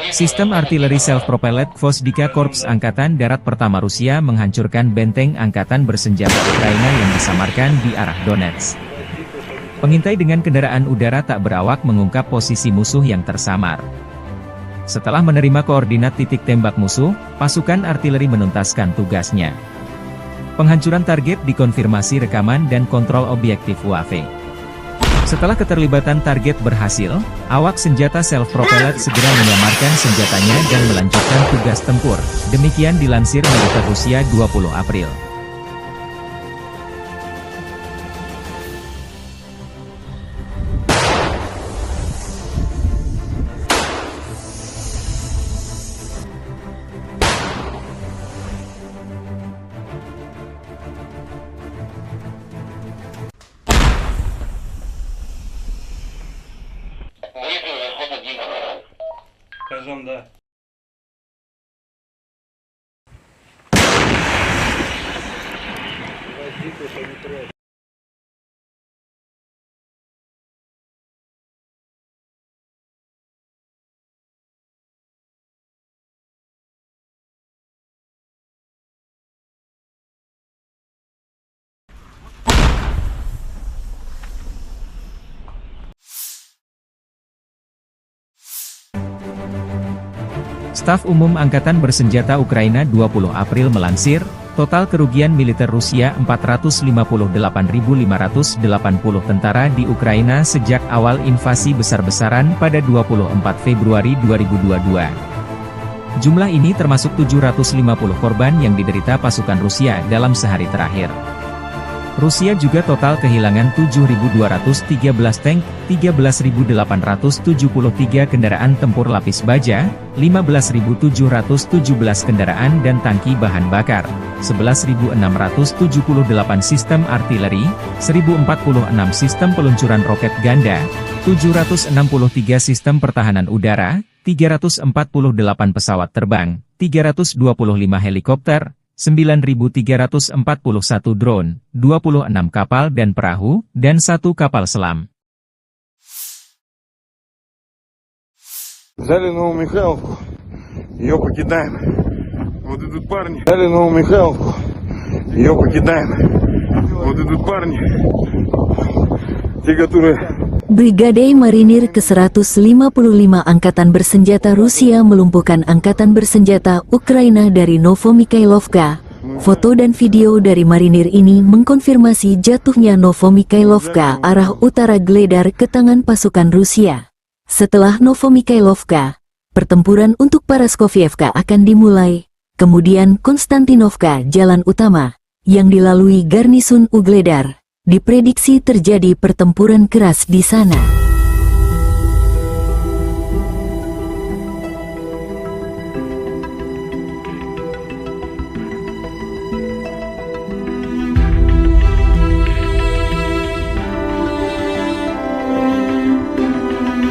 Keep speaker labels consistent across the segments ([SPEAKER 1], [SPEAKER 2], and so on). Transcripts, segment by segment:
[SPEAKER 1] Sistem artileri self-propelled Gvozdika Korps Angkatan Darat Pertama Rusia menghancurkan benteng angkatan bersenjata Ukraina yang disamarkan di arah Donetsk. Pengintai dengan kendaraan udara tak berawak mengungkap posisi musuh yang tersamar. Setelah menerima koordinat titik tembak musuh, pasukan artileri menuntaskan tugasnya. Penghancuran target dikonfirmasi rekaman dan kontrol objektif UAV. Setelah keterlibatan target berhasil, awak senjata self-propelled segera menyamarkan senjatanya dan melanjutkan tugas tempur. Demikian dilansir militer Rusia 20 April.
[SPEAKER 2] Скажем, да.
[SPEAKER 1] Staf Umum Angkatan Bersenjata Ukraina 20 April melansir, total kerugian militer Rusia 458.580 tentara di Ukraina sejak awal invasi besar-besaran pada 24 Februari 2022. Jumlah ini termasuk 750 korban yang diderita pasukan Rusia dalam sehari terakhir. Rusia juga total kehilangan 7.213 tank, 13.873 kendaraan tempur lapis baja, 15.717 kendaraan dan tangki bahan bakar, 11.678 sistem artileri, 1.046 sistem peluncuran roket ganda, 763 sistem pertahanan udara, 348 pesawat terbang, 325 helikopter, 9.341 drone, 26 kapal dan perahu, dan 1 kapal selam.
[SPEAKER 3] Взяли Новомихайловку, ее покидаем. Вот идут парни. Взяли Новомихайловку, ее покидаем. Вот идут парни, те, которые...
[SPEAKER 4] Brigade Marinir ke-155 Angkatan Bersenjata Rusia melumpuhkan Angkatan Bersenjata Ukraina dari Novomikhailovka. Foto dan video dari marinir ini mengkonfirmasi jatuhnya Novomikhailovka arah utara Gledar ke tangan pasukan Rusia. Setelah Novomikhailovka, pertempuran untuk Paraskovievka akan dimulai. Kemudian Konstantinovka, jalan utama, yang dilalui garnisun Ugledar. Diprediksi terjadi pertempuran keras di sana.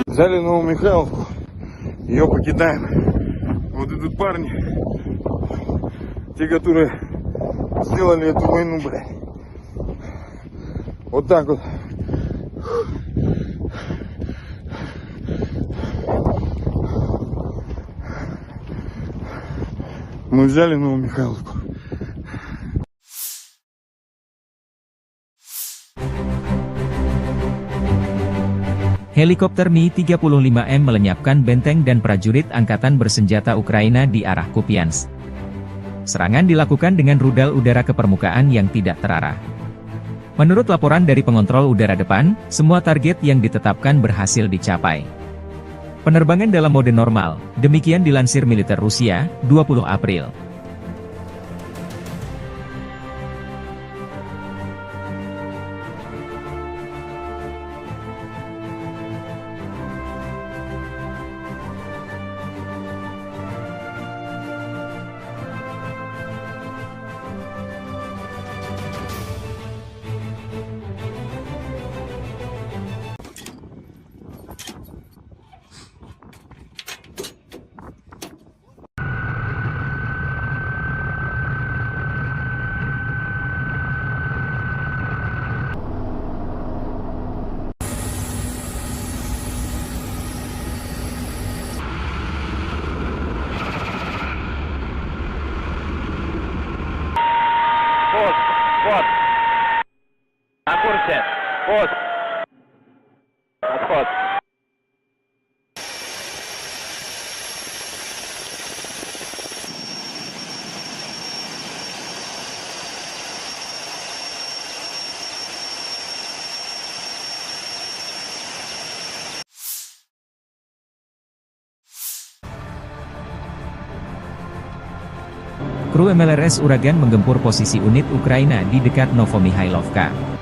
[SPEAKER 3] Взяли Новомихайловку, ее покидаем. Вот идут парни, те, которые сделали эту войну, блядь. Вот так вот. Мы взяли Новомихайловку.
[SPEAKER 1] Helikopter Mi-35M melenyapkan benteng dan prajurit Angkatan Bersenjata Ukraina di arah Kupiansk. Serangan dilakukan dengan rudal udara ke permukaan yang tidak terarah. Menurut laporan dari pengontrol udara depan, semua target yang ditetapkan berhasil dicapai. Penerbangan dalam mode normal, demikian dilansir militer Rusia, 20 April.
[SPEAKER 2] захват.
[SPEAKER 1] Kru MLRS Uragan menggempur posisi unit Ukraina di dekat Novomihailovka.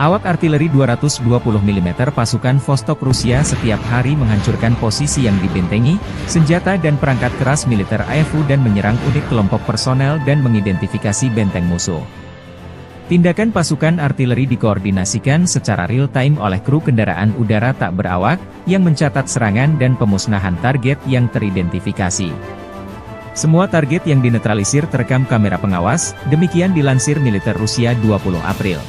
[SPEAKER 1] Awak artileri 220 mm pasukan Vostok Rusia setiap hari menghancurkan posisi yang dibentengi, senjata dan perangkat keras militer AFU dan menyerang unit kelompok personel dan mengidentifikasi benteng musuh. Tindakan pasukan artileri dikoordinasikan secara real-time oleh kru kendaraan udara tak berawak, yang mencatat serangan dan pemusnahan target yang teridentifikasi. Semua target yang dinetralisir terekam kamera pengawas, demikian dilansir militer Rusia 20 April.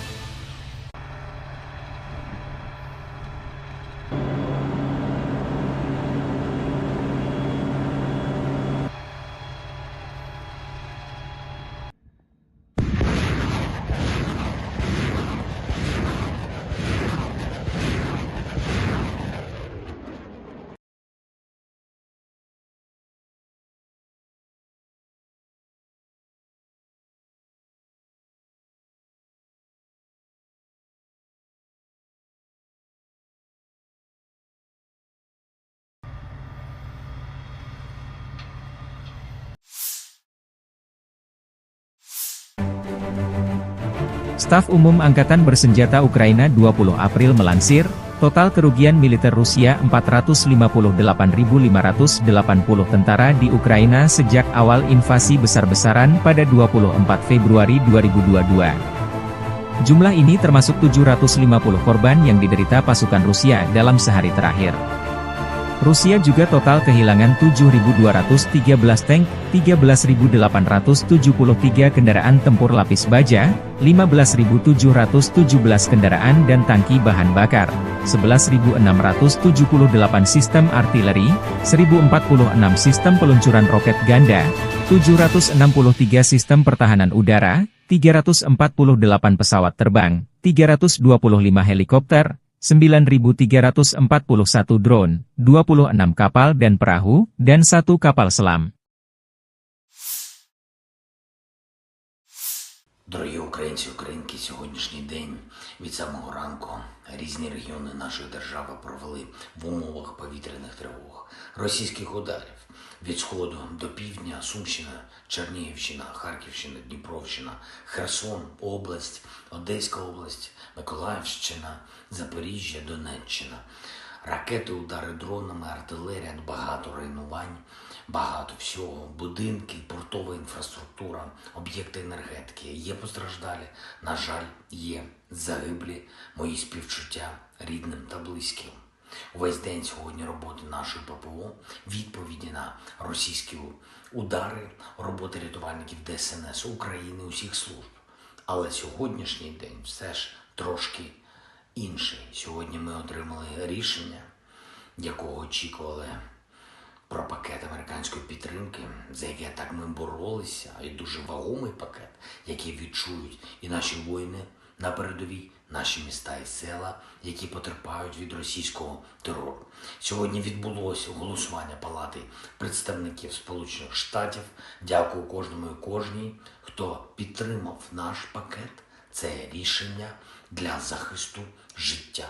[SPEAKER 1] Staf Umum Angkatan Bersenjata Ukraina 20 April melansir, total kerugian militer Rusia 458.580 tentara di Ukraina sejak awal invasi besar-besaran pada 24 Februari 2022. Jumlah ini termasuk 750 korban yang diderita pasukan Rusia dalam sehari terakhir. Rusia juga total kehilangan 7.213 tank, 13.873 kendaraan tempur lapis baja, 15.717 kendaraan dan tangki bahan bakar, 11.678 sistem artileri, 1.046 sistem peluncuran roket ganda, 763 sistem pertahanan udara, 348 pesawat terbang, 325 helikopter, 9.341 drone, 26 kapal dan perahu, dan 1 kapal selam.
[SPEAKER 5] Дорогі українці, українки, сьогоднішній день від самого ранку різні регіони нашої держави провели в умовах повітряних тривог, російських ударів від сходу до півдня, Сумщина, Чернігівщина, Харківщина, Дніпровщина, Херсон, область, Одеська область, Миколаївщина, Запоріжжя, Донеччина. Ракети, удари дронами, артилерія, багато руйнувань, багато всього, будинки, портова інфраструктура, об'єкти енергетики. Є постраждалі, на жаль, є загиблі, мої співчуття рідним та близьким. Увесь день сьогодні роботи нашої ППО, відповіді на російські удари, роботи рятувальників ДСНС України, усіх служб. Але сьогоднішній день все ж трошки інший. Сьогодні ми отримали рішення, якого очікували, про пакет американської підтримки, за яке так ми боролися, і дуже вагомий пакет, який відчують і наші воїни на передовій, наші міста і села, які потерпають від російського терору. Сьогодні відбулося голосування Палати представників Сполучених Штатів. Дякую кожному і кожній, хто підтримав наш пакет. Це рішення для захисту життя.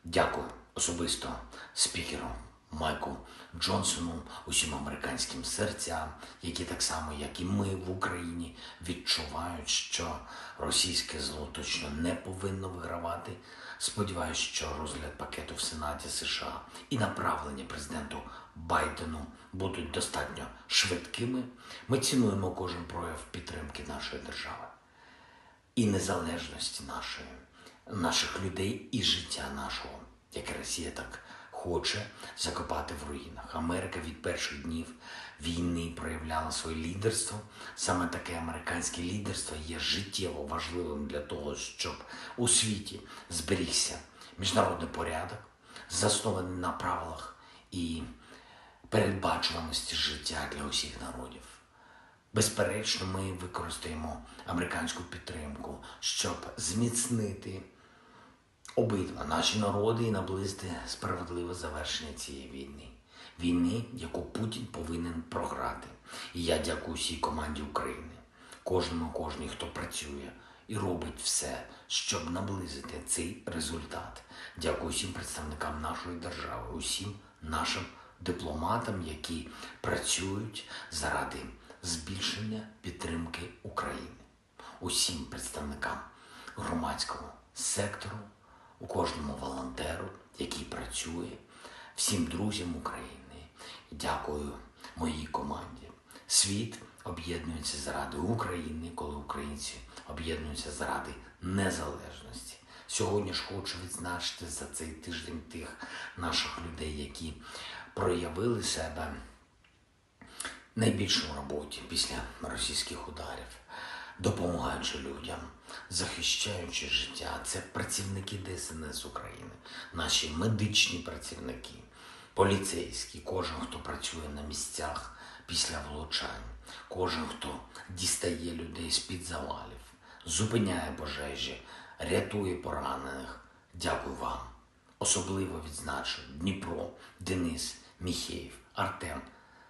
[SPEAKER 5] Дякую особисто спікеру Майку Джонсону, усім американським серцям, які так само, як і ми в Україні, відчувають, що російське зло точно не повинно вигравати. Сподіваюсь, що розгляд пакету в Сенаті США і направлення президенту Байдену будуть достатньо швидкими. Ми цінуємо кожен прояв підтримки нашої держави і незалежності наших людей і життя нашого, яке Росія так хоче закопати в руїнах. Америка від перших днів війни проявляла своє лідерство. Саме таке американське лідерство є життєво важливим для того, щоб у світі зберігся міжнародний порядок, заснований на правилах і передбачуваності життя для усіх народів. Безперечно, ми використаємо американську підтримку, щоб зміцнити обидва наші народи і наблизити справедливе завершення цієї війни. Війни, яку Путін повинен програти. І я дякую всій команді України, кожній, хто працює і робить все, щоб наблизити цей результат. Дякую всім представникам нашої держави, усім нашим дипломатам, які працюють заради збільшення підтримки України, усім представникам громадського сектору, у кожному волонтеру, який працює, всім друзям України. Дякую моїй команді. Світ об'єднується заради України, коли українці об'єднуються заради незалежності. Сьогодні ж хочу відзначити за цей тиждень тих наших людей, які проявили себе найбільше в роботі після російських ударів, допомагаючи людям, захищаючи життя. Це працівники ДСНС України, наші медичні працівники, поліцейські, кожен, хто працює на місцях після влучань, кожен, хто дістає людей з-під завалів, зупиняє пожежі, рятує поранених. Дякую вам. Особливо відзначу Дніпро, Денис, Міхеєв, Артем,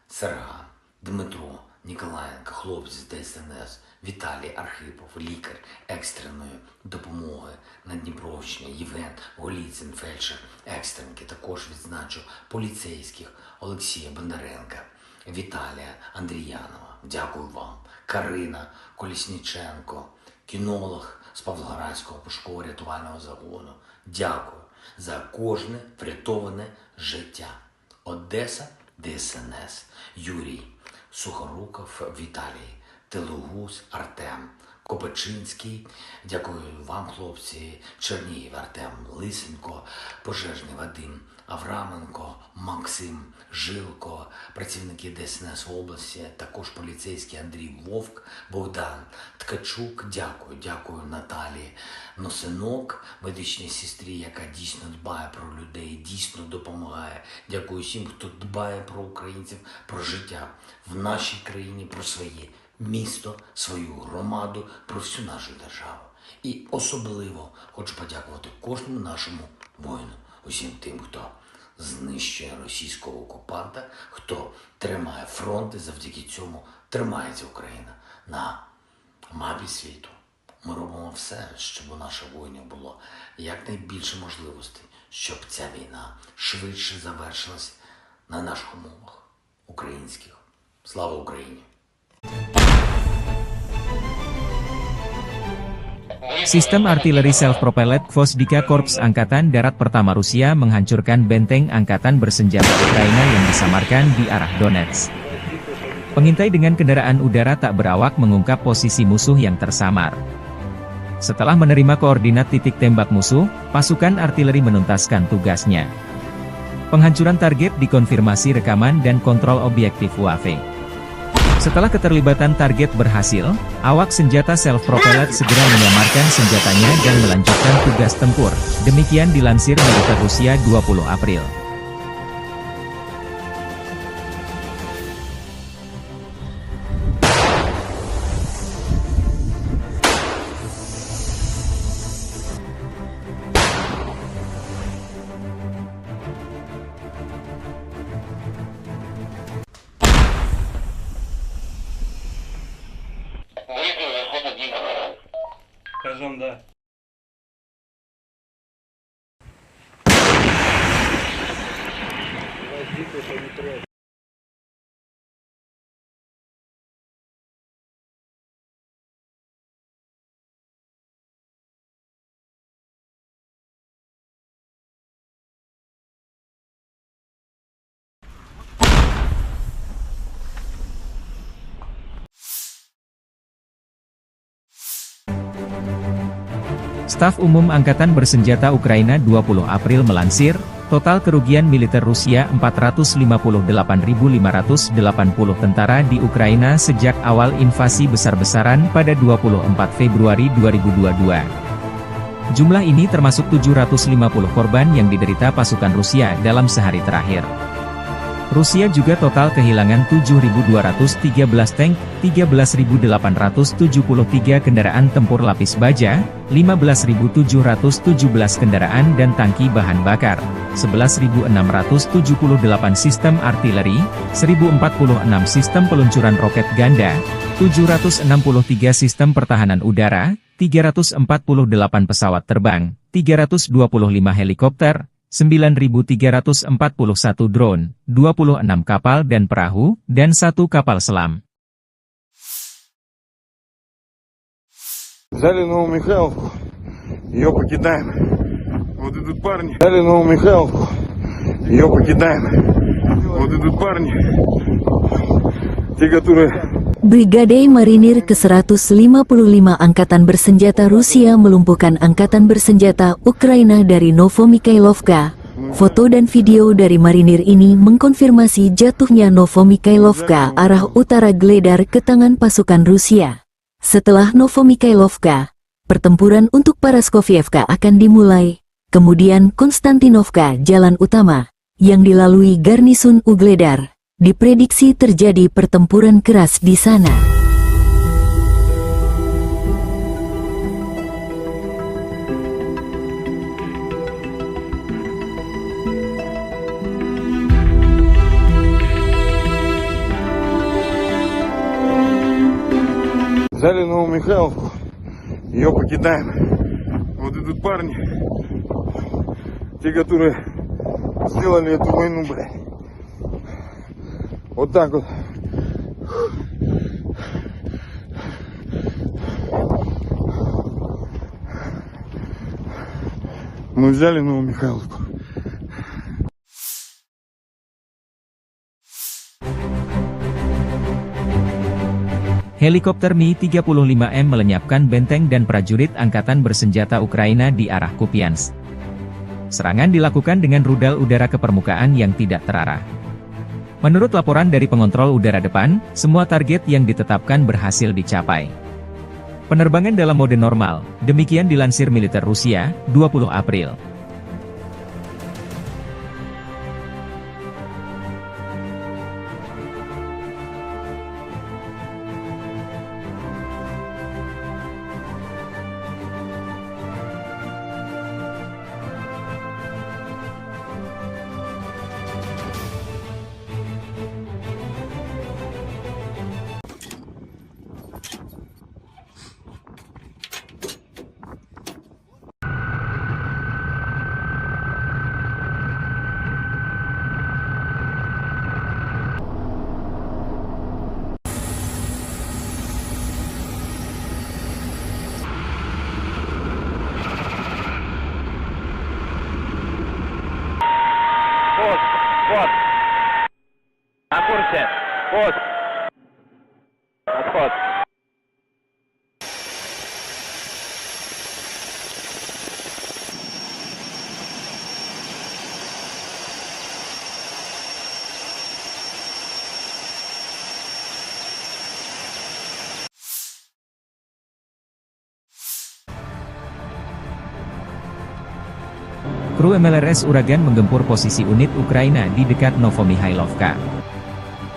[SPEAKER 5] Серган, Дмитро, Ніколаєнко, хлопці з ДСНС, Віталій Архипов, лікар екстреної допомоги на Дніпровщині, Євген Голіцин, фельдшер екстренки. Також відзначу поліцейських Олексія Бондаренка, Віталія Андріянова. Дякую вам. Карина Колісніченко, кінолог з Павлоградського пошуково-рятувального загону. Дякую за кожне врятоване життя. Одеса, ДСНС, Юрій Сухоруков, Віталій Телугус, Артем Копачинський. Дякую вам, хлопці. Чернігів, Артем Лисенко, пожежний Вадим Авраменко, Максим Жилко, працівники ДСНС області, також поліцейський Андрій Вовк, Богдан Ткачук. Дякую Наталії Носинок, медичній сестрі, яка дійсно дбає про людей, дійсно допомагає. Дякую всім, хто дбає про українців, про життя в нашій країні, про своє місто, свою громаду, про всю нашу державу. І особливо хочу подякувати кожному нашому воїну, усім тим, хто знищує російського окупанта, хто тримає фронт, і завдяки цьому тримається Україна на мапі світу. Ми робимо все, щоб у наших воїнів було якнайбільше можливостей, щоб ця війна швидше завершилась на наших умовах українських. Слава Україні!
[SPEAKER 1] Sistem artileri self-propelled Gvozdyka Korps Angkatan Darat Pertama Rusia menghancurkan benteng angkatan bersenjata Ukraina yang disamarkan di arah Donetsk. Pengintai dengan kendaraan udara tak berawak mengungkap posisi musuh yang tersamar. Setelah menerima koordinat titik tembak musuh, pasukan artileri menuntaskan tugasnya. Penghancuran target dikonfirmasi rekaman dan kontrol objektif UAV. Setelah keterlibatan target berhasil, awak senjata self-propelled segera menyamarkan senjatanya dan melanjutkan tugas tempur. Demikian dilansir militer Rusia 20 April.
[SPEAKER 3] Скажем, да.
[SPEAKER 1] Staf Umum Angkatan Bersenjata Ukraina 20 April melansir, total kerugian militer Rusia 458.580 tentara di Ukraina sejak awal invasi besar-besaran pada 24 Februari 2022. Jumlah ini termasuk 750 korban yang diderita pasukan Rusia dalam sehari terakhir. Rusia juga total kehilangan 7.213 tank, 13.873 kendaraan tempur lapis baja, 15.717 kendaraan dan tangki bahan bakar, 11.678 sistem artileri, 1.046 sistem peluncuran roket ganda, 763 sistem pertahanan udara, 348 pesawat terbang, 325 helikopter, 9.341 drone, 26 kapal dan perahu, dan 1 kapal selam.
[SPEAKER 3] Взяли Новомихайловку, ее покидаем. Вот идут парни. Взяли Новомихайловку, ее покидаем. Вот идут парни, те, которые...
[SPEAKER 4] Brigade Marinir ke-155 Angkatan Bersenjata Rusia melumpuhkan Angkatan Bersenjata Ukraina dari Novomikhailovka. Foto dan video dari marinir ini mengkonfirmasi jatuhnya Novomikhailovka arah utara Gledar ke tangan pasukan Rusia. Setelah Novomikhailovka, pertempuran untuk Paraskovievka akan dimulai, kemudian Konstantinovka jalan utama, yang dilalui garnisun Ugledar. Diprediksi terjadi pertempuran keras di sana.
[SPEAKER 3] Взяли Новомихайловку, ее покидаем. Вот идут парни, те, которые сделали эту войну, блядь. Вот так вот. Мы взяли Новомихайловку.
[SPEAKER 1] Helikopter Mi-35M melenyapkan benteng dan prajurit angkatan bersenjata Ukraina di arah Kupiansk. Serangan dilakukan dengan rudal udara ke permukaan yang tidak terarah. Menurut laporan dari pengontrol udara depan, semua target yang ditetapkan berhasil dicapai. Penerbangan dalam mode normal, demikian dilansir militer Rusia, 20 April.
[SPEAKER 2] Пост. На курсе. Пост. Отход.
[SPEAKER 1] Kru MLRS Uragan menggempur posisi unit Ukraina di dekat Novomikhailovka.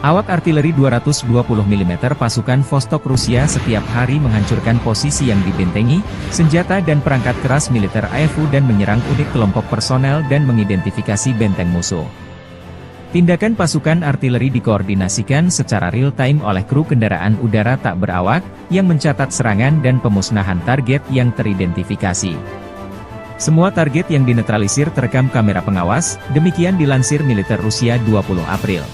[SPEAKER 1] Awak artileri 220 mm pasukan Vostok Rusia setiap hari menghancurkan posisi yang dibentengi, senjata dan perangkat keras militer AFU dan menyerang unit kelompok personel dan mengidentifikasi benteng musuh. Tindakan pasukan artileri dikoordinasikan secara real-time oleh kru kendaraan udara tak berawak, yang mencatat serangan dan pemusnahan target yang teridentifikasi. Semua target yang dinetralisir terekam kamera pengawas, demikian dilansir militer Rusia 20 April.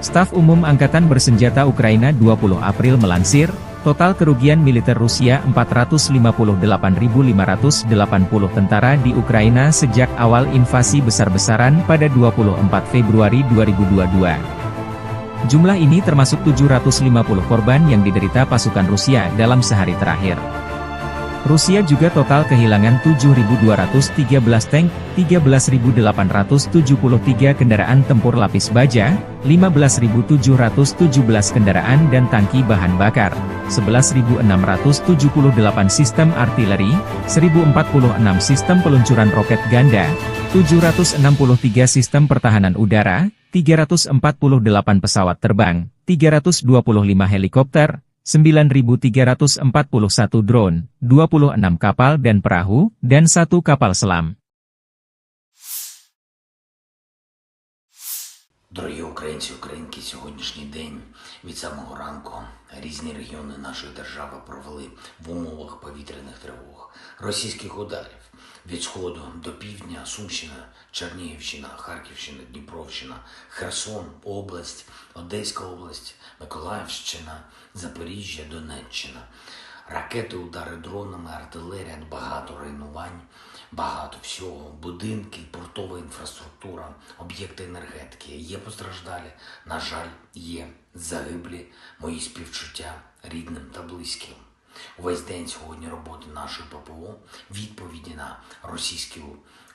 [SPEAKER 1] Staf Umum Angkatan Bersenjata Ukraina 20 April melansir, total kerugian militer Rusia 458.580 tentara di Ukraina sejak awal invasi besar-besaran pada 24 Februari 2022. Jumlah ini termasuk 750 korban yang diderita pasukan Rusia dalam sehari terakhir. Rusia juga total kehilangan 7.213 tank, 13.873 kendaraan tempur lapis baja, 15.717 kendaraan dan tangki bahan bakar, 11.678 sistem artileri, 1.046 sistem peluncuran roket ganda, 763 sistem pertahanan udara, 348 pesawat terbang, 325 helikopter, 9.341 drone, 26 kapal dan perahu, dan 1 kapal selam.
[SPEAKER 5] Дорогі українці, українки, сьогоднішній день від самого ранку різні регіони нашої держави провели в умовах повітряних тривог, російських ударів від сходу до півдня, Сумщина, Чернігівщина, Харківщина, Дніпровщина, Херсон, область, Одеська область, Миколаївщина, Запоріжжя, Донеччина. Ракети, удари дронами, артилерія, багато руйнувань, багато всього, будинки, портова інфраструктура, об'єкти енергетики. Є постраждалі, на жаль, є загиблі, мої співчуття рідним та близьким. Увесь день сьогодні роботи нашої ППО, відповіді на російські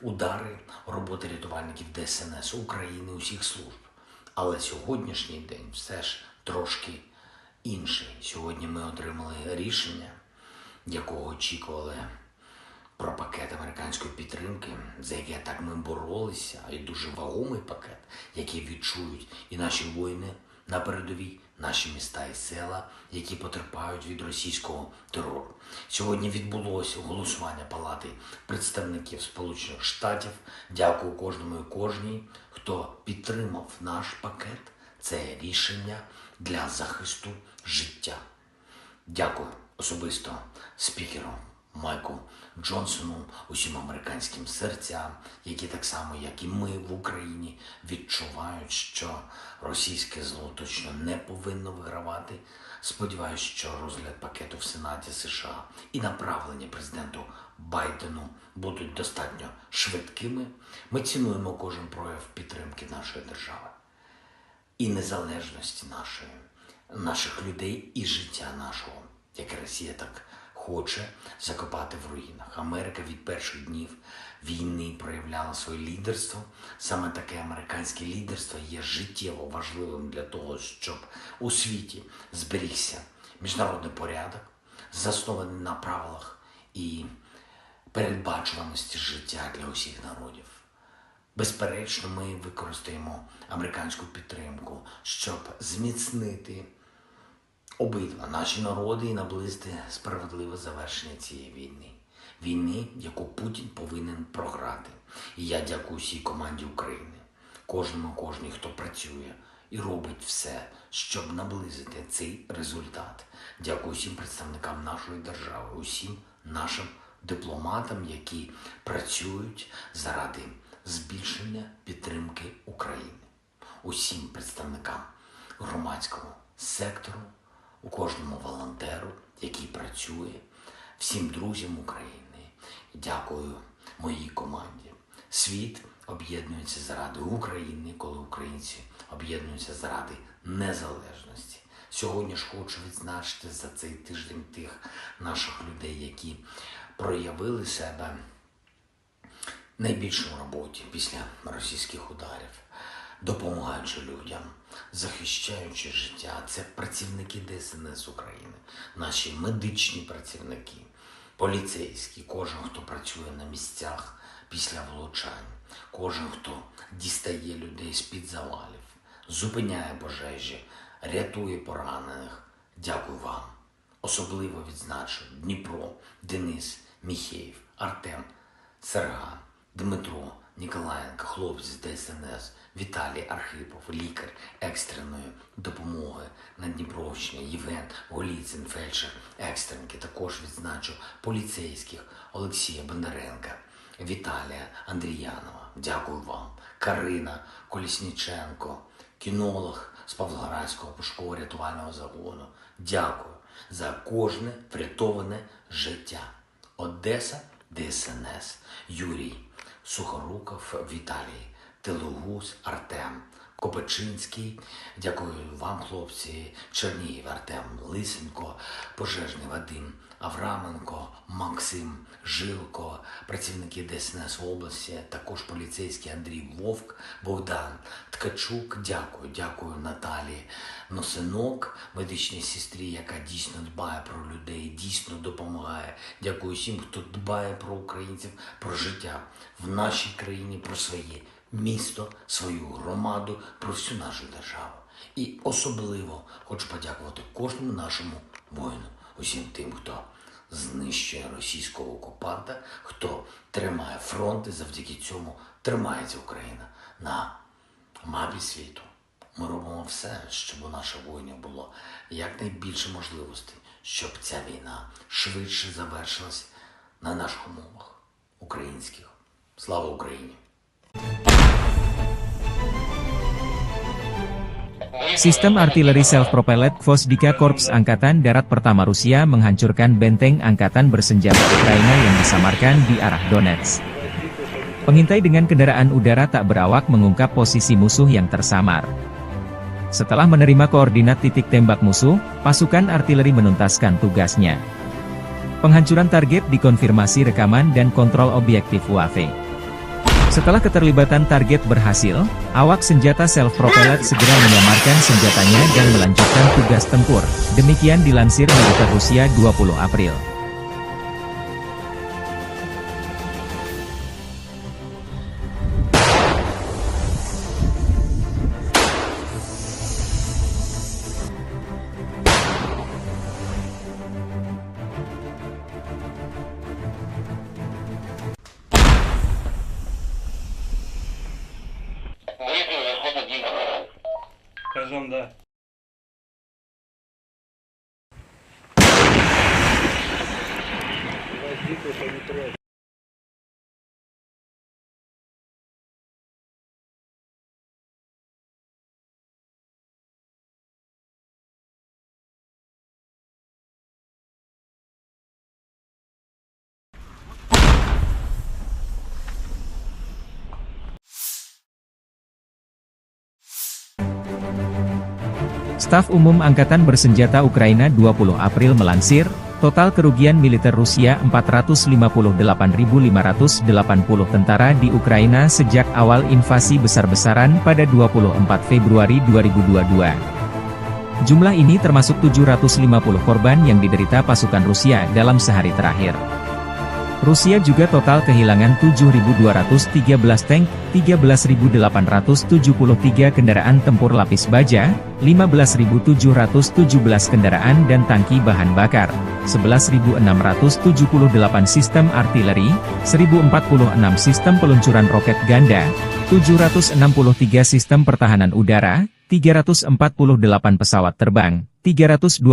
[SPEAKER 5] удари, роботи рятувальників ДСНС України, усіх служб. Але сьогоднішній день все ж трошки інший. Сьогодні ми отримали рішення, якого очікували, про пакет американської підтримки, за яке так ми боролися, і дуже вагомий пакет, який відчують і наші воїни на передовій, наші міста і села, які потерпають від російського терору. Сьогодні відбулося голосування Палати представників Сполучених Штатів. Дякую кожному і кожній, хто підтримав наш пакет. Це рішення для захисту життя. Дякую особисто спікеру Майку Джонсону, усім американським серцям, які так само, як і ми в Україні, відчувають, що російське зло точно не повинно вигравати. Сподіваюсь, що розгляд пакету в Сенаті США і направлення президенту Байдену будуть достатньо швидкими. Ми цінуємо кожен прояв підтримки нашої держави і незалежності наших людей і життя нашого, яке Росія так хоче закопати в руїнах. Америка від перших днів війни проявляла своє лідерство. Саме таке американське лідерство є життєво важливим для того, щоб у світі зберігся міжнародний порядок, заснований на правилах і передбачуваності життя для усіх народів. Безперечно, ми використаємо американську підтримку, щоб зміцнити обидва наші народи і наблизити справедливе завершення цієї війни. Війни, яку Путін повинен програти. І я дякую всій команді України, кожній, хто працює і робить все, щоб наблизити цей результат. Дякую всім представникам нашої держави, усім нашим дипломатам, які працюють заради збільшення підтримки України. Усім представникам громадського сектору, у кожному волонтеру, який працює, всім друзям України. Дякую моїй команді. Світ об'єднується заради України, коли українці об'єднуються заради незалежності. Сьогодні ж хочу відзначити за цей тиждень тих наших людей, які проявили себе найбільше в роботі після російських ударів, допомагаючи людям, захищаючи життя. Це працівники ДСНС України, наші медичні працівники, поліцейські, кожен, хто працює на місцях після влучань, кожен, хто дістає людей з-під завалів, зупиняє пожежі, рятує поранених. Дякую вам. Особливо відзначу Дніпро, Денис, Міхеєв, Артем, Серган, Дмитро, Ніколаєнко, хлопець з ДСНС, Віталій Архипов, лікар екстреної допомоги на Дніпровщині, Євген Голіцин, фельдшер екстренки. Також відзначу поліцейських Олексія Бондаренка, Віталія Андріянова. Дякую вам. Карина Колісніченко, кінолог з Павлоградського пошуково-рятувального загону. Дякую за кожне врятоване життя. Одеса, ДСНС, Юрій, Сухоруков, Віталій, Телугус, Артем, Копичинський, дякую вам, хлопці, Чернігів, Артем, Лисенко, Пожежний Вадим, Авраменко, Максим, Жилко, працівники ДСНС області, також поліцейський Андрій Вовк, Богдан Ткачук, дякую Наталі Носинок, медичній сестрі, яка дійсно дбає про людей, дійсно допомагає. Дякую всім, хто дбає про українців, про життя в нашій країні, про своє місто, свою громаду, про всю нашу державу. І особливо хочу подякувати кожному нашому воїну, усім тим, хто знищує російського окупанта, хто тримає фронт, і завдяки цьому тримається Україна на мапі світу. Ми робимо все, щоб у наших воїнів було якнайбільше можливостей, щоб ця війна швидше завершилась на наших умовах українських. Слава Україні!
[SPEAKER 1] Sistem artileri self-propelled Gvozdyka Korps Angkatan Darat Pertama Rusia menghancurkan benteng angkatan bersenjata Ukraina yang disamarkan di arah Donetsk. Pengintai dengan kendaraan udara tak berawak mengungkap posisi musuh yang tersamar. Setelah menerima koordinat titik tembak musuh, pasukan artileri menuntaskan tugasnya. Penghancuran target dikonfirmasi rekaman dan kontrol objektif UAV. Setelah keterlibatan target berhasil, awak senjata self-propelled segera menyamarkan senjatanya dan melanjutkan tugas tempur. Demikian dilansir militer Rusia 20 April.
[SPEAKER 3] Скажем, да.
[SPEAKER 1] Staf Umum Angkatan Bersenjata Ukraina 20 April melansir, total kerugian militer Rusia 458.580 tentara di Ukraina sejak awal invasi besar-besaran pada 24 Februari 2022. Jumlah ini termasuk 750 korban yang diderita pasukan Rusia dalam sehari terakhir. Rusia juga total kehilangan 7.213 tank, 13.873 kendaraan tempur lapis baja, 15.717 kendaraan dan tangki bahan bakar, 11.678 sistem artileri, 1.046 sistem peluncuran roket ganda, 763 sistem pertahanan udara, 348 pesawat terbang, 325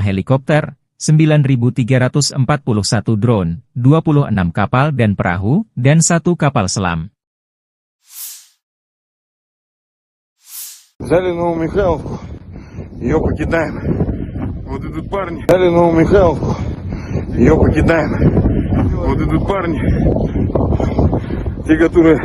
[SPEAKER 1] helikopter, 9.341 drone, 26 kapal dan perahu, dan 1 kapal selam.
[SPEAKER 3] Взяли Новомихайловку, ее покидаем. Вот идут парни. Взяли Новомихайловку, ее покидаем. Вот идут парни, те, которые...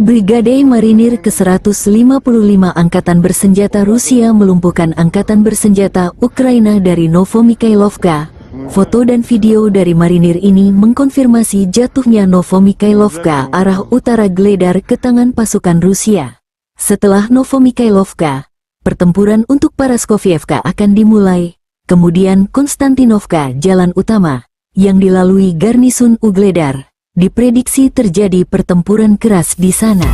[SPEAKER 4] Brigade Marinir ke-155 Angkatan Bersenjata Rusia melumpuhkan Angkatan Bersenjata Ukraina dari Novomikhailovka. Foto dan video dari marinir ini mengkonfirmasi jatuhnya Novomikhailovka arah utara Gledar ke tangan pasukan Rusia. Setelah Novomikhailovka, pertempuran untuk Paraskovievka akan dimulai, kemudian Konstantinovka jalan utama, yang dilalui garnisun Ugledar. Diprediksi terjadi pertempuran keras di sana.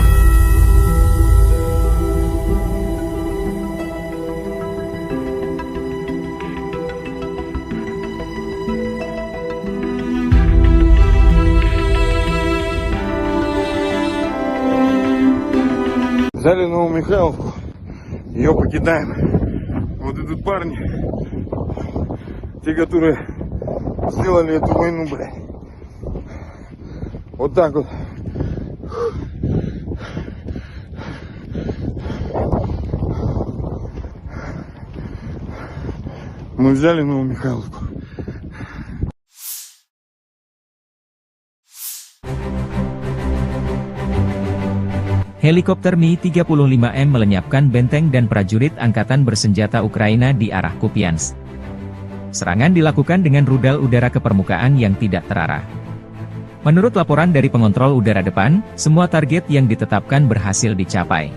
[SPEAKER 3] Взяли Новомихайловку, ее покидаем. Вот идут парни, те, которые сделали эту войну, блядь. Вот так вот. Мы взяли Новомихайловку.
[SPEAKER 1] Helikopter Mi-35M melenyapkan benteng dan prajurit angkatan bersenjata Ukraina di arah Kupiansk. Serangan dilakukan dengan rudal udara ke permukaan yang tidak terarah. Menurut laporan dari pengontrol udara depan, semua target yang ditetapkan berhasil dicapai.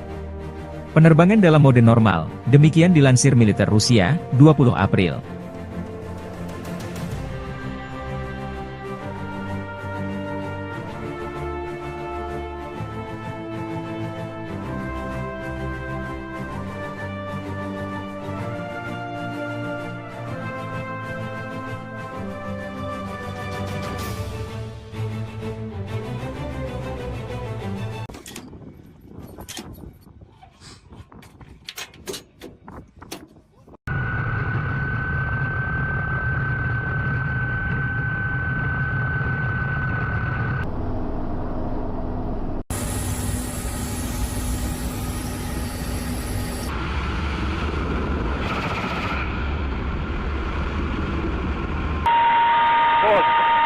[SPEAKER 1] Penerbangan dalam mode normal, demikian dilansir militer Rusia, 20 April.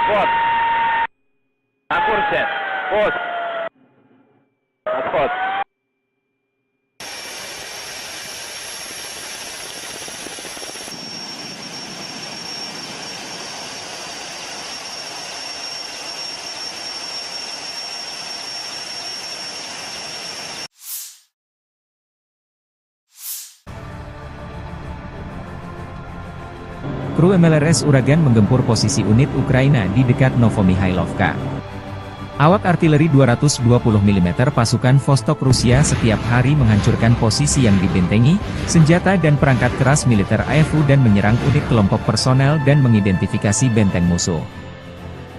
[SPEAKER 2] Пост. На курсе. Пост. Отход.
[SPEAKER 1] Kru MLRS Uragan menggempur posisi unit Ukraina di dekat Novomihailovka. Awak artileri 220 mm pasukan Vostok Rusia setiap hari menghancurkan posisi yang dibentengi, senjata dan perangkat keras militer AFU dan menyerang unit kelompok personel dan mengidentifikasi benteng musuh.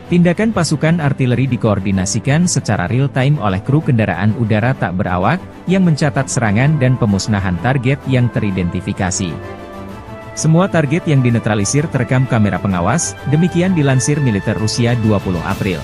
[SPEAKER 1] Tindakan pasukan artileri dikoordinasikan secara real-time oleh kru kendaraan udara tak berawak, yang mencatat serangan dan pemusnahan target yang teridentifikasi. Semua target yang dinetralisir terekam kamera pengawas, demikian dilansir militer Rusia 20 April.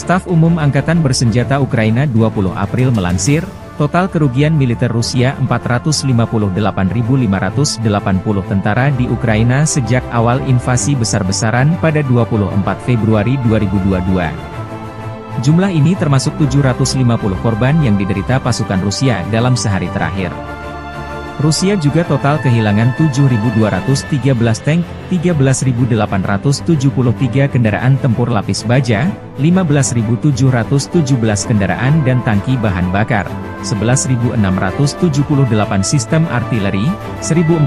[SPEAKER 1] Staf Umum Angkatan Bersenjata Ukraina 20 April melansir, total kerugian militer Rusia 458.580 tentara di Ukraina sejak awal invasi besar-besaran pada 24 Februari 2022. Jumlah ini termasuk 750 korban yang diderita pasukan Rusia dalam sehari terakhir. Rusia juga total kehilangan 7.213 tank, 13.873 kendaraan tempur lapis baja, 15.717 kendaraan dan tangki bahan bakar, 11.678 sistem artileri, 1.046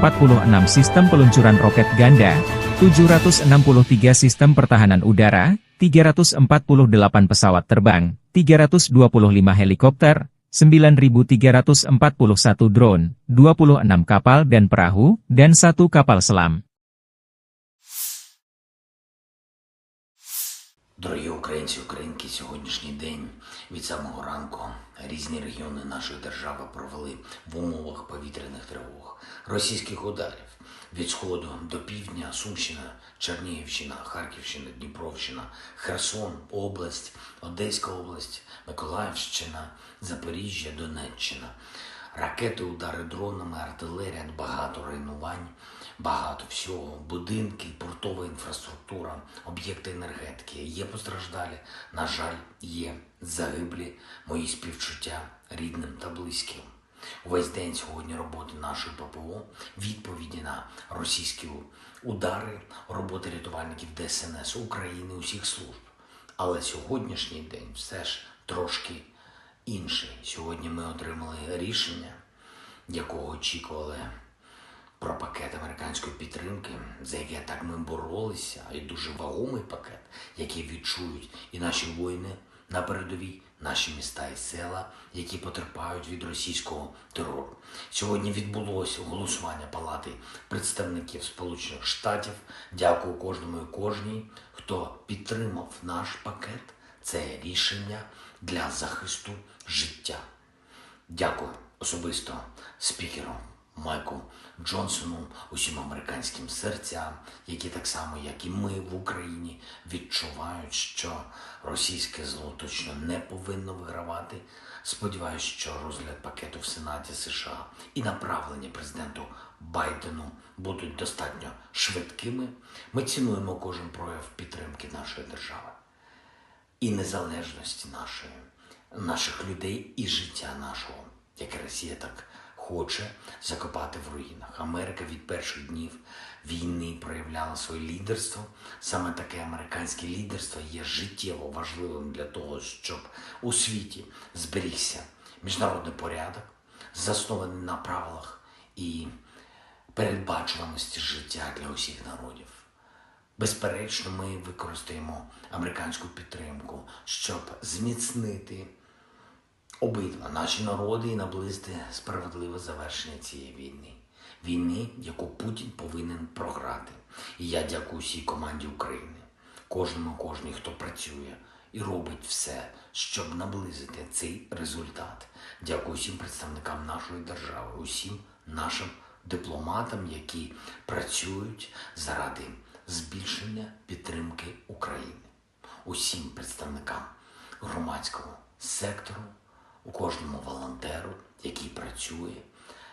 [SPEAKER 1] sistem peluncuran roket ganda, 763 sistem pertahanan udara, 348 pesawat terbang, 325 helikopter, 9.341 drone, 26 kapal dan perahu, dan 1 kapal selam.
[SPEAKER 5] Дорогі українці, українки, сьогоднішній день від самого ранку різні регіони нашої держави провели в умовах повітряних тривог, російських ударів від сходу до півдня, Сумщина, Чернігівщина, Харківщина, Дніпровщина, Херсон, область, Одеська область, Миколаївщина, Запоріжжя, Донеччина. Ракети, удари дронами, артилерія, багато руйнувань, багато всього, будинки, портова інфраструктура, об'єкти енергетики. Є постраждалі, на жаль, є загиблі, мої співчуття рідним та близьким. Увесь день сьогодні роботи нашої ППО, відповіді на російські удари, роботи рятувальників ДСНС України, усіх служб. Але сьогоднішній день все ж трошки інший. Сьогодні ми отримали рішення, якого очікували про пакет американської підтримки, за яке так ми боролися, і дуже вагомий пакет, який відчують і наші воїни на передовій, наші міста і села, які потерпають від російського терору. Сьогодні відбулося голосування Палати представників Сполучених Штатів. Дякую кожному і кожній, хто підтримав наш пакет. Це рішення для захисту життя. Дякую особисто спікеру Майку Джонсону, усім американським серцям, які так само, як і ми в Україні, відчувають, що російське зло точно не повинно вигравати. Сподіваюсь, що розгляд пакету в Сенаті США і направлення президенту Байдену будуть достатньо швидкими. Ми цінуємо кожен прояв підтримки нашої держави і незалежності наших людей і життя нашого, яке Росія так хоче закопати в руїнах. Америка від перших днів війни проявляла своє лідерство. Саме таке американське лідерство є життєво важливим для того, щоб у світі зберігся міжнародний порядок, заснований на правилах і передбачуваності життя для усіх народів. Безперечно, ми використаємо американську підтримку, щоб зміцнити обидва наші народи і наблизити справедливе завершення цієї війни. Війни, яку Путін повинен програти. І я дякую всій команді України, кожній, хто працює і робить все, щоб наблизити цей результат. Дякую всім представникам нашої держави, усім нашим дипломатам, які працюють заради збільшення підтримки України. Усім представникам громадського сектору, у кожному волонтеру, який працює,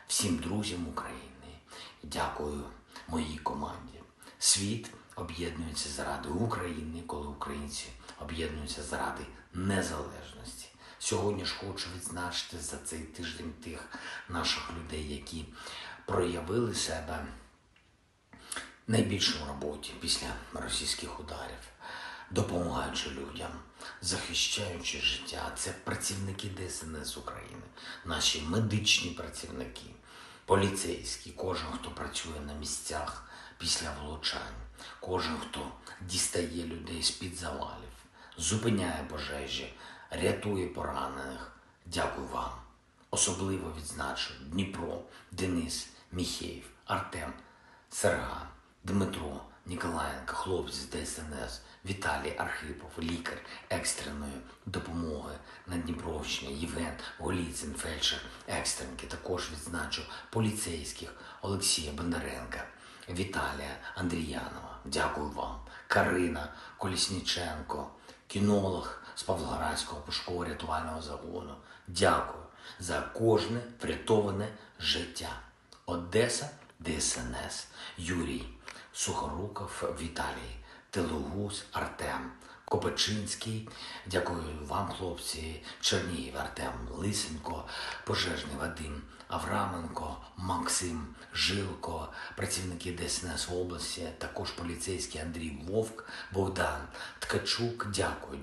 [SPEAKER 5] всім друзям України. Дякую моїй команді. Світ об'єднується заради України, коли українці об'єднуються заради незалежності. Сьогодні ж хочу відзначити за цей тиждень тих наших людей, які проявили себе найбільше в роботі після російських ударів, допомагаючи людям, захищаючи життя. Це працівники ДСНС України, наші медичні працівники, поліцейські, кожен, хто працює на місцях після влучань, кожен, хто дістає людей з-під завалів, зупиняє пожежі, рятує поранених. Дякую вам. Особливо відзначу Дніпро, Денис, Міхеєв, Артем, Серга, Дмитро, Ніколаєнко, хлопці з ДСНС, Віталій Архипов, лікар екстреної допомоги на Дніпровщині, Євген Голіцин, фельдшер екстренки. Також відзначу поліцейських Олексія Бондаренка, Віталія Андріянова. Дякую вам. Карина Колісніченко, кінолог з Павлоградського пошуково-рятувального загону. Дякую за кожне врятоване життя. Одеса, ДСНС, Юрій Сухоруков, Віталій Телугус, Артем Копачинський. Дякую вам, хлопці. Чернігів, Артем Лисенко, пожежний Вадим Авраменко, Максим Жилко, працівники ДСНС в області, також поліцейський Андрій Вовк, Богдан Ткачук.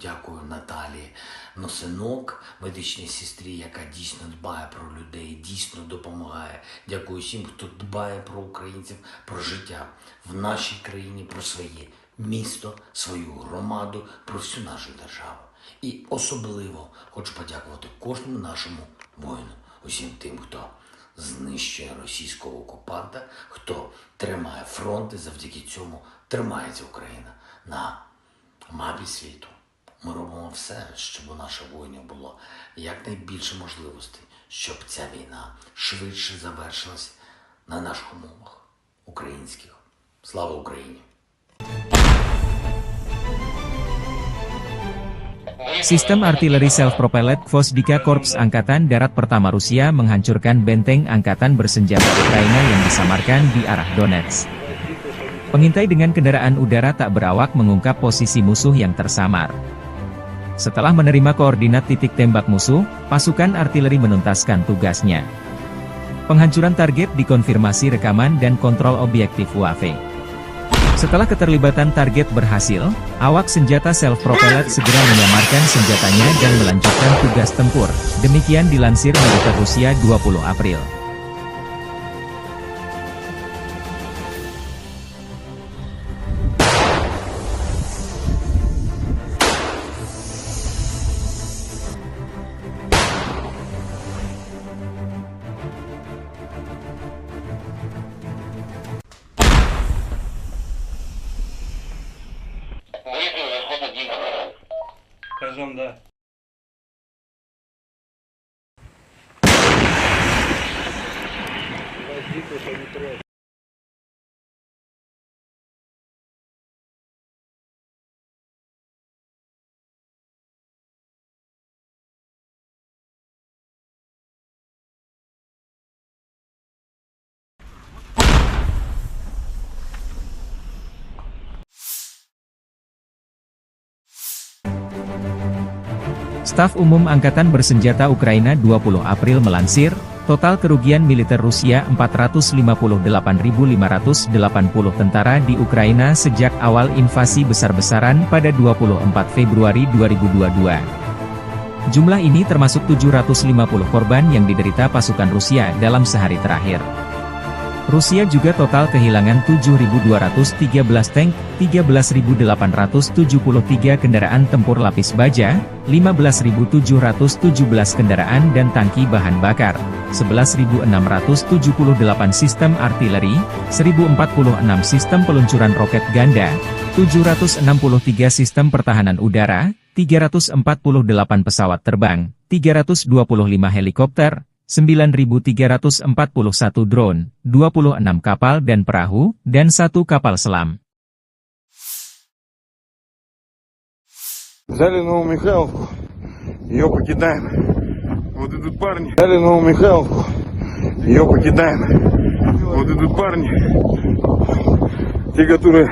[SPEAKER 5] Дякую Наталії Носинок, медичній сестрі, яка дійсно дбає про людей, дійсно допомагає. Дякую всім, хто дбає про українців, про життя в нашій країні, про своє місто, свою громаду, про всю нашу державу. І особливо хочу подякувати кожному нашому воїну, усім тим, хто знищує російського окупанта, хто тримає фронт, і завдяки цьому тримається Україна на мапі світу. Ми робимо все, щоб у наших воїнів було якнайбільше можливостей, щоб ця війна швидше завершилась на наших умовах українських. Слава Україні!
[SPEAKER 1] Sistem artileri self-propelled Gvosdika Korps Angkatan Darat Pertama Rusia menghancurkan benteng angkatan bersenjata Ukraina yang disamarkan di arah Donetsk. Pengintai dengan kendaraan udara tak berawak mengungkap posisi musuh yang tersamar. Setelah menerima koordinat titik tembak musuh, pasukan artileri menuntaskan tugasnya. Penghancuran target dikonfirmasi rekaman dan kontrol objektif UAV. Setelah keterlibatan target berhasil, awak senjata self-propelled segera menyamarkan senjatanya dan melanjutkan tugas tempur. Demikian dilansir militer Rusia 20 April.
[SPEAKER 6] гаражом, да.
[SPEAKER 1] Staf Umum Angkatan Bersenjata Ukraina 20 April melansir, total kerugian militer Rusia 458.580 tentara di Ukraina sejak awal invasi besar-besaran pada 24 Februari 2022. Jumlah ini termasuk 750 korban yang diderita pasukan Rusia dalam sehari terakhir. Rusia juga total kehilangan 7.213 tank, 13.873 kendaraan tempur lapis baja, 15.717 kendaraan dan tangki bahan bakar, 11.678 sistem artileri, 1.046 sistem peluncuran roket ganda, 763 sistem pertahanan udara, 348 pesawat terbang, 325 helikopter, 9.341 drone, 26 kapal dan perahu, dan 1 kapal selam.
[SPEAKER 3] Взяли Новомихайловку, ее покидаем. Вот идут парни. Взяли Новомихайловку, ее покидаем. Вот идут парни, те, которые...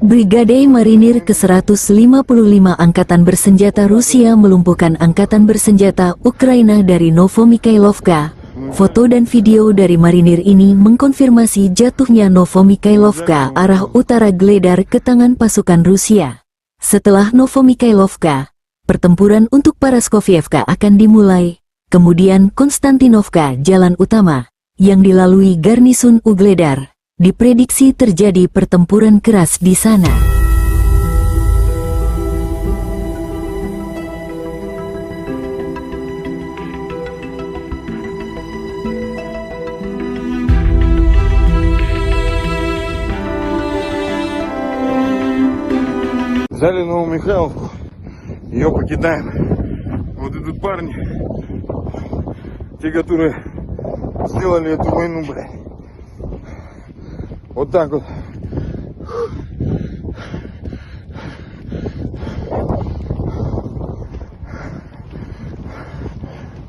[SPEAKER 4] Brigade Marinir ke-155 Angkatan Bersenjata Rusia melumpuhkan Angkatan Bersenjata Ukraina dari Novomikhailovka. Foto dan video dari marinir ini mengkonfirmasi jatuhnya Novomikhailovka arah utara Gledar ke tangan pasukan Rusia. Setelah Novomikhailovka, pertempuran untuk Paraskovievka akan dimulai. Kemudian Konstantinovka, jalan utama, yang dilalui garnisun Ugledar. Diprediksi terjadi pertempuran keras di sana.
[SPEAKER 3] Взяли Новомихайловку, ее покидаем. Вот идут парни, те, которые сделали эту войну, блядь. Вот так вот.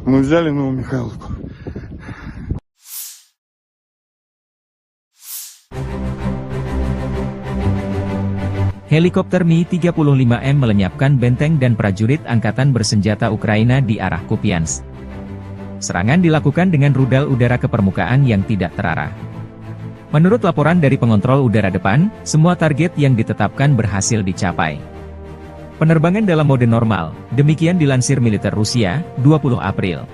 [SPEAKER 3] Мы взяли Новомихайловку.
[SPEAKER 1] Helikopter Mi-35M melenyapkan benteng dan prajurit Angkatan Bersenjata Ukraina di arah Kupiansk. Serangan dilakukan dengan rudal udara ke permukaan yang tidak terarah. Menurut laporan dari pengontrol udara depan, semua target yang ditetapkan berhasil dicapai. Penerbangan dalam mode normal, demikian dilansir militer Rusia, 20 April.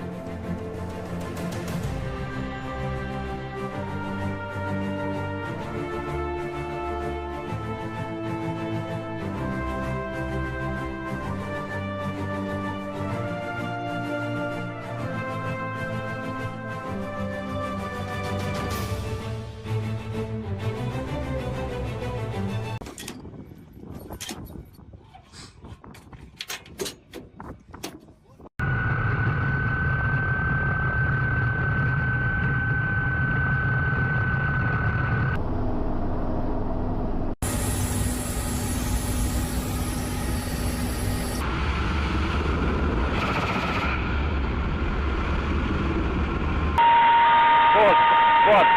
[SPEAKER 2] Пост.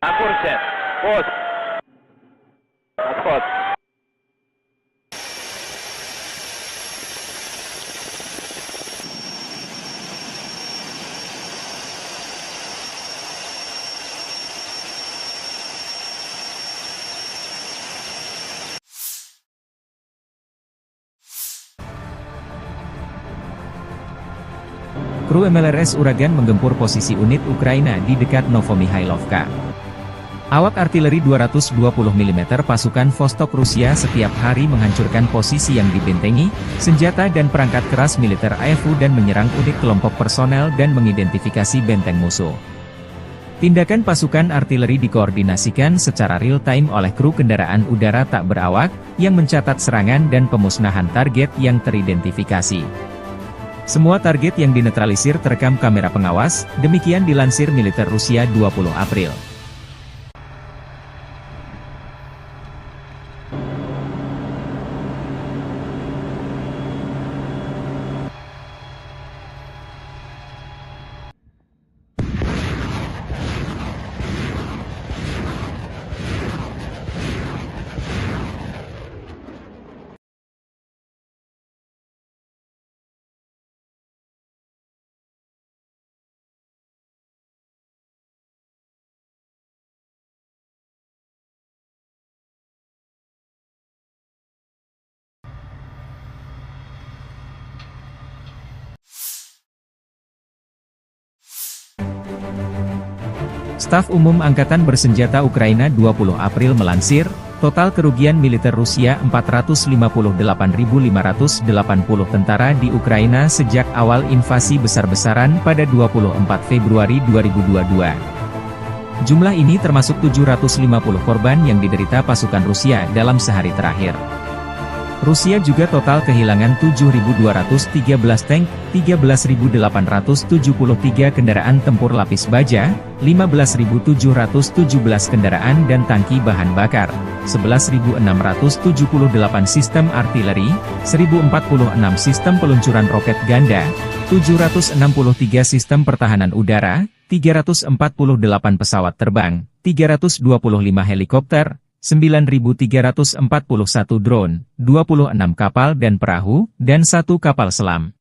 [SPEAKER 2] На курсе. Пост. Отход.
[SPEAKER 1] Kru MLRS Uragan menggempur posisi unit Ukraina di dekat Novomikhailovka. Awak artileri 220 mm pasukan Vostok Rusia setiap hari menghancurkan posisi yang dibentengi, senjata dan perangkat keras militer AFU dan menyerang unit kelompok personel dan mengidentifikasi benteng musuh. Tindakan pasukan artileri dikoordinasikan secara real-time oleh kru kendaraan udara tak berawak, yang mencatat serangan dan pemusnahan target yang teridentifikasi. Semua target yang dinetralisir terekam kamera pengawas, demikian dilansir militer Rusia 20 April. Staf Umum Angkatan Bersenjata Ukraina 20 April melansir, total kerugian militer Rusia 458.580 tentara di Ukraina sejak awal invasi besar-besaran pada 24 Februari 2022. Jumlah ini termasuk 750 korban yang diderita pasukan Rusia dalam sehari terakhir. Rusia juga total kehilangan 7.213 tank, 13.873 kendaraan tempur lapis baja, 15.717 kendaraan dan tangki bahan bakar, 11.678 sistem artileri, 1.046 sistem peluncuran roket ganda, 763 sistem pertahanan udara, 348 pesawat terbang, 325 helikopter, 9.341 drone, 26 kapal dan perahu, dan 1 kapal selam.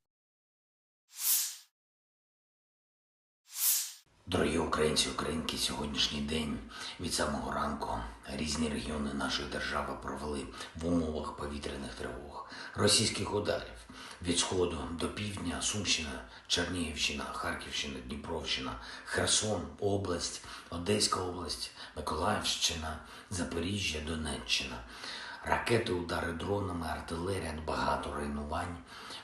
[SPEAKER 5] Дорогі українці, українки, сьогоднішній день від самого ранку різні регіони нашої держави провели в умовах повітряних тривог, російських ударів від сходу до півдня, Сумщина, Чернігівщина, Харківщина, Дніпровщина, Херсон, область, Одеська область, Миколаївщина, Запоріжжя, Донеччина. Ракети, удари дронами, артилерія, багато руйнувань,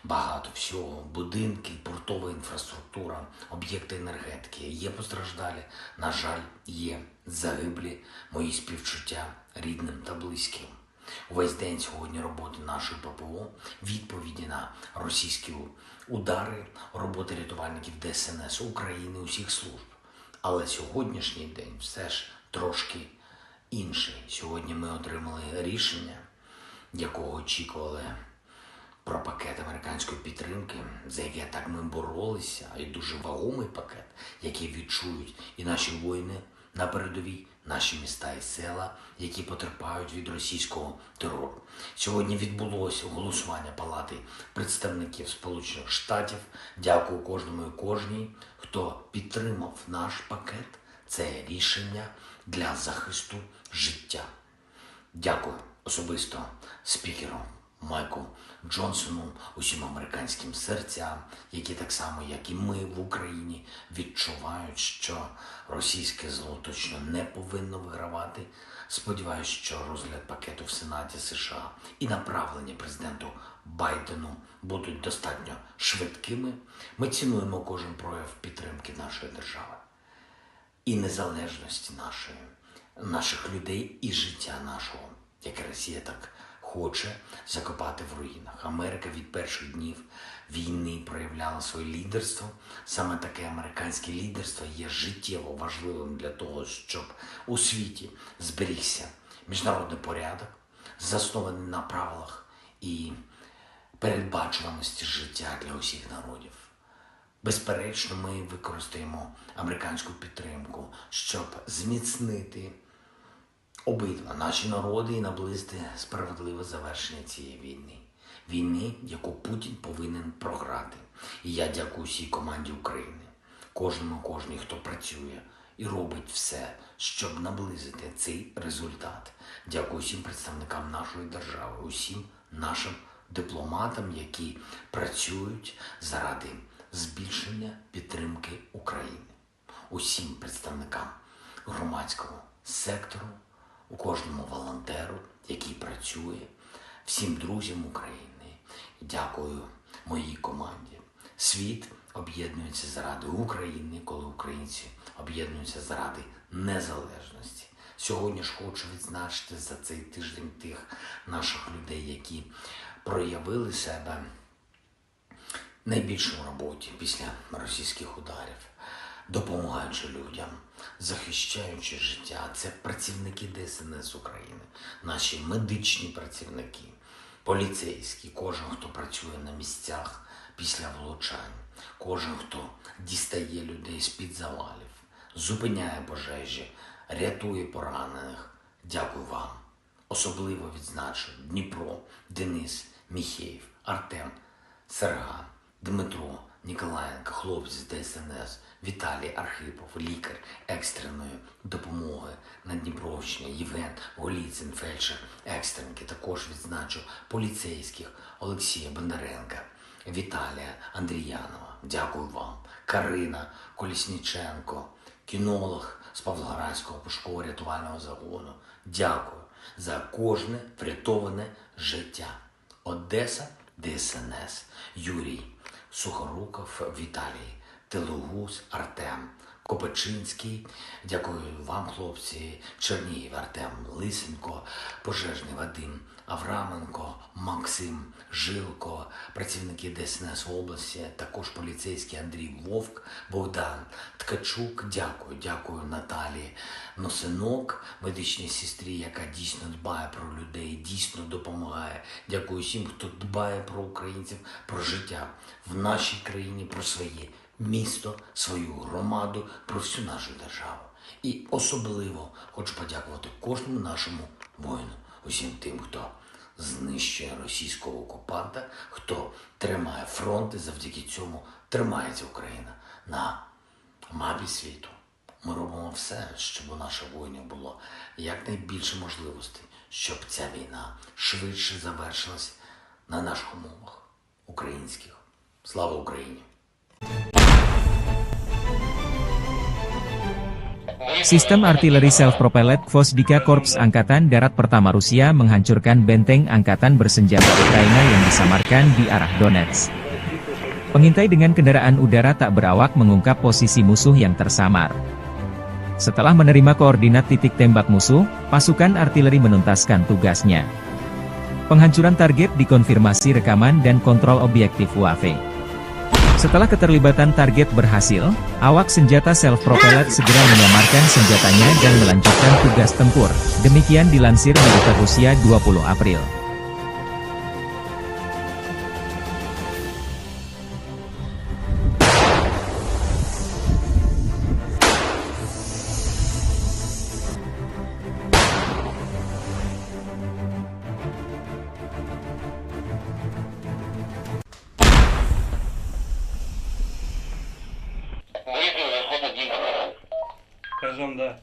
[SPEAKER 5] багато всього, будинки, портова інфраструктура, об'єкти енергетики. Є постраждалі, на жаль, є загиблі, мої співчуття рідним та близьким. Увесь день сьогодні роботи нашої ППО, відповіді на російські удари, роботи рятувальників ДСНС України, усіх служб. Але сьогоднішній день все ж трошки інший. Сьогодні ми отримали рішення, якого очікували, про пакет американської підтримки, за яке так ми боролися, і дуже вагомий пакет, який відчують і наші воїни на передовій, наші міста і села, які потерпають від російського терору. Сьогодні відбулося голосування Палати представників Сполучених Штатів. Дякую кожному і кожній, хто підтримав наш пакет. Це рішення для захисту життя. Дякую особисто спікеру Майку Джонсону, усім американським серцям, які так само, як і ми в Україні, відчувають, що російське зло точно не повинно вигравати. Сподіваюсь, що розгляд пакету в Сенаті США і направлення президенту Байдену будуть достатньо швидкими. Ми цінуємо кожен прояв підтримки нашої держави і незалежності наших людей і життя нашого, яке Росія так хоче закопати в руїнах. Америка від перших днів війни проявляла своє лідерство. Саме таке американське лідерство є життєво важливим для того, щоб у світі зберігся міжнародний порядок, заснований на правилах і передбачуваності життя для усіх народів. Безперечно, ми використаємо американську підтримку, щоб зміцнити обидва наші народи і наблизити справедливе завершення цієї війни. Війни, яку Путін повинен програти. І я дякую всій команді України, кожній, хто працює і робить все, щоб наблизити цей результат. Дякую всім представникам нашої держави, усім нашим дипломатам, які працюють заради збільшення підтримки України. Усім представникам громадського сектору, у кожному волонтеру, який працює, всім друзям України. Дякую моїй команді. Світ об'єднуються заради України, коли українці об'єднуються заради незалежності. Сьогодні ж хочу відзначити за цей тиждень тих наших людей, які проявили себе найбільше в роботі після російських ударів, допомагаючи людям, захищаючи життя. Це працівники ДСНС України, наші медичні працівники, поліцейські, кожен, хто працює на місцях після влучань, кожен, хто дістає людей з-під завалів, зупиняє пожежі, рятує поранених. Дякую вам. Особливо відзначу Дніпро, Денис, Міхеєв, Артем, Серга, Дмитро, Ніколаєнко, хлопці з ДСНС, Віталій Архипов, лікар екстреної допомоги на Дніпровщині, Євген Голіцин, фельдшер екстренки. Також відзначу поліцейських Олексія Бондаренка, Віталія Андріянова. Дякую вам. Карина Колісніченко, кінолог з Павлоградського пошуково-рятувального загону. Дякую за кожне врятоване життя. Одеса, ДСНС, Юрій Сухоруков, Віталій Телугус, Артем Копачинський. Дякую вам, хлопці. Чернігів, Артем Лисенко, пожежний Вадим Авраменко, Максим Жилко, працівники ДСНС області, також поліцейський Андрій Вовк, Богдан Ткачук. Дякую Наталії Носинок, медичній сестрі, яка дійсно дбає про людей, дійсно допомагає. Дякую всім, хто дбає про українців, про життя в нашій країні, про своє місто, свою громаду, про всю нашу державу. І особливо хочу подякувати кожному нашому воїну, усім тим, хто знищує російського окупанта, хто тримає фронт, і завдяки цьому тримається Україна на мапі світу. Ми робимо все, щоб у наших воїнів було якнайбільше можливостей, щоб ця війна швидше завершилась на наших умовах українських. Слава Україні!
[SPEAKER 1] Sistem artileri self-propelled Gvosdika Korps Angkatan Darat Pertama Rusia menghancurkan benteng angkatan bersenjata Ukraina yang disamarkan di arah Donetsk. Pengintai dengan kendaraan udara tak berawak mengungkap posisi musuh yang tersamar. Setelah menerima koordinat titik tembak musuh, pasukan artileri menuntaskan tugasnya. Penghancuran target dikonfirmasi rekaman dan kontrol objektif UAV. Setelah keterlibatan target berhasil, awak senjata self-propelled segera menyamarkan senjatanya dan melanjutkan tugas tempur. Demikian dilansir militer Rusia 20 April.
[SPEAKER 3] Скажем, да.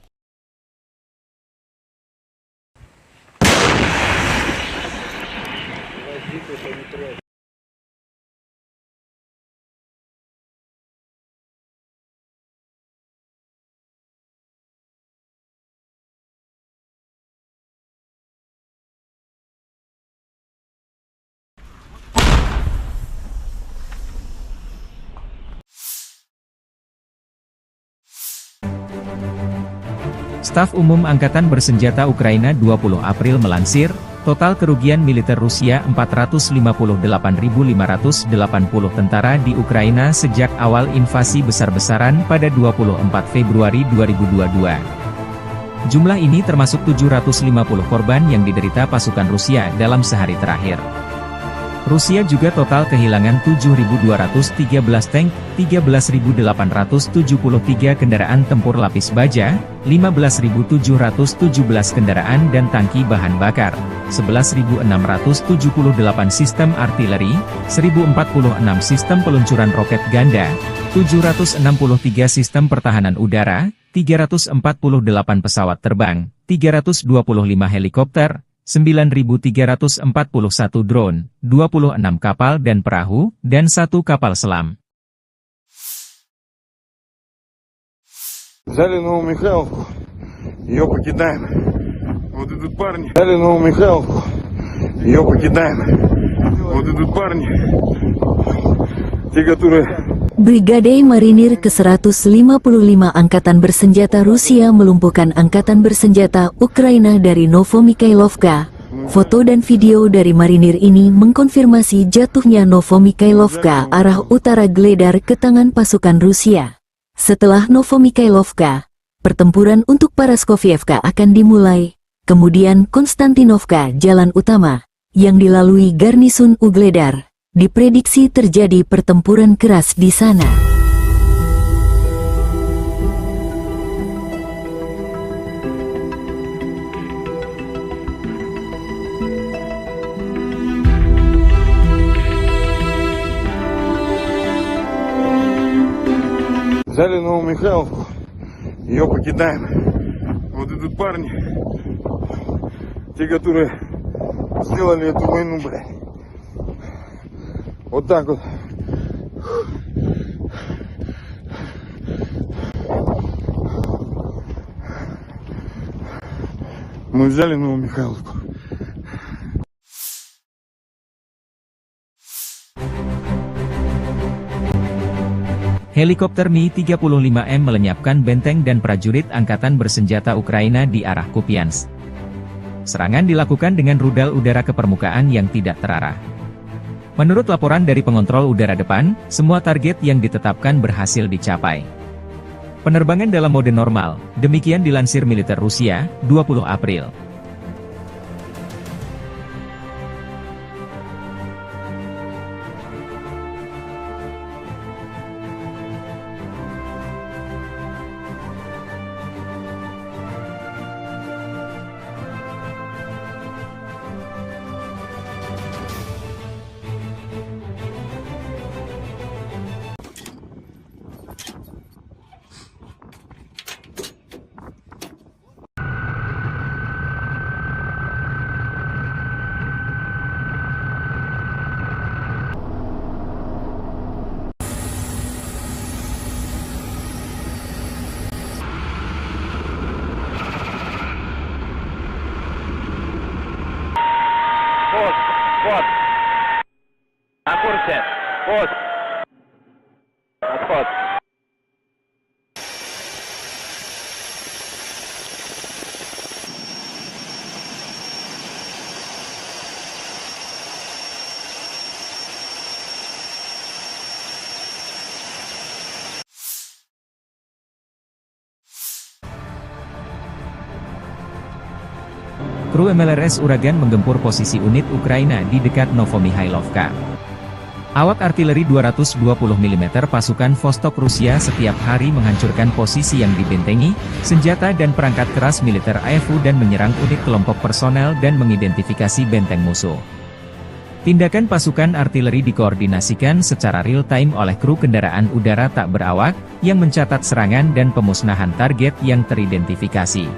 [SPEAKER 1] Staf Umum Angkatan Bersenjata Ukraina 20 April melansir, total kerugian militer Rusia 458.580 tentara di Ukraina sejak awal invasi besar-besaran pada 24 Februari 2022. Jumlah ini termasuk 750 korban yang diderita pasukan Rusia dalam sehari terakhir. Rusia juga total kehilangan 7.213 tank, 13.873 kendaraan tempur lapis baja, 15.717 kendaraan dan tangki bahan bakar, 11.678 sistem artileri, 1.046 sistem peluncuran roket ganda, 763 sistem pertahanan udara, 348 pesawat terbang, 325 helikopter, 9.341 drone, 26 kapal dan perahu, dan 1 kapal selam.
[SPEAKER 3] Взяли Новомихайловку, ее покидаем. Вот идут парни. Взяли Новомихайловку, ее покидаем. Вот идут парни, те, которые
[SPEAKER 4] Brigade Marinir ke-155 Angkatan Bersenjata Rusia melumpuhkan Angkatan Bersenjata Ukraina dari Novomikhailovka. Foto dan video dari marinir ini mengkonfirmasi jatuhnya Novomikhailovka arah utara Gledar ke tangan pasukan Rusia. Setelah Novomikhailovka, pertempuran untuk Paraskovievka akan dimulai, kemudian Konstantinovka jalan utama, yang dilalui garnisun Ugledar. Diprediksi terjadi pertempuran keras di sana.
[SPEAKER 3] Взяли Новомихайловку, ее покидаем. Вот идут парни, те, которые сделали эту войну, блядь. Вот так вот. Мы взяли Новомихайловку.
[SPEAKER 1] Helikopter Mi-35M melenyapkan benteng dan prajurit angkatan bersenjata Ukraina di arah Kupiansk. Serangan dilakukan dengan rudal udara ke permukaan yang tidak terarah. Menurut laporan dari pengontrol udara depan, semua target yang ditetapkan berhasil dicapai. Penerbangan dalam mode normal, demikian dilansir militer Rusia, 20 April.
[SPEAKER 2] Вот. На курсе. Вот. Отход.
[SPEAKER 1] Kru MLRS Uragan menggempur posisi unit Ukraina di dekat Novomikhailovka. Awak artileri 220 mm pasukan Vostok Rusia setiap hari menghancurkan posisi yang dibentengi, senjata dan perangkat keras militer AFU dan menyerang unit kelompok personel dan mengidentifikasi benteng musuh. Tindakan pasukan artileri dikoordinasikan secara real-time oleh kru kendaraan udara tak berawak, yang mencatat serangan dan pemusnahan target yang teridentifikasi.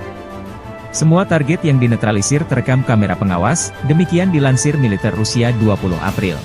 [SPEAKER 1] Semua target yang dinetralisir terekam kamera pengawas, demikian dilansir militer Rusia 20 April.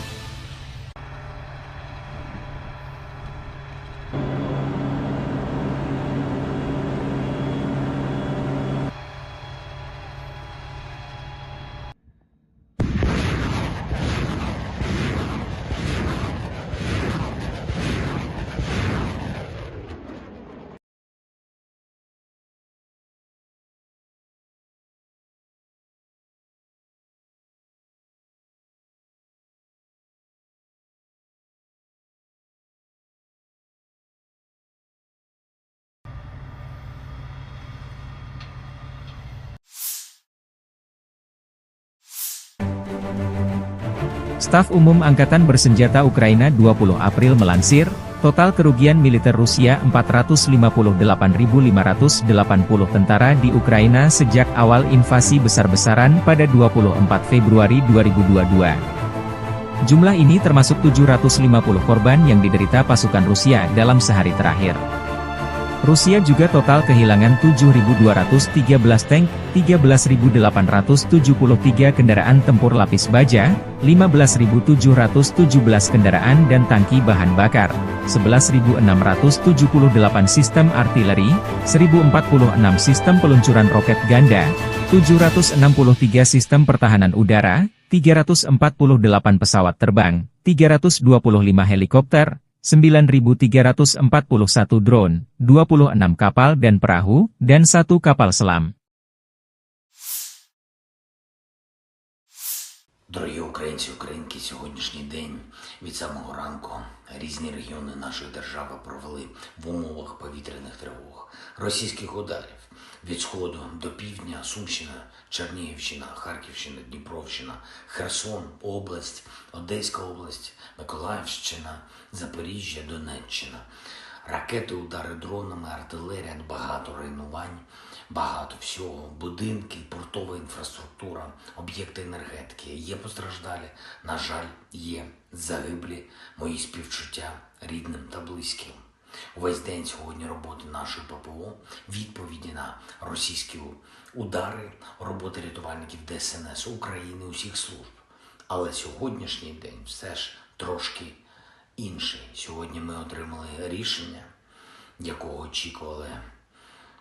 [SPEAKER 1] Staf Umum Angkatan Bersenjata Ukraina 20 April melansir, total kerugian militer Rusia 458.580 tentara di Ukraina sejak awal invasi besar-besaran pada 24 Februari 2022. Jumlah ini termasuk 750 korban yang diderita pasukan Rusia dalam sehari terakhir. Rusia juga total kehilangan 7.213 tank, 13.873 kendaraan tempur lapis baja, 15.717 kendaraan dan tangki bahan bakar, 11.678 sistem artileri, 1.046 sistem peluncuran roket ganda, 763 sistem pertahanan udara, 348 pesawat terbang, 325 helikopter, 9.341 drone, 26 kapal dan perahu, dan 1 kapal selam.
[SPEAKER 5] Дорогі українці, українки, сьогоднішній день від самого ранку різні регіони нашої держави провели в умовах повітряних тривог, російських ударів від сходу до півдня, Сумщина, Чернігівщина, Харківщина, Дніпровщина, Херсон, область, Одеська область, Миколаївщина, Запоріжжя, Донеччина. Ракети, удари дронами, артилерія, багато руйнувань, багато всього, будинки, портова інфраструктура, об'єкти енергетики. Є постраждалі, на жаль, є загиблі, мої співчуття рідним та близьким. Увесь день сьогодні роботи нашої ППО, відповіді на російські удари, роботи рятувальників ДСНС України, усіх служб. Але сьогоднішній день все ж трошки інший. Сьогодні ми отримали рішення, якого очікували,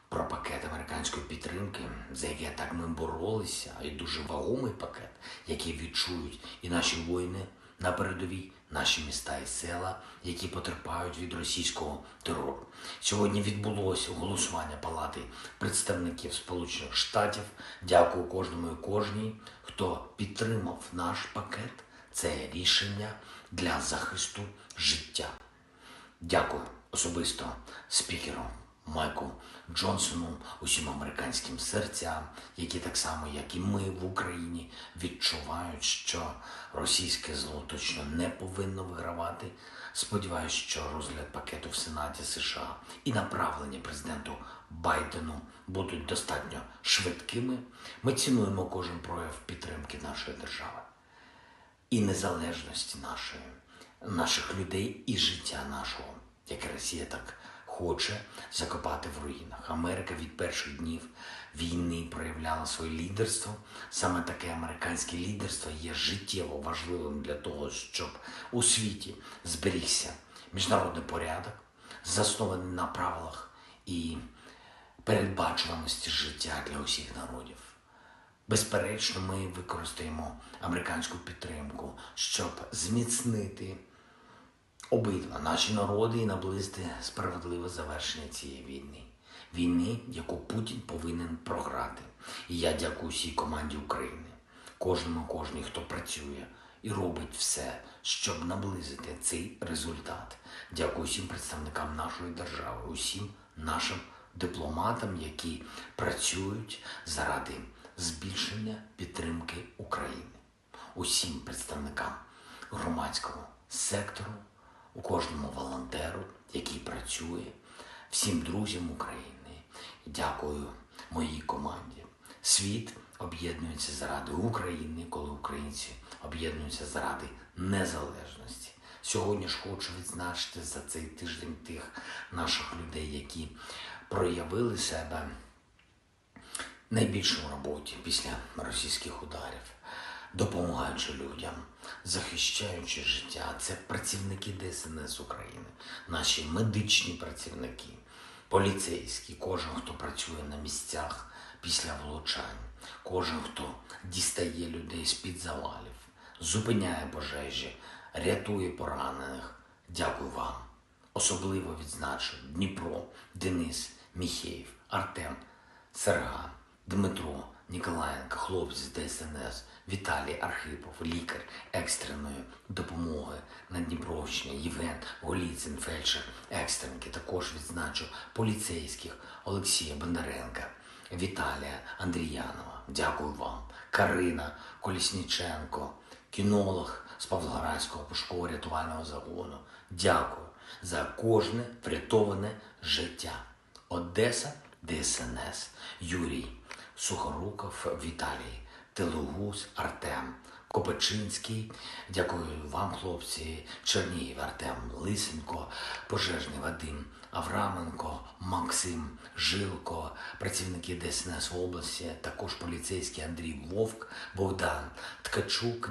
[SPEAKER 5] про пакет американської підтримки, за яке так ми боролися, і дуже вагомий пакет, який відчують і наші воїни на передовій, наші міста і села, які потерпають від російського терору. Сьогодні відбулося голосування Палати представників Сполучених Штатів. Дякую кожному і кожній, хто підтримав наш пакет. Це рішення для захисту життя. Дякую особисто спікеру Майку Джонсону, усім американським серцям, які так само, як і ми в Україні, відчувають, що російське зло точно не повинно вигравати. Сподіваюсь, що розгляд пакету в Сенаті США і направлення президенту Байдену будуть достатньо швидкими. Ми цінуємо кожен прояв підтримки нашої держави і незалежності наших людей і життя нашого, яке Росія так хоче закопати в руїнах. Америка від перших днів війни проявляла своє лідерство. Саме таке американське лідерство є життєво важливим для того, щоб у світі зберігся міжнародний порядок, заснований на правилах і передбачуваності життя для усіх народів. Безперечно, ми використаємо американську підтримку, щоб зміцнити обидва наші народи і наблизити справедливе завершення цієї війни. Війни, яку Путін повинен програти. І я дякую всій команді України, кожній, хто працює і робить все, щоб наблизити цей результат. Дякую всім представникам нашої держави, усім нашим дипломатам, які працюють заради збільшення підтримки України. Усім представникам громадського сектору, у кожному волонтеру, який працює, всім друзям України. Дякую моїй команді. Світ об'єднується заради України, коли українці об'єднуються заради незалежності. Сьогодні ж хочу відзначити за цей тиждень тих наших людей, які проявили себе найбільше в роботі після російських ударів, допомагаючи людям, захищаючи життя. Це працівники ДСНС України, наші медичні працівники, поліцейські, кожен, хто працює на місцях після влучань, кожен, хто дістає людей з-під завалів, зупиняє пожежі, рятує поранених. Дякую вам. Особливо відзначу Дніпро, Денис, Міхеєв, Артем, Серган, Дмитро, Ніколаєнко, хлопці з ДСНС, Віталій Архипов, лікар екстреної допомоги на Дніпровщині, Євген Голіцин, фельдшер екстренки. Також відзначу поліцейських Олексія Бондаренка, Віталія Андріянова. Дякую вам. Карина Колісніченко, кінолог з Павлоградського пошуково-рятувального загону. Дякую за кожне врятоване життя. Одеса, ДСНС, Юрій Сухоруков, Віталій Телугус, Артем Копачинський. Дякую вам, хлопці. Чернігів, Артем Лисенко, пожежний Вадим Авраменко, Максим Жилко, працівники ДСНС області, також поліцейський Андрій Вовк, Богдан Ткачук.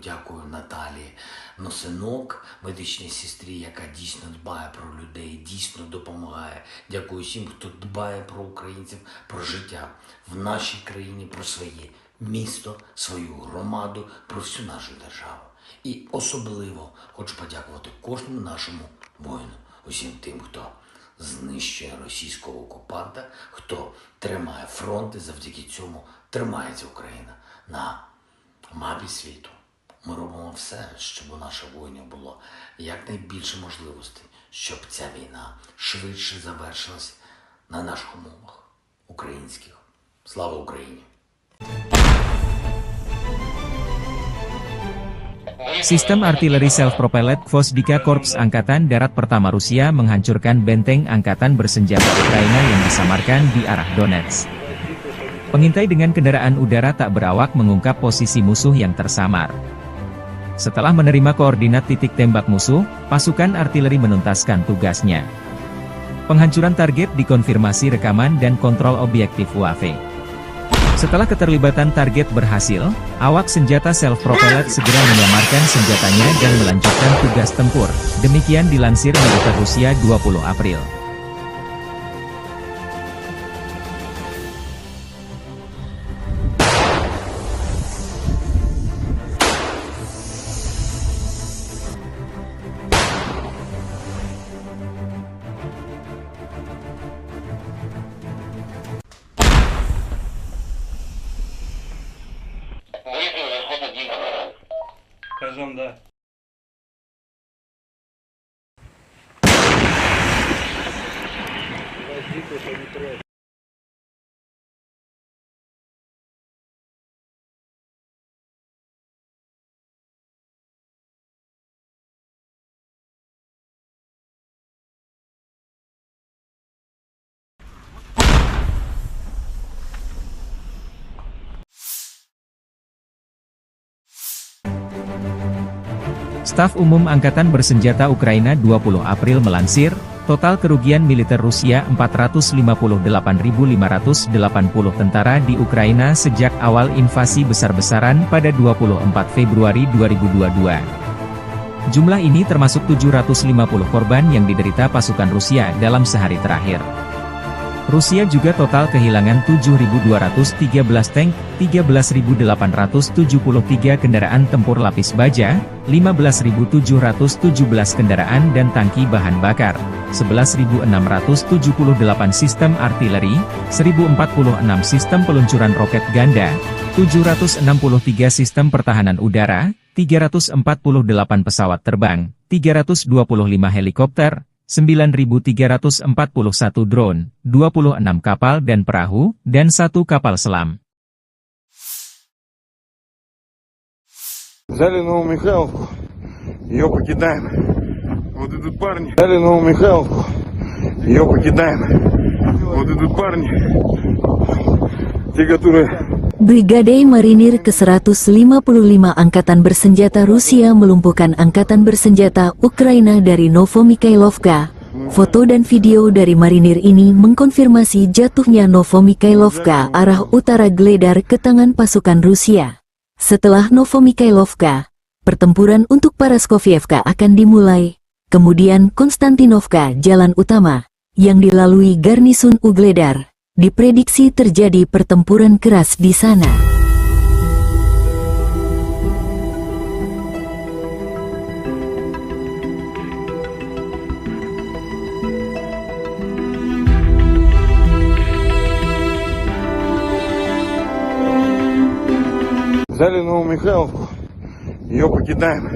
[SPEAKER 5] Дякую Наталії Носинок, медичній сестрі, яка дійсно дбає про людей, дійсно допомагає. Дякую всім, хто дбає про українців, про життя в нашій країні, про своє місто, свою громаду, про всю нашу державу. І особливо хочу подякувати кожному нашому воїн усім тим, хто знищує російського окупанта, хто тримає фронт і завдяки цьому тримається Україна на мапі світу. Ми робимо все, щоб у наших воїнів було якнайбільше можливостей, щоб ця війна швидше завершилась на наших умовах українських. Слава Україні!
[SPEAKER 1] Sistem artileri self-propelled Gvosdika Korps Angkatan Darat Pertama Rusia menghancurkan benteng angkatan bersenjata Ukraina yang disamarkan di arah Donetsk. Pengintai dengan kendaraan udara tak berawak mengungkap posisi musuh yang tersamar. Setelah menerima koordinat titik tembak musuh, pasukan artileri menuntaskan tugasnya. Penghancuran target dikonfirmasi rekaman dan kontrol objektif UAV. Setelah keterlibatan target berhasil, awak senjata self-propelled segera menyamarkan senjatanya dan melanjutkan tugas tempur. Demikian dilansir militer Rusia 20 April.
[SPEAKER 6] Кажем, да.
[SPEAKER 1] Staf Umum Angkatan Bersenjata Ukraina 20 April melansir, total kerugian militer Rusia 458.580 tentara di Ukraina sejak awal invasi besar-besaran pada 24 Februari 2022. Jumlah ini termasuk 750 korban yang diderita pasukan Rusia dalam sehari terakhir. Rusia juga total kehilangan 7.213 tank, 13.873 kendaraan tempur lapis baja, 15.717 kendaraan dan tangki bahan bakar, 11.678 sistem artileri, 1.046 sistem peluncuran roket ganda, 763 sistem pertahanan udara, 348 pesawat terbang, 325 helikopter, 9.341 drone, 26 kapal dan perahu, dan 1 kapal selam.
[SPEAKER 3] Взяли Новомихайловку, ее покидаем. Вот идут парни. Взяли Новомихайловку, ее покидаем. Вот идут парни, те, которые...
[SPEAKER 4] Brigade Marinir ke-155 Angkatan Bersenjata Rusia melumpuhkan Angkatan Bersenjata Ukraina dari Novomikhailovka. Foto dan video dari marinir ini mengkonfirmasi jatuhnya Novomikhailovka arah utara Gledar ke tangan pasukan Rusia. Setelah Novomikhailovka, pertempuran untuk Paraskovievka akan dimulai. Kemudian Konstantinovka, jalan utama, yang dilalui garnisun Ugledar. Diprediksi terjadi pertempuran keras di sana.
[SPEAKER 3] Взяли Новомихайловку, ее покидаем.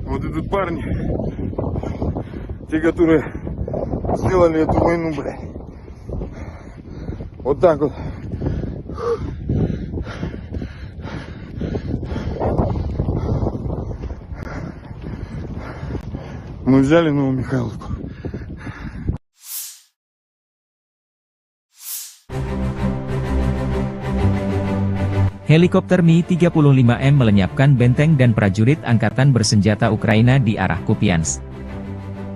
[SPEAKER 3] Вот идут парни, те, которые сделали эту войну, блядь. Вот так вот. Мы взяли Новомихайловку.
[SPEAKER 1] Helikopter Mi-35M melenyapkan benteng dan prajurit Angkatan Bersenjata Ukraina di arah Kupiansk.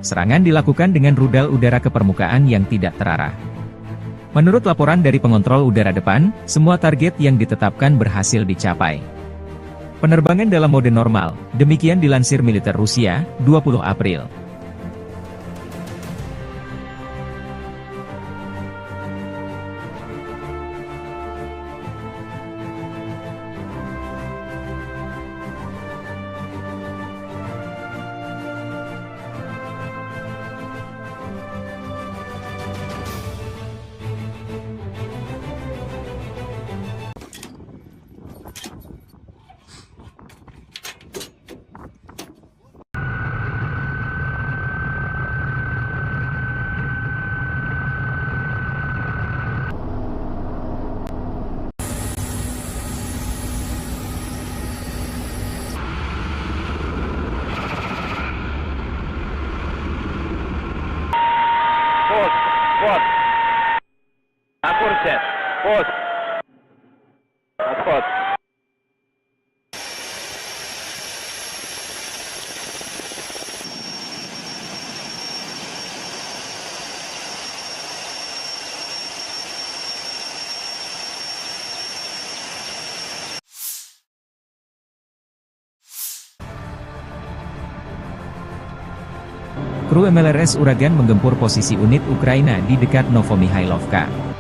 [SPEAKER 1] Serangan dilakukan dengan rudal udara ke permukaan yang tidak terarah. Menurut laporan dari pengontrol udara depan, semua target yang ditetapkan berhasil dicapai. Penerbangan dalam mode normal, demikian dilansir militer Rusia, 20 April.
[SPEAKER 2] Отход.
[SPEAKER 1] Kru MLRS Uragan menggempur posisi unit Ukraina di dekat Novomihailovka.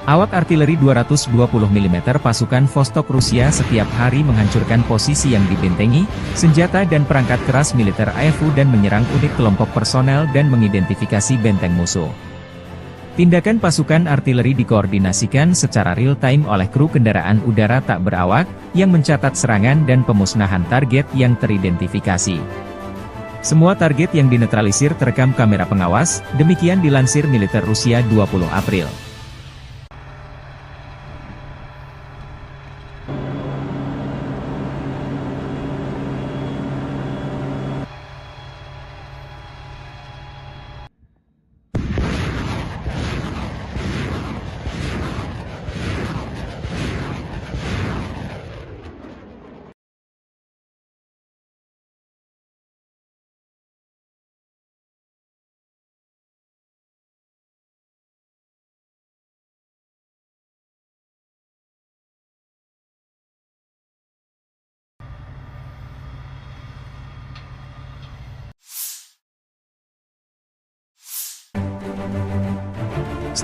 [SPEAKER 1] Awak artileri 220 mm pasukan Vostok Rusia setiap hari menghancurkan posisi yang dibentengi, senjata dan perangkat keras militer AFU dan menyerang unit kelompok personel dan mengidentifikasi benteng musuh. Tindakan pasukan artileri dikoordinasikan secara real-time oleh kru kendaraan udara tak berawak, yang mencatat serangan dan pemusnahan target yang teridentifikasi. Semua target yang dinetralisir terekam kamera pengawas, demikian dilansir militer Rusia 20 April.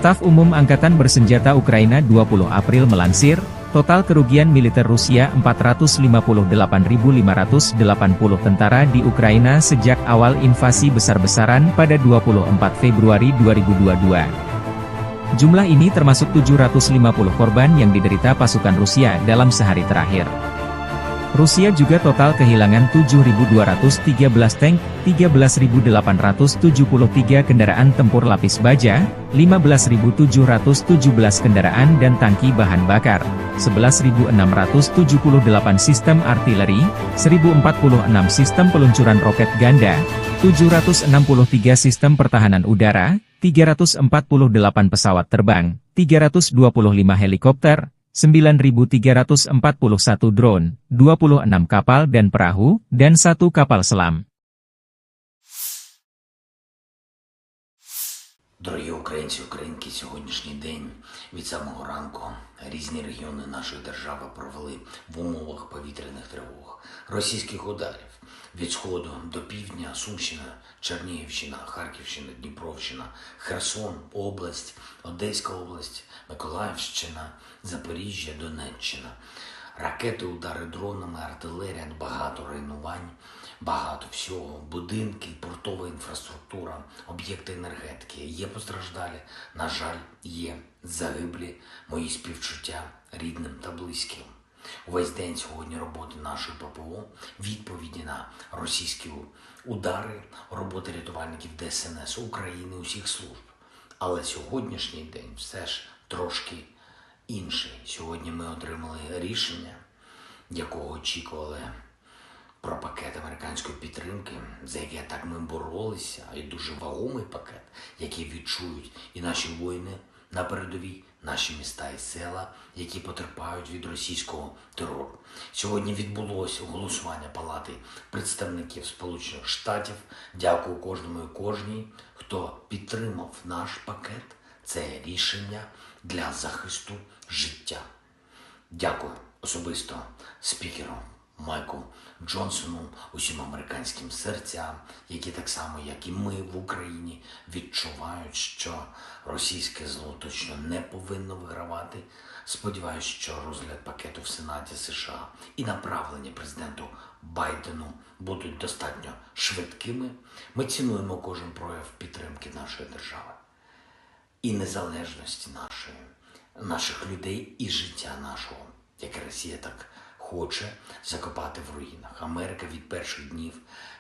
[SPEAKER 1] Staf Umum Angkatan Bersenjata Ukraina 20 April melansir, total kerugian militer Rusia 458.580 tentara di Ukraina sejak awal invasi besar-besaran pada 24 Februari 2022. Jumlah ini termasuk 750 korban yang diderita pasukan Rusia dalam sehari terakhir. Rusia juga total kehilangan 7.213 tank, 13.873 kendaraan tempur lapis baja, 15.717 kendaraan dan tangki bahan bakar, 11.678 sistem artileri, 1.046 sistem peluncuran roket ganda, 763 sistem pertahanan udara, 348 pesawat terbang, 325 helikopter, 9.341 drone, 26 kapal dan perahu, dan 1 kapal selam.
[SPEAKER 5] Дорогі українці, українки, сьогоднішній день від самого ранку різні регіони нашої держави провели в умовах повітряних тривог, російських ударів від сходу до півдня, Сумщина, Чернігівщина, Харківщина, Дніпровщина, Херсон, область, Одеська область, Миколаївщина, Запоріжжя, Донеччина. Ракети, удари дронами, артилерія, багато руйнувань, багато всього, будинки, портова інфраструктура, об'єкти енергетики. Є постраждалі, на жаль, є загиблі, мої співчуття рідним та близьким. Увесь день сьогодні роботи нашої ППО, відповіді на російські удари, роботи рятувальників ДСНС України, усіх служб. Але сьогоднішній день все ж трошки інший. Сьогодні ми отримали рішення, якого очікували, про пакет американської підтримки, за яке так ми боролися, і дуже вагомий пакет, який відчують і наші воїни на передовій, наші міста і села, які потерпають від російського терору. Сьогодні відбулося голосування Палати представників Сполучених Штатів. Дякую кожному і кожній, хто підтримав наш пакет. Це рішення для захисту життя. Дякую особисто спікеру Майку Джонсону, усім американським серцям, які так само, як і ми в Україні, відчувають, що російське зло точно не повинно вигравати. Сподіваюсь, що розгляд пакету в Сенаті США і направлення президенту Байдену будуть достатньо швидкими. Ми цінуємо кожен прояв підтримки нашої держави і незалежності наших людей і життя нашого, яке Росія так хоче закопати в руїнах. Америка від перших днів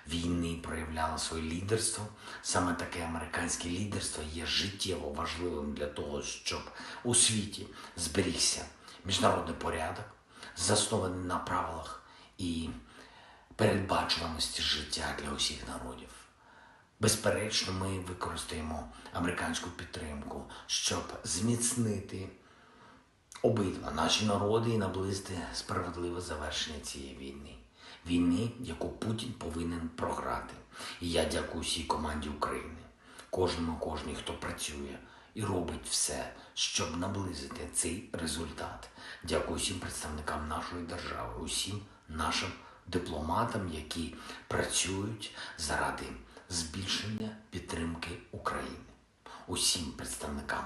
[SPEAKER 5] війни проявляла своє лідерство. Саме таке американське лідерство є життєво важливим для того, щоб у світі зберігся міжнародний порядок, заснований на правилах і передбачуваності життя для усіх народів. Безперечно, ми використаємо американську підтримку, щоб зміцнити обидва наші народи і наблизити справедливе завершення цієї війни. Війни, яку Путін повинен програти. І я дякую всій команді України, кожній, хто працює і робить все, щоб наблизити цей результат. Дякую всім представникам нашої держави, усім нашим дипломатам, які працюють заради збільшення підтримки України. Усім представникам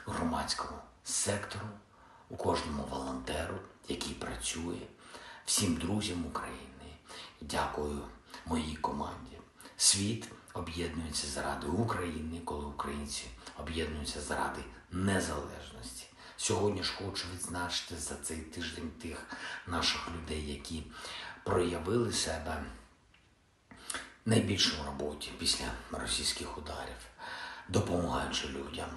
[SPEAKER 5] громадського сектору, у кожному волонтеру, який працює, всім друзям України. Дякую моїй команді. Світ об'єднується заради України, коли українці об'єднуються заради незалежності. Сьогодні ж хочу відзначити за цей тиждень тих наших людей, які проявили себе найбільше в роботі після російських ударів, допомагаючи людям,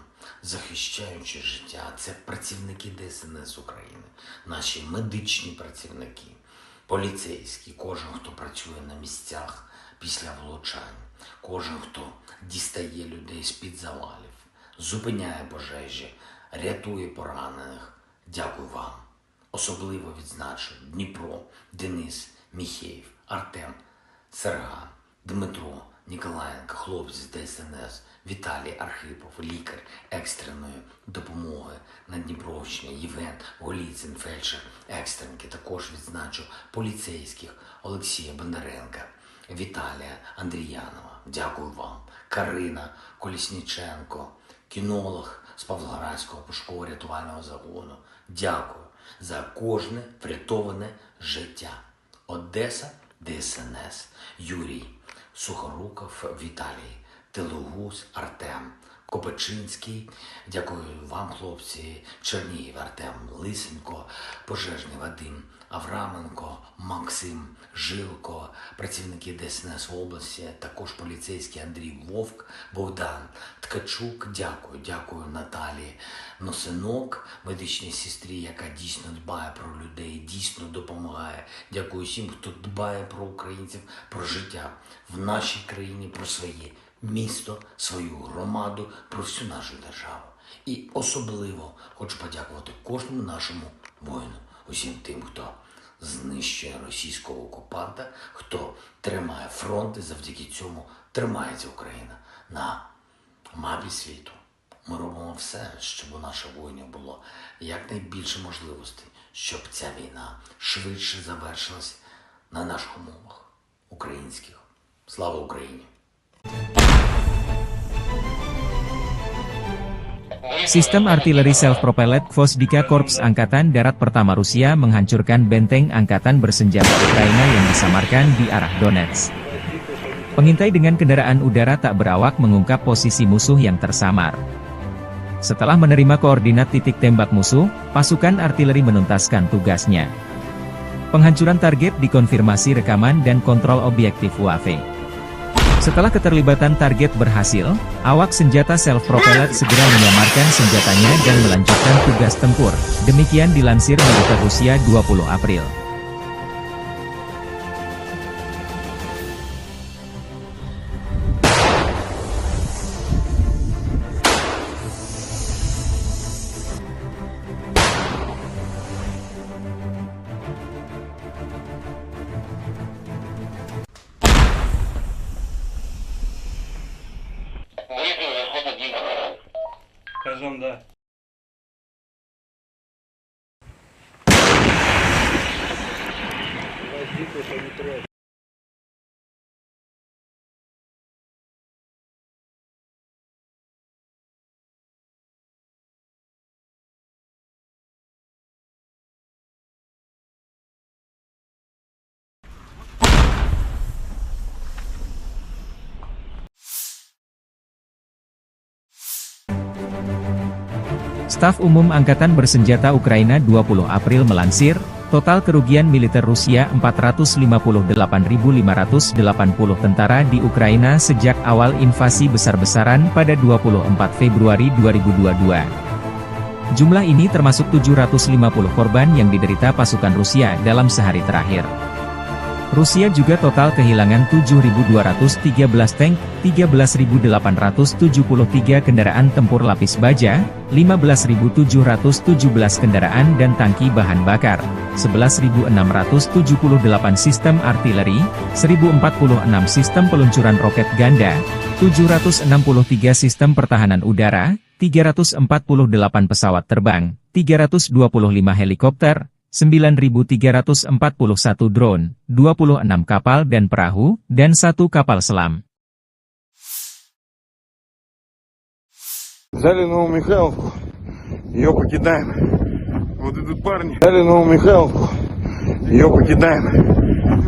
[SPEAKER 5] захищаючи життя. Це працівники ДСНС України, наші медичні працівники, поліцейські, кожен, хто працює на місцях після влучань, кожен, хто дістає людей з-під завалів, зупиняє пожежі, рятує поранених. Дякую вам. Особливо відзначу Дніпро, Денис, Міхеєв, Артем, Серган, Дмитро, Ніколаєнко, хлопці з ДСНС, Віталій Архипов, лікар екстреної допомоги на Дніпровщині, Євген Голіцин, фельдшер екстренки. Також відзначу поліцейських Олексія Бондаренка, Віталія Андріянова. Дякую вам. Карина Колісніченко, кінолог з Павлоградського пошуково-рятувального загону. Дякую за кожне врятоване життя. Одеса, ДСНС, Юрій Сухоруков, Віталій Телугус, Артем Копачинський. Дякую вам, хлопці. Чернігів, Артем Лисенко, пожежний Вадим Авраменко, Максим Жилко, працівники ДСНС області, також поліцейський Андрій Вовк, Богдан Ткачук. Дякую Наталії Носинок, медичній сестрі, яка дійсно дбає про людей, дійсно допомагає. Дякую всім, хто дбає про українців, про життя в нашій країні, про своє місто, свою громаду, про всю нашу державу. І особливо хочу подякувати кожному нашому воїну, усім тим, хто знищує російського окупанта, хто тримає фронт, і завдяки цьому тримається Україна на мапі світу. Ми робимо все, щоб у наших воїнів було якнайбільше можливостей, щоб ця війна швидше завершилась на наших умовах українських. Слава Україні!
[SPEAKER 1] Sistem artileri self-propelled Gvozdyka Korps Angkatan Darat Pertama Rusia menghancurkan benteng angkatan bersenjata Ukraina yang disamarkan di arah Donetsk. Pengintai dengan kendaraan udara tak berawak mengungkap posisi musuh yang tersamar. Setelah menerima koordinat titik tembak musuh, pasukan artileri menuntaskan tugasnya. Penghancuran target dikonfirmasi rekaman dan kontrol objektif UAV. Setelah keterlibatan target berhasil, awak senjata self-propelled segera menyamarkan senjatanya dan melanjutkan tugas tempur. Demikian dilansir militer Rusia 20 April.
[SPEAKER 6] Кажем, да.
[SPEAKER 1] Staf Umum Angkatan Bersenjata Ukraina 20 April melansir, total kerugian militer Rusia 458.580 tentara di Ukraina sejak awal invasi besar-besaran pada 24 Februari 2022. Jumlah ini termasuk 750 korban yang diderita pasukan Rusia dalam sehari terakhir. Rusia juga total kehilangan 7.213 tank, 13.873 kendaraan tempur lapis baja, 15.717 kendaraan dan tangki bahan bakar, 11.678 sistem artileri, 1.046 sistem peluncuran roket ganda, 763 sistem pertahanan udara, 348 pesawat terbang, 325 helikopter, 9.341 drone, 26 kapal dan perahu, dan 1 kapal selam.
[SPEAKER 3] Взяли Новомихайловку, ее покидаем. Вот идут парни. Взяли Новомихайловку, ее покидаем.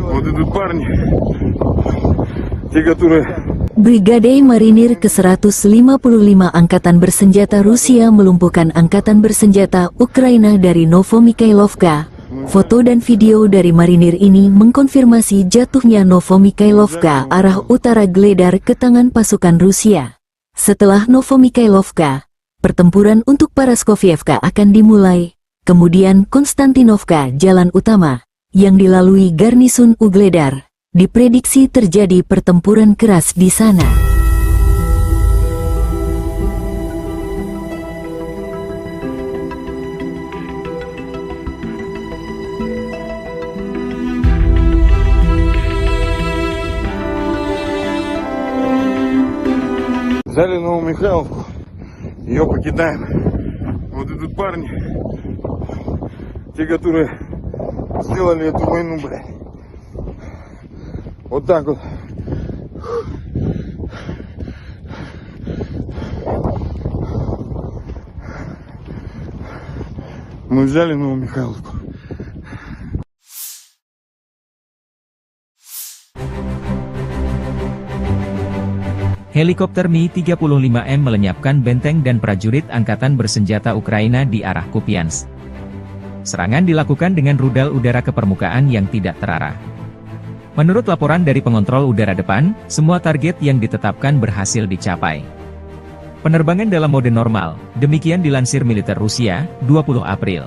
[SPEAKER 3] Вот идут парни, те, которые...
[SPEAKER 4] Brigade Marinir ke-155 Angkatan Bersenjata Rusia melumpuhkan Angkatan Bersenjata Ukraina dari Novomikhailovka. Foto dan video dari marinir ini mengkonfirmasi jatuhnya Novomikhailovka arah utara Gledar ke tangan pasukan Rusia. Setelah Novomikhailovka, pertempuran untuk Paraskovievka akan dimulai, kemudian Konstantinovka jalan utama, yang dilalui garnisun Ugledar. Diprediksi terjadi pertempuran keras di sana.
[SPEAKER 3] Взяли Новомихайловку, ее покидаем. Вот идут парни, те, которые сделали эту войну, блядь. Вот так вот. Мы взяли Новомихайловку.
[SPEAKER 1] Helikopter Mi-35M melenyapkan benteng dan prajurit angkatan bersenjata Ukraina di arah Kupiansk. Serangan dilakukan dengan rudal udara ke permukaan yang tidak terarah. Menurut laporan dari pengontrol udara depan, semua target yang ditetapkan berhasil dicapai. Penerbangan dalam mode normal, demikian dilansir militer Rusia, 20 April.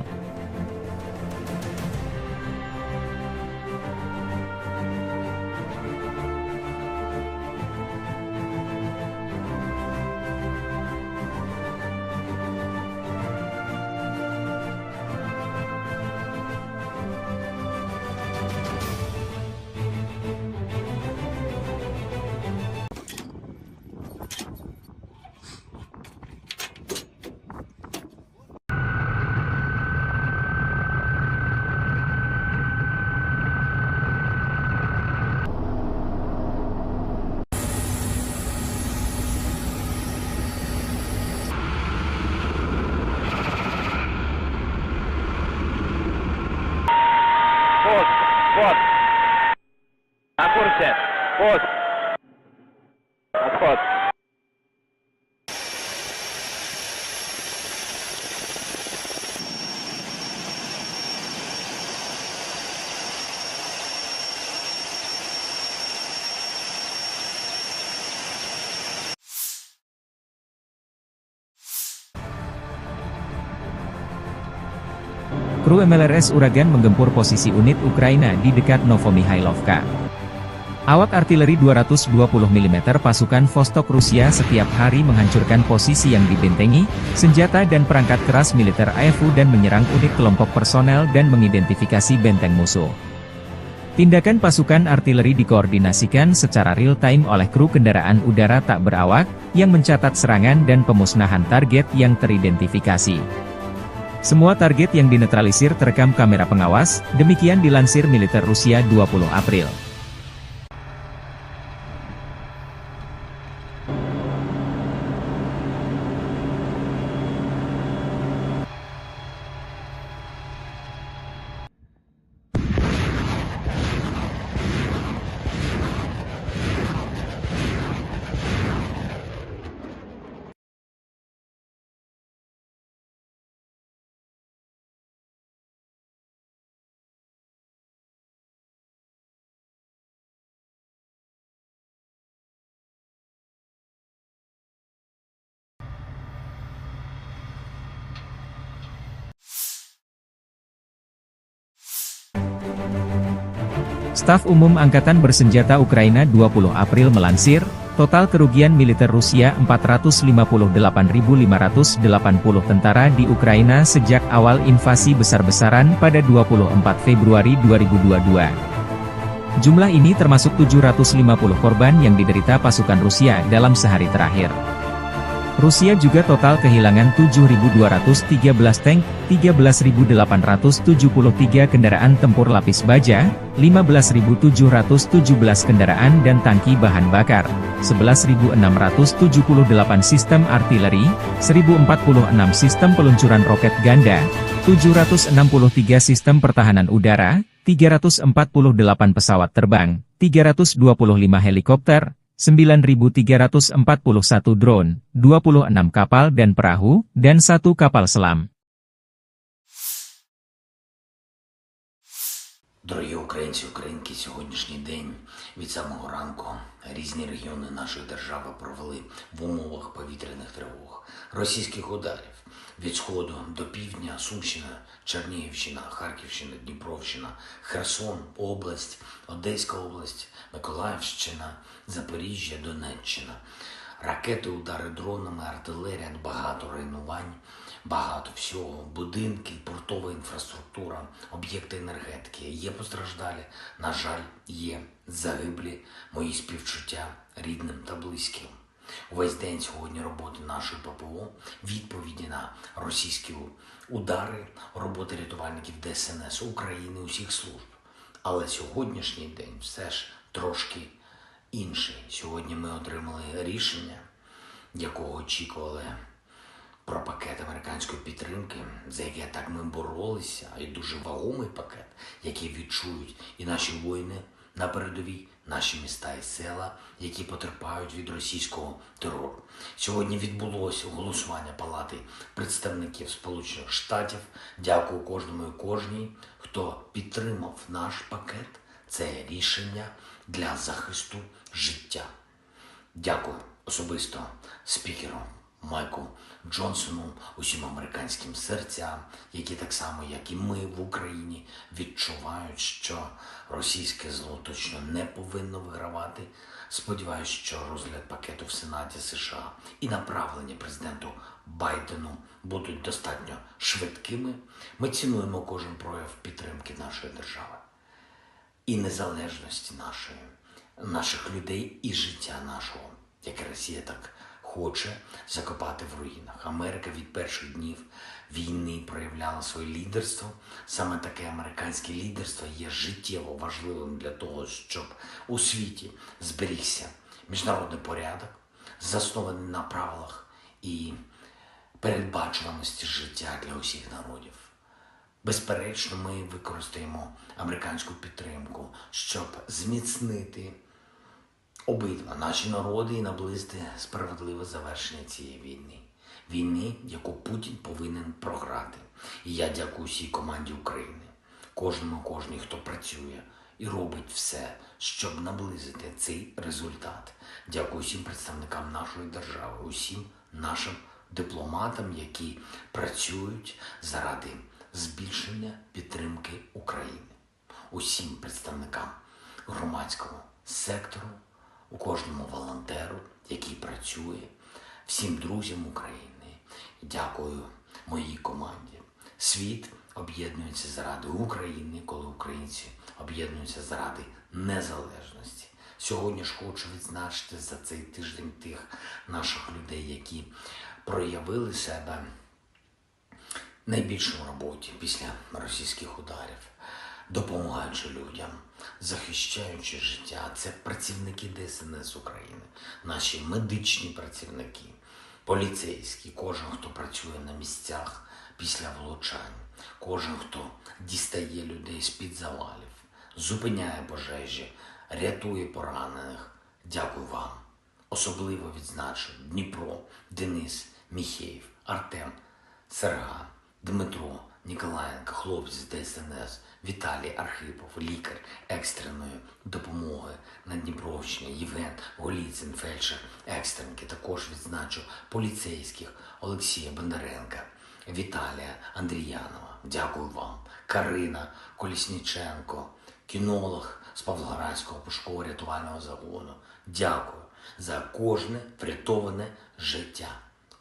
[SPEAKER 2] Пост, пост. На курсе. Пост. Отход.
[SPEAKER 1] Kru MLRS Uragan menggempur posisi unit Ukraina di dekat Novomikhailovka. Awak artileri 220 mm pasukan Vostok Rusia setiap hari menghancurkan posisi yang dibentengi, senjata dan perangkat keras militer AFU dan menyerang unit kelompok personel dan mengidentifikasi benteng musuh. Tindakan pasukan artileri dikoordinasikan secara real-time oleh kru kendaraan udara tak berawak, yang mencatat serangan dan pemusnahan target yang teridentifikasi. Semua target yang dinetralisir terekam kamera pengawas, demikian dilansir militer Rusia 20 April. Staf Umum Angkatan Bersenjata Ukraina 20 April melansir, total kerugian militer Rusia 458.580 tentara di Ukraina sejak awal invasi besar-besaran pada 24 Februari 2022. Jumlah ini termasuk 750 korban yang diderita pasukan Rusia dalam sehari terakhir. Rusia juga total kehilangan 7.213 tank, 13.873 kendaraan tempur lapis baja, 15.717 kendaraan dan tangki bahan bakar, 11.678 sistem artileri, 1.046 sistem peluncuran roket ganda, 763 sistem pertahanan udara, 348 pesawat terbang, 325 helikopter, 9.341 drone, 26 kapal dan perahu, dan 1 kapal selam.
[SPEAKER 5] Дорогі українці, українки, сьогоднішній день від самого ранку різні регіони нашої держави провели в умовах повітряних тривог, російських ударів від сходу до півдня, Сумщина, Чернігівщина, Харківщина, Дніпровщина, Херсон, область, Одеська область, Миколаївщина, Запоріжжя, Донеччина. Ракети, удари дронами, артилерія, багато руйнувань, багато всього, будинки, портова інфраструктура, об'єкти енергетики. Є постраждалі, на жаль, є загиблі, мої співчуття рідним та близьким. Увесь день сьогодні роботи нашої ППО, відповіді на російські удари, роботи рятувальників ДСНС України, усіх служб. Але сьогоднішній день все ж трошки інший. Сьогодні ми отримали рішення, якого очікували, про пакет американської підтримки, за яке так ми боролися, і дуже вагомий пакет, який відчують і наші воїни на передовій, наші міста і села, які потерпають від російського терору. Сьогодні відбулося голосування Палати представників Сполучених Штатів. Дякую кожному і кожній, хто підтримав наш пакет. Це рішення для захисту життя. Дякую особисто спікеру Майку Джонсону, усім американським серцям, які так само, як і ми в Україні, відчувають, що російське зло точно не повинно вигравати. Сподіваюсь, що розгляд пакету в Сенаті США і направлення президенту Байдену будуть достатньо швидкими. Ми цінуємо кожен прояв підтримки нашої держави і незалежності наших людей і життя нашого, яке Росія так хоче закопати в руїнах. Америка від перших днів війни проявляла своє лідерство. Саме таке американське лідерство є життєво важливим для того, щоб у світі зберігся міжнародний порядок, заснований на правилах і передбачуваності життя для усіх народів. Безперечно, ми використаємо американську підтримку, щоб зміцнити обидва наші народи і наблизити справедливе завершення цієї війни. Війни, яку Путін повинен програти. І я дякую всій команді України, кожній, хто працює і робить все, щоб наблизити цей результат. Дякую всім представникам нашої держави, усім нашим дипломатам, які працюють заради збільшення підтримки України. Усім представникам громадського сектору, у кожному волонтеру, який працює, всім друзям України. Дякую моїй команді. Світ об'єднується заради України, коли українці об'єднуються заради незалежності. Сьогодні ж хочу відзначити за цей тиждень тих наших людей, які проявили себе найбільше в роботі після російських ударів, допомагаючи людям, захищаючи життя. Це працівники ДСНС України, наші медичні працівники, поліцейські, кожен, хто працює на місцях після влучань, кожен, хто дістає людей з-під завалів, зупиняє пожежі, рятує поранених. Дякую вам. Особливо відзначу Дніпро, Денис, Міхеєв, Артем, Серган, Дмитро, Ніколаєнко, хлопці з ДСНС, Віталій Архипов, лікар екстреної допомоги на Дніпровщині, Євген Голіцин, фельдшер екстренки. Також відзначу поліцейських Олексія Бондаренка, Віталія Андріянова. Дякую вам. Карина Колісніченко, кінолог з Павлоградського пошуково-рятувального загону. Дякую за кожне врятоване життя.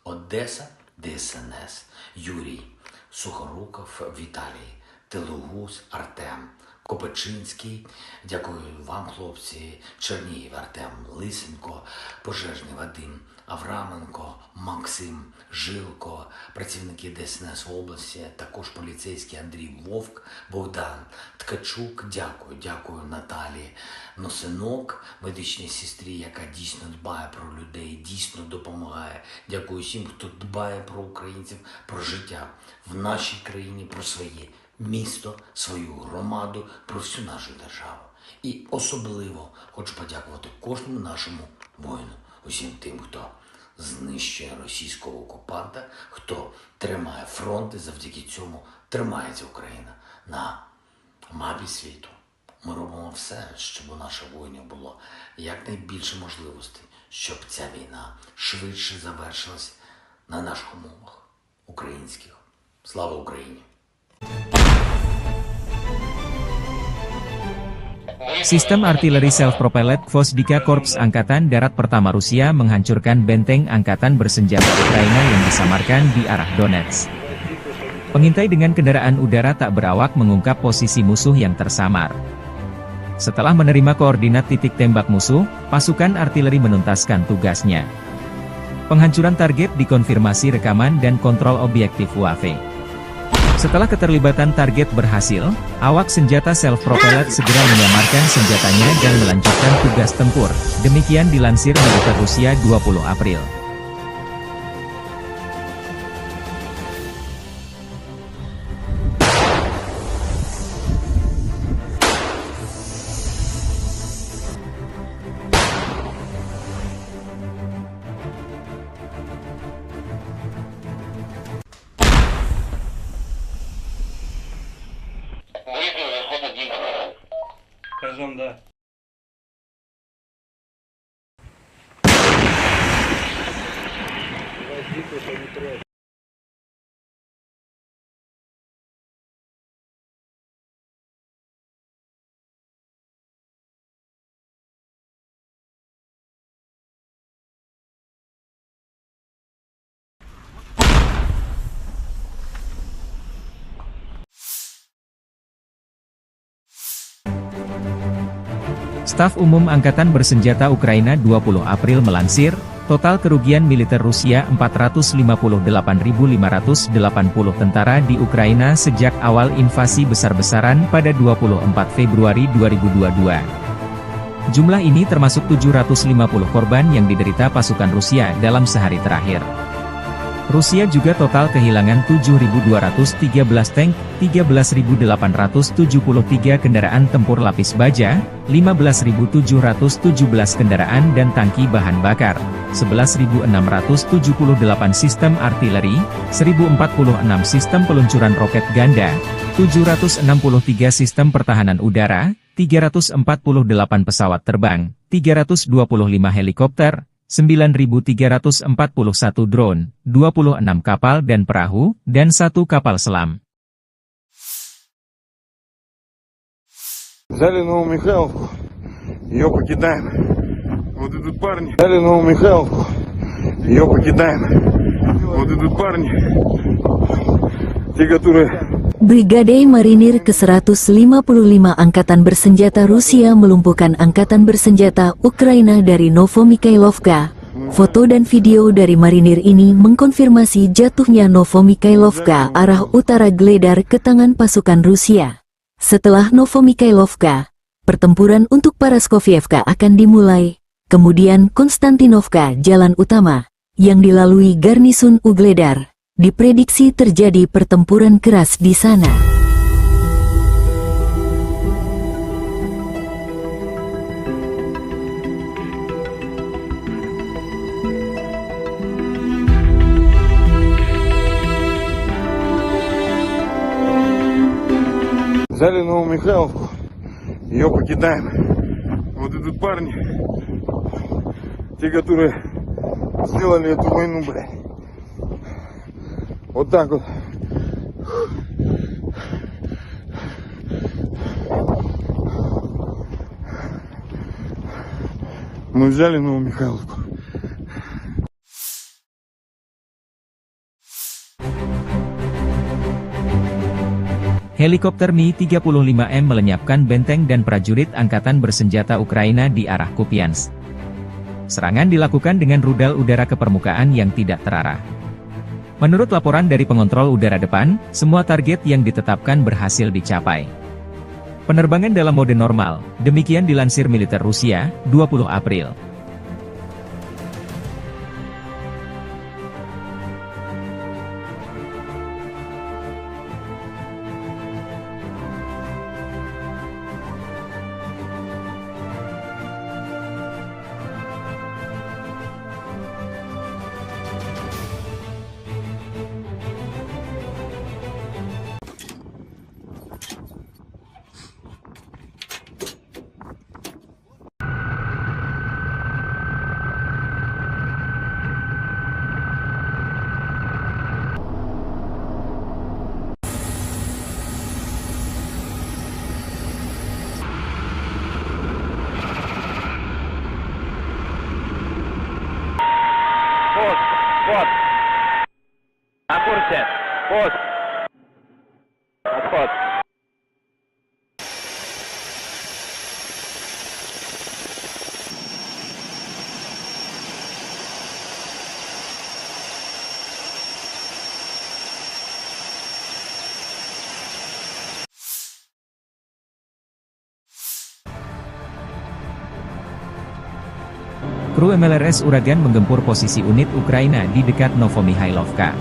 [SPEAKER 5] Одеса, ДСНС, Юрій, Сухоруков, Віталій, Телугус, Артем, Копичинський, дякую вам, хлопці, Чернігів, Артем, Лисенко, Пожежний Вадим, Авраменко, Максим, Жилко, працівники ДСНС області, також поліцейський Андрій Вовк, Богдан, Ткачук, дякую Наталі Носинок, медичній сестрі, яка дійсно дбає про людей, дійсно допомагає. Дякую всім, хто дбає про українців, про життя в нашій країні, про своє місто, свою громаду, про всю нашу державу. І особливо хочу подякувати кожному нашому воїну, усім тим, хто знищує російського окупанта, хто тримає фронт, і завдяки цьому тримається Україна на мапі світу. Ми робимо все, щоб у наших воїнів було якнайбільше можливостей, щоб ця війна швидше завершилась на наших умовах українських. Слава Україні!
[SPEAKER 1] Sistem artileri self-propelled Gvozdyka Korps Angkatan Darat Pertama Rusia menghancurkan benteng angkatan bersenjata Ukraina yang disamarkan di arah Donetsk. Pengintai dengan kendaraan udara tak berawak mengungkap posisi musuh yang tersamar. Setelah menerima koordinat titik tembak musuh, pasukan artileri menuntaskan tugasnya. Penghancuran target dikonfirmasi rekaman dan kontrol objektif UAV. Setelah keterlibatan target berhasil, awak senjata self-propelled segera menyamarkan senjatanya dan melanjutkan tugas tempur. Demikian dilansir militer Rusia 20 April.
[SPEAKER 6] Скажем, да.
[SPEAKER 1] Staf Umum Angkatan Bersenjata Ukraina 20 April melansir, total kerugian militer Rusia 458.580 tentara di Ukraina sejak awal invasi besar-besaran pada 24 Februari 2022. Jumlah ini termasuk 750 korban yang diderita pasukan Rusia dalam sehari terakhir. Rusia juga total kehilangan 7.213 tank, 13.873 kendaraan tempur lapis baja, 15.717 kendaraan dan tangki bahan bakar, 11.678 sistem artileri, 1.046 sistem peluncuran roket ganda, 763 sistem pertahanan udara, 348 pesawat terbang, 325 helikopter, 9.341 drone, 26 kapal dan perahu, dan 1 kapal selam.
[SPEAKER 3] Взяли Новомихайловку, ее покидаем. Вот идут парни. Взяли Новомихайловку, ее покидаем. Вот идут парни, те, которые...
[SPEAKER 4] Brigade Marinir ke-155 Angkatan Bersenjata Rusia melumpuhkan Angkatan Bersenjata Ukraina dari Novomikhailovka. Foto dan video dari marinir ini mengkonfirmasi jatuhnya Novomikhailovka arah utara Gledar ke tangan pasukan Rusia. Setelah Novomikhailovka, pertempuran untuk Paraskovievka akan dimulai, kemudian Konstantinovka jalan utama, yang dilalui garnisun Ugledar. Diprediksi terjadi pertempuran keras di sana.
[SPEAKER 3] Взяли Новомихайловку, ее покидаем. Вот идут парни, те, которые сделали эту войну, блядь. Вот так вот. Мы взяли Новомихайловку.
[SPEAKER 1] Helikopter Mi-35M melenyapkan benteng dan prajurit angkatan bersenjata Ukraina di arah Kupiansk. Serangan dilakukan dengan rudal udara ke permukaan yang tidak terarah. Menurut laporan dari pengontrol udara depan, semua target yang ditetapkan berhasil dicapai. Penerbangan dalam mode normal, demikian dilansir militer Rusia, 20 April.
[SPEAKER 2] Пост. Пост. На курсе. Пост. Отход.
[SPEAKER 1] Kru MLRS Uragan menggempur posisi unit Ukraina di dekat Novomihailovka.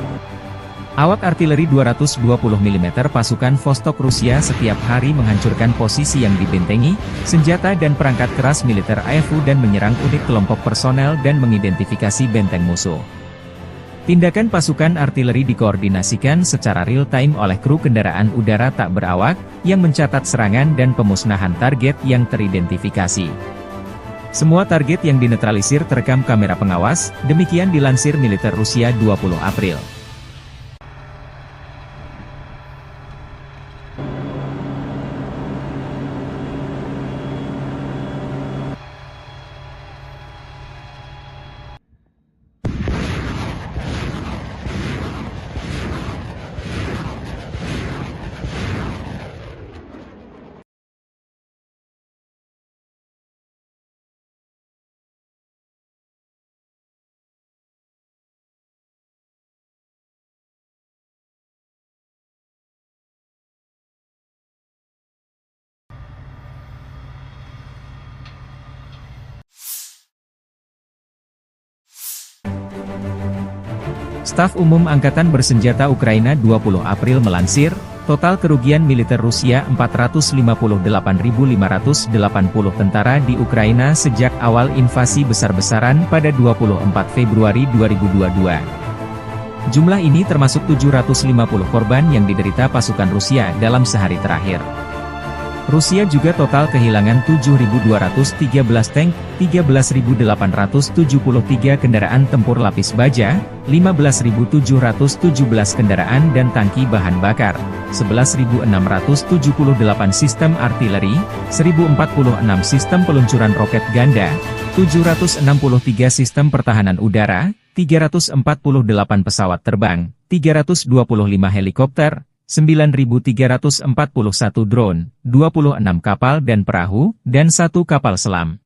[SPEAKER 1] Awak artileri 220 mm pasukan Vostok Rusia setiap hari menghancurkan posisi yang dibentengi, senjata dan perangkat keras militer AFU dan menyerang unit kelompok personel dan mengidentifikasi benteng musuh. Tindakan pasukan artileri dikoordinasikan secara real-time oleh kru kendaraan udara tak berawak, yang mencatat serangan dan pemusnahan target yang teridentifikasi. Semua target yang dinetralisir terekam kamera pengawas, demikian dilansir militer Rusia 20 April. Staf Umum Angkatan Bersenjata Ukraina 20 April melansir, total kerugian militer Rusia 458.580 tentara di Ukraina sejak awal invasi besar-besaran pada 24 Februari 2022. Jumlah ini termasuk 750 korban yang diderita pasukan Rusia dalam sehari terakhir. Rusia juga total kehilangan 7.213 tank, 13.873 kendaraan tempur lapis baja, 15.717 kendaraan dan tangki bahan bakar, 11.678 sistem artileri, 1.046 sistem peluncuran roket ganda, 763 sistem pertahanan udara, 348 pesawat terbang, 325 helikopter, 9.341 drone, 26 kapal dan perahu, dan 1 kapal selam.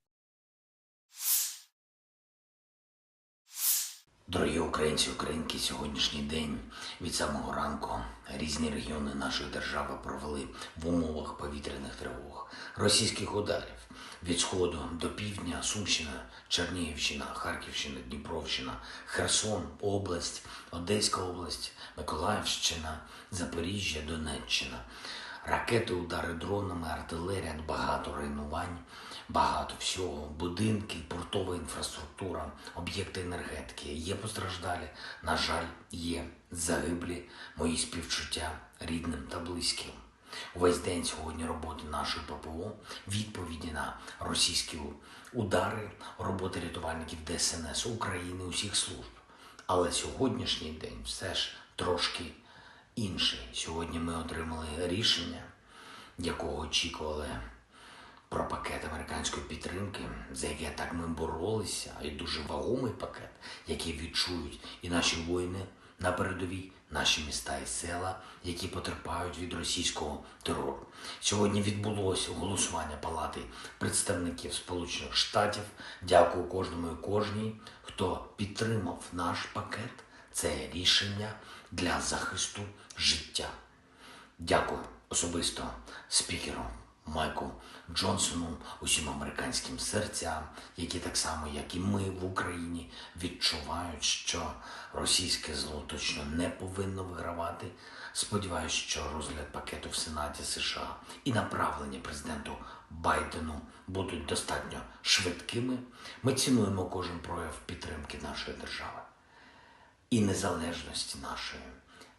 [SPEAKER 5] Дорогі українці, українки, сьогоднішній день від самого ранку різні регіони нашої держави провели в умовах повітряних тривог, російських ударів від сходу до півдня, Сумщина, Чернігівщина, Харківщина, Дніпровщина, Херсон, область, Одеська область, Миколаївщина, Запоріжжя, Донеччина. Ракети, удари дронами, артилерія, багато руйнувань, багато всього, будинки, портова інфраструктура, об'єкти енергетики. Є постраждалі, на жаль, є загиблі, мої співчуття рідним та близьким. Увесь день сьогодні роботи нашої ППО, відповіді на російські удари, роботи рятувальників ДСНС України, усіх служб. Але сьогоднішній день все ж трошки інший. Сьогодні ми отримали рішення, якого очікували про пакет американської підтримки, за яке так ми боролися, і дуже вагомий пакет, який відчують і наші воїни на передовій, наші міста і села, які потерпають від російського терору. Сьогодні відбулося голосування Палати представників Сполучених Штатів. Дякую кожному і кожній, хто підтримав наш пакет. Це рішення для захисту життя. Дякую особисто спікеру Майку Джонсону, усім американським серцям, які так само, як і ми в Україні, відчувають, що російське зло точно не повинно вигравати. Сподіваюсь, що розгляд пакету в Сенаті США і направлення президенту Байдену будуть достатньо швидкими. Ми цінуємо кожен прояв підтримки нашої держави і незалежності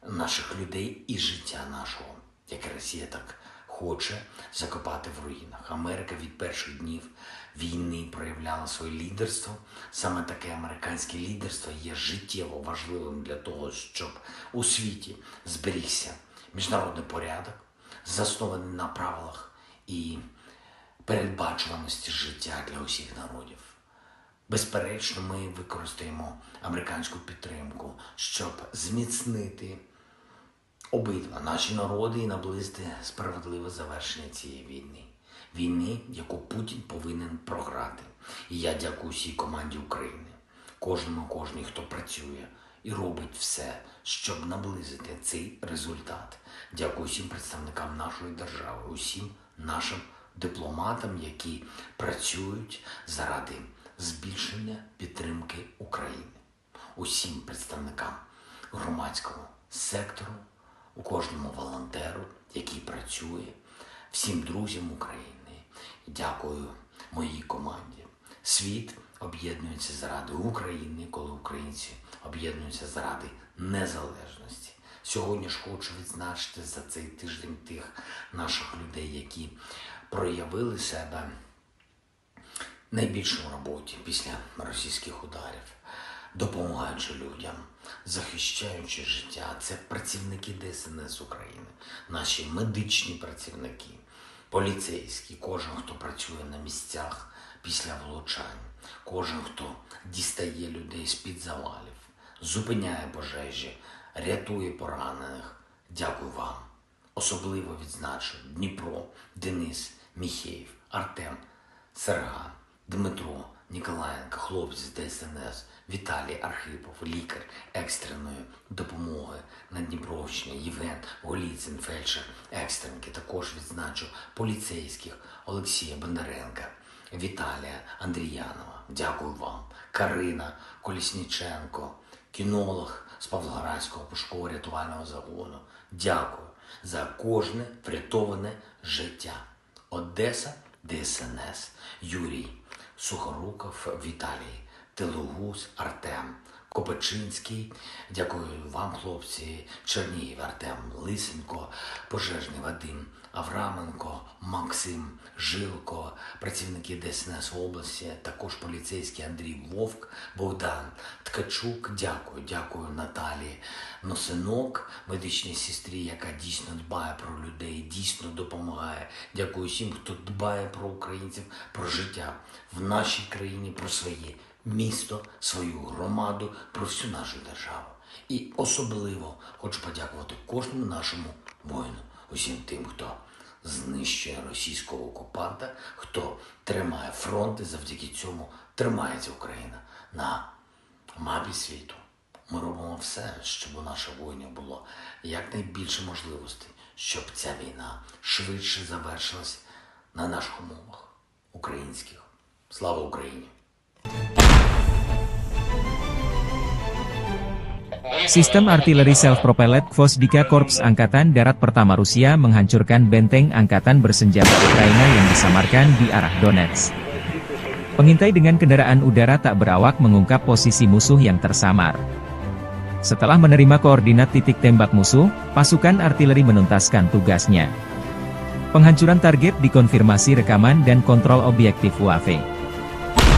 [SPEAKER 5] наших людей і життя нашого, яке Росія так хоче закопати в руїнах. Америка від перших днів війни проявляла своє лідерство. Саме таке американське лідерство є життєво важливим для того, щоб у світі зберігся міжнародний порядок, заснований на правилах і передбачуваності життя для усіх народів. Безперечно, ми використаємо американську підтримку, щоб зміцнити обидва наші народи і наблизити справедливе завершення цієї війни. Війни, яку Путін повинен програти. І я дякую всій команді України, кожній, хто працює і робить все, щоб наблизити цей результат. Дякую всім представникам нашої держави, усім нашим дипломатам, які працюють заради збільшення підтримки України. Усім представникам громадського сектору, у кожному волонтеру, який працює, всім друзям України. Дякую моїй команді. Світ об'єднується заради України, коли українці об'єднуються заради незалежності. Сьогодні ж хочу відзначити за цей тиждень тих наших людей, які проявили себе найбільше в роботі після російських ударів, допомагаючи людям, захищаючи життя. Це працівники ДСНС України, наші медичні працівники, поліцейські, кожен, хто працює на місцях після влучань, кожен, хто дістає людей з-під завалів, зупиняє пожежі, рятує поранених. Дякую вам. Особливо відзначу Дніпро, Денис, Міхеєв, Артем, Серган, Дмитро, Ніколаєнко, хлопці з ДСНС, Віталій Архипов, лікар екстреної допомоги на Дніпровщині, Євген Голіцин, фельдшер екстренки. Також відзначу поліцейських Олексія Бондаренка, Віталія Андріянова. Дякую вам. Карина Колісніченко, кінолог з Павлоградського пошуково-рятувального загону. Дякую за кожне врятоване життя. Одеса, ДСНС, Юрій Сухоруков, Віталій Телугус, Артем Копачинський. Дякую вам, хлопці. Чернігів, Артем Лисенко, пожежний Вадим Авраменко, Максим Жилко, працівники ДСНС області, також поліцейський Андрій Вовк, Богдан Ткачук. Дякую Наталії Носинок, медичній сестрі, яка дійсно дбає про людей, дійсно допомагає. Дякую всім, хто дбає про українців, про життя в нашій країні, про своє місто, свою громаду, про всю нашу державу. І особливо хочу подякувати кожному нашому воїну, усім тим, хто знищує російського окупанта, хто тримає фронт, і завдяки цьому тримається Україна на мапі світу. Ми робимо все, щоб у наших воїнів було якнайбільше можливостей, щоб ця війна швидше завершилась на наших умовах українських. Слава Україні!
[SPEAKER 1] Sistem artileri self-propelled Gvozdyka Korps Angkatan Darat Pertama Rusia menghancurkan benteng angkatan bersenjata Ukraina yang disamarkan di arah Donetsk. Pengintai dengan kendaraan udara tak berawak mengungkap posisi musuh yang tersamar. Setelah menerima koordinat titik tembak musuh, pasukan artileri menuntaskan tugasnya. Penghancuran target dikonfirmasi rekaman dan kontrol objektif UAV.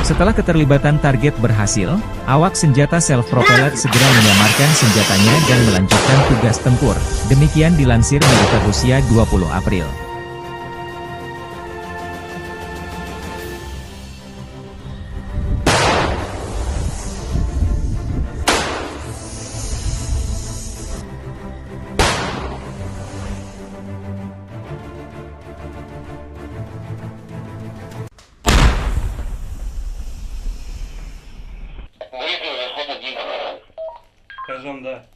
[SPEAKER 1] Setelah keterlibatan target berhasil, awak senjata self-propelled segera menyamarkan senjatanya dan melanjutkan tugas tempur. Demikian dilansir militer Rusia 20 April.
[SPEAKER 6] да.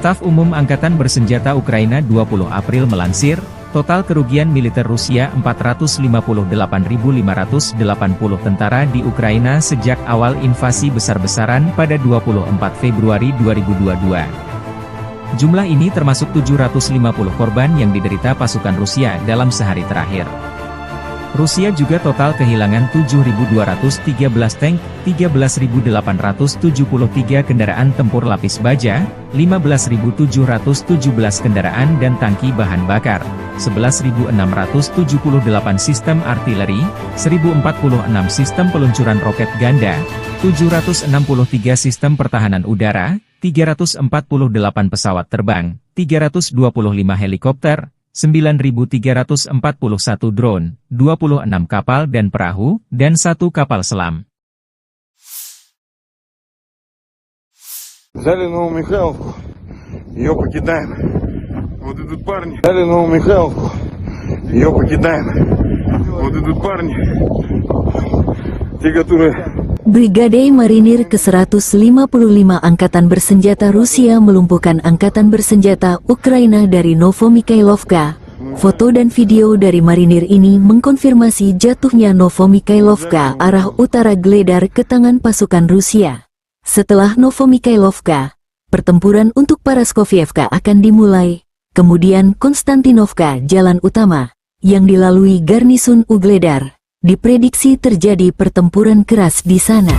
[SPEAKER 1] Staf Umum Angkatan Bersenjata Ukraina 20 April melansir, total kerugian militer Rusia 458.580 tentara di Ukraina sejak awal invasi besar-besaran pada 24 Februari 2022. Jumlah ini termasuk 750 korban yang diderita pasukan Rusia dalam sehari terakhir. Rusia juga total kehilangan 7.213 tank, 13.873 kendaraan tempur lapis baja, 15.717 kendaraan dan tangki bahan bakar, 11.678 sistem artileri, 1.046 sistem peluncuran roket ganda, 763 sistem pertahanan udara, 348 pesawat terbang, 325 helikopter, 9.341 drone, 26 kapal dan perahu, dan 1 kapal selam.
[SPEAKER 3] Взяли Новомихайловку, ее покидаем. Вот идут парни. Взяли Новомихайловку, ее покидаем. Вот идут парни, те, которые...
[SPEAKER 4] Brigade Marinir ke-155 Angkatan Bersenjata Rusia melumpuhkan Angkatan Bersenjata Ukraina dari Novomikhailovka. Foto dan video dari marinir ini mengkonfirmasi jatuhnya Novomikhailovka arah utara Gledar ke tangan pasukan Rusia. Setelah Novomikhailovka, pertempuran untuk Paraskovievka akan dimulai, kemudian Konstantinovka jalan utama, yang dilalui garnisun Ugledar. Diprediksi terjadi pertempuran keras di sana.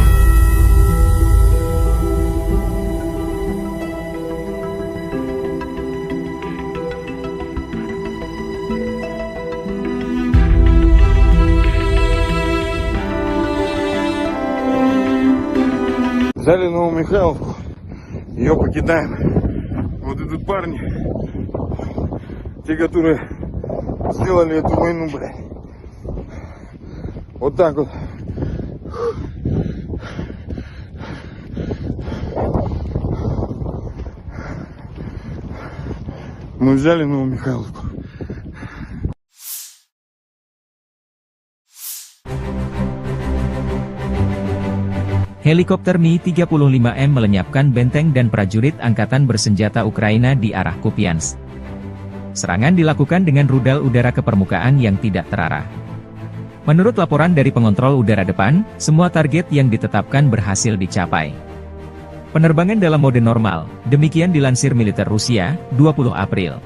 [SPEAKER 3] Взяли Новомихайловку, ее покидаем. Вот идут парни, те, которые сделали эту войну, блядь. Вот так вот. Мы взяли Новомихайловку.
[SPEAKER 1] Helikopter Mi-35M melenyapkan benteng dan prajurit Angkatan Bersenjata Ukraina di arah Kupiansk. Serangan dilakukan dengan rudal udara ke permukaan yang tidak terarah. Menurut laporan dari pengontrol udara depan, semua target yang ditetapkan berhasil dicapai. Penerbangan dalam mode normal, demikian dilansir militer Rusia, 20 April.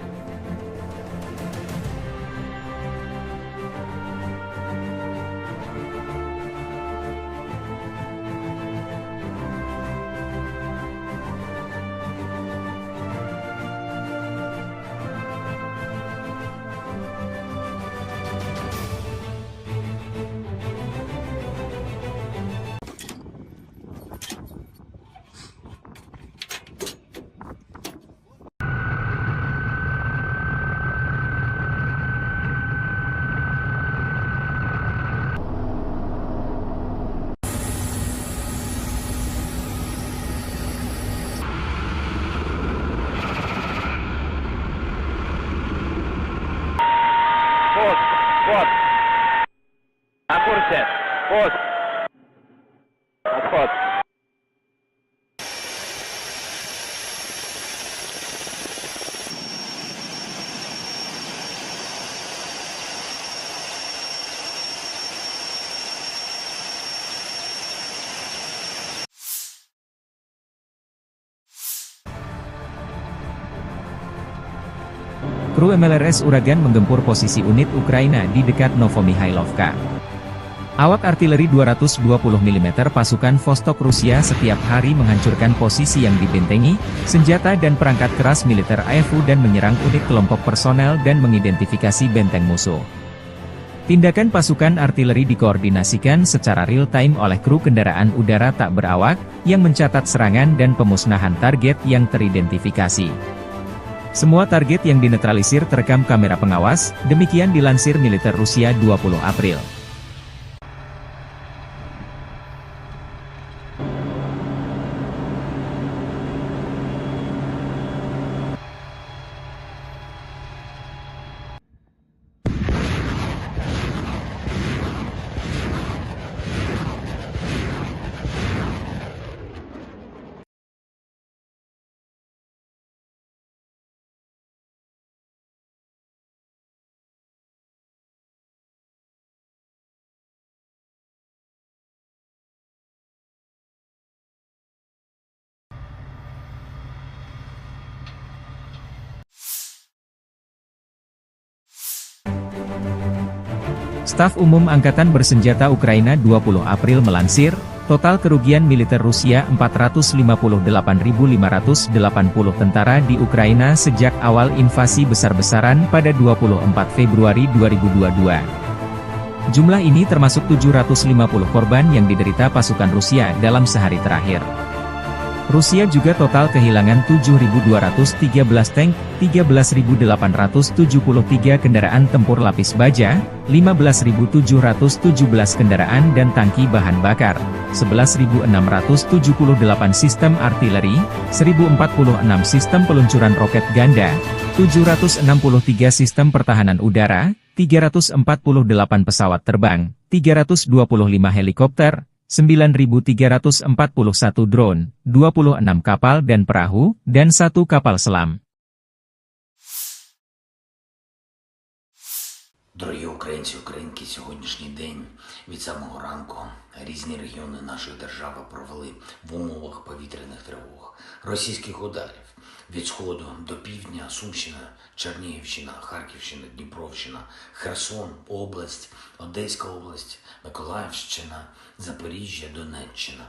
[SPEAKER 2] Пост. На курсе. Пост. Отход.
[SPEAKER 1] Kru MLRS Uragan menggempur posisi unit Ukraina di dekat Novomikhailovka. Awak artileri 220 mm pasukan Vostok Rusia setiap hari menghancurkan posisi yang dibentengi, senjata dan perangkat keras militer AFU dan menyerang unit kelompok personel dan mengidentifikasi benteng musuh. Tindakan pasukan artileri dikoordinasikan secara real-time oleh kru kendaraan udara tak berawak, yang mencatat serangan dan pemusnahan target yang teridentifikasi. Semua target yang dinetralisir terekam kamera pengawas, demikian dilansir militer Rusia 20 April. Staf Umum Angkatan Bersenjata Ukraina 20 April melansir, total kerugian militer Rusia 458.580 tentara di Ukraina sejak awal invasi besar-besaran pada 24 Februari 2022. Jumlah ini termasuk 750 korban yang diderita pasukan Rusia dalam sehari terakhir. Rusia juga total kehilangan 7.213 tank, 13.873 kendaraan tempur lapis baja, 15.717 kendaraan dan tangki bahan bakar, 11.678 sistem artileri, 1.046 sistem peluncuran roket ganda, 763 sistem pertahanan udara, 348 pesawat terbang, 325 helikopter, 9.341 drone, 26 kapal dan perahu, dan 1 kapal selam.
[SPEAKER 5] Дорогі українці, українки, сьогоднішній день від самого ранку різні регіони нашої держави провели в умовах повітряних тривог, російських ударів від сходу до півдня, Сумщина, Чернігівщина, Харківщина, Дніпровщина, Херсон, область, Одеська область, Миколаївщина, Запоріжжя, Донеччина.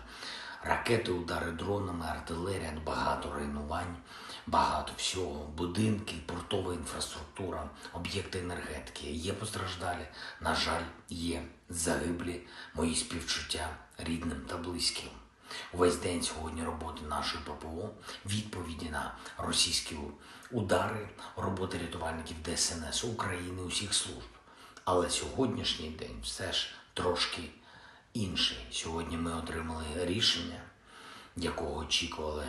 [SPEAKER 5] Ракети, удари дронами, артилерія, багато руйнувань, багато всього, будинки, портова інфраструктура, об'єкти енергетики. Є постраждалі, на жаль, є загиблі, мої співчуття рідним та близьким. Увесь день сьогодні роботи нашої ППО, відповіді на російські удари, роботи рятувальників ДСНС України, усіх служб. Але сьогоднішній день все ж трошки інший. Сьогодні ми отримали рішення, якого очікували,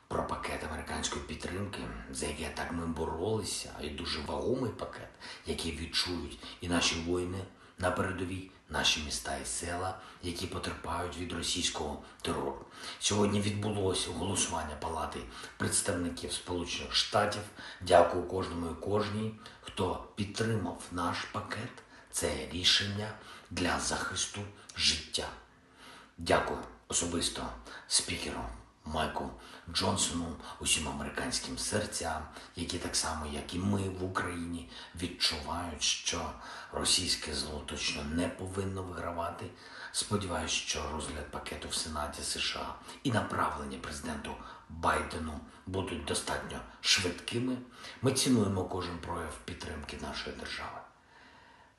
[SPEAKER 5] про пакет американської підтримки, за яке так ми боролися, і дуже вагомий пакет, який відчують і наші воїни на передовій, наші міста і села, які потерпають від російського терору. Сьогодні відбулося голосування Палати представників Сполучених Штатів. Дякую кожному і кожній, хто підтримав наш пакет. Це рішення для захисту життя. Дякую особисто спікеру Майку Джонсону, усім американським серцям, які так само, як і ми в Україні, відчувають, що російське зло точно не повинно вигравати. Сподіваюсь, що розгляд пакету в Сенаті США і направлення президенту Байдену будуть достатньо швидкими. Ми цінуємо кожен прояв підтримки нашої держави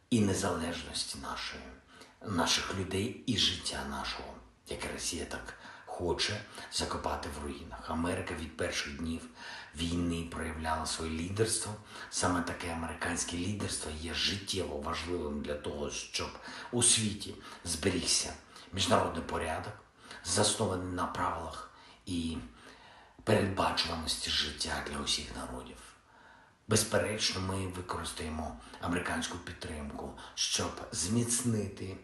[SPEAKER 5] і незалежності наших людей і життя нашого, яке Росія так хоче закопати в руїнах. Америка від перших днів війни проявляла своє лідерство. Саме таке американське лідерство є життєво важливим для того, щоб у світі зберігся міжнародний порядок, заснований на правилах і передбачуваності життя для усіх народів. Безперечно, ми використаємо американську підтримку, щоб зміцнити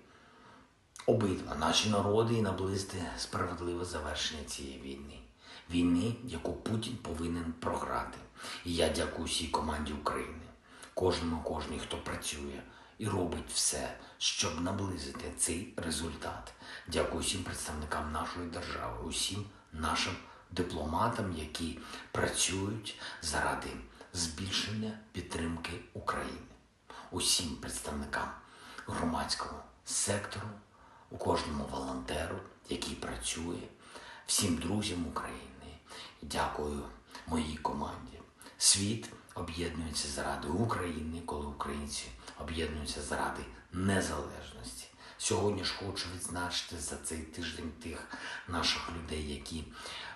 [SPEAKER 5] обидва наші народи і наблизити справедливе завершення цієї війни. Війни, яку Путін повинен програти. І я дякую всій команді України, кожній, хто працює і робить все, щоб наблизити цей результат. Дякую всім представникам нашої держави, усім нашим дипломатам, які працюють заради збільшення підтримки України. Усім представникам громадського сектору, у кожному волонтеру, який працює, всім друзям України. Дякую моїй команді. Світ об'єднується заради України, коли українці об'єднуються заради незалежності. Сьогодні ж хочу відзначити за цей тиждень тих наших людей, які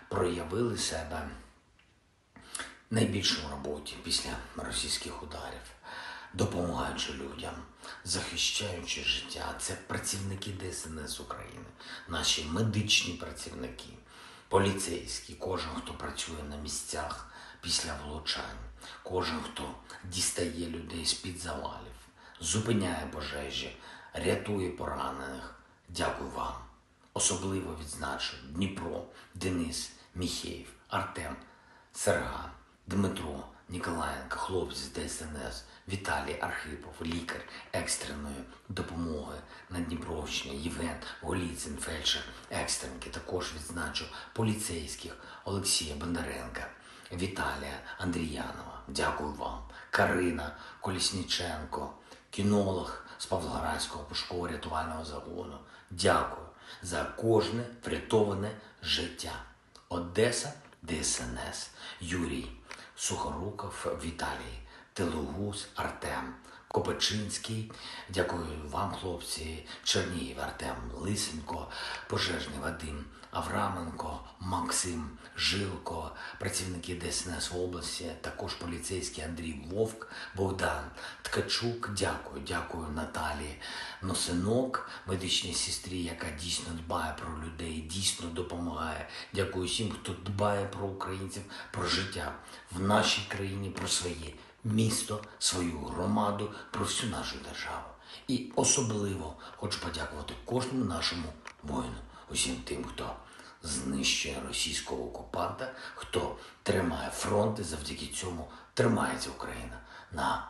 [SPEAKER 5] проявили себе найбільше в роботі після російських ударів, допомагаючи людям, захищаючи життя. Це працівники ДСНС України, наші медичні працівники, поліцейські, кожен, хто працює на місцях після влучань, кожен, хто дістає людей з-під завалів, зупиняє пожежі, рятує поранених. Дякую вам. Особливо відзначу Дніпро, Денис, Міхеєв, Артем, Серган, Дмитро, Ніколаєнко, хлопці з ДСНС, Віталій Архипов, лікар екстреної допомоги на Дніпровщині, Євген Голіцин, фельдшер екстренки. Також відзначу поліцейських Олексія Бондаренка, Віталія Андріянова. Дякую вам. Карина Колісніченко, кінолог з Павлоградського пошуково-рятувального загону. Дякую за кожне врятоване життя. Одеса, ДСНС, Юрій Сухоруков, Віталій Телугус, Артем Копачинський. Дякую вам, хлопці. Чернігів, Артем Лисенко, пожежний Вадим Авраменко, Максим Жилко, працівники ДСНС в області, також поліцейський Андрій Вовк, Богдан Ткачук. Дякую Наталії Носинок, медичній сестрі, яка дійсно дбає про людей, дійсно допомагає. Дякую всім, хто дбає про українців, про життя в нашій країні, про своє місто, свою громаду, про всю нашу державу. І особливо хочу подякувати кожному нашому воїну, усім тим, хто знищує російського окупанта, хто тримає фронт, і завдяки цьому тримається Україна на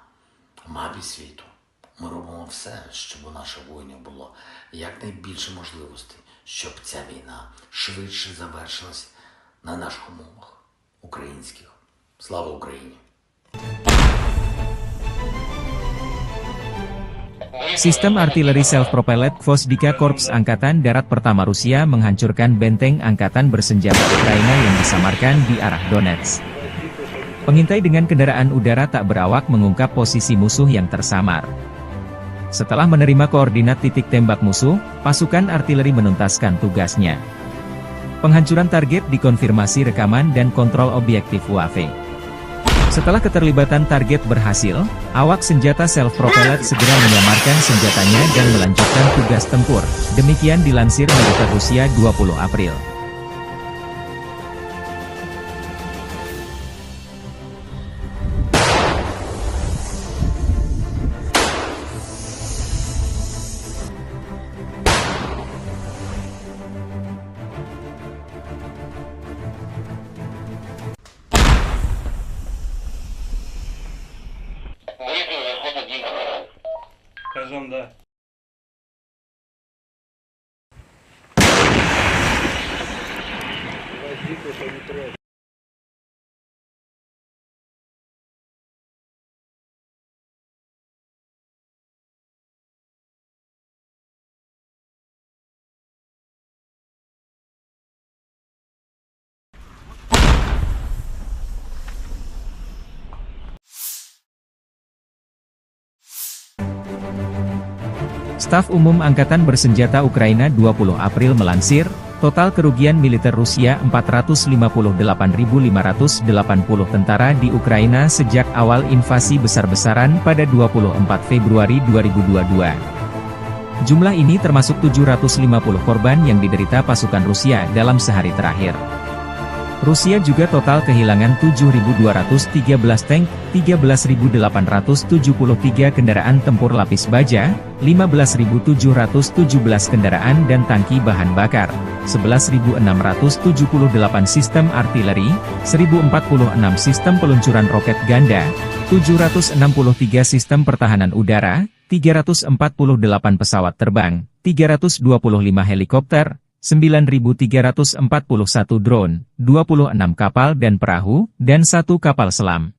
[SPEAKER 5] мапі світу. Ми робимо все, щоб у наших воїнів було якнайбільше можливостей, щоб ця війна швидше завершилась на наших умовах українських. Слава Україні!
[SPEAKER 1] Sistem artileri self-propelled Gvozdyka Korps Angkatan Darat Pertama Rusia menghancurkan benteng angkatan bersenjata Ukraina yang disamarkan di arah Donetsk. Pengintai dengan kendaraan udara tak berawak mengungkap posisi musuh yang tersamar. Setelah menerima koordinat titik tembak musuh, pasukan artileri menuntaskan tugasnya. Penghancuran target dikonfirmasi rekaman dan kontrol objektif UAV. Setelah keterlibatan target berhasil, awak senjata self-propelled segera menyamarkan senjatanya dan melanjutkan tugas tempur. Demikian dilansir militer Rusia 20 April.
[SPEAKER 6] Скажем, да.
[SPEAKER 1] Staf Umum Angkatan Bersenjata Ukraina 20 April melansir, total kerugian militer Rusia 458.580 tentara di Ukraina sejak awal invasi besar-besaran pada 24 Februari 2022. Jumlah ini termasuk 750 korban yang diderita pasukan Rusia dalam sehari terakhir. Rusia juga total kehilangan 7.213 tank, 13.873 kendaraan tempur lapis baja, 15.717 kendaraan dan tangki bahan bakar, 11.678 sistem artileri, 1.046 sistem peluncuran roket ganda, 763 sistem pertahanan udara, 348 pesawat terbang, 325 helikopter, 9.341 drone, 26 kapal dan perahu, dan 1 kapal selam.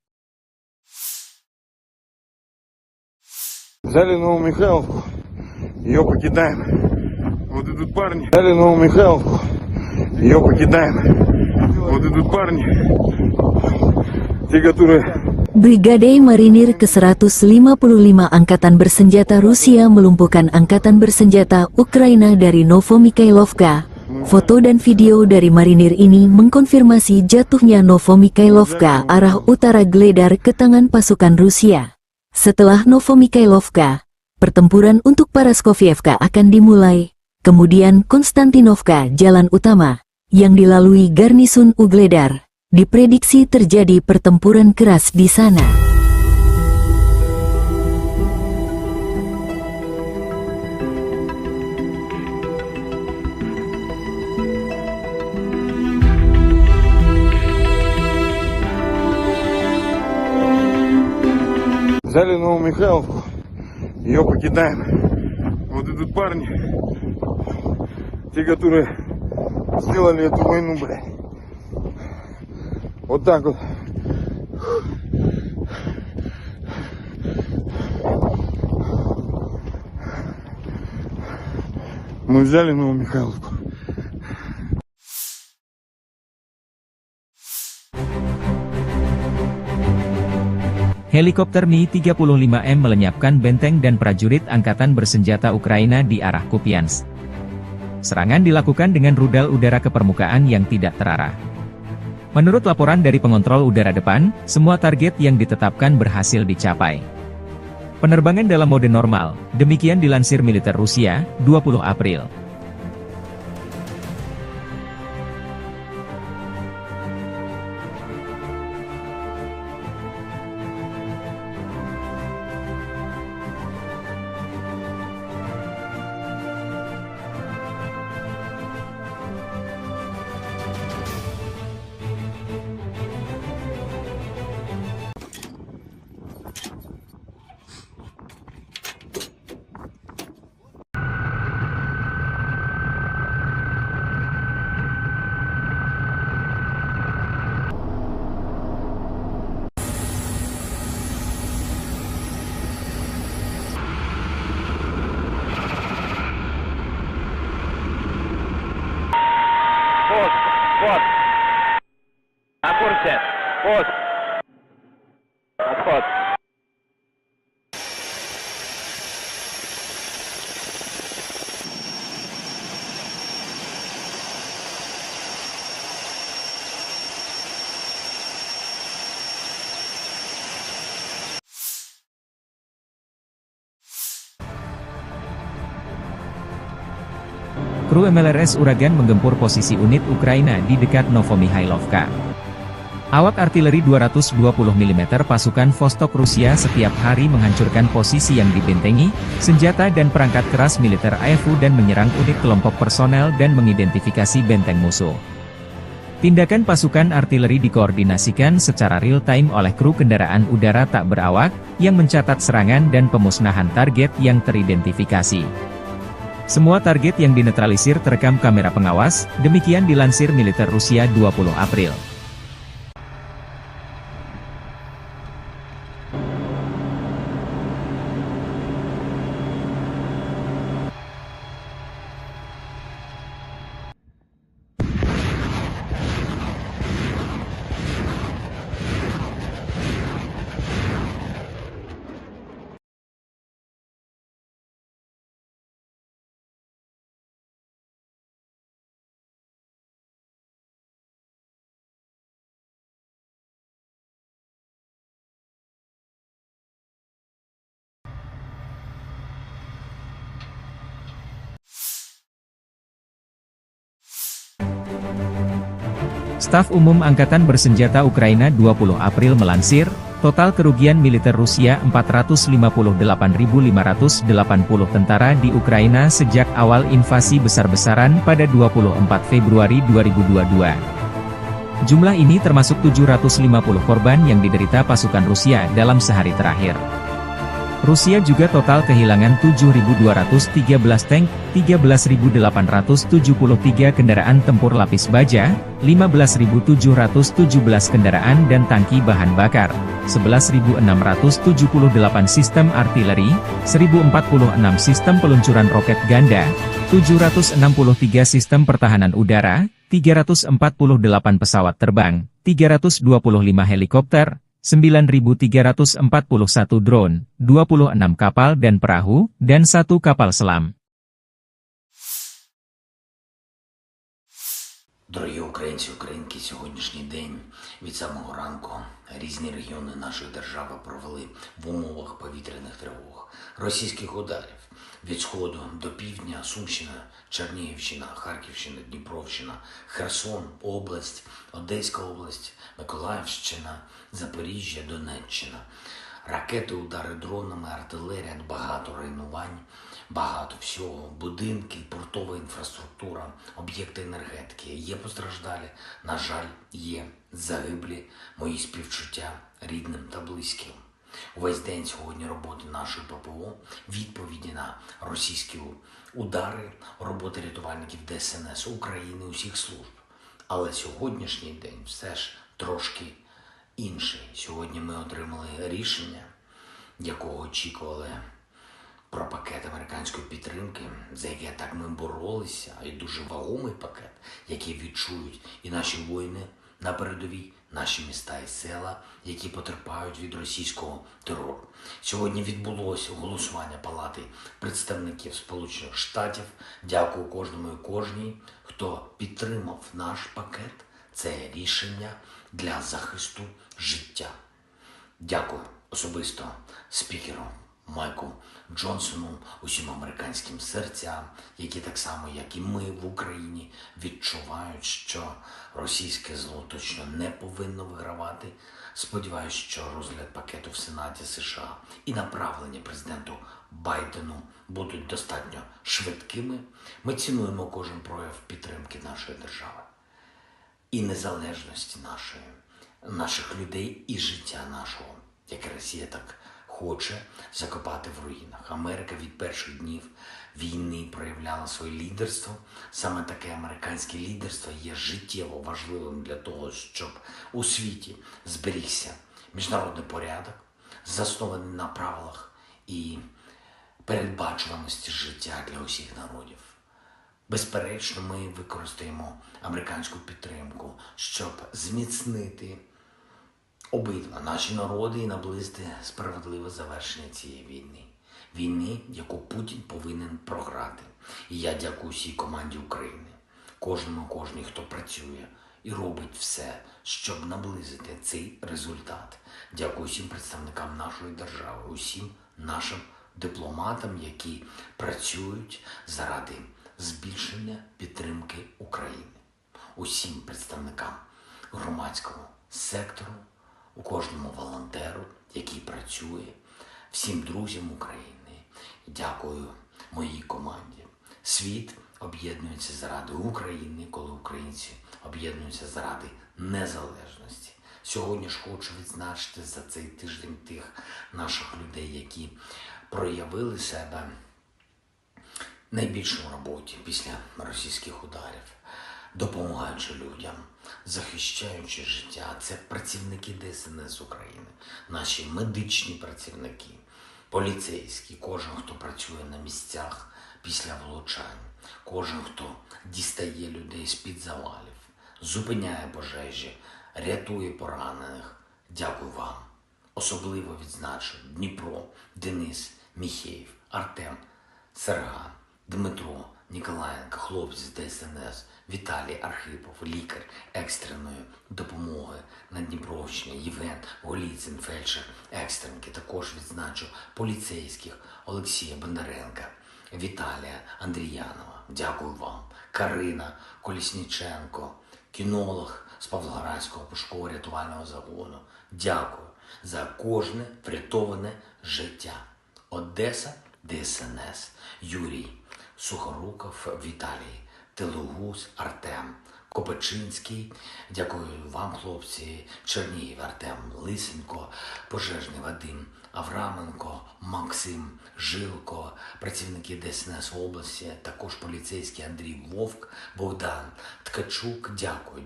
[SPEAKER 3] Взяли Новомихайловку, ее покидаем. Вот идут парни. Взяли Новомихайловку, ее покидаем. Вот идут парни, те, которые
[SPEAKER 4] Brigade Marinir ke-155 Angkatan Bersenjata Rusia melumpuhkan Angkatan Bersenjata Ukraina dari Novomikhailovka. Foto dan video dari marinir ini mengkonfirmasi jatuhnya Novomikhailovka arah utara Gledar ke tangan pasukan Rusia. Setelah Novomikhailovka, pertempuran untuk Paraskovievka akan dimulai, kemudian Konstantinovka, jalan utama, yang dilalui garnisun Ugledar. Diprediksi terjadi pertempuran keras di sana.
[SPEAKER 3] Взяли Новомихайловку, ее покидаем. Вот идут парни, те, которые сделали эту войну, блядь. Вот так вот. Мы взяли Новомихайловку.
[SPEAKER 1] Helikopter Mi-35M melenyapkan benteng dan prajurit angkatan bersenjata Ukraina di arah Kupiansk. Serangan dilakukan dengan rudal udara ke permukaan yang tidak terarah. Menurut laporan dari pengontrol udara depan, semua target yang ditetapkan berhasil dicapai. Penerbangan dalam mode normal, demikian dilansir militer Rusia, 20 April.
[SPEAKER 2] Пост. Пост. На курсе. Пост. Отход.
[SPEAKER 1] Kru MLRS Uragan menggempur posisi unit Ukraina di dekat Novomikhailovka. Awak artileri 220 mm pasukan Vostok Rusia setiap hari menghancurkan posisi yang dibentengi, senjata dan perangkat keras militer AFU dan menyerang unit kelompok personel dan mengidentifikasi benteng musuh. Tindakan pasukan artileri dikoordinasikan secara real-time oleh kru kendaraan udara tak berawak, yang mencatat serangan dan pemusnahan target yang teridentifikasi. Semua target yang dinetralisir terekam kamera pengawas, demikian dilansir militer Rusia 20 April. Staf Umum Angkatan Bersenjata Ukraina 20 April melansir, total kerugian militer Rusia 458.580 tentara di Ukraina sejak awal invasi besar-besaran pada 24 Februari 2022. Jumlah ini termasuk 750 korban yang diderita pasukan Rusia dalam sehari terakhir. Rusia juga total kehilangan 7.213 tank, 13.873 kendaraan tempur lapis baja, 15.717 kendaraan dan tangki bahan bakar, 11.678 sistem artileri, 1.046 sistem peluncuran roket ganda, 763 sistem pertahanan udara, 348 pesawat terbang, 325 helikopter, 9.341 drone, 26 kapal dan perahu, dan 1 kapal selam.
[SPEAKER 5] Дорогі українці, українки, сьогоднішній день від самого ранку різні регіони нашої держави провели в умовах повітряних тривог, російських ударів від сходу до півдня, Сумщина, Чернігівщина, Харківщина, Дніпровщина, Херсон, область, Одеська область, Миколаївщина, Запоріжжя, Донеччина. Ракети, удари дронами, артилерія, багато руйнувань, багато всього, будинки, портова інфраструктура, об'єкти енергетики. Є постраждалі, на жаль, є загиблі, мої співчуття рідним та близьким. Увесь день сьогодні роботи нашої ППО, відповіді на російські удари, роботи рятувальників ДСНС України, усіх служб. Але сьогоднішній день все ж трошки інший. Сьогодні ми отримали рішення, якого очікували, про пакет американської підтримки, за яке так ми боролися, і дуже вагомий пакет, який відчують і наші воїни на передовій, наші міста і села, які потерпають від російського терору. Сьогодні відбулося голосування Палати представників Сполучених Штатів. Дякую кожному і кожній, хто підтримав наш пакет. Це рішення для захисту життя. Дякую особисто спікеру Майку Джонсону, усім американським серцям, які так само, як і ми в Україні, відчувають, що російське зло точно не повинно вигравати. Сподіваюсь, що розгляд пакету в Сенаті США і направлення президенту Байдену будуть достатньо швидкими. Ми цінуємо кожен прояв підтримки нашої держави і незалежності наших людей і життя нашого, яке Росія так хоче закопати в руїнах. Америка від перших днів війни проявляла своє лідерство. Саме таке американське лідерство є життєво важливим для того, щоб у світі зберігся міжнародний порядок, заснований на правилах і передбачуваності життя для усіх народів. Безперечно, ми використаємо американську підтримку, щоб зміцнити обидва наші народи і наблизити справедливе завершення цієї війни. Війни, яку Путін повинен програти. І я дякую всій команді України, кожній, хто працює і робить все, щоб наблизити цей результат. Дякую всім представникам нашої держави, усім нашим дипломатам, які працюють заради збільшення підтримки України. Усім представникам громадського сектору, у кожному волонтеру, який працює, всім друзям України. Дякую моїй команді. Світ об'єднується заради України, коли українці об'єднуються заради незалежності. Сьогодні ж хочу відзначити за цей тиждень тих наших людей, які проявили себе найбільше в роботі після російських ударів, допомагаючи людям, захищаючи життя. Це працівники ДСНС України, наші медичні працівники, поліцейські, кожен, хто працює на місцях після влучань, кожен, хто дістає людей з-під завалів, зупиняє пожежі, рятує поранених. Дякую вам. Особливо відзначу Дніпро, Денис, Міхеєв, Артем, Серган, Дмитро, Ніколаєнко, хлопці з ДСНС, Віталій Архипов, лікар екстреної допомоги на Дніпровщині, Євген Голіцин, фельдшер екстренки. Також відзначу поліцейських Олексія Бондаренка, Віталія Андріянова. Дякую вам. Карина Колісніченко, кінолог з Павлоградського пошуково-рятувального загону. Дякую за кожне врятоване життя. Одеса, ДСНС, Юрій Сухоруков, Віталій Телугус, Артем Копачинський. Дякую вам, хлопці. Чернігів, Артем Лисенко, пожежний Вадим Авраменко, Максим Жилко, працівники ДСНС області, також поліцейський Андрій Вовк, Богдан Ткачук.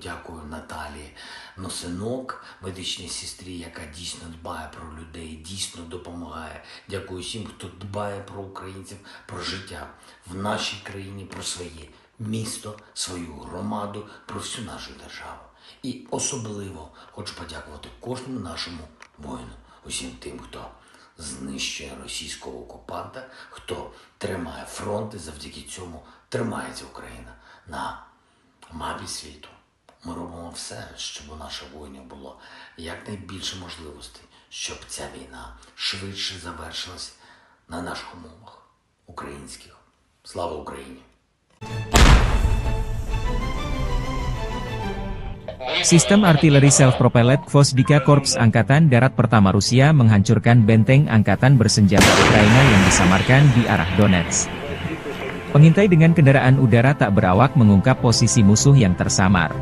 [SPEAKER 5] Дякую Наталії Носинок, медичній сестрі, яка дійсно дбає про людей, дійсно допомагає. Дякую всім, хто дбає про українців, про життя в нашій країні, про своє місто, свою громаду, про всю нашу державу. І особливо хочу подякувати кожному нашому воїну, усім тим, хто знищує російського окупанта, хто тримає фронт, і завдяки цьому тримається Україна на мапі світу. Ми робимо все, щоб у наших воїнів було якнайбільше можливостей, щоб ця війна швидше завершилась на наших умовах українських. Слава Україні!
[SPEAKER 1] Sistem artileri self-propelled Gvozdyka Korps Angkatan Darat Pertama Rusia menghancurkan benteng angkatan bersenjata Ukraina yang disamarkan di arah Donetsk. Pengintai dengan kendaraan udara tak berawak mengungkap posisi musuh yang tersamar.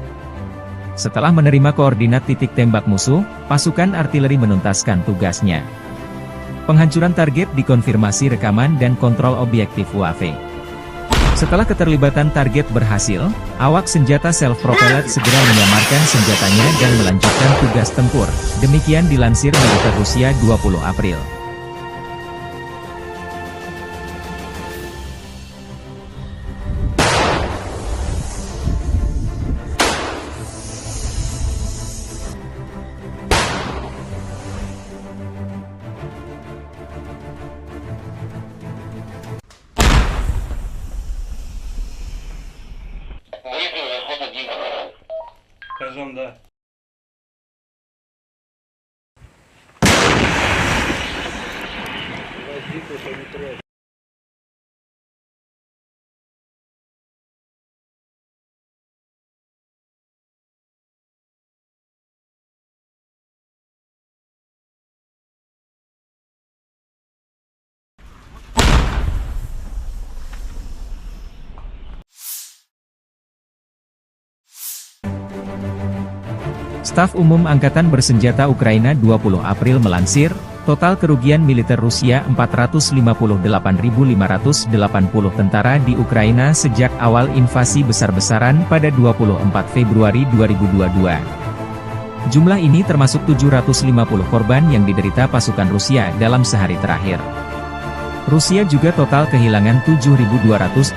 [SPEAKER 1] Setelah menerima koordinat titik tembak musuh, pasukan artileri menuntaskan tugasnya. Penghancuran target dikonfirmasi rekaman dan kontrol objektif UAV. Setelah keterlibatan target berhasil, awak senjata self-propelled segera menyamarkan senjatanya dan melanjutkan tugas tempur. Demikian dilansir militer Rusia 20 April.
[SPEAKER 6] Скажем, да.
[SPEAKER 1] Staf Umum Angkatan Bersenjata Ukraina 20 April melansir, total kerugian militer Rusia 458.580 tentara di Ukraina sejak awal invasi besar-besaran pada 24 Februari 2022. Jumlah ini termasuk 750 korban yang diderita pasukan Rusia dalam sehari terakhir. Rusia juga total kehilangan 7.213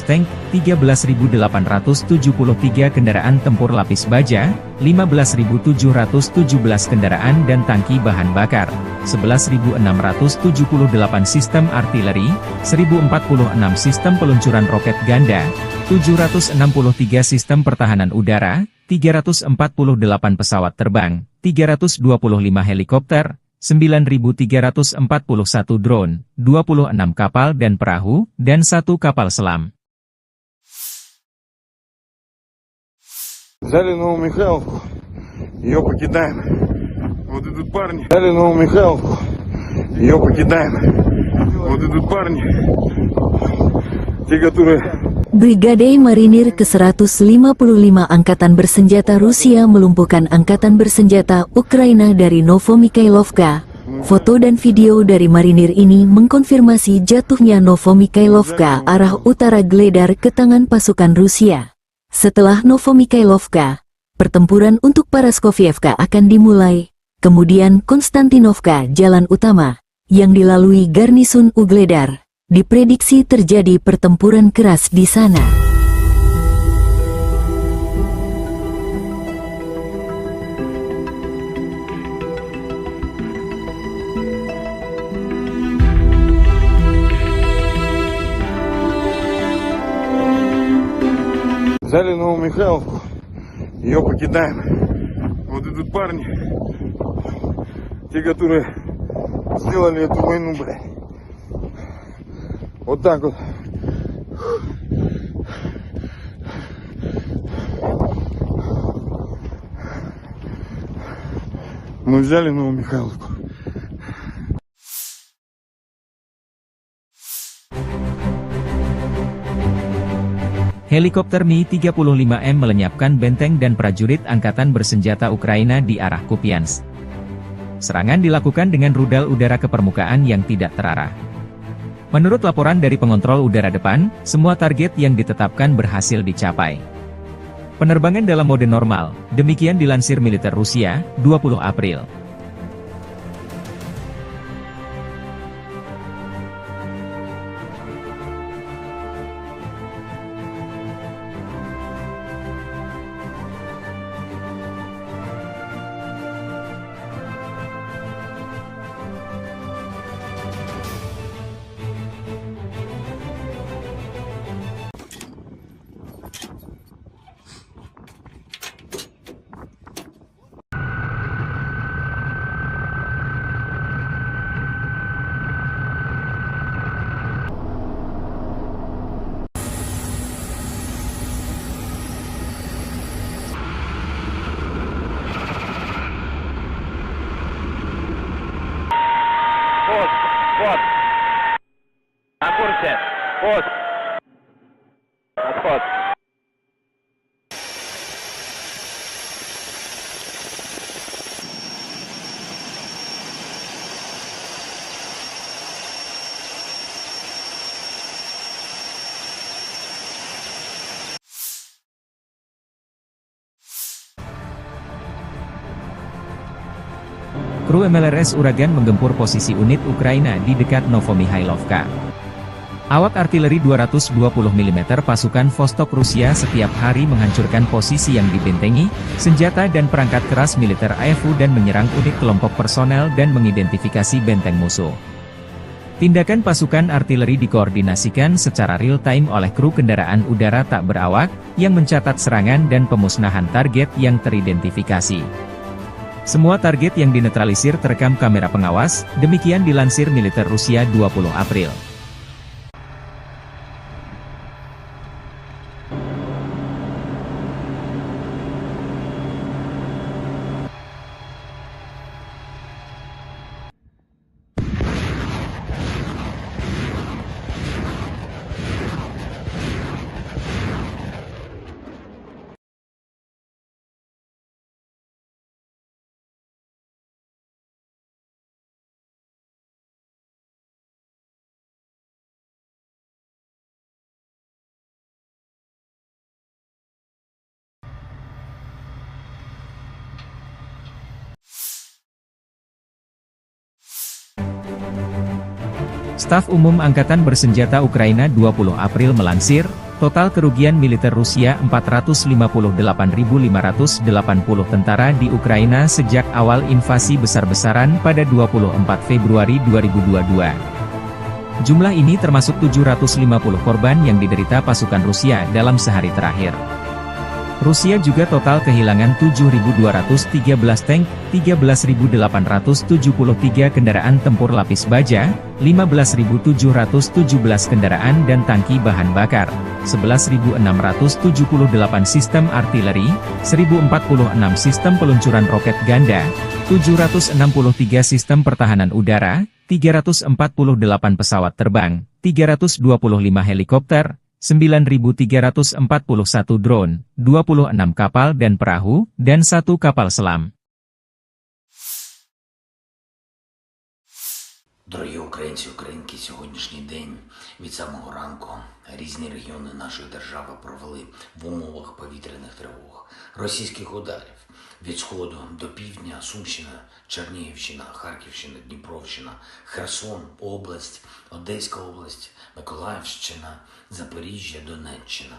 [SPEAKER 1] tank, 13.873 kendaraan tempur lapis baja, 15.717 kendaraan dan tangki bahan bakar, 11.678 sistem artileri, 1.046 sistem peluncuran roket ganda, 763 sistem pertahanan udara, 348 pesawat terbang, 325 helikopter, 9.341 drone, 26 kapal dan perahu, dan 1 kapal selam.
[SPEAKER 3] Взяли Новомихайловку, ее покидаем. Вот идут парни. Взяли Новомихайловку, ее покидаем. Вот идут парни, те, которые...
[SPEAKER 4] Brigade Marinir ke-155 Angkatan Bersenjata Rusia melumpuhkan Angkatan Bersenjata Ukraina dari Novomikhailovka. Foto dan video dari marinir ini mengkonfirmasi jatuhnya Novomikhailovka arah utara Gledar ke tangan pasukan Rusia. Setelah Novomikhailovka, pertempuran untuk Paraskovievka akan dimulai, kemudian Konstantinovka jalan utama, yang dilalui garnisun Ugledar. Diprediksi terjadi pertempuran keras di sana.
[SPEAKER 3] Взяли Новомихайловку, ее покидаем. Вот идут парни, те, которые сделали эту войну, блядь. Вот так вот. Мы взяли Новомихайловку.
[SPEAKER 1] Helikopter Mi-35M melenyapkan benteng dan prajurit Angkatan Bersenjata Ukraina di arah Kupiansk. Serangan dilakukan dengan rudal udara ke permukaan yang tidak terarah. Menurut laporan dari pengontrol udara depan, semua target yang ditetapkan berhasil dicapai. Penerbangan dalam mode normal, demikian dilansir militer Rusia, 20 April.
[SPEAKER 2] На курсе. Пост. Отход.
[SPEAKER 1] Kru MLRS Uragan menggempur posisi unit Ukraina di dekat Novomihailovka. Awak artileri 220 mm pasukan Vostok Rusia setiap hari menghancurkan posisi yang dibentengi, senjata dan perangkat keras militer AFU dan menyerang unit kelompok personel dan mengidentifikasi benteng musuh. Tindakan pasukan artileri dikoordinasikan secara real-time oleh kru kendaraan udara tak berawak, yang mencatat serangan dan pemusnahan target yang teridentifikasi. Semua target yang dinetralisir terekam kamera pengawas, demikian dilansir militer Rusia 20 April. Staf Umum Angkatan Bersenjata Ukraina 20 April melansir, total kerugian militer Rusia 458.580 tentara di Ukraina sejak awal invasi besar-besaran pada 24 Februari 2022. Jumlah ini termasuk 750 korban yang diderita pasukan Rusia dalam sehari terakhir. Rusia juga total kehilangan 7.213 tank, 13.873 kendaraan tempur lapis baja, 15.717 kendaraan dan tangki bahan bakar, 11.678 sistem artileri, 1.046 sistem peluncuran roket ganda, 763 sistem pertahanan udara, 348 pesawat terbang, 325 helikopter, 9.341 drone, 26 kapal dan perahu, dan 1 kapal selam.
[SPEAKER 5] Дорогі українці, українки, сьогоднішній день від самого ранку різні регіони нашої держави провели в умовах повітряних тривог, російських ударів від сходу до півдня, Сумщина, Чернігівщина, Харківщина, Дніпровщина, Херсон, область, Одеська область, Миколаївщина, Запоріжжя, Донеччина.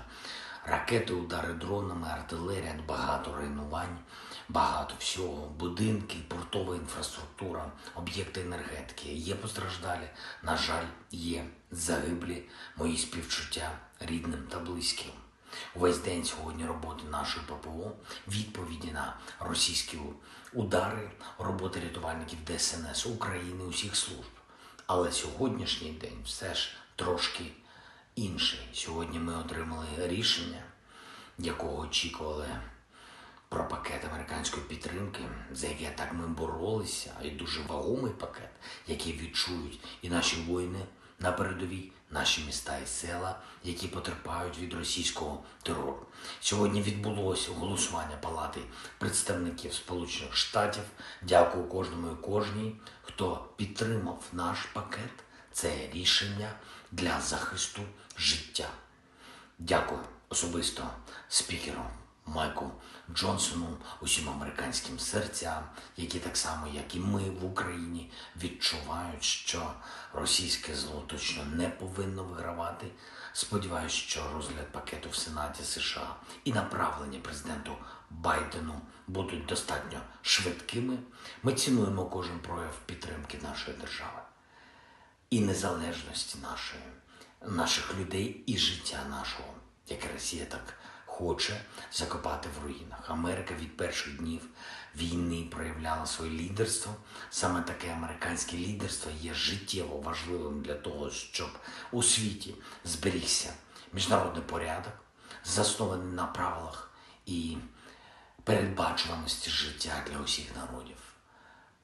[SPEAKER 5] Ракети, удари дронами, артилерія, багато руйнувань, багато всього, будинки, портова інфраструктура, об'єкти енергетики. Є постраждалі, на жаль, є загиблі, мої співчуття рідним та близьким. Увесь день сьогодні роботи нашої ППО, відповіді на російські удари, роботи рятувальників ДСНС України, усіх служб. Але сьогоднішній день все ж трошки інший. Сьогодні ми отримали рішення, якого очікували, про пакет американської підтримки, за яке так ми боролися, і дуже вагомий пакет, який відчують і наші воїни на передовій, наші міста і села, які потерпають від російського терору. Сьогодні відбулося голосування Палати представників Сполучених Штатів. Дякую кожному і кожній, хто підтримав наш пакет. Це рішення для захисту життя. Дякую особисто спікеру Майку Джонсону, усім американським серцям, які так само, як і ми в Україні, відчувають, що російське зло точно не повинно вигравати. Сподіваюсь, що розгляд пакету в Сенаті США і направлення президенту Байдену будуть достатньо швидкими. Ми цінуємо кожен прояв підтримки нашої держави і незалежності наших людей і життя нашого, яке Росія так хоче закопати в руїнах. Америка від перших днів війни проявляла своє лідерство. Саме таке американське лідерство є життєво важливим для того, щоб у світі зберігся міжнародний порядок, заснований на правилах і передбачуваності життя для усіх народів.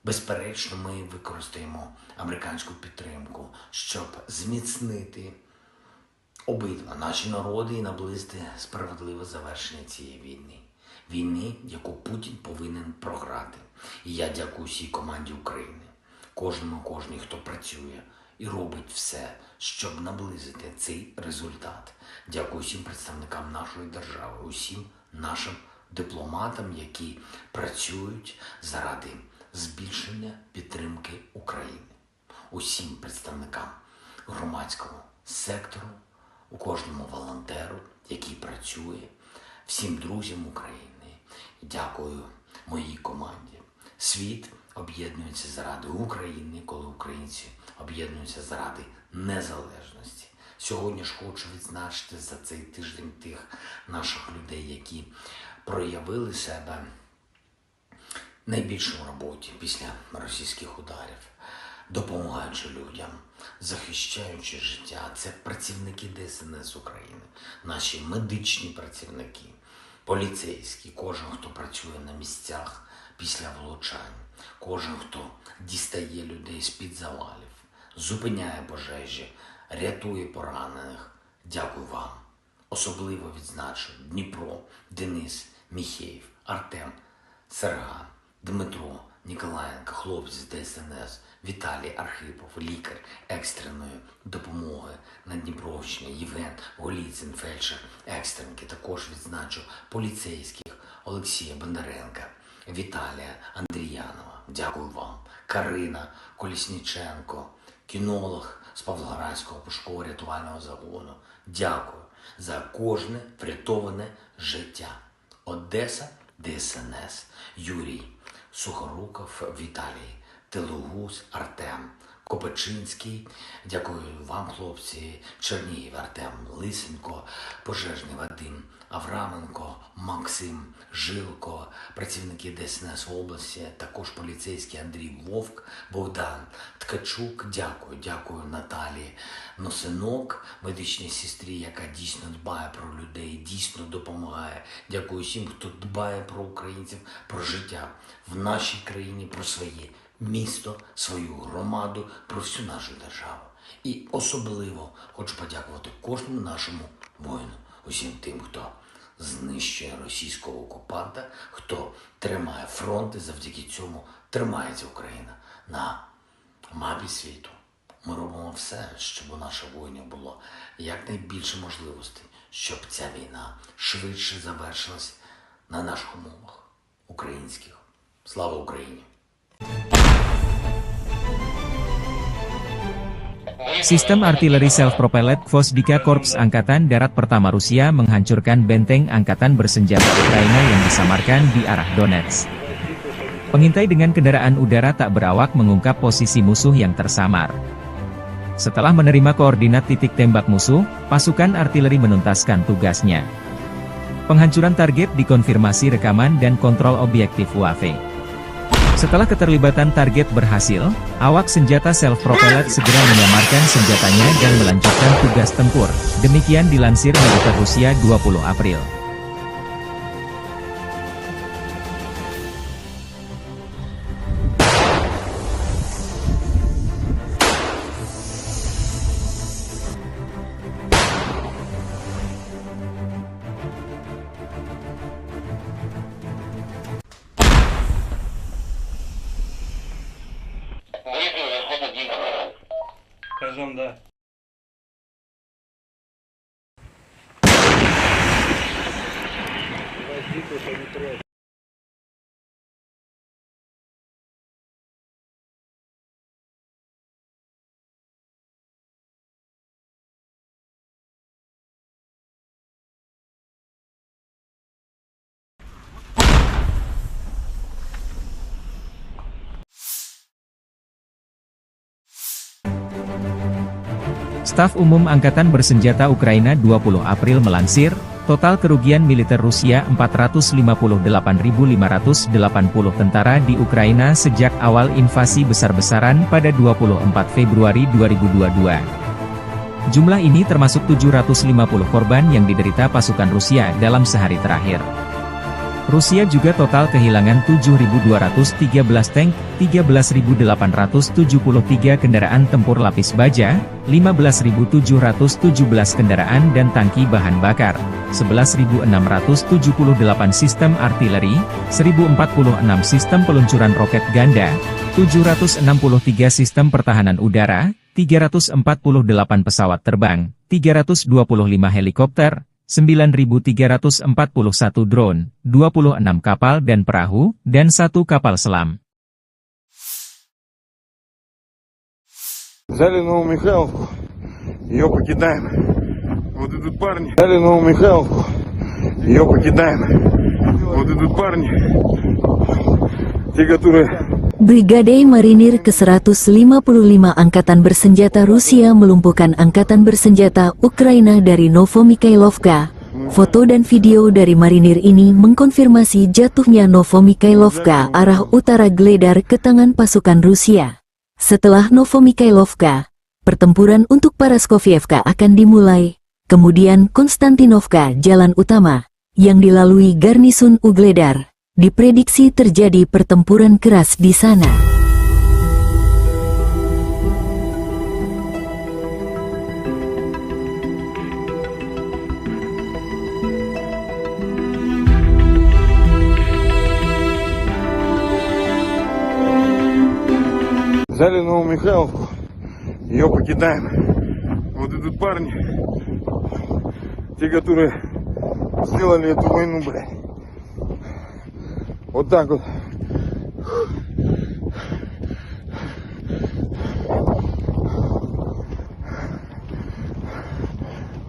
[SPEAKER 5] Безперечно, ми використаємо американську підтримку, щоб зміцнити обидва наші народи і наблизити справедливе завершення цієї війни. Війни, яку Путін повинен програти. І я дякую всій команді України, кожній, хто працює і робить все, щоб наблизити цей результат. Дякую всім представникам нашої держави, усім нашим дипломатам, які працюють заради збільшення підтримки України. Усім представникам громадського сектору, у кожному волонтеру, який працює, всім друзям України. Дякую моїй команді. Світ об'єднується заради України, коли українці об'єднуються заради незалежності. Сьогодні ж хочу відзначити за цей тиждень тих наших людей, які проявили себе найбільше в роботі після російських ударів, допомагаючи людям, захищаючи життя. Це працівники ДСНС України, наші медичні працівники, поліцейські, кожен, хто працює на місцях після влучань, кожен, хто дістає людей з-під завалів, зупиняє пожежі, рятує поранених. Дякую вам. Особливо відзначу Дніпро, Денис, Міхеєв, Артем, Серга, Дмитро, Ніколаєнко, хлопці з ДСНС, Віталій Архипов, лікар екстреної допомоги на Дніпровщині, Євген Голіцин, фельдшер екстренки. Також відзначу поліцейських Олексія Бондаренка, Віталія Андріянова. Дякую вам. Карина Колісніченко, кінолог з Павлоградського пошуково рятувального загону. Дякую за кожне врятоване життя. Одеса, ДСНС, Юрій Сухоруков, Віталій Телугус, Артем Копачинський. Дякую вам, хлопці. Чернігів, Артем Лисенко, пожежний Вадим Авраменко, Максим Жилко, працівники ДСНС в області, також поліцейський Андрій Вовк, Богдан Ткачук. Дякую Наталії Носинок, медичній сестрі, яка дійсно дбає про людей, дійсно допомагає. Дякую всім, хто дбає про українців, про життя в нашій країні, про своє місто, свою громаду, про всю нашу державу. І особливо хочу подякувати кожному нашому воїну, усім тим, хто знищує російського окупанта, хто тримає фронт, і завдяки цьому тримається Україна на мапі світу. Ми робимо все, щоб у наших воїнів було якнайбільше можливостей, щоб ця війна швидше завершилась на наших умовах українських. Слава Україні!
[SPEAKER 1] Sistem artileri self-propelled Gvozdyka Korps Angkatan Darat Pertama Rusia menghancurkan benteng angkatan bersenjata Ukraina yang disamarkan di arah Donetsk. Pengintai dengan kendaraan udara tak berawak mengungkap posisi musuh yang tersamar. Setelah menerima koordinat titik tembak musuh, pasukan artileri menuntaskan tugasnya. Penghancuran target dikonfirmasi rekaman dan kontrol objektif UAV. Setelah keterlibatan target berhasil, awak senjata self-propelled segera menyamarkan senjatanya dan melanjutkan tugas tempur. Demikian dilansir militer Rusia 20 April.
[SPEAKER 6] Скажем, да.
[SPEAKER 1] Staf Umum Angkatan Bersenjata Ukraina 20 April melansir, total kerugian militer Rusia 458.580 tentara di Ukraina sejak awal invasi besar-besaran pada 24 Februari 2022. Jumlah ini termasuk 750 korban yang diderita pasukan Rusia dalam sehari terakhir. Rusia juga total kehilangan 7.213 tank, 13.873 kendaraan tempur lapis baja, 15.717 kendaraan dan tangki bahan bakar, 11.678 sistem artileri, 1.046 sistem peluncuran roket ganda, 763 sistem pertahanan udara, 348 pesawat terbang, 325 helikopter, 9.341 drone, 26 kapal dan perahu, dan 1 kapal selam.
[SPEAKER 3] Взяли Новомихайловку, ее покидаем. Вот идут парни. Взяли Новомихайловку, ее покидаем. Вот идут парни, те, которые...
[SPEAKER 4] Brigade Marinir ke-155 Angkatan Bersenjata Rusia melumpuhkan Angkatan Bersenjata Ukraina dari Novomikhailovka. Foto dan video dari marinir ini mengkonfirmasi jatuhnya Novomikhailovka arah utara Gledar ke tangan pasukan Rusia. Setelah Novomikhailovka, pertempuran untuk Paraskovievka akan dimulai, kemudian Konstantinovka jalan utama, yang dilalui garnisun Ugledar. Diprediksi terjadi pertempuran keras di sana.
[SPEAKER 3] Взяли Новомихайловку, ее покидаем. Вот идут парни, те, которые сделали эту войну, блядь. Вот так вот.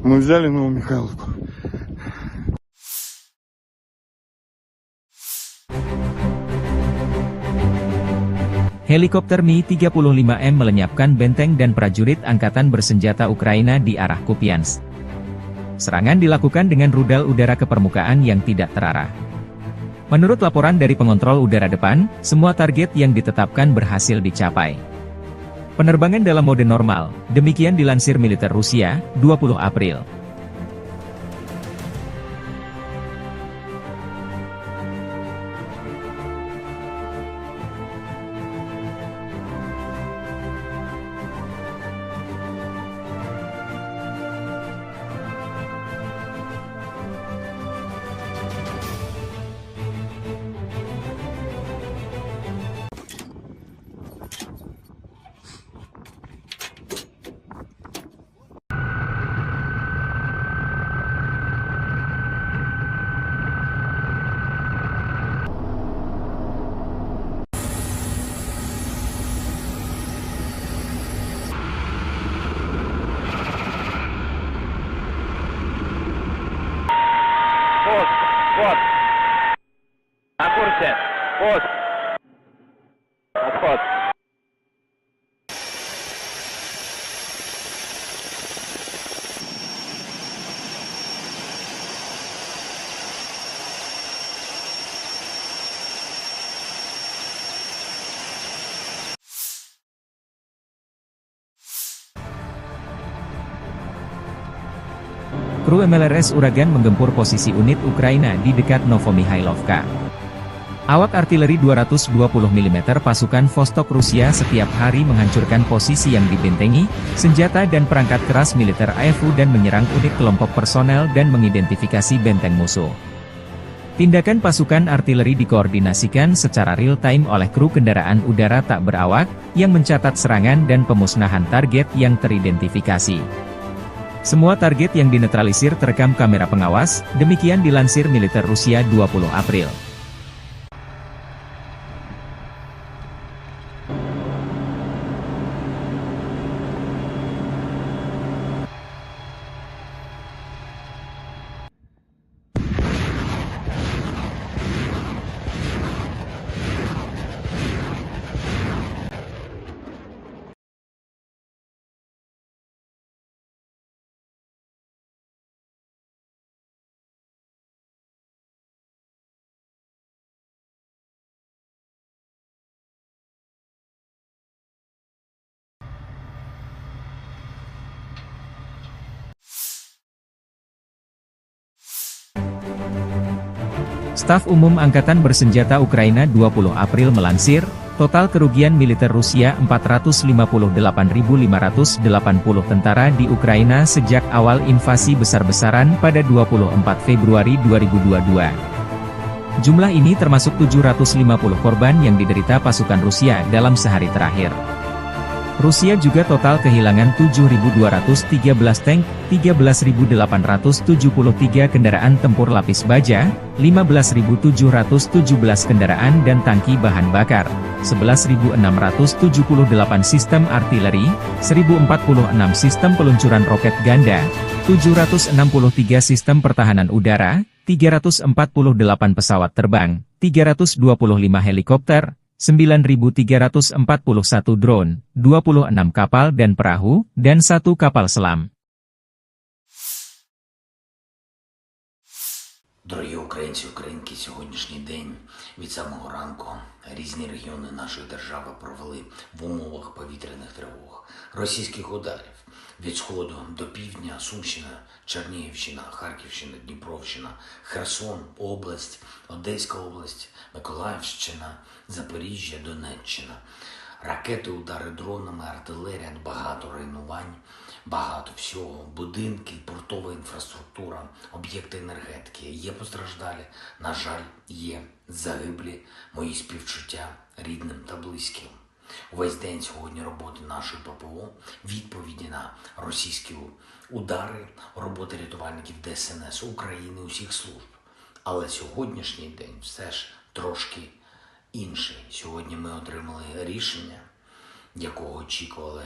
[SPEAKER 3] Мы взяли Новомихайловку.
[SPEAKER 1] Helikopter Mi-35M melenyapkan benteng dan prajurit Angkatan Bersenjata Ukraina di arah Kupiansk. Serangan dilakukan dengan rudal udara ke permukaan yang tidak terarah. Menurut laporan dari pengontrol udara depan, semua target yang ditetapkan berhasil dicapai. Penerbangan dalam mode normal, demikian dilansir militer Rusia, 20 April.
[SPEAKER 2] Пост. На курсе. Пост. Отход.
[SPEAKER 1] Kru MLRS Uragan menggempur posisi unit Ukraina di dekat Novomikhailovka. Awak artileri 220 mm pasukan Vostok Rusia setiap hari menghancurkan posisi yang dibentengi, senjata dan perangkat keras militer AFU dan menyerang unit kelompok personel dan mengidentifikasi benteng musuh. Tindakan pasukan artileri dikoordinasikan secara real-time oleh kru kendaraan udara tak berawak, yang mencatat serangan dan pemusnahan target yang teridentifikasi. Semua target yang dinetralisir terekam kamera pengawas, demikian dilansir militer Rusia 20 April. Staf Umum Angkatan Bersenjata Ukraina 20 April melansir, total kerugian militer Rusia 458.580 tentara di Ukraina sejak awal invasi besar-besaran pada 24 Februari 2022. Jumlah ini termasuk 750 korban yang diderita pasukan Rusia dalam sehari terakhir. Rusia juga total kehilangan 7.213 tank, 13.873 kendaraan tempur lapis baja, 15.717 kendaraan dan tangki bahan bakar, 11.678 sistem artileri, 1.046 sistem peluncuran roket ganda, 763 sistem pertahanan udara, 348 pesawat terbang, 325 helikopter, 9.341 drone, 26 kapal dan perahu, dan 1 kapal selam.
[SPEAKER 5] Дорогі українці, українки, сьогоднішній день від самого ранку різні регіони нашої держави провели в умовах повітряних тривог, російських ударів від сходу до півдня, Сумщина, Чернігівщина, Харківщина, Дніпровщина, Херсон, область, Одеська область, Миколаївщина, Запоріжжя, Донеччина. Ракети, удари дронами, артилерія, багато руйнувань, багато всього. Будинки, портова інфраструктура, об'єкти енергетики. Є постраждалі, на жаль, є загиблі. Мої співчуття рідним та близьким. Увесь день сьогодні роботи нашої ППО, відповіді на російські удари, роботи рятувальників ДСНС України, усіх служб. Але сьогоднішній день все ж трошки інший. Сьогодні ми отримали рішення, якого очікували,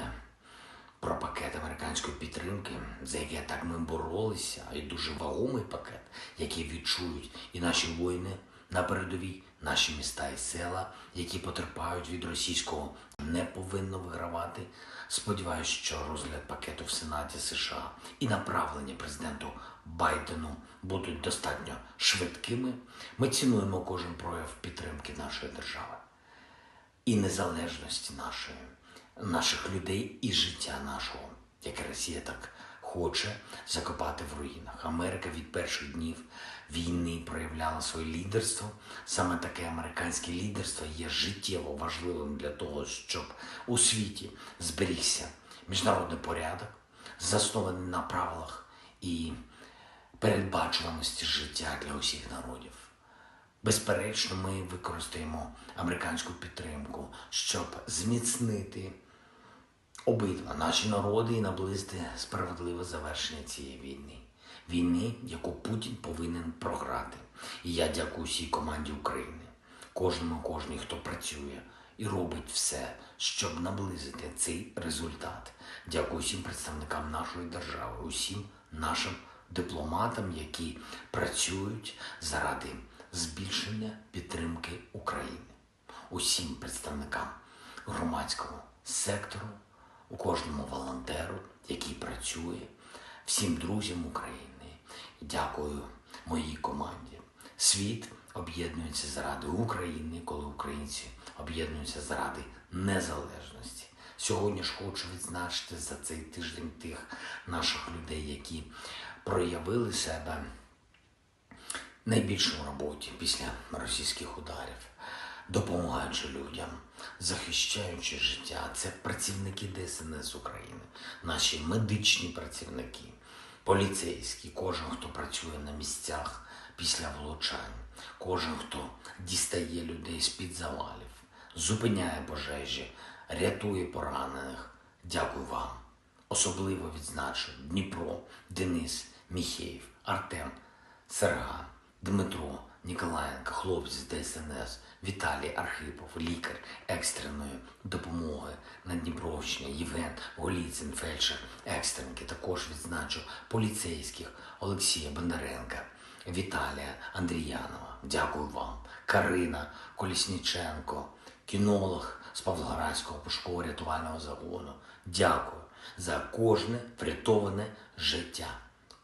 [SPEAKER 5] про пакет американської підтримки, за яке так ми боролися, і дуже вагомий пакет, який відчують і наші воїни на передовій, наші міста і села, які потерпають від російського, не повинно вигравати. Сподіваюсь, що розгляд пакету в Сенаті США і направлення президенту Байдену будуть достатньо швидкими. Ми цінуємо кожен прояв підтримки нашої держави і незалежності наших людей і життя нашого, яке Росія так хоче закопати в руїнах. Америка від перших днів війни проявляла своє лідерство. Саме таке американське лідерство є життєво важливим для того, щоб у світі зберігся міжнародний порядок, заснований на правилах і передбачуваності життя для усіх народів. Безперечно, ми використаємо американську підтримку, щоб зміцнити обидва наші народи і наблизити справедливе завершення цієї війни. Війни, яку Путін повинен програти. І я дякую всій команді України, кожній, хто працює і робить все, щоб наблизити цей результат. Дякую всім представникам нашої держави, усім нашим дипломатам, які працюють заради збільшення підтримки України. Усім представникам громадського сектору, у кожному волонтеру, який працює, всім друзям України. Дякую моїй команді. Світ об'єднується заради України, коли українці об'єднуються заради незалежності. Сьогодні ж хочу відзначити за цей тиждень тих наших людей, які проявили себе найбільше в роботі після російських ударів, допомагаючи людям, захищаючи життя. Це працівники ДСНС України, наші медичні працівники, поліцейські, кожен, хто працює на місцях після влучань, кожен, хто дістає людей з-під завалів, зупиняє пожежі, рятує поранених. Дякую вам. Особливо відзначу Дніпро, Денис, Міхеєв, Артем, Серган, Дмитро, Ніколаєнко, хлопці з ДСНС, Віталій Архипов, лікар екстреної допомоги на Дніпровщині, Євген Голіцин, фельдшер екстренки. Також відзначу поліцейських Олексія Бондаренка, Віталія Андріянова. Дякую вам. Карина Колісніченко, кінолог з Павлоградського пошуково-рятувального загону. Дякую за кожне врятоване життя.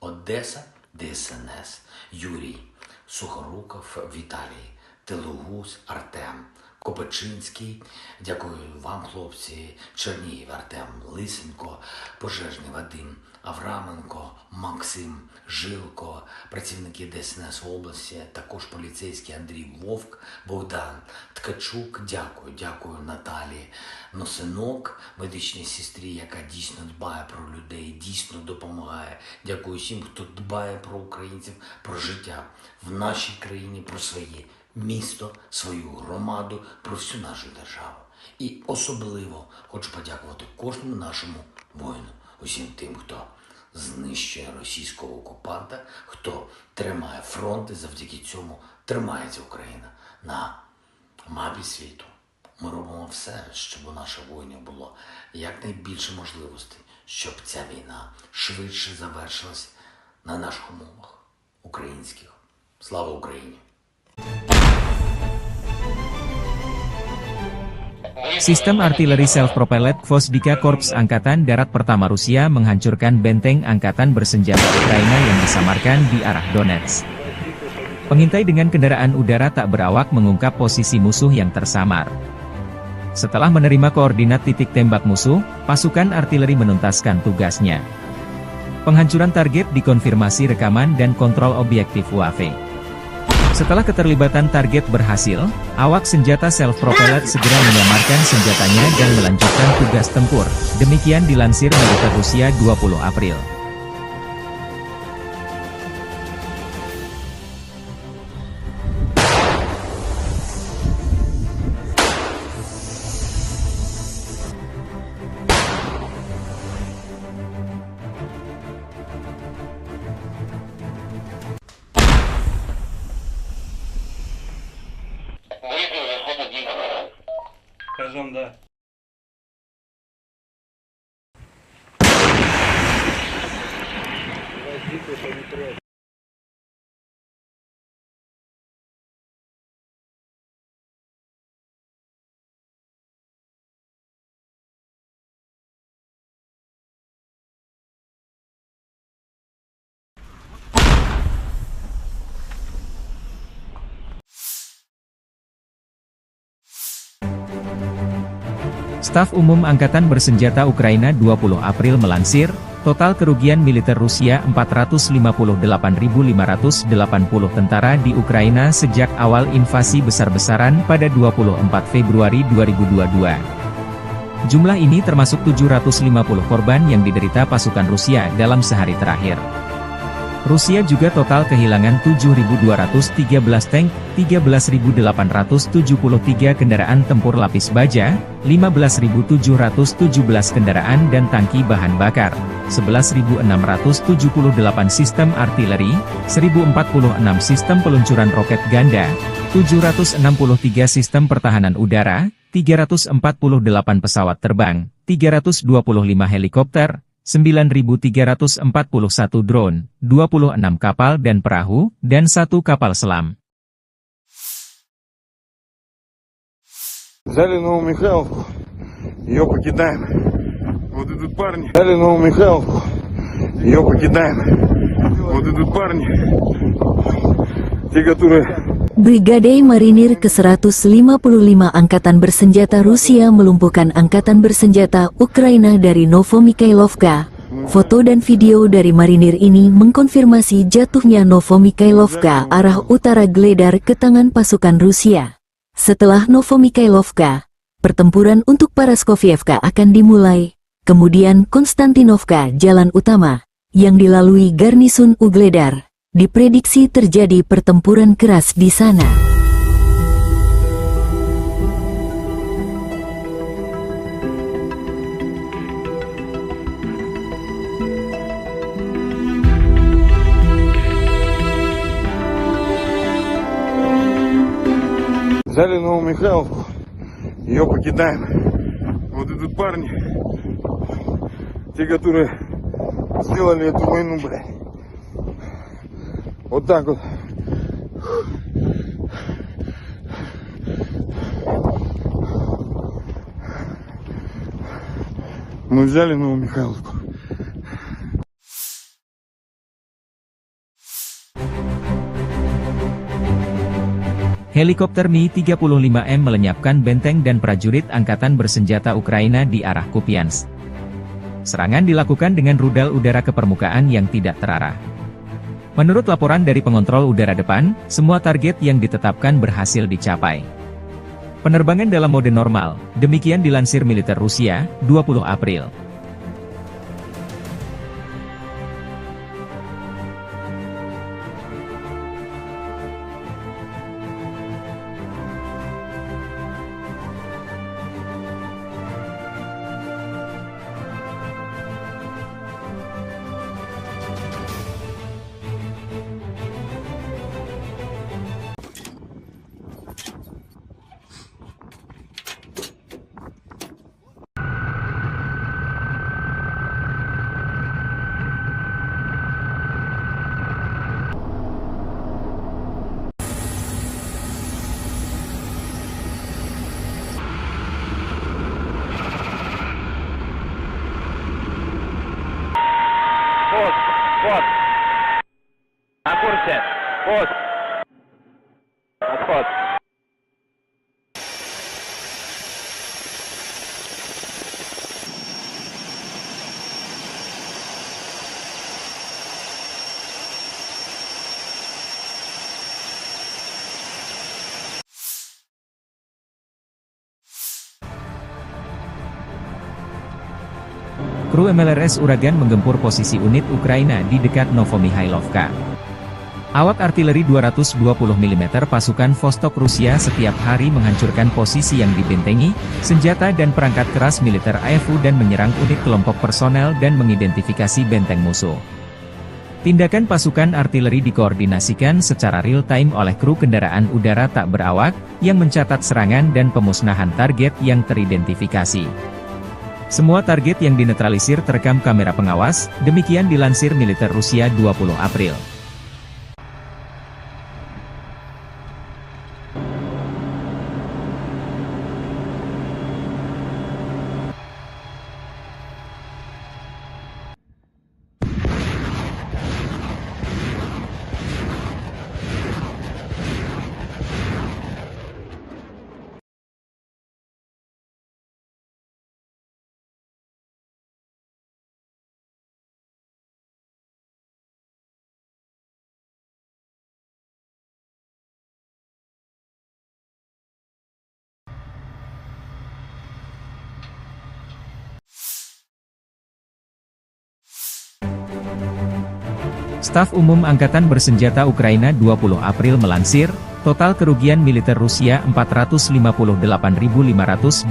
[SPEAKER 5] Одеса, ДСНС, Юрій Сухоруков, Віталій Телугус, Артем Копачинський. Дякую вам, хлопці. Чернігів, Артем Лисенко, пожежний Вадим Авраменко, Максим Жилко, працівники ДСНС області, також поліцейський Андрій Вовк, Богдан Ткачук. Дякую Наталії Носинок, медичній сестрі, яка дійсно дбає про людей, дійсно допомагає. Дякую всім, хто дбає про українців, про життя в нашій країні, про своє місто, свою громаду, про всю нашу державу. І особливо хочу подякувати кожному нашому воїну, усім тим, хто знищує російського окупанта, хто тримає фронт, і завдяки цьому тримається Україна на мапі світу. Ми робимо все, щоб у наших воїнів було якнайбільше можливостей, щоб ця війна швидше завершилась на наших умовах українських. Слава Україні!
[SPEAKER 1] Sistem artileri self-propelled Gvosdika Korps Angkatan Darat Pertama Rusia menghancurkan benteng angkatan bersenjata Ukraina yang disamarkan di arah Donetsk. Pengintai dengan kendaraan udara tak berawak mengungkap posisi musuh yang tersamar. Setelah menerima koordinat titik tembak musuh, pasukan artileri menuntaskan tugasnya. Penghancuran target dikonfirmasi rekaman dan kontrol objektif UAV. Setelah keterlibatan target berhasil, awak senjata self-propelled segera menyamarkan senjatanya dan melanjutkan tugas tempur. Demikian dilansir militer Rusia 20 April.
[SPEAKER 2] Скажем, да.
[SPEAKER 1] Staf Umum Angkatan Bersenjata Ukraina 20 April melansir, total kerugian militer Rusia 458.580 tentara di Ukraina sejak awal invasi besar-besaran pada 24 Februari 2022. Jumlah ini termasuk 750 korban yang diderita pasukan Rusia dalam sehari terakhir. Rusia juga total kehilangan 7.213 tank, 13.873 kendaraan tempur lapis baja, 15.717 kendaraan dan tangki bahan bakar, 11.678 sistem artileri, 1.046 sistem peluncuran roket ganda, 763 sistem pertahanan udara, 348 pesawat terbang, 325 helikopter, 9.341 drone, 26 kapal dan perahu, dan 1 kapal selam.
[SPEAKER 3] Взяли Новомихайловку, ее покидаем. Вот идут парни. Взяли Новомихайловку, ее покидаем. Вот идут парни, те, которые...
[SPEAKER 4] Brigade Marinir ke-155 Angkatan Bersenjata Rusia melumpuhkan Angkatan Bersenjata Ukraina dari Novomikhailovka. Foto dan video dari marinir ini mengkonfirmasi jatuhnya Novomikhailovka arah utara Gledar ke tangan pasukan Rusia. Setelah Novomikhailovka, pertempuran untuk Paraskovievka akan dimulai, kemudian Konstantinovka jalan utama, yang dilalui garnisun Ugledar. Diprediksi terjadi pertempuran keras di sana.
[SPEAKER 3] Взяли Новомихайловку, ее покидаем. Вот идут парни, те, которые сделали эту войну, блядь. Вот так вот. Мы взяли Новомихайловку.
[SPEAKER 1] Helikopter Mi-35M melenyapkan benteng dan prajurit Angkatan Bersenjata Ukraina di arah Kupiansk. Serangan dilakukan dengan rudal udara ke permukaan yang tidak terarah. Menurut laporan dari pengontrol udara depan, semua target yang ditetapkan berhasil dicapai. Penerbangan dalam mode normal, demikian dilansir militer Rusia, 20 April.
[SPEAKER 2] Пост. Пост. На курсе. Пост. Отход.
[SPEAKER 1] Kru MLRS Uragan menggempur posisi unit Ukraina di dekat Novomihailovka. Awak artileri 220 mm pasukan Vostok Rusia setiap hari menghancurkan posisi yang dibentengi, senjata dan perangkat keras militer AFU dan menyerang unit kelompok personel dan mengidentifikasi benteng musuh. Tindakan pasukan artileri dikoordinasikan secara real-time oleh kru kendaraan udara tak berawak, yang mencatat serangan dan pemusnahan target yang teridentifikasi. Semua target yang dinetralisir terekam kamera pengawas, demikian dilansir militer Rusia 20 April. Staf Umum Angkatan Bersenjata Ukraina 20 April melansir, total kerugian militer Rusia 458.580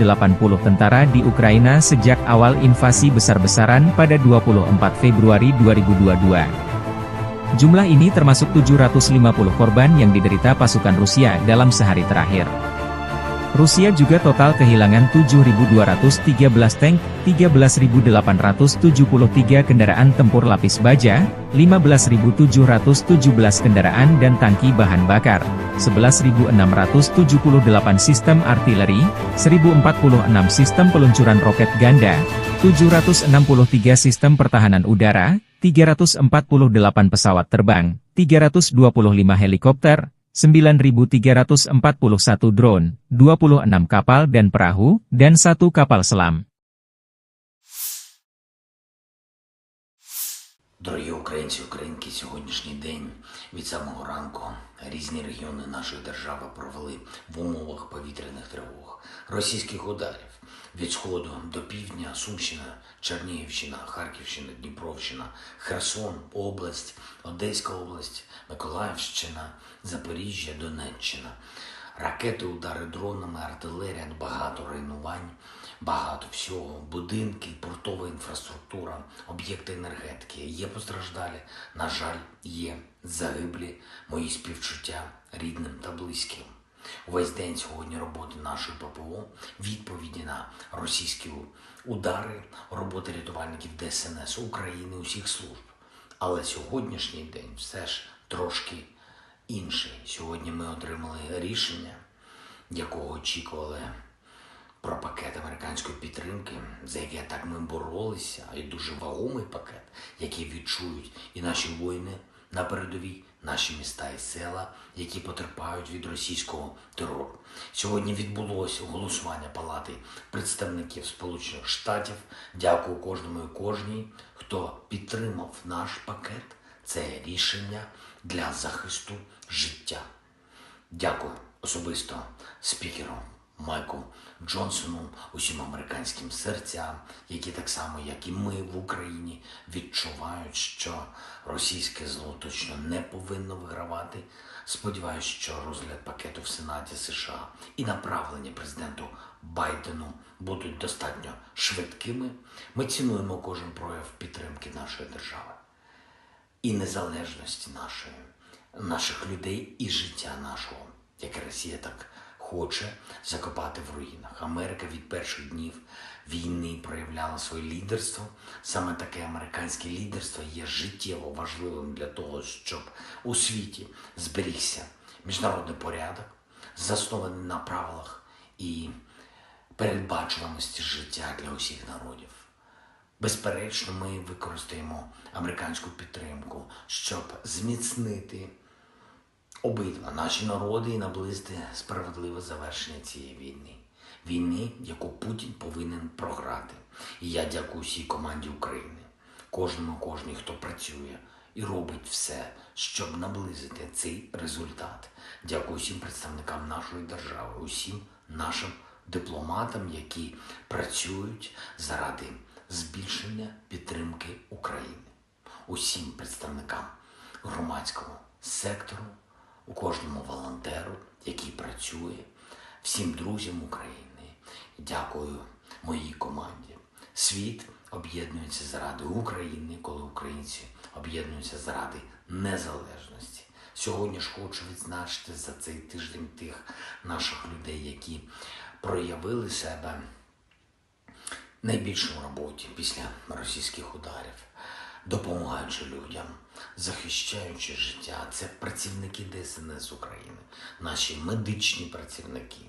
[SPEAKER 1] tentara di Ukraina sejak awal invasi besar-besaran pada 24 Februari 2022. Jumlah ini termasuk 750 korban yang diderita pasukan Rusia dalam sehari terakhir. Rusia juga total kehilangan 7.213 tank, 13.873 kendaraan tempur lapis baja, 15.717 kendaraan dan tangki bahan bakar, 11.678 sistem artileri, 1.046 sistem peluncuran roket ganda, 763 sistem pertahanan udara, 348 pesawat terbang, 325 helikopter, 9.341 drone, 26 kapal dan perahu, dan 1 kapal selam.
[SPEAKER 5] Дорогі українці, українки, сьогоднішній день від самого ранку різні регіони нашої держави провели в умовах повітряних тривог, російських ударів від сходу до півдня, Сумщина, Чернігівщина, Харківщина, Дніпровщина, Херсон, область, Одеська область, Миколаївщина, Запоріжжя, Донеччина. Ракети, удари дронами, артилерія, багато руйнувань, багато всього, будинки, портова інфраструктура, об'єкти енергетики. Є постраждалі, на жаль, є загиблі, мої співчуття рідним та близьким. Увесь день сьогодні роботи нашої ППО, відповіді на російські удари, роботи рятувальників ДСНС України, усіх служб. Але сьогоднішній день все ж трошки інший. Сьогодні ми отримали рішення, якого очікували, про пакет американської підтримки, за яке так ми боролися, і дуже вагомий пакет, який відчують і наші воїни На передовій наші міста і села, які потерпають від російського терору. Сьогодні відбулося голосування Палати представників Сполучених Штатів. Дякую кожному і кожній, хто підтримав наш пакет. Це рішення для захисту життя. Дякую особисто спікеру Майку Джонсону, усім американським серцям, які так само, як і ми в Україні, відчувають, що російське зло точно не повинно вигравати. Сподіваюсь, що розгляд пакету в Сенаті США і направлення президенту Байдену будуть достатньо швидкими. Ми цінуємо кожен прояв підтримки нашої держави і незалежності наших людей і життя нашого, яке Росія так хоче закопати в руїнах. Америка від перших днів війни проявляла своє лідерство. Саме таке американське лідерство є життєво важливим для того, щоб у світі зберігся міжнародний порядок, заснований на правилах і передбачуваності життя для усіх народів. Безперечно, ми використаємо американську підтримку, щоб зміцнити обидва наші народи і наблизити справедливе завершення цієї війни. Війни, яку Путін повинен програти. І я дякую всій команді України, кожній, хто працює і робить все, щоб наблизити цей результат. Дякую всім представникам нашої держави, усім нашим дипломатам, які працюють заради збільшення підтримки України. Усім представникам громадського сектору, у кожному волонтеру, який працює, всім друзям України. Дякую моїй команді. Світ об'єднується заради України, коли українці об'єднуються заради незалежності. Сьогодні ж хочу відзначити за цей тиждень тих наших людей, які проявили себе найбільше в роботі після російських ударів, допомагаючи людям, захищаючи життя. Це працівники ДСНС України, наші медичні працівники,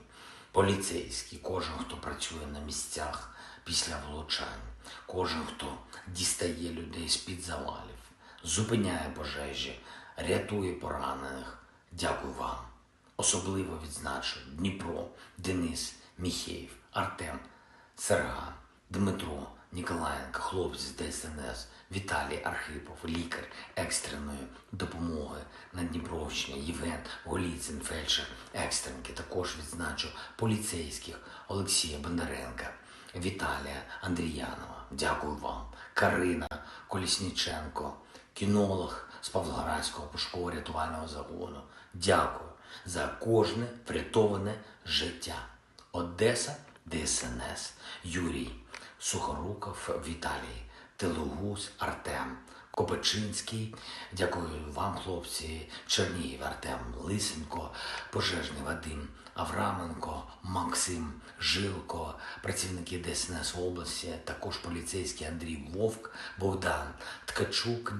[SPEAKER 5] поліцейські, кожен, хто працює на місцях після влучань, кожен, хто дістає людей з-під завалів, зупиняє пожежі, рятує поранених. Дякую вам. Особливо відзначу Дніпро, Денис, Міхеєв, Артем, Серган, Дмитро, Ніколаєнко, хлопці з ДСНС, Віталій Архипов, лікар екстреної допомоги на Дніпровщині, Євген Голіцин, фельдшер екстренки. Також відзначу поліцейських Олексія Бондаренка, Віталія Андріянова. Дякую вам. Карина Колісніченко, кінолог з Павлоградського пошуково-рятувального загону. Дякую за кожне врятоване життя. Одеса, ДСНС, Юрій Сухоруков, Віталій Телугус, Артем Копачинський. Дякую вам, хлопці. Чернігів, Артем Лисенко, пожежний Вадим Авраменко, Максим Жилко, працівники ДСНС області, також поліцейський Андрій Вовк, Богдан Ткачук.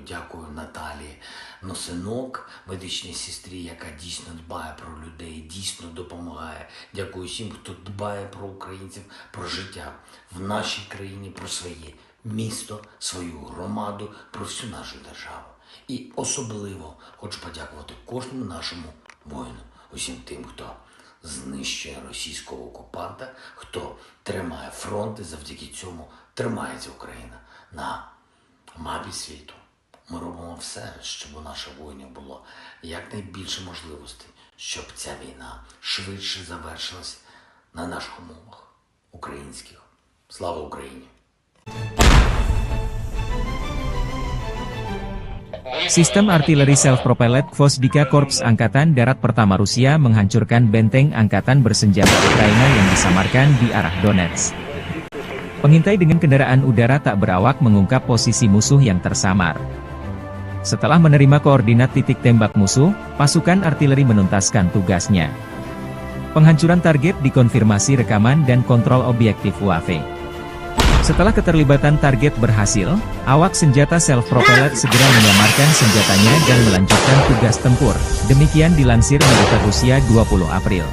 [SPEAKER 5] Дякую Наталії Носинок, медичній сестрі, яка дійсно дбає про людей, дійсно допомагає. Дякую всім, хто дбає про українців, про життя в нашій країні, про своє місто, свою громаду, про всю нашу державу. І особливо хочу подякувати кожному нашому воїну, усім тим, хто знищує російського окупанта, хто тримає фронт, і завдяки цьому тримається Україна на мапі світу. Ми робимо все, щоб у наших воїнів було якнайбільше можливостей, щоб ця війна швидше завершилась на наших умовах українських. Слава Україні!
[SPEAKER 1] Sistem artileri self-propelled Gvozdyka Korps Angkatan Darat Pertama Rusia menghancurkan benteng angkatan bersenjata Ukraina yang disamarkan di arah Donetsk. Pengintai dengan kendaraan udara tak berawak mengungkap posisi musuh yang tersamar. Setelah menerima koordinat titik tembak musuh, pasukan artileri menuntaskan tugasnya. Penghancuran target dikonfirmasi rekaman dan kontrol objektif UAV. Setelah keterlibatan target berhasil, awak senjata self-propelled segera menyamarkan senjatanya dan melanjutkan tugas tempur. Demikian dilansir militer Rusia 20 April.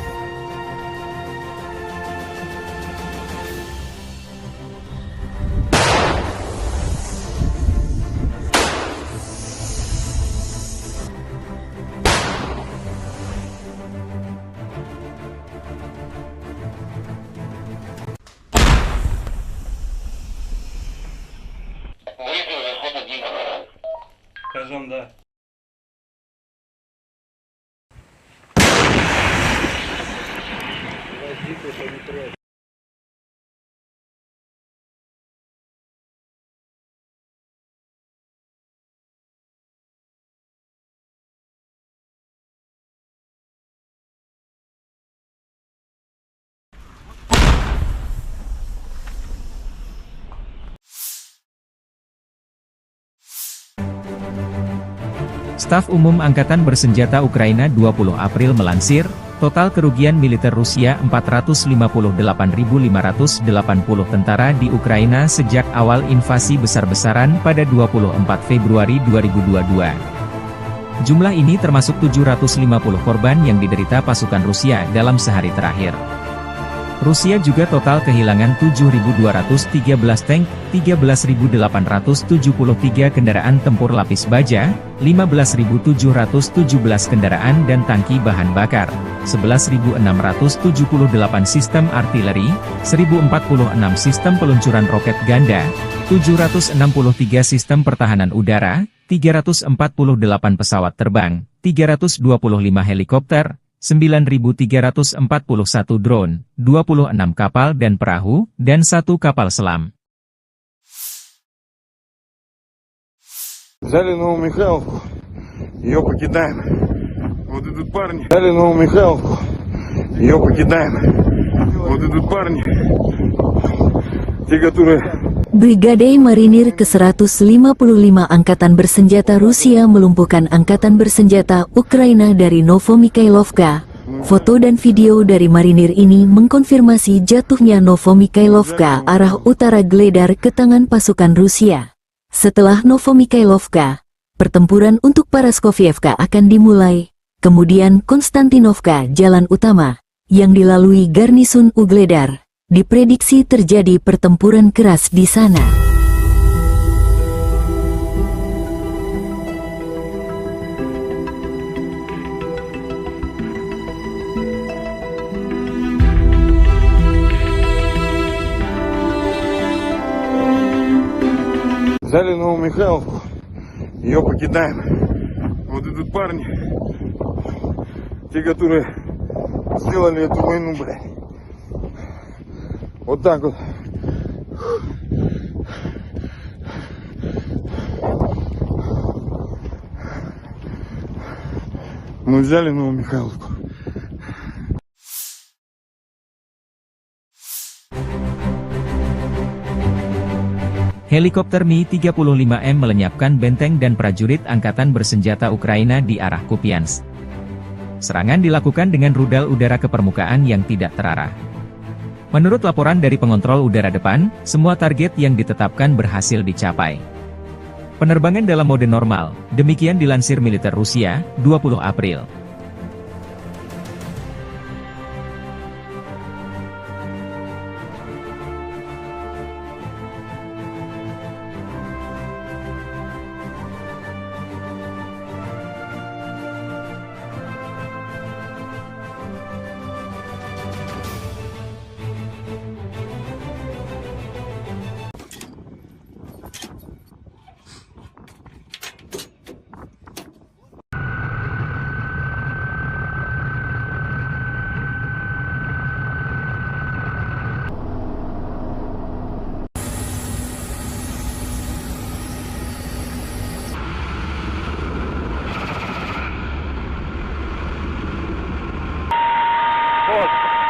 [SPEAKER 3] Скажем, да.
[SPEAKER 1] Staf Umum Angkatan Bersenjata Ukraina 20 April melansir, total kerugian militer Rusia 458.580 tentara di Ukraina sejak awal invasi besar-besaran pada 24 Februari 2022. Jumlah ini termasuk 750 korban yang diderita pasukan Rusia dalam sehari terakhir. Rusia juga total kehilangan 7.213 tank, 13.873 kendaraan tempur lapis baja, 15.717 kendaraan dan tangki bahan bakar, 11.678 sistem artileri, 1.046 sistem peluncuran roket ganda, 763 sistem pertahanan udara, 348 pesawat terbang, 325 helikopter, 9.341 drone, 26 kapal dan perahu, dan 1 kapal selam.
[SPEAKER 3] Взяли Новомихайловку, ее покидаем. Вот идут парни. Взяли Новомихайловку, ее покидаем. Вот идут парни, те, которые...
[SPEAKER 4] Brigade Marinir ke-155 Angkatan Bersenjata Rusia melumpuhkan Angkatan Bersenjata Ukraina dari Novomikhailovka. Foto dan video dari marinir ini mengkonfirmasi jatuhnya Novomikhailovka arah utara Gledar ke tangan pasukan Rusia. Setelah Novomikhailovka, pertempuran untuk Paraskovievka akan dimulai, kemudian Konstantinovka jalan utama, yang dilalui garnisun Ugledar. Diprediksi terjadi pertempuran keras di sana.
[SPEAKER 3] Взяли Новомихайловку, ее покидаем. Вот идут парни, те, которые сделали эту войну, блядь. Вот так вот. Мы взяли Новомихайловку.
[SPEAKER 1] Helikopter Mi-35M melenyapkan benteng dan prajurit Angkatan Bersenjata Ukraina di arah Kupiansk. Serangan dilakukan dengan rudal udara ke permukaan yang tidak terarah. Menurut laporan dari pengontrol udara depan, semua target yang ditetapkan berhasil dicapai. Penerbangan dalam mode normal, demikian dilansir militer Rusia, 20 April.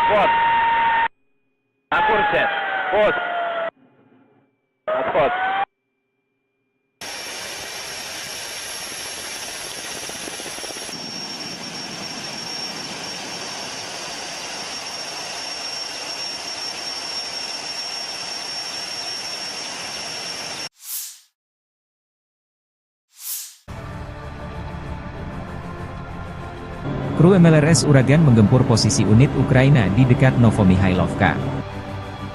[SPEAKER 2] Пост. На курсе. Пост. Отход.
[SPEAKER 1] Kru MLRS Uragan menggempur posisi unit Ukraina di dekat Novomikhailovka.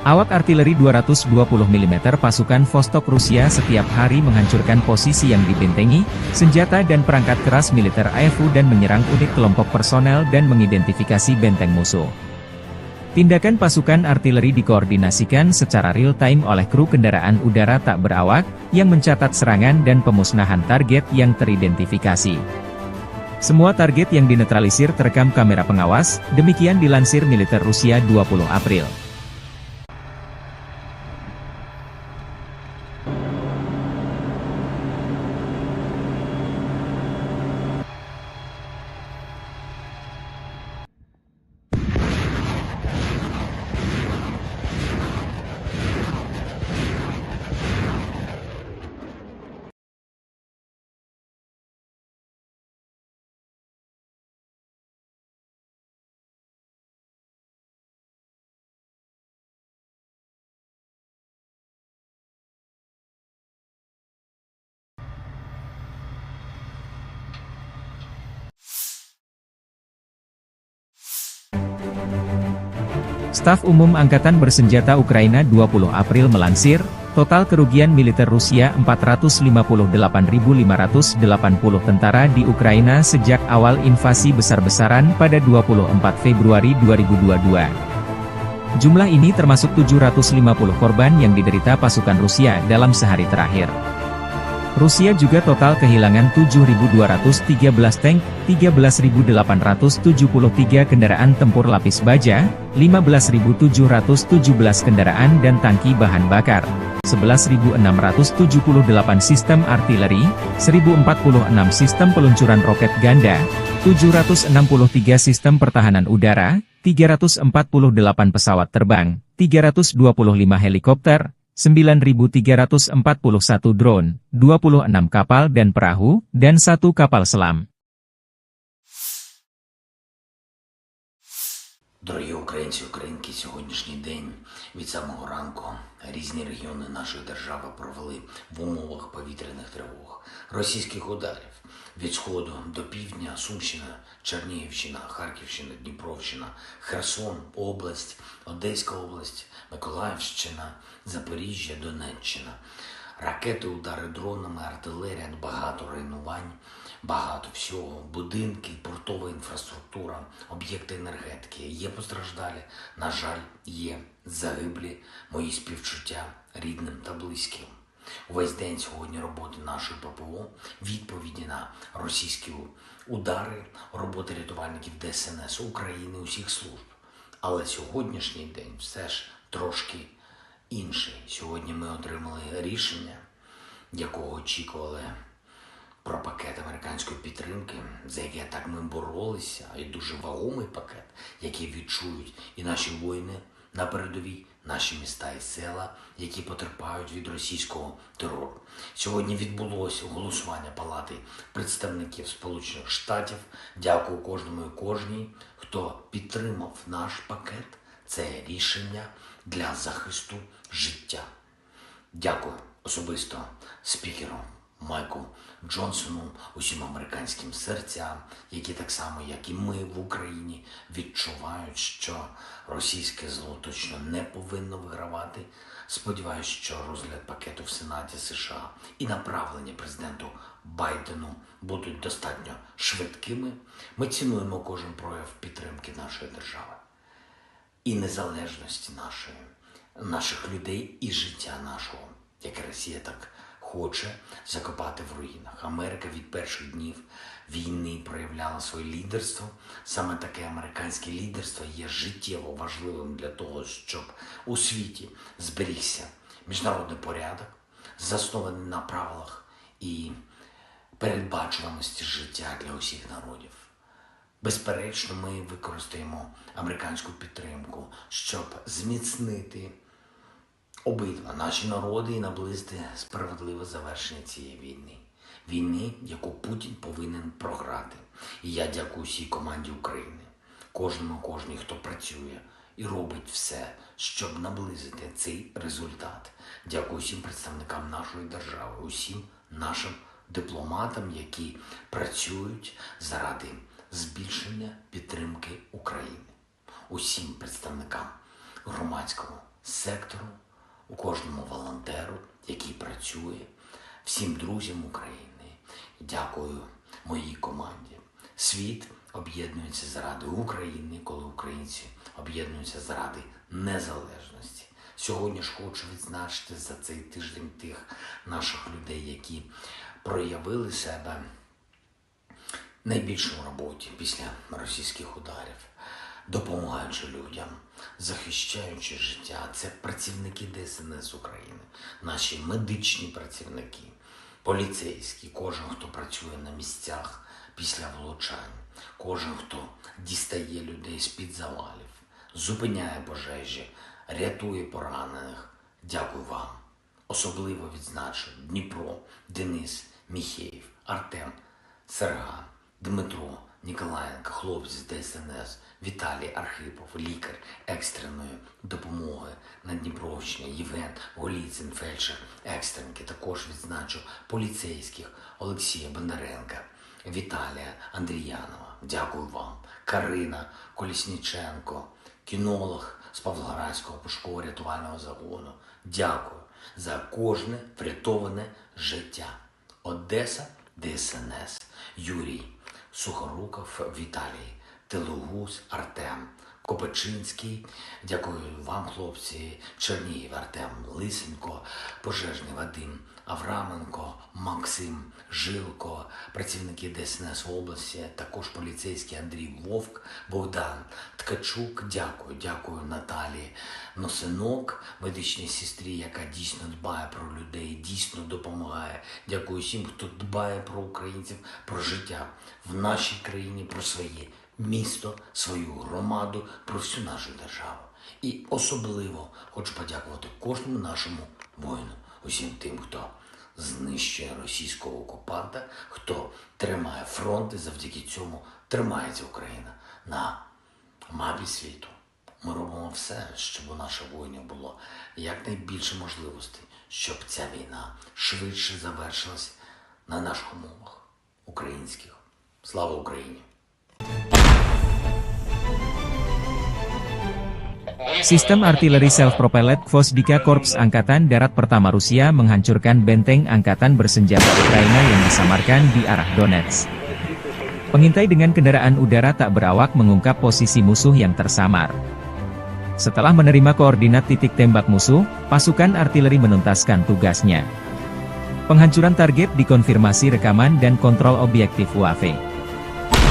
[SPEAKER 1] Awak artileri 220 mm pasukan Vostok Rusia setiap hari menghancurkan posisi yang dibentengi, senjata dan perangkat keras militer AFU dan menyerang unit kelompok personel dan mengidentifikasi benteng musuh. Tindakan pasukan artileri dikoordinasikan secara real-time oleh kru kendaraan udara tak berawak, yang mencatat serangan dan pemusnahan target yang teridentifikasi. Semua target yang dinetralisir terekam kamera pengawas, demikian dilansir militer Rusia 20 April. Staf Umum Angkatan Bersenjata Ukraina 20 April melansir, total kerugian militer Rusia 458.580 tentara di Ukraina sejak awal invasi besar-besaran pada 24 Februari 2022. Jumlah ini termasuk 750 korban yang diderita pasukan Rusia dalam sehari terakhir. Rusia juga total kehilangan 7.213 tank, 13.873 kendaraan tempur lapis baja, 15.717 kendaraan dan tangki bahan bakar, 11.678 sistem artileri, 1.046 sistem peluncuran roket ganda, 763 sistem pertahanan udara, 348 pesawat terbang, 325 helikopter, 9.341 drone, 26 kapal dan perahu, dan 1 kapal selam.
[SPEAKER 5] Дорогі українці, українки, сьогоднішній день від самого ранку різні регіони нашої держави провели в умовах повітряних тривог, російських ударів від сходу до півдня, Сумщина, Чернігівщина, Харківщина, Дніпровщина, Херсон, область, Одеська область, Миколаївщина, Запоріжжя, Донеччина. Ракети, удари дронами, артилерія, багато руйнувань, багато всього, будинки, портова інфраструктура, об'єкти енергетики. Є постраждалі, на жаль, є загиблі, мої співчуття рідним та близьким. Увесь день сьогодні роботи нашої ППО, відповіді на російські удари, роботи рятувальників ДСНС України, усіх служб. Але сьогоднішній день все ж трошки інший. Сьогодні ми отримали рішення, якого очікували, про пакет американської підтримки, за яке так ми боролися, і дуже вагомий пакет, який відчують і наші воїни на передовій, наші міста і села, які потерпають від російського терору. Сьогодні відбулося голосування Палати представників Сполучених Штатів. Дякую кожному і кожній, хто підтримав наш пакет. Це рішення для захисту життя. Дякую особисто спікеру Майку Джонсону, усім американським серцям, які так само, як і ми в Україні, відчувають, що російське зло точно не повинно вигравати. Сподіваюсь, що розгляд пакету в Сенаті США і направлення президенту Байдену будуть достатньо швидкими. Ми цінуємо кожен прояв підтримки нашої держави і незалежності наших людей і життя нашого, яке Росія так хоче закопати в руїнах. Америка від перших днів війни проявляла своє лідерство. Саме таке американське лідерство є життєво важливим для того, щоб у світі зберігся міжнародний порядок, заснований на правилах і передбачуваності життя для усіх народів. Безперечно, ми використаємо американську підтримку, щоб зміцнити обидва наші народи і наблизити справедливе завершення цієї війни. Війни, яку Путін повинен програти. І я дякую всій команді України, кожній, хто працює і робить все, щоб наблизити цей результат. Дякую всім представникам нашої держави, усім нашим дипломатам, які працюють заради збільшення підтримки України. Усім представникам громадського сектору, у кожному волонтеру, який працює, всім друзям України. Дякую моїй команді. Світ об'єднуються заради України, коли українці об'єднуються заради незалежності. Сьогодні ж хочу відзначити за цей тиждень тих наших людей, які проявили себе найбільше в роботі після російських ударів, допомагаючи людям, захищаючи життя. Це працівники ДСНС України, наші медичні працівники, поліцейські, кожен, хто працює на місцях після влучань, кожен, хто дістає людей з-під завалів, зупиняє пожежі, рятує поранених. Дякую вам. Особливо відзначу Дніпро, Денис, Міхеєв, Артем, Серга, Дмитро, Ніколаєнко, хлопці з ДСНС, Віталій Архипов, лікар екстреної допомоги на Дніпровщині, Євген Голіцин, фельдшер екстренки. Також відзначу поліцейських Олексія Бондаренка, Віталія Андріянова. Дякую вам. Карина Колісніченко, кінолог з Павлоградського пошуково-рятувального загону. Дякую за кожне врятоване життя. Одеса, ДСНС, Юрій Сухоруков, Віталій Телугус, Артем Копачинський. Дякую вам, хлопці. Чернігів, Артем Лисенко, пожежний Вадим Авраменко, Максим Жилко, працівники ДСНС області, також поліцейський Андрій Вовк, Богдан Ткачук. Дякую Наталії Носинок, медичній сестрі, яка дійсно дбає про людей, дійсно допомагає. Дякую всім, хто дбає про українців, про життя в нашій країні, про своє місто, свою громаду, про всю нашу державу. І особливо хочу подякувати кожному нашому воїну, усім тим, хто знищує російського окупанта, хто тримає фронт, і завдяки цьому тримається Україна на мапі світу. Ми робимо все, щоб у наших воїнів було якнайбільше можливостей, щоб ця війна швидше завершилась на наших умовах українських. Слава Україні!
[SPEAKER 1] Sistem artileri self-propelled Gvozdyka Korps Angkatan Darat Pertama Rusia menghancurkan benteng angkatan bersenjata Ukraina yang disamarkan di arah Donetsk. Pengintai dengan kendaraan udara tak berawak mengungkap posisi musuh yang tersamar. Setelah menerima koordinat titik tembak musuh, pasukan artileri menuntaskan tugasnya. Penghancuran target dikonfirmasi rekaman dan kontrol objektif UAV.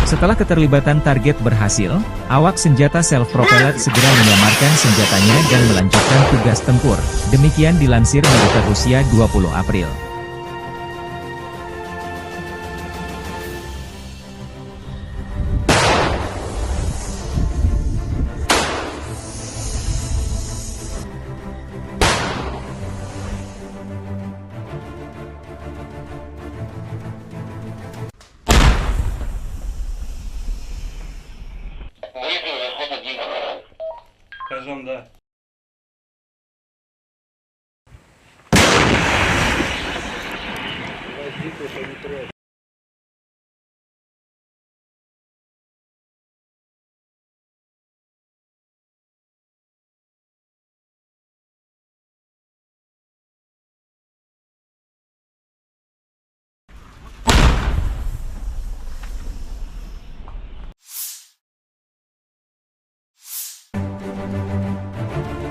[SPEAKER 1] Setelah keterlibatan target berhasil, awak senjata self-propelled segera menyamarkan senjatanya dan melanjutkan tugas tempur. Demikian dilansir militer Rusia 20 April.
[SPEAKER 6] Скажем, да.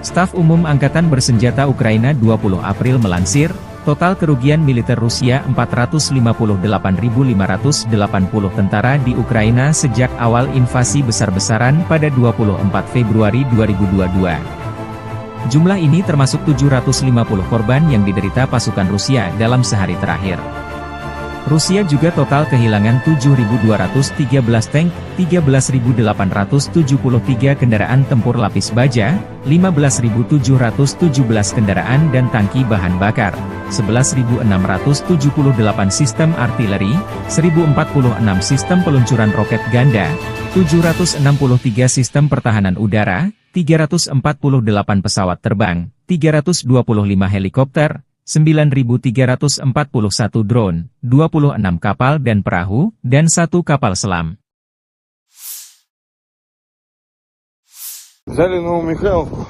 [SPEAKER 1] Staf Umum Angkatan Bersenjata Ukraina 20 April melansir, total kerugian militer Rusia 458.580 tentara di Ukraina sejak awal invasi besar-besaran pada 24 Februari 2022. Jumlah ini termasuk 750 korban yang diderita pasukan Rusia dalam sehari terakhir. Rusia juga total kehilangan 7.213 tank, 13.873 kendaraan tempur lapis baja, 15.717 kendaraan dan tangki bahan bakar, 11.678 sistem artileri, 1.046 sistem peluncuran roket ganda, 763 sistem pertahanan udara, 348 pesawat terbang, 325 helikopter, 9.341 drone, 26 kapal dan perahu, dan 1 kapal selam.
[SPEAKER 3] Взяли Новомихайловку,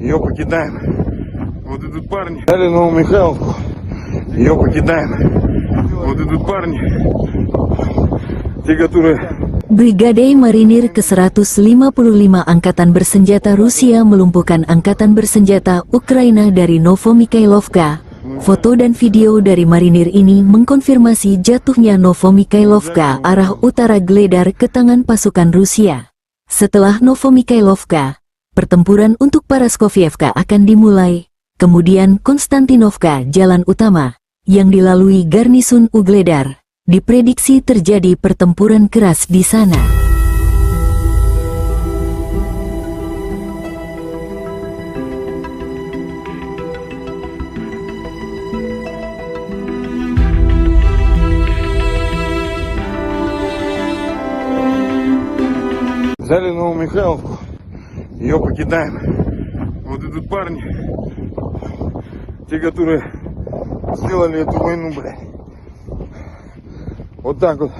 [SPEAKER 3] ее покидаем. Вот идут парни. Взяли Новомихайловку, ее покидаем. Вот идут парни, те, которые
[SPEAKER 4] Brigade Marinir ke-155 Angkatan Bersenjata Rusia melumpuhkan Angkatan Bersenjata Ukraina dari Novomikhailovka. Foto dan video dari marinir ini mengkonfirmasi jatuhnya Novomikhailovka arah utara Gledar ke tangan pasukan Rusia. Setelah Novomikhailovka, pertempuran untuk Paraskovievka akan dimulai, kemudian Konstantinovka jalan utama, yang dilalui garnisun Ugledar. Diprediksi terjadi pertempuran keras di sana.
[SPEAKER 3] Взяли Новомихайловку, ее покидаем. Вот идут парни, те, которые сделали эту войну, блядь. Вот так вот.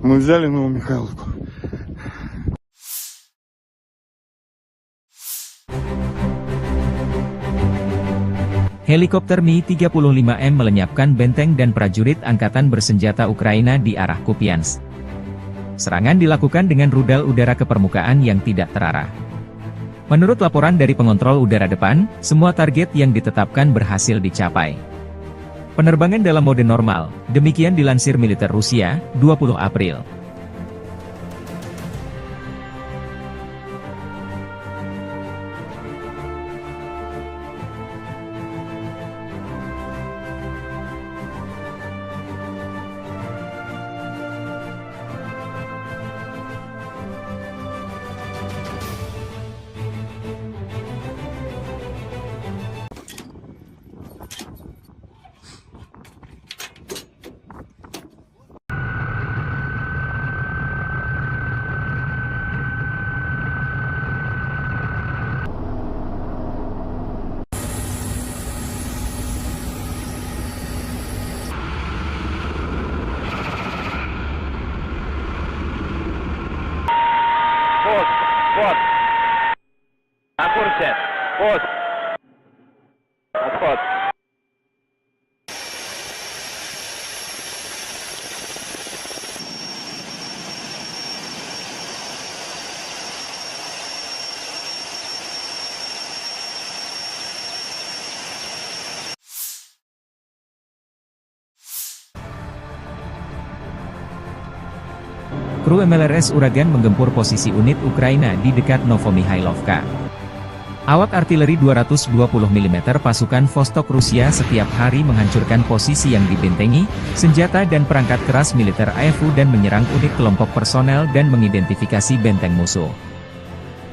[SPEAKER 3] Мы взяли Новомихайловку.
[SPEAKER 1] Helikopter Mi-35M melenyapkan benteng dan prajurit Angkatan Bersenjata Ukraina di arah Kupiansk. Serangan dilakukan dengan rudal udara ke permukaan yang tidak terarah. Menurut laporan dari pengontrol udara depan, semua target yang ditetapkan berhasil dicapai. Penerbangan dalam mode normal, demikian dilansir militer Rusia, 20 April.
[SPEAKER 2] Пост. На курсе. Пост. Отход.
[SPEAKER 1] Kru MLRS Uragan menggempur posisi unit Ukraina di dekat Novomikhailovka. Awak artileri 220 mm pasukan Vostok Rusia setiap hari menghancurkan posisi yang dibentengi, senjata dan perangkat keras militer AFU dan menyerang unit kelompok personel dan mengidentifikasi benteng musuh.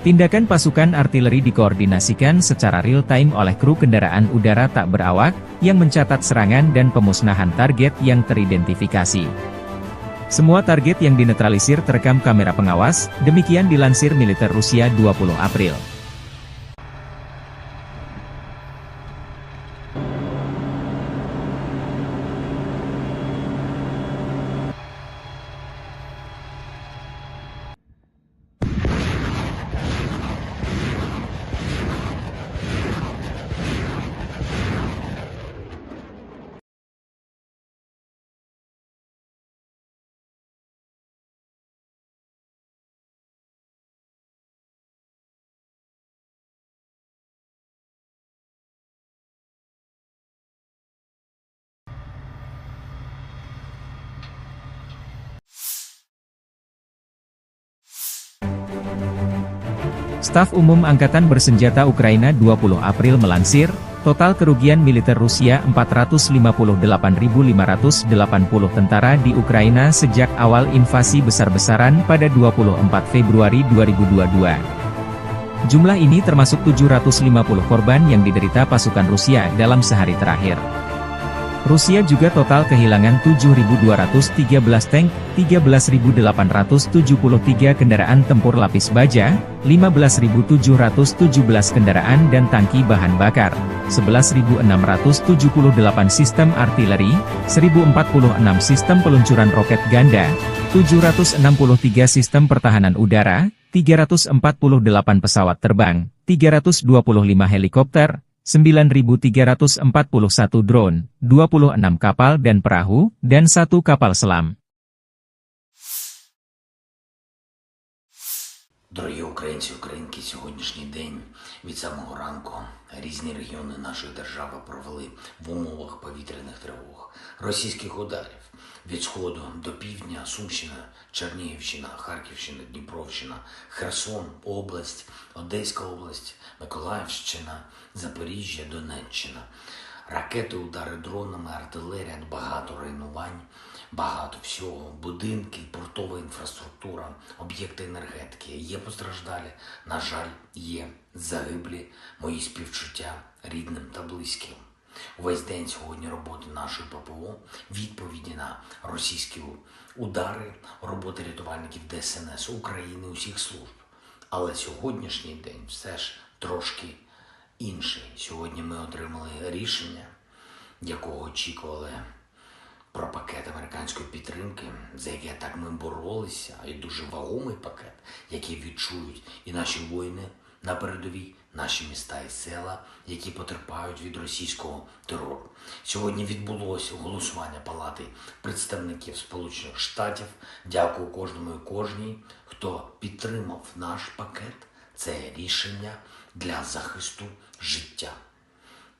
[SPEAKER 1] Tindakan pasukan artileri dikoordinasikan secara real-time oleh kru kendaraan udara tak berawak, yang mencatat serangan dan pemusnahan target yang teridentifikasi. Semua target yang dinetralisir terekam kamera pengawas, demikian dilansir militer Rusia 20 April. Staf Umum Angkatan Bersenjata Ukraina 20 April melansir, total kerugian militer Rusia 458.580 tentara di Ukraina sejak awal invasi besar-besaran pada 24 Februari 2022. Jumlah ini termasuk 750 korban yang diderita pasukan Rusia dalam sehari terakhir. Rusia juga total kehilangan 7.213 tank, 13.873 kendaraan tempur lapis baja, 15.717 kendaraan dan tangki bahan bakar, 11.678 sistem artileri, 1.046 sistem peluncuran roket ganda, 763 sistem pertahanan udara, 348 pesawat terbang, 325 helikopter, 9.341 drone, 26 kapal dan perahu, dan 1 kapal selam.
[SPEAKER 5] Дорогі українці, українки, сьогоднішній день від самого ранку різні регіони нашої держави провели в умовах повітряних тривог, російських ударів від сходу до півдня, Сумщина, Чернігівщина, Харківщина, Дніпровщина, Херсон, область, Одеська область, Миколаївщина, Запоріжжя, Донеччина. Ракети, удари дронами, артилерія, багато руйнувань, багато всього, будинки, портова інфраструктура, об'єкти енергетики. Є постраждалі, на жаль, є загиблі, мої співчуття рідним та близьким. Увесь день сьогодні роботи нашої ППО, відповіді на російські удари, роботи рятувальників ДСНС України, усіх служб. Але сьогоднішній день все ж трошки інший. Сьогодні ми отримали рішення, якого очікували, про пакет американської підтримки, за яке так ми боролися, і дуже вагомий пакет, який відчують і наші воїни на передовій, наші міста і села, які потерпають від російського терору. Сьогодні відбулося голосування Палати представників Сполучених Штатів. Дякую кожному і кожній, хто підтримав наш пакет. Це рішення для захисту життя.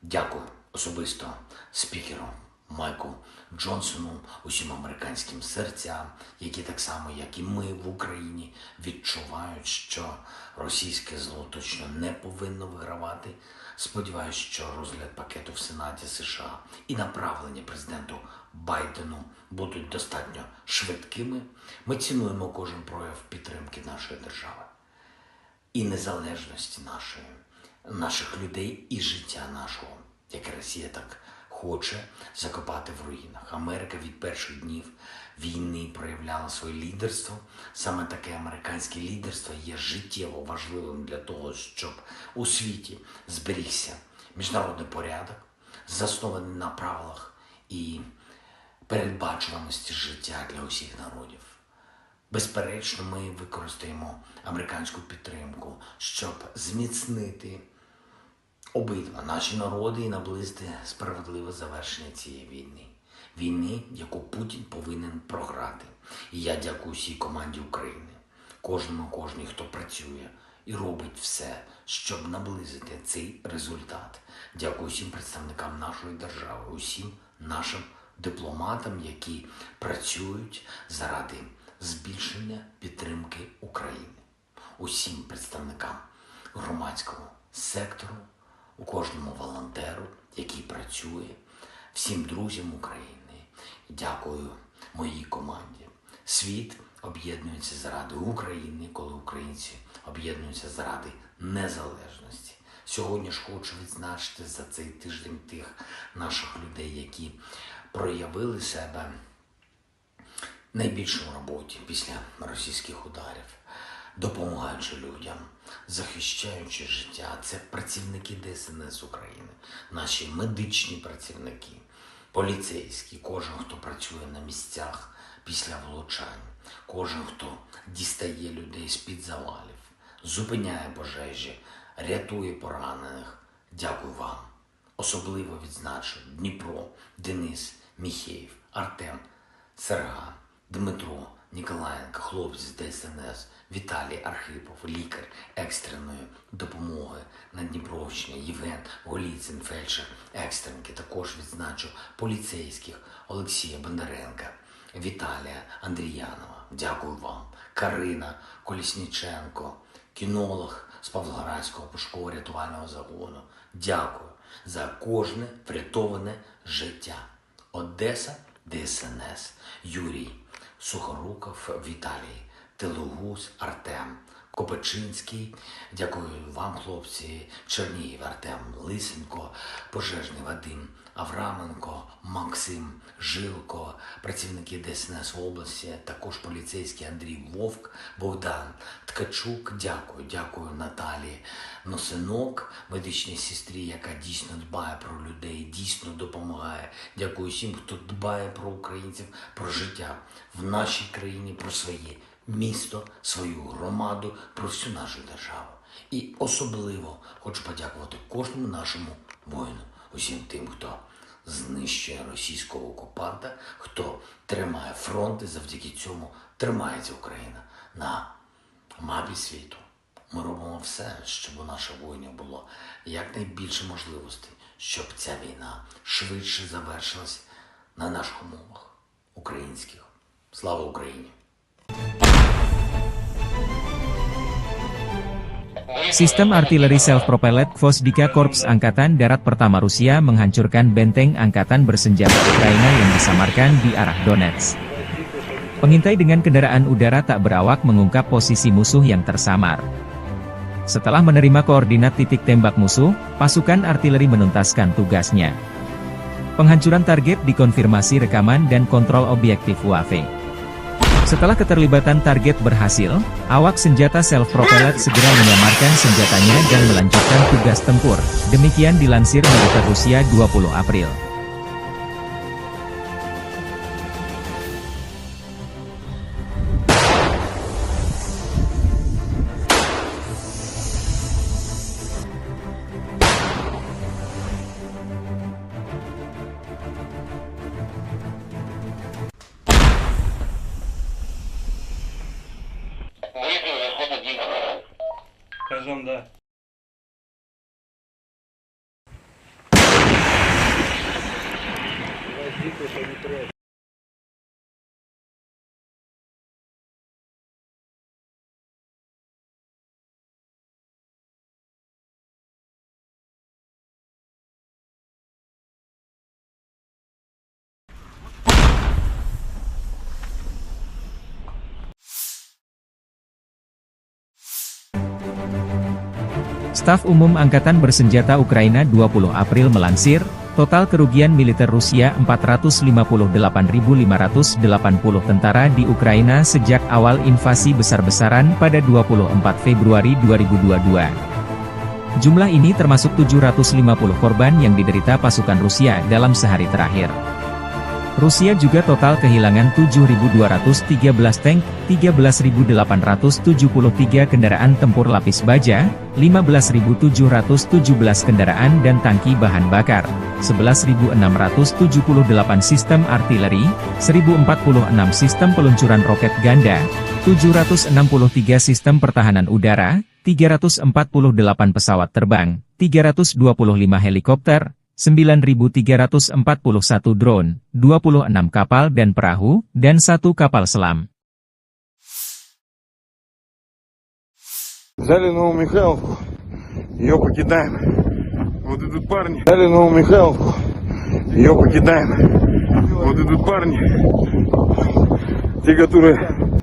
[SPEAKER 5] Дякую особисто спікеру Майку Джонсону, усім американським серцям, які так само, як і ми в Україні, відчувають, що російське зло точно не повинно вигравати. Сподіваюсь, що розгляд пакету в Сенаті США і направлення президенту Байдену будуть достатньо швидкими. Ми цінуємо кожен прояв підтримки нашої держави і незалежності наших людей і життя нашого, яке Росія так хоче закопати в руїнах. Америка від перших днів війни проявляла своє лідерство. Саме таке американське лідерство є життєво важливим для того, щоб у світі зберігся міжнародний порядок, заснований на правилах і передбачуваності життя для усіх народів. Безперечно, ми використаємо американську підтримку, щоб зміцнити обидва наші народи і наблизити справедливе завершення цієї війни. Війни, яку Путін повинен програти. І я дякую всій команді України, кожній, хто працює і робить все, щоб наблизити цей результат. Дякую всім представникам нашої держави, усім нашим дипломатам, які працюють заради збільшення підтримки України. Усім представникам громадського сектору, у кожному волонтеру, який працює, всім друзям України. Дякую моїй команді. Світ об'єднується заради України, коли українці об'єднуються заради незалежності. Сьогодні ж хочу відзначити за цей тиждень тих наших людей, які проявили себе найбільше в роботі після російських ударів, допомагаючи людям, захищаючи життя. Це працівники ДСНС України, наші медичні працівники, поліцейські, кожен, хто працює на місцях після влучань, кожен, хто дістає людей з-під завалів, зупиняє пожежі, рятує поранених. Дякую вам. Особливо відзначу Дніпро, Денис, Міхеєв, Артем, Серга, Дмитро, Ніколаєнко, хлопці з ДСНС, Віталій Архипов, лікар екстреної допомоги на Дніпровщині, Євген Голіцин, фельдшер екстренки. Також відзначу поліцейських Олексія Бондаренка, Віталія Андріянова. Дякую вам. Карина Колісніченко, кінолог з Павлоградського пошуково рятувального загону. Дякую за кожне врятоване життя. Одеса, ДСНС, Юрій Сухоруков, Віталій Телугус, Артем Копачинський. Дякую вам, хлопці. Чернігів, Артем Лисенко, пожежний Вадим Авраменко, Максим Жилко, працівники ДСНС в області, також поліцейський Андрій Вовк, Богдан Ткачук. Дякую Наталії Носинок, медичній сестрі, яка дійсно дбає про людей, дійсно допомагає. Дякую всім, хто дбає про українців, про життя в нашій країні, про своє місто, свою громаду, про всю нашу державу. І особливо хочу подякувати кожному нашому воїну, усім тим, хто знищує російського окупанта, хто тримає фронт і завдяки цьому тримається Україна на мапі світу. Ми робимо все, щоб у наших воїнів було якнайбільше можливостей, щоб ця війна швидше завершилась на наших умовах українських. Слава Україні!
[SPEAKER 1] Sistem artileri self-propelled Gvosdika Korps Angkatan Darat Pertama Rusia menghancurkan benteng angkatan bersenjata Ukraina yang disamarkan di arah Donetsk. Pengintai dengan kendaraan udara tak berawak mengungkap posisi musuh yang tersamar. Setelah menerima koordinat titik tembak musuh, pasukan artileri menuntaskan tugasnya. Penghancuran target dikonfirmasi rekaman dan kontrol objektif UAV. Setelah keterlibatan target berhasil, awak senjata self-propelled segera menyamarkan senjatanya dan melanjutkan tugas tempur. Demikian dilansir militer Rusia 20 April.
[SPEAKER 6] Скажем, да.
[SPEAKER 1] Staf Umum Angkatan Bersenjata Ukraina 20 April melansir, total kerugian militer Rusia 458.580 tentara di Ukraina sejak awal invasi besar-besaran pada 24 Februari 2022. Jumlah ini termasuk 750 korban yang diderita pasukan Rusia dalam sehari terakhir. Rusia juga total kehilangan 7.213 tank, 13.873 kendaraan tempur lapis baja, 15.717 kendaraan dan tangki bahan bakar, 11.678 sistem artileri, 1.046 sistem peluncuran roket ganda, 763 sistem pertahanan udara, 348 pesawat terbang, 325 helikopter, 9.341 drone, 26 kapal dan perahu, dan 1 kapal selam.
[SPEAKER 3] Взяли Новомихайловку, ее покидаем. Вот идут парни. Взяли Новомихайловку, ее покидаем. Вот идут парни, те, которые...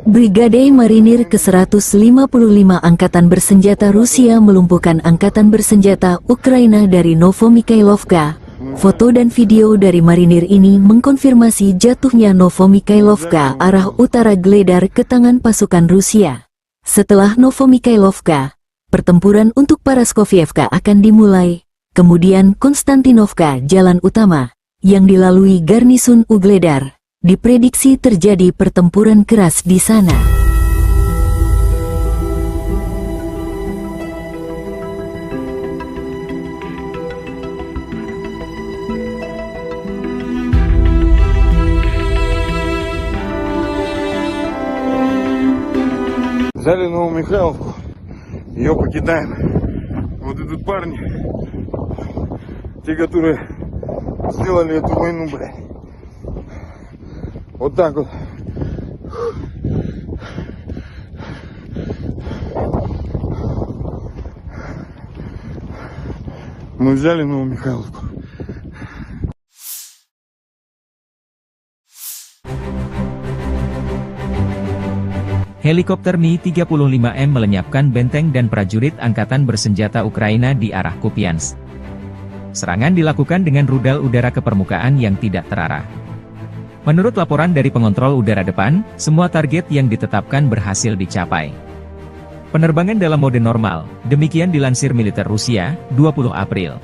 [SPEAKER 4] Brigade Marinir ke-155 Angkatan Bersenjata Rusia melumpuhkan Angkatan Bersenjata Ukraina dari Novomikhailovka. Foto dan video dari marinir ini mengkonfirmasi jatuhnya Novomikhailovka arah utara Gledar ke tangan pasukan Rusia. Setelah Novomikhailovka, pertempuran untuk Paraskovievka akan dimulai. Kemudian Konstantinovka, jalan utama, yang dilalui garnisun Ugledar. Diprediksi terjadi pertempuran keras di sana.
[SPEAKER 3] Взяли Новомихайловку, ее покидаем. Вот идут парни, те, которые сделали эту войну, блядь. Вот так вот. Мы взяли Новомихайловку.
[SPEAKER 1] Helikopter Mi-35M melenyapkan benteng dan prajurit Angkatan Bersenjata Ukraina di arah Kupiansk. Serangan dilakukan dengan rudal udara ke permukaan yang tidak terarah. Menurut laporan dari pengontrol udara depan, semua target yang ditetapkan berhasil dicapai. Penerbangan dalam mode normal, demikian dilansir militer Rusia, 20 April.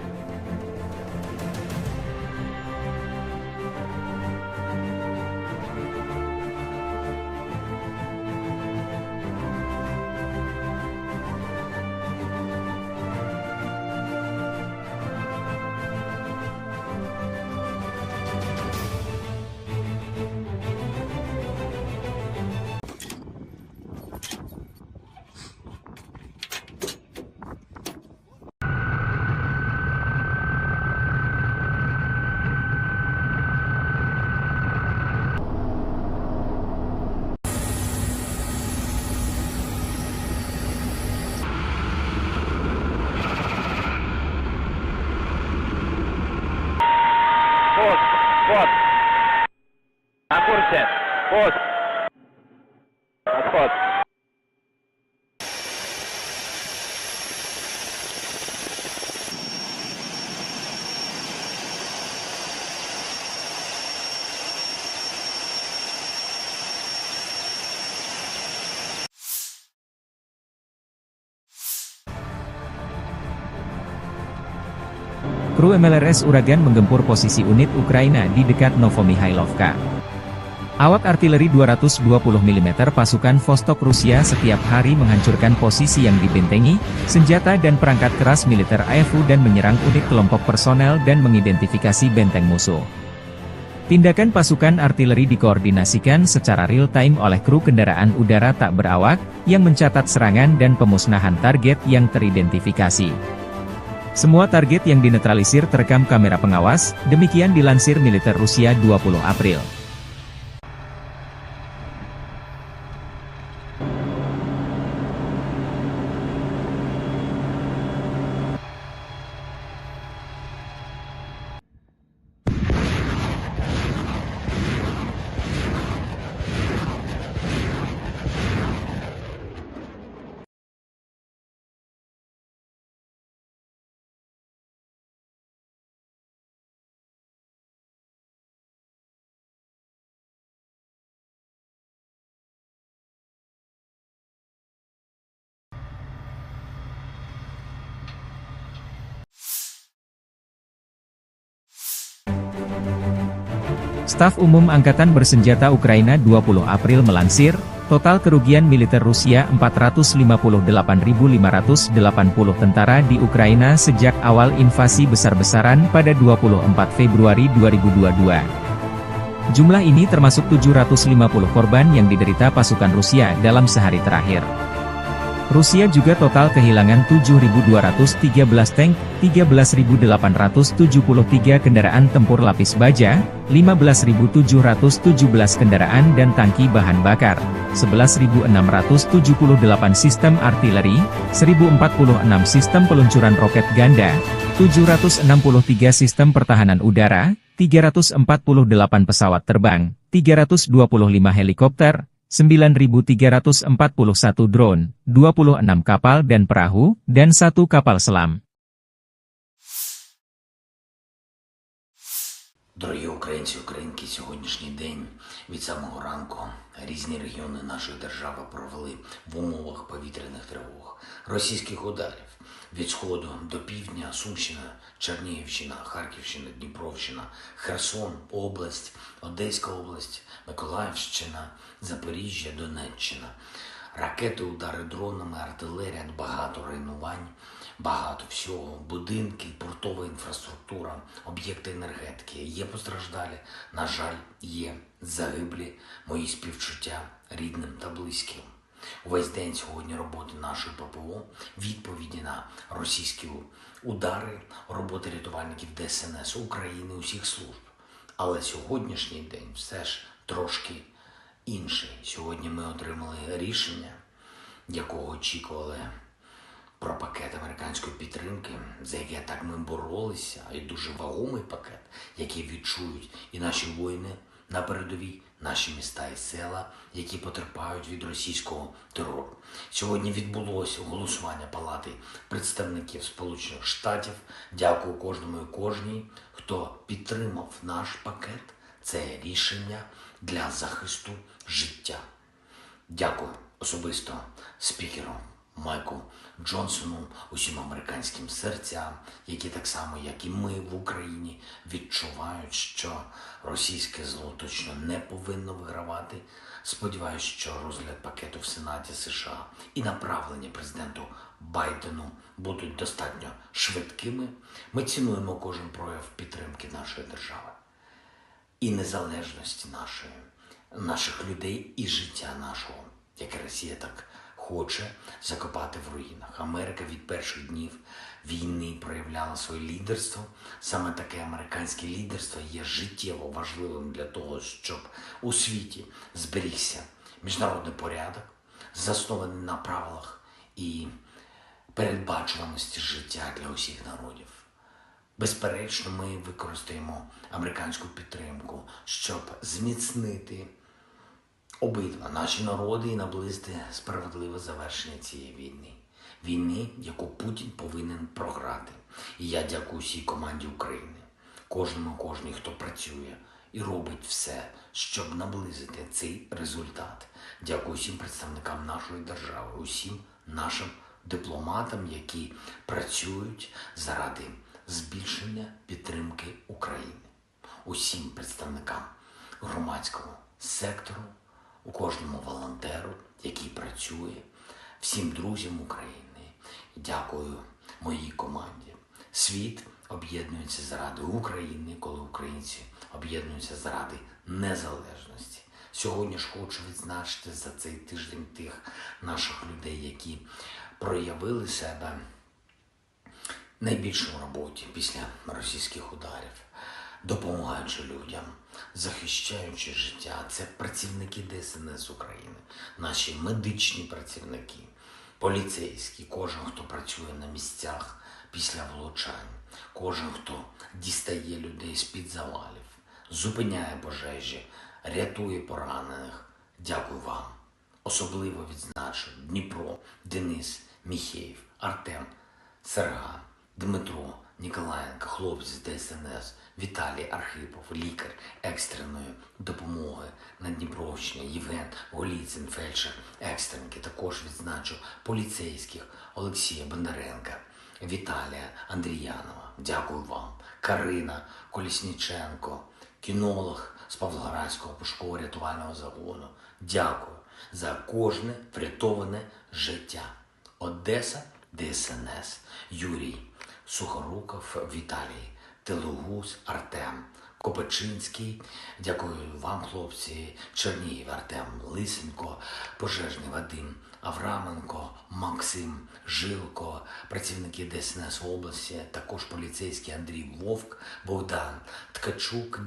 [SPEAKER 2] Пост. Отход.
[SPEAKER 1] Kru MLRS Uragan menggempur posisi unit Ukraina di dekat Novomihailovka. Awak artileri 220 mm pasukan Vostok Rusia setiap hari menghancurkan posisi yang dibentengi, senjata dan perangkat keras militer AFU dan menyerang unit kelompok personel dan mengidentifikasi benteng musuh. Tindakan pasukan artileri dikoordinasikan secara real-time oleh kru kendaraan udara tak berawak, yang mencatat serangan dan pemusnahan target yang teridentifikasi. Semua target yang dinetralisir terekam kamera pengawas, demikian dilansir militer Rusia 20 April. Staf Umum Angkatan Bersenjata Ukraina 20 April melansir, total kerugian militer Rusia 458.580 tentara di Ukraina sejak awal invasi besar-besaran pada 24 Februari 2022. Jumlah ini termasuk 750 korban yang diderita pasukan Rusia dalam sehari terakhir. Rusia juga total kehilangan 7.213 tank, 13.873 kendaraan tempur lapis baja, 15.717 kendaraan dan tangki bahan bakar, 11.678 sistem artileri, 1.046 sistem peluncuran roket ganda, 763 sistem pertahanan udara, 348 pesawat terbang, 325 helikopter, 9.341 drone, 26 kapal dan perahu, dan 1 kapal selam.
[SPEAKER 5] Дорогі українці, українки, сьогоднішній день від самого ранку різні регіони нашої держави провели в умовах повітряних тривог, російських ударів від сходу до півдня, Сумщина, Чернігівщина, Харківщина, Дніпровщина, Херсон, область, Одеська область, Миколаївщина, Запоріжжя, Донеччина. Ракети, удари дронами, артилерія, багато руйнувань, багато всього, будинки, портова інфраструктура, об'єкти енергетики. Є постраждалі, на жаль, є загиблі, мої співчуття рідним та близьким. Увесь день сьогодні роботи нашої ППО, відповіді на російські удари, роботи рятувальників ДСНС України, усіх служб. Але сьогоднішній день все ж трошки інший. Сьогодні ми отримали рішення, якого очікували, про пакет американської підтримки, за яке так ми боролися, і дуже вагомий пакет, який відчують і наші воїни на передовій, наші міста і села, які потерпають від російського терору. Сьогодні відбулося голосування Палати представників Сполучених Штатів. Дякую кожному і кожній, хто підтримав наш пакет. Це рішення для захисту життя. Дякую особисто спікеру Майку Джонсону, усім американським серцям, які так само, як і ми в Україні, відчувають, що російське зло точно не повинно вигравати. Сподіваюсь, що розгляд пакету в Сенаті США і направлення президенту Байдену будуть достатньо швидкими. Ми цінуємо кожен прояв підтримки нашої держави і незалежності наших людей і життя нашого, яке Росія так хоче закопати в руїнах. Америка від перших днів війни проявляла своє лідерство. Саме таке американське лідерство є життєво важливим для того, щоб у світі зберігся міжнародний порядок, заснований на правилах і передбачуваності життя для усіх народів. Безперечно, ми використаємо американську підтримку, щоб зміцнити обидва наші народи і наблизити справедливе завершення цієї війни. Війни, яку Путін повинен програти. І я дякую всій команді України, кожній, хто працює і робить все, щоб наблизити цей результат. Дякую всім представникам нашої держави, усім нашим дипломатам, які працюють заради збільшення підтримки України. Усім представникам громадського сектору, у кожному волонтеру, який працює, всім друзям України. Дякую моїй команді. Світ об'єднується заради України, коли українці об'єднуються заради незалежності. Сьогодні ж хочу відзначити за цей тиждень тих наших людей, які проявили себе найбільше в роботі після російських ударів, допомагаючи людям, захищаючи життя. Це працівники ДСНС України, наші медичні працівники, поліцейські, кожен, хто працює на місцях після влучань, кожен, хто дістає людей з-під завалів, зупиняє пожежі, рятує поранених. Дякую вам. Особливо відзначу Дніпро, Денис, Міхеєв, Артем, Серган, Дмитро, Ніколаєнко, хлопці з ДСНС, Віталій Архипов, лікар екстреної допомоги на Дніпровщині, Євген Голіцин, фельдшер екстренки. Також відзначу поліцейських Олексія Бондаренка, Віталія Андріянова. Дякую вам. Карина Колісніченко, кінолог з Павлоградського пошуково-рятувального загону. Дякую за кожне врятоване життя. Одеса, ДСНС, Юрій Сухоруков, Віталій Телугус, Артем Копачинський. Дякую вам, хлопці. Чернігів, Артем Лисенко, пожежний Вадим Авраменко, Максим Жилко, працівники ДСНС області, також поліцейський Андрій Вовк, Богдан Ткачук.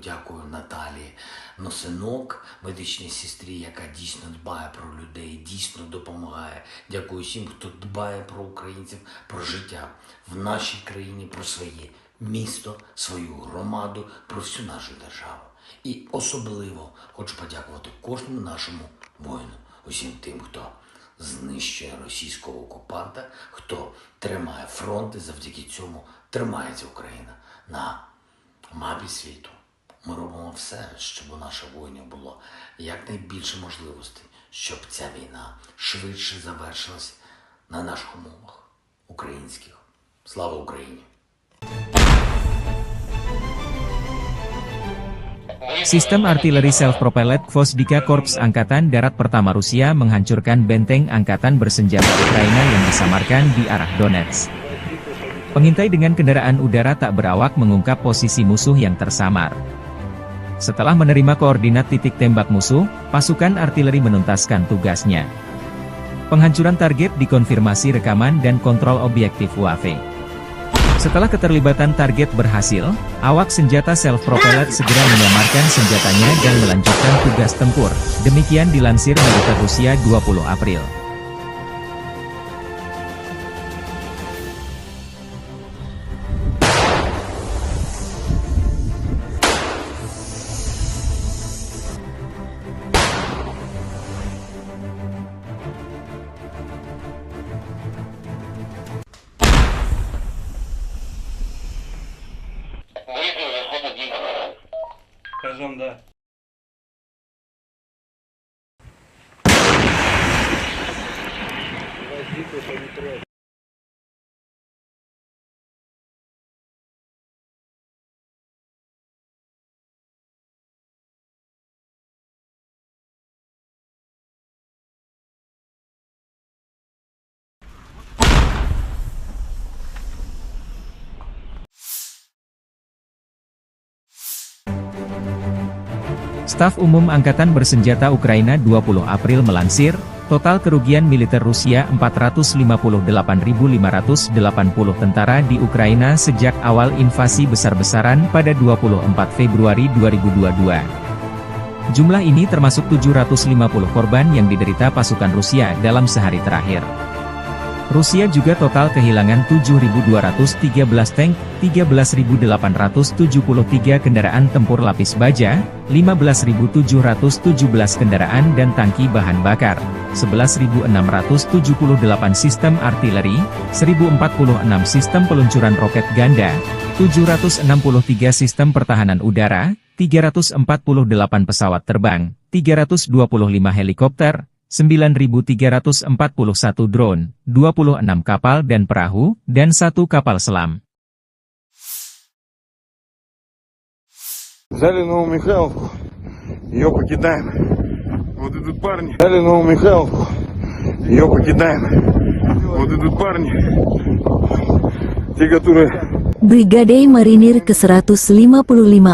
[SPEAKER 5] Дякую Наталії Носинок, медичній сестрі, яка дійсно дбає про людей, дійсно допомагає. Дякую всім, хто дбає про українців, про життя в нашій країні, про своє місто, свою громаду, про всю нашу державу. І особливо хочу подякувати кожному нашому воїну, усім тим, хто знищує російського окупанта, хто тримає фронт, і завдяки цьому тримається Україна на мапі світу. Ми робимо все, щоб у наших воїнів було якнайбільше можливостей, щоб ця війна швидше завершилась на наших умовах українських. Слава Україні!
[SPEAKER 1] Sistem artileri self-propelled Gvosdika Korps Angkatan Darat Pertama Rusia menghancurkan benteng angkatan bersenjata Ukraina yang disamarkan di arah Donetsk. Pengintai dengan kendaraan udara tak berawak mengungkap posisi musuh yang tersamar. Setelah menerima koordinat titik tembak musuh, pasukan artileri menuntaskan tugasnya. Penghancuran target dikonfirmasi rekaman dan kontrol objektif UAV. Setelah keterlibatan target berhasil, awak senjata self-propelled segera menyamarkan senjatanya dan melanjutkan tugas tempur. Demikian dilansir militer Rusia 20 April.
[SPEAKER 6] Кажем, да.
[SPEAKER 1] Staf Umum Angkatan Bersenjata Ukraina 20 April melansir, total kerugian militer Rusia 458.580 tentara di Ukraina sejak awal invasi besar-besaran pada 24 Februari 2022. Jumlah ini termasuk 750 korban yang diderita pasukan Rusia dalam sehari terakhir. Rusia juga total kehilangan 7.213 tank, 13.873 kendaraan tempur lapis baja, 15.717 kendaraan dan tangki bahan bakar, 11.678 sistem artileri, 1.046 sistem peluncuran roket ganda, 763 sistem pertahanan udara, 348 pesawat terbang, 325 helikopter, 9.341 drone, 26 kapal dan perahu, dan 1 kapal selam.
[SPEAKER 3] Взяли Новомихайловку, ее покидаем. Вот идут парни. Взяли Новомихайловку, ее покидаем. Вот идут парни, те, которые...
[SPEAKER 4] Brigade Marinir ke-155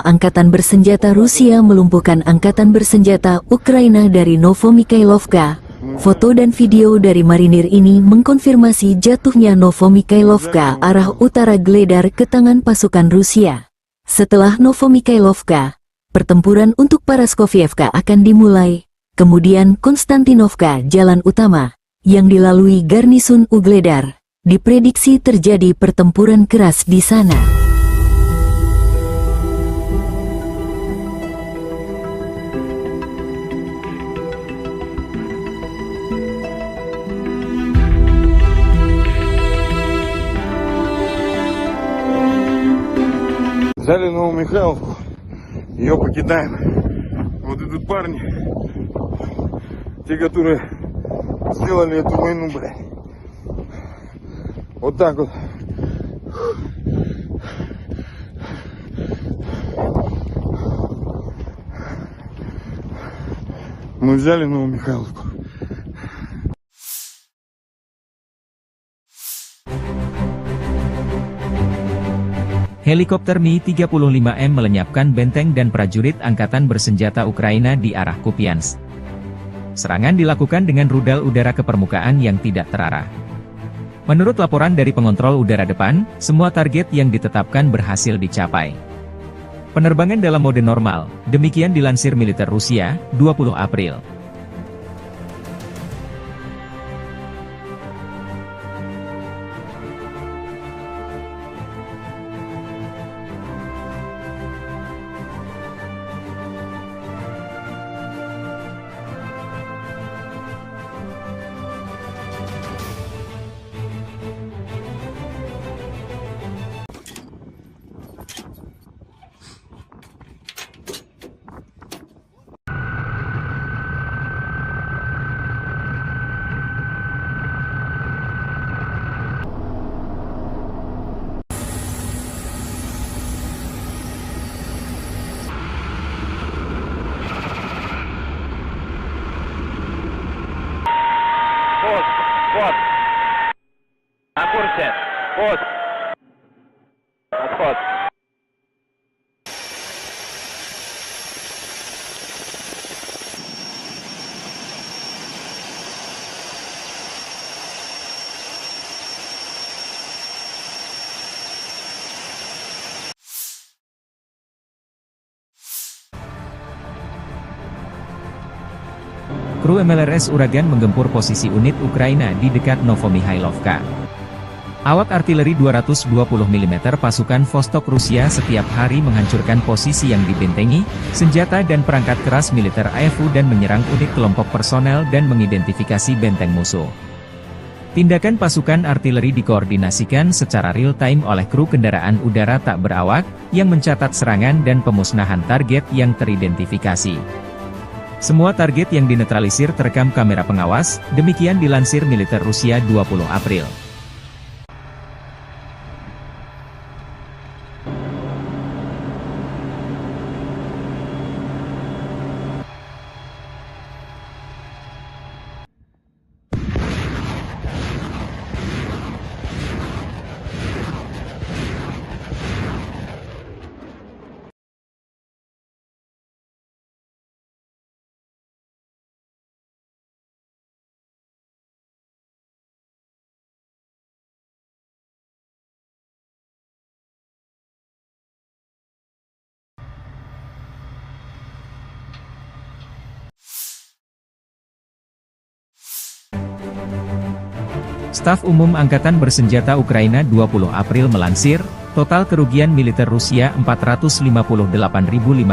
[SPEAKER 4] Angkatan Bersenjata Rusia melumpuhkan Angkatan Bersenjata Ukraina dari Novomikhailovka. Foto dan video dari marinir ini mengkonfirmasi jatuhnya Novomikhailovka arah utara Gledar ke tangan pasukan Rusia. Setelah Novomikhailovka, pertempuran untuk Paraskovievka akan dimulai, kemudian Konstantinovka jalan utama, yang dilalui garnisun Ugledar. Diprediksi terjadi pertempuran keras di sana.
[SPEAKER 3] Взяли Новомихайловку, ее покидаем. Вот идут парни, те, которые сделали эту войну, блядь. Вот так вот. Мы взяли Новомихайловку.
[SPEAKER 1] Helikopter Mi-35M melenyapkan benteng dan prajurit angkatan bersenjata Ukraina di arah Kupiansk. Serangan dilakukan dengan rudal udara ke permukaan yang tidak terarah. Menurut laporan dari pengontrol udara depan, semua target yang ditetapkan berhasil dicapai. Penerbangan dalam mode normal, demikian dilansir militer Rusia, 20 April.
[SPEAKER 2] Пост, пост. На курсе. Пост. Отход.
[SPEAKER 1] Kru MLRS Uragan menggempur posisi unit Ukraina di dekat Novomikhailovka. Awak artileri 220 mm pasukan Vostok Rusia setiap hari menghancurkan posisi yang dibentengi, senjata dan perangkat keras militer AFU dan menyerang unit kelompok personel dan mengidentifikasi benteng musuh. Tindakan pasukan artileri dikoordinasikan secara real-time oleh kru kendaraan udara tak berawak, yang mencatat serangan dan pemusnahan target yang teridentifikasi. Semua target yang dinetralisir terekam kamera pengawas, demikian dilansir militer Rusia 20 April. Staf Umum Angkatan Bersenjata Ukraina 20 April melansir, total kerugian militer Rusia 458.580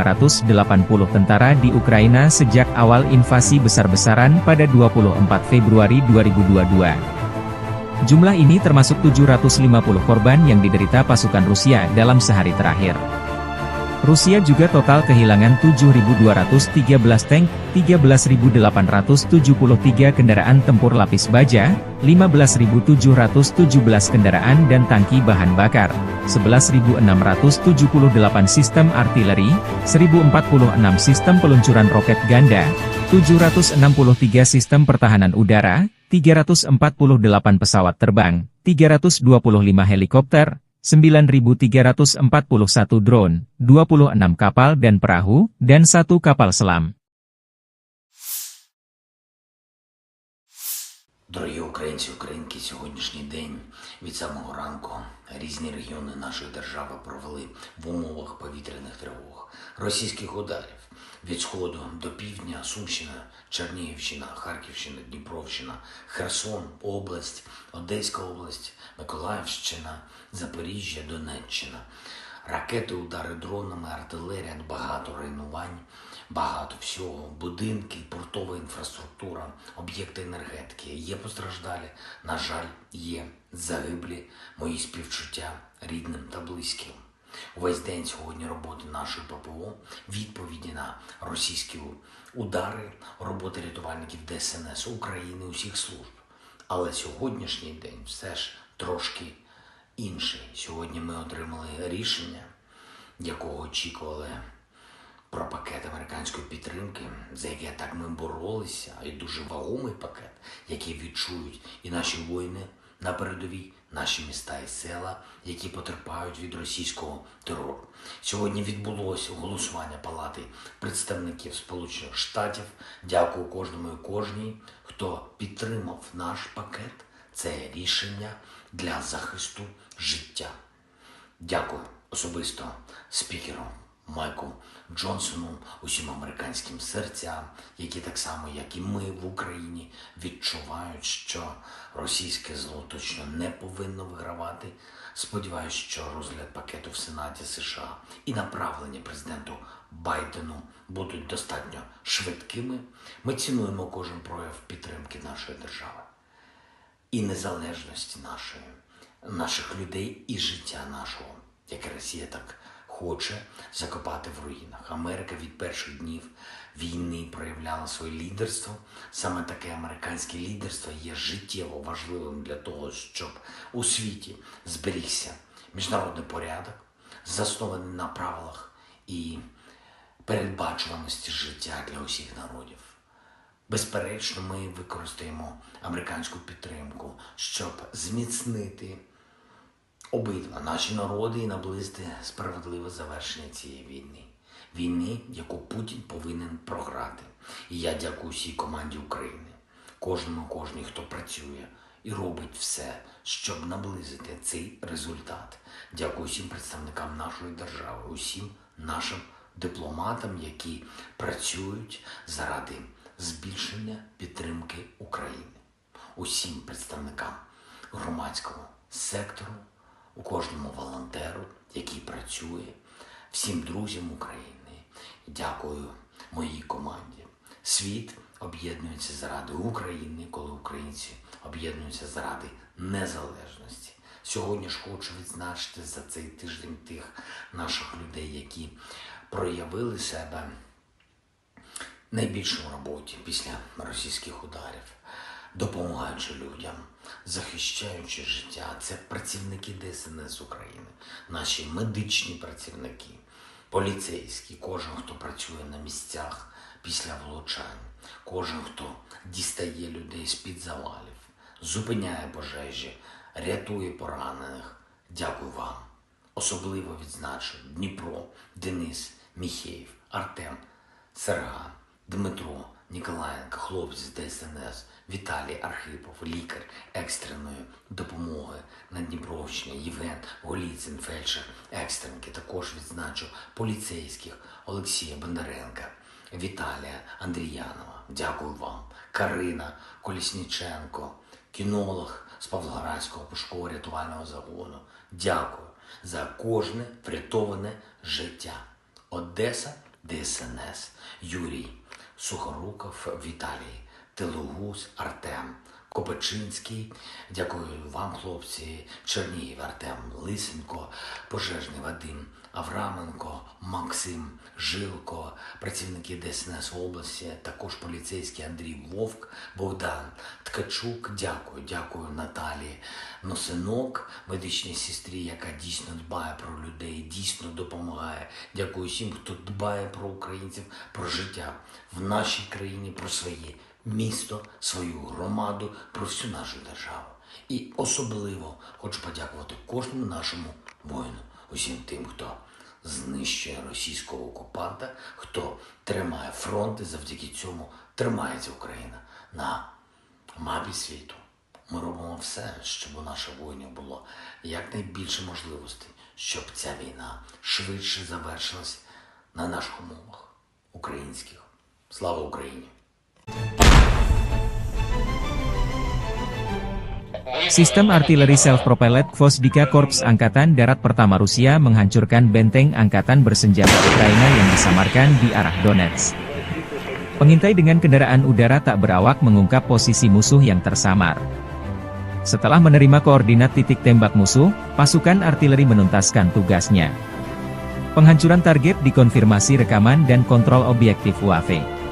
[SPEAKER 1] tentara di Ukraina sejak awal invasi besar-besaran pada 24 Februari 2022. Jumlah ini termasuk 750 korban yang diderita pasukan Rusia dalam sehari terakhir. Rusia juga total kehilangan 7.213 tank, 13.873 kendaraan tempur lapis baja, 15.717 kendaraan dan tangki bahan bakar, 11.678 sistem artileri, 1.046 sistem peluncuran roket ganda, 763 sistem pertahanan udara, 348 pesawat terbang, 325 helikopter, 9.341 drone, 26 kapal dan perahu, dan 1 kapal selam.
[SPEAKER 5] Дорогі українці, українки, сьогоднішній день від самого ранку різні регіони нашої держави провели в умовах повітряних тривог, російських ударів від сходу до півдня, Сумщина, Чернігівщина, Харківщина, Дніпровщина, Херсон, область, Одеська область, Миколаївщина, Запоріжжя, Донеччина. Ракети, удари дронами, артилерія, багато руйнувань, багато всього, будинки, портова інфраструктура, об'єкти енергетики. Є постраждалі, на жаль, є загиблі, мої співчуття рідним та близьким. Увесь день сьогодні роботи нашої ППО, відповіді на російські удари, роботи рятувальників ДСНС України, усіх служб. Але сьогоднішній день все ж трошки інший. Сьогодні ми отримали рішення, якого очікували, про пакет американської підтримки, за яке так ми боролися, і дуже вагомий пакет, який відчують і наші воїни на передовій, наші міста і села, які потерпають від російського терору. Сьогодні відбулося голосування Палати представників Сполучених Штатів. Дякую кожному і кожній, хто підтримав наш пакет. Це рішення для захисту життя. Дякую особисто спікеру Майку Джонсону, усім американським серцям, які так само, як і ми в Україні, відчувають, що російське зло точно не повинно вигравати. Сподіваюсь, що розгляд пакету в Сенаті США і направлення президенту Байдену будуть достатньо швидкими. Ми цінуємо кожен прояв підтримки нашої держави і незалежності наших людей і життя нашого, яке Росія так хоче закопати в руїнах. Америка від перших днів війни проявляла своє лідерство. Саме таке американське лідерство є життєво важливим для того, щоб у світі зберігся міжнародний порядок, заснований на правилах і передбачуваності життя для усіх народів. Безперечно, ми використаємо американську підтримку, щоб зміцнити обидва наші народи і наблизити справедливе завершення цієї війни. Війни, яку Путін повинен програти. І я дякую всій команді України, кожній, хто працює і робить все, щоб наблизити цей результат. Дякую всім представникам нашої держави, усім нашим дипломатам, які працюють заради збільшення підтримки України. Усім представникам громадського сектору, у кожному волонтеру, який працює, всім друзям України. Дякую моїй команді. Світ об'єднується заради України, коли українці об'єднуються заради незалежності. Сьогодні ж хочу відзначити за цей тиждень тих наших людей, які проявили себе найбільше в роботі після російських ударів, допомагаючи людям, захищаючи життя. Це працівники ДСНС України, наші медичні працівники, поліцейські, кожен, хто працює на місцях після влучань, кожен, хто дістає людей з-під завалів, зупиняє пожежі, рятує поранених. Дякую вам. Особливо відзначу Дніпро, Денис, Міхеєв, Артем, Серган, Дмитро, Ніколаєнко, хлопці з ДСНС, Віталій Архипов, лікар екстреної допомоги на Дніпровщині, Євген Голіцин, фельдшер екстренки. Також відзначу поліцейських Олексія Бондаренка, Віталія Андріянова. Дякую вам. Карина Колісніченко, кінолог з Павлоградського пошукового рятувального загону. Дякую за кожне врятоване життя. Одеса, ДСНС, Юрій, Сухоруков, Віталій, Телугуз, Артем, Копичинський, дякую вам, хлопці, Чернігів, Артем, Лисенко, Пожежний Вадим, Авраменко, Максим, Жилко, працівники ДСНС області, також поліцейський Андрій Вовк, Богдан Ткачук, дякую Наталі Носинок, медичній сестрі, яка дійсно дбає про людей, дійсно допомагає. Дякую всім, хто дбає про українців, про життя в нашій країні, про своє місто, свою громаду, про всю нашу державу. І особливо хочу подякувати кожному нашому воїну, усім тим, хто знищує російського окупанта, хто тримає фронт, і завдяки цьому тримається Україна на мапі світу. Ми робимо все, щоб у наших воїнів було якнайбільше можливостей, щоб ця війна швидше завершилась на наших умовах українських. Слава Україні!
[SPEAKER 1] Sistem artileri self-propelled Gvozdyka Korps Angkatan Darat Pertama Rusia menghancurkan benteng angkatan bersenjata Ukraina yang disamarkan di arah Donetsk. Pengintai dengan kendaraan udara tak berawak mengungkap posisi musuh yang tersamar. Setelah menerima koordinat titik tembak musuh, pasukan artileri menuntaskan tugasnya. Penghancuran target dikonfirmasi rekaman dan kontrol objektif UAV.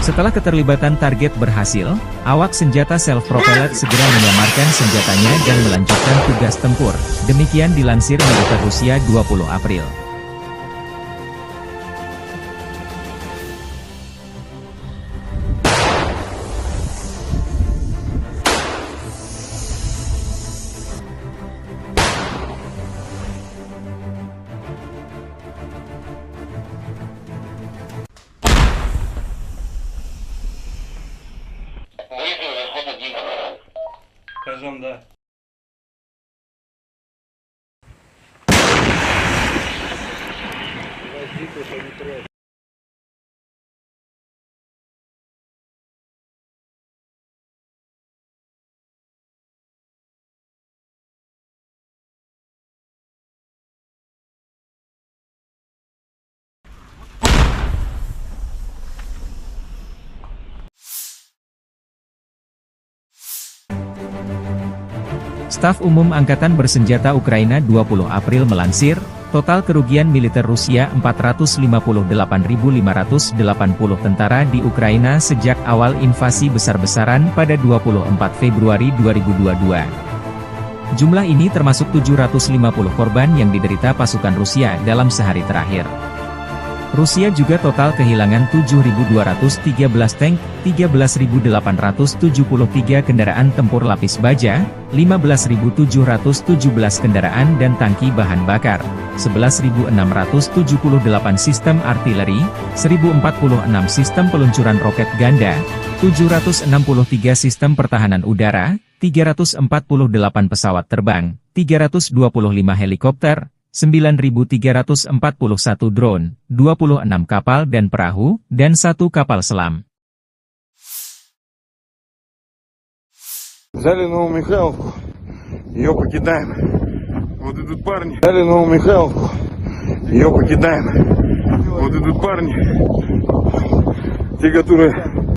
[SPEAKER 1] Setelah keterlibatan target berhasil, awak senjata self-propelled segera menyamarkan senjatanya dan melanjutkan tugas tempur. Demikian dilansir militer Rusia 20 April.
[SPEAKER 3] Скажем, да.
[SPEAKER 1] Staf Umum Angkatan Bersenjata Ukraina 20 April melansir, total kerugian militer Rusia 458.580 tentara di Ukraina sejak awal invasi besar-besaran pada 24 Februari 2022. Jumlah ini termasuk 750 korban yang diderita pasukan Rusia dalam sehari terakhir. Rusia juga total kehilangan 7.213 tank, 13.873 kendaraan tempur lapis baja, 15.717 kendaraan dan tangki bahan bakar, 11.678 sistem artileri, 1.046 sistem peluncuran roket ganda, 763 sistem pertahanan udara, 348 pesawat terbang, 325 helikopter, 9.341 drone, 26 kapal dan perahu, dan 1 kapal selam.
[SPEAKER 3] Взяли Новомихайловку, ее покидаем. Вот идут парни. Взяли Новомихайловку, ее покидаем. Вот идут парни, те, которые...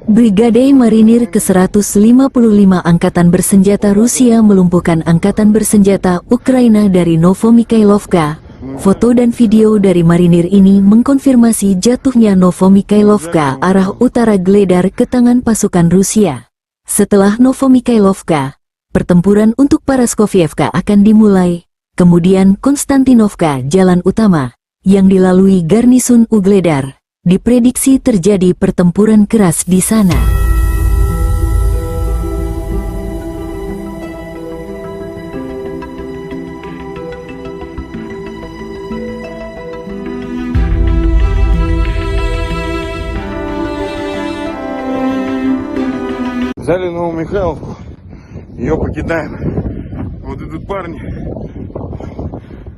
[SPEAKER 4] Brigade Marinir ke-155 Angkatan Bersenjata Rusia melumpuhkan Angkatan Bersenjata Ukraina dari Novomikhailovka. Foto dan video dari marinir ini mengkonfirmasi jatuhnya Novomikhailovka arah utara Gledar ke tangan pasukan Rusia. Setelah Novomikhailovka, pertempuran untuk Paraskovievka akan dimulai, kemudian Konstantinovka jalan utama, yang dilalui garnisun Ugledar. Diprediksi terjadi pertempuran keras di sana.
[SPEAKER 3] Взяли Новомихайловку, ее покидаем. Вот идут парни,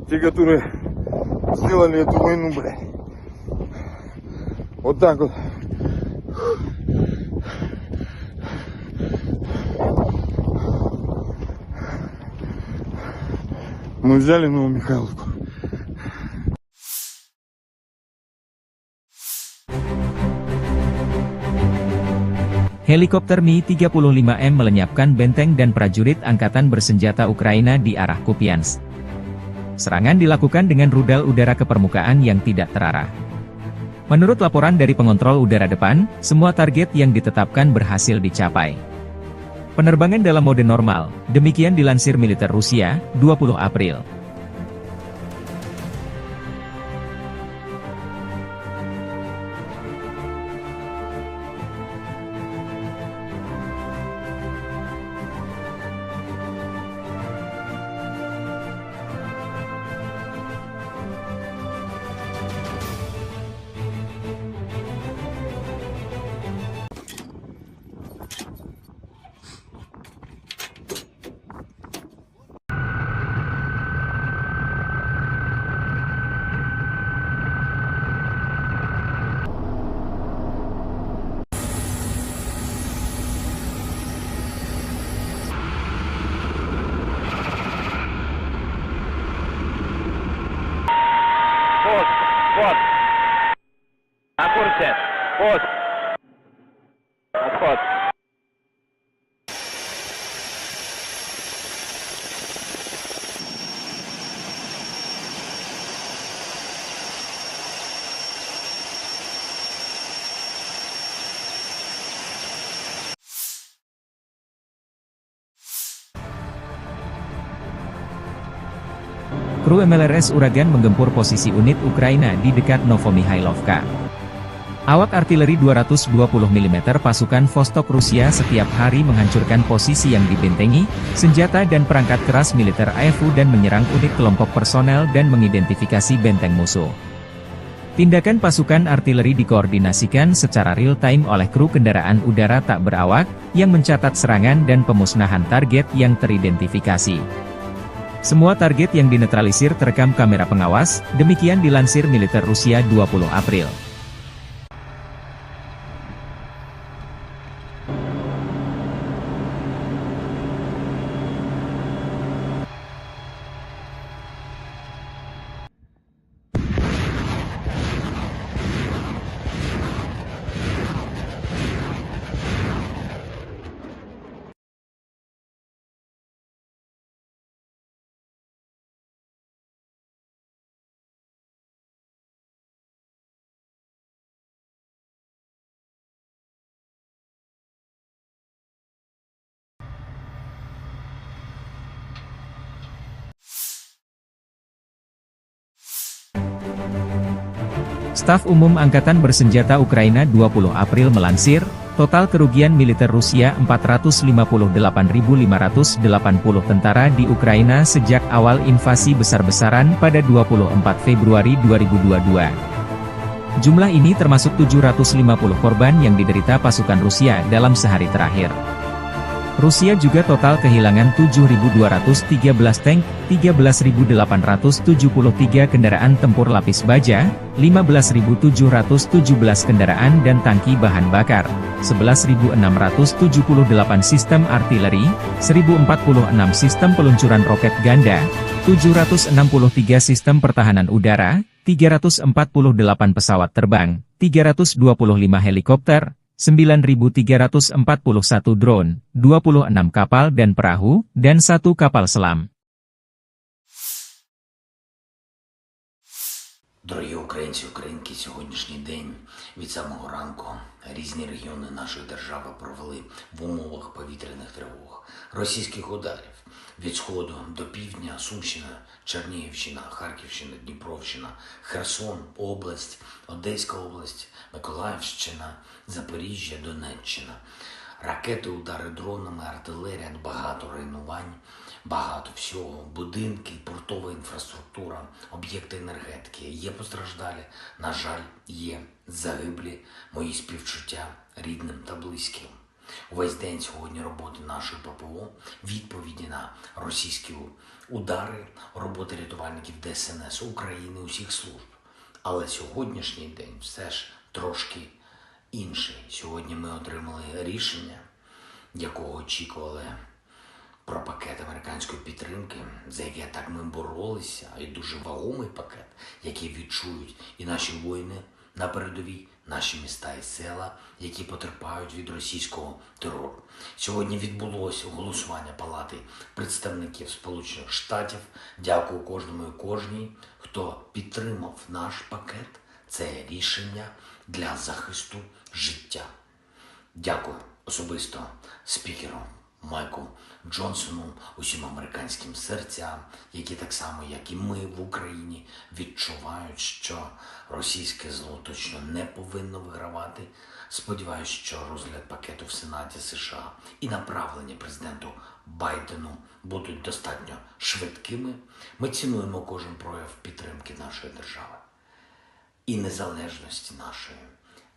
[SPEAKER 3] те, которые сделали эту войну, блядь. Вот так вот. Мы взяли Новомихайловку.
[SPEAKER 1] Helikopter Mi-35M melenyapkan benteng dan prajurit angkatan bersenjata Ukraina di arah Kupiansk. Serangan dilakukan dengan rudal udara ke permukaan yang tidak terarah. Menurut laporan dari pengontrol udara depan, semua target yang ditetapkan berhasil dicapai. Penerbangan dalam mode normal, demikian dilansir militer Rusia, 20 April.
[SPEAKER 2] Пост. Пост. На курсе. Пост. Отход.
[SPEAKER 1] Kru MLRS Uragan menggempur posisi unit Ukraina di dekat Novomihailovka. Awak artileri 220 mm pasukan Vostok Rusia setiap hari menghancurkan posisi yang dibentengi, senjata dan perangkat keras militer AFU dan menyerang unit kelompok personel dan mengidentifikasi benteng musuh. Tindakan pasukan artileri dikoordinasikan secara real-time oleh kru kendaraan udara tak berawak, yang mencatat serangan dan pemusnahan target yang teridentifikasi. Semua target yang dinetralisir terekam kamera pengawas, demikian dilansir militer Rusia 20 April. Staf Umum Angkatan Bersenjata Ukraina 20 April melansir, total kerugian militer Rusia 458.580 tentara di Ukraina sejak awal invasi besar-besaran pada 24 Februari 2022. Jumlah ini termasuk 750 korban yang diderita pasukan Rusia dalam sehari terakhir. Rusia juga total kehilangan 7.213 tank, 13.873 kendaraan tempur lapis baja, 15.717 kendaraan dan tangki bahan bakar, 11.678 sistem artileri, 1.046 sistem peluncuran roket ganda, 763 sistem pertahanan udara, 348 pesawat terbang, 325 helikopter, 9.341 drone, 26 kapal dan perahu, dan 1 kapal selam.
[SPEAKER 5] Дорогі українці, українки, сьогоднішній день від самого ранку різні регіони нашої держави провели в умовах повітряних тривог, російських ударів від сходу до півдня, Сумщина, Чернігівщина, Харківщина, Дніпровщина, Херсон, область, Одеська область, Миколаївщина, Запоріжжя, Донеччина. Ракети, удари дронами, артилерія, багато руйнувань, багато всього, будинки, портова інфраструктура, об'єкти енергетики. Є постраждалі, на жаль, є загиблі, мої співчуття рідним та близьким. Увесь день сьогодні роботи нашої ППО, відповіді на російські удари, роботи рятувальників ДСНС України, усіх служб. Але сьогоднішній день все ж трошки інший. Сьогодні ми отримали рішення, якого очікували про пакет американської підтримки, за який так ми боролися, і дуже вагомий пакет, який відчують і наші воїни на передовій, наші міста і села, які потерпають від російського терору. Сьогодні відбулося голосування Палати представників Сполучених Штатів. Дякую кожному і кожній, хто підтримав наш пакет. Це рішення для захисту життя. Дякую особисто спікеру Майку Джонсону, усім американським серцям, які так само, як і ми в Україні, відчувають, що російське зло точно не повинно вигравати. Сподіваюсь, що розгляд пакету в Сенаті США і направлення президенту Байдену будуть достатньо швидкими. Ми цінуємо кожен прояв підтримки нашої держави і незалежності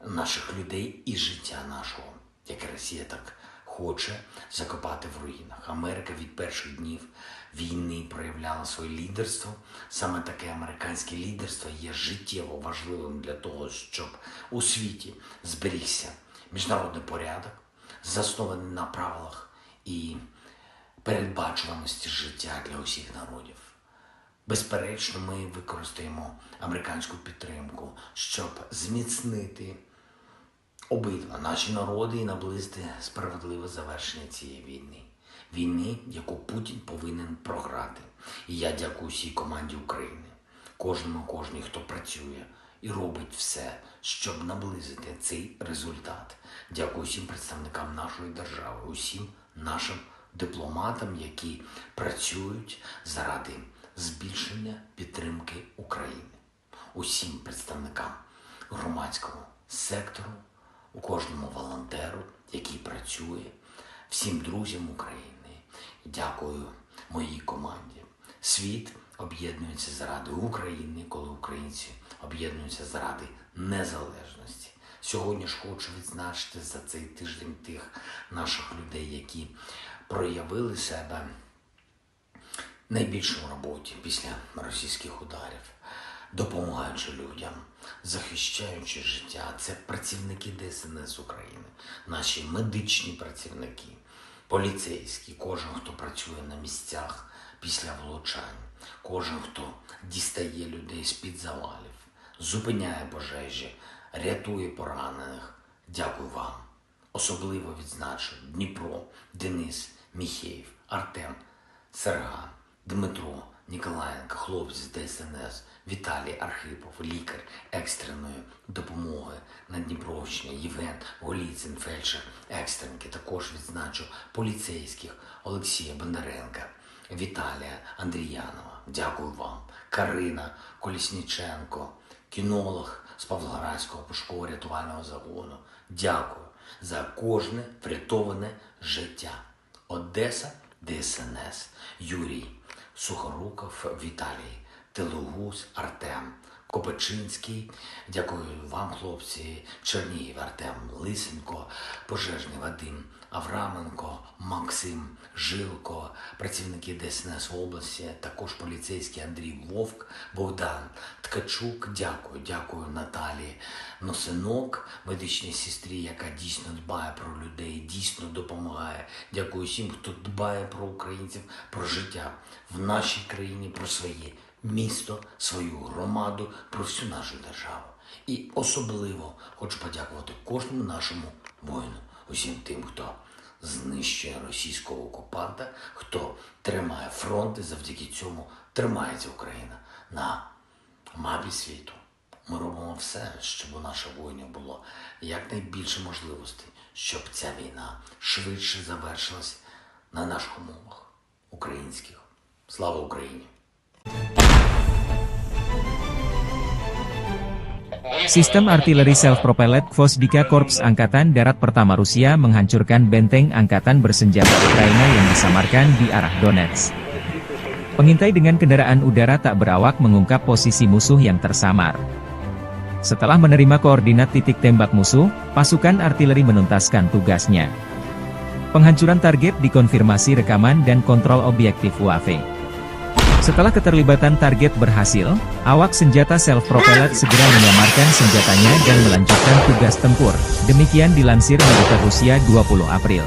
[SPEAKER 5] наших людей і життя нашого, яке Росія так хоче закопати в руїнах. Америка від перших днів війни проявляла своє лідерство. Саме таке американське лідерство є життєво важливим для того, щоб у світі зберігся міжнародний порядок, заснований на правилах і передбачуваності життя для усіх народів. Безперечно, ми використаємо американську підтримку, щоб зміцнити обидва наші народи і наблизити справедливе завершення цієї війни. Війни, яку Путін повинен програти. І я дякую всій команді України, кожній, хто працює і робить все, щоб наблизити цей результат. Дякую всім представникам нашої держави, усім нашим дипломатам, які працюють заради збільшення підтримки України. Усім представникам громадського сектору, у кожному волонтеру, який працює, всім друзям України. Дякую моїй команді. Світ об'єднується заради України, коли українці об'єднуються заради незалежності. Сьогодні ж хочу відзначити за цей тиждень тих наших людей, які проявили себе найбільше в роботі після російських ударів, допомагаючи людям, захищаючи життя. Це працівники ДСНС України, наші медичні працівники, поліцейські, кожен, хто працює на місцях після влучань, кожен, хто дістає людей з-під завалів, зупиняє пожежі, рятує поранених. Дякую вам. Особливо відзначу Дніпро, Денис, Міхеєв, Артем, Серган, Дмитро, Ніколаєнко, хлопці з ДСНС, Віталій Архипов, лікар екстреної допомоги на Дніпровщині, Євген Голіцин, фельдшер екстренки. Також відзначу поліцейських Олексія Бондаренка, Віталія Андріянова. Дякую вам. Карина Колісніченко, кінолог з Павлоградського пошуково-рятувального загону. Дякую за кожне врятоване життя. Одеса, ДСНС, Юрій Сухоруков, Віталій Телугус, Артем Копачинський. Дякую вам, хлопці. Чернігів, Артем Лисенко, пожежний Вадим Авраменко, Максим Жилко, працівники ДСНС області, також поліцейський Андрій Вовк, Богдан Ткачук. Дякую Наталії Носинок, медичній сестрі, яка дійсно дбає про людей, дійсно допомагає. Дякую всім, хто дбає про українців, про життя в нашій країні, про своє місто, свою громаду, про всю нашу державу. І особливо хочу подякувати кожному нашому воїну, усім тим, хто знищує російського окупанта, хто тримає фронт, і завдяки цьому тримається Україна на мапі світу. Ми робимо все, щоб у наших воїнів було якнайбільше можливостей, щоб ця війна швидше завершилась на наших умовах українських. Слава Україні!
[SPEAKER 1] Sistem artileri self-propelled Gvozdyka Korps Angkatan Darat Pertama Rusia menghancurkan benteng angkatan bersenjata Ukraina yang disamarkan di arah Donetsk. Pengintai dengan kendaraan udara tak berawak mengungkap posisi musuh yang tersamar. Setelah menerima koordinat titik tembak musuh, pasukan artileri menuntaskan tugasnya. Penghancuran target dikonfirmasi rekaman dan kontrol objektif UAV. Setelah keterlibatan target berhasil, awak senjata self-propelled segera menyamarkan senjatanya dan melanjutkan tugas tempur. Demikian dilansir militer Rusia 20 April.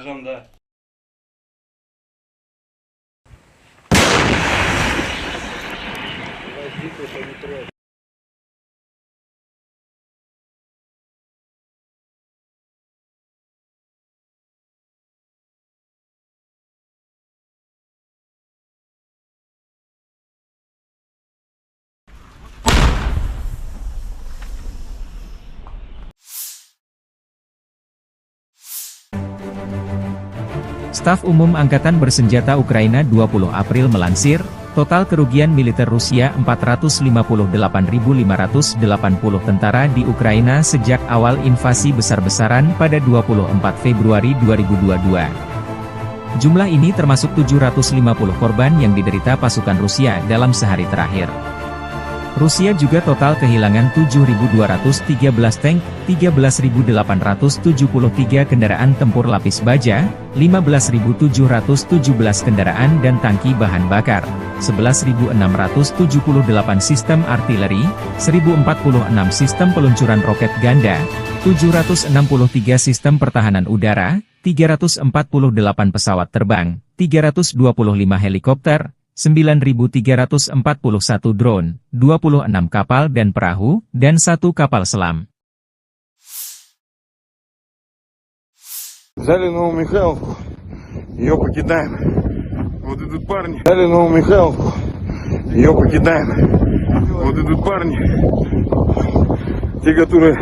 [SPEAKER 3] Ножом, да.
[SPEAKER 1] Staf Umum Angkatan Bersenjata Ukraina 20 April melansir, total kerugian militer Rusia 458.580 tentara di Ukraina sejak awal invasi besar-besaran pada 24 Februari 2022. Jumlah ini termasuk 750 korban yang diderita pasukan Rusia dalam sehari terakhir. Rusia juga total kehilangan 7.213 tank, 13.873 kendaraan tempur lapis baja, 15.717 kendaraan dan tangki bahan bakar, 11.678 sistem artileri, 1.046 sistem peluncuran roket ganda, 763 sistem pertahanan udara, 348 pesawat terbang, 325 helikopter, 9.341 drone, 26 kapal dan perahu, dan 1 kapal selam.
[SPEAKER 3] Взяли Новомихайловку, ее покидаем. Вот идут парни. Взяли Новомихайловку, ее покидаем. Вот идут парни, те, которые...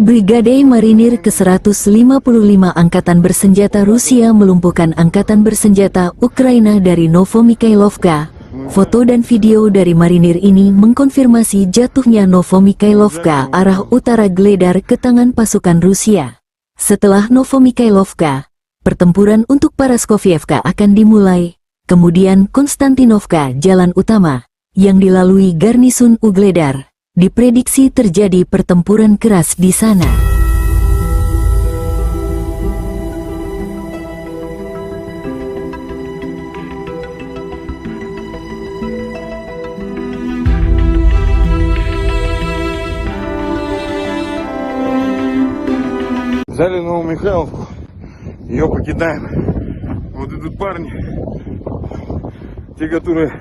[SPEAKER 4] Brigade Marinir ke-155 Angkatan Bersenjata Rusia melumpuhkan Angkatan Bersenjata Ukraina dari Novomikhailovka. Foto dan video dari marinir ini mengkonfirmasi jatuhnya Novomikhailovka arah utara Gledar ke tangan pasukan Rusia. Setelah Novomikhailovka, pertempuran untuk Paraskovievka akan dimulai, kemudian Konstantinovka jalan utama, yang dilalui garnisun Ugledar. Diprediksi terjadi pertempuran keras di sana.
[SPEAKER 3] Взяли Новомихайловку, ее покидаем. Вот идут парни, те, которые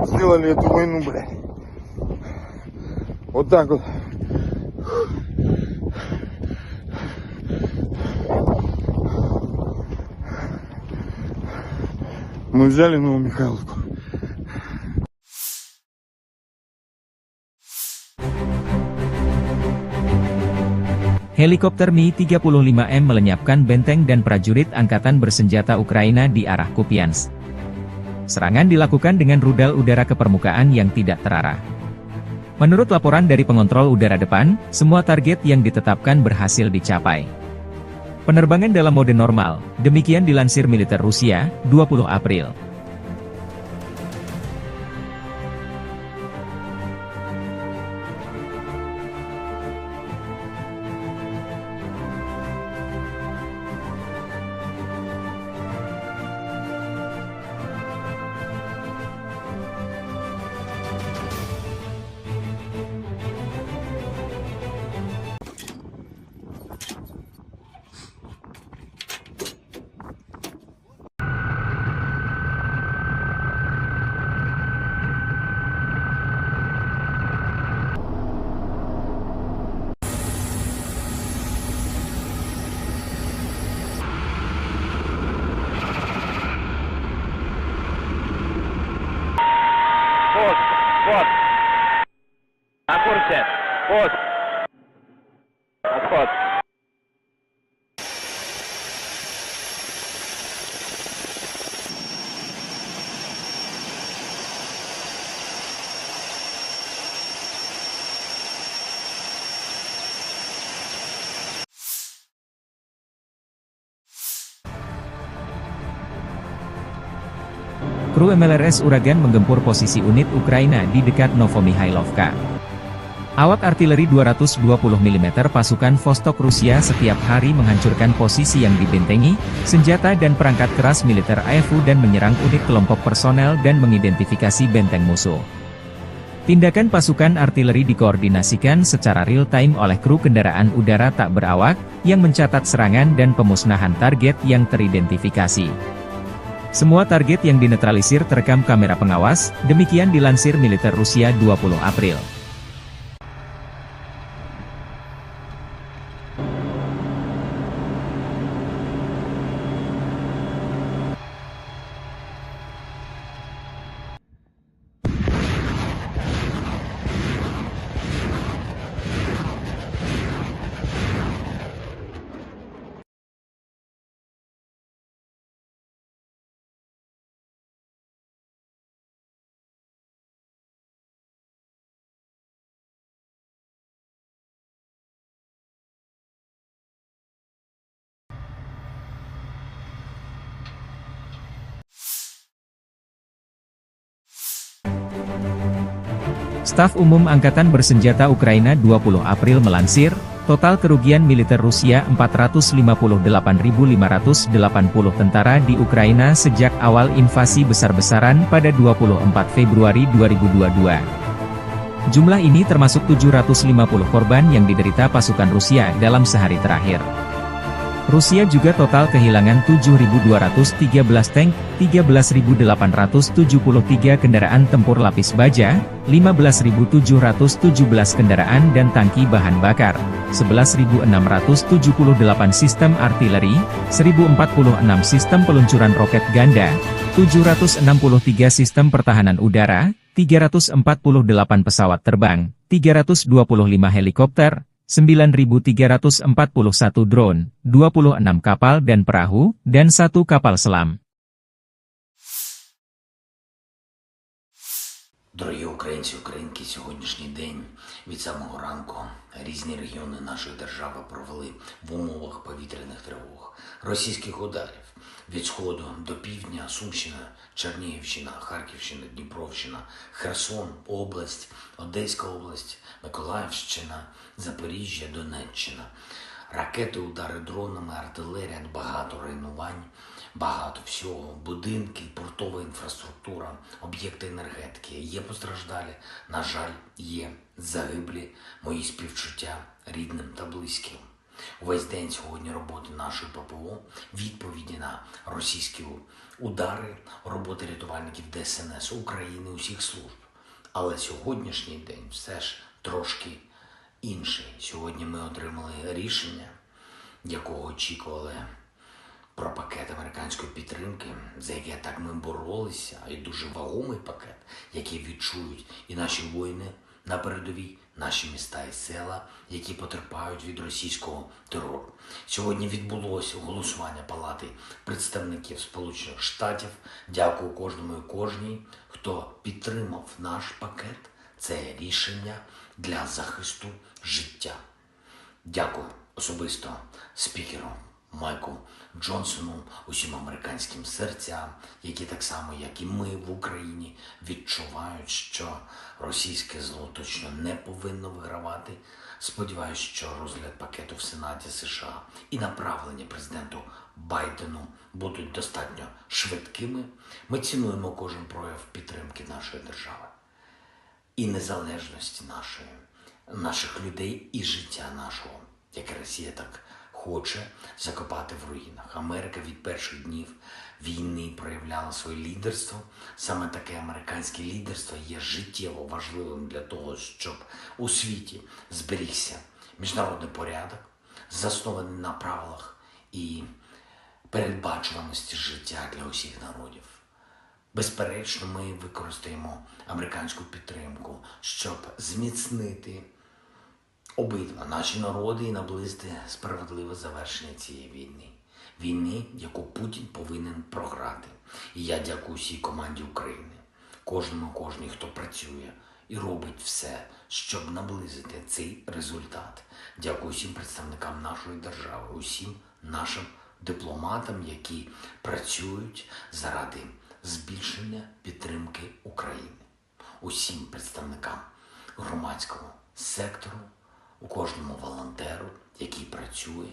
[SPEAKER 3] сделали эту войну, блядь. Вот так вот. Мы взяли Новомихайловку.
[SPEAKER 1] Helikopter Mi-35M melenyapkan benteng dan prajurit Angkatan Bersenjata Ukraina di arah Kupiansk. Serangan dilakukan dengan rudal udara ke permukaan yang tidak terarah. Menurut laporan dari pengontrol udara depan, semua target yang ditetapkan berhasil dicapai. Penerbangan dalam mode normal, demikian dilansir militer Rusia, 20 April.
[SPEAKER 2] Пост. На курсе. Пост. Отход.
[SPEAKER 1] Kru MLRS Uragan menggempur posisi unit Ukraina di dekat Novomikhailovka. Awak artileri 220 mm pasukan Vostok Rusia setiap hari menghancurkan posisi yang dibentengi, senjata dan perangkat keras militer AFU dan menyerang unit kelompok personel dan mengidentifikasi benteng musuh. Tindakan pasukan artileri dikoordinasikan secara real-time oleh kru kendaraan udara tak berawak, yang mencatat serangan dan pemusnahan target yang teridentifikasi. Semua target yang dinetralisir terekam kamera pengawas, demikian dilansir militer Rusia 20 April. Staf Umum Angkatan Bersenjata Ukraina 20 April melansir, total kerugian militer Rusia 458.580 tentara di Ukraina sejak awal invasi besar-besaran pada 24 Februari 2022. Jumlah ini termasuk 750 korban yang diderita pasukan Rusia dalam sehari terakhir. Rusia juga total kehilangan 7.213 tank, 13.873 kendaraan tempur lapis baja, 15.717 kendaraan dan tangki bahan bakar, 11.678 sistem artileri, 1.046 sistem peluncuran roket ganda, 763 sistem pertahanan udara, 348 pesawat terbang, 325 helikopter, 9.341 drone, 26 kapal dan perahu, dan 1 kapal selam.
[SPEAKER 5] Дорогі українці, українки, сьогоднішній день від самого ранку різні регіони нашої держави провели в умовах повітряних тривог, російських ударів від сходу до півдня, Сумщина, Чернігівщина, Харківщина, Дніпровщина, Херсон, область, Одеська область, Миколаївщина, Запоріжжя, Донеччина. Ракети, удари дронами, артилерія, багато руйнувань, багато всього, будинки, портова інфраструктура, об'єкти енергетики. Є постраждалі, на жаль, є загиблі, мої співчуття рідним та близьким. Увесь день сьогодні роботи нашої ППО, відповіді на російські удари, роботи рятувальників ДСНС України, усіх служб. Але сьогоднішній день все ж трошки інший. Сьогодні ми отримали рішення, якого очікували, про пакет американської підтримки, за яке так ми боролися, і дуже вагомий пакет, який відчують і наші воїни на передовій, наші міста і села, які потерпають від російського терору. Сьогодні відбулося голосування Палати представників Сполучених Штатів. Дякую кожному і кожній, хто підтримав наш пакет. Це рішення для захисту життя. Дякую особисто спікеру Майку Джонсону, усім американським серцям, які так само, як і ми в Україні, відчувають, що російське зло точно не повинно вигравати. Сподіваюсь, що розгляд пакету в Сенаті США і направлення президенту Байдену будуть достатньо швидкими. Ми цінуємо кожен прояв підтримки нашої держави і незалежності наших людей і життя нашого, яке Росія так хоче закопати в руїнах. Америка від перших днів війни проявляла своє лідерство. Саме таке американське лідерство є життєво важливим для того, щоб у світі зберігся міжнародний порядок, заснований на правилах і передбачуваності життя для усіх народів. Безперечно, ми використаємо американську підтримку, щоб зміцнити обидва наші народи і наблизити справедливе завершення цієї війни. Війни, яку Путін повинен програти. І я дякую всій команді України, кожній, хто працює і робить все, щоб наблизити цей результат. Дякую всім представникам нашої держави, усім нашим дипломатам, які працюють заради збільшення підтримки України. Усім представникам громадського сектору, у кожному волонтеру, який працює,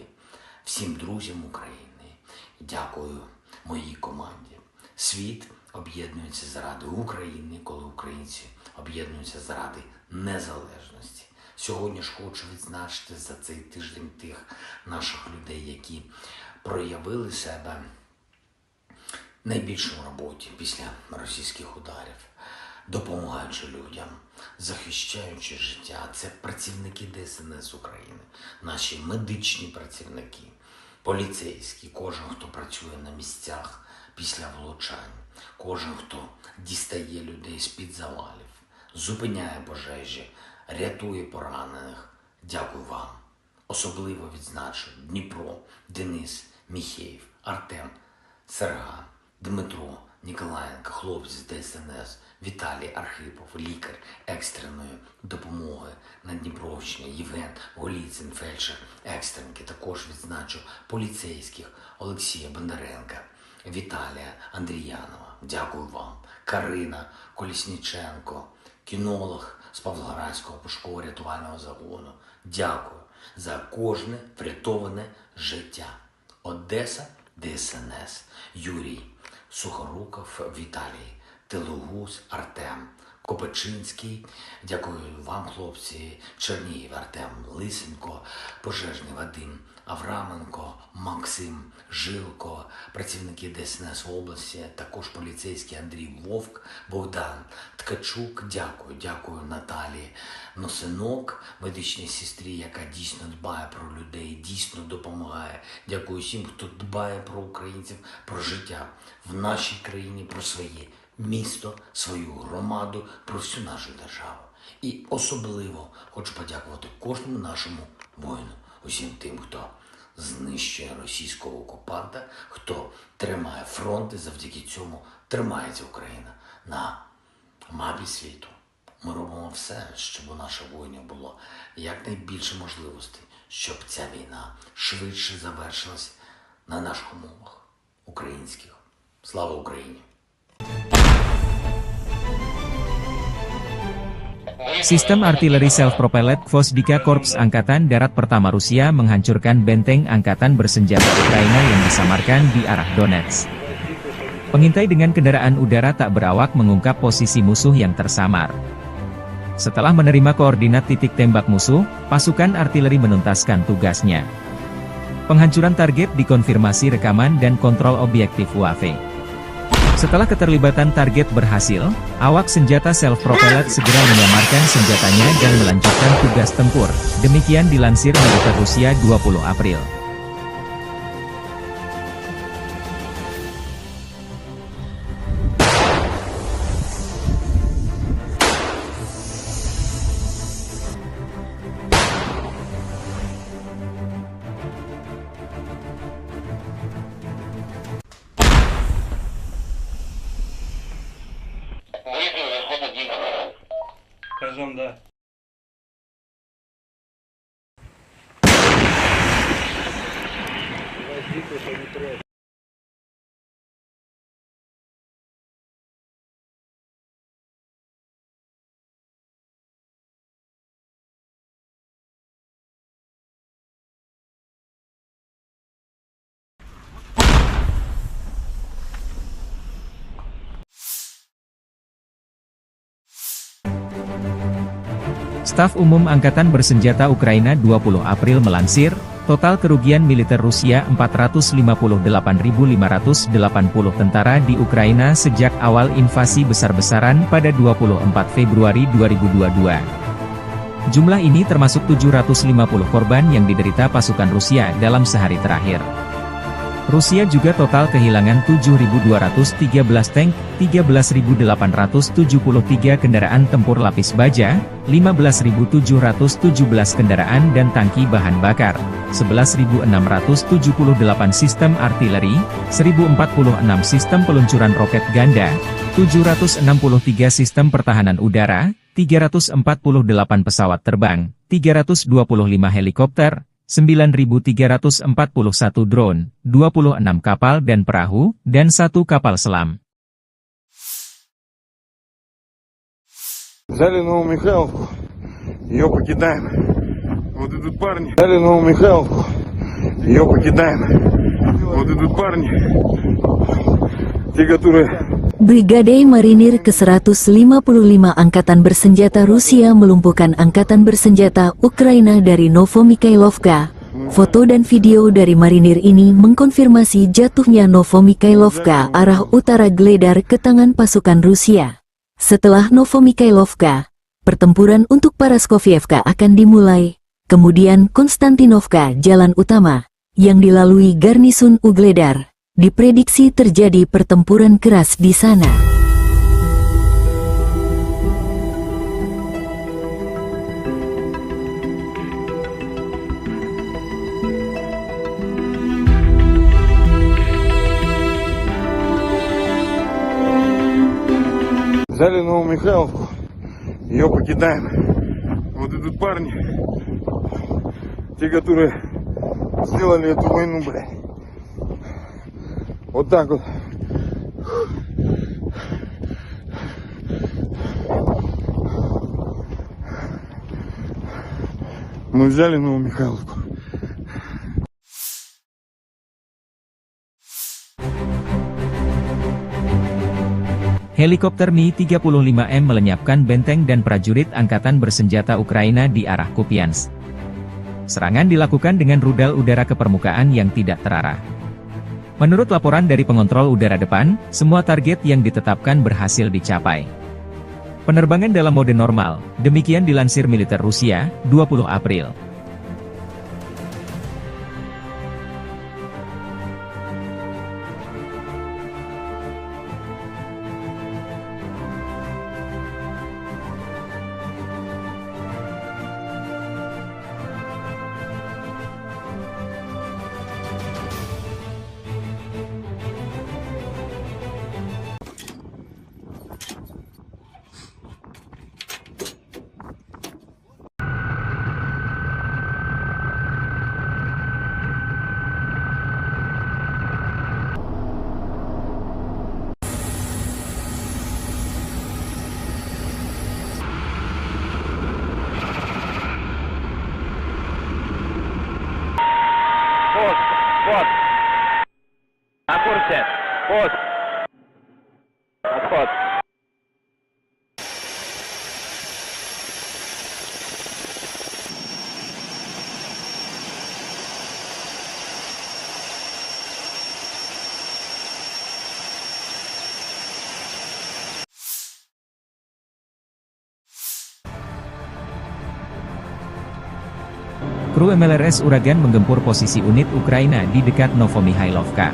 [SPEAKER 5] всім друзям України. Дякую моїй команді. Світ об'єднується заради України, коли українці об'єднуються заради незалежності. Сьогодні ж хочу відзначити за цей тиждень тих наших людей, які проявили себе найбільше в роботі після російських ударів, допомагаючи людям, захищаючи життя. Це працівники ДСНС України, наші медичні працівники, поліцейські, кожен, хто працює на місцях після влучань, кожен, хто дістає людей з-під завалів, зупиняє пожежі, рятує поранених. Дякую вам. Особливо відзначу Дніпро, Денис, Міхеєв, Артем, Серга, Дмитро, Ніколаєнко, хлопці з ДСНС, Віталій Архипов, лікар екстреної допомоги на Дніпровщині, Євген Голіцин, фельдшер екстренки. Також відзначу поліцейських Олексія Бондаренка, Віталія Андріянова. Дякую вам. Карина Колісніченко, кінолог з Павлоградського пошуково рятувального загону. Дякую за кожне врятоване життя. Одеса, ДСНС, Юрій Сухоруков, Віталій Телугус, Артем Копачинський. Дякую вам, хлопці. Чернігів, Артем Лисенко, пожежний Вадим Авраменко, Максим Жилко, працівники ДСНС в області, також поліцейський Андрій Вовк, Богдан Ткачук. Дякую Наталії Носинок, медичній сестрі, яка дійсно дбає про людей, дійсно допомагає. Дякую всім, хто дбає про українців, про життя в нашій країні, про своє місто, свою громаду, про всю нашу державу. І особливо хочу подякувати кожному нашому воїну, усім тим, хто знищує російського окупанта, хто тримає фронт, і завдяки цьому тримається Україна на мапі світу. Ми робимо все, щоб у наших воїнів було якнайбільше можливостей, щоб ця війна швидше завершилась на наших умовах українських. Слава Україні!
[SPEAKER 1] Sistem artileri self-propelled Gvosdika Korps Angkatan Darat Pertama Rusia menghancurkan benteng angkatan bersenjata Ukraina yang disamarkan di arah Donetsk. Pengintai dengan kendaraan udara tak berawak mengungkap posisi musuh yang tersamar. Setelah menerima koordinat titik tembak musuh, pasukan artileri menuntaskan tugasnya. Penghancuran target dikonfirmasi rekaman dan kontrol objektif UAV. Setelah keterlibatan target berhasil, awak senjata self-propelled segera menyamarkan senjatanya dan melanjutkan tugas tempur. Demikian dilansir militer Rusia 20 April.
[SPEAKER 6] Скажем, да.
[SPEAKER 1] Staf Umum Angkatan Bersenjata Ukraina 20 April melansir, total kerugian militer Rusia 458.580 tentara di Ukraina sejak awal invasi besar-besaran pada 24 Februari 2022. Jumlah ini termasuk 750 korban yang diderita pasukan Rusia dalam sehari terakhir. Rusia juga total kehilangan 7.213 tank, 13.873 kendaraan tempur lapis baja, 15.717 kendaraan dan tangki bahan bakar, 11.678 sistem artileri, 1.046 sistem peluncuran roket ganda, 763 sistem pertahanan udara, 348 pesawat terbang, 325 helikopter, 9.341 drone, 26 kapal dan perahu, dan 1 kapal selam.
[SPEAKER 3] Взяли Новомихайловку, ее покидаем. Вот идут парни. Взяли Новомихайловку, ее покидаем. Вот идут парни, те, которые
[SPEAKER 4] Brigade Marinir ke-155 Angkatan Bersenjata Rusia melumpuhkan Angkatan Bersenjata Ukraina dari Novomikhailovka. Foto dan video dari marinir ini mengkonfirmasi jatuhnya Novomikhailovka arah utara Gledar ke tangan pasukan Rusia. Setelah Novomikhailovka, pertempuran untuk Paraskovievka akan dimulai. Kemudian Konstantinovka, jalan utama, yang dilalui garnisun Ugledar. Diprediksi terjadi pertempuran keras di sana.
[SPEAKER 3] Взяли Новомихайловку, ее покидаем. Вот идут парни, те, которые сделали эту войну, блядь. Вот так вот. Мы взяли Новомихайловку.
[SPEAKER 1] Helikopter Mi-35M melenyapkan benteng dan prajurit Angkatan Bersenjata Ukraina di arah Kupiansk. Serangan dilakukan dengan rudal udara ke permukaan yang tidak terarah. Menurut laporan dari pengontrol udara depan, semua target yang ditetapkan berhasil dicapai. Penerbangan dalam mode normal, demikian dilansir militer Rusia, 20 April.
[SPEAKER 2] Пост. Пост. На курсе. Пост. Отход.
[SPEAKER 1] Kru MLRS Uragan menggempur posisi unit Ukraina di dekat Novomikhailovka.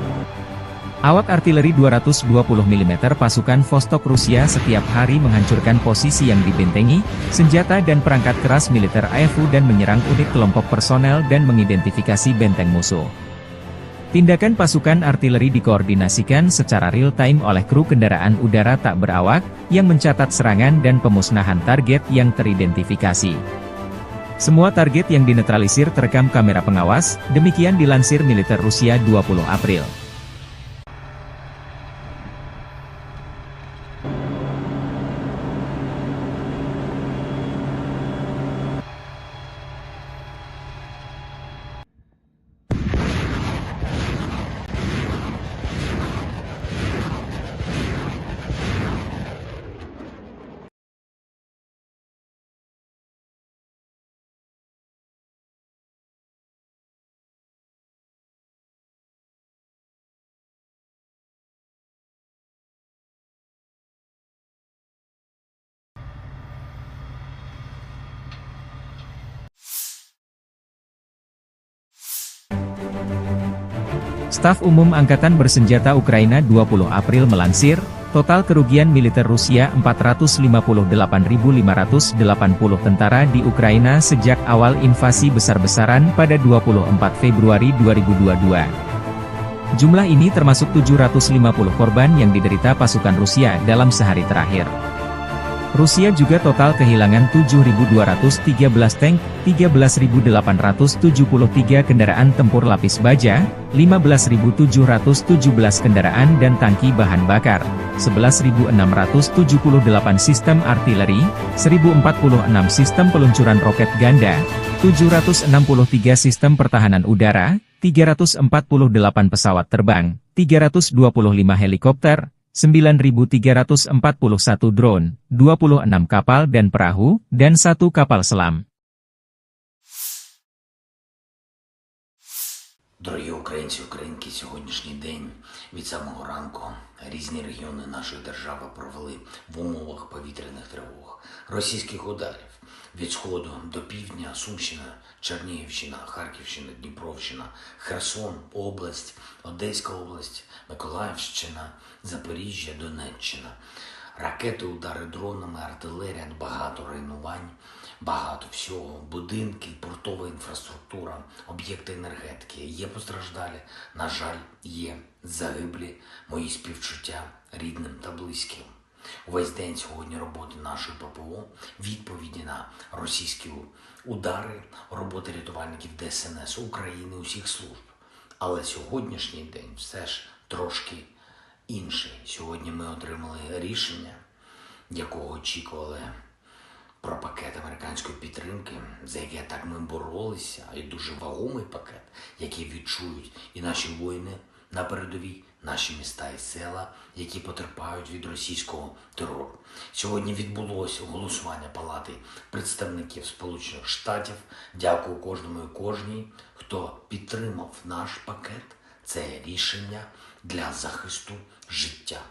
[SPEAKER 1] Awak artileri 220 mm pasukan Vostok Rusia setiap hari menghancurkan posisi yang dibentengi, senjata dan perangkat keras militer AFU dan menyerang unit kelompok personel dan mengidentifikasi benteng musuh. Tindakan pasukan artileri dikoordinasikan secara real-time oleh kru kendaraan udara tak berawak, yang mencatat serangan dan pemusnahan target yang teridentifikasi. Semua target yang dinetralisir terekam kamera pengawas, demikian dilansir militer Rusia 20 April. Staf Umum Angkatan Bersenjata Ukraina 20 April melansir, total kerugian militer Rusia 458.580 tentara di Ukraina sejak awal invasi besar-besaran pada 24 Februari 2022. Jumlah ini termasuk 750 korban yang diderita pasukan Rusia dalam sehari terakhir. Rusia juga total kehilangan 7.213 tank, 13.873 kendaraan tempur lapis baja, 15.717 kendaraan dan tangki bahan bakar, 11.678 sistem artileri, 1.046 sistem peluncuran roket ganda, 763 sistem pertahanan udara, 348 pesawat terbang, 325 helikopter, 9.341 drone, 26 kapal dan perahu, dan 1 kapal selam.
[SPEAKER 5] Дорогі українці, українки, сьогоднішній день від самого ранку різні регіони нашої держави провели в умовах повітряних тривог, російських ударів від сходу до півдня, Сумщина, Чернігівщина, Харківщина, Дніпровщина, Херсон, область, Одеська область, Миколаївщина, Запоріжжя, Донеччина. Ракети, удари дронами, артилерія, багато руйнувань, багато всього. Будинки, портова інфраструктура, об'єкти енергетики. Є постраждалі, на жаль, є загиблі. Мої співчуття рідним та близьким. Увесь день сьогодні роботи нашої ППО, відповіді на російські удари, роботи рятувальників ДСНС України, усіх служб. Але сьогоднішній день все ж трошки інший. Сьогодні ми отримали рішення, якого очікували, про пакет американської підтримки, за яке так ми боролися, і дуже вагомий пакет, який відчують і наші воїни на передовій, наші міста і села, які потерпають від російського терору. Сьогодні відбулося голосування Палати представників Сполучених Штатів. Дякую кожному і кожній, хто підтримав наш пакет. Це рішення для захисту життя.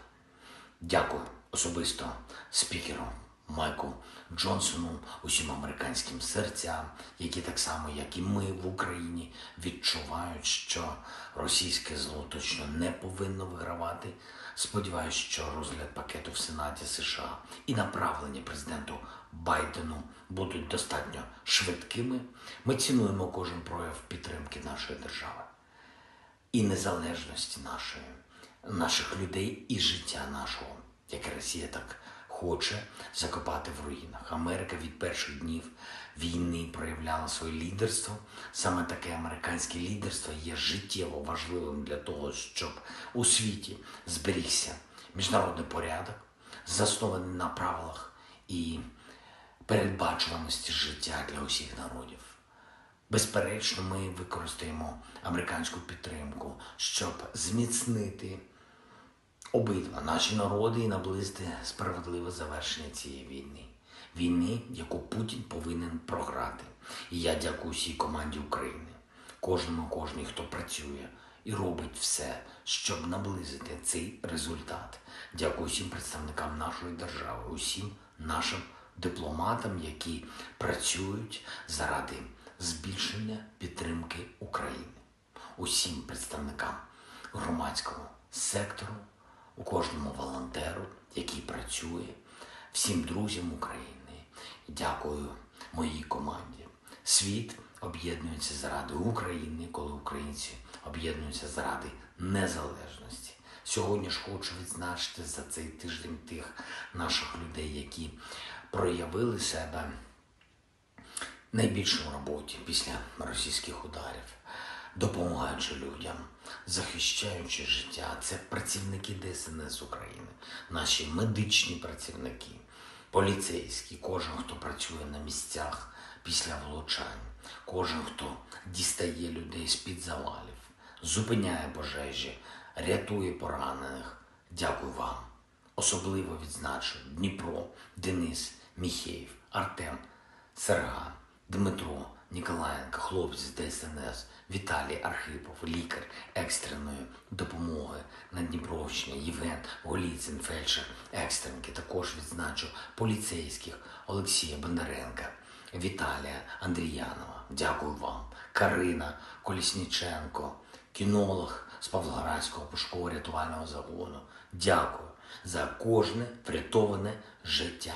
[SPEAKER 5] Дякую особисто спікеру Майку Джонсону, усім американським серцям, які так само, як і ми в Україні, відчувають, що російське зло точно не повинно вигравати. Сподіваюсь, що розгляд пакету в Сенаті США і направлення президенту Байдену будуть достатньо швидкими. Ми цінуємо кожен прояв підтримки нашої держави і незалежності наших людей і життя нашого, яке Росія так хоче закопати в руїнах. Америка від перших днів війни проявляла своє лідерство. Саме таке американське лідерство є життєво важливим для того, щоб у світі зберігся міжнародний порядок, заснований на правилах і передбачуваності життя для усіх народів. Безперечно, ми використаємо американську підтримку, щоб зміцнити обидва наші народи і наблизити справедливе завершення цієї війни. Війни, яку Путін повинен програти. І я дякую всій команді України, кожній, хто працює і робить все, щоб наблизити цей результат. Дякую всім представникам нашої держави, усім нашим дипломатам, які працюють заради збільшення підтримки України. Усім представникам громадського сектору, у кожному волонтеру, який працює, всім друзям України. Дякую моїй команді. Світ об'єднується заради України, коли українці об'єднуються заради незалежності. Сьогодні ж хочу відзначити за цей тиждень тих наших людей, які проявили себе найбільше в роботі після російських ударів, допомагаючи людям, захищаючи життя. Це працівники ДСНС України, наші медичні працівники, поліцейські, кожен, хто працює на місцях після влучань, кожен, хто дістає людей з-під завалів, зупиняє пожежі, рятує поранених. Дякую вам. Особливо відзначу Дніпро, Денис, Міхеєв, Артем, Серган, Дмитро, Ніколаєнко, хлопці з ДСНС, Віталій Архипов, лікар екстреної допомоги на Дніпровщині, Євген Голіцин, фельдшер екстренки. Також відзначу поліцейських Олексія Бондаренка, Віталія Андріянова. Дякую вам. Карина Колісніченко, кінолог з Павлоградського пошуково-рятувального загону. Дякую за кожне врятоване життя.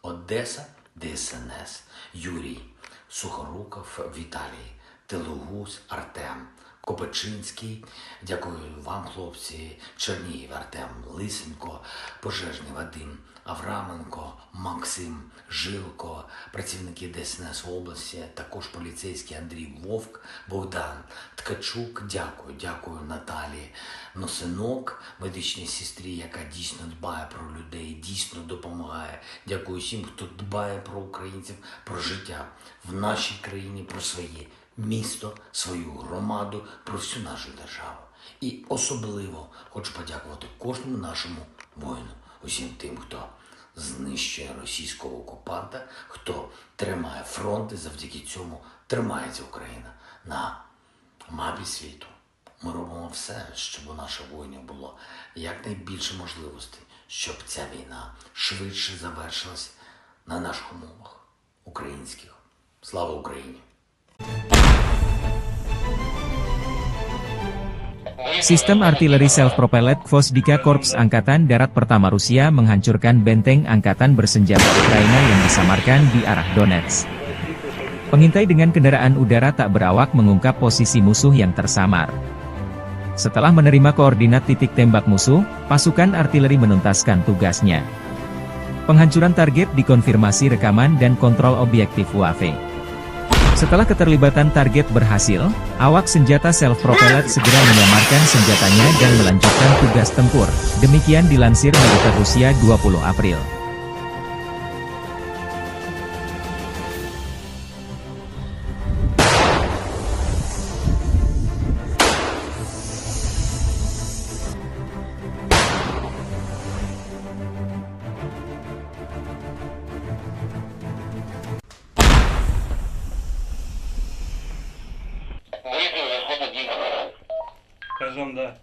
[SPEAKER 5] Одеса, ДСНС, Юрій Сухоруков, Віталій Телугус, Артем Копачинський. Дякую вам, хлопці. Чернігів, Артем Лисенко, пожежний Вадим Авраменко, Максим Жилко, працівники ДСНС області, також поліцейський Андрій Вовк, Богдан Ткачук. Дякую Наталії Носинок, медичній сестрі, яка дійсно дбає про людей, дійсно допомагає. Дякую всім, хто дбає про українців, про життя в нашій країні, про своє місто, свою громаду, про всю нашу державу. І особливо хочу подякувати кожному нашому воїну, усім тим, хто знищує російського окупанта, хто тримає фронт, і завдяки цьому тримається Україна на мапі світу. Ми робимо все, щоб у наших воїнів було якнайбільше можливостей, щоб ця війна швидше завершилась на наших умовах українських. Слава Україні!
[SPEAKER 1] Sistem artileri self-propelled Gvosdika Korps Angkatan Darat Pertama Rusia menghancurkan benteng angkatan bersenjata Ukraina yang disamarkan di arah Donetsk. Pengintai dengan kendaraan udara tak berawak mengungkap posisi musuh yang tersamar. Setelah menerima koordinat titik tembak musuh, pasukan artileri menuntaskan tugasnya. Penghancuran target dikonfirmasi rekaman dan kontrol objektif UAV. Setelah keterlibatan target berhasil, awak senjata self-propelled segera menyamarkan senjatanya dan melanjutkan tugas tempur. Demikian dilansir militer Rusia 20 April.
[SPEAKER 6] Кажем, да.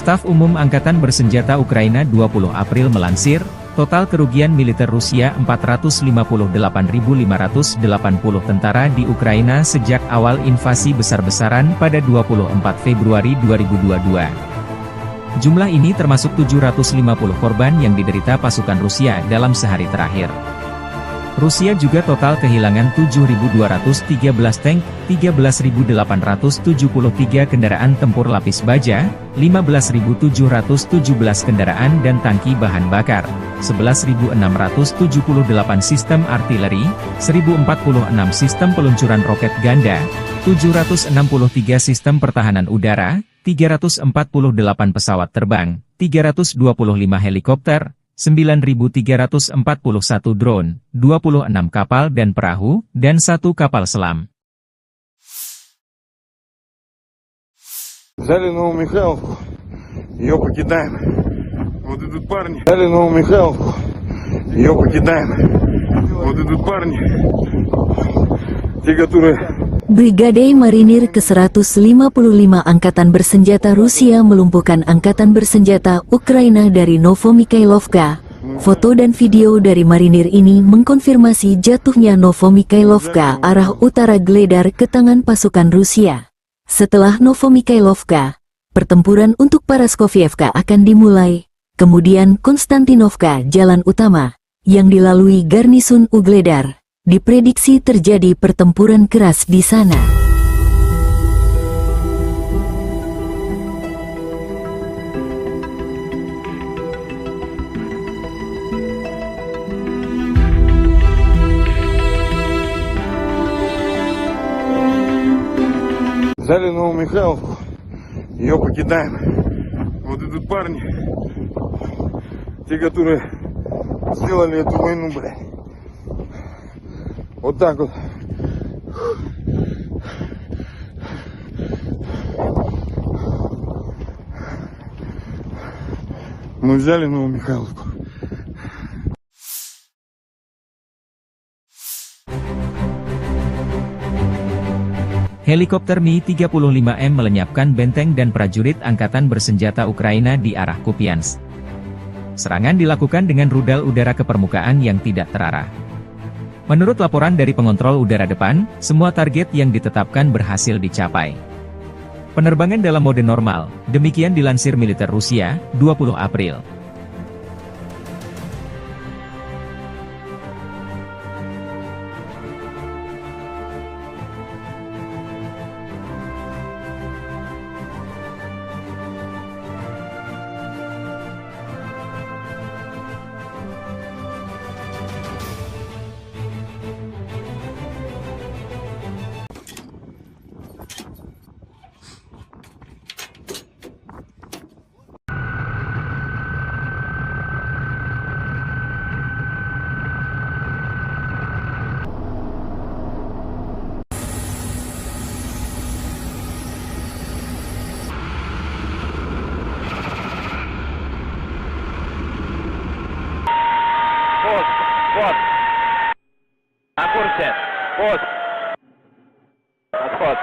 [SPEAKER 1] Staf Umum Angkatan Bersenjata Ukraina 20 April melansir, total kerugian militer Rusia 458.580 tentara di Ukraina sejak awal invasi besar-besaran pada 24 Februari 2022. Jumlah ini termasuk 750 korban yang diderita pasukan Rusia dalam sehari terakhir. Rusia juga total kehilangan 7.213 tank, 13.873 kendaraan tempur lapis baja, 15.717 kendaraan dan tangki bahan bakar, 11.678 sistem artileri, 1.046 sistem peluncuran roket ganda, 763 sistem pertahanan udara, 348 pesawat terbang, 325 helikopter, 9.341 drone, 26 kapal dan perahu, dan 1 kapal selam.
[SPEAKER 3] Взяли Новомихайловку, ее покидаем. Вот идут парни. Взяли Новомихайловку, ее покидаем. Вот идут парни, те, которые...
[SPEAKER 4] Brigade Marinir ke-155 Angkatan Bersenjata Rusia melumpuhkan Angkatan Bersenjata Ukraina dari Novomikhailovka. Foto dan video dari marinir ini mengkonfirmasi jatuhnya Novomikhailovka arah utara Gledar ke tangan pasukan Rusia. Setelah Novomikhailovka, pertempuran untuk Paraskovievka akan dimulai, kemudian Konstantinovka jalan utama, yang dilalui garnisun Ugledar. Diprediksi terjadi pertempuran keras di sana.
[SPEAKER 3] Взяли Новомихайловку, ее покидаем. Вот идут парни, те, которые сделали эту войну, блядь. Вот так вот. Мы взяли Новомихайловку.
[SPEAKER 1] Helikopter Mi-35M melenyapkan benteng dan prajurit Angkatan Bersenjata Ukraina di arah Kupiansk. Serangan dilakukan dengan rudal udara ke permukaan yang tidak terarah. Menurut laporan dari pengontrol udara depan, semua target yang ditetapkan berhasil dicapai. Penerbangan dalam mode normal, demikian dilansir militer Rusia, 20 April.
[SPEAKER 2] Пост. Отход.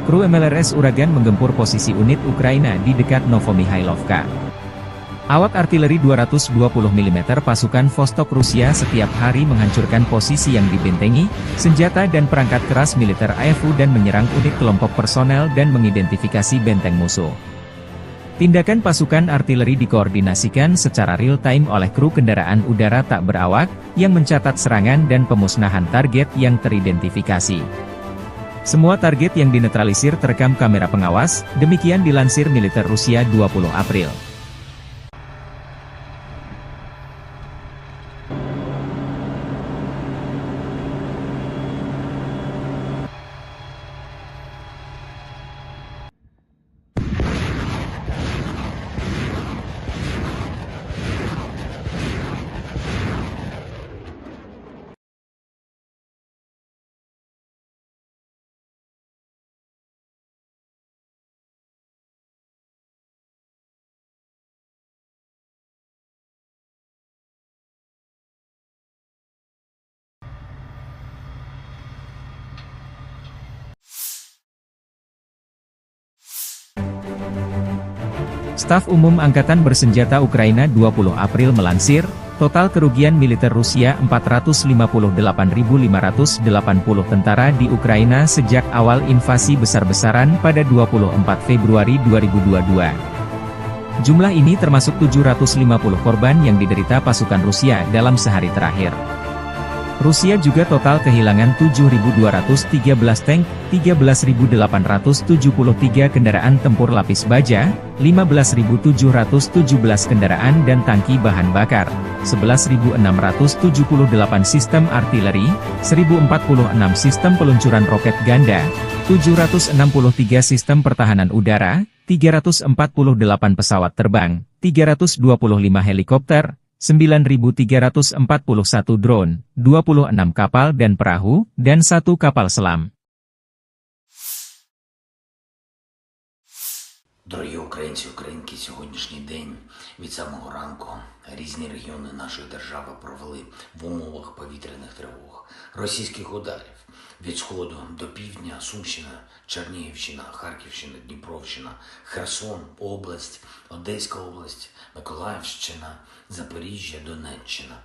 [SPEAKER 1] Kru MLRS Uragan menggempur posisi unit Ukraina di dekat Novomihailovka. Awak artileri 220 mm pasukan Vostok Rusia setiap hari menghancurkan posisi yang dibentengi, senjata dan perangkat keras militer AFU dan menyerang unit kelompok personel dan mengidentifikasi benteng musuh. Tindakan pasukan artileri dikoordinasikan secara real-time oleh kru kendaraan udara tak berawak, yang mencatat serangan dan pemusnahan target yang teridentifikasi. Semua target yang dinetralisir terekam kamera pengawas, demikian dilansir militer Rusia 20 April. Staf Umum Angkatan Bersenjata Ukraina 20 April melansir, total kerugian militer Rusia 458.580 tentara di Ukraina sejak awal invasi besar-besaran pada 24 Februari 2022. Jumlah ini termasuk 750 korban yang diderita pasukan Rusia dalam sehari terakhir. Rusia juga total kehilangan 7.213 tank, 13.873 kendaraan tempur lapis baja, 15.717 kendaraan dan tangki bahan bakar, 11.678 sistem artileri, 1.046 sistem peluncuran roket ganda, 763 sistem pertahanan udara, 348 pesawat terbang, 325 helikopter, 9.341 drone, 26 kapal dan perahu, dan 1 kapal selam.
[SPEAKER 5] Дорогі українці, українки, сьогоднішній день від самого ранку різні регіони нашої держави провели в умовах повітряних тривог, російських ударів від сходу до півдня, Сумщина, Чернігівщина, Харківщина, Дніпровщина, Херсон, область, Одеська область, Миколаївщина, Запоріжжя, Донеччина.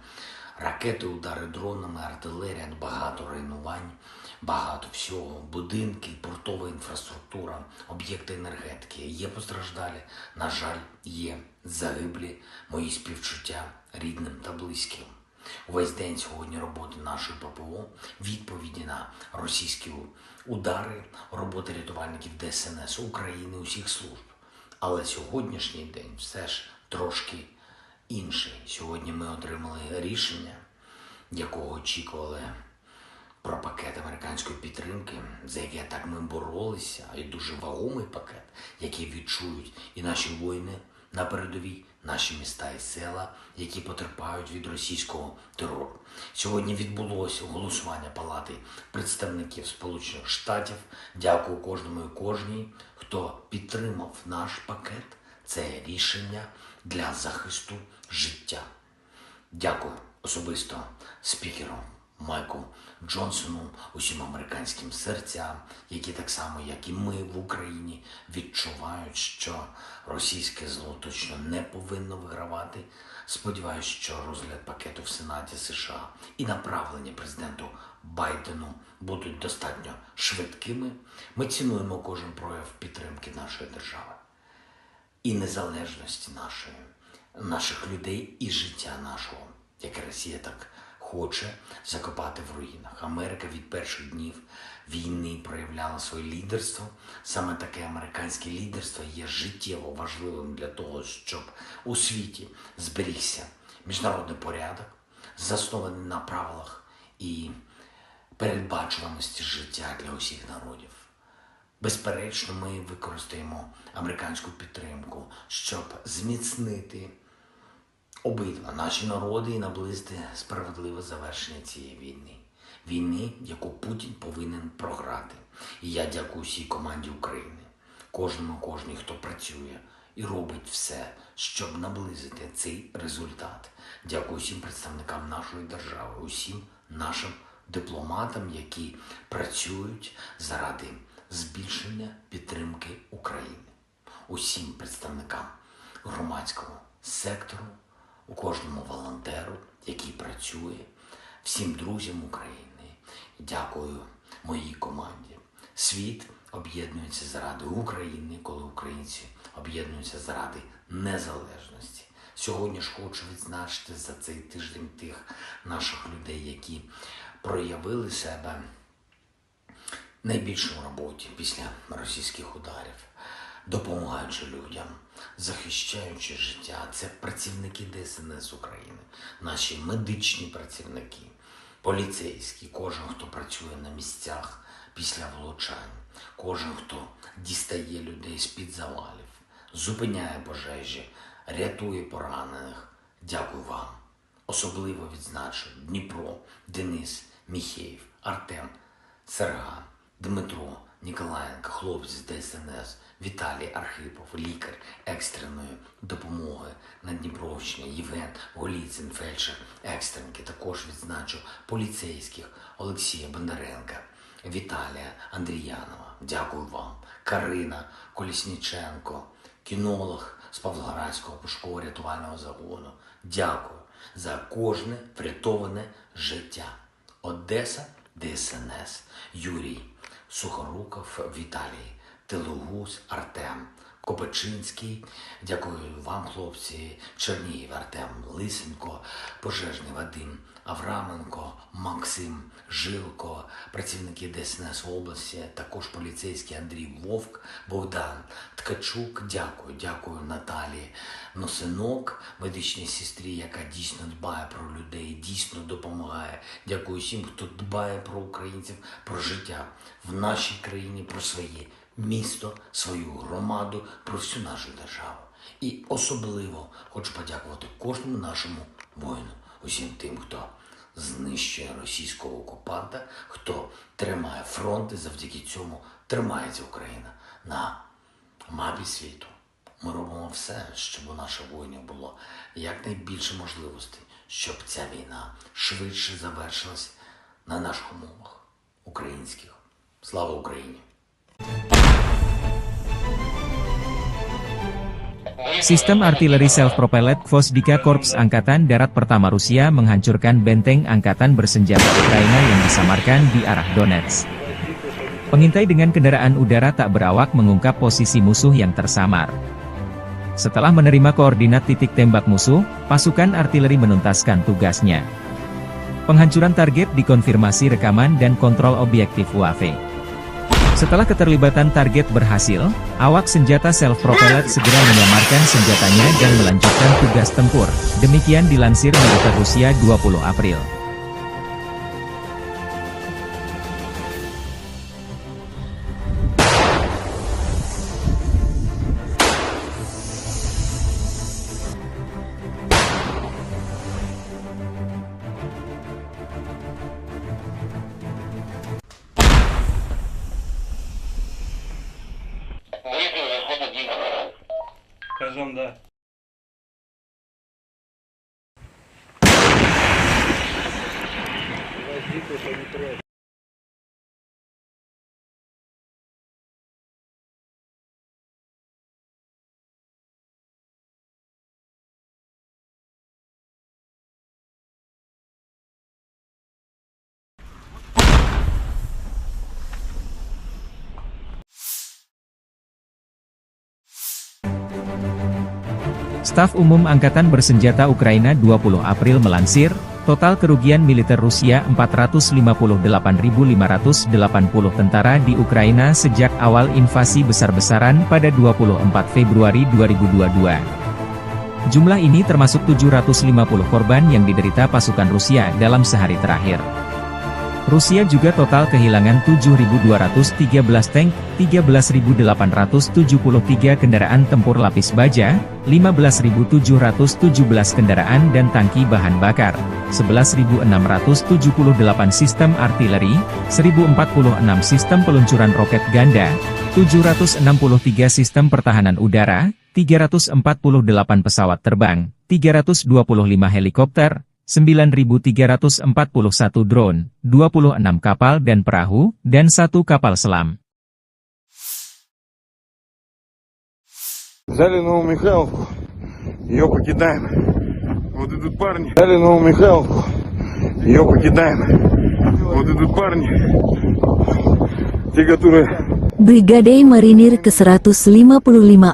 [SPEAKER 5] Ракети, удари дронами, артилерія, багато руйнувань, багато всього, будинки, портова інфраструктура, об'єкти енергетики. Є постраждалі, на жаль, є загиблі, мої співчуття рідним та близьким. Увесь день сьогодні роботи нашої ППО, відповіді на російські удари, роботи рятувальників ДСНС України, усіх служб. Але сьогоднішній день все ж трошки інший. Сьогодні ми отримали рішення, якого очікували, про пакет американської підтримки, за яке так ми боролися, і дуже вагомий пакет, який відчують і наші воїни на передовій, наші міста і села, які потерпають від російського терору. Сьогодні відбулося голосування Палати представників Сполучених Штатів. Дякую кожному і кожній, хто підтримав наш пакет. Це рішення для захисту життя. Дякую особисто спікеру Майку Джонсону, усім американським серцям, які так само, як і ми в Україні, відчувають, що російське зло точно не повинно вигравати. Сподіваюсь, що розгляд пакету в Сенаті США і направлення президенту Байдену будуть достатньо швидкими. Ми цінуємо кожен прояв підтримки нашої держави і незалежності наших людей і життя нашого, яке Росія так хоче закопати в руїнах. Америка від перших днів війни проявляла своє лідерство. Саме таке американське лідерство є життєво важливим для того, щоб у світі зберігся міжнародний порядок, заснований на правилах і передбачуваності життя для усіх народів. Безперечно, ми використаємо американську підтримку, щоб зміцнити обидва наші народи і наблизити справедливе завершення цієї війни. Війни, яку Путін повинен програти. І я дякую всій команді України, кожній, хто працює і робить все, щоб наблизити цей результат. Дякую всім представникам нашої держави, усім нашим дипломатам, які працюють заради збільшення підтримки України. Усім представникам громадського сектору, у кожному волонтеру, який працює, всім друзям України. Дякую моїй команді. Світ об'єднується заради України, коли українці об'єднуються заради незалежності. Сьогодні ж хочу відзначити за цей тиждень тих наших людей, які проявили себе найбільше в роботі після російських ударів, допомагаючи людям, захищаючи життя. Це працівники ДСНС України, наші медичні працівники, поліцейські, кожен, хто працює на місцях після влучань, кожен, хто дістає людей з-під завалів, зупиняє пожежі, рятує поранених. Дякую вам. Особливо відзначу Дніпро, Денис, Міхеєв, Артем, Серган, Дмитро, Ніколаєнко, хлопці з ДСНС, Віталій Архипов, лікар екстреної допомоги на Дніпровщині, Євген Голіцин, фельдшер екстренки. Також відзначу поліцейських Олексія Бондаренка, Віталія Андріянова. Дякую вам. Карина Колісніченко, кінолог з Павлоградського пошуково-рятувального загону. Дякую за кожне врятоване життя. Одеса, ДСНС, Юрій Сухоруков, Віталій Телугус, Артем Копачинський. Дякую вам, хлопці. Чернігів, Артем Лисенко, пожежний Вадим Авраменко, Максим Жилко, працівники ДСНС області, також поліцейський Андрій Вовк, Богдан Ткачук. Дякую Наталії Носинок, медичній сестрі, яка дійсно дбає про людей, дійсно допомагає. Дякую всім, хто дбає про українців, про життя в нашій країні, про своє місто, свою громаду, про всю нашу державу. І особливо хочу подякувати кожному нашому воїну, усім тим, хто знищує російського окупанта, хто тримає фронт, і завдяки цьому тримається Україна на мапі світу. Ми робимо все, щоб у наших воїнів було якнайбільше можливостей, щоб ця війна швидше завершилась на наших умовах українських. Слава Україні!
[SPEAKER 1] Sistem artileri self-propelled Gvozdyka Korps Angkatan Darat Pertama Rusia menghancurkan benteng angkatan bersenjata Ukraina yang disamarkan di arah Donetsk. Pengintai dengan kendaraan udara tak berawak mengungkap posisi musuh yang tersamar. Setelah menerima koordinat titik tembak musuh, pasukan artileri menuntaskan tugasnya. Penghancuran target dikonfirmasi rekaman dan kontrol objektif UAV. Setelah keterlibatan target berhasil, awak senjata self-propelled segera menyamarkan senjatanya dan melanjutkan tugas tempur. Demikian dilansir militer Rusia 20 April.
[SPEAKER 6] Кажем, да.
[SPEAKER 1] Staf Umum Angkatan Bersenjata Ukraina 20 April melansir, total kerugian militer Rusia 458.580 tentara di Ukraina sejak awal invasi besar-besaran pada 24 Februari 2022. Jumlah ini termasuk 750 korban yang diderita pasukan Rusia dalam sehari terakhir. Rusia juga total kehilangan 7.213 tank, 13.873 kendaraan tempur lapis baja, 15.717 kendaraan dan tangki bahan bakar, 11.678 sistem artileri, 1.046 sistem peluncuran roket ganda, 763 sistem pertahanan udara, 348 pesawat terbang, 325 helikopter, 9.341 drone, 26 kapal dan perahu, dan 1 kapal selam.
[SPEAKER 3] Взяли Новомихайловку, ее покидаем. Вот идут парни. Взяли Новомихайловку, ее покидаем. Вот идут парни, те, которые...
[SPEAKER 4] Brigade Marinir ke-155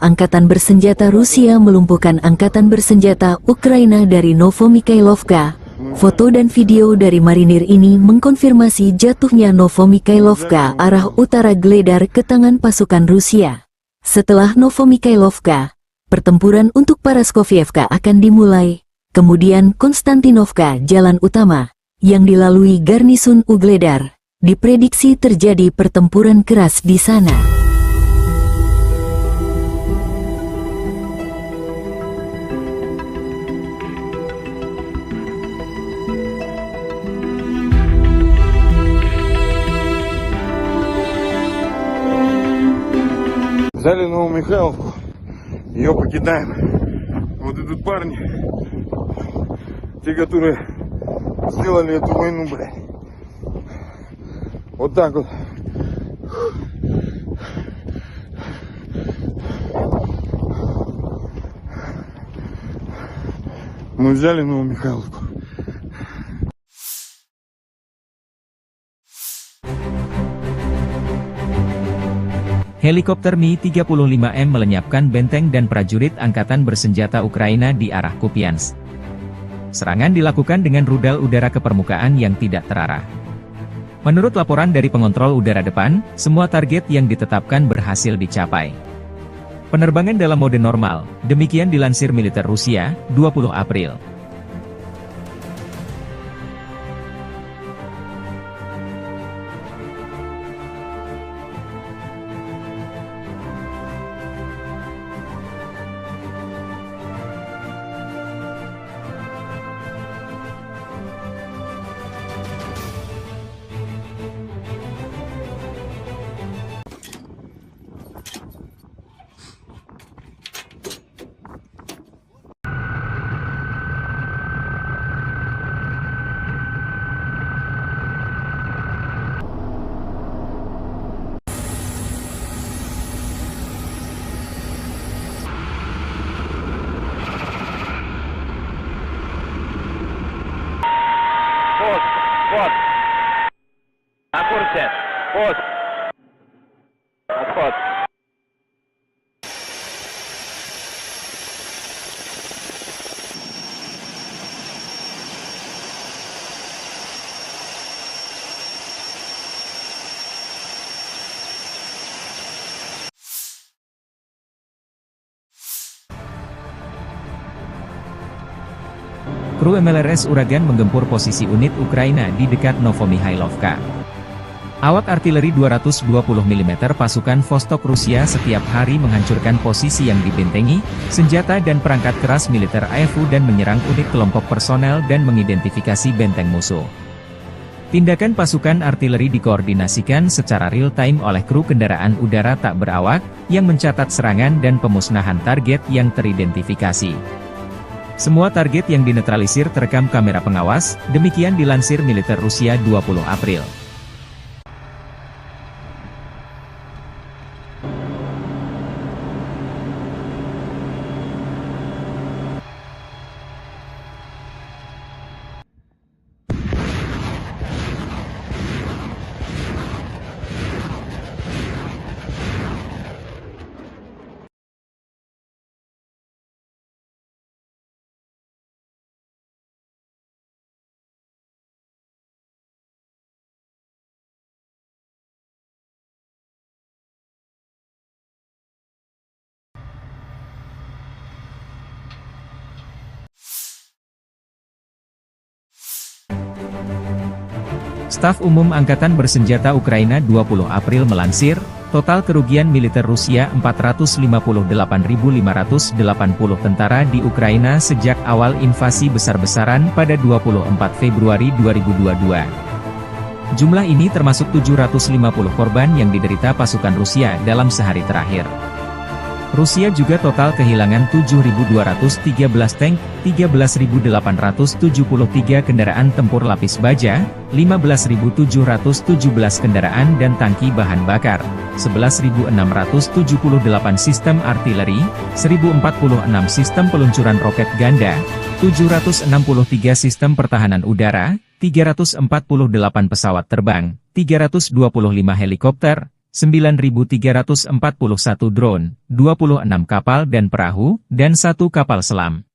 [SPEAKER 4] Angkatan Bersenjata Rusia melumpuhkan Angkatan Bersenjata Ukraina dari Novomikhailovka. Foto dan video dari marinir ini mengkonfirmasi jatuhnya Novomikhailovka arah utara Gledar ke tangan pasukan Rusia. Setelah Novomikhailovka, pertempuran untuk Paraskovievka akan dimulai, kemudian Konstantinovka jalan utama, yang dilalui garnisun Ugledar. Diprediksi terjadi pertempuran keras di sana.
[SPEAKER 3] Взяли Новомихайловку, ее покидаем. Вот идут парни, те, которые сделали эту войну, блядь. Вот так вот. Мы взяли Новомихайловку.
[SPEAKER 1] Helikopter Mi-35M melenyapkan benteng dan prajurit angkatan bersenjata Ukraina di arah Kupiansk. Serangan dilakukan dengan rudal udara ke permukaan yang tidak terarah. Menurut laporan dari pengontrol udara depan, semua target yang ditetapkan berhasil dicapai. Penerbangan dalam mode normal, demikian dilansir militer Rusia, 20 April.
[SPEAKER 2] Пост, пост. На курсе. Пост. Отход.
[SPEAKER 1] Kru MLRS Uragan menggempur posisi unit Ukraina di dekat Novomikhailovka. Awak artileri 220 mm pasukan Vostok Rusia setiap hari menghancurkan posisi yang dibentengi, senjata dan perangkat keras militer AFU dan menyerang unit kelompok personel dan mengidentifikasi benteng musuh. Tindakan pasukan artileri dikoordinasikan secara real-time oleh kru kendaraan udara tak berawak, yang mencatat serangan dan pemusnahan target yang teridentifikasi. Semua target yang dinetralisir terekam kamera pengawas, demikian dilansir militer Rusia 20 April. Staf Umum Angkatan Bersenjata Ukraina 20 April melansir, total kerugian militer Rusia 458.580 tentara di Ukraina sejak awal invasi besar-besaran pada 24 Februari 2022. Jumlah ini termasuk 750 korban yang diderita pasukan Rusia dalam sehari terakhir. Rusia juga total kehilangan 7.213 tank, 13.873 kendaraan tempur lapis baja, 15.717 kendaraan dan tangki bahan bakar, 11.678 sistem artileri, 1.046 sistem peluncuran roket ganda, 763 sistem pertahanan udara, 348 pesawat terbang, 325 helikopter, 9.341 drone, 26 kapal dan perahu, dan 1 kapal selam.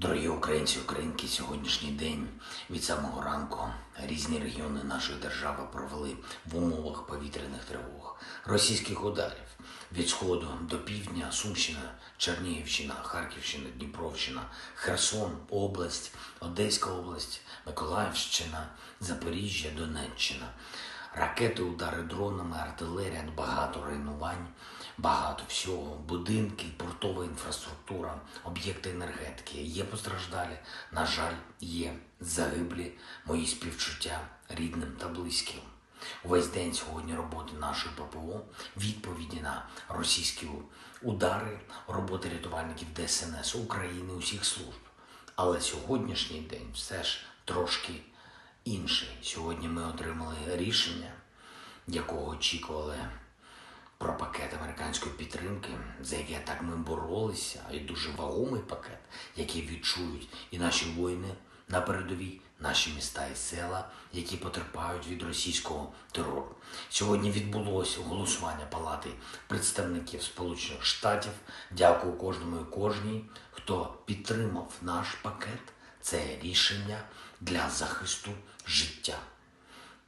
[SPEAKER 5] Дорогі українці, українки, сьогоднішній день від самого ранку різні регіони нашої держави провели в умовах повітряних тривог, російських ударів від сходу до півдня, Сумщина, Чернігівщина, Харківщина, Дніпровщина, Херсон, область, Одеська область, Миколаївщина, Запоріжжя, Донеччина. Ракети, удари дронами, артилерія, багато руйнувань, багато всього, будинки, портова інфраструктура, об'єкти енергетики. Є постраждалі, на жаль, є загиблі, мої співчуття рідним та близьким. Увесь день сьогодні роботи нашої ППО, відповіді на російські удари, роботи рятувальників ДСНС України, усіх служб. Але сьогоднішній день все ж трошки інший. Сьогодні ми отримали рішення, якого очікували, про пакет американської підтримки, за яке так ми боролися, і дуже вагомий пакет, який відчують і наші воїни на передовій, наші міста і села, які потерпають від російського терору. Сьогодні відбулося голосування Палати представників Сполучених Штатів. Дякую кожному і кожній, хто підтримав наш пакет. Це рішення для захисту життя.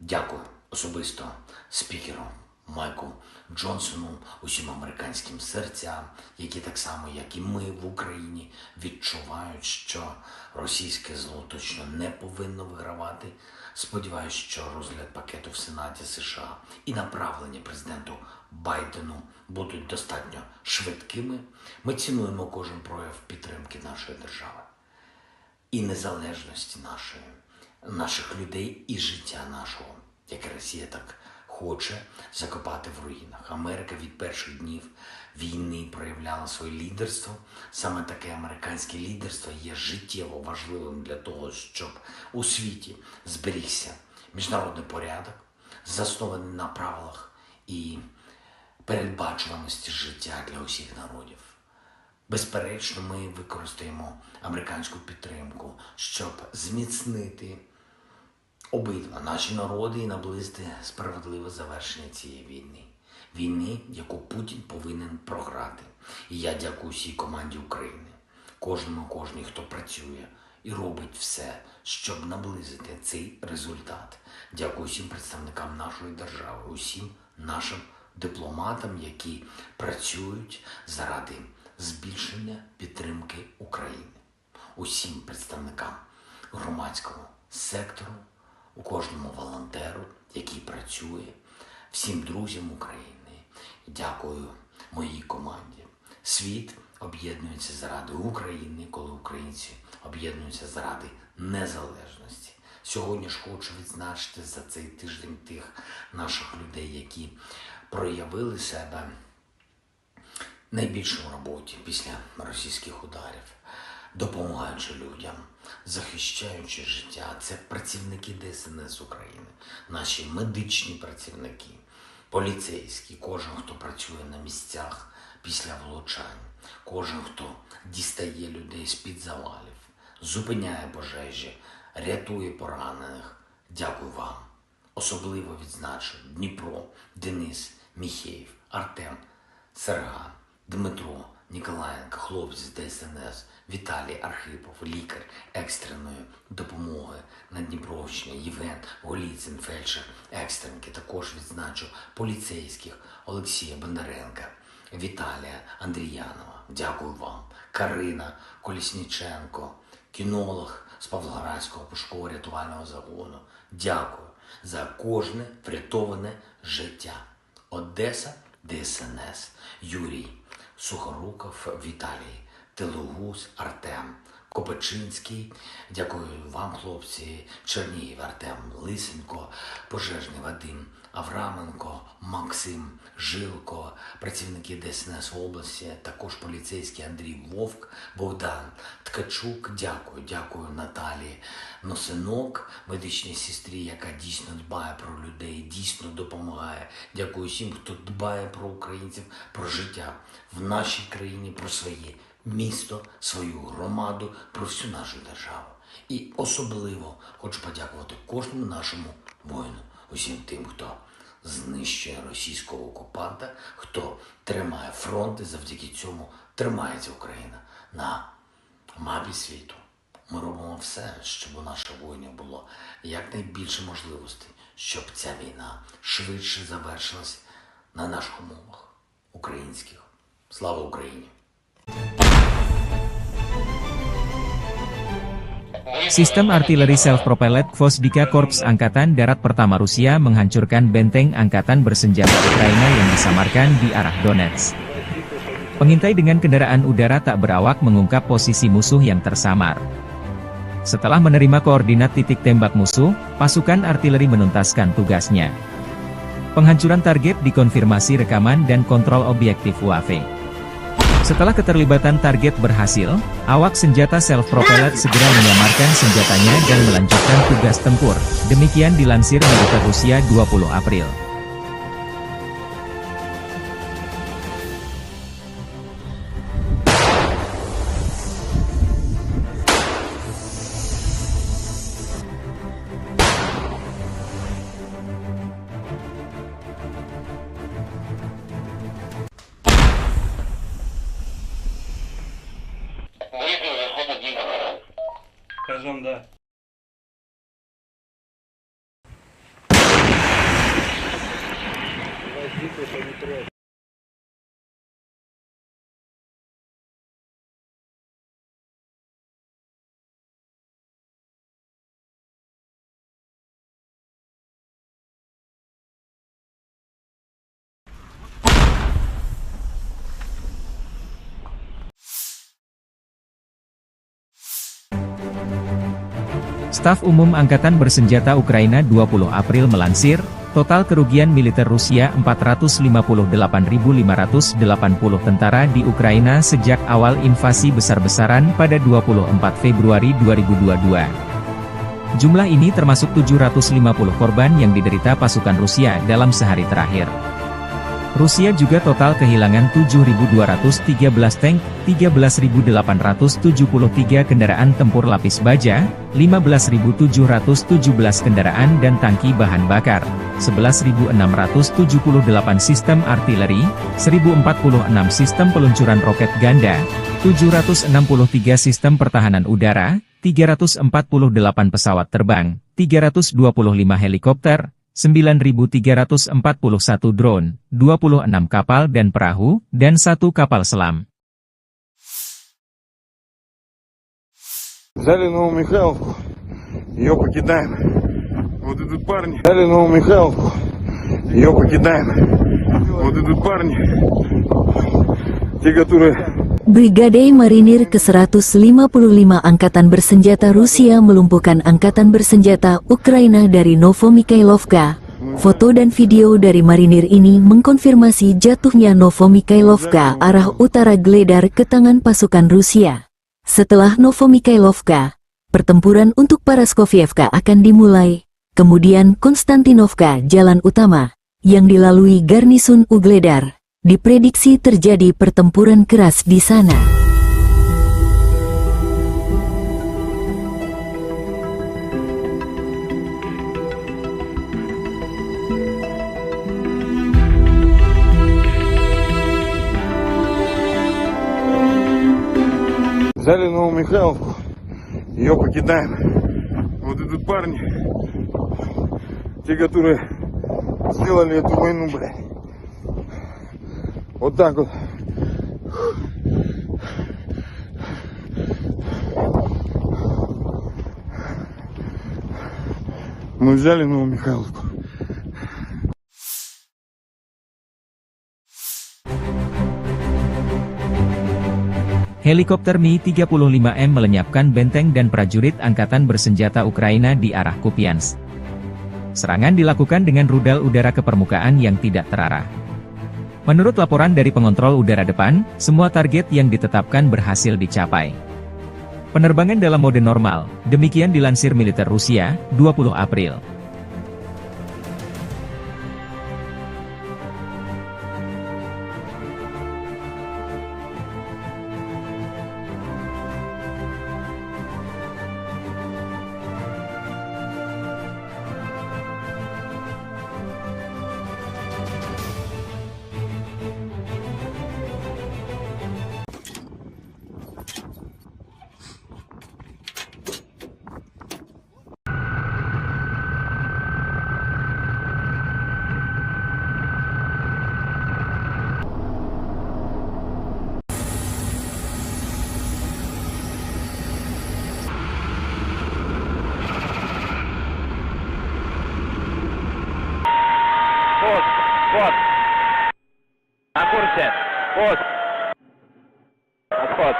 [SPEAKER 5] Дякую особисто спікеру Майку Джонсону, усім американським серцям, які так само, як і ми в Україні, відчувають, що російське зло точно не повинно вигравати. Сподіваюсь, що розгляд пакету в Сенаті США і направлення президенту Байдену будуть достатньо швидкими. Ми цінуємо кожен прояв підтримки нашої держави і незалежності наших людей і життя нашого, яке Росія так хоче закопати в руїнах. Америка від перших днів війни проявляла своє лідерство. Саме таке американське лідерство є життєво важливим для того, щоб у світі зберігся міжнародний порядок, заснований на правилах і передбачуваності життя для усіх народів. Безперечно, ми використаємо американську підтримку, щоб зміцнити обидва наші народи і наблизити справедливе завершення цієї війни. Війни, яку Путін повинен програти. І я дякую всій команді України, кожній, хто працює і робить все, щоб наблизити цей результат. Дякую всім представникам нашої держави, усім нашим дипломатам, які працюють заради збільшення підтримки України. Усім представникам громадського сектору, у кожному волонтеру, який працює, всім друзям України. Дякую моїй команді. Світ об'єднується заради України, коли українці об'єднуються заради незалежності. Сьогодні ж хочу відзначити за цей тиждень тих наших людей, які проявили себе найбільше в роботі після російських ударів, допомагаючи людям, захищаючи життя. Це працівники ДСНС України, наші медичні працівники, поліцейські, кожен, хто працює на місцях після влучань, кожен, хто дістає людей з-під завалів, зупиняє пожежі, рятує поранених. Дякую вам. Особливо відзначу Дніпро, Денис, Міхеєв, Артем, Серган, Дмитро, Ніколаєнко, хлопці з ДСНС, Віталій Архипов, лікар екстреної допомоги на Дніпровщині, Євген Голіцин, фельдшер екстренки. Також відзначу поліцейських Олексія Бондаренка, Віталія Андріянова. Дякую вам. Карина Колісніченко, кінолог з Павлоградського пошуково-рятувального загону. Дякую за кожне врятоване життя. Одеса, ДСНС, Юрій, Сухоруков, Віталій, Телугус, Артем, Копичинський, дякую вам, хлопці, Чернігів, Артем, Лисенко, Пожежний Вадим, Авраменко, Максим, Жилко, працівники ДСНС області, також поліцейський Андрій Вовк, Богдан, Ткачук, дякую Наталі Носинок, медичній сестрі, яка дійсно дбає про людей, дійсно допомагає. Дякую всім, хто дбає про українців, про життя в нашій країні, про своє місто, свою громаду, про всю нашу державу. І особливо хочу подякувати кожному нашому воїну, усім тим, хто знищує російського окупанта, хто тримає фронт, і завдяки цьому тримається Україна на мапі світу. Ми робимо все, щоб у наших воїнів було якнайбільше можливостей, щоб ця війна швидше завершилась на наших умовах українських. Слава Україні!
[SPEAKER 1] Sistem artileri self-propelled Gvozdyka Korps Angkatan Darat Pertama Rusia menghancurkan benteng angkatan bersenjata Ukraina yang disamarkan di arah Donetsk. Pengintai dengan kendaraan udara tak berawak mengungkap posisi musuh yang tersamar. Setelah menerima koordinat titik tembak musuh, pasukan artileri menuntaskan tugasnya. Penghancuran target dikonfirmasi rekaman dan kontrol objektif UAV. Setelah keterlibatan target berhasil, awak senjata self-propelled segera menyamarkan senjatanya dan melanjutkan tugas tempur. Demikian dilansir militer Rusia 20 April.
[SPEAKER 3] Скажем, да.
[SPEAKER 1] Staf Umum Angkatan Bersenjata Ukraina 20 April melansir, total kerugian militer Rusia 458.580 tentara di Ukraina sejak awal invasi besar-besaran pada 24 Februari 2022. Jumlah ini termasuk 750 korban yang diderita pasukan Rusia dalam sehari terakhir. Rusia juga total kehilangan 7.213 tank, 13.873 kendaraan tempur lapis baja, 15.717 kendaraan dan tangki bahan bakar, 11.678 sistem artileri, 1.046 sistem peluncuran roket ganda, 763 sistem pertahanan udara, 348 pesawat terbang, 325 helikopter, 9.341 drone, 26 kapal dan perahu, dan 1 kapal selam.
[SPEAKER 3] Взяли Новомихайловку, ее покидаем. Вот идут парни. Взяли Новомихайловку, ее покидаем. Вот идут парни, те, которые...
[SPEAKER 4] Brigade Marinir ke-155 Angkatan Bersenjata Rusia melumpuhkan Angkatan Bersenjata Ukraina dari Novomikhailovka. Foto dan video dari marinir ini mengkonfirmasi jatuhnya Novomikhailovka arah utara Gledar ke tangan pasukan Rusia. Setelah Novomikhailovka, pertempuran untuk Paraskovievka akan dimulai, kemudian Konstantinovka jalan utama, yang dilalui garnisun Ugledar. Diprediksi terjadi pertempuran keras di sana.
[SPEAKER 3] Взяли Новомихайловку, ее покидаем. Вот идут парни, те, которые сделали эту войну, блядь. Вот так вот. Мы взяли Новомихайловку.
[SPEAKER 1] Helikopter Mi-35M melenyapkan benteng dan prajurit angkatan bersenjata Ukraina di arah Kupiansk. Serangan dilakukan dengan rudal udara ke permukaan yang tidak terarah. Menurut laporan dari pengontrol udara depan, semua target yang ditetapkan berhasil dicapai. Penerbangan dalam mode normal, demikian dilansir militer Rusia, 20 April.
[SPEAKER 2] Пост. Вот. На курсе. Пост. Отход.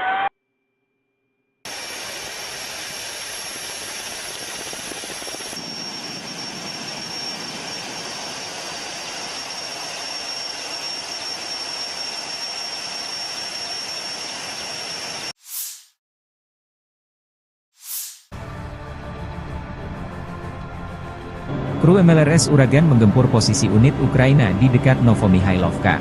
[SPEAKER 1] Kru MLRS Uragan menggempur posisi unit Ukraina di dekat Novomihailovka.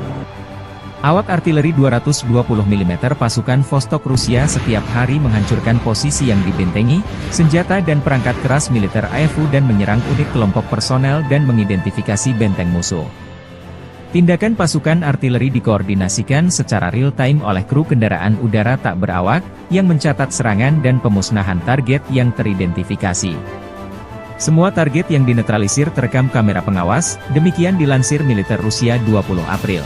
[SPEAKER 1] Awak artileri 220 mm pasukan Vostok Rusia setiap hari menghancurkan posisi yang dibentengi, senjata dan perangkat keras militer AFU dan menyerang unit kelompok personel dan mengidentifikasi benteng musuh. Tindakan pasukan artileri dikoordinasikan secara real-time oleh kru kendaraan udara tak berawak, yang mencatat serangan dan pemusnahan target yang teridentifikasi. Semua target yang dinetralisir terekam kamera pengawas, demikian dilansir militer Rusia 20 April.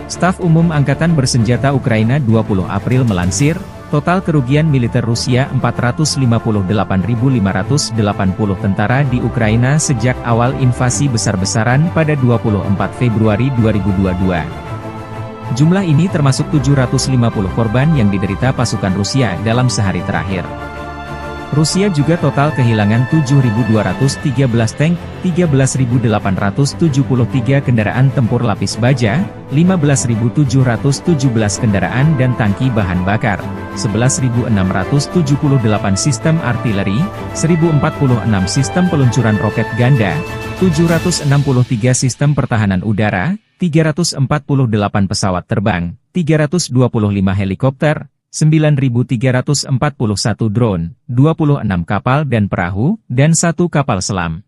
[SPEAKER 1] Staf Umum Angkatan Bersenjata Ukraina 20 April melansir, total kerugian militer Rusia 458.580 tentara di Ukraina sejak awal invasi besar-besaran pada 24 Februari 2022. Jumlah ini termasuk 750 korban yang diderita pasukan Rusia dalam sehari terakhir. Rusia juga total kehilangan 7.213 tank, 13.873 kendaraan tempur lapis baja, 15.717 kendaraan dan tangki bahan bakar, 11.678 sistem artileri, 1.046 sistem peluncuran roket ganda, 763 sistem pertahanan udara, 348 pesawat terbang, 325 helikopter, 9.341 drone, 26 kapal dan perahu, dan 1 kapal selam.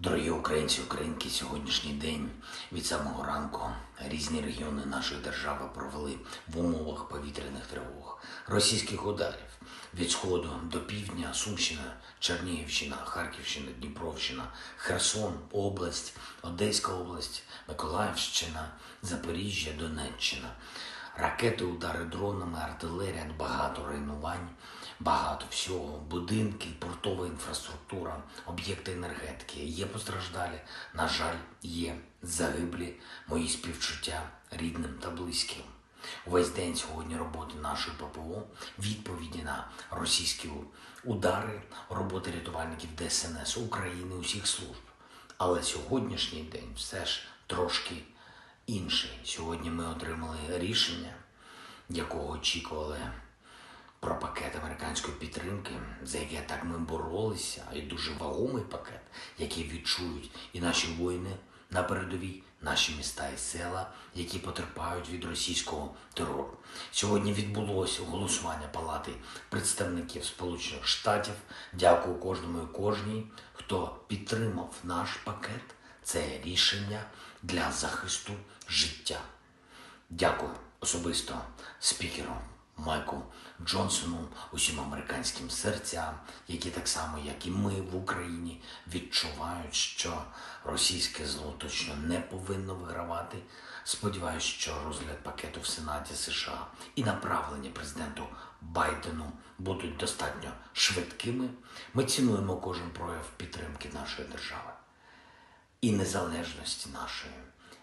[SPEAKER 5] Дорогі українці, українки, сьогоднішній день від самого ранку різні регіони нашої держави провели в умовах повітряних тривог, російських ударів від сходу до півдня, Сумщина, Чернігівщина, Харківщина, Дніпровщина, Херсон, область, Одеська область, Миколаївщина, Запоріжжя, Донеччина. Ракети, удари дронами, артилерія, багато руйнувань, багато всього, будинки, портова інфраструктура, об'єкти енергетики. Є постраждалі, на жаль, є загиблі, мої співчуття рідним та близьким. Увесь день сьогодні роботи нашої ППО, відповіді на російські удари, роботи рятувальників ДСНС України, усіх служб. Але сьогоднішній день все ж трошки інший. Сьогодні ми отримали рішення, якого очікували про пакет американської підтримки, за яке так ми боролися, і дуже вагомий пакет, який відчують і наші воїни на передовій, наші міста і села, які потерпають від російського терору. Сьогодні відбулося голосування Палати представників Сполучених Штатів. Дякую кожному і кожній, хто підтримав наш пакет. Це рішення для захисту життя. Дякую особисто спікеру Майку Джонсону, усім американським серцям, які так само, як і ми в Україні, відчувають, що російське зло точно не повинно вигравати. Сподіваюсь, що розгляд пакету в Сенаті США і направлення президенту Байдену будуть достатньо швидкими. Ми цінуємо кожен прояв підтримки нашої держави і незалежності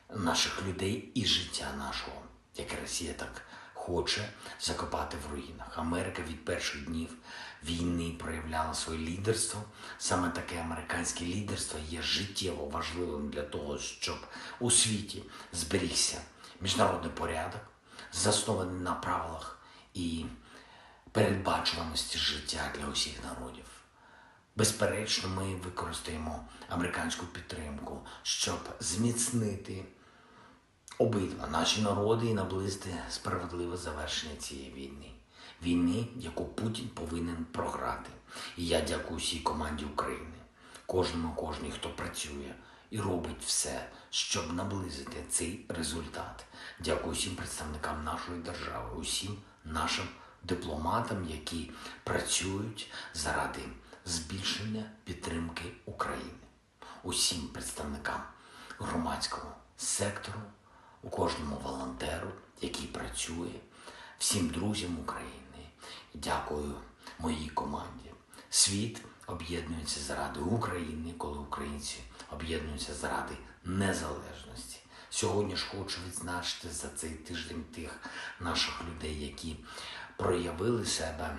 [SPEAKER 5] наших людей і життя нашого, яке Росія так хоче закопати в руїнах. Америка від перших днів війни проявляла своє лідерство. Саме таке американське лідерство є життєво важливим для того, щоб у світі зберігся міжнародний порядок, заснований на правилах і передбачуваності життя для усіх народів. Безперечно, ми використаємо американську підтримку, щоб зміцнити обидва наші народи і наблизити справедливе завершення цієї війни. Війни, яку Путін повинен програти. І я дякую всій команді України, кожній, хто працює і робить все, щоб наблизити цей результат. Дякую всім представникам нашої держави, усім нашим дипломатам, які працюють заради збільшення підтримки України. Усім представникам громадського сектору, у кожному волонтеру, який працює, всім друзям України. Дякую моїй команді. Світ об'єднується заради України, коли українці об'єднуються заради незалежності. Сьогодні ж хочу відзначити за цей тиждень тих наших людей, які проявили себе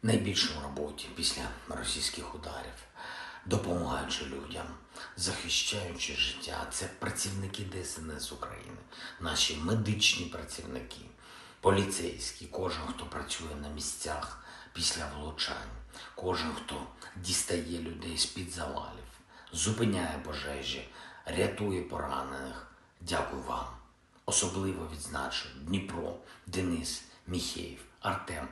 [SPEAKER 5] найбільше в роботі після російських ударів, допомагаючи людям, захищаючи життя. Це працівники ДСНС України, наші медичні працівники, поліцейські, кожен, хто працює на місцях після влучань, кожен, хто дістає людей з-під завалів, зупиняє пожежі, рятує поранених. Дякую вам. Особливо відзначу Дніпро, Денис, Міхеєв, Артем,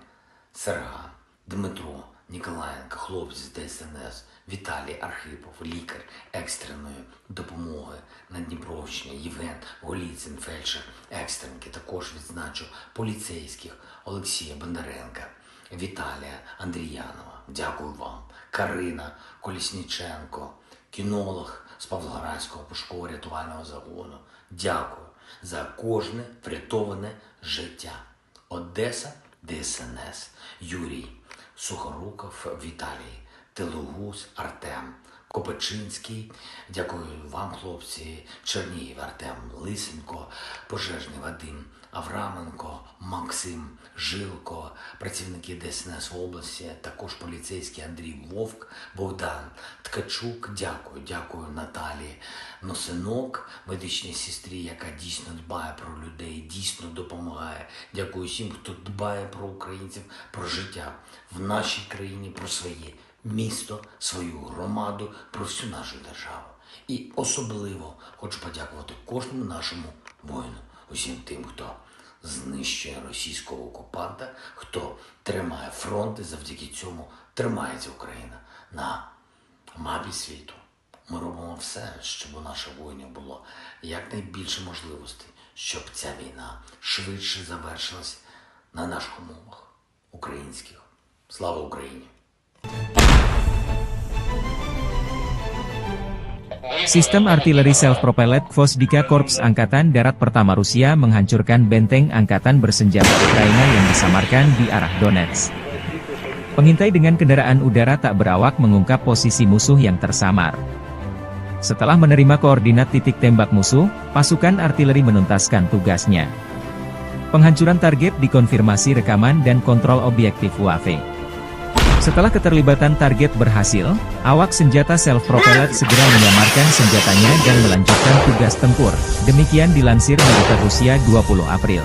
[SPEAKER 5] Серган, Дмитро, Ніколаєнко, хлопці з ДСНС, Віталій Архипов, лікар екстреної допомоги на Дніпровщині, Євген Голіцин, фельдшер екстренки. Також відзначу поліцейських Олексія Бондаренка, Віталія Андріянова. Дякую вам. Карина Колісніченко, кінолог з Павлоградського пошуково-рятувального загону. Дякую за кожне врятоване життя. Одеса, ДСНС, Юрій Сухоруков, Віталій Телугус, Артем Копачинський. Дякую вам, хлопці. Чернігів, Артем Лисенко, пожежний Вадим Авраменко, Максим Жилко, працівники ДСНС області, також поліцейський Андрій Вовк, Богдан Ткачук. Дякую Наталії Носинок, медичній сестрі, яка дійсно дбає про людей, дійсно допомагає. Дякую всім, хто дбає про українців, про життя в нашій країні, про своє місто, свою громаду, про всю нашу державу. І особливо хочу подякувати кожному нашому воїну, усім тим, хто знищує російського окупанта, хто тримає фронт, і завдяки цьому тримається Україна на мапі світу. Ми робимо все, щоб у наших воїнів було якнайбільше можливостей, щоб ця війна швидше завершилась на наших умовах українських. Слава Україні!
[SPEAKER 1] Sistem artileri self-propelled Gvozdyka Korps Angkatan Darat Pertama Rusia menghancurkan benteng angkatan bersenjata Ukraina yang disamarkan di arah Donetsk. Pengintai dengan kendaraan udara tak berawak mengungkap posisi musuh yang tersamar. Setelah menerima koordinat titik tembak musuh, pasukan artileri menuntaskan tugasnya. Penghancuran target dikonfirmasi rekaman dan kontrol objektif UAV. Setelah keterlibatan target berhasil, awak senjata self-propelled segera menyamarkan senjatanya dan melanjutkan tugas tempur. Demikian dilansir militer Rusia 20 April.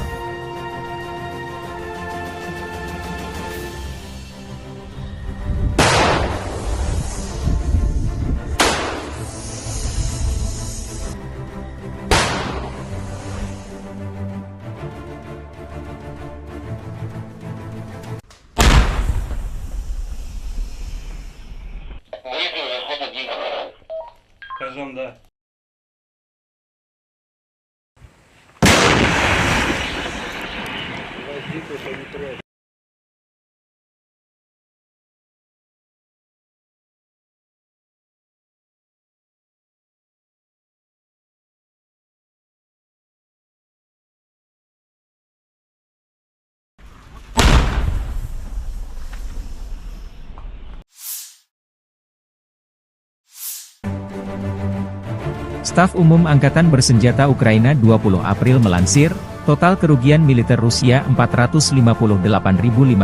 [SPEAKER 3] Скажем, да.
[SPEAKER 1] Staf Umum Angkatan Bersenjata Ukraina 20 April melansir, total kerugian militer Rusia 458.580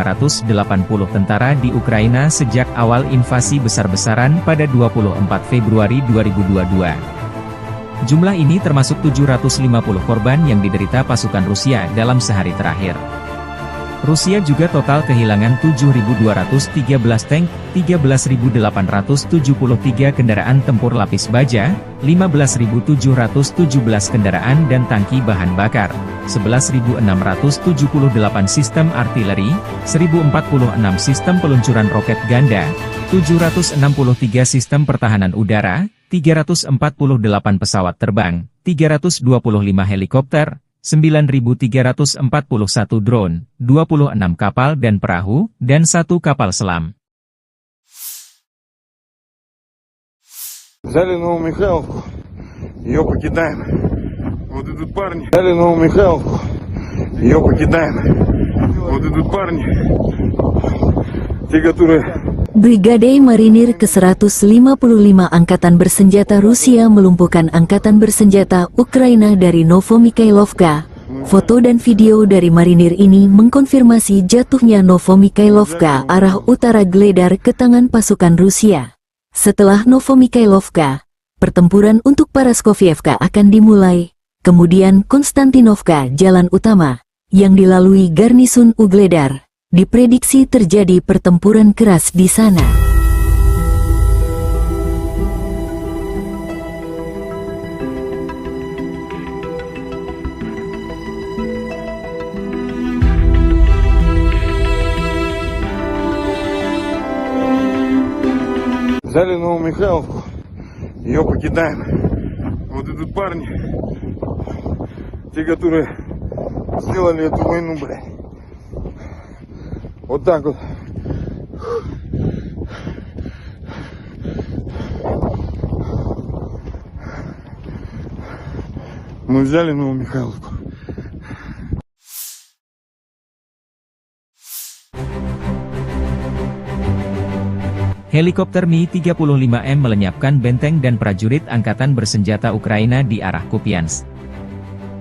[SPEAKER 1] tentara di Ukraina sejak awal invasi besar-besaran pada 24 Februari 2022. Jumlah ini termasuk 750 korban yang diderita pasukan Rusia dalam sehari terakhir. Rusia juga total kehilangan 7.213 tank, 13.873 kendaraan tempur lapis baja, 15.717 kendaraan dan tangki bahan bakar, 11.678 sistem artileri, 1.046 sistem peluncuran roket ganda, 763 sistem pertahanan udara, 348 pesawat terbang, 325 helikopter, 9.341 drone, 26 kapal dan perahu, dan 1 kapal selam.
[SPEAKER 3] Взяли Новомихайловку, ее покидаем. Вот идут парни. Взяли Новомихайловку, ее покидаем. Вот идут парни, те, которые...
[SPEAKER 4] Brigade Marinir ke-155 Angkatan Bersenjata Rusia melumpuhkan Angkatan Bersenjata Ukraina dari Novomikhailovka. Foto dan video dari marinir ini mengkonfirmasi jatuhnya Novomikhailovka arah utara Gledar ke tangan pasukan Rusia. Setelah Novomikhailovka, pertempuran untuk Paraskovievka akan dimulai, kemudian Konstantinovka jalan utama, yang dilalui garnisun Ugledar. Diprediksi terjadi pertempuran keras di sana.
[SPEAKER 3] Взяли Новомихайловку, ее покидаем. Вот идут парни, те, которые сделали эту войну, блядь. Вот так вот. Мы взяли Новомихайловку.
[SPEAKER 1] Helikopter Mi-35M melenyapkan benteng dan prajurit Angkatan Bersenjata Ukraina di arah Kupiansk.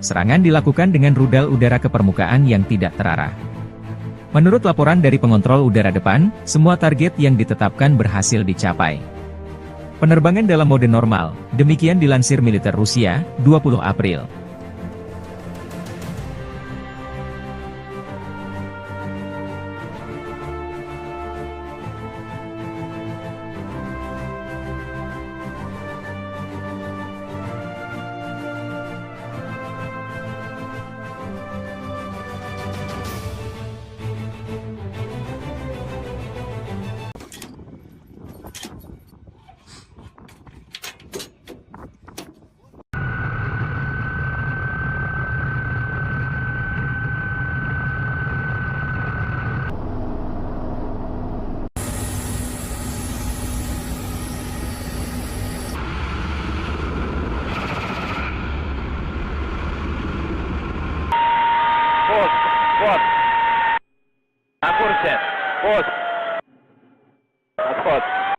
[SPEAKER 1] Serangan dilakukan dengan rudal udara ke permukaan yang tidak terarah. Menurut laporan dari pengontrol udara depan, semua target yang ditetapkan berhasil dicapai. Penerbangan dalam mode normal, demikian dilansir militer Rusia, 20 April.
[SPEAKER 2] Пост. На курсе. Пост. Отход.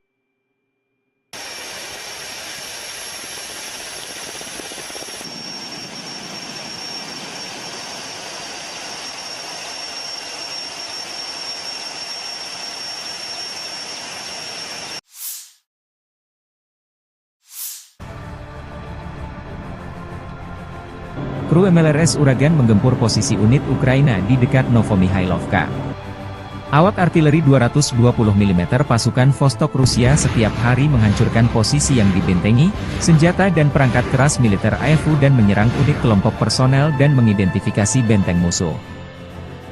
[SPEAKER 1] Kru MLRS Uragan menggempur posisi unit Ukraina di dekat Novomikhailovka. Awak artileri 220 mm pasukan Vostok Rusia setiap hari menghancurkan posisi yang dibentengi, senjata dan perangkat keras militer AFU dan menyerang unit kelompok personel dan mengidentifikasi benteng musuh.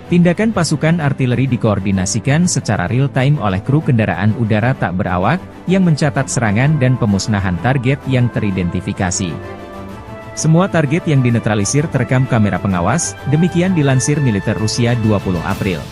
[SPEAKER 1] Tindakan pasukan artileri dikoordinasikan secara real-time oleh kru kendaraan udara tak berawak, yang mencatat serangan dan pemusnahan target yang teridentifikasi. Semua target yang dinetralisir terekam kamera pengawas, demikian dilansir militer Rusia 20 April.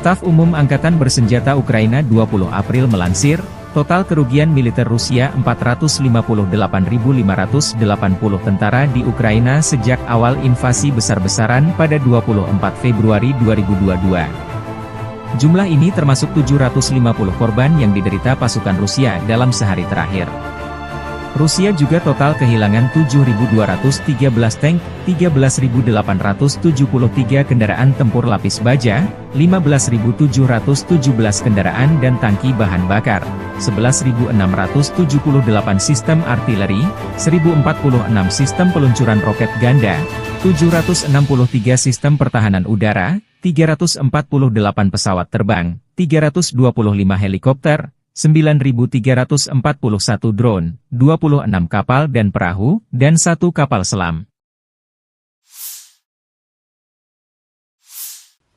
[SPEAKER 1] Staf Umum Angkatan Bersenjata Ukraina 20 April melansir, total kerugian militer Rusia 458.580 tentara di Ukraina sejak awal invasi besar-besaran pada 24 Februari 2022. Jumlah ini termasuk 750 korban yang diderita pasukan Rusia dalam sehari terakhir. Rusia juga total kehilangan 7.213 tank, 13.873 kendaraan tempur lapis baja, 15.717 kendaraan dan tangki bahan bakar, 11.678 sistem artileri, 1.046 sistem peluncuran roket ganda, 763 sistem pertahanan udara, 348 pesawat terbang, 325 helikopter, 9.341 drone, 26 kapal dan perahu, dan 1 kapal selam.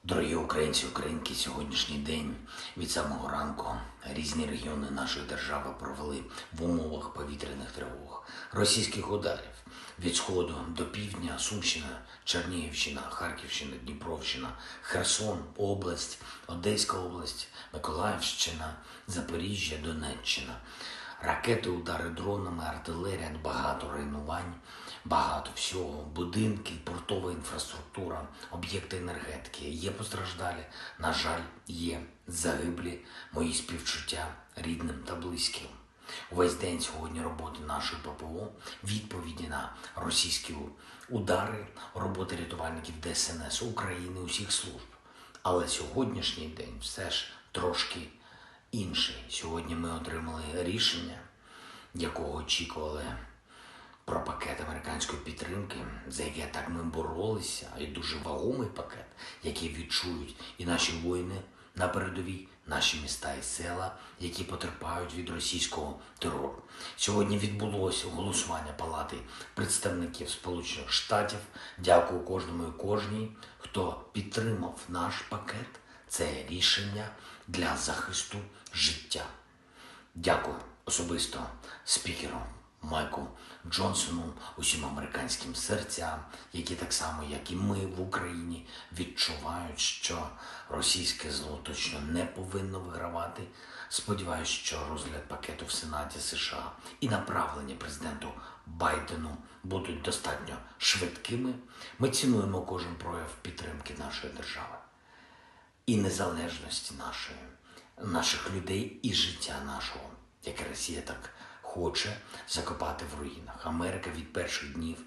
[SPEAKER 5] Дорогі українці, українки, сьогоднішній день від самого ранку різні регіони нашої держави провели в умовах повітряних тривог, російських ударів від сходу до півдня, Сумщина, Чернігівщина, Харківщина, Дніпровщина, Херсон, область, Одеська область, Миколаївщина, Запоріжжя, Донеччина. Ракети, удари дронами, артилерія, багато руйнувань, багато всього, будинки, портова інфраструктура, об'єкти енергетики. Є постраждалі, на жаль, є загиблі, мої співчуття рідним та близьким. Увесь день сьогодні роботи нашої ППО, відповіді на російські удари, роботи рятувальників ДСНС України, усіх служб. Але сьогоднішній день все ж трошки інший. Сьогодні ми отримали рішення, якого очікували, про пакет американської підтримки, за яке так ми боролися, і дуже вагомий пакет, який відчують і наші воїни на передовій, наші міста і села, які потерпають від російського терору. Сьогодні відбулося голосування Палати представників Сполучених Штатів. Дякую кожному і кожній, хто підтримав наш пакет. Це рішення для захисту життя. Дякую особисто спікеру Майку Джонсону, усім американським серцям, які так само, як і ми в Україні, відчувають, що російське зло точно не повинно вигравати. Сподіваюсь, що розгляд пакету в Сенаті США і направлення президенту Байдену будуть достатньо швидкими. Ми цінуємо кожен прояв підтримки нашої держави і незалежності наших людей і життя нашого, яке Росія так хоче закопати в руїнах. Америка від перших днів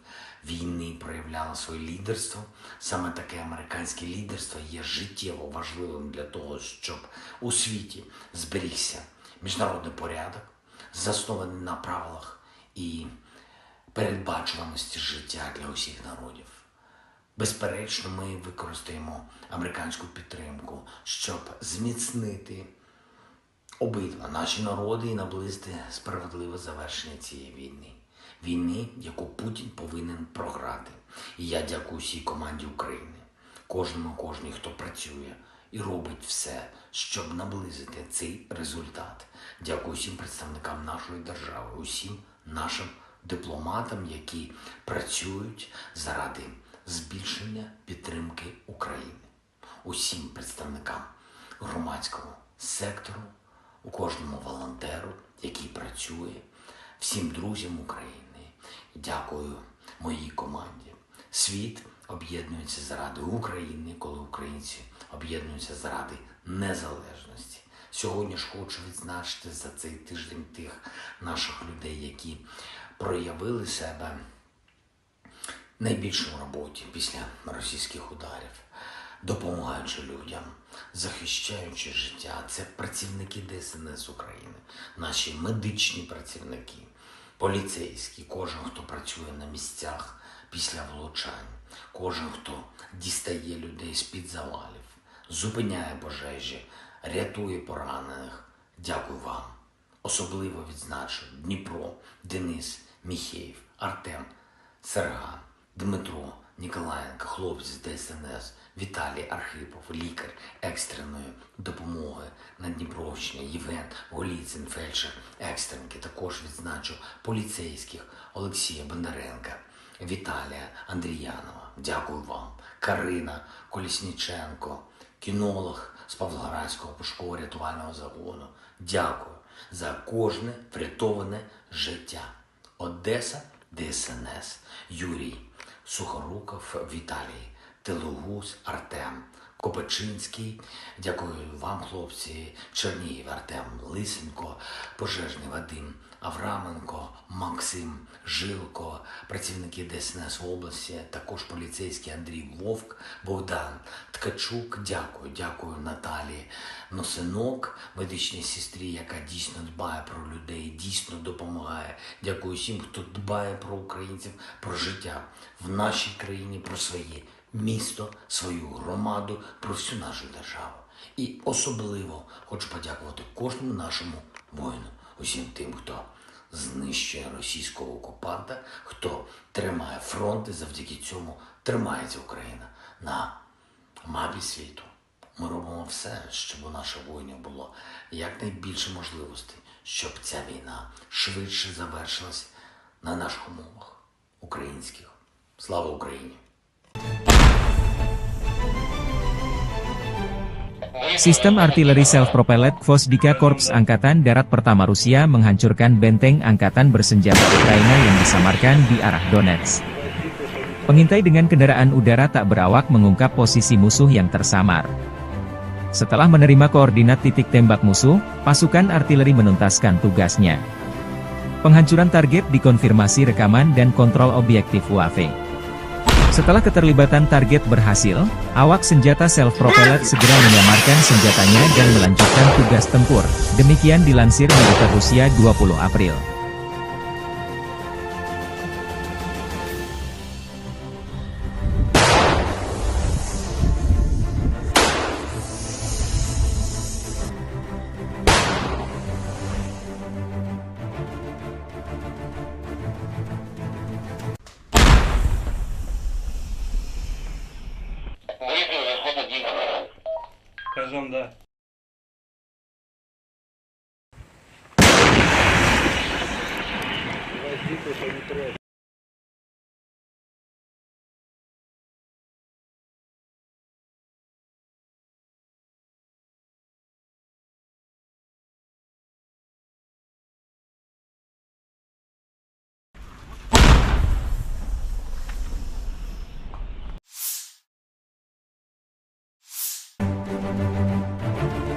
[SPEAKER 5] війни проявляла своє лідерство. Саме таке американське лідерство є життєво важливим для того, щоб у світі зберігся міжнародний порядок, заснований на правилах і передбачуваності життя для усіх народів. Безперечно, ми використаємо американську підтримку, щоб зміцнити обидва наші народи і наблизити справедливе завершення цієї війни. Війни, яку Путін повинен програти. І я дякую всій команді України, кожній, хто працює і робить все, щоб наблизити цей результат. Дякую всім представникам нашої держави, усім нашим дипломатам, які працюють заради збільшення підтримки України. Усім представникам громадського сектору, у кожному волонтеру, який працює, всім друзям України. Дякую моїй команді. Світ об'єднуються заради України, коли українці об'єднуються заради незалежності. Сьогодні ж хочу відзначити за цей тиждень тих наших людей, які проявили себе найбільше в роботі після російських ударів, допомагаючи людям, захищаючи життя. Це працівники ДСНС України, наші медичні працівники, поліцейські, кожен, хто працює на місцях після влучань, кожен, хто дістає людей з-під завалів, зупиняє пожежі, рятує поранених. Дякую вам. Особливо відзначу Дніпро, Денис, Міхеєв, Артем, Серган, Дмитро, Ніколаєнко, хлопець з ДСНС, Віталій Архипов, лікар екстреної допомоги на Дніпровщині, Євген Голіцин, фельдшер екстренки. Також відзначу поліцейських Олексія Бондаренка, Віталія Андріянова. Дякую вам. Карина Колісніченко, кінолог з Павлоградського пошуково-рятувального загону. Дякую за кожне врятоване життя. Одеса, ДСНС, Юрій Сухоруков, Віталій Телугус, Артем Копачинський. Дякую вам, хлопці. Чернігів, Артем Лисенко, пожежний Вадим Авраменко, Максим Жилко, працівники ДСНС в області, також поліцейський Андрій Вовк, Богдан Ткачук. Дякую Наталії Носинок, медичній сестрі, яка дійсно дбає про людей, дійсно допомагає. Дякую всім, хто дбає про українців, про життя в нашій країні, про своє місто, свою громаду, про всю нашу державу. І особливо хочу подякувати кожному нашому воїну, усім тим, хто знищує російського окупанта, хто тримає фронт, і завдяки цьому тримається Україна на мапі світу. Ми робимо все, щоб у наших воїнів було якнайбільше можливостей, щоб ця війна швидше завершилась на наших умовах українських. Слава Україні!
[SPEAKER 1] Sistem artileri self-propelled Gvozdyka Korps Angkatan Darat Pertama Rusia menghancurkan benteng angkatan bersenjata Ukraina yang disamarkan di arah Donetsk. Pengintai dengan kendaraan udara tak berawak mengungkap posisi musuh yang tersamar. Setelah menerima koordinat titik tembak musuh, pasukan artileri menuntaskan tugasnya. Penghancuran target dikonfirmasi rekaman dan kontrol objektif UAV. Setelah keterlibatan target berhasil, awak senjata self-propelled segera menyamarkan senjatanya dan melanjutkan tugas tempur. Demikian dilansir militer Rusia 20 April.
[SPEAKER 6] Скажем, да.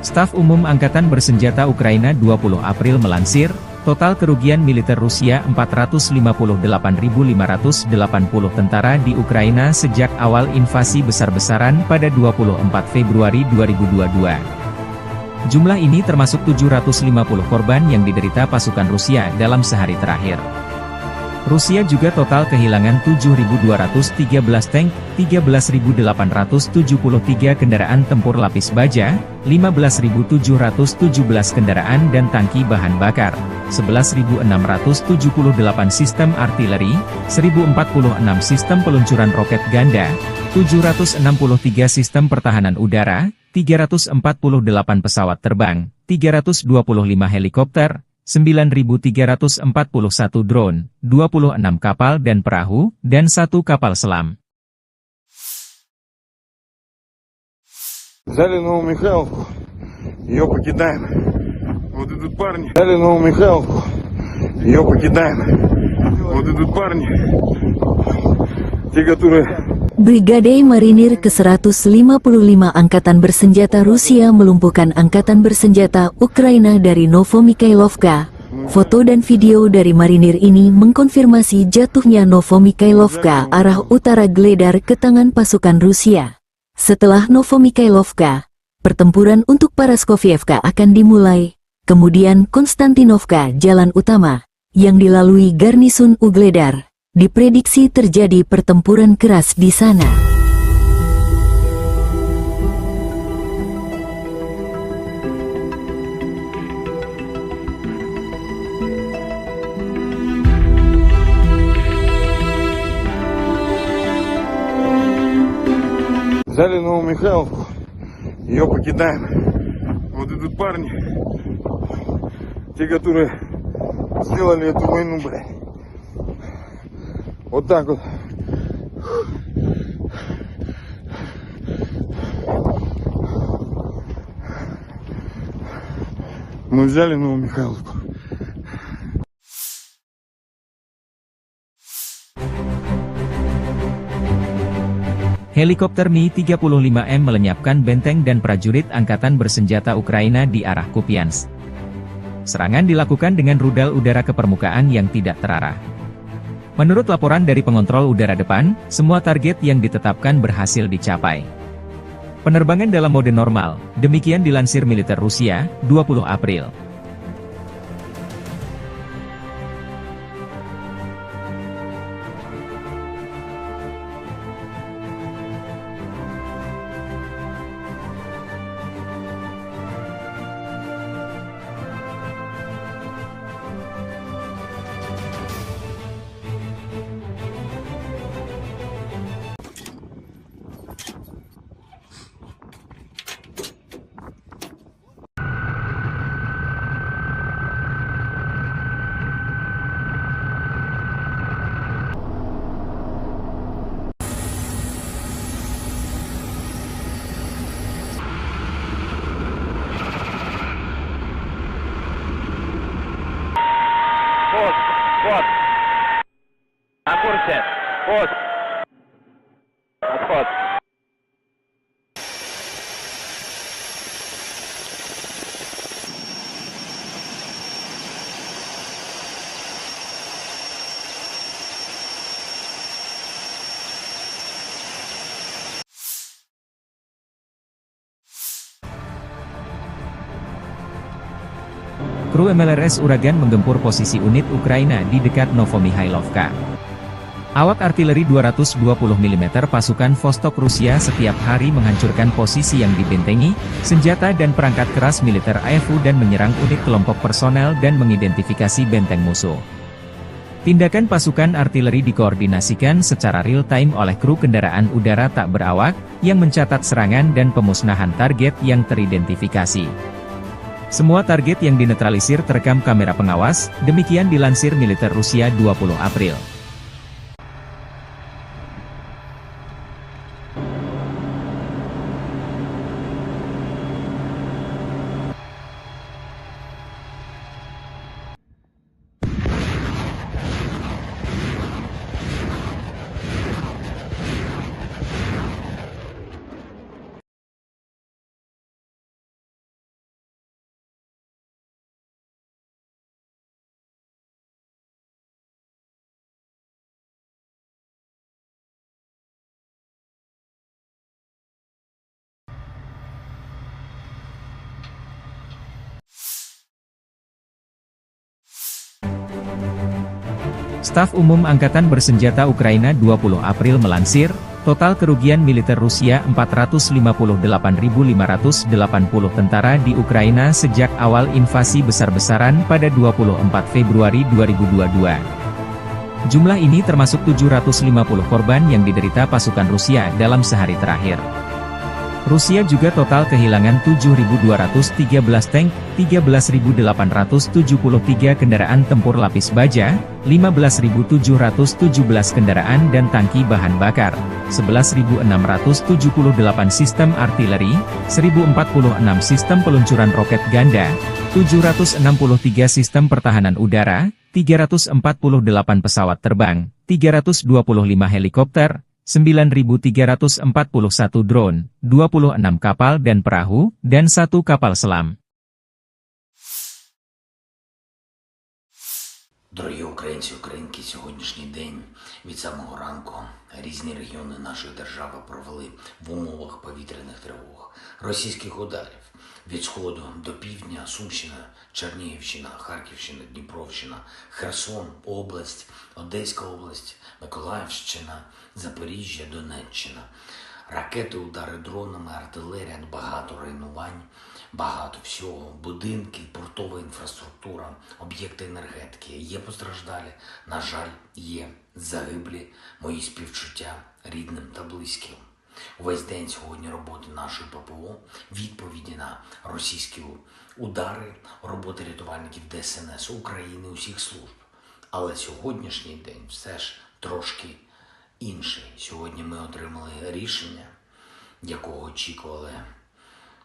[SPEAKER 1] Staf Umum Angkatan Bersenjata Ukraina 20 April melansir, total kerugian militer Rusia 458.580 tentara di Ukraina sejak awal invasi besar-besaran pada 24 Februari 2022. Jumlah ini termasuk 750 korban yang diderita pasukan Rusia dalam sehari terakhir. Rusia juga total kehilangan 7.213 tank, 13.873 kendaraan tempur lapis baja, 15.717 kendaraan dan tangki bahan bakar, 11.678 sistem artileri, 1.046 sistem peluncuran roket ganda, 763 sistem pertahanan udara, 348 pesawat terbang, 325 helikopter, 9.341 drone, 26 kapal dan perahu, dan 1 kapal selam.
[SPEAKER 3] Взяли Новомихайловку, ее покидаем. Вот идут парни. Взяли Новомихайловку, ее покидаем. Вот идут парни. Те, которые
[SPEAKER 4] Brigade Marinir ke-155 Angkatan Bersenjata Rusia melumpuhkan Angkatan Bersenjata Ukraina dari Novomikhailovka. Foto dan video dari marinir ini mengkonfirmasi jatuhnya Novomikhailovka arah utara Gledar ke tangan pasukan Rusia. Setelah Novomikhailovka, pertempuran untuk Paraskovievka akan dimulai, kemudian Konstantinovka jalan utama, yang dilalui garnisun Ugledar. Diprediksi terjadi pertempuran keras di sana.
[SPEAKER 3] Взяли Новомихайловку, ее покидаем. Вот идут парни, те, которые сделали эту войну, блядь. Вот так вот. Мы взяли Новомихайловку.
[SPEAKER 1] Helikopter Mi-35M melenyapkan benteng dan prajurit Angkatan Bersenjata Ukraina di arah Kupiansk. Serangan dilakukan dengan rudal udara ke permukaan yang tidak terarah. Menurut laporan dari pengontrol udara depan, semua target yang ditetapkan berhasil dicapai. Penerbangan dalam mode normal, demikian dilansir militer Rusia, 20 April.
[SPEAKER 2] Пост. На курсе. Пост. Отход.
[SPEAKER 1] Kru MLRS Uragan menggempur posisi unit Ukraina di dekat Novomikhailovka. Awak artileri 220 mm pasukan Vostok Rusia setiap hari menghancurkan posisi yang dibentengi, senjata dan perangkat keras militer AFU dan menyerang unit kelompok personel dan mengidentifikasi benteng musuh. Tindakan pasukan artileri dikoordinasikan secara real-time oleh kru kendaraan udara tak berawak, yang mencatat serangan dan pemusnahan target yang teridentifikasi. Semua target yang dinetralisir terekam kamera pengawas, demikian dilansir militer Rusia 20 April. Staf Umum Angkatan Bersenjata Ukraina 20 April melansir, total kerugian militer Rusia 458.580 tentara di Ukraina sejak awal invasi besar-besaran pada 24 Februari 2022. Jumlah ini termasuk 750 korban yang diderita pasukan Rusia dalam sehari terakhir. Rusia juga total kehilangan 7.213 tank, 13.873 kendaraan tempur lapis baja, 15.717 kendaraan dan tangki bahan bakar, 11.678 sistem artileri, 1.046 sistem peluncuran roket ganda, 763 sistem pertahanan udara, 348 pesawat terbang, 325 helikopter, 9.341 drone, 26 kapal dan perahu, dan 1 kapal selam.
[SPEAKER 5] Дорогі українці, українки, сьогоднішній день від самого ранку різні регіони нашої держави провели в умовах повітряних тривог, російських ударів від сходу до півдня, Сумщина, Чернігівщина, Харківщина, Дніпровщина, Херсон, область, Одеська область, Миколаївщина, Запоріжжя, Донеччина. Ракети, удари дронами, артилерія, багато руйнувань, багато всього. Будинки, портова інфраструктура, об'єкти енергетики. Є постраждалі, на жаль, є загиблі. Мої співчуття рідним та близьким. Увесь день сьогодні роботи нашої ППО, відповіді на російські удари, роботи рятувальників ДСНС України, усіх служб. Але сьогоднішній день все ж трошки інший. Сьогодні ми отримали рішення, якого очікували,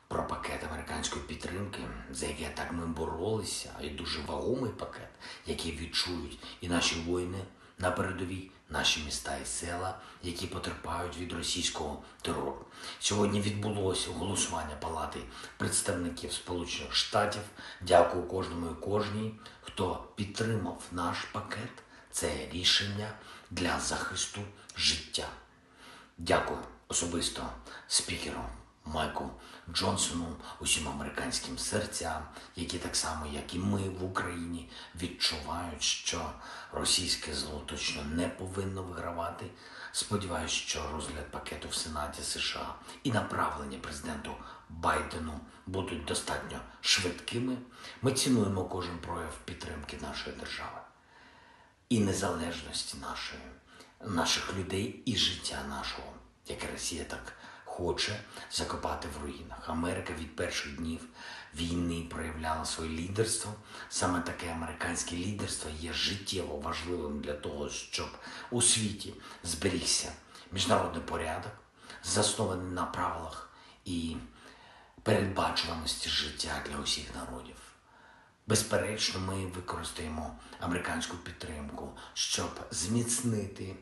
[SPEAKER 5] про пакет американської підтримки, за яке так ми боролися, і дуже вагомий пакет, який відчують і наші воїни на передовій, наші міста і села, які потерпають від російського терору. Сьогодні відбулося голосування Палати представників Сполучених Штатів. Дякую кожному і кожній, хто підтримав наш пакет. Це рішення для захисту життя. Дякую особисто спікеру Майку Джонсону, усім американським серцям, які так само, як і ми в Україні, відчувають, що російське зло точно не повинно вигравати. Сподіваюсь, що розгляд пакету в Сенаті США і направлення президенту Байдену будуть достатньо швидкими. Ми цінуємо кожен прояв підтримки нашої держави і незалежності наших людей і життя нашого, яке Росія так хоче закопати в руїнах. Америка від перших днів війни проявляла своє лідерство. Саме таке американське лідерство є життєво важливим для того, щоб у світі зберігся міжнародний порядок, заснований на правилах і передбачуваності життя для усіх народів. Безперечно, ми використаємо американську підтримку, щоб зміцнити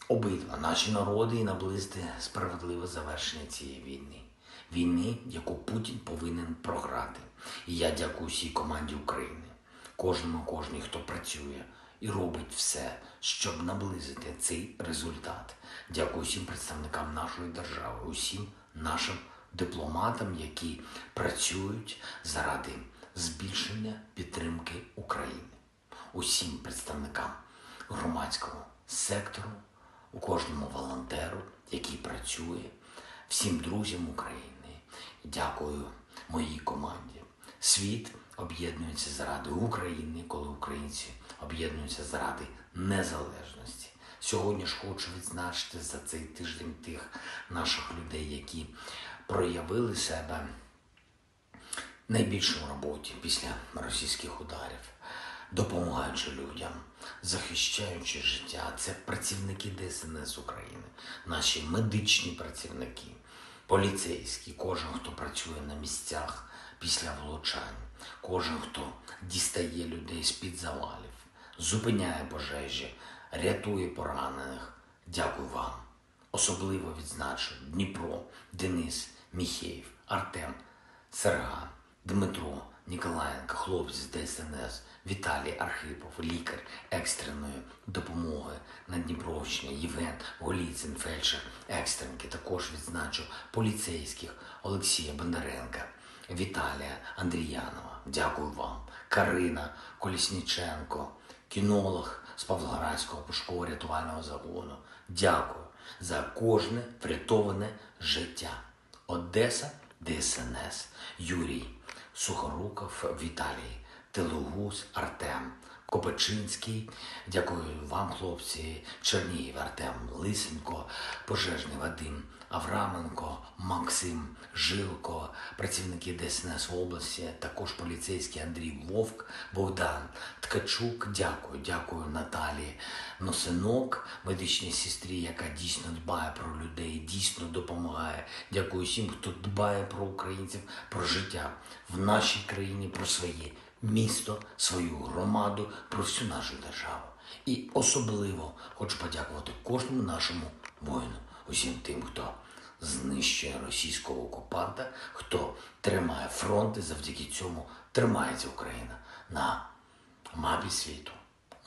[SPEAKER 5] обидва наші народи і наблизити справедливе завершення цієї війни. Війни, яку Путін повинен програти. І я дякую всій команді України, кожній, хто працює і робить все, щоб наблизити цей результат. Дякую всім представникам нашої держави, усім нашим дипломатам, які працюють заради збільшення підтримки України. Усім представникам громадського сектору, у кожному волонтеру, який працює, всім друзям України. Дякую моїй команді. Світ об'єднується заради України, коли українці об'єднуються заради незалежності. Сьогодні ж хочу відзначити за цей тиждень тих наших людей, які проявили себе найбільше в роботі після російських ударів, допомагаючи людям, захищаючи життя. Це працівники ДСНС України, наші медичні працівники, поліцейські, кожен, хто працює на місцях після влучань, кожен, хто дістає людей з-під завалів, зупиняє пожежі, рятує поранених. Дякую вам. Особливо відзначу Дніпро, Денис, Міхеєв, Артем, Серга, Дмитро, Ніколаєнко, хлопці з ДСНС, Віталій Архипов, лікар екстреної допомоги на Дніпровщині, Євген Голіцин, фельдшер екстренки. Також відзначу поліцейських Олексія Бондаренка, Віталія Андріянова. Дякую вам. Карина Колісніченко, кінолог з Павлоградського пошуково рятувального загону. Дякую за кожне врятоване життя. Одеса, ДСНС, Юрій Сухоруков, Віталій Телугус, Артем Копачинський. Дякую вам, хлопці. Чернігів, Артем Лисенко, пожежний Вадим Авраменко, Максим Жилко, працівники ДСНС в області, також поліцейський Андрій Вовк, Богдан Ткачук. Дякую Наталії Носинок, медичній сестрі, яка дійсно дбає про людей, дійсно допомагає. Дякую всім, хто дбає про українців, про життя в нашій країні, про своє місто, свою громаду, про всю нашу державу. І особливо хочу подякувати кожному нашому воїну, усім тим, хто знищує російського окупанта, хто тримає фронт, і завдяки цьому тримається Україна на мапі світу.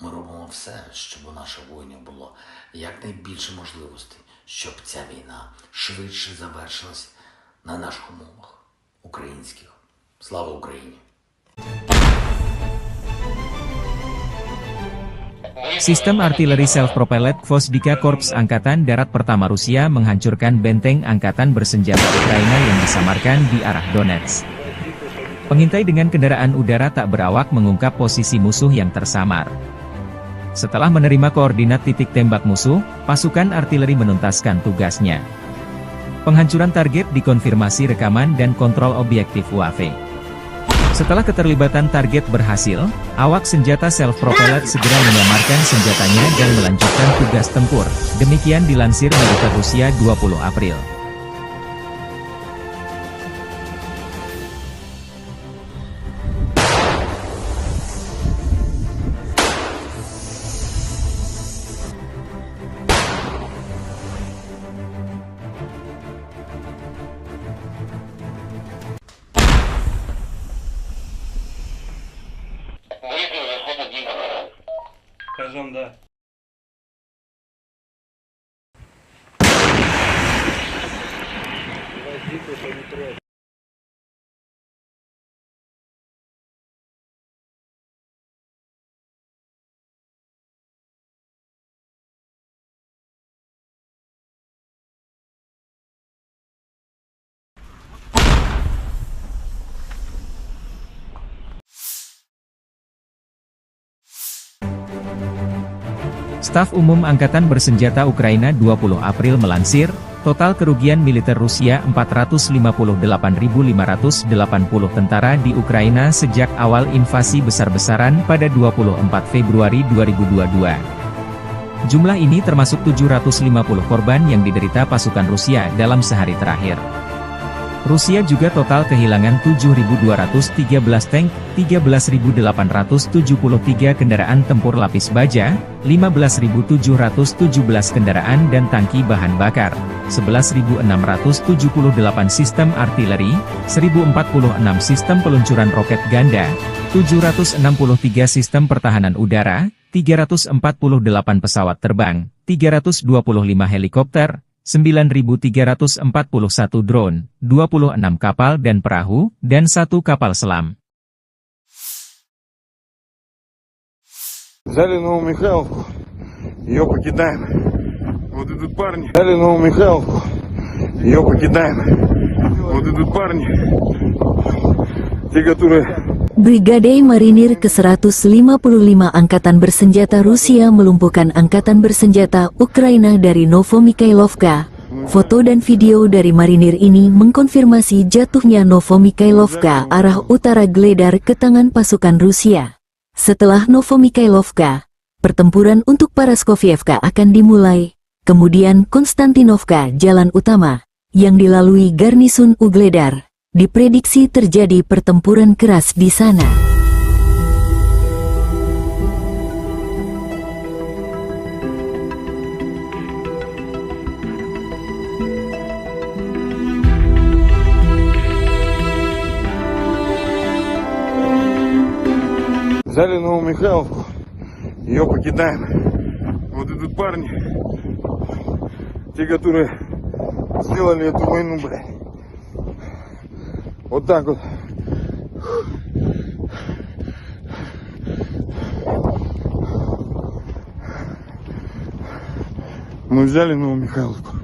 [SPEAKER 5] Ми робимо все, щоб у наших воїнів було якнайбільше можливостей, щоб ця війна швидше завершилась на наших умовах українських. Слава Україні!
[SPEAKER 1] Sistem artileri self-propelled Gvosdika Korps Angkatan Darat Pertama Rusia menghancurkan benteng angkatan bersenjata Ukraina yang disamarkan di arah Donetsk. Pengintai dengan kendaraan udara tak berawak mengungkap posisi musuh yang tersamar. Setelah menerima koordinat titik tembak musuh, pasukan artileri menuntaskan tugasnya. Penghancuran target dikonfirmasi rekaman dan kontrol objektif UAV. Setelah keterlibatan target berhasil, awak senjata self-propelled segera menyamarkan senjatanya dan melanjutkan tugas tempur. Demikian dilansir militer Rusia 20 April.
[SPEAKER 6] Скажем, да.
[SPEAKER 1] Staf Umum Angkatan Bersenjata Ukraina 20 April melansir, total kerugian militer Rusia 458.580 tentara di Ukraina sejak awal invasi besar-besaran pada 24 Februari 2022. Jumlah ini termasuk 750 korban yang diderita pasukan Rusia dalam sehari terakhir. Rusia juga total kehilangan 7.213 tank, 13.873 kendaraan tempur lapis baja, 15.717 kendaraan dan tangki bahan bakar, 11.678 sistem artileri, 1.046 sistem peluncuran roket ganda, 763 sistem pertahanan udara, 348 pesawat terbang, 325 helikopter, 9.341 drone, 26 kapal dan perahu, dan 1 kapal selam.
[SPEAKER 3] Взяли Новомихайловку, ее покидаем. Вот идут парни. Взяли Новомихайловку, ее покидаем. Вот идут парни, те, которые...
[SPEAKER 4] Brigade Marinir ke-155 Angkatan Bersenjata Rusia melumpuhkan Angkatan Bersenjata Ukraina dari Novomikhailovka. Foto dan video dari marinir ini mengkonfirmasi jatuhnya Novomikhailovka arah utara Gledar ke tangan pasukan Rusia. Setelah Novomikhailovka, pertempuran untuk Paraskovievka akan dimulai. Kemudian Konstantinovka, jalan utama, yang dilalui garnisun Ugledar. Diprediksi terjadi pertempuran keras di sana.
[SPEAKER 3] Взяли Новомихайловку, ее покидаем. Вот идут парни, те, которые сделали эту войну, блядь. Вот так вот. Мы взяли Новомихайловку.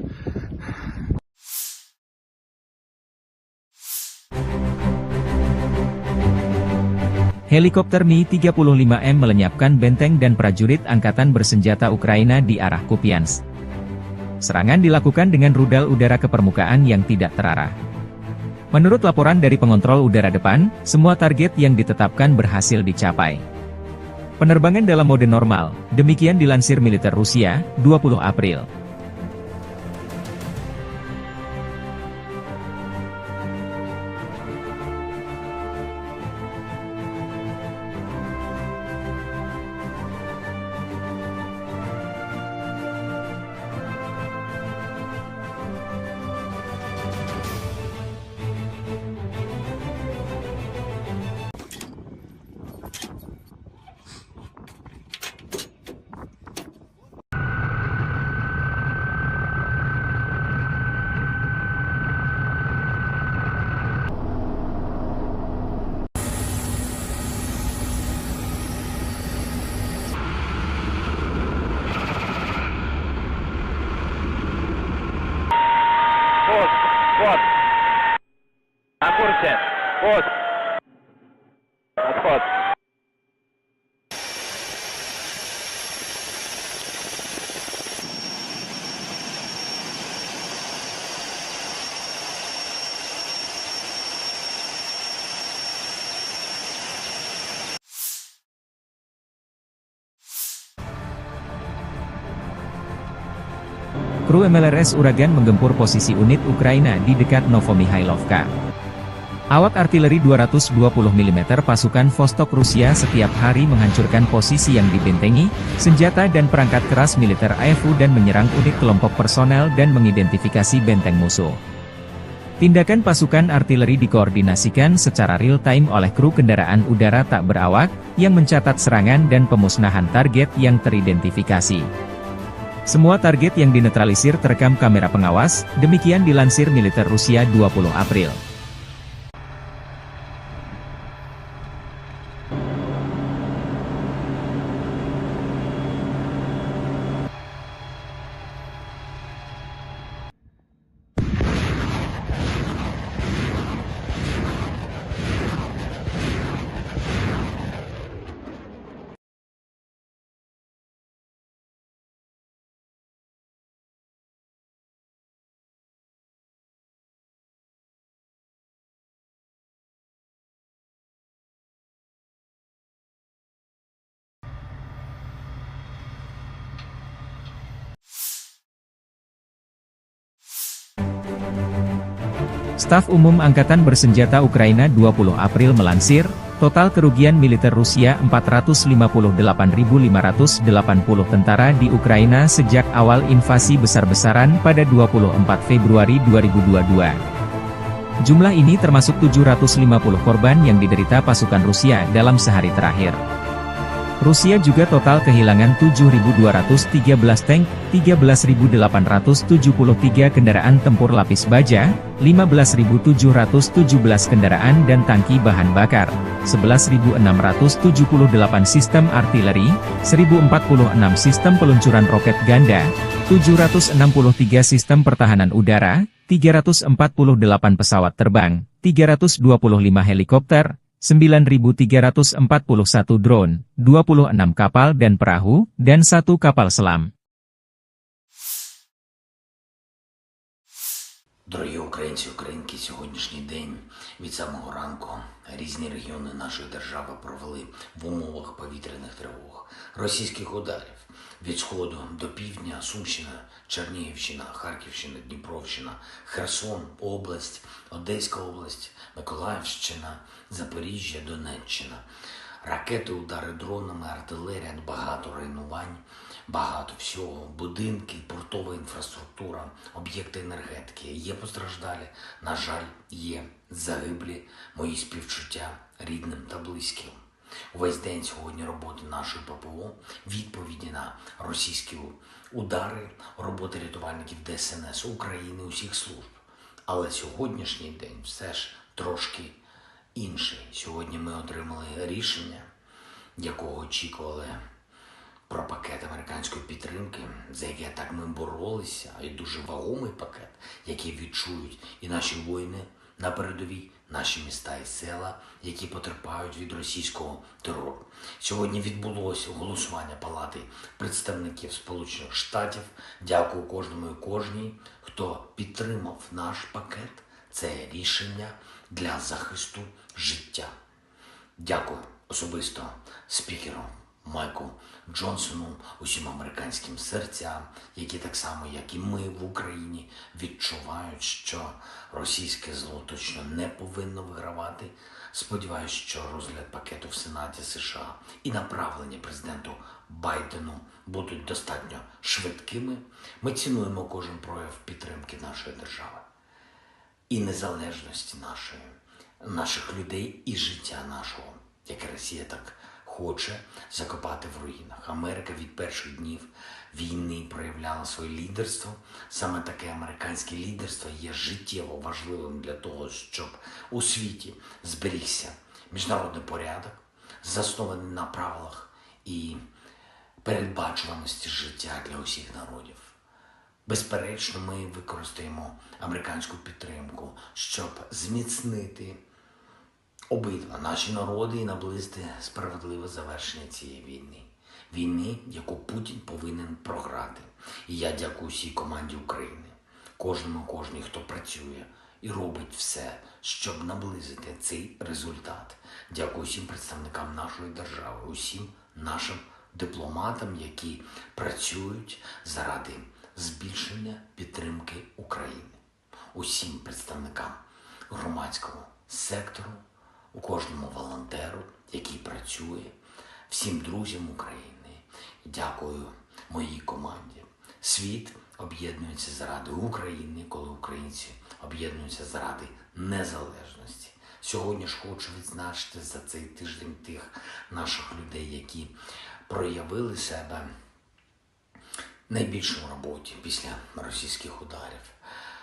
[SPEAKER 1] Helikopter Mi-35M melenyapkan benteng dan prajurit Angkatan Bersenjata Ukraina di arah Kupiansk. Serangan dilakukan dengan rudal udara ke permukaan yang tidak terarah. Menurut laporan dari pengontrol udara depan, semua target yang ditetapkan berhasil dicapai. Penerbangan dalam mode normal, demikian dilansir militer Rusia, 20 April. kru MLRS Uragan menggempur posisi unit Ukraina di dekat Novomihailovka. Awak artileri 220 mm pasukan Vostok Rusia setiap hari menghancurkan posisi yang dibentengi, senjata dan perangkat keras militer AFU dan menyerang unit kelompok personel dan mengidentifikasi benteng musuh. Tindakan pasukan artileri dikoordinasikan secara real-time oleh kru kendaraan udara tak berawak, yang mencatat serangan dan pemusnahan target yang teridentifikasi. Semua target yang dinetralisir terekam kamera pengawas, demikian dilansir militer Rusia 20 April. Staf Umum Angkatan Bersenjata Ukraina 20 April melansir, total kerugian militer Rusia 458.580 tentara di Ukraina sejak awal invasi besar-besaran pada 24 Februari 2022. Jumlah ini termasuk 750 korban yang diderita pasukan Rusia dalam sehari terakhir. Rusia juga total kehilangan 7.213 tank, 13.873 kendaraan tempur lapis baja, 15.717 kendaraan dan tangki bahan bakar, 11.678 sistem artileri, 1.046 sistem peluncuran roket ganda, 763 sistem pertahanan udara, 348 pesawat terbang, 325 helikopter, 9.341 drone, 26 kapal dan perahu, dan 1 kapal selam.
[SPEAKER 5] Дорогі українці, українки, сьогоднішній день від самого ранку різні регіони нашої держави провели в умовах повітряних тривог, російських ударів від сходу до півдня, Сумщина, Чернігівщина, Харківщина, Дніпровщина, Херсон, область, Одеська область, Миколаївщина, Запоріжжя, Донеччина. Ракети, удари дронами, артилерія, багато руйнувань, багато всього, будинки, портова інфраструктура, об'єкти енергетики. Є постраждалі, на жаль, є загиблі, мої співчуття рідним та близьким. Увесь день сьогодні роботи нашої ППО, відповіді на російські удари, роботи рятувальників ДСНС України, усіх служб. Але сьогоднішній день все ж трошки інший. Сьогодні ми отримали рішення, якого очікували, про пакет американської підтримки, за яке так ми боролися, і дуже вагомий пакет, який відчують і наші воїни на передовій, наші міста і села, які потерпають від російського терору. Сьогодні відбулося голосування Палати представників Сполучених Штатів. Дякую кожному і кожній, хто підтримав наш пакет. Це рішення для захисту життя. Дякую особисто спікеру Майку Джонсону, усім американським серцям, які так само, як і ми в Україні, відчувають, що російське зло точно не повинно вигравати. Сподіваюсь, що розгляд пакету в Сенаті США і направлення президенту Байдену будуть достатньо швидкими. Ми цінуємо кожен прояв підтримки нашої держави і незалежності наших людей і життя нашого, яке Росія так хоче закопати в руїнах. Америка від перших днів війни проявляла своє лідерство. Саме таке американське лідерство є життєво важливим для того, щоб у світі зберігся міжнародний порядок, заснований на правилах і передбачуваності життя для усіх народів. Безперечно, ми використаємо американську підтримку, щоб зміцнити обидва наші народи і наблизити справедливе завершення цієї війни. Війни, яку Путін повинен програти. І я дякую всій команді України, кожній, хто працює і робить все, щоб наблизити цей результат. Дякую всім представникам нашої держави, усім нашим дипломатам, які працюють заради збільшення підтримки України. Усім представникам громадського сектору, у кожному волонтеру, який працює, всім друзям України. Дякую моїй команді. Світ об'єднується заради України, коли українці об'єднуються заради незалежності. Сьогодні ж хочу відзначити за цей тиждень тих наших людей, які проявили себе найбільше в роботі після російських ударів,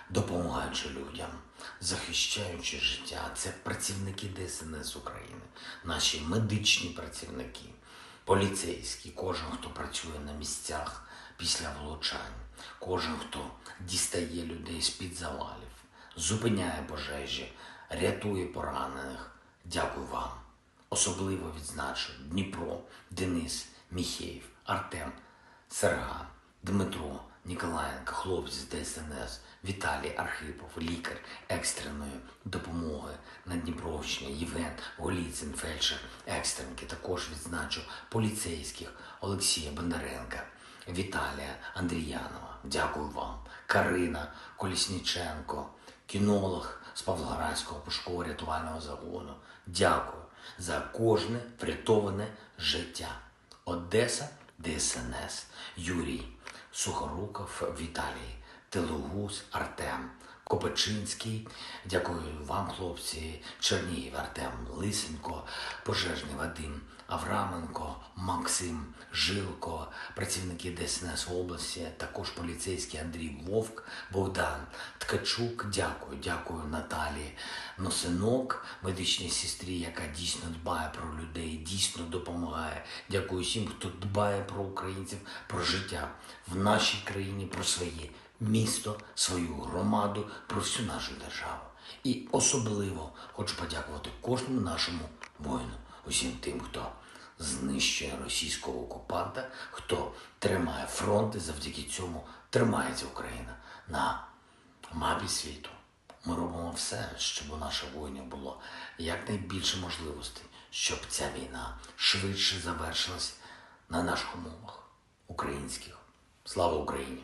[SPEAKER 5] допомагаючи людям, захищаючи життя. Це працівники ДСНС України, наші медичні працівники, поліцейські, кожен, хто працює на місцях після влучань, кожен, хто дістає людей з-під завалів, зупиняє пожежі, рятує поранених. Дякую вам. Особливо відзначу Дніпро, Денис, Міхеєв, Артем, Серга, Дмитро, Ніколаєнко, хлопці з ДСНС, Віталій Архипов, лікар екстреної допомоги на Дніпровщині, Євген Голіцин, фельдшер екстренки. Також відзначу поліцейських Олексія Бондаренка, Віталія Андріянова. Дякую вам. Карина Колісніченко, кінолог з Павлоградського пошуково-рятувального загону. Дякую за кожне врятоване життя. Одеса, ДСНС, Юрій Сухоруков, Віталій Телугус, Артем Копачинський. Дякую вам, хлопці. Чернігів, Артем Лисенко, пожежний Вадим Авраменко, Максим Жилко, працівники ДСНС області, також поліцейський Андрій Вовк, Богдан Ткачук. Дякую Наталії Носинок, медичній сестрі, яка дійсно дбає про людей, дійсно допомагає. Дякую всім, хто дбає про українців, про життя в нашій країні, про своє місто, свою громаду, про всю нашу державу. І особливо хочу подякувати кожному нашому воїну, усім тим, хто знищує російського окупанта, хто тримає фронт, і завдяки цьому тримається Україна на мапі світу. Ми робимо все, щоб у наших воїнів було якнайбільше можливостей, щоб ця війна швидше завершилась на наших умовах українських. Слава Україні!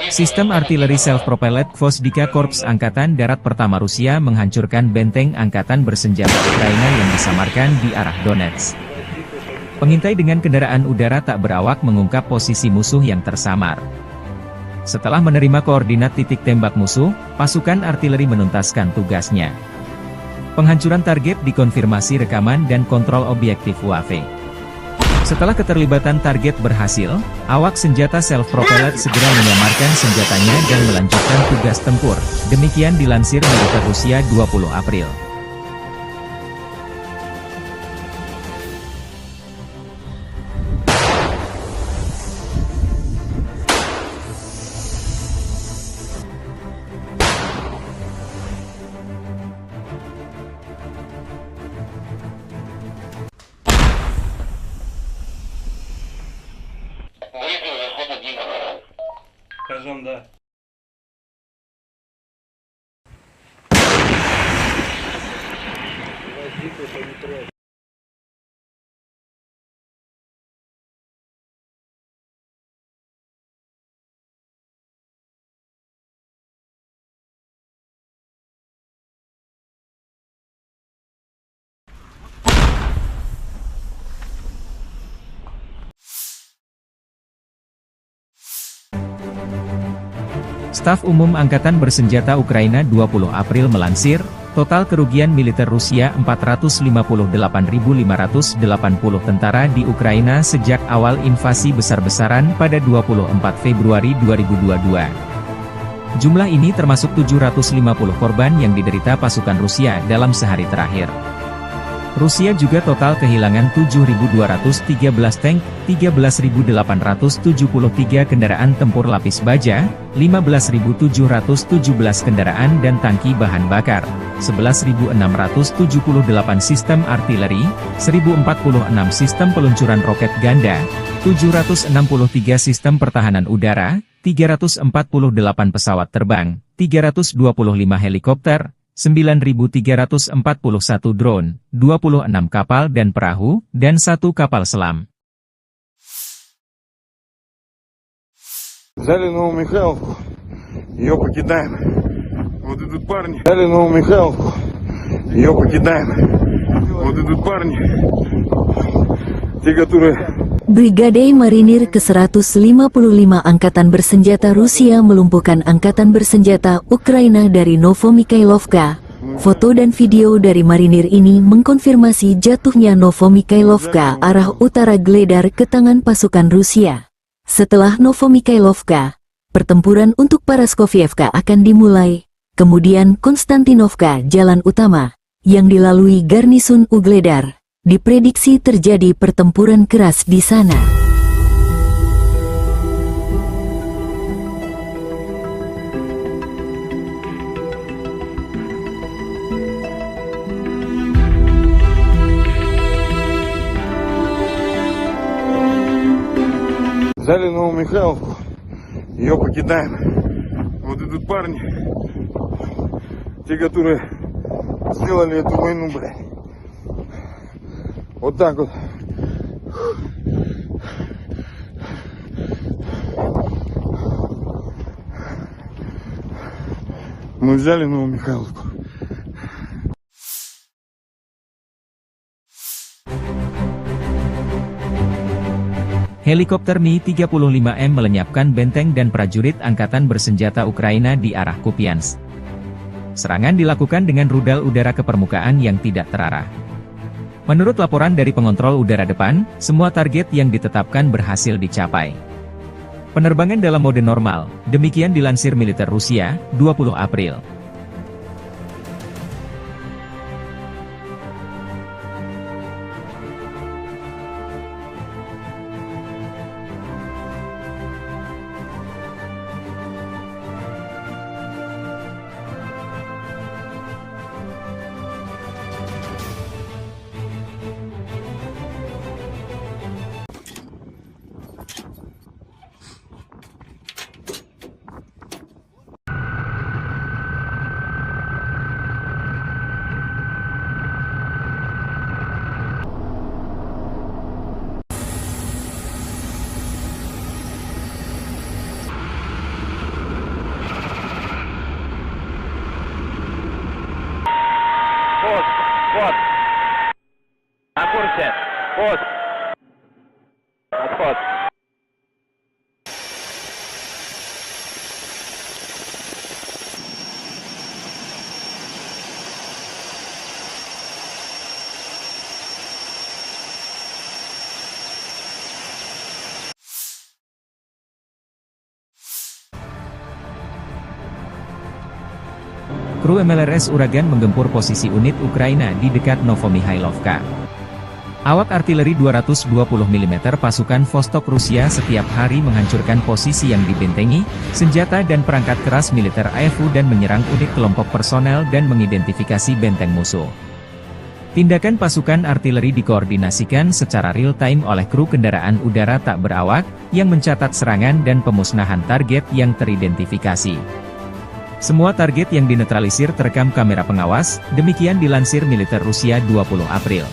[SPEAKER 1] Sistem artileri self-propelled Gvosdika Korps Angkatan Darat Pertama Rusia menghancurkan benteng angkatan bersenjata Ukraina yang disamarkan di arah Donetsk. Pengintai dengan kendaraan udara tak berawak mengungkap posisi musuh yang tersamar. Setelah menerima koordinat titik tembak musuh, pasukan artileri menuntaskan tugasnya. Penghancuran target dikonfirmasi rekaman dan kontrol objektif UAV. Setelah keterlibatan target berhasil, awak senjata self-propelled segera menyamarkan senjatanya dan melanjutkan tugas tempur. Demikian dilansir militer Rusia 20 April.
[SPEAKER 6] Кажем, да.
[SPEAKER 1] Staf Umum Angkatan Bersenjata Ukraina 20 April melansir, total kerugian militer Rusia 458.580 tentara di Ukraina sejak awal invasi besar-besaran pada 24 Februari 2022. Jumlah ini termasuk 750 korban yang diderita pasukan Rusia dalam sehari terakhir. Rusia juga total kehilangan 7.213 tank, 13.873 kendaraan tempur lapis baja, 15.717 kendaraan dan tangki bahan bakar, 11.678 sistem artileri, 1.046 sistem peluncuran roket ganda, 763 sistem pertahanan udara, 348 pesawat terbang, 325 helikopter, 9.341 drone, 26 kapal dan perahu, dan 1 kapal selam.
[SPEAKER 3] Взяли Новомихайловку, ее покидаем. Вот идут парни. Взяли Новомихайловку, ее покидаем. Вот идут парни. Те, которые...
[SPEAKER 4] Brigade Marinir ke-155 Angkatan Bersenjata Rusia melumpuhkan Angkatan Bersenjata Ukraina dari Novomikhailovka. Foto dan video dari marinir ini mengkonfirmasi jatuhnya Novomikhailovka arah utara Gledar ke tangan pasukan Rusia. Setelah Novomikhailovka, pertempuran untuk Paraskovievka akan dimulai. Kemudian Konstantinovka, jalan utama, yang dilalui garnisun Ugledar. Diprediksi terjadi pertempuran keras di sana.
[SPEAKER 3] Взяли Новомихайловку, ее покидаем. Вот идут парни. Те, которые сделали эту войну, блядь. Вот так вот. Мы взяли Новомихайловку.
[SPEAKER 1] Helikopter Mi-35M melenyapkan benteng dan prajurit angkatan bersenjata Ukraina di arah Kupiansk. Serangan dilakukan dengan rudal udara ke permukaan yang tidak terarah. Menurut laporan dari pengontrol udara depan, semua target yang ditetapkan berhasil dicapai. Penerbangan dalam mode normal, demikian dilansir militer Rusia, 20 April.
[SPEAKER 2] Вот. На курсе. Вот. Отход.
[SPEAKER 1] Kru MLRS Uragan menggempur posisi unit Ukraina di dekat Novomikhailovka. Awak artileri 220 mm pasukan Vostok Rusia setiap hari menghancurkan posisi yang dibentengi, senjata dan perangkat keras militer AFU dan menyerang unit kelompok personel dan mengidentifikasi benteng musuh. Tindakan pasukan artileri dikoordinasikan secara real-time oleh kru kendaraan udara tak berawak, yang mencatat serangan dan pemusnahan target yang teridentifikasi. Semua target yang dinetralisir terekam kamera pengawas, demikian dilansir militer Rusia 20 April.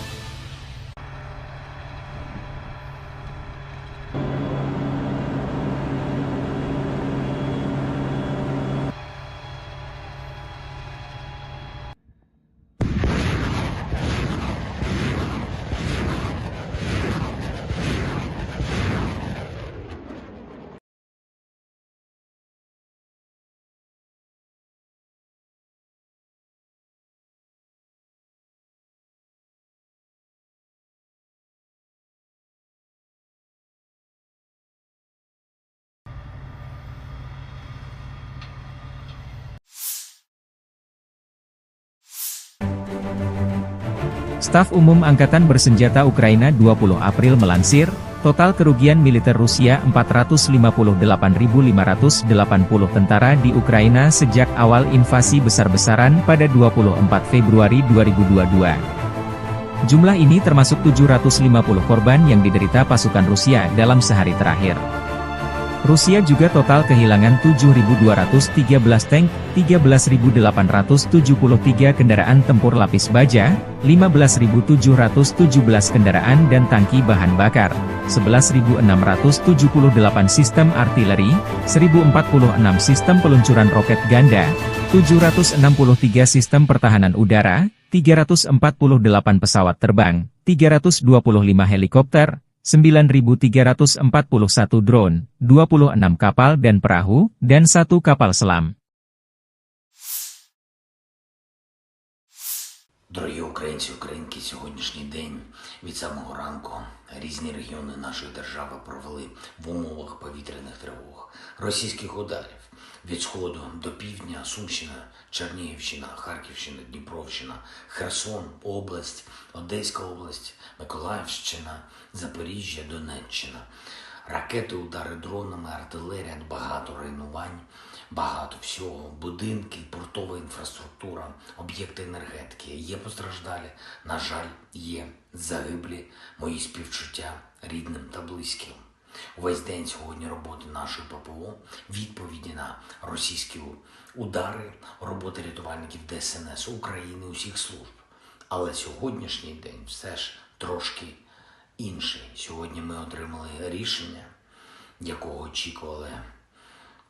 [SPEAKER 1] Staf Umum Angkatan Bersenjata Ukraina 20 April melansir, total kerugian militer Rusia 458.580 tentara di Ukraina sejak awal invasi besar-besaran pada 24 Februari 2022. Jumlah ini termasuk 750 korban yang diderita pasukan Rusia dalam sehari terakhir. Rusia juga total kehilangan 7.213 tank, 13.873 kendaraan tempur lapis baja, 15.717 kendaraan dan tangki bahan bakar, 11.678 sistem artileri, 1.046 sistem peluncuran roket ganda, 763 sistem pertahanan udara, 348 pesawat terbang, 325 helikopter, 9.341 drone, 26 kapal dan perahu, dan 1 kapal selam.
[SPEAKER 5] Дорогі українці, українки, сьогоднішній день від самого ранку різні регіони нашої держави провели в умовах повітряних тривог, російських ударів від сходу до півдня, Сумщина, Чернігівщина, Харківщина, Дніпровщина, Херсон, область, Одеська область, Миколаївщина, Запоріжжя, Донеччина. Ракети, удари дронами, артилерія, багато руйнувань, багато всього, будинки, портова інфраструктура, об'єкти енергетики. Є постраждалі, на жаль, є загиблі, мої співчуття рідним та близьким. Увесь день сьогодні роботи нашої ППО, відповіді на російські удари, роботи рятувальників ДСНС України, усіх служб. Але сьогоднішній день все ж трошки інший. Сьогодні ми отримали рішення, якого очікували,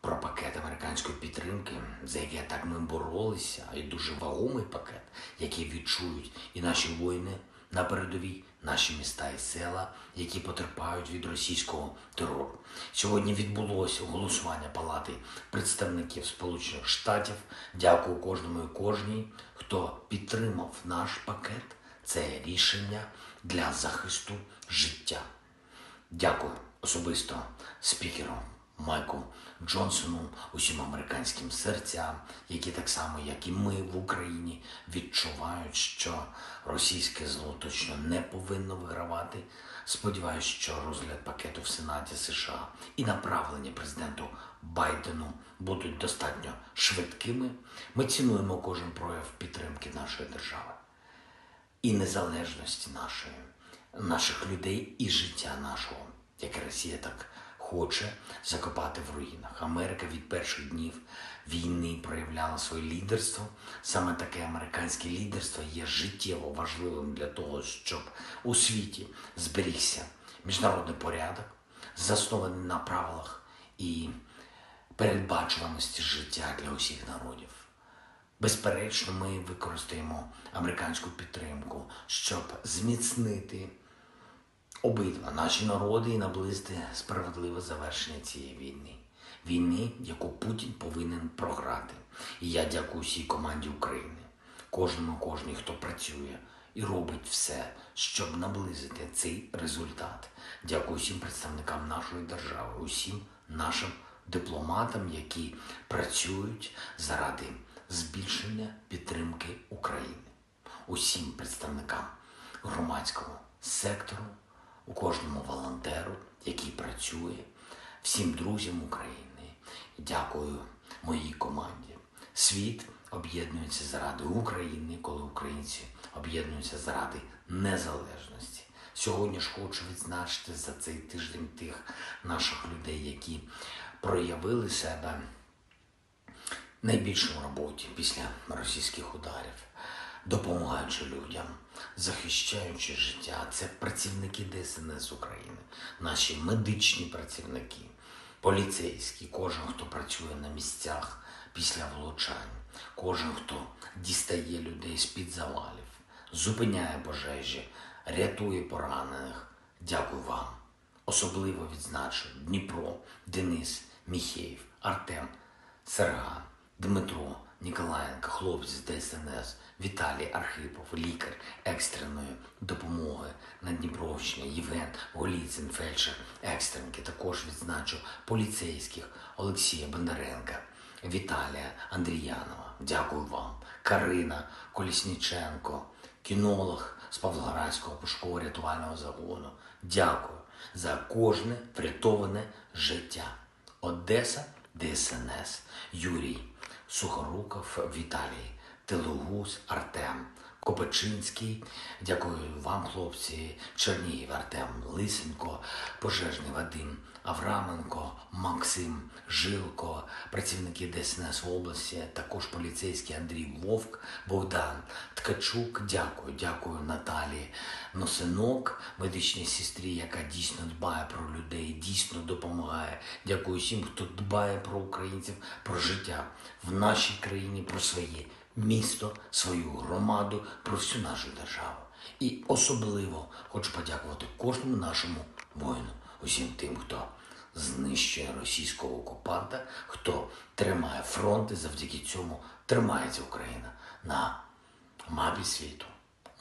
[SPEAKER 5] про пакет американської підтримки, за яке так ми боролися, і дуже вагомий пакет, який відчують і наші воїни на передовій, наші міста і села, які потерпають від російського терору. Сьогодні відбулося голосування Палати представників Сполучених Штатів. Дякую кожному і кожній, хто підтримав наш пакет. Це рішення для захисту життя. Дякую особисто спікеру Майку Джонсону, усім американським серцям, які так само, як і ми в Україні, відчувають, що російське зло точно не повинно вигравати. Сподіваюсь, що розгляд пакету в Сенаті США і направлення президенту Байдену будуть достатньо швидкими. Ми цінуємо кожен прояв підтримки нашої держави і незалежності наших людей і життя нашого, яке Росія так хоче закопати в руїнах. Америка від перших днів війни проявляла своє лідерство. Саме таке американське лідерство є життєво важливим для того, щоб у світі зберігся міжнародний порядок, заснований на правилах і передбачуваності життя для усіх народів. Безперечно, ми використаємо американську підтримку, щоб зміцнити обидва наші народи і наблизити справедливе завершення цієї війни. Війни, яку Путін повинен програти. І я дякую всій команді України, кожній, хто працює і робить все, щоб наблизити цей результат. Дякую всім представникам нашої держави, усім нашим дипломатам, які працюють заради збільшення підтримки України. Усім представникам громадського сектору, у кожному волонтеру, який працює, всім друзям України. Дякую моїй команді. Світ об'єднується заради України, коли українці об'єднуються заради незалежності. Сьогодні ж хочу відзначити за цей тиждень тих наших людей, які проявили себе найбільше в роботі після російських ударів, допомагаючи людям, захищаючи життя. Це працівники ДСНС України, наші медичні працівники, поліцейські, кожен, хто працює на місцях після влучань, кожен, хто дістає людей з-під завалів, зупиняє пожежі, рятує поранених. Дякую вам. Особливо відзначу Дніпро, Денис, Міхеєв, Артем, Серган, Дмитро, Ніколаєнко, хлопець з ДСНС, Віталій Архипов, лікар екстреної допомоги на Дніпровщині, Євген Голіцин, фельдшер екстренки. Також відзначу поліцейських Олексія Бондаренка, Віталія Андріянова. Дякую вам. Карина Колісніченко, кінолог з Павлоградського пошуково-рятувального загону. Дякую за кожне врятоване життя. Одеса, ДСНС, Юрій Сухоруков, Віталій Телугус, Артем Копичинський. Дякую вам, хлопці. Чернігів Артем Лисенко, Пожежний Вадим Авраменко, Максим Жилко, працівники ДСНС в області, також поліцейський Андрій Вовк, Богдан Ткачук. Дякую Наталі Носинок, медичній сестрі, яка дійсно дбає про людей, дійсно допомагає. Дякую всім, хто дбає про українців, про життя в нашій країні, про своє місто, свою громаду, про всю нашу державу. І особливо хочу подякувати кожному нашому воїну, усім тим, хто знищує російського окупанта, хто тримає фронт, і завдяки цьому тримається Україна на мапі світу.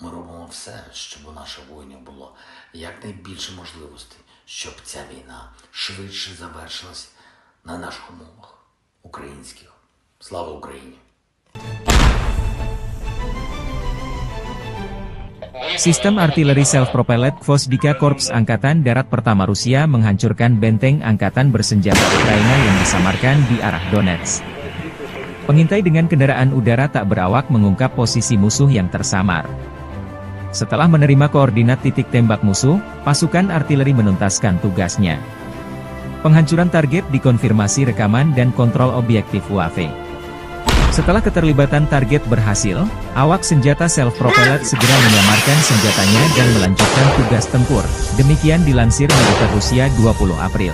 [SPEAKER 5] Ми робимо все, щоб у наших воїнів було якнайбільше можливостей, щоб ця війна швидше завершилась на наших умовах українських. Слава Україні!
[SPEAKER 1] Sistem artileri self-propelled Gvosdika Korps Angkatan Darat Pertama Rusia menghancurkan benteng angkatan bersenjata Ukraina yang disamarkan di arah Donetsk. Pengintai dengan kendaraan udara tak berawak mengungkap posisi musuh yang tersamar. Setelah menerima koordinat titik tembak musuh, pasukan artileri menuntaskan tugasnya. Penghancuran target dikonfirmasi rekaman dan kontrol objektif UAV. Setelah keterlibatan target berhasil, awak senjata self-propelled segera menyamarkan senjatanya dan melanjutkan tugas tempur. Demikian dilansir militer Rusia 20 April.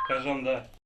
[SPEAKER 6] Кажем, да.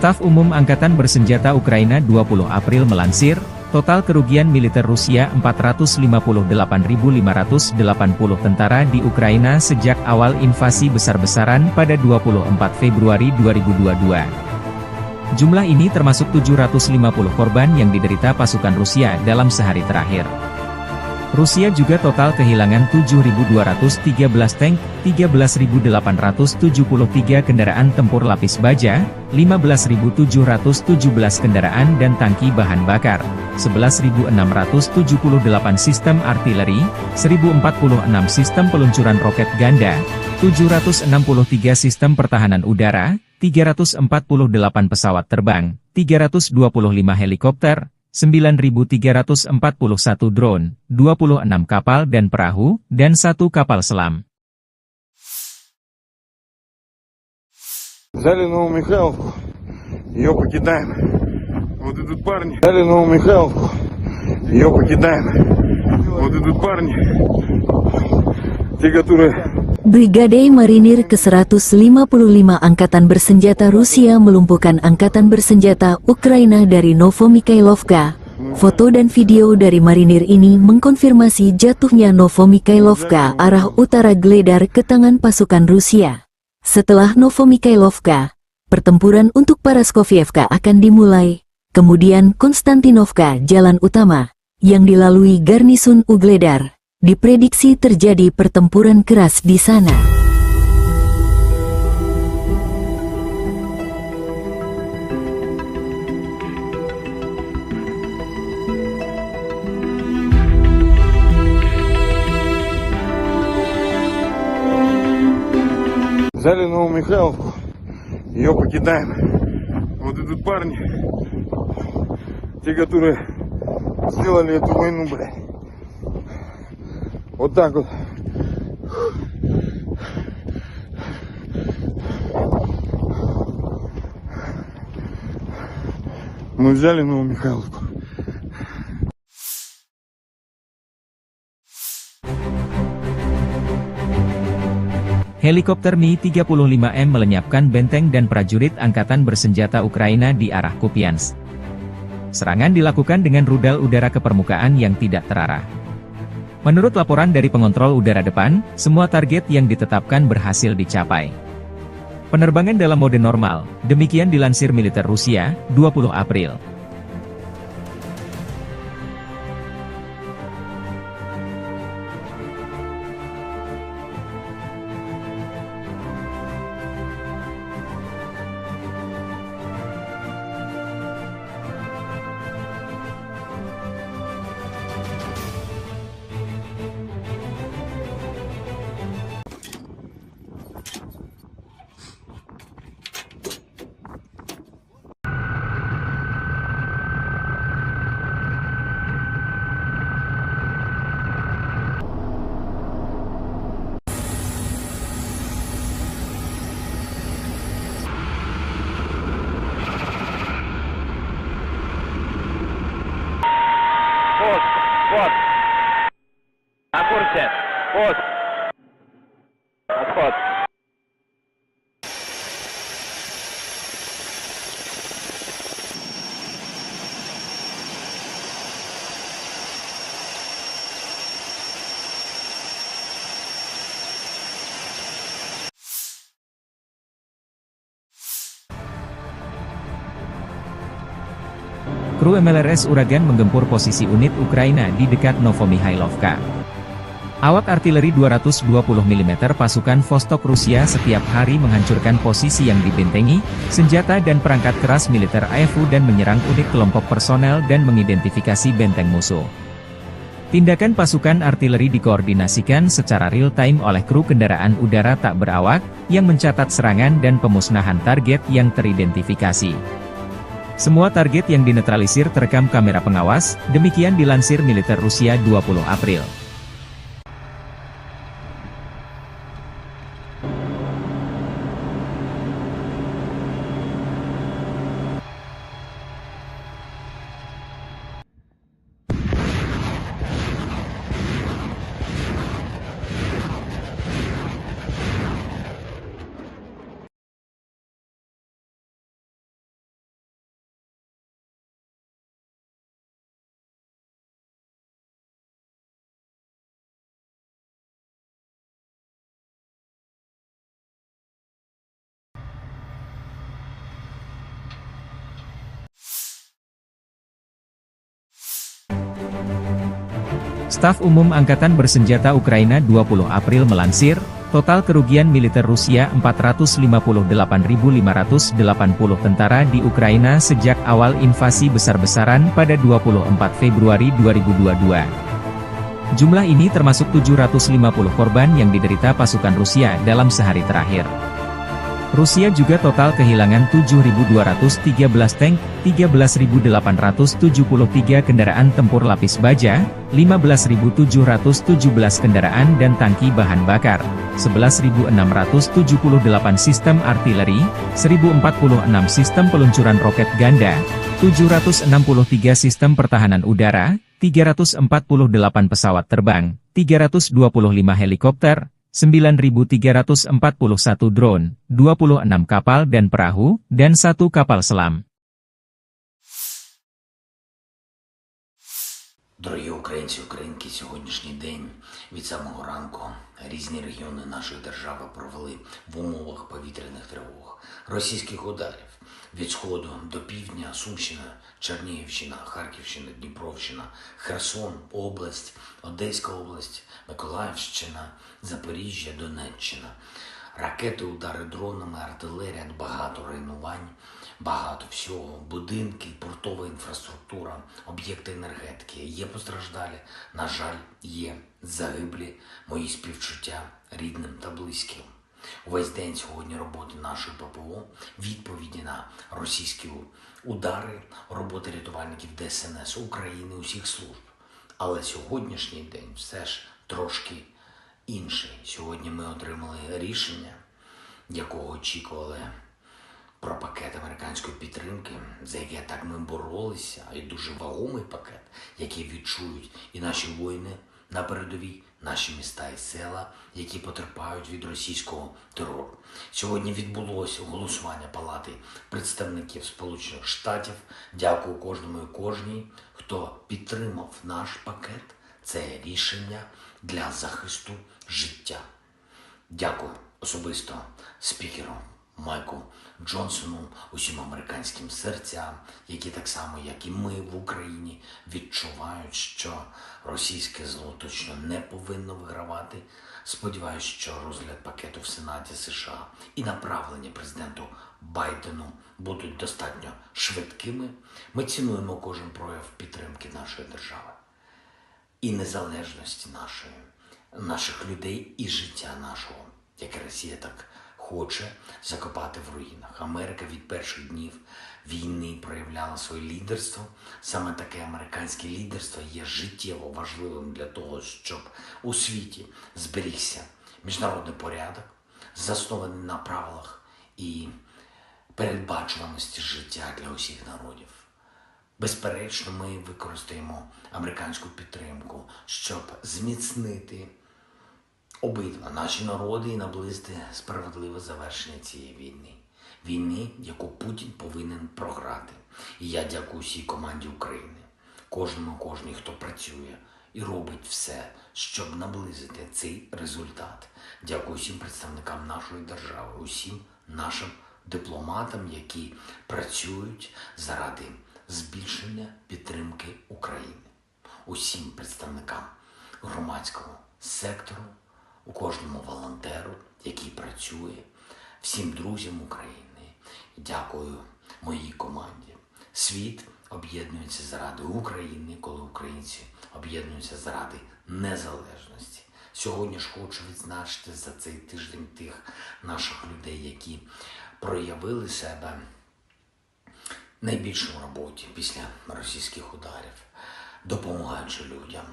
[SPEAKER 1] Staf Umum Angkatan Bersenjata Ukraina 20 April melansir, total kerugian militer Rusia 458.580 tentara di Ukraina sejak awal invasi besar-besaran pada 24 Februari 2022. Jumlah ini termasuk 750 korban yang diderita pasukan Rusia dalam sehari terakhir. Rusia juga total kehilangan 7.213 tank, 13.873 kendaraan tempur lapis baja, 15.717 kendaraan dan tangki bahan bakar, 11.678 sistem artileri, 1.046 sistem peluncuran roket ganda, 763 sistem pertahanan udara, 348 pesawat terbang, 325 helikopter, 9.341 drone, 26 kapal dan perahu, dan 1 kapal selam.
[SPEAKER 3] Взяли Новомихайловку, ее покидаем. Вот идут парни. Взяли Новомихайловку, ее покидаем. Вот идут парни, те, которые...
[SPEAKER 4] Brigade Marinir ke-155 Angkatan Bersenjata Rusia melumpuhkan Angkatan Bersenjata Ukraina dari Novomikhailovka. Foto dan video dari marinir ini mengkonfirmasi jatuhnya Novomikhailovka arah utara Gledar ke tangan pasukan Rusia. Setelah Novomikhailovka, pertempuran untuk Paraskovievka akan dimulai, kemudian Konstantinovka jalan utama, yang dilalui garnisun Ugledar. Diprediksi terjadi pertempuran keras di sana.
[SPEAKER 3] Взяли Новомихайловку, ее покидаем. Вот идут парни, те, которые сделали эту войну, блядь. Вот так вот. Мы взяли Новомихайловку.
[SPEAKER 1] helikopter Mi-35M melenyapkan benteng dan prajurit angkatan bersenjata Ukraina di arah Kupiansk. Serangan dilakukan dengan rudal udara ke permukaan yang tidak terarah. Menurut laporan dari pengontrol udara depan, semua target yang ditetapkan berhasil dicapai. Penerbangan dalam mode normal, demikian dilansir militer Rusia, 20 April.
[SPEAKER 2] Пост. Пост. На курсе. Пост. Отход.
[SPEAKER 1] Kru MLRS Uragan menggempur posisi unit Ukraina di dekat Novomihailovka. Awak artileri 220 mm pasukan Vostok Rusia setiap hari menghancurkan posisi yang dibentengi, senjata dan perangkat keras militer AFU dan menyerang unit kelompok personel dan mengidentifikasi benteng musuh. Tindakan pasukan artileri dikoordinasikan secara real-time oleh kru kendaraan udara tak berawak, yang mencatat serangan dan pemusnahan target yang teridentifikasi. Semua target yang dinetralisir terekam kamera pengawas, demikian dilansir militer Rusia 20 April. Staf Umum Angkatan Bersenjata Ukraina 20 April melansir, total kerugian militer Rusia 458.580 tentara di Ukraina sejak awal invasi besar-besaran pada 24 Februari 2022. Jumlah ini termasuk 750 korban yang diderita pasukan Rusia dalam sehari terakhir. Rusia juga total kehilangan 7.213 tank, 13.873 kendaraan tempur lapis baja, 15.717 kendaraan dan tangki bahan bakar, 11.678 sistem artileri, 1.046 sistem peluncuran roket ganda, 763 sistem pertahanan udara, 348 pesawat terbang, 325 helikopter, 9.341 drone, 26 kapal dan perahu, dan 1 kapal selam.
[SPEAKER 5] Дорогі українці, українки, сьогоднішній день від самого ранку різні регіони нашої держави провели в умовах повітряних тривог, російських ударів від сходу до півдня, Сумщина, Чернігівщина, Харківщина, Дніпровщина, Херсон, область, Одеська область, Миколаївщина, Запоріжжя, Донеччина. Ракети, удари дронами, артилерія, багато руйнувань, багато всього, будинки, портова інфраструктура, об'єкти енергетики. Є постраждалі, на жаль, є загиблі, мої співчуття рідним та близьким. Увесь день сьогодні роботи нашої ППО, відповіді на російські удари, роботи рятувальників ДСНС України, усіх служб. Але сьогоднішній день все ж трошки інший. Сьогодні ми отримали рішення, якого очікували, про пакет американської підтримки, за яке так ми боролися, і дуже вагомий пакет, який відчують і наші воїни на передовій наші міста і села, які потерпають від російського терору. Сьогодні відбулося голосування Палати представників Сполучених Штатів. Дякую кожному і кожній, хто підтримав наш пакет. Це рішення для захисту життя. Дякую особисто спікеру Майку Джонсону, усім американським серцям, які так само, як і ми в Україні, відчувають, що російське зло точно не повинно вигравати. Сподіваюсь, що розгляд пакету в Сенаті США і направлення президенту Байдену будуть достатньо швидкими. Ми цінуємо кожен прояв підтримки нашої держави і незалежності наших людей і життя нашого, яке Росія так хоче закопати в руїнах. Америка від перших днів війни проявляла своє лідерство. Саме таке американське лідерство є життєво важливим для того, щоб у світі зберігся міжнародний порядок, заснований на правилах і передбачуваності життя для усіх народів. Безперечно, ми використаємо американську підтримку, щоб зміцнити обидва наші народи і наблизити справедливе завершення цієї війни. Війни, яку Путін повинен програти. І я дякую всій команді України, кожній, хто працює і робить все, щоб наблизити цей результат. Дякую всім представникам нашої держави, усім нашим дипломатам, які працюють заради збільшення підтримки України. Усім представникам громадського сектору, у кожному волонтеру, який працює, всім друзям України. Дякую моїй команді. Світ об'єднується заради України, коли українці об'єднуються заради незалежності. Сьогодні ж хочу відзначити за цей тиждень тих наших людей, які проявили себе найбільше в роботі після російських ударів, допомагаючи людям,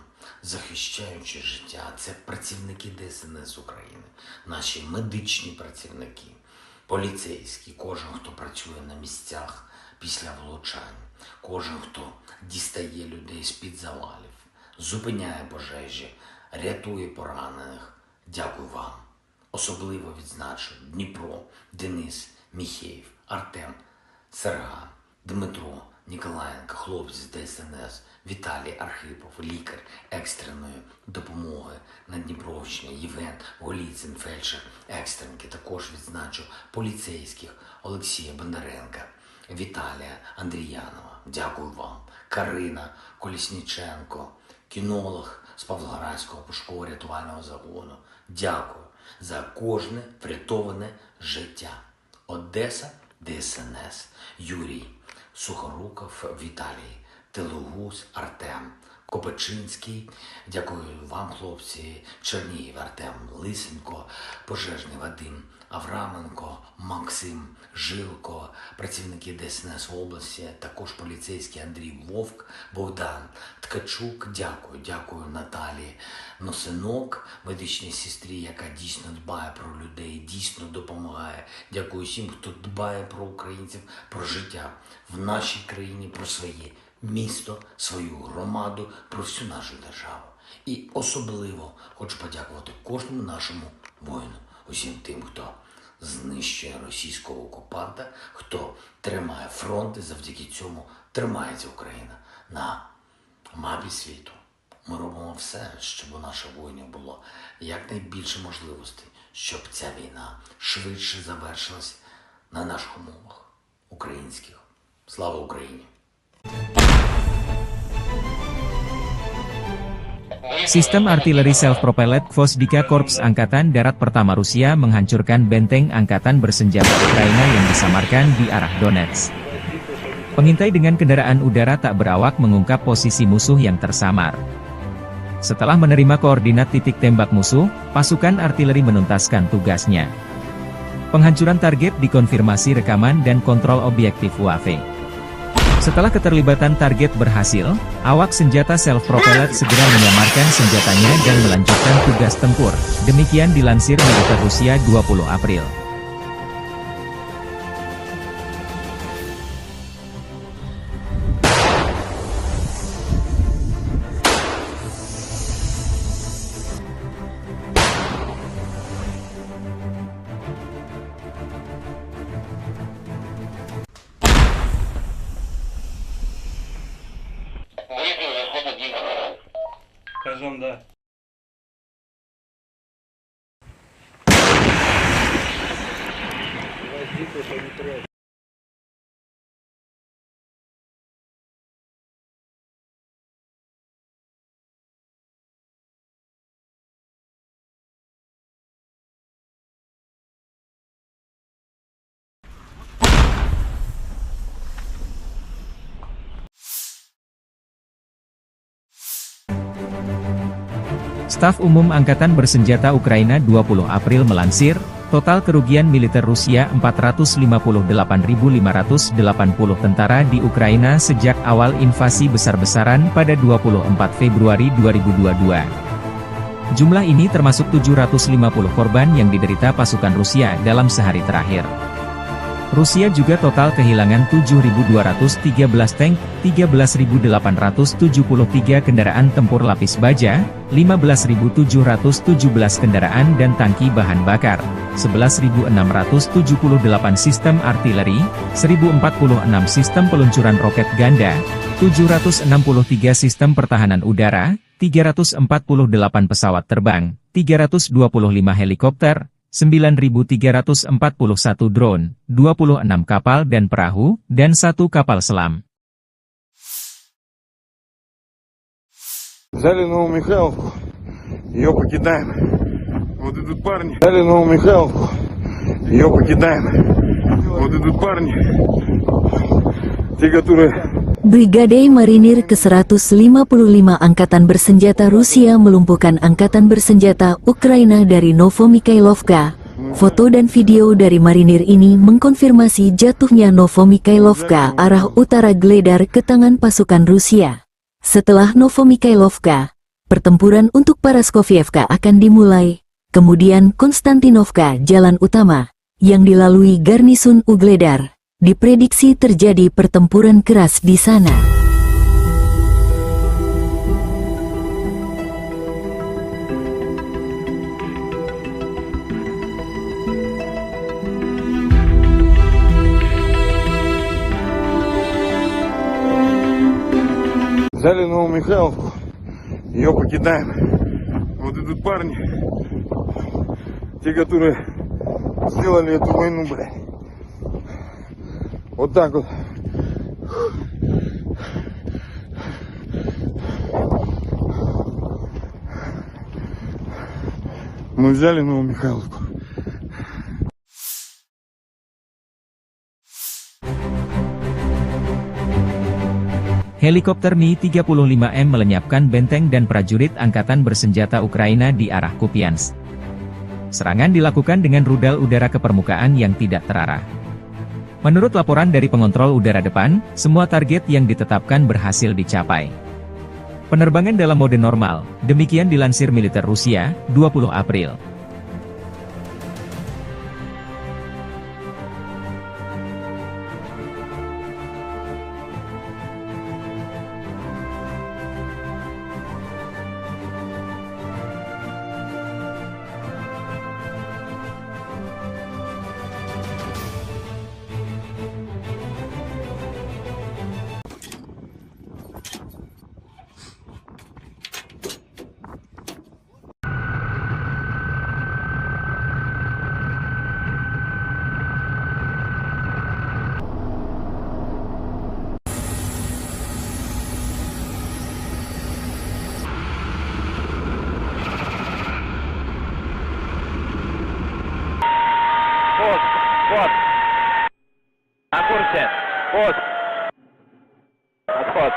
[SPEAKER 5] захищаючи життя. Це працівники ДСНС України, наші медичні працівники, поліцейські, кожен, хто працює на місцях після влучань, кожен, хто дістає людей з-під завалів, зупиняє пожежі, рятує поранених. Дякую вам. Особливо відзначу Дніпро, Денис, Міхеєв, Артем, Серган, Дмитро, Ніколаєнко, хлопці з ДСНС, Віталій Архипов, лікар екстреної допомоги на Дніпровщині, Євген Голіцин, фельдшер екстренки. Також відзначу поліцейських Олексія Бондаренка, Віталія Андріянова. Дякую вам. Карина Колісніченко, кінолог з Павлоградського пошуково-рятувального загону. Дякую за кожне врятоване життя. Одеса, ДСНС, Юрій Сухоруков, Віталій Телугус, Артем Копачинський. Дякую вам, хлопці. Чернігів, Артем Лисенко, пожежний Вадим Авраменко, Максим Жилко, працівники ДСНС області, також поліцейський Андрій Вовк, Богдан Ткачук. Дякую Наталії Носинок, медичній сестрі, яка дійсно дбає про людей, дійсно допомагає. Дякую всім, хто дбає про українців, про життя в нашій країні, про своє місто, свою громаду, про всю нашу державу. І особливо хочу подякувати кожному нашому воїну, усім тим, хто знищує російського окупанта, хто тримає фронт, і завдяки цьому тримається Україна на мапі світу. Ми робимо все, щоб у наших воїнів було якнайбільше можливостей, щоб ця війна швидше завершилась на наших умовах українських. Слава Україні!
[SPEAKER 1] Sistem artileri self-propelled Gvozdyka Korps Angkatan Darat Pertama Rusia menghancurkan benteng angkatan bersenjata Ukraina yang disamarkan di arah Donetsk. Pengintai dengan kendaraan udara tak berawak mengungkap posisi musuh yang tersamar. Setelah menerima koordinat titik tembak musuh, pasukan artileri menuntaskan tugasnya. Penghancuran target dikonfirmasi rekaman dan kontrol objektif UAV. Setelah keterlibatan target berhasil, awak senjata self-propelled segera menyamarkan senjatanya dan melanjutkan tugas tempur. Demikian dilansir militer Rusia 20 April.
[SPEAKER 3] этажом, да.
[SPEAKER 1] Staf Umum Angkatan Bersenjata Ukraina 20 April melansir, total kerugian militer Rusia 458.580 tentara di Ukraina sejak awal invasi besar-besaran pada 24 Februari 2022. Jumlah ini termasuk 750 korban yang diderita pasukan Rusia dalam sehari terakhir. Rusia juga total kehilangan 7.213 tank, 13.873 kendaraan tempur lapis baja, 15.717 kendaraan dan tangki bahan bakar, 11.678 sistem artileri, 1.046 sistem peluncuran roket ganda, 763 sistem pertahanan udara, 348 pesawat terbang, 325 helikopter, 9.341 drone, 26 kapal dan perahu, dan 1 kapal selam.
[SPEAKER 3] Взяли Новомихайловку, ее покидаем. Вот идут парни. Взяли Новомихайловку, ее покидаем. Вот идут парни, те, которые...
[SPEAKER 4] Brigade Marinir ke-155 Angkatan Bersenjata Rusia melumpuhkan Angkatan Bersenjata Ukraina dari Novomikhailovka. Foto dan video dari marinir ini mengkonfirmasi jatuhnya Novomikhailovka arah utara Gledar ke tangan pasukan Rusia. Setelah Novomikhailovka, pertempuran untuk Paraskovievka akan dimulai, kemudian Konstantinovka jalan utama, yang dilalui garnisun Ugledar. Diprediksi terjadi pertempuran keras di sana.
[SPEAKER 3] Взяли Новомихайловку, ее покидаем. Вот идут парни, те, которые сделали эту войну, блядь. Вот так вот. Мы взяли Новомихайловку.
[SPEAKER 1] Helikopter Mi-35M melenyapkan benteng dan prajurit Angkatan Bersenjata Ukraina di arah Kupiansk. Serangan dilakukan dengan rudal udara ke permukaan yang tidak terarah. Menurut laporan dari pengontrol udara depan, semua target yang ditetapkan berhasil dicapai. Penerbangan dalam mode normal, demikian dilansir militer Rusia, 20 April.
[SPEAKER 2] Пост, пост. На курсе. Пост. Отход.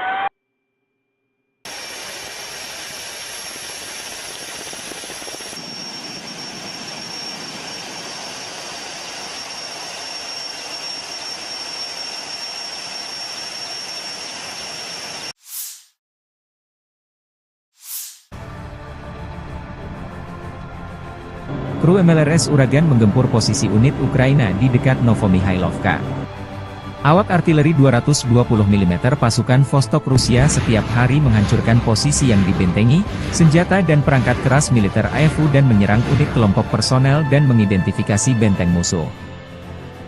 [SPEAKER 1] Kru MLRS Uragan menggempur posisi unit Ukraina di dekat Novomikhailovka. Awak artileri 220 mm pasukan Vostok Rusia setiap hari menghancurkan posisi yang dibentengi, senjata dan perangkat keras militer AFU dan menyerang unit kelompok personel dan mengidentifikasi benteng musuh.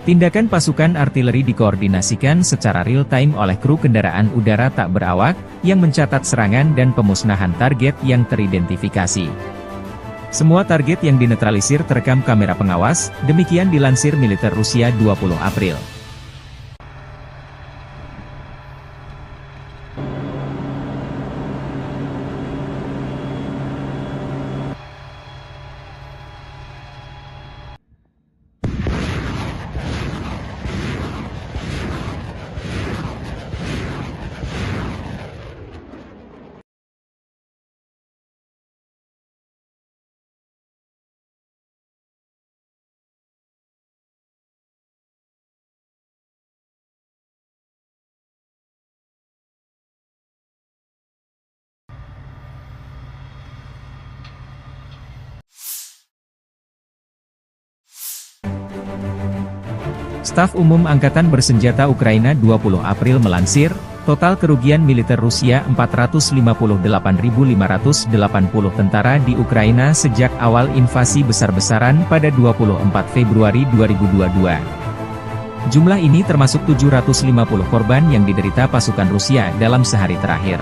[SPEAKER 1] Tindakan pasukan artileri dikoordinasikan secara real-time oleh kru kendaraan udara tak berawak, yang mencatat serangan dan pemusnahan target yang teridentifikasi. Semua target yang dinetralisir terekam kamera pengawas, demikian dilansir militer Rusia 20 April. Staf Umum Angkatan Bersenjata Ukraina 20 April melansir, total kerugian militer Rusia 458.580 tentara di Ukraina sejak awal invasi besar-besaran pada 24 Februari 2022. Jumlah ini termasuk 750 korban yang diderita pasukan Rusia dalam sehari terakhir.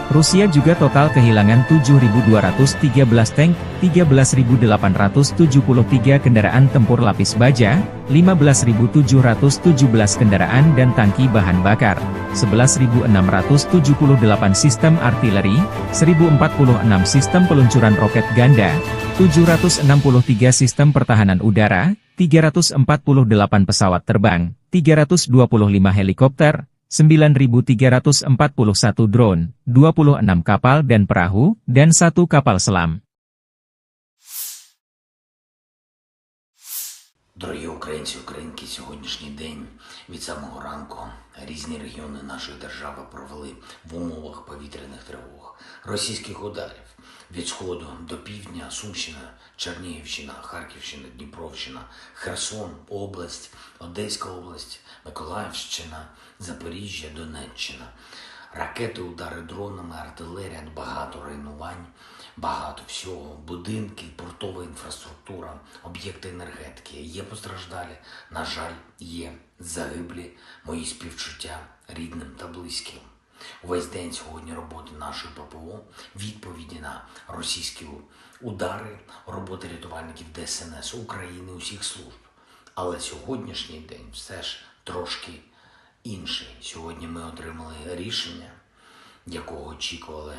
[SPEAKER 1] Rusia juga total kehilangan 7.213 tank, 13.873 kendaraan tempur lapis baja, 15.717 kendaraan dan tangki bahan bakar, 11.678 sistem artileri, 1.046 sistem peluncuran roket ganda, 763 sistem pertahanan udara, 348 pesawat terbang, 325 helikopter, 9.341 drone, 26 kapal dan perahu, dan 1 kapal selam.
[SPEAKER 5] Дорогі українці, українки, сьогоднішній день від самого ранку різні регіони нашої держави провели в умовах повітряних тривог, російських ударів від сходу до півдня, Сумщина, Чернігівщина, Харківщина, Дніпровщина, Херсон, область, Одеська область, Миколаївщина, Запоріжжя, Донеччина. Ракети, удари дронами, артилерія, багато руйнувань, багато всього, будинки, портова інфраструктура, об'єкти енергетики. Є постраждалі, на жаль, є загиблі, мої співчуття рідним та близьким. Увесь день сьогодні роботи нашої ППО, відповіді на російські удари, роботи рятувальників ДСНС України, усіх служб. Але сьогоднішній день все ж трошки інший. Сьогодні ми отримали рішення, якого очікували,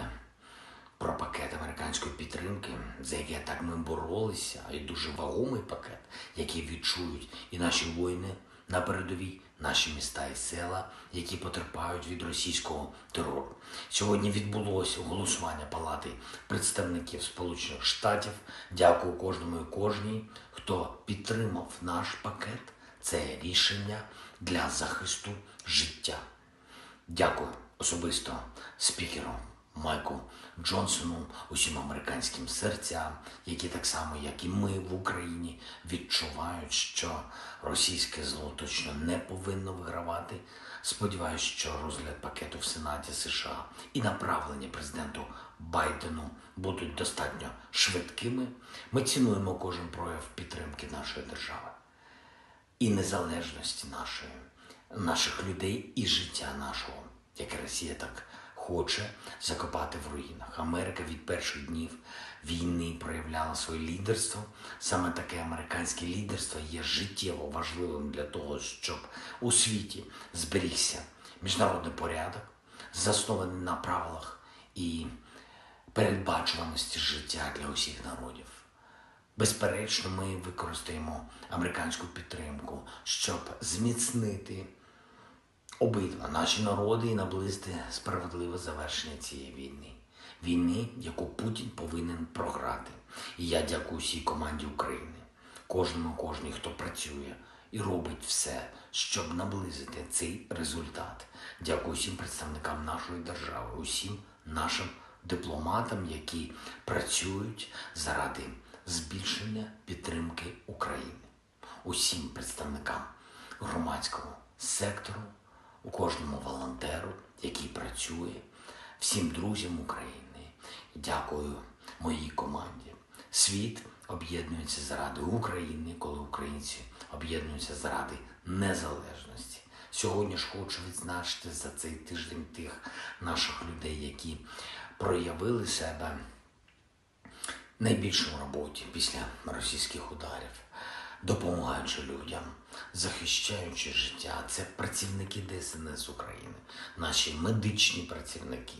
[SPEAKER 5] про пакет американської підтримки, за яке так ми боролися, і дуже вагомий пакет, який відчують і наші воїни на передовій, наші міста і села, які потерпають від російського терору. Сьогодні відбулося голосування Палати представників Сполучених Штатів. Дякую кожному і кожній, хто підтримав наш пакет. Це рішення для захисту життя. Дякую особисто спікеру Майку Джонсону, усім американським серцям, які так само, як і ми в Україні, відчувають, що російське зло точно не повинно вигравати. Сподіваюсь, що розгляд пакету в Сенаті США і направлення президенту Байдену будуть достатньо швидкими. Ми цінуємо кожен прояв підтримки нашої держави і незалежності наших людей і життя нашого, яке Росія так хоче закопати в руїнах. Америка від перших днів війни проявляла своє лідерство. Саме таке американське лідерство є життєво важливим для того, щоб у світі зберігся міжнародний порядок, заснований на правилах і передбачуваності життя для усіх народів. Безперечно, ми використаємо американську підтримку, щоб зміцнити обидва наші народи і наблизити справедливе завершення цієї війни. Війни, яку Путін повинен програти. І я дякую всій команді України, кожній, хто працює і робить все, щоб наблизити цей результат. Дякую всім представникам нашої держави, усім нашим дипломатам, які працюють заради збільшення підтримки України. Усім представникам громадського сектору, у кожному волонтеру, який працює, всім друзям України. Дякую моїй команді. Світ об'єднується заради України, коли українці об'єднуються заради незалежності. Сьогодні ж хочу відзначити за цей тиждень тих наших людей, які проявили себе найбільше в роботі після російських ударів, допомагаючи людям, захищаючи життя. Це працівники ДСНС України, наші медичні працівники,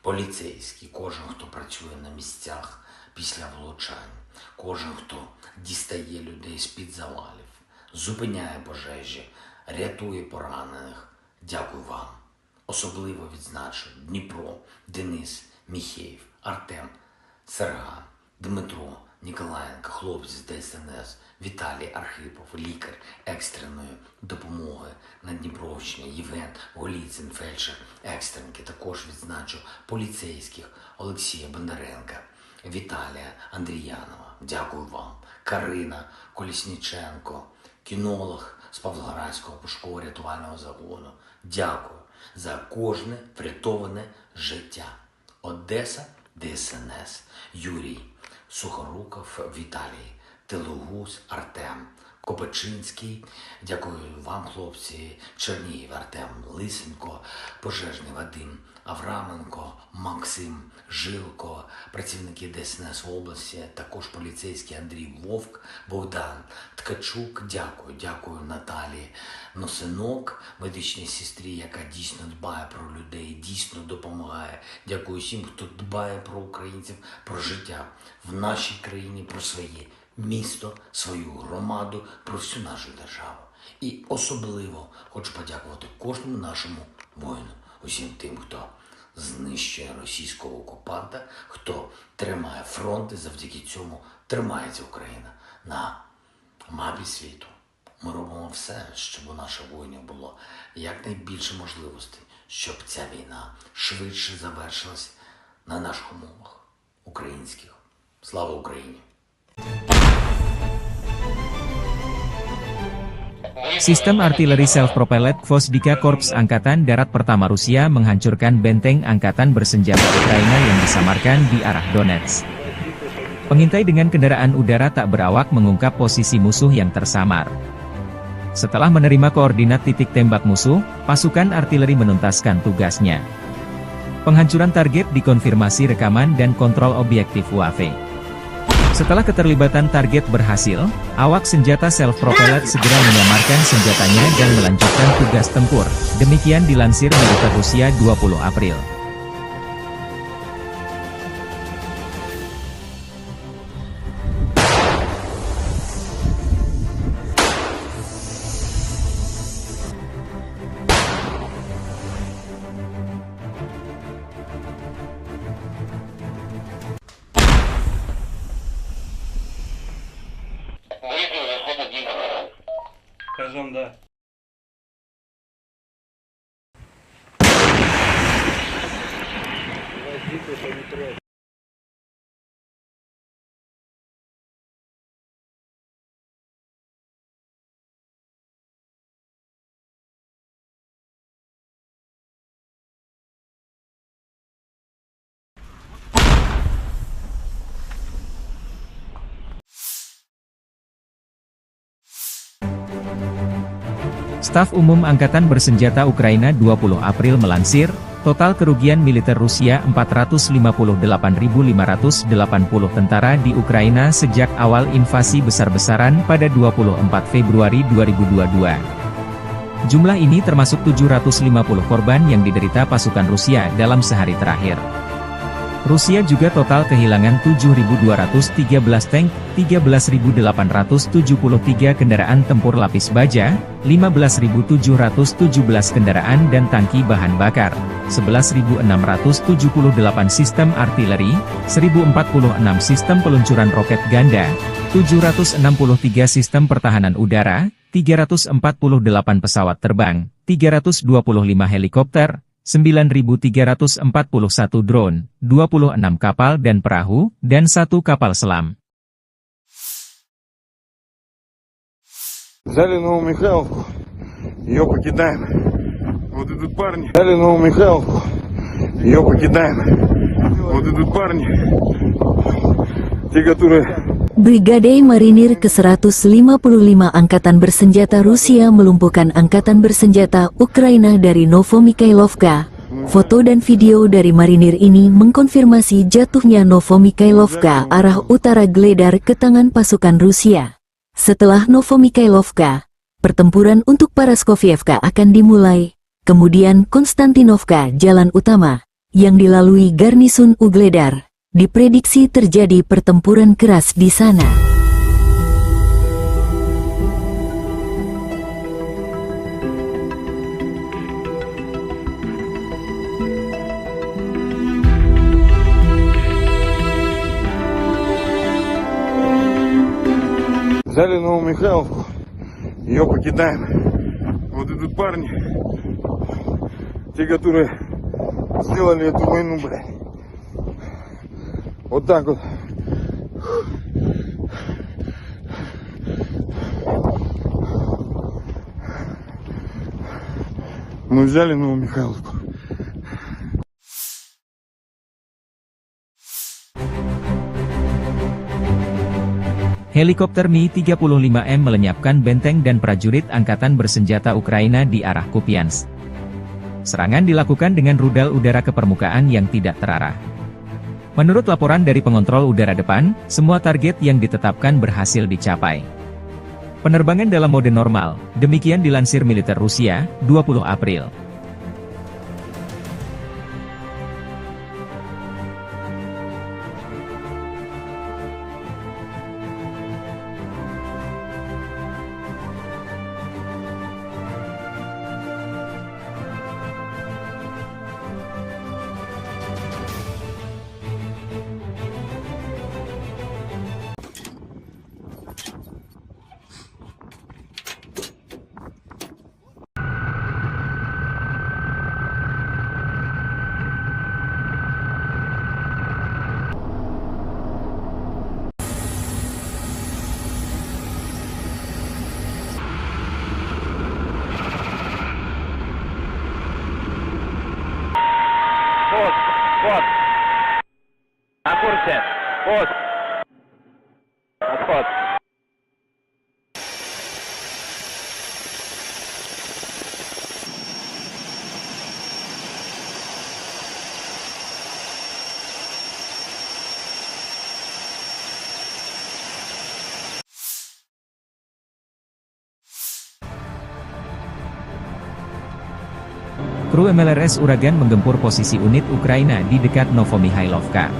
[SPEAKER 5] поліцейські, кожен, хто працює на місцях після влучань, кожен, хто дістає людей з-під завалів, зупиняє пожежі, рятує поранених. Дякую вам. Особливо відзначу Дніпро, Денис, Міхеєв, Артем, Серган, Дмитро, Ніколаєнко, хлопці з ДСНС, Віталій Архипов, лікар екстреної допомоги на Дніпровщині, Євген Голіцин, фельдшер екстренки. Також відзначу поліцейських Олексія Бондаренка, Віталія Андріянова. Дякую вам. Карина Колісніченко, кінолог з Павлоградського пошуково-рятувального загону. Дякую за кожне врятоване життя. Одеса, ДСНС, Юрій Сухоруков, Віталій Телугус, Артем Копачинський. Дякую вам, хлопці. Чернігів, Артем Лисенко, пожежний Вадим Авраменко, Максим Жилко, працівники ДСНС області, також поліцейський Андрій Вовк, Богдан Ткачук. Дякую Наталії Носинок, медичній сестрі, яка дійсно дбає про людей, дійсно допомагає. Дякую всім, хто дбає про українців, про життя в нашій країні, про своє місто, свою громаду, про всю нашу державу. І особливо хочу подякувати кожному нашому воїну, усім тим, хто знищує російського окупанта, хто тримає фронт, і завдяки цьому тримається Україна на мапі світу. Ми робимо все, щоб у наших воїнів було якнайбільше можливостей, щоб ця війна швидше завершилась на наших умовах українських. Слава Україні!
[SPEAKER 1] Sistem artileri self-propelled Gvozdyka Korps Angkatan Darat Pertama Rusia menghancurkan benteng angkatan bersenjata Ukraina yang disamarkan di arah Donetsk. Pengintai dengan kendaraan udara tak berawak mengungkap posisi musuh yang tersamar. Setelah menerima koordinat titik tembak musuh, pasukan artileri menuntaskan tugasnya. Penghancuran target dikonfirmasi rekaman dan kontrol objektif UAV. Setelah keterlibatan target berhasil, awak senjata self-propelled segera menyamarkan senjatanya dan melanjutkan tugas tempur. Demikian dilansir militer Rusia 20 April.
[SPEAKER 6] Кажем, да.
[SPEAKER 1] Staf Umum Angkatan Bersenjata Ukraina 20 April melansir, total kerugian militer Rusia 458.580 tentara di Ukraina sejak awal invasi besar-besaran pada 24 Februari 2022. Jumlah ini termasuk 750 korban yang diderita pasukan Rusia dalam sehari terakhir. Rusia juga total kehilangan 7.213 tank, 13.873 kendaraan tempur lapis baja, 15.717 kendaraan dan tangki bahan bakar, 11.678 sistem artileri, 1.046 sistem peluncuran roket ganda, 763 sistem pertahanan udara, 348 pesawat terbang, 325 helikopter, 9.341 drone, 26 kapal dan perahu, dan 1 kapal selam.
[SPEAKER 3] Взяли Новомихайловку, ее покидаем. Вот идут парни. Взяли Новомихайловку, ее покидаем. Вот идут парни, те, которые
[SPEAKER 4] Brigade Marinir ke-155 Angkatan Bersenjata Rusia melumpuhkan Angkatan Bersenjata Ukraina dari Novomikhailovka. Foto dan video dari marinir ini mengkonfirmasi jatuhnya Novomikhailovka arah utara Gledar ke tangan pasukan Rusia. Setelah Novomikhailovka, pertempuran untuk Paraskovievka akan dimulai, kemudian Konstantinovka, jalan utama, yang dilalui garnisun Ugledar. Diprediksi terjadi pertempuran keras di sana.
[SPEAKER 3] Взяли Новомихайловку, ее покидаем. Вот идут парни, те, которые сделали эту войну, блядь. Вот так вот. Мы взяли Новомихайловку.
[SPEAKER 1] Helikopter Mi-35M melenyapkan benteng dan prajurit Angkatan Bersenjata Ukraina di arah Kupiansk. Serangan dilakukan dengan rudal udara ke permukaan yang tidak terarah. Menurut laporan dari pengontrol udara depan, semua target yang ditetapkan berhasil dicapai. Penerbangan dalam mode normal, demikian dilansir militer Rusia, 20 April.
[SPEAKER 2] Пост. Пост. На курсе. Пост. Отход.
[SPEAKER 1] Kru MLRS Uragan menggempur posisi unit Ukraina di dekat Novomikhailovka.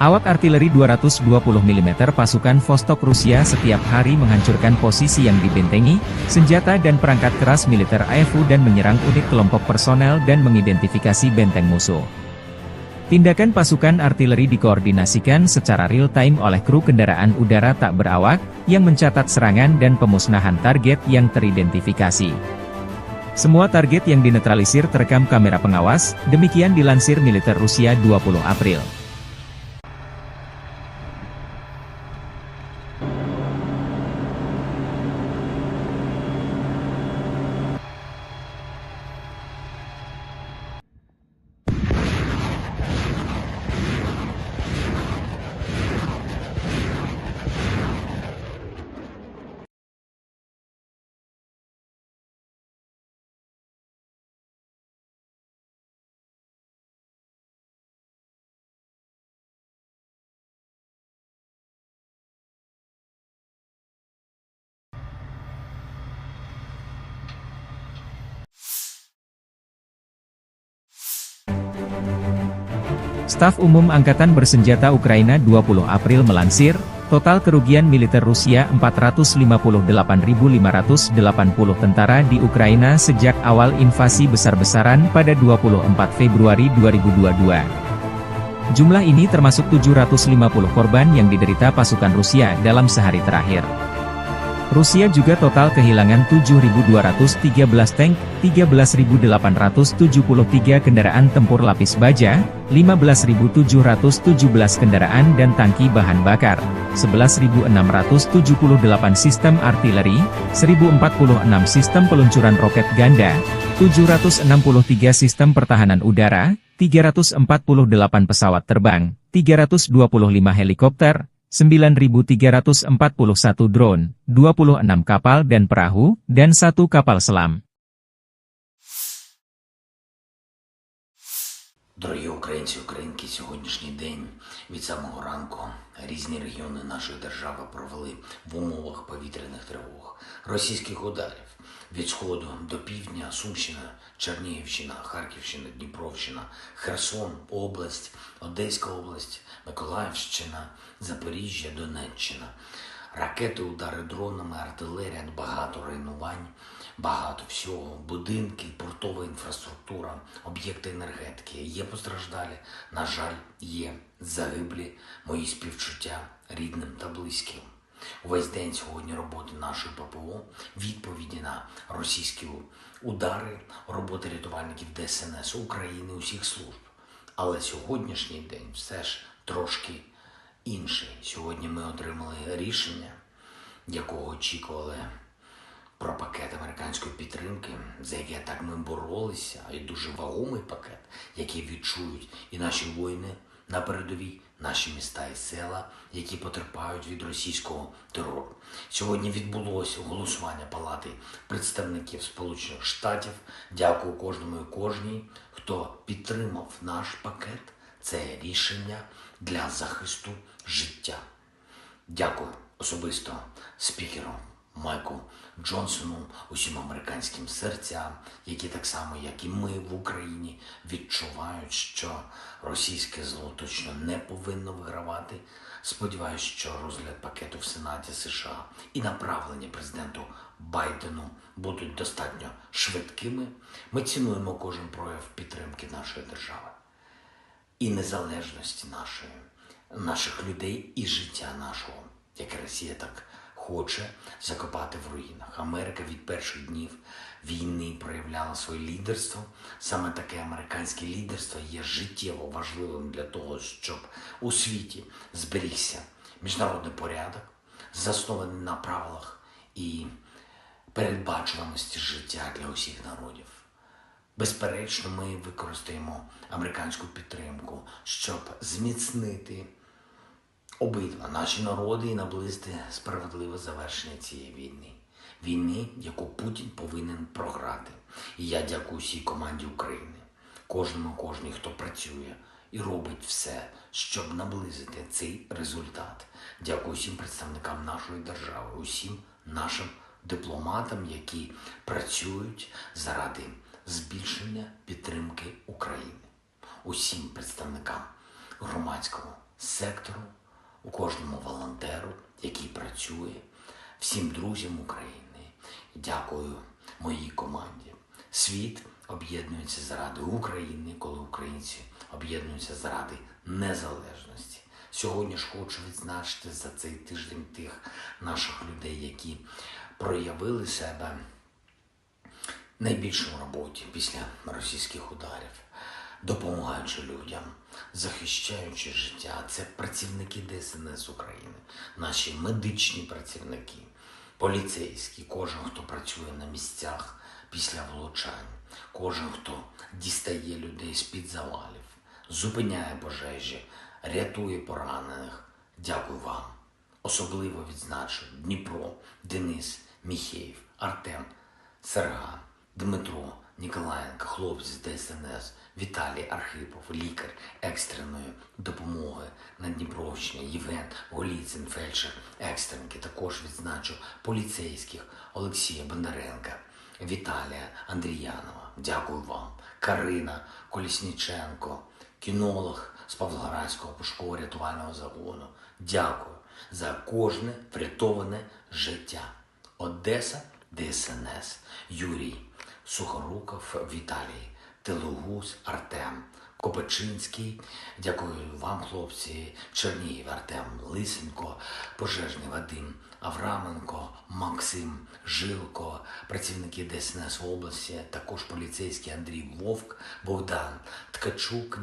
[SPEAKER 1] Awak artileri 220 mm pasukan Vostok Rusia setiap hari menghancurkan posisi yang dibentengi, senjata dan perangkat keras militer AFU dan menyerang unit kelompok personel dan mengidentifikasi benteng musuh. Tindakan pasukan artileri dikoordinasikan secara real-time oleh kru kendaraan udara tak berawak, yang mencatat serangan dan pemusnahan target yang teridentifikasi. Semua target yang dinetralisir terekam kamera pengawas, demikian dilansir militer Rusia 20 April. Staf Umum Angkatan Bersenjata Ukraina 20 April melansir, total kerugian militer Rusia 458.580 tentara di Ukraina sejak awal invasi besar-besaran pada 24 Februari 2022. Jumlah ini termasuk 750 korban yang diderita pasukan Rusia dalam sehari terakhir. Rusia juga total kehilangan 7.213 tank, 13.873 kendaraan tempur lapis baja, 15.717 kendaraan dan tangki bahan bakar, 11.678 sistem artileri, 1.046 sistem peluncuran roket ganda, 763 sistem pertahanan udara, 348 pesawat terbang, 325 helikopter, 9.341 drone, 26 kapal dan perahu, dan 1 kapal selam.
[SPEAKER 5] Дорогі українці, українки, сьогоднішній день від самого ранку різні регіони нашої держави провели в умовах повітряних тривог, російських ударів від сходу до півдня, Сумщина, Чернігівщина, Харківщина, Дніпровщина, Херсон, область, Одеська область, Миколаївщина, Запоріжжя, Донеччина. Ракети, удари дронами, артилерія, багато руйнувань, багато всього, будинки, портова інфраструктура, об'єкти енергетики. Є постраждалі, на жаль, є загиблі, мої співчуття рідним та близьким. Увесь день сьогодні роботи нашої ППО, відповіді на російські удари, роботи рятувальників ДСНС України, усіх служб. Але сьогоднішній день все ж трошки інший. Сьогодні ми отримали рішення, якого очікували, про пакет американської підтримки, за яке так ми боролися, і дуже вагомий пакет, який відчують і наші воїни на передовій, наші міста і села, які потерпають від російського терору. Сьогодні відбулося голосування Палати представників Сполучених Штатів. Дякую кожному і кожній, хто підтримав наш пакет. Це рішення для захисту життя. Дякую особисто спікеру Майку Джонсону, усім американським серцям, які так само, як і ми в Україні, відчувають, що російське зло точно не повинно вигравати. Сподіваюсь, що розгляд пакету в Сенаті США і направлення президенту Байдену будуть достатньо швидкими. Ми цінуємо кожен прояв підтримки нашої держави і незалежності наших людей і життя нашого, яке Росія так хоче закопати в руїнах. Америка від перших днів війни проявляла своє лідерство. Саме таке американське лідерство є життєво важливим для того, щоб у світі зберігся міжнародний порядок, заснований на правилах і передбачуваності життя для усіх народів. Безперечно, ми використаємо американську підтримку, щоб зміцнити обидва наші народи і наблизити справедливе завершення цієї війни. Війни, яку Путін повинен програти. І я дякую всій команді України, кожній, хто працює і робить все, щоб наблизити цей результат. Дякую всім представникам нашої держави, усім нашим дипломатам, які працюють заради збільшення підтримки України. Усім представникам громадського сектору, у кожному волонтеру, який працює, всім друзям України. Дякую моїй команді. Світ об'єднується заради України, коли українці об'єднуються заради незалежності. Сьогодні ж хочу відзначити за цей тиждень тих наших людей, які проявили себе найбільше в роботі після російських ударів, допомагаючи людям, захищаючи життя. Це працівники ДСНС України, наші медичні працівники, поліцейські, кожен, хто працює на місцях після влучань, кожен, хто дістає людей з-під завалів, зупиняє пожежі, рятує поранених. Дякую вам. Особливо відзначу Дніпро, Денис, Міхеєв, Артем, Серган, Дмитро, Ніколаєнко, хлопці з ДСНС, Віталій Архипов, лікар екстреної допомоги на Дніпровщині, Євген Голіцин, фельдшер екстренки. Також відзначу поліцейських Олексія Бондаренка, Віталія Андріянова. Дякую вам. Карина Колісніченко, кінолог з Павлоградського пошуково-рятувального загону. Дякую за кожне врятоване життя. Одеса, ДСНС, Юрій Сухоруков, Віталій Телугус, Артем Копачинський. Дякую вам, хлопці. Чернігів, Артем Лисенко, пожежний Вадим Авраменко, Максим Жилко, працівники ДСНС області, також поліцейський Андрій Вовк, Богдан Ткачук.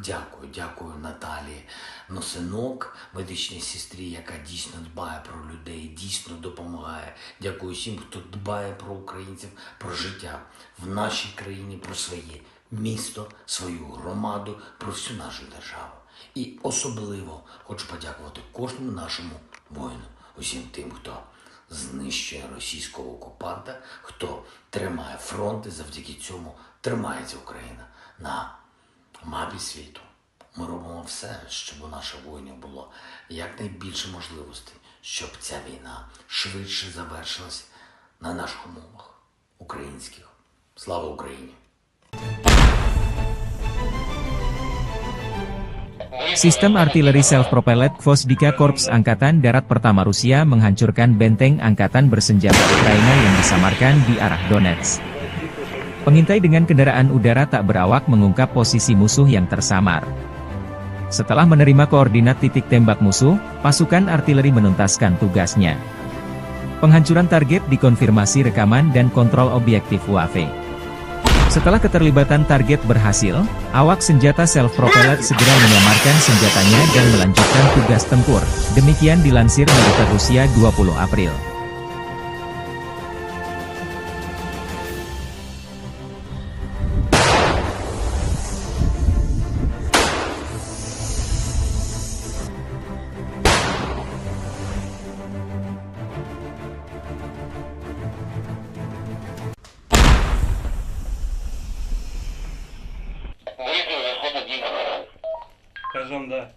[SPEAKER 5] Дякую Наталії Носинок, медичній сестрі, яка дійсно дбає про людей, дійсно допомагає. Дякую всім, хто дбає про українців, про життя в нашій країні, про своє місто, свою громаду, про всю нашу державу. І особливо хочу подякувати кожному нашому воїну, усім тим, хто знищує російського окупанта, хто тримає фронт, і завдяки цьому тримається Україна на мапі світу. Ми робимо все, щоб у наших воїнів було якнайбільше можливостей, щоб ця війна швидше завершилась на наших умовах українських. Слава Україні!
[SPEAKER 1] Sistem artileri self-propelled Gvozdika Korps Angkatan Darat Pertama Rusia menghancurkan benteng angkatan bersenjata Ukraina yang disamarkan di arah Donetsk. Pengintai dengan kendaraan udara tak berawak mengungkap posisi musuh yang tersamar. Setelah menerima koordinat titik tembak musuh, pasukan artileri menuntaskan tugasnya. Penghancuran target dikonfirmasi rekaman dan kontrol objektif UAV. Setelah keterlibatan target berhasil, awak senjata self-propelled segera menyamarkan senjatanya dan melanjutkan tugas tempur. Demikian dilansir militer Rusia 20 April.
[SPEAKER 6] Скажем, да.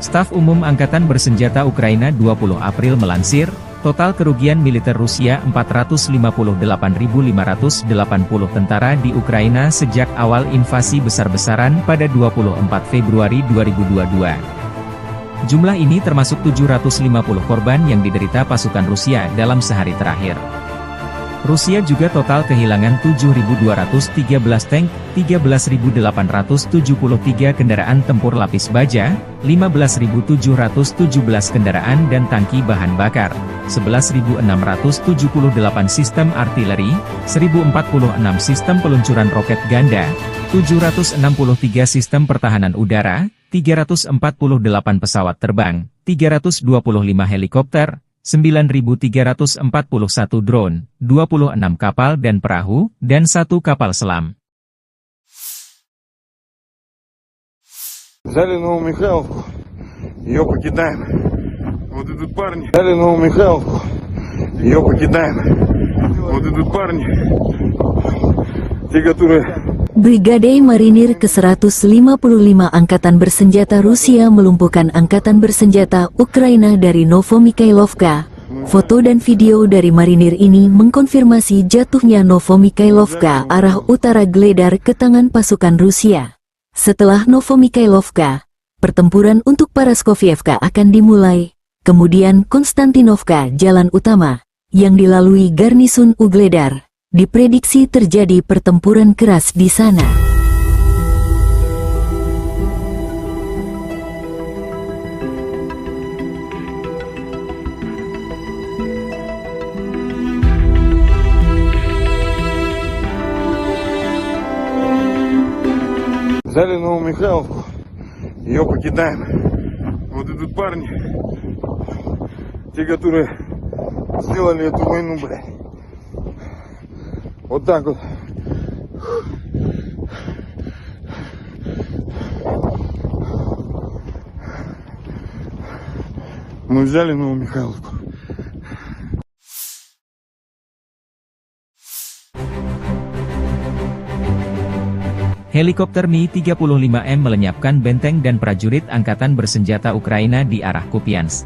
[SPEAKER 1] Staf Umum Angkatan Bersenjata Ukraina 20 April melansir, total kerugian militer Rusia 458.580 tentara di Ukraina sejak awal invasi besar-besaran pada 24 Februari 2022. Jumlah ini termasuk 750 korban yang diderita pasukan Rusia dalam sehari terakhir. Rusia juga total kehilangan 7.213 tank, 13.873 kendaraan tempur lapis baja, 15.717 kendaraan dan tangki bahan bakar, 11.678 sistem artileri, 1.046 sistem peluncuran roket ganda, 763 sistem pertahanan udara, 348 pesawat terbang, 325 helikopter, 9.341 drone, 26 kapal dan perahu, dan 1 kapal selam.
[SPEAKER 3] Взяли Новомихайловку, ее покидаем. Вот идут парни. Взяли Новомихайловку, ее покидаем. Вот идут парни, те, которые...
[SPEAKER 4] Brigade Marinir ke-155 Angkatan Bersenjata Rusia melumpuhkan Angkatan Bersenjata Ukraina dari Novomikhailovka. Foto dan video dari marinir ini mengkonfirmasi jatuhnya Novomikhailovka arah utara Gledar ke tangan pasukan Rusia. Setelah Novomikhailovka, pertempuran untuk Paraskovievka akan dimulai, kemudian Konstantinovka jalan utama, yang dilalui garnisun Ugledar. Diprediksi terjadi pertempuran keras di sana.
[SPEAKER 3] Взяли Новомихайловку, ее покидаем. Вот идут парни, те, которые сделали эту войну, блядь. Вот так вот. Мы взяли Новомихайловку.
[SPEAKER 1] Helikopter Mi-35M melenyapkan benteng dan prajurit angkatan bersenjata Ukraina di arah Kupiansk.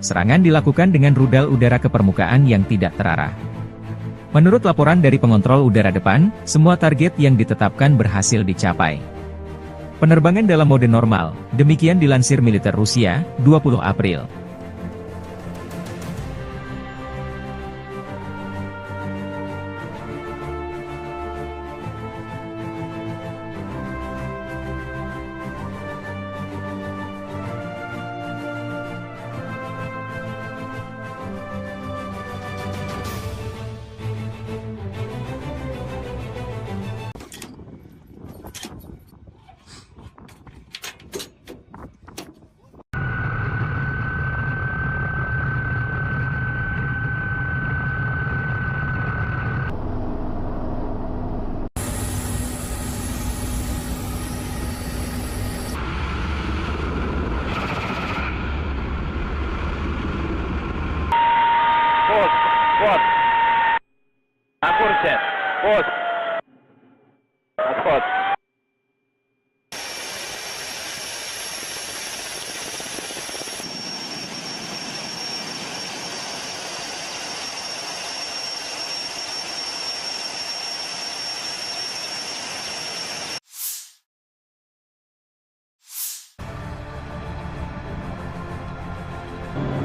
[SPEAKER 1] Serangan dilakukan dengan rudal udara ke permukaan yang tidak terarah. Menurut laporan dari pengontrol udara depan, semua target yang ditetapkan berhasil dicapai. Penerbangan dalam mode normal, demikian dilansir militer Rusia, 20 April.
[SPEAKER 2] курсе. Пост. Отход.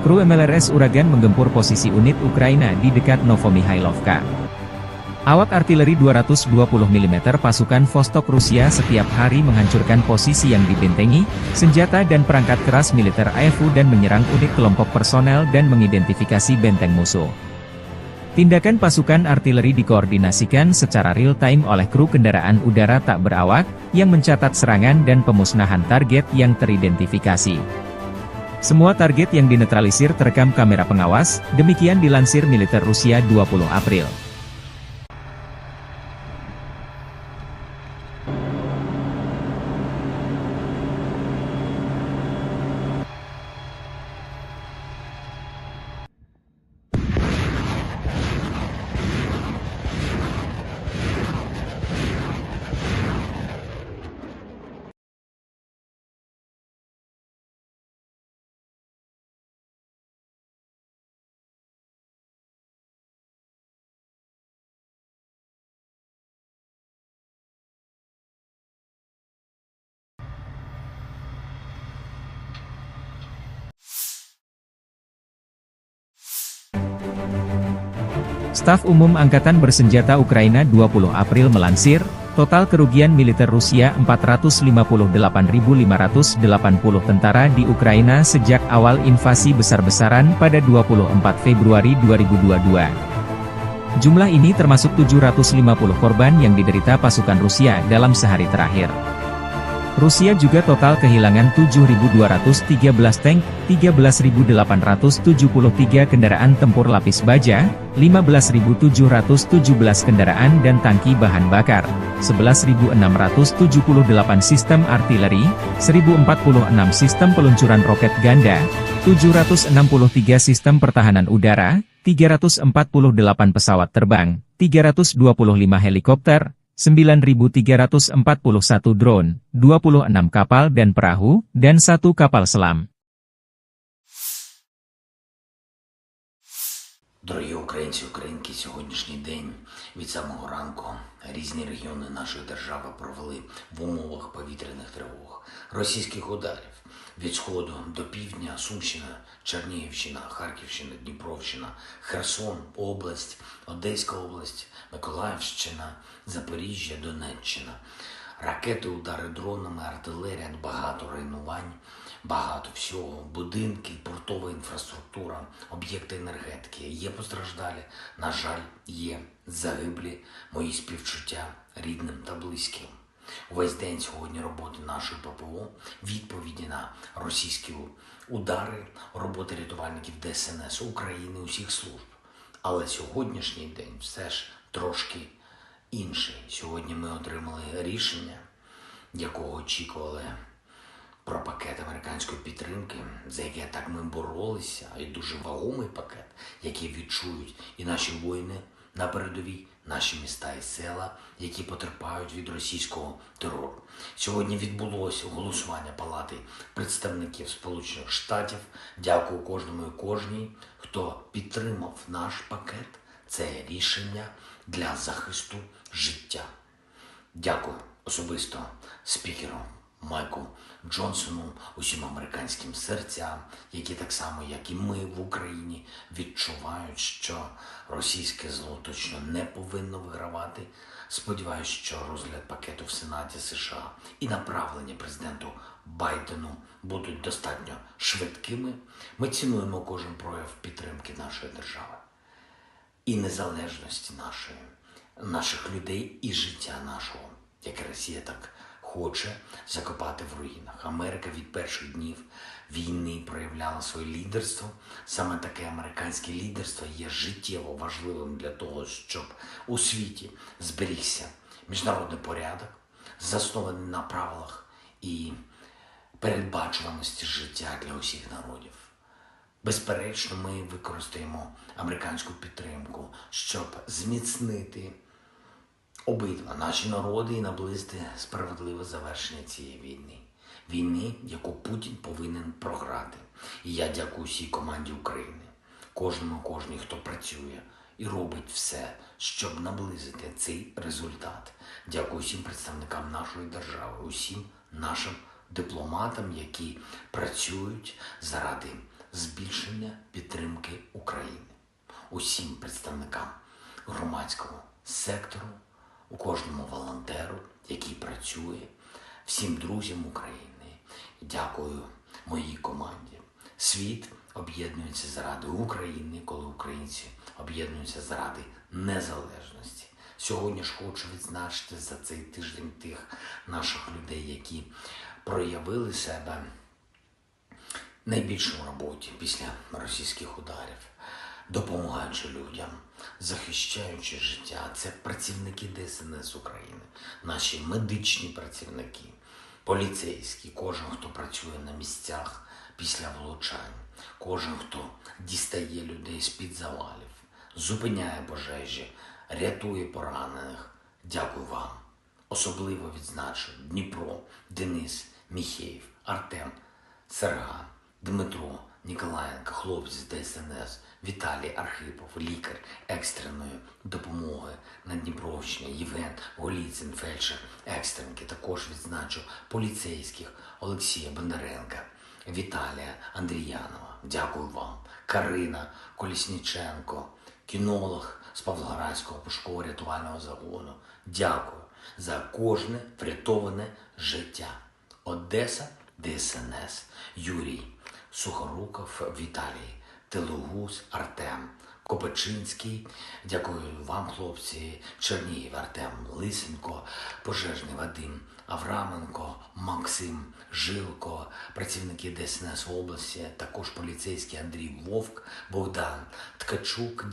[SPEAKER 1] Kru MLRS Uragan menggempur posisi unit Ukraina di dekat Novomihailovka. Awak artileri 220 mm pasukan Vostok Rusia setiap hari menghancurkan posisi yang dibentengi, senjata dan perangkat keras militer AFU dan menyerang unit kelompok personel dan mengidentifikasi benteng musuh. Tindakan pasukan artileri dikoordinasikan secara real-time oleh kru kendaraan udara tak berawak, yang mencatat serangan dan pemusnahan target yang teridentifikasi. Semua target yang dinetralisir terekam kamera pengawas, demikian dilansir militer Rusia 20 April. Staf Umum Angkatan Bersenjata Ukraina 20 April melansir, total kerugian militer Rusia 458.580 tentara di Ukraina sejak awal invasi besar-besaran pada 24 Februari 2022. Jumlah ini termasuk 750 korban yang diderita pasukan Rusia dalam sehari terakhir. Rusia juga total kehilangan 7.213 tank, 13.873 kendaraan tempur lapis baja, 15.717 kendaraan dan tangki bahan bakar, 11.678 sistem artileri, 1.046 sistem peluncuran roket ganda, 763 sistem pertahanan udara, 348 pesawat terbang, 325 helikopter, 9.341 drone, 26 kapal dan perahu, dan 1 kapal selam.
[SPEAKER 5] Дорогі українці, українки, сьогоднішній день від самого ранку різні регіони нашої держави провели в умовах повітряних тривог, російських ударів від сходу до півдня, Сумщина, Чернігівщина, Харківщина, Дніпровщина, Херсон, область, Одеська область, Миколаївщина, Запоріжжя, Донеччина. Ракети, удари дронами, артилерія, багато руйнувань, багато всього, будинки, портова інфраструктура, об'єкти енергетики. Є постраждалі, на жаль, є загиблі, мої співчуття рідним та близьким. Увесь день сьогодні роботи нашої ППО, відповіді на російські удари, роботи рятувальників ДСНС України, усіх служб. Але сьогоднішній день все ж трошки інший. Сьогодні ми отримали рішення, якого очікували, про пакет американської підтримки, за яке так ми боролися, і дуже вагомий пакет, який відчують і наші воїни на передовій, наші міста і села, які потерпають від російського терору. Сьогодні відбулося голосування Палати представників Сполучених Штатів. Дякую кожному і кожній, хто підтримав наш пакет. Це рішення для захисту життя. Дякую особисто спікеру Майку Джонсону, усім американським серцям, які так само, як і ми в Україні, відчувають, що російське зло точно не повинно вигравати. Сподіваюсь, що розгляд пакету в Сенаті США і направлення президенту Байдену будуть достатньо швидкими. Ми цінуємо кожен прояв підтримки нашої держави і незалежності наших людей і життя нашого, яке Росія так хоче закопати в руїнах. Америка від перших днів війни проявляла своє лідерство. Саме таке американське лідерство є життєво важливим для того, щоб у світі зберігся міжнародний порядок, заснований на правилах і передбачуваності життя для усіх народів. Безперечно, ми використаємо американську підтримку, щоб зміцнити обидва наші народи і наблизити справедливе завершення цієї війни. Війни, яку Путін повинен програти. І я дякую всій команді України, кожній, хто працює і робить все, щоб наблизити цей результат. Дякую всім представникам нашої держави, усім нашим дипломатам, які працюють заради збільшення підтримки України. Усім представникам громадського сектору, у кожному волонтеру, який працює, всім друзям України. Дякую моїй команді. Світ об'єднується заради України, коли українці об'єднуються заради незалежності. Сьогодні ж хочу відзначити за цей тиждень тих наших людей, які проявили себе найбільше в роботі після російських ударів, допомагаючи людям, захищаючи життя. Це працівники ДСНС України, наші медичні працівники, поліцейські, кожен, хто працює на місцях після влучань, кожен, хто дістає людей з-під завалів, зупиняє пожежі, рятує поранених. Дякую вам. Особливо відзначу Дніпро, Денис, Міхеєв, Артем, Серган, Дмитро, Ніколаєнко, хлопці з ДСНС, Віталій Архипов, лікар екстреної допомоги на Дніпровщині, Євген Голіцин, фельдшер екстренки. Також відзначу поліцейських Олексія Бондаренка, Віталія Андріянова. Дякую вам. Карина Колісніченко, кінолог з Павлоградського пошуково-рятувального загону. Дякую за кожне врятоване життя. Одеса, ДСНС, Юрій Сухоруков, Віталій Телугус, Артем Копачинський. Дякую вам, хлопці. Чернігів, Артем Лисенко, пожежний Вадим Авраменко, Максим Жилко, працівники ДСНС області, також поліцейський Андрій Вовк, Богдан Ткачук.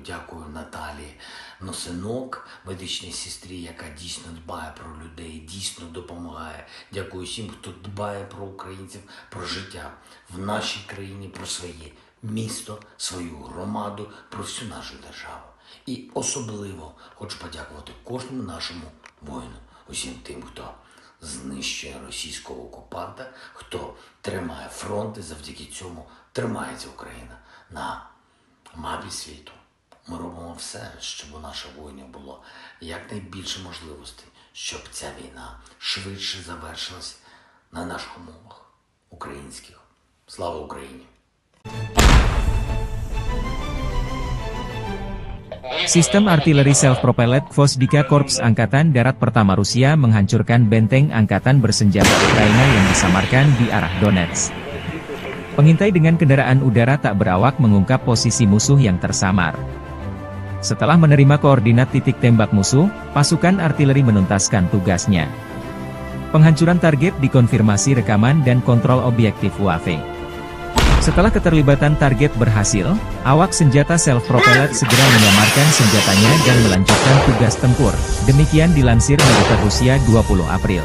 [SPEAKER 5] Дякую Наталії Носинок, медичній сестрі, яка дійсно дбає про людей, дійсно допомагає. Дякую всім, хто дбає про українців, про життя в нашій країні, про своє місто, свою громаду, про всю нашу державу. І особливо хочу подякувати кожному нашому воїну, усім тим, хто знищує російського окупанта, хто тримає фронт, і завдяки цьому тримається Україна на мапі світу. Ми робимо все, щоб у наших воїнів було якнайбільше можливостей, щоб ця війна швидше завершилась на наших умовах українських. Слава Україні!
[SPEAKER 1] Sistem artileri self-propelled Gvozdyka Korps Angkatan Darat Pertama Rusia menghancurkan benteng angkatan bersenjata Ukraina yang disamarkan di arah Donetsk. Pengintai dengan kendaraan udara tak berawak mengungkap posisi musuh yang tersamar. Setelah menerima koordinat titik tembak musuh, pasukan artileri menuntaskan tugasnya. Penghancuran target dikonfirmasi rekaman dan kontrol objektif UAV. Setelah keterlibatan target berhasil, awak senjata self-propelled segera menyamarkan senjatanya dan melanjutkan tugas tempur. Demikian dilansir militer Rusia 20 April.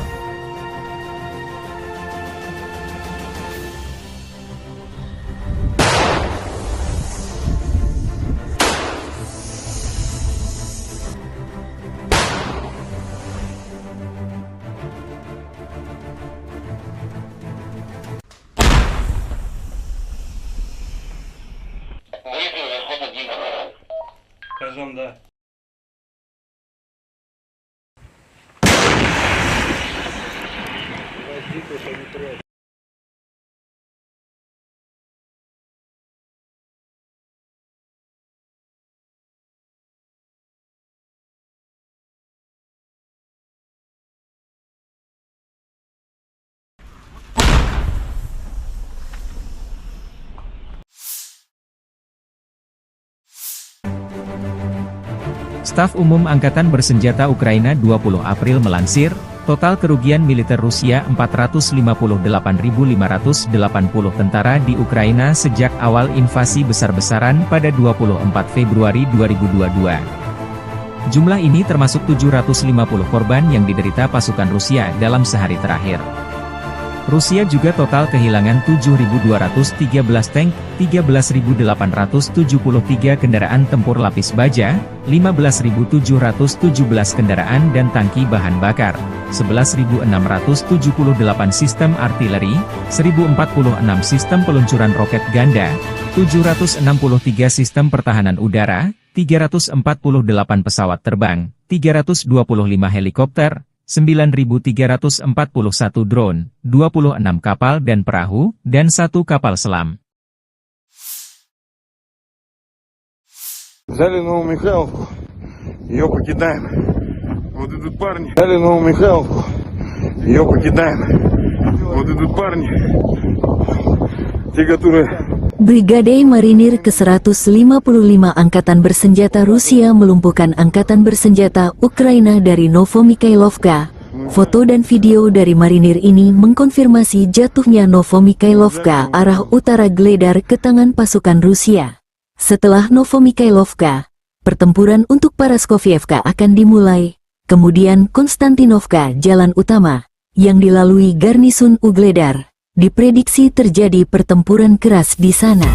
[SPEAKER 6] Скажем, да.
[SPEAKER 1] Staf Umum Angkatan Bersenjata Ukraina 20 April melansir, total kerugian militer Rusia 458.580 tentara di Ukraina sejak awal invasi besar-besaran pada 24 Februari 2022. Jumlah ini termasuk 750 korban yang diderita pasukan Rusia dalam sehari terakhir. Rusia juga total kehilangan 7.213 tank, 13.873 kendaraan tempur lapis baja, 15.717 kendaraan dan tangki bahan bakar, 11.678 sistem artileri, 1.046 sistem peluncuran roket ganda, 763 sistem pertahanan udara, 348 pesawat terbang, 325 helikopter, 9.341 drone, 26 kapal dan perahu, dan 1 kapal selam.
[SPEAKER 3] Взяли Новомихайловку, ее покидаем. Вот идут парни. Взяли Новомихайловку, ее покидаем. Вот идут парни, те, которые...
[SPEAKER 4] Brigade Marinir ke-155 Angkatan Bersenjata Rusia melumpuhkan Angkatan Bersenjata Ukraina dari Novomikhailovka. Foto dan video dari marinir ini mengkonfirmasi jatuhnya Novomikhailovka arah utara Gledar ke tangan pasukan Rusia. Setelah Novomikhailovka, pertempuran untuk Paraskovievka akan dimulai. Kemudian Konstantinovka, jalan utama, yang dilalui garnisun Ugledar. Diprediksi terjadi pertempuran keras di sana.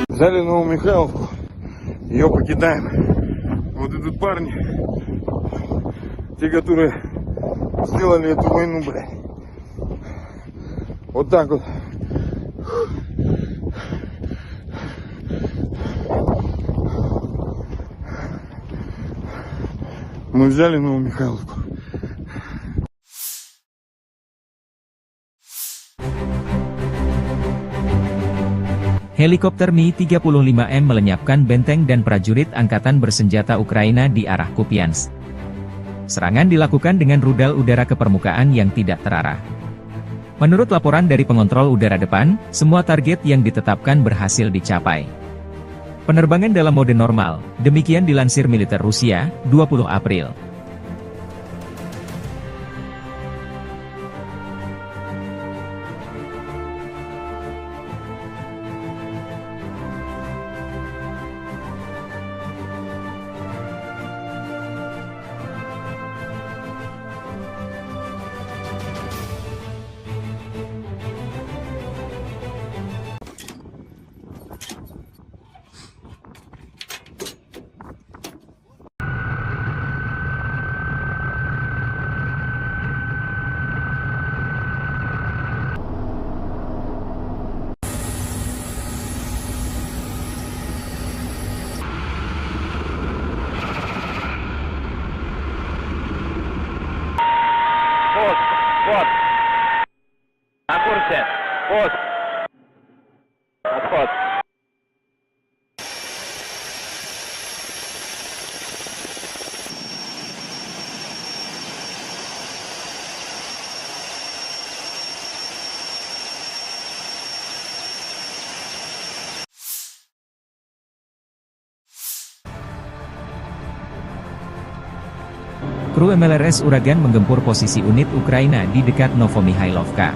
[SPEAKER 3] Взяли Новомихайловку, ее покидаем. Вот идут парни, те, которые сделали эту войну, блядь. Вот так вот. Мы взяли Новомихайловку.
[SPEAKER 1] Helikopter Mi-35M melenyapkan benteng dan prajurit Angkatan Bersenjata Ukraina di arah Kupiansk. Serangan dilakukan dengan rudal udara ke permukaan yang tidak terarah. Menurut laporan dari pengontrol udara depan, semua target yang ditetapkan berhasil dicapai. Penerbangan dalam mode normal, demikian dilansir militer Rusia, 20 April.
[SPEAKER 2] Пост. Вот. На курсе. Пост. Отход.
[SPEAKER 1] Kru MLRS Uragan menggempur posisi unit Ukraina di dekat Novomikhailovka.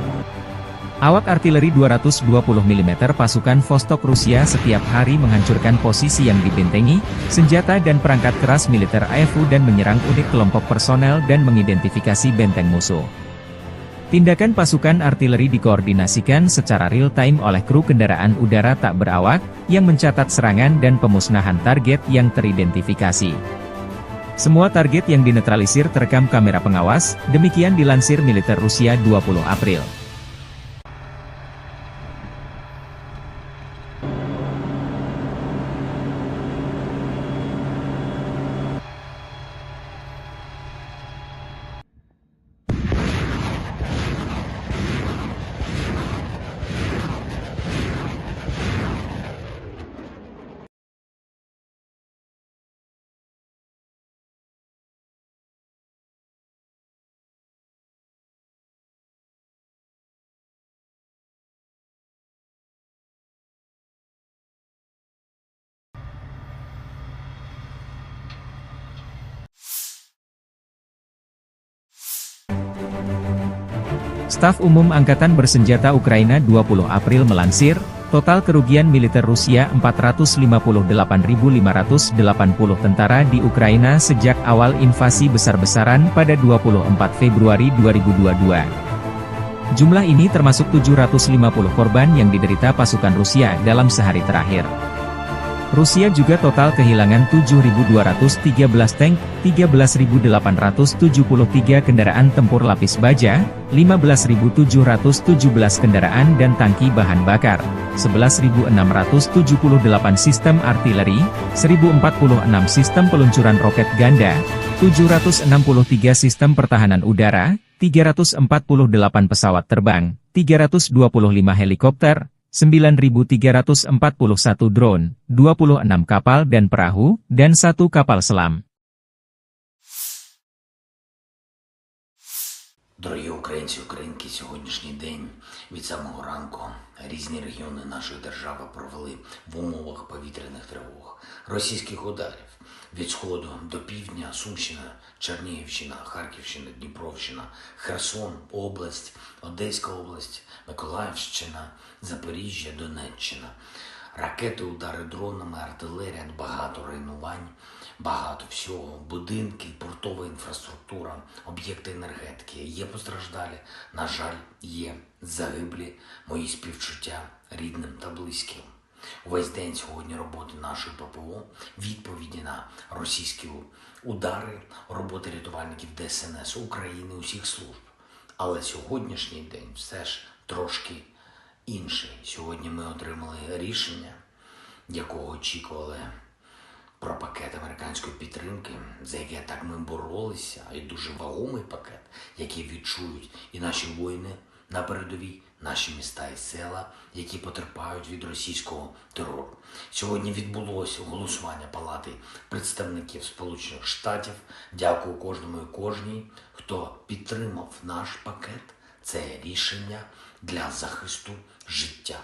[SPEAKER 1] Awak artileri 220 mm pasukan Vostok Rusia setiap hari menghancurkan posisi yang dibentengi, senjata dan perangkat keras militer AFU dan menyerang unit kelompok personel dan mengidentifikasi benteng musuh. Tindakan pasukan artileri dikoordinasikan secara real-time oleh kru kendaraan udara tak berawak, yang mencatat serangan dan pemusnahan target yang teridentifikasi. Semua target yang dinetralisir terekam kamera pengawas, demikian dilansir militer Rusia 20 April. Staf Umum Angkatan Bersenjata Ukraina 20 April melansir, total kerugian militer Rusia 458.580 tentara di Ukraina sejak awal invasi besar-besaran pada 24 Februari 2022. Jumlah ini termasuk 750 korban yang diderita pasukan Rusia dalam sehari terakhir. Rusia juga total kehilangan 7.213 tank, 13.873 kendaraan tempur lapis baja, 15.717 kendaraan dan tangki bahan bakar, 11.678 sistem artileri, 1.046 sistem peluncuran roket ganda, 763 sistem pertahanan udara, 348 pesawat terbang, 325 helikopter, 9.341 drone, 26 kapal dan perahu, dan 1 kapal selam.
[SPEAKER 5] Дорогі українці, українки, сьогоднішній день від самого ранку різні регіони нашої держави провели в умовах повітряних тривог, російських ударів від сходу до півдня, Сумщина, Чернігівщина, Харківщина, Дніпровщина, Херсон, область, Одеська область, Миколаївщина, Запоріжжя, Донеччина. Ракети, удари дронами, артилерія, багато руйнувань, багато всього, будинки, портова інфраструктура, об'єкти енергетики. Є постраждалі, на жаль, є загиблі, мої співчуття рідним та близьким. Увесь день сьогодні роботи нашої ППО, відповіді на російські удари, роботи рятувальників ДСНС України, усіх служб. Але сьогоднішній день все ж трошки інший. Сьогодні ми отримали рішення, якого очікували, про пакет американської підтримки, за яке так ми боролися, і дуже вагомий пакет, який відчують і наші воїни на передовій, наші міста і села, які потерпають від російського терору. Сьогодні відбулося голосування Палати представників Сполучених Штатів. Дякую кожному і кожній, хто підтримав наш пакет. Це рішення для захисту життя.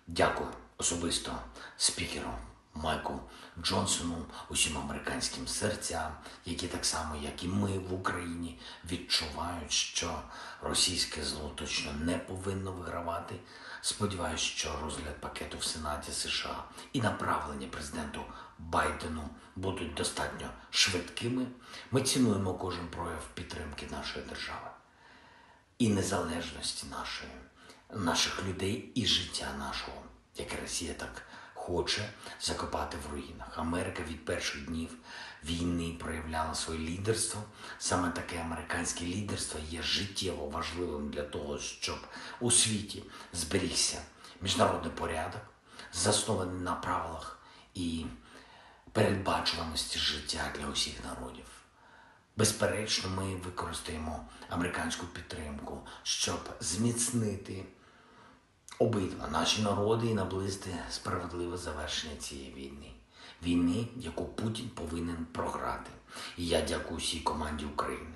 [SPEAKER 5] Дякую особисто спікеру Майку Джонсону, усім американським серцям, які так само, як і ми в Україні, відчувають, що російське зло точно не повинно вигравати. Сподіваюсь, що розгляд пакету в Сенаті США і направлення президенту Байдену будуть достатньо швидкими. Ми цінуємо кожен прояв підтримки нашої держави і незалежності наших людей і життя нашого, яке Росія так хоче закопати в руїнах. Америка від перших днів війни проявляла своє лідерство. Саме таке американське лідерство є життєво важливим для того, щоб у світі зберігся міжнародний порядок, заснований на правилах і передбачуваності життя для усіх народів. Безперечно, ми використаємо американську підтримку, щоб зміцнити обидва наші народи і наблизити справедливе завершення цієї війни. Війни, яку Путін повинен програти. І я дякую всій команді України,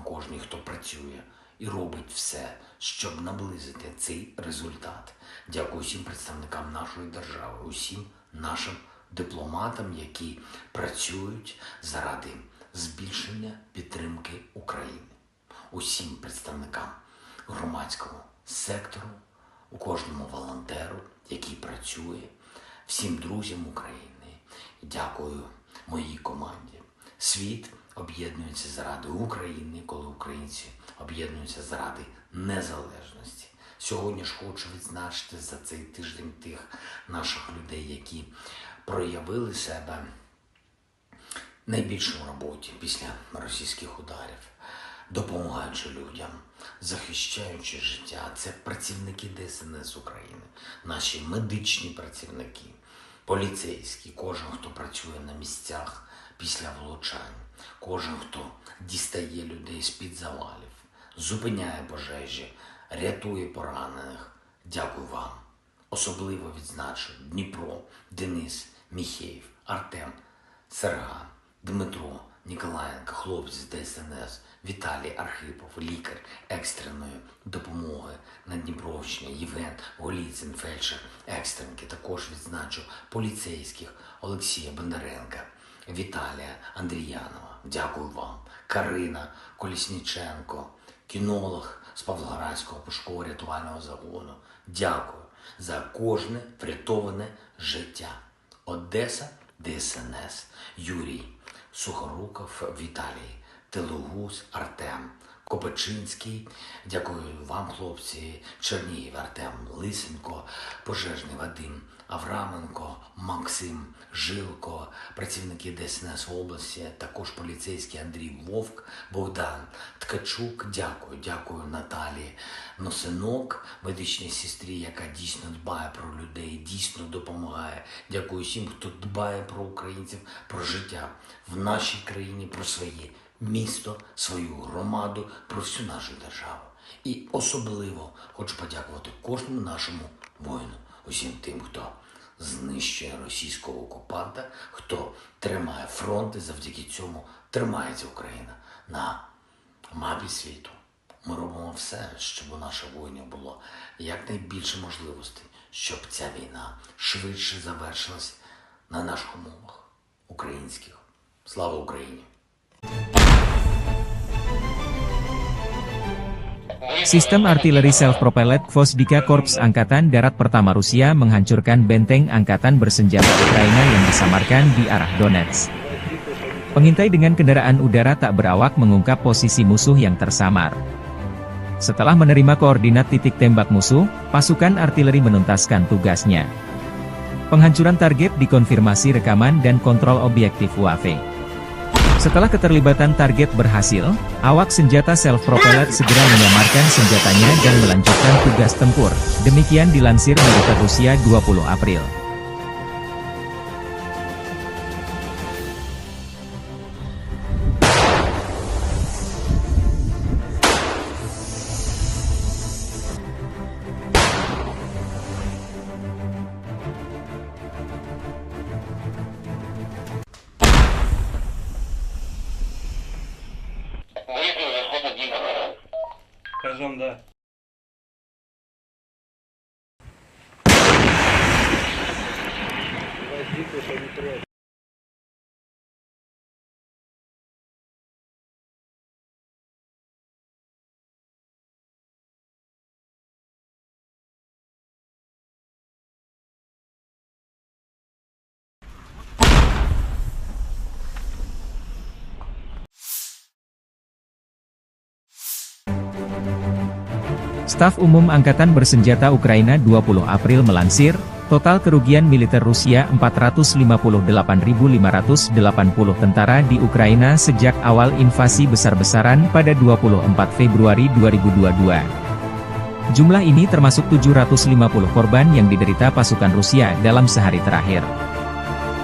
[SPEAKER 5] кожній, хто працює і робить все, щоб наблизити цей результат. Дякую всім представникам нашої держави, усім нашим дипломатам, які працюють заради збільшення підтримки України. Усім представникам громадського сектору, у кожному волонтеру, який працює, всім друзям України. Дякую моїй команді. Світ об'єднується заради України, коли українці об'єднуються заради незалежності. Сьогодні ж хочу відзначити за цей тиждень тих наших людей, які проявили себе найбільше в роботі після російських ударів, допомагаючи людям, захищаючи життя. Це працівники ДСНС України, наші медичні працівники, поліцейські, кожен, хто працює на місцях після влучань, кожен, хто дістає людей з-під завалів, зупиняє пожежі, рятує поранених. Дякую вам. Особливо відзначу Дніпро, Денис, Міхеєв, Артем, Серга, Дмитро, Ніколаєнко, хлопці з ДСНС, Віталій Архипов, лікар екстреної допомоги на Дніпровщині, Євген Голіцин, фельдшер екстренки. Також відзначу поліцейських Олексія Бондаренка, Віталія Андріянова. Дякую вам. Карина Колісніченко, кінолог з Павлоградського пошуково-рятувального загону. Дякую за кожне врятоване життя. Одеса, ДСНС, Юрій, Сухоруков, Віталій, Телугус, Артем, Копачинський, дякую вам, хлопці, Чернігів, Артем, Лисенко, Пожежний Вадим, Авраменко, Максим, Жилко, працівники ДСНС області, також поліцейський Андрій Вовк, Богдан Ткачук, дякую Наталії Носинок, медичній сестрі, яка дійсно дбає про людей, дійсно допомагає. Дякую всім, хто дбає про українців, про життя в нашій країні, про своє місто, свою громаду, про всю нашу державу. І особливо хочу подякувати кожному нашому воїну, усім тим, хто знищує російського окупанта, хто тримає фронт, і завдяки цьому тримається Україна на мапі світу. Ми робимо все, щоб у наших воїнів було якнайбільше можливостей, щоб ця війна швидше завершилась на наших умовах українських. Слава Україні!
[SPEAKER 1] Sistem artileri self-propelled Gvosdika Korps Angkatan Darat Pertama Rusia menghancurkan benteng angkatan bersenjata Ukraina yang disamarkan di arah Donetsk. Pengintai dengan kendaraan udara tak berawak mengungkap posisi musuh yang tersamar. Setelah menerima koordinat titik tembak musuh, pasukan artileri menuntaskan tugasnya. Penghancuran target dikonfirmasi rekaman dan kontrol objektif UAV. Setelah keterlibatan target berhasil, awak senjata self-propelled segera menyamarkan senjatanya dan melanjutkan tugas tempur. Demikian dilansir militer Rusia 20 April.
[SPEAKER 6] Скажем, да.
[SPEAKER 1] Staf Umum Angkatan Bersenjata Ukraina 20 April melansir, total kerugian militer Rusia 458.580 tentara di Ukraina sejak awal invasi besar-besaran pada 24 Februari 2022. Jumlah ini termasuk 750 korban yang diderita pasukan Rusia dalam sehari terakhir.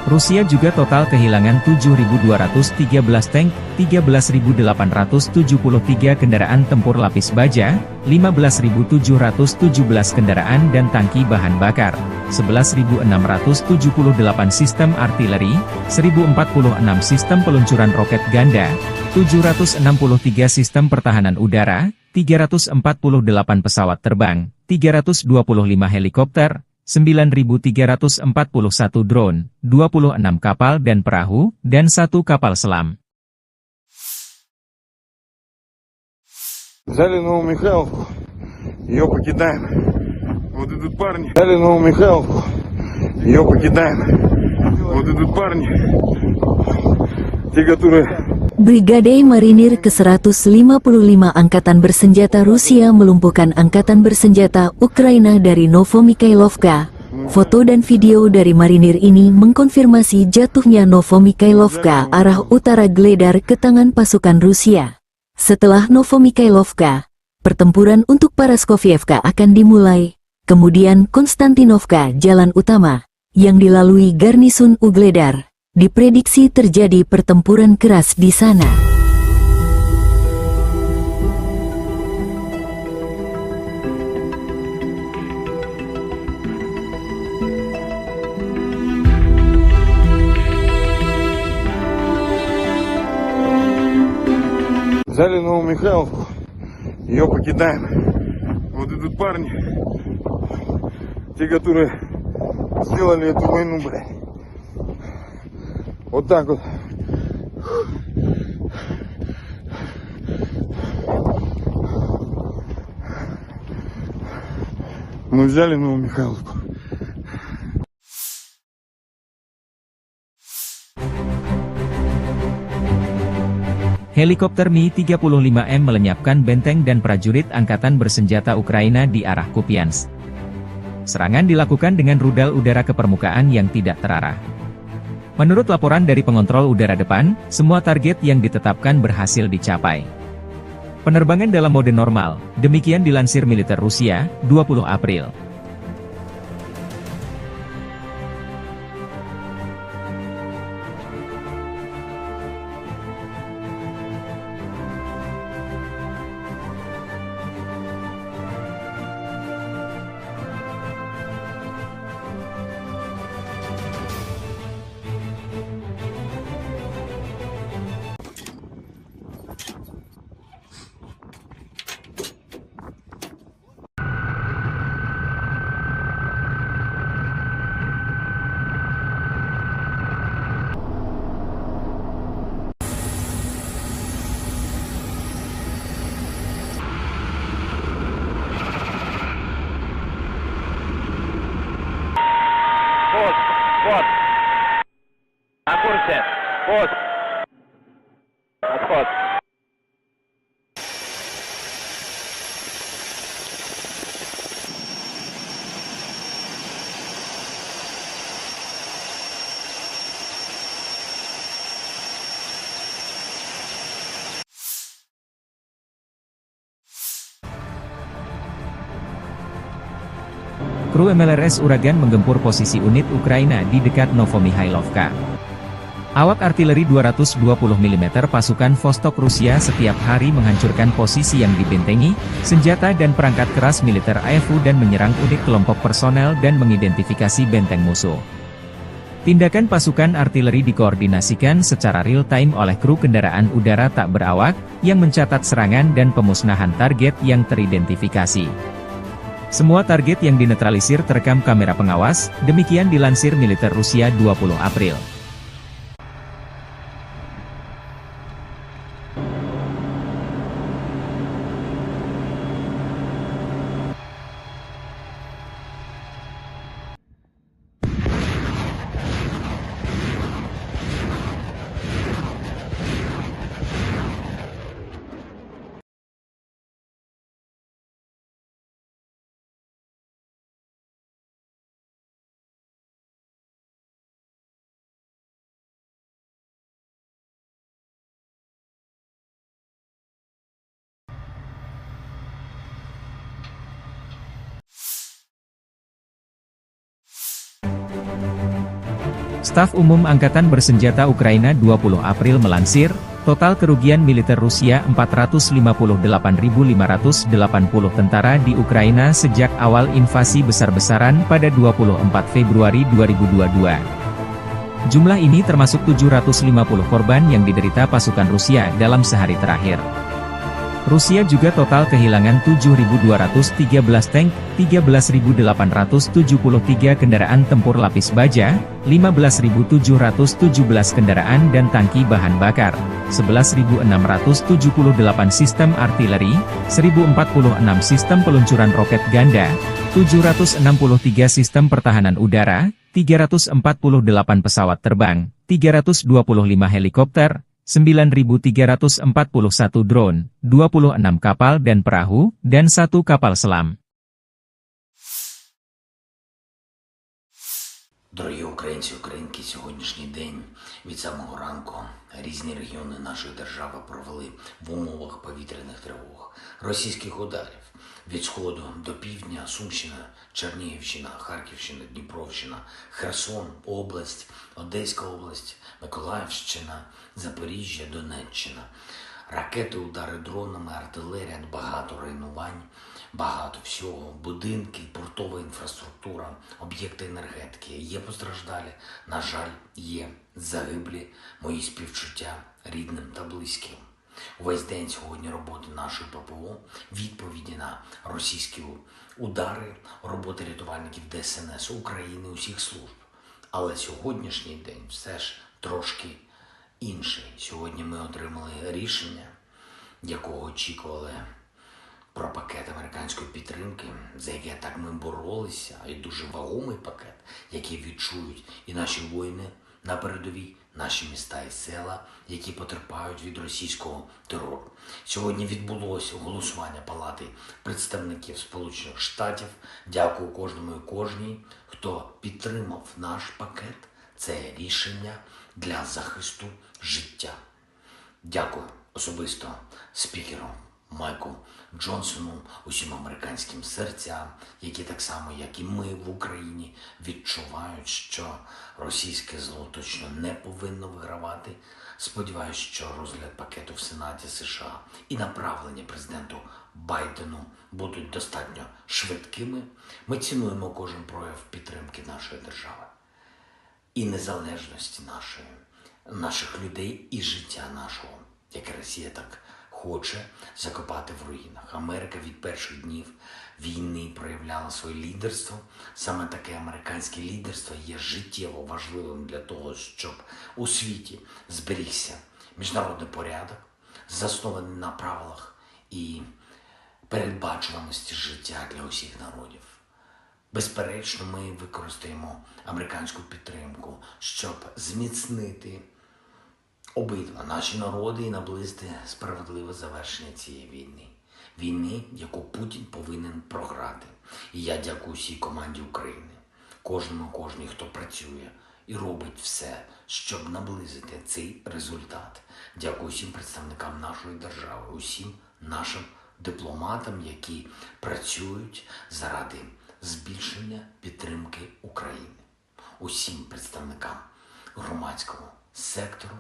[SPEAKER 1] Rusia juga total kehilangan 7.213 tank, 13.873 kendaraan tempur lapis baja, 15.717 kendaraan dan tangki bahan bakar, 11.678 sistem artileri, 1.046 sistem peluncuran roket ganda, 763 sistem pertahanan udara, 348 pesawat terbang, 325 helikopter, 9.341 drone, 26 kapal dan perahu, dan 1 kapal selam.
[SPEAKER 3] Взяли Новомихайловку, ее покидаем. Вот идут парни. Взяли Новомихайловку, ее покидаем. Вот идут парни, те, которые...
[SPEAKER 4] Brigade Marinir ke-155 Angkatan Bersenjata Rusia melumpuhkan Angkatan Bersenjata Ukraina dari Novomikhailovka. Foto dan video dari marinir ini mengkonfirmasi jatuhnya Novomikhailovka arah utara Gledar ke tangan pasukan Rusia. Setelah Novomikhailovka, pertempuran untuk Paraskovievka akan dimulai, kemudian Konstantinovka jalan utama, yang dilalui garnisun Ugledar. Diprediksi terjadi pertempuran keras di sana.
[SPEAKER 3] Взяли Новомихайловку, ее покидаем. Вот идут парни, те, которые сделали эту войну, блядь. Вот так вот. Мы взяли Новомихайловку.
[SPEAKER 1] Helikopter Mi-35M melenyapkan benteng dan prajurit angkatan bersenjata Ukraina di arah Kupiansk. Serangan dilakukan dengan rudal udara ke permukaan yang tidak terarah. Menurut laporan dari pengontrol udara depan, semua target yang ditetapkan berhasil dicapai. Penerbangan dalam mode normal, demikian dilansir militer Rusia, 20 April.
[SPEAKER 2] Пост. Вот. На курсе. Пост. Отход.
[SPEAKER 1] Kru MLRS Uragan menggempur posisi unit Ukraina di dekat Novomihailovka. Awak artileri 220 mm pasukan Vostok Rusia setiap hari menghancurkan posisi yang dibentengi, senjata dan perangkat keras militer AFU dan menyerang unit kelompok personel dan mengidentifikasi benteng musuh. Tindakan pasukan artileri dikoordinasikan secara real-time oleh kru kendaraan udara tak berawak, yang mencatat serangan dan pemusnahan target yang teridentifikasi. Semua target yang dinetralisir terekam kamera pengawas, demikian dilansir militer Rusia 20 April. Staf Umum Angkatan Bersenjata Ukraina 20 April melansir, total kerugian militer Rusia 458.580 tentara di Ukraina sejak awal invasi besar-besaran pada 24 Februari 2022. Jumlah ini termasuk 750 korban yang diderita pasukan Rusia dalam sehari terakhir. Rusia juga total kehilangan 7.213 tank, 13.873 kendaraan tempur lapis baja, 15.717 kendaraan dan tangki bahan bakar, 11.678 sistem artileri, 1.046 sistem peluncuran roket ganda, 763 sistem pertahanan udara, 348 pesawat terbang, 325 helikopter, 9.341 drone, 26 kapal dan perahu, dan 1 kapal selam.
[SPEAKER 5] Дорогі українці, українки, сьогоднішній день від самого ранку різні регіони нашої держави провели в умовах повітряних тривог, російських ударів від сходу до півдня, Сумщина, Чернігівщина, Харківщина, Дніпровщина, Херсон, область, Одеська область, Миколаївщина, Запоріжжя, Донеччина. Ракети, удари дронами, артилерія, багато руйнувань, багато всього, будинки, портова інфраструктура, об'єкти енергетики. Є постраждалі, на жаль, є загиблі, мої співчуття рідним та близьким. Увесь день сьогодні роботи нашої ППО, відповіді на російські удари, роботи рятувальників ДСНС України, усіх служб. Але сьогоднішній день все ж трошки інший. Сьогодні ми отримали рішення, якого очікували, про пакет американської підтримки за яке так ми боролися, і дуже вагомий пакет, який відчують і наші воїни на передовій, наші міста і села, які потерпають від російського терору. Сьогодні відбулося голосування Палати представників Сполучених Штатів. Дякую кожному і кожній, хто підтримав наш пакет. Це рішення для захисту життя. Дякую особисто спікеру Майку Джонсону, усім американським серцям, які так само, як і ми в Україні, відчувають, що російське зло точно не повинно вигравати. Сподіваюсь, що розгляд пакету в Сенаті США і направлення президенту Байдену будуть достатньо швидкими. Ми цінуємо кожен прояв підтримки нашої держави і незалежності наших людей і життя нашого, яке Росія так хоче закопати в руїнах. Америка від перших днів війни проявляла своє лідерство. Саме таке американське лідерство є життєво важливим для того, щоб у світі зберігся міжнародний порядок, заснований на правилах і передбачуваності життя для усіх народів. Безперечно, ми використаємо американську підтримку, щоб зміцнити обидва наші народи і наблизити справедливе завершення цієї війни. Війни, яку Путін повинен програти. І я дякую всій команді України, кожній, хто працює і робить все, щоб наблизити цей результат. Дякую всім представникам нашої держави, усім нашим дипломатам, які працюють заради збільшення підтримки України. Усім представникам громадського сектору,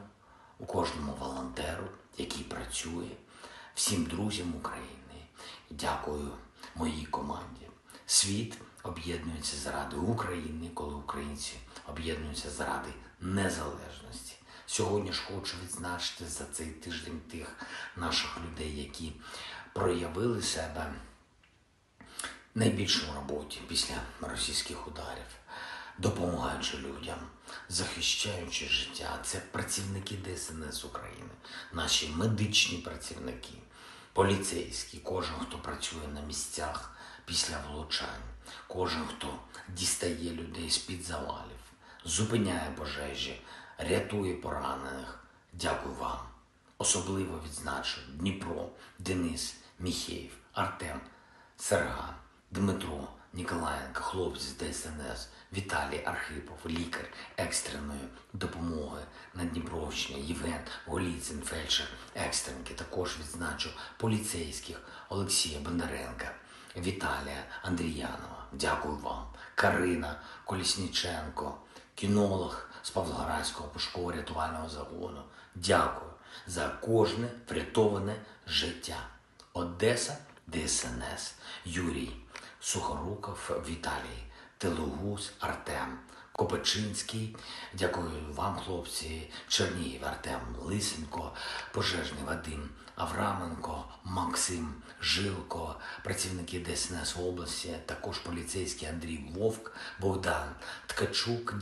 [SPEAKER 5] у кожному волонтеру, який працює, всім друзям України. Дякую моїй команді. Світ об'єднується заради України, коли українці об'єднуються заради незалежності. Сьогодні ж хочу відзначити за цей тиждень тих наших людей, які проявили себе найбільше в роботі після російських ударів, допомагаючи людям, захищаючи життя. Це працівники ДСНС України, наші медичні працівники, поліцейські, кожен, хто працює на місцях після влучань, кожен, хто дістає людей з-під завалів, зупиняє пожежі, рятує поранених. Дякую вам. Особливо відзначу Дніпро, Денис, Міхеєв, Артем, Серган, Дмитро, Ніколаєнко, хлопці з ДСНС, Віталій Архипов, лікар екстреної допомоги на Дніпровщині, Євген Голіцин, фельдшер екстренки. Також відзначу поліцейських Олексія Бондаренка, Віталія Андріянова. Дякую вам. Карина Колісніченко, кінолог з Павлоградського пошуково-рятувального загону. Дякую за кожне врятоване життя. Одеса, ДСНС, Юрій Сухоруков, Віталій Телугус, Артем Копачинський. Дякую вам, хлопці. Чернігів, Артем Лисенко, пожежний Вадим Авраменко, Максим Жилко, працівники ДСНС області, також поліцейський Андрій Вовк, Богдан Ткачук.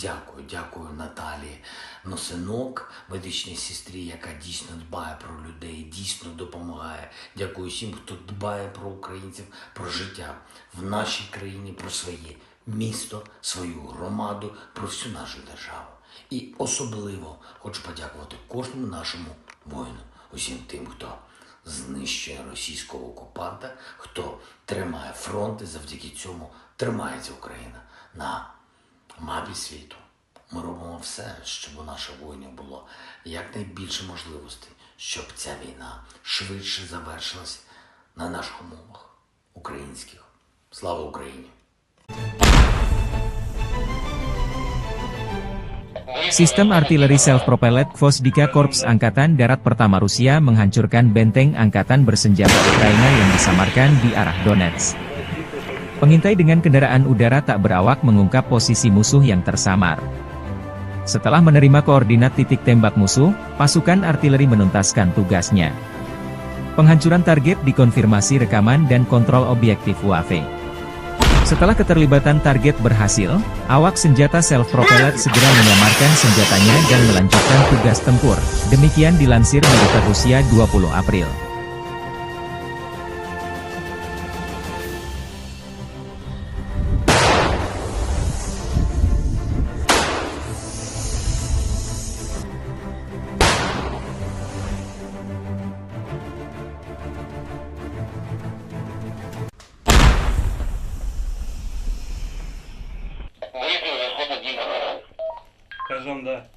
[SPEAKER 5] Дякую Наталії Носинок, медичній сестрі, яка дійсно дбає про людей, дійсно допомагає. Дякую всім, хто дбає про українців, про життя в нашій країні, про своє місто, свою громаду, про всю нашу державу. І особливо хочу подякувати кожному нашому воїну, усім тим, хто знищує російського окупанта, хто тримає фронт, і завдяки цьому тримається Україна на мапі світу. Ми робимо все, щоб у наших воїнів було якнайбільше можливостей, щоб ця війна швидше завершилась на наших умовах українських. Слава Україні!
[SPEAKER 1] Sistem artileri self-propelled Gvozdyka Korps Angkatan Darat Pertama Rusia menghancurkan benteng angkatan bersenjata Ukraina yang disamarkan di arah Donetsk. Pengintai dengan kendaraan udara tak berawak mengungkap posisi musuh yang tersamar. Setelah menerima koordinat titik tembak musuh, pasukan artileri menuntaskan tugasnya. Penghancuran target dikonfirmasi rekaman dan kontrol objektif UAV. Setelah keterlibatan target berhasil, awak senjata self-propelled segera menyamarkan senjatanya dan melanjutkan tugas tempur. Demikian dilansir militer Rusia 20 April.
[SPEAKER 3] этажом, да.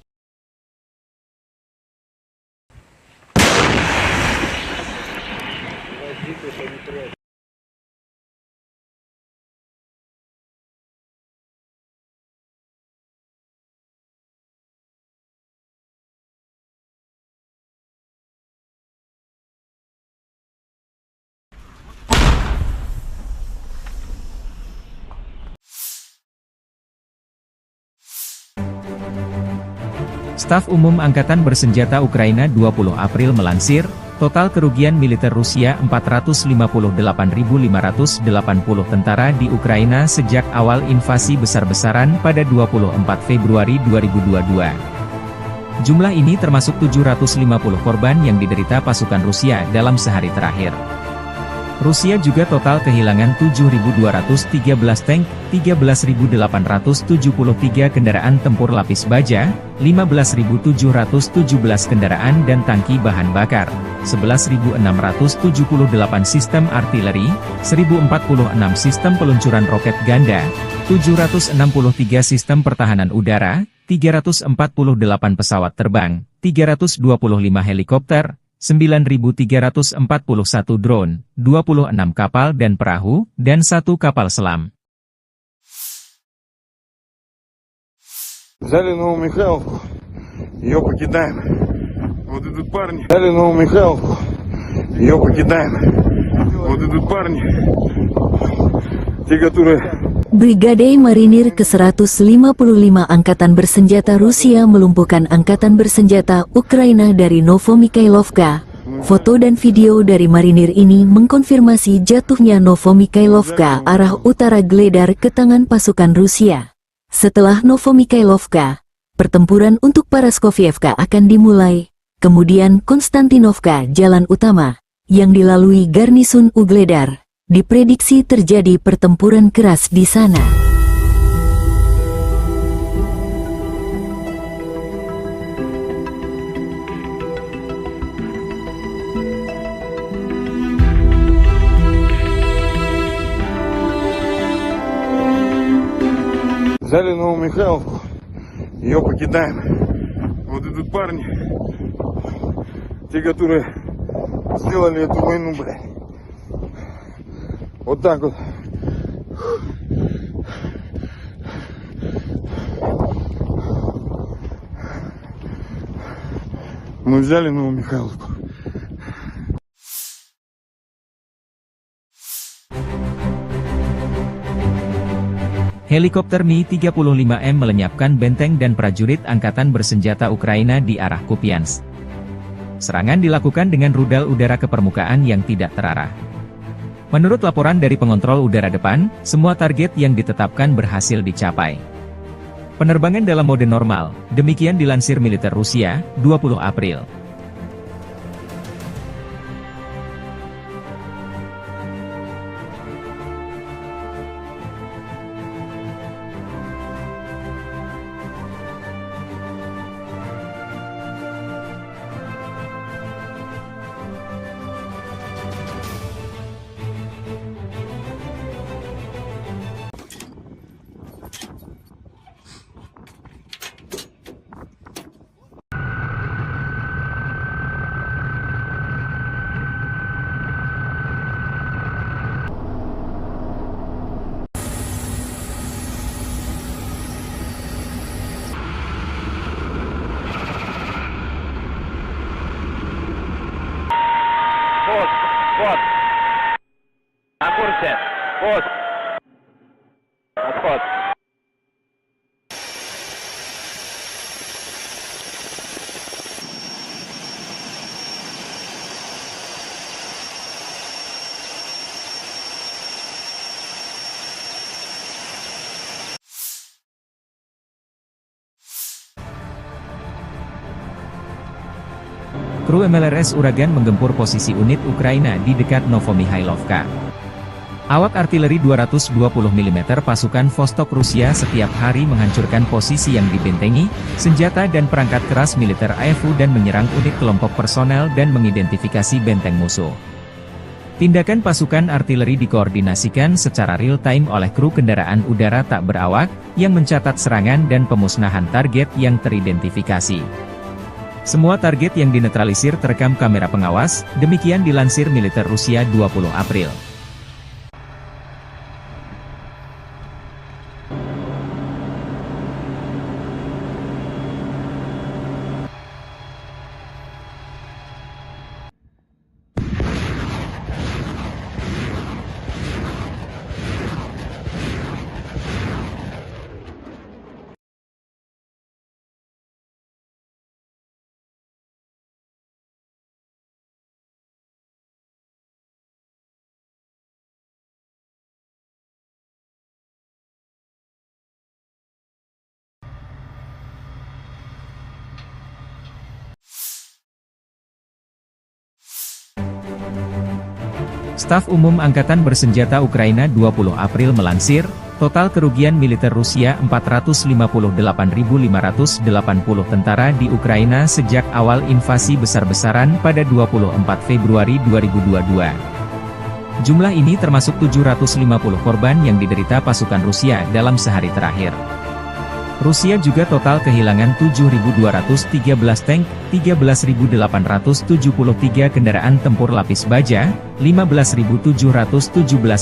[SPEAKER 1] Staf Umum Angkatan Bersenjata Ukraina 20 April melansir, total kerugian militer Rusia 458.580 tentara di Ukraina sejak awal invasi besar-besaran pada 24 Februari 2022. Jumlah ini termasuk 750 korban yang diderita pasukan Rusia dalam sehari terakhir. Rusia juga total kehilangan 7.213 tank, 13.873 kendaraan tempur lapis baja, 15.717 kendaraan dan tangki bahan bakar, 11.678 sistem artileri, 1.046 sistem peluncuran roket ganda, 763 sistem pertahanan udara, 348 pesawat terbang, 325 helikopter, 9.341 drone, 26 kapal dan perahu, dan 1 kapal selam.
[SPEAKER 3] Взяли Новомихайловку, ее покидаем. Вот идут парни. Взяли Новомихайловку, ее покидаем. Вот идут парни, те, которые...
[SPEAKER 4] Brigade Marinir ke-155 Angkatan Bersenjata Rusia melumpuhkan Angkatan Bersenjata Ukraina dari Novomikhailovka. Foto dan video dari marinir ini mengkonfirmasi jatuhnya Novomikhailovka arah utara Gledar ke tangan pasukan Rusia. Setelah Novomikhailovka, pertempuran untuk Paraskovievka akan dimulai, kemudian Konstantinovka jalan utama, yang dilalui garnisun Ugledar. Diprediksi terjadi pertempuran keras di sana.
[SPEAKER 3] Взяли Новомихайловку, ее покидаем. Вот идут парни, те, которые сделали эту войну, блядь. Вот так вот. Мы взяли Новомихайловку.
[SPEAKER 1] Helikopter Mi-35M melenyapkan benteng dan prajurit Angkatan Bersenjata Ukraina di arah Kupiansk. Serangan dilakukan dengan rudal udara ke permukaan yang tidak terarah. Menurut laporan dari pengontrol udara depan, semua target yang ditetapkan berhasil dicapai. Penerbangan dalam mode normal, demikian dilansir militer Rusia, 20 April.
[SPEAKER 2] Вот. На курсе. Вот. Отход.
[SPEAKER 1] Kru MLRS Uragan menggempur posisi unit Ukraina di dekat Novomikhailovka. Awak artileri 220 mm pasukan Vostok Rusia setiap hari menghancurkan posisi yang dibentengi, senjata dan perangkat keras militer AFU dan menyerang unit kelompok personel dan mengidentifikasi benteng musuh. Tindakan pasukan artileri dikoordinasikan secara real-time oleh kru kendaraan udara tak berawak, yang mencatat serangan dan pemusnahan target yang teridentifikasi. Semua target yang dinetralisir terekam kamera pengawas, demikian dilansir militer Rusia 20 April. Staf Umum Angkatan Bersenjata Ukraina 20 April melansir, total kerugian militer Rusia 458.580 tentara di Ukraina sejak awal invasi besar-besaran pada 24 Februari 2022. Jumlah ini termasuk 750 korban yang diderita pasukan Rusia dalam sehari terakhir. Rusia juga total kehilangan 7.213 tank, 13.873 kendaraan tempur lapis baja, 15.717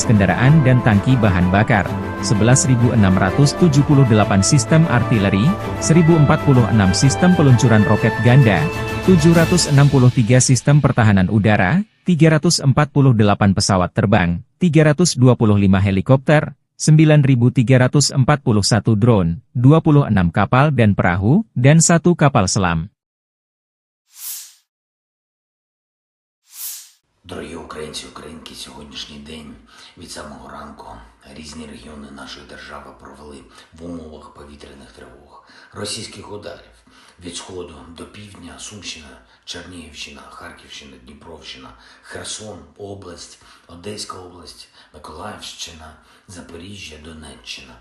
[SPEAKER 1] kendaraan dan tangki bahan bakar, 11.678 sistem artileri, 1.046 sistem peluncuran roket ganda, 763 sistem pertahanan udara, 348 pesawat terbang, 325 helikopter, 9.341 drone, 26 kapal dan perahu, dan 1 kapal selam.
[SPEAKER 5] Дорогі українці, українки, сьогоднішній день від самого ранку різні регіони нашої держави провели в умовах повітряних тривог, російських ударів від сходу до півдня, Сумщина, Чернігівщина, Харківщина, Дніпровщина, Херсон, область, Одеська область, Миколаївщина, Запоріжжя, Донеччина.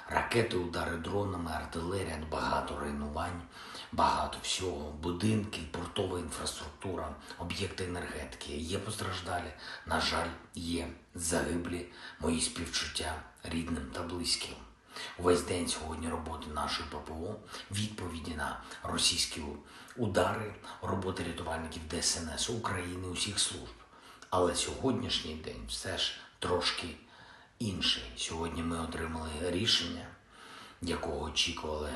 [SPEAKER 5] Ракети, удари дронами, артилерія, багато руйнувань, багато всього, будинки, портова інфраструктура, об'єкти енергетики. Є постраждалі, на жаль, є загиблі, мої співчуття рідним та близьким. Увесь день сьогодні роботи нашої ППО, відповіді на російські удари, роботи рятувальників ДСНС України, усіх служб. Але сьогоднішній день все ж трошки інший. Сьогодні ми отримали рішення, якого очікували,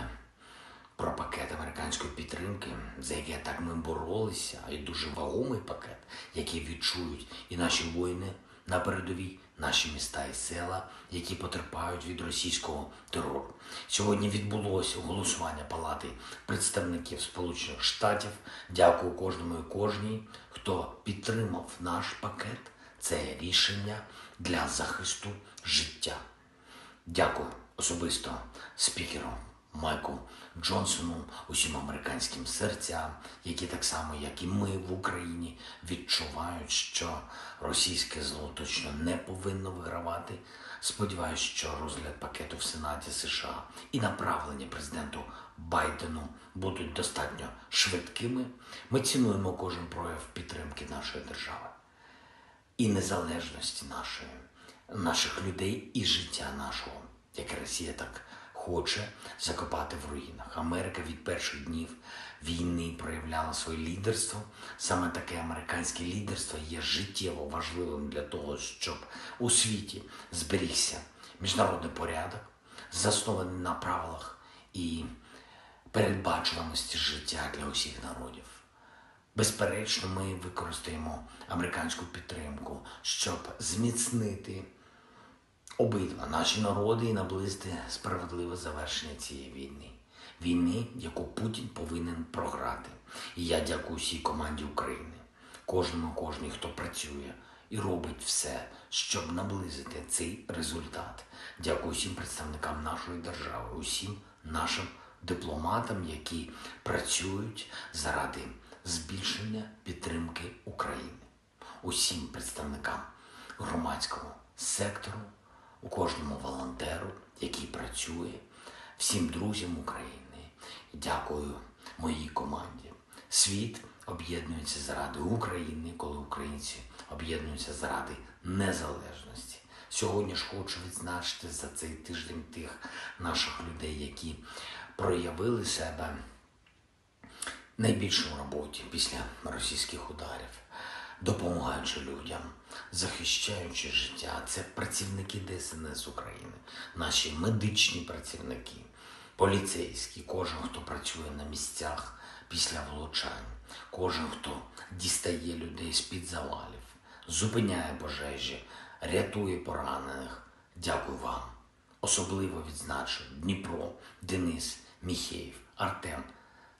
[SPEAKER 5] про пакет американської підтримки, за яке так ми боролися, і дуже вагомий пакет, який відчують і наші воїни на передовій, наші міста і села, які потерпають від російського терору. Сьогодні відбулося голосування Палати представників Сполучених Штатів. Дякую кожному і кожній, хто підтримав наш пакет. Це рішення для захисту життя. Дякую особисто спікеру Майку Джонсону, усім американським серцям, які так само, як і ми в Україні, відчувають, що російське зло точно не повинно вигравати. Сподіваюсь, що розгляд пакету в Сенаті США і направлення президенту Байдену будуть достатньо швидкими. Ми цінуємо кожен прояв підтримки нашої держави і незалежності наших людей і життя нашого, яке Росія так хоче закопати в руїнах. Америка від перших днів війни проявляла своє лідерство. Саме таке американське лідерство є життєво важливим для того, щоб у світі зберігся міжнародний порядок, заснований на правилах і передбачуваності життя для усіх народів. Безперечно, ми використаємо американську підтримку, щоб зміцнити обидва наші народи і наблизити справедливе завершення цієї війни. Війни, яку Путін повинен програти. І я дякую всій команді України, кожній, хто працює і робить все, щоб наблизити цей результат. Дякую всім представникам нашої держави, усім нашим дипломатам, які працюють заради збільшення підтримки України. Усім представникам громадського сектору, у кожному волонтеру, який працює, всім друзям України. Дякую моїй команді. Світ об'єднується заради України, коли українці об'єднуються заради незалежності. Сьогодні ж хочу відзначити за цей тиждень тих наших людей, які проявили себе найбільше у роботі після російських ударів, допомагаючи людям, захищаючи життя. Це працівники ДСНС України, наші медичні працівники, поліцейські, кожен, хто працює на місцях після влучань, кожен, хто дістає людей з-під завалів, зупиняє пожежі, рятує поранених. Дякую вам. Особливо відзначу Дніпро, Денис, Міхеєв, Артем,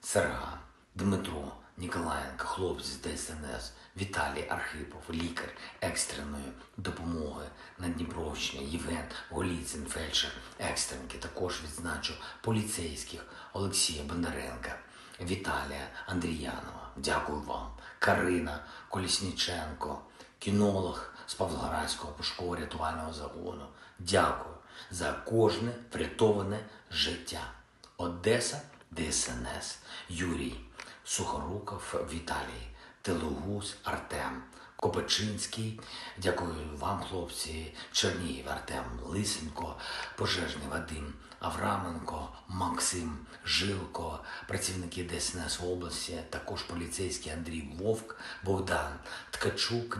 [SPEAKER 5] Серган, Дмитро, Ніколаєнко, хлопці з ДСНС, Віталій Архипов, лікар екстреної допомоги на Дніпровщині, Євген Голіцин, фельдшер екстренки. Також відзначу поліцейських Олексія Бондаренка, Віталія Андріянова. Дякую вам. Карина Колісніченко, кінолог з Павлоградського пошуково-рятувального загону. Дякую за кожне врятоване життя. Одеса, ДСНС, Юрій Сухоруков, Віталій Телугуз, Артем Копачинський. Дякую вам, хлопці. Чернігів, Артем Лисенко, пожежний Вадим Авраменко, Максим Жилко, працівники ДСНС області, також поліцейський Андрій Вовк, Богдан Ткачук.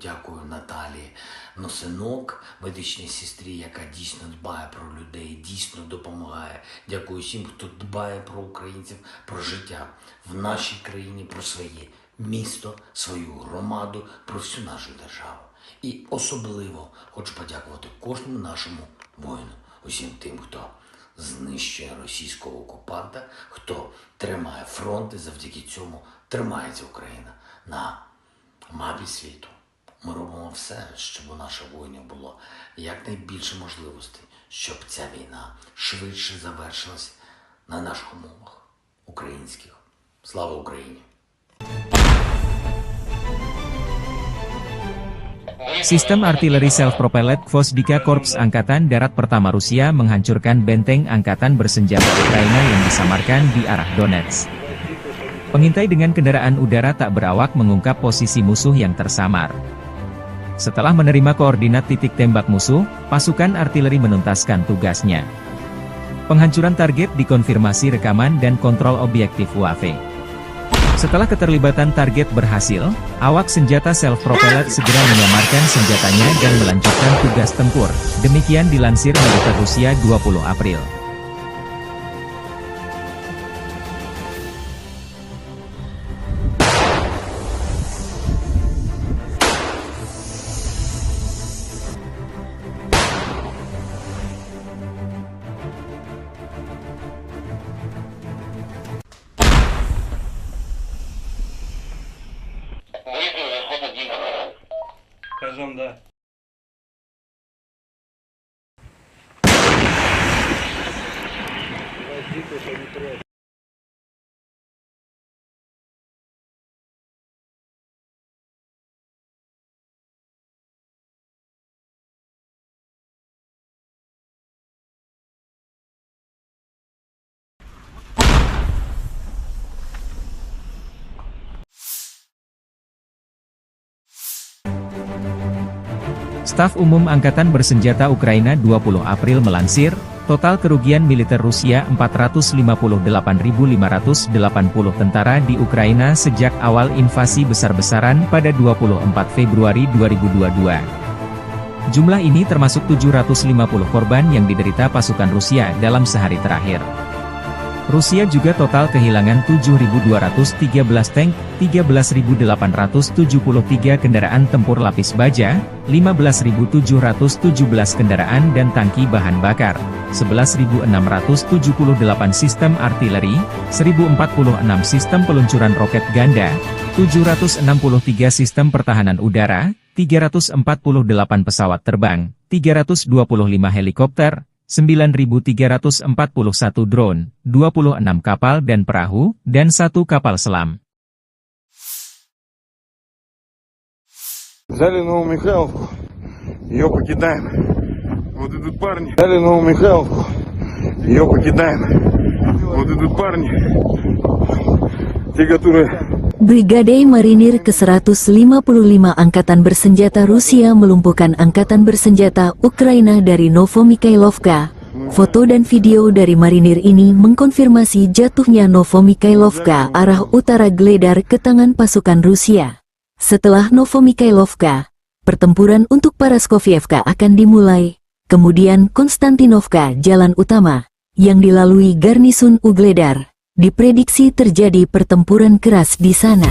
[SPEAKER 5] Дякую Наталії Носинок, медичній сестрі, яка дійсно дбає про людей, дійсно допомагає. Дякую всім, хто дбає про українців, про життя в нашій країні, про своє місто, свою громаду, про всю нашу державу. І особливо хочу подякувати кожному нашому воїну, усім тим, хто знищує російського окупанта, хто тримає фронт, і завдяки цьому тримається Україна на мапі світу. Ми робимо все, щоб у наших воїнів було якнайбільше можливостей, щоб ця війна швидше завершилась на наших умовах українських. Слава Україні!
[SPEAKER 1] Sistem artileri self-propelled Gvozdyka Korps Angkatan Darat Pertama Rusia menghancurkan benteng angkatan bersenjata Ukraina yang disamarkan di arah Donetsk. Pengintai dengan kendaraan udara tak berawak mengungkap posisi musuh yang tersamar. Setelah menerima koordinat titik tembak musuh, pasukan artileri menuntaskan tugasnya. Penghancuran target dikonfirmasi rekaman dan kontrol objektif UAV. Setelah keterlibatan target berhasil, awak senjata self-propelled segera menyamarkan senjatanya dan melanjutkan tugas tempur. Demikian dilansir militer Rusia 20 April.
[SPEAKER 6] Кажем, да.
[SPEAKER 1] Staf Umum Angkatan Bersenjata Ukraina 20 April melansir, total kerugian militer Rusia 458.580 tentara di Ukraina sejak awal invasi besar-besaran pada 24 Februari 2022. Jumlah ini termasuk 750 korban yang diderita pasukan Rusia dalam sehari terakhir. Rusia juga total kehilangan 7.213 tank, 13.873 kendaraan tempur lapis baja, 15.717 kendaraan dan tangki bahan bakar, 11.678 sistem artileri, 1.046 sistem peluncuran roket ganda, 763 sistem pertahanan udara, 348 pesawat terbang, 325 helikopter, 9.341 drone, 26 kapal dan perahu, dan 1 kapal selam.
[SPEAKER 3] Взяли Новомихайловку, ее покидаем. Вот идут парни. Взяли Новомихайловку, ее покидаем. Вот идут парни, те, которые
[SPEAKER 4] Brigade Marinir ke-155 Angkatan Bersenjata Rusia melumpuhkan Angkatan Bersenjata Ukraina dari Novomikhailovka. Foto dan video dari marinir ini mengkonfirmasi jatuhnya Novomikhailovka arah utara Gledar ke tangan pasukan Rusia. Setelah Novomikhailovka, pertempuran untuk Paraskovievka akan dimulai, kemudian Konstantinovka jalan utama, yang dilalui garnisun Ugledar. Diprediksi terjadi pertempuran keras di sana.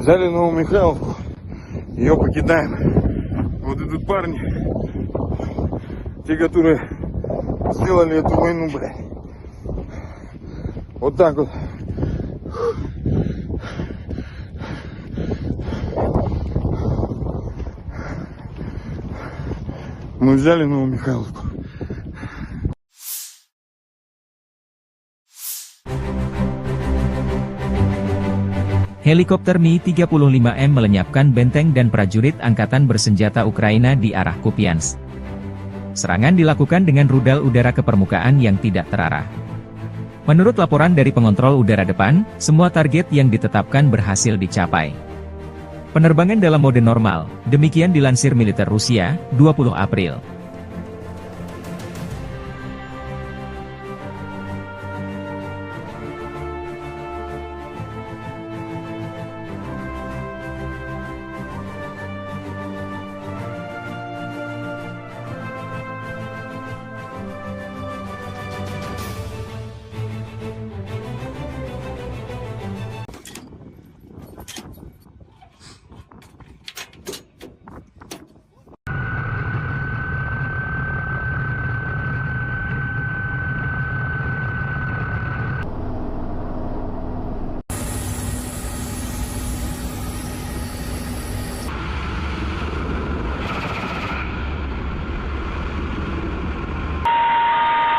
[SPEAKER 3] Взяли Новомихайловку, ее покидаем. Вот идут парни, те, которые сделали эту войну, блядь. Вот так вот. Мы взяли Новомихайловку.
[SPEAKER 1] Helikopter Mi-35M melenyapkan benteng dan prajurit Angkatan Bersenjata Ukraina di arah Kupiansk. Serangan dilakukan dengan rudal udara ke permukaan yang tidak terarah. Menurut laporan dari pengontrol udara depan, semua target yang ditetapkan berhasil dicapai. Penerbangan dalam mode normal, demikian dilansir militer Rusia, 20 April.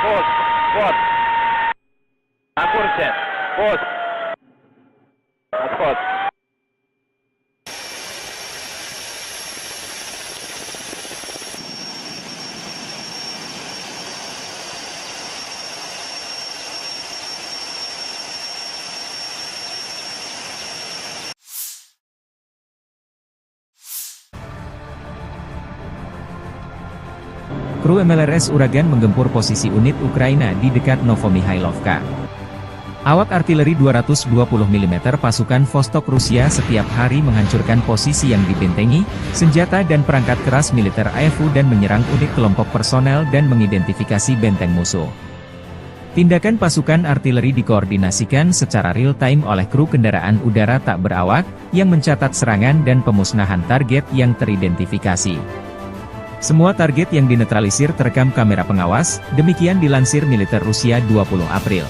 [SPEAKER 2] Пост. Вот. На курсе. Пост. Отход.
[SPEAKER 1] Kru MLRS Uragan menggempur posisi unit Ukraina di dekat Novomikhailovka. Awak artileri 220 mm pasukan Vostok Rusia setiap hari menghancurkan posisi yang dibentengi, senjata dan perangkat keras militer AFU dan menyerang unit kelompok personel dan mengidentifikasi benteng musuh. Tindakan pasukan artileri dikoordinasikan secara real-time oleh kru kendaraan udara tak berawak, yang mencatat serangan dan pemusnahan target yang teridentifikasi. Semua target yang dinetralisir terekam kamera pengawas, demikian dilansir militer Rusia 20 April.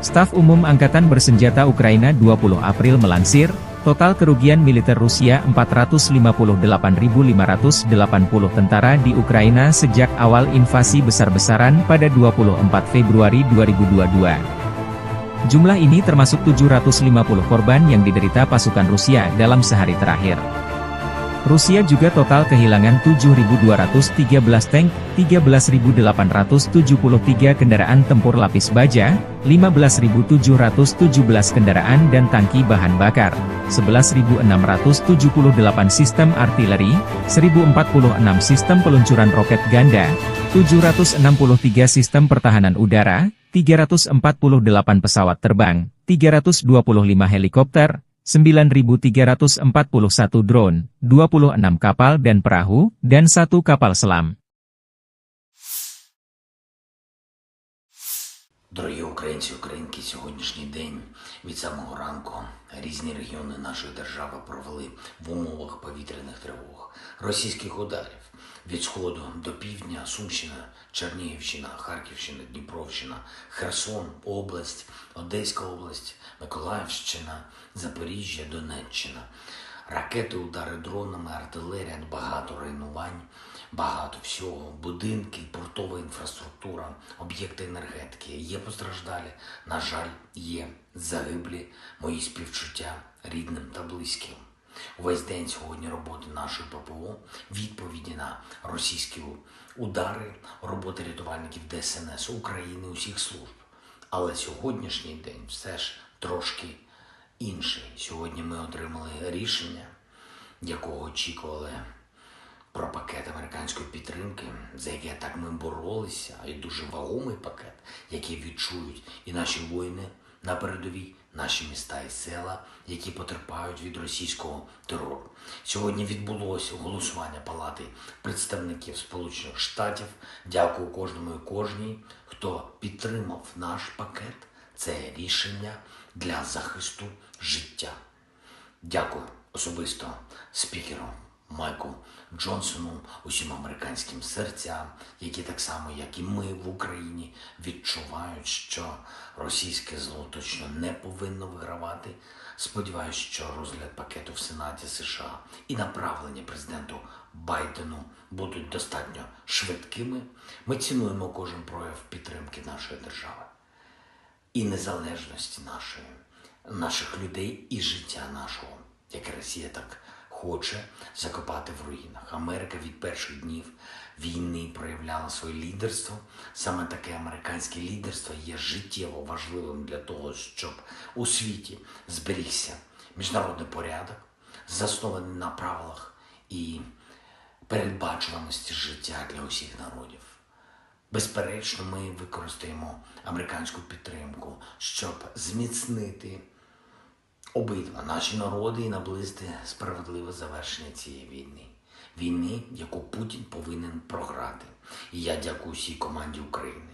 [SPEAKER 1] Staf Umum Angkatan Bersenjata Ukraina 20 April melansir, total kerugian militer Rusia 458.580 tentara di Ukraina sejak awal invasi besar-besaran pada 24 Februari 2022. Jumlah ini termasuk 750 korban yang diderita pasukan Rusia dalam sehari terakhir. Rusia juga total kehilangan 7.213 tank, 13.873 kendaraan tempur lapis baja, 15.717 kendaraan dan tangki bahan bakar, 11.678 sistem artileri, 1.046 sistem peluncuran roket ganda, 763 sistem pertahanan udara, 348 pesawat terbang, 325 helikopter, 9.341 drone, 26 kapal dan perahu, dan 1 kapal selam.
[SPEAKER 5] Дорогі українці, українки, сьогоднішній день від самого ранку різні регіони нашої держави провели в умовах повітряних тривог, російських ударів від сходу до півдня, Сумщина, Чернігівщина, Харківщина, Дніпровщина, Херсон, область, Одеська область, Миколаївщина, Запоріжжя, Донеччина. Ракети, удари дронами, артилерія, багато руйнувань, багато всього, будинки, портова інфраструктура, об'єкти енергетики. Є постраждалі, на жаль, є загиблі, мої співчуття рідним та близьким. Увесь день сьогодні роботи нашої ППО, відповіді на російські удари, роботи рятувальників ДСНС України, усіх служб. Але сьогоднішній день все ж трошки інший. Сьогодні ми отримали рішення, якого очікували, про пакет американської підтримки, за яке так ми боролися, і дуже вагомий пакет, який відчують і наші воїни на передовій, наші міста і села, які потерпають від російського терору. Сьогодні відбулося голосування Палати представників Сполучених Штатів. Дякую кожному і кожній, хто підтримав наш пакет. Це рішення для захисту життя. Дякую особисто спікеру Майку Джонсону, усім американським серцям, які так само, як і ми в Україні, відчувають, що російське зло точно не повинно вигравати. Сподіваюсь, що розгляд пакету в Сенаті США і направлення президенту Байдену будуть достатньо швидкими. Ми цінуємо кожен прояв підтримки нашої держави і незалежності наших людей і життя нашого, яке Росія так хоче закопати в руїнах. Америка від перших днів війни проявляла своє лідерство. Саме таке американське лідерство є життєво важливим для того, щоб у світі зберігся міжнародний порядок, заснований на правилах і передбачуваності життя для усіх народів. Безперечно, ми використаємо американську підтримку, щоб зміцнити обидва наші народи і наблизити справедливе завершення цієї війни. Війни, яку Путін повинен програти. І я дякую всій команді України,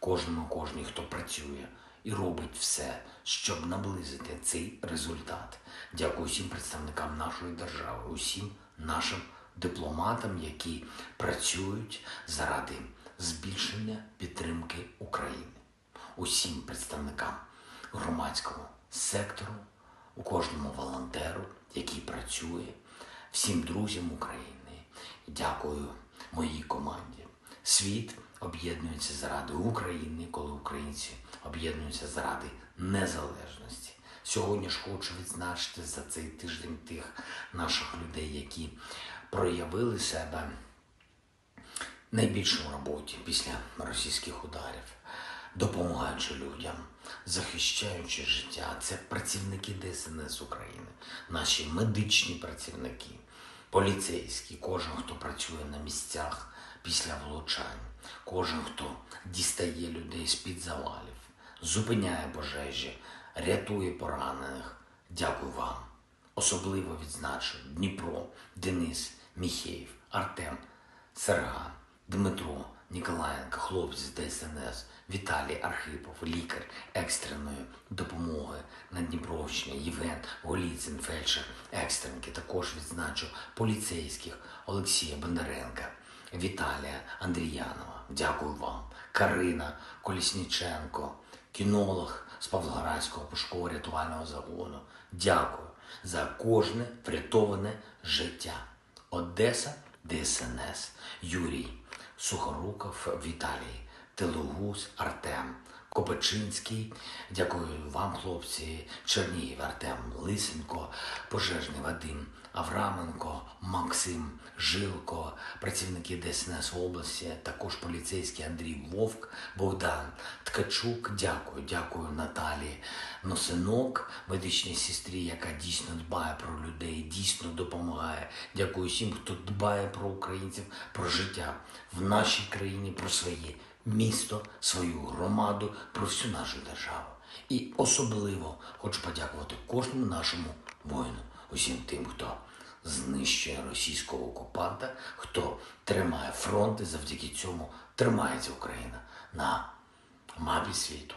[SPEAKER 5] кожній, хто працює і робить все, щоб наблизити цей результат. Дякую всім представникам нашої держави, усім нашим дипломатам, які працюють заради збільшення підтримки України. Усім представникам громадського сектору, у кожному волонтеру, який працює, всім друзям України. Дякую моїй команді. Світ об'єднується заради України, коли українці об'єднуються заради незалежності. Сьогодні ж хочу відзначити за цей тиждень тих наших людей, які проявили себе найбільше в роботі після російських ударів, допомагаючи людям, захищаючи життя. Це працівники ДСНС України, наші медичні працівники, поліцейські, кожен, хто працює на місцях після влучань, кожен, хто дістає людей з-під завалів, зупиняє пожежі, рятує поранених. Дякую вам. Особливо відзначу Дніпро, Денис, Міхеєв, Артем, Серган, Дмитро, Ніколаєнко, хлопці з ДСНС, Віталій Архипов, лікар екстреної допомоги на Дніпровщині, Євген Голіцин, фельдшер екстренки. Також відзначу поліцейських Олексія Бондаренка, Віталія Андріянова. Дякую вам. Карина Колісніченко, кінолог з Павлоградського пошуково-рятувального загону. Дякую за кожне врятоване життя. Одеса, ДСНС, Юрій Сухоруков, Віталій Телугус, Артем Копачинський. Дякую вам, хлопці. Чернігів, Артем Лисенко, пожежний Вадим Авраменко, Максим Жилко, працівники ДСНС області, також поліцейський Андрій Вовк, Богдан Ткачук. Дякую Наталії Носинок, медичній сестрі, яка дійсно дбає про людей, дійсно допомагає. Дякую всім, хто дбає про українців, про життя в нашій країні, про свої місто, свою громаду, про всю нашу державу. І особливо хочу подякувати кожному нашому воїну, усім тим, хто знищує російського окупанта, хто тримає фронт, і завдяки цьому тримається Україна на мапі світу.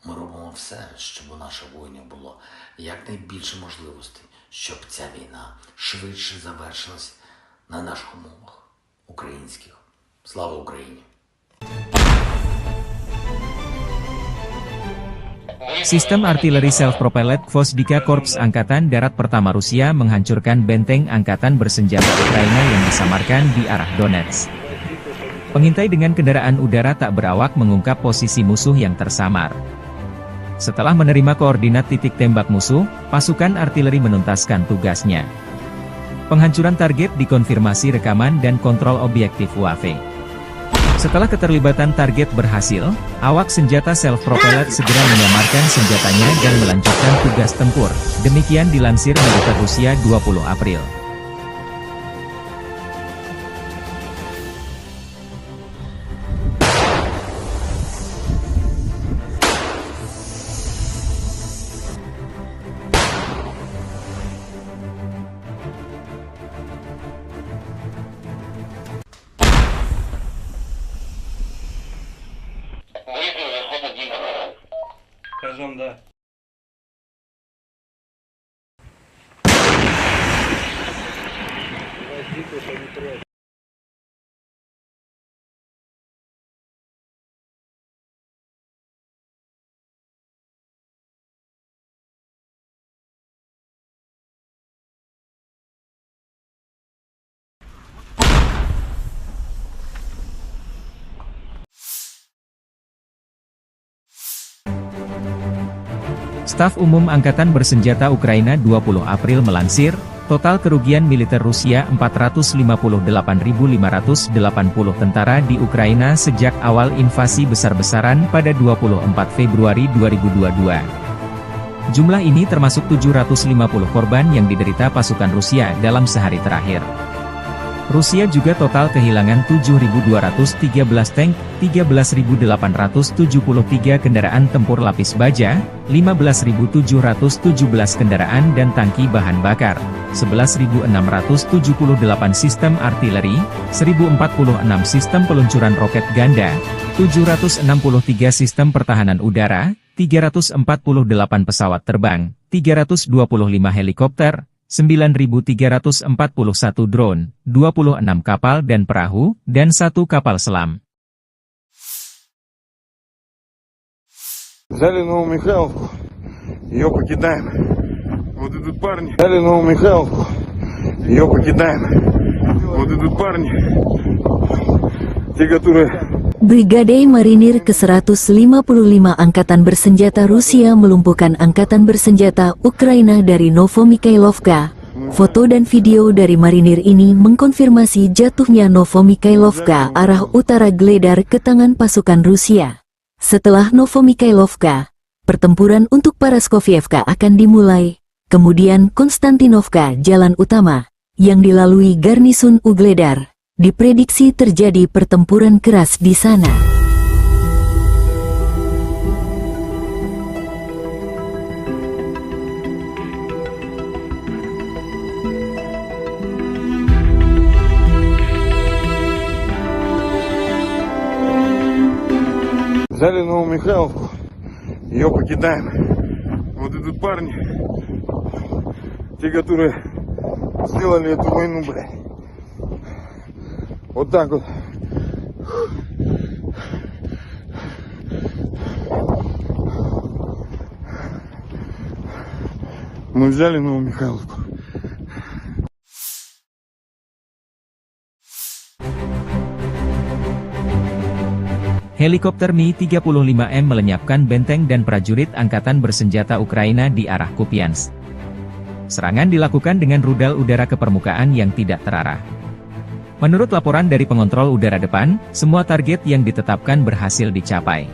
[SPEAKER 5] Ми робимо все, щоб у наших воїнів було якнайбільше можливостей, щоб ця війна швидше завершилась на наших умовах українських. Слава Україні!
[SPEAKER 1] Sistem artileri self-propelled Gvozdyka Korps Angkatan Darat Pertama Rusia menghancurkan benteng angkatan bersenjata Ukraina yang disamarkan di arah Donetsk. Pengintai dengan kendaraan udara tak berawak mengungkap posisi musuh yang tersamar. Setelah menerima koordinat titik tembak musuh, pasukan artileri menuntaskan tugasnya. Penghancuran target dikonfirmasi rekaman dan kontrol objektif UAV. Setelah keterlibatan target berhasil, awak senjata self-propelled segera menyamarkan senjatanya dan melanjutkan tugas tempur. Demikian dilansir militer Rusia 20 April.
[SPEAKER 3] Скажем, да.
[SPEAKER 1] Staf Umum Angkatan Bersenjata Ukraina 20 April melansir, total kerugian militer Rusia 458.580 tentara di Ukraina sejak awal invasi besar-besaran pada 24 Februari 2022. Jumlah ini termasuk 750 korban yang diderita pasukan Rusia dalam sehari terakhir. Rusia juga total kehilangan 7.213 tank, 13.873 kendaraan tempur lapis baja, 15.717 kendaraan dan tangki bahan bakar, 11.678 sistem artileri, 1.046 sistem peluncuran roket ganda, 763 sistem pertahanan udara, 348 pesawat terbang, 325 helikopter, 9.341 drone, 26 kapal dan perahu, dan 1 kapal selam.
[SPEAKER 3] Взяли Новомихайловку, ее покидаем. Вот идут парни. Взяли Новомихайловку, ее покидаем. Вот идут парни, те, которые...
[SPEAKER 4] Brigade Marinir ke-155 Angkatan Bersenjata Rusia melumpuhkan Angkatan Bersenjata Ukraina dari Novomikhailovka. Foto dan video dari marinir ini mengkonfirmasi jatuhnya Novomikhailovka arah utara Gledar ke tangan pasukan Rusia. Setelah Novomikhailovka, pertempuran untuk Paraskovievka akan dimulai, kemudian Konstantinovka jalan utama, yang dilalui garnisun Ugledar. Diprediksi terjadi pertempuran keras di sana.
[SPEAKER 3] Взяли Новомихайловку, ее покидаем. Вот идут парни, те, которые сделали эту войну, блядь. Вот так вот. Мы взяли Новомихайловку.
[SPEAKER 1] Helikopter Mi-35M melenyapkan benteng dan prajurit Angkatan Bersenjata Ukraina di arah Kupiansk. Serangan dilakukan dengan rudal udara ke permukaan yang tidak terarah. Menurut laporan dari pengontrol udara depan, semua target yang ditetapkan berhasil dicapai.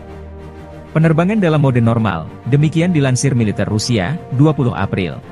[SPEAKER 1] Penerbangan dalam mode normal, demikian dilansir militer Rusia, 20 April.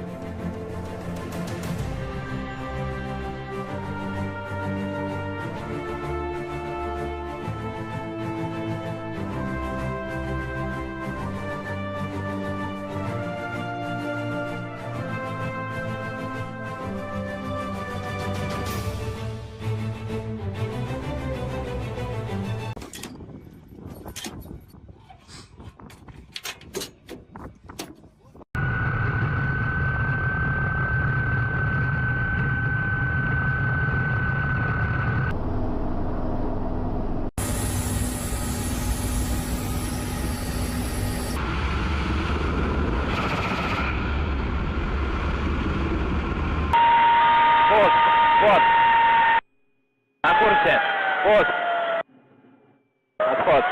[SPEAKER 2] Ход.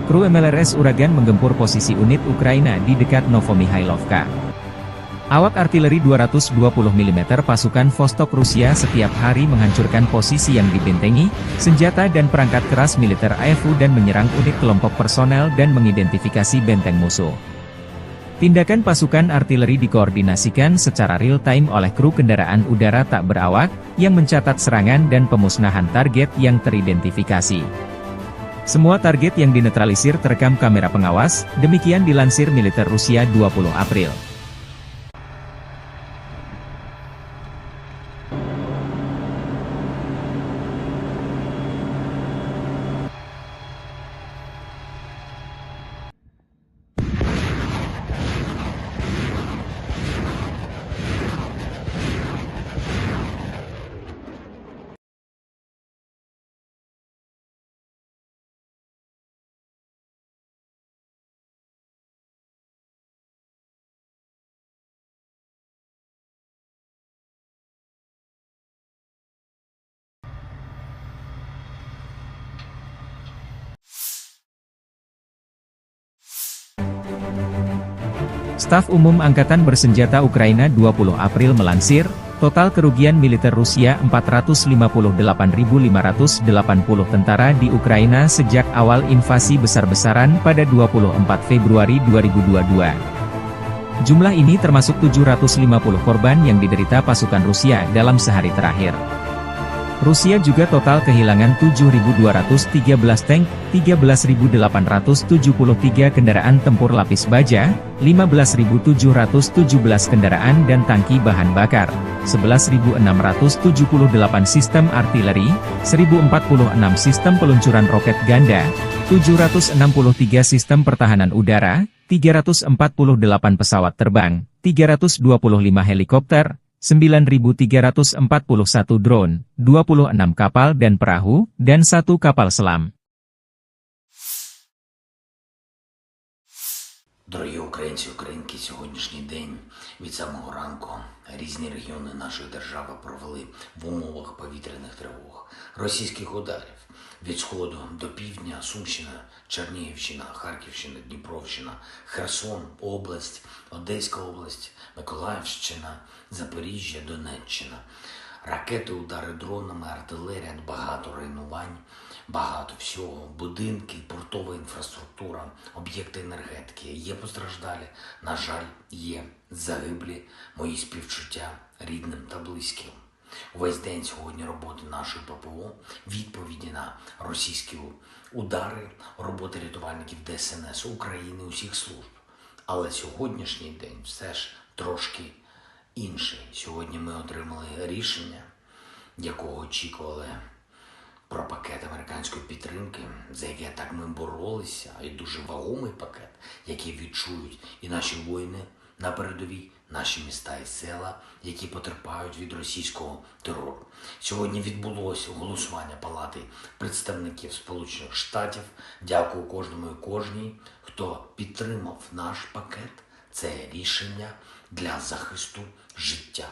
[SPEAKER 1] Kru MLRS Uragan menggempur posisi unit Ukraina di dekat Novomihailovka. Awak artileri 220 mm pasukan Vostok Rusia setiap hari menghancurkan posisi yang dibentengi, senjata dan perangkat keras militer AFU dan menyerang unit kelompok personel dan mengidentifikasi benteng musuh. Tindakan pasukan artileri dikoordinasikan secara real-time oleh kru kendaraan udara tak berawak, yang mencatat serangan dan pemusnahan target yang teridentifikasi. Semua target yang dinetralisir terekam kamera pengawas, demikian dilansir militer Rusia 20 April. Staf Umum Angkatan Bersenjata Ukraina 20 April melansir, total kerugian militer Rusia 458.580 tentara di Ukraina sejak awal invasi besar-besaran pada 24 Februari 2022. Jumlah ini termasuk 750 korban yang diderita pasukan Rusia dalam sehari terakhir. Rusia juga total kehilangan 7.213 tank, 13.873 kendaraan tempur lapis baja, 15.717 kendaraan dan tangki bahan bakar, 11.678 sistem artileri, 1.046 sistem peluncuran roket ganda, 763 sistem pertahanan udara, 348 pesawat terbang, 325 helikopter, 9.341 drone, 26 kapal dan perahu, dan 1 kapal selam.
[SPEAKER 5] Дорогі українці, українки, сьогоднішній день від самого ранку різні регіони нашої держави провели в умовах повітряних тривог, російських ударів від сходу до півдня, Сумщина, Чернігівщина, Харківщина, Дніпровщина, Херсон, область, Одеська область, Миколаївщина, Запоріжжя, Донеччина. Ракети, удари дронами, артилерія, багато руйнувань, багато всього, будинки, портова інфраструктура, об'єкти енергетики. Є постраждалі, на жаль, є загиблі, мої співчуття рідним та близьким. Увесь день сьогодні роботи нашої ППО, відповіді на російські удари, роботи рятувальників ДСНС України, усіх служб. Але сьогоднішній день все ж трошки інший. Сьогодні ми отримали рішення, якого очікували, про пакет американської підтримки, за яке так ми боролися, і дуже вагомий пакет, який відчують і наші воїни на передовій, наші міста і села, які потерпають від російського терору. Сьогодні відбулося голосування Палати представників Сполучених Штатів. Дякую кожному і кожній, хто підтримав наш пакет. Це рішення для захисту життя.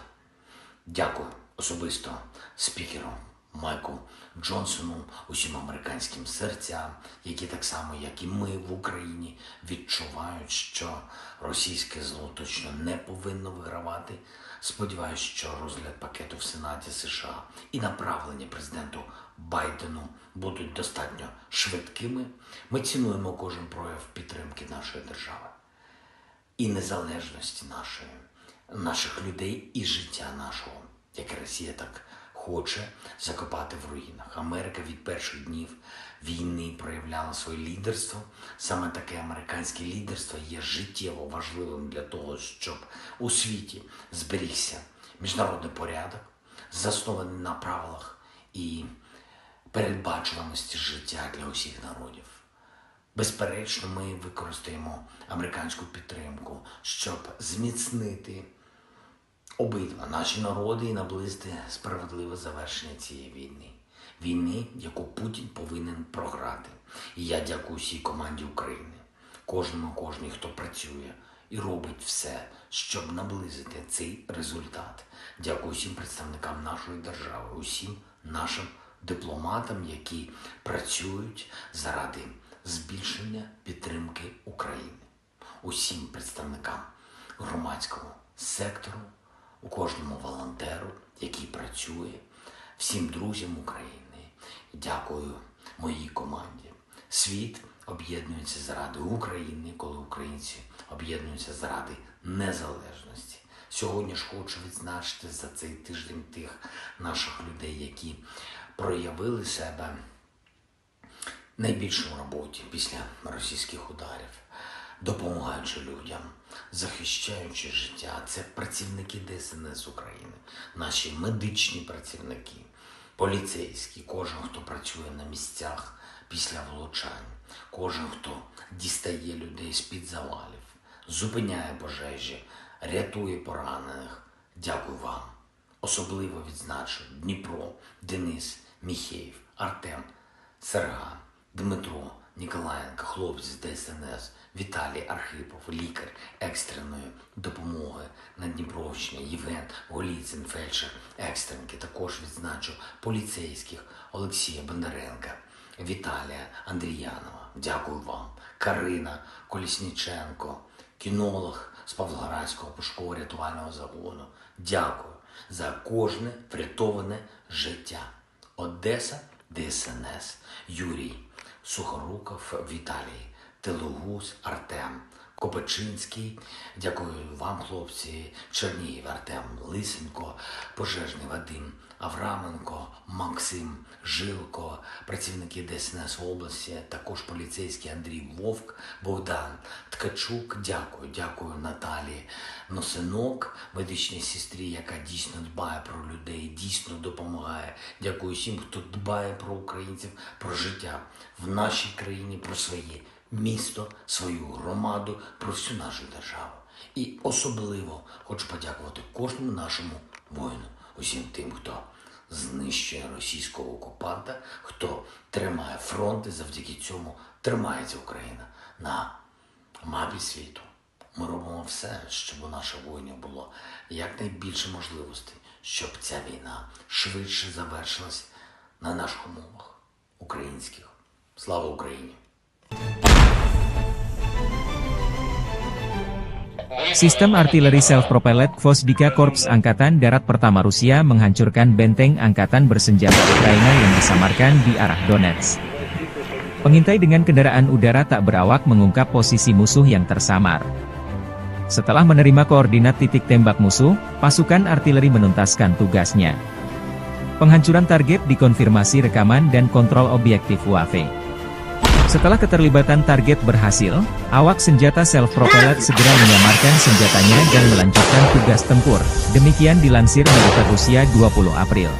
[SPEAKER 5] Дякую особисто спікеру Майку Джонсону, усім американським серцям, які так само, як і ми в Україні, відчувають, що російське зло точно не повинно вигравати. Сподіваюсь, що розгляд пакету в Сенаті США і направлення президенту Байдену будуть достатньо швидкими. Ми цінуємо кожен прояв підтримки нашої держави і незалежності наших людей і життя нашого, яке Росія так хоче закопати в руїнах. Америка від перших днів війни проявляла своє лідерство. Саме таке американське лідерство є життєво важливим для того, щоб у світі зберігся міжнародний порядок, заснований на правилах і передбачуваності життя для усіх народів. Безперечно, ми використаємо американську підтримку, щоб зміцнити обидва наші народи і наблизити справедливе завершення цієї війни. Війни, яку Путін повинен програти. І я дякую всій команді України, кожній, хто працює і робить все, щоб наблизити цей результат. Дякую всім представникам нашої держави, усім нашим дипломатам, які працюють заради збільшення підтримки України. Усім представникам громадського сектору, у кожному волонтеру, який працює, всім друзям України. Дякую моїй команді. Світ об'єднується заради України, коли українці об'єднуються заради незалежності. Сьогодні ж хочу відзначити за цей тиждень тих наших людей, які проявили себе найбільше в роботі після російських ударів, допомагаючи людям, захищаючи життя. Це працівники ДСНС України, наші медичні працівники, поліцейські, кожен, хто працює на місцях після влучань, кожен, хто дістає людей з-під завалів, зупиняє пожежі, рятує поранених. Дякую вам. Особливо відзначу Дніпро, Денис, Міхеєв, Артем, Серган, Дмитро, Ніколаєнко, хлопці з ДСНС, Віталій Архипов, лікар екстреної допомоги на Дніпровщині, Євген Голіцин, фельдшер екстренки. Також відзначу поліцейських Олексія Бондаренка, Віталія Андріянова. Дякую вам. Карина Колісніченко, кінолог з Павлоградського пошуково-рятувального загону. Дякую за кожне врятоване життя. Одеса, ДСНС, Юрій Сухоруков, Віталій Телугус, Артем Копачинський. Дякую вам, хлопці. Чернігів, Артем Лисенко, пожежний Вадим Авраменко, Максим Жилко, працівники ДСНС області, також поліцейський Андрій Вовк, Богдан Ткачук. Дякую Наталії Носинок, медичній сестрі, яка дійсно дбає про людей, дійсно допомагає. Дякую всім, хто дбає про українців, про життя в нашій країні, про своє місто, свою громаду, про всю нашу державу. І особливо хочу подякувати кожному нашому воїну, усім тим, хто знищує російського окупанта, хто тримає фронт, і завдяки цьому тримається Україна на мапі світу. Ми робимо все, щоб у наших воїнів було якнайбільше можливостей, щоб ця війна швидше завершилась на наших умовах українських. Слава Україні!
[SPEAKER 1] Sistem artileri self-propelled Gvozdyka Korps Angkatan Darat Pertama Rusia menghancurkan benteng angkatan bersenjata Ukraina yang disamarkan di arah Donetsk. Pengintai dengan kendaraan udara tak berawak mengungkap posisi musuh yang tersamar. Setelah menerima koordinat titik tembak musuh, pasukan artileri menuntaskan tugasnya. Penghancuran target dikonfirmasi rekaman dan kontrol objektif UAV. Setelah keterlibatan target berhasil, awak senjata self-propelled segera menyamarkan senjatanya dan melanjutkan tugas tempur. Demikian dilansir militer Rusia 20 April.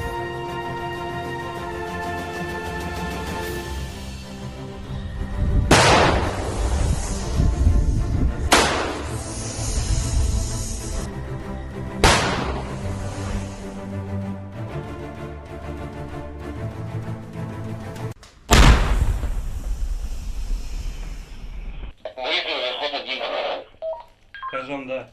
[SPEAKER 6] Кажем, да.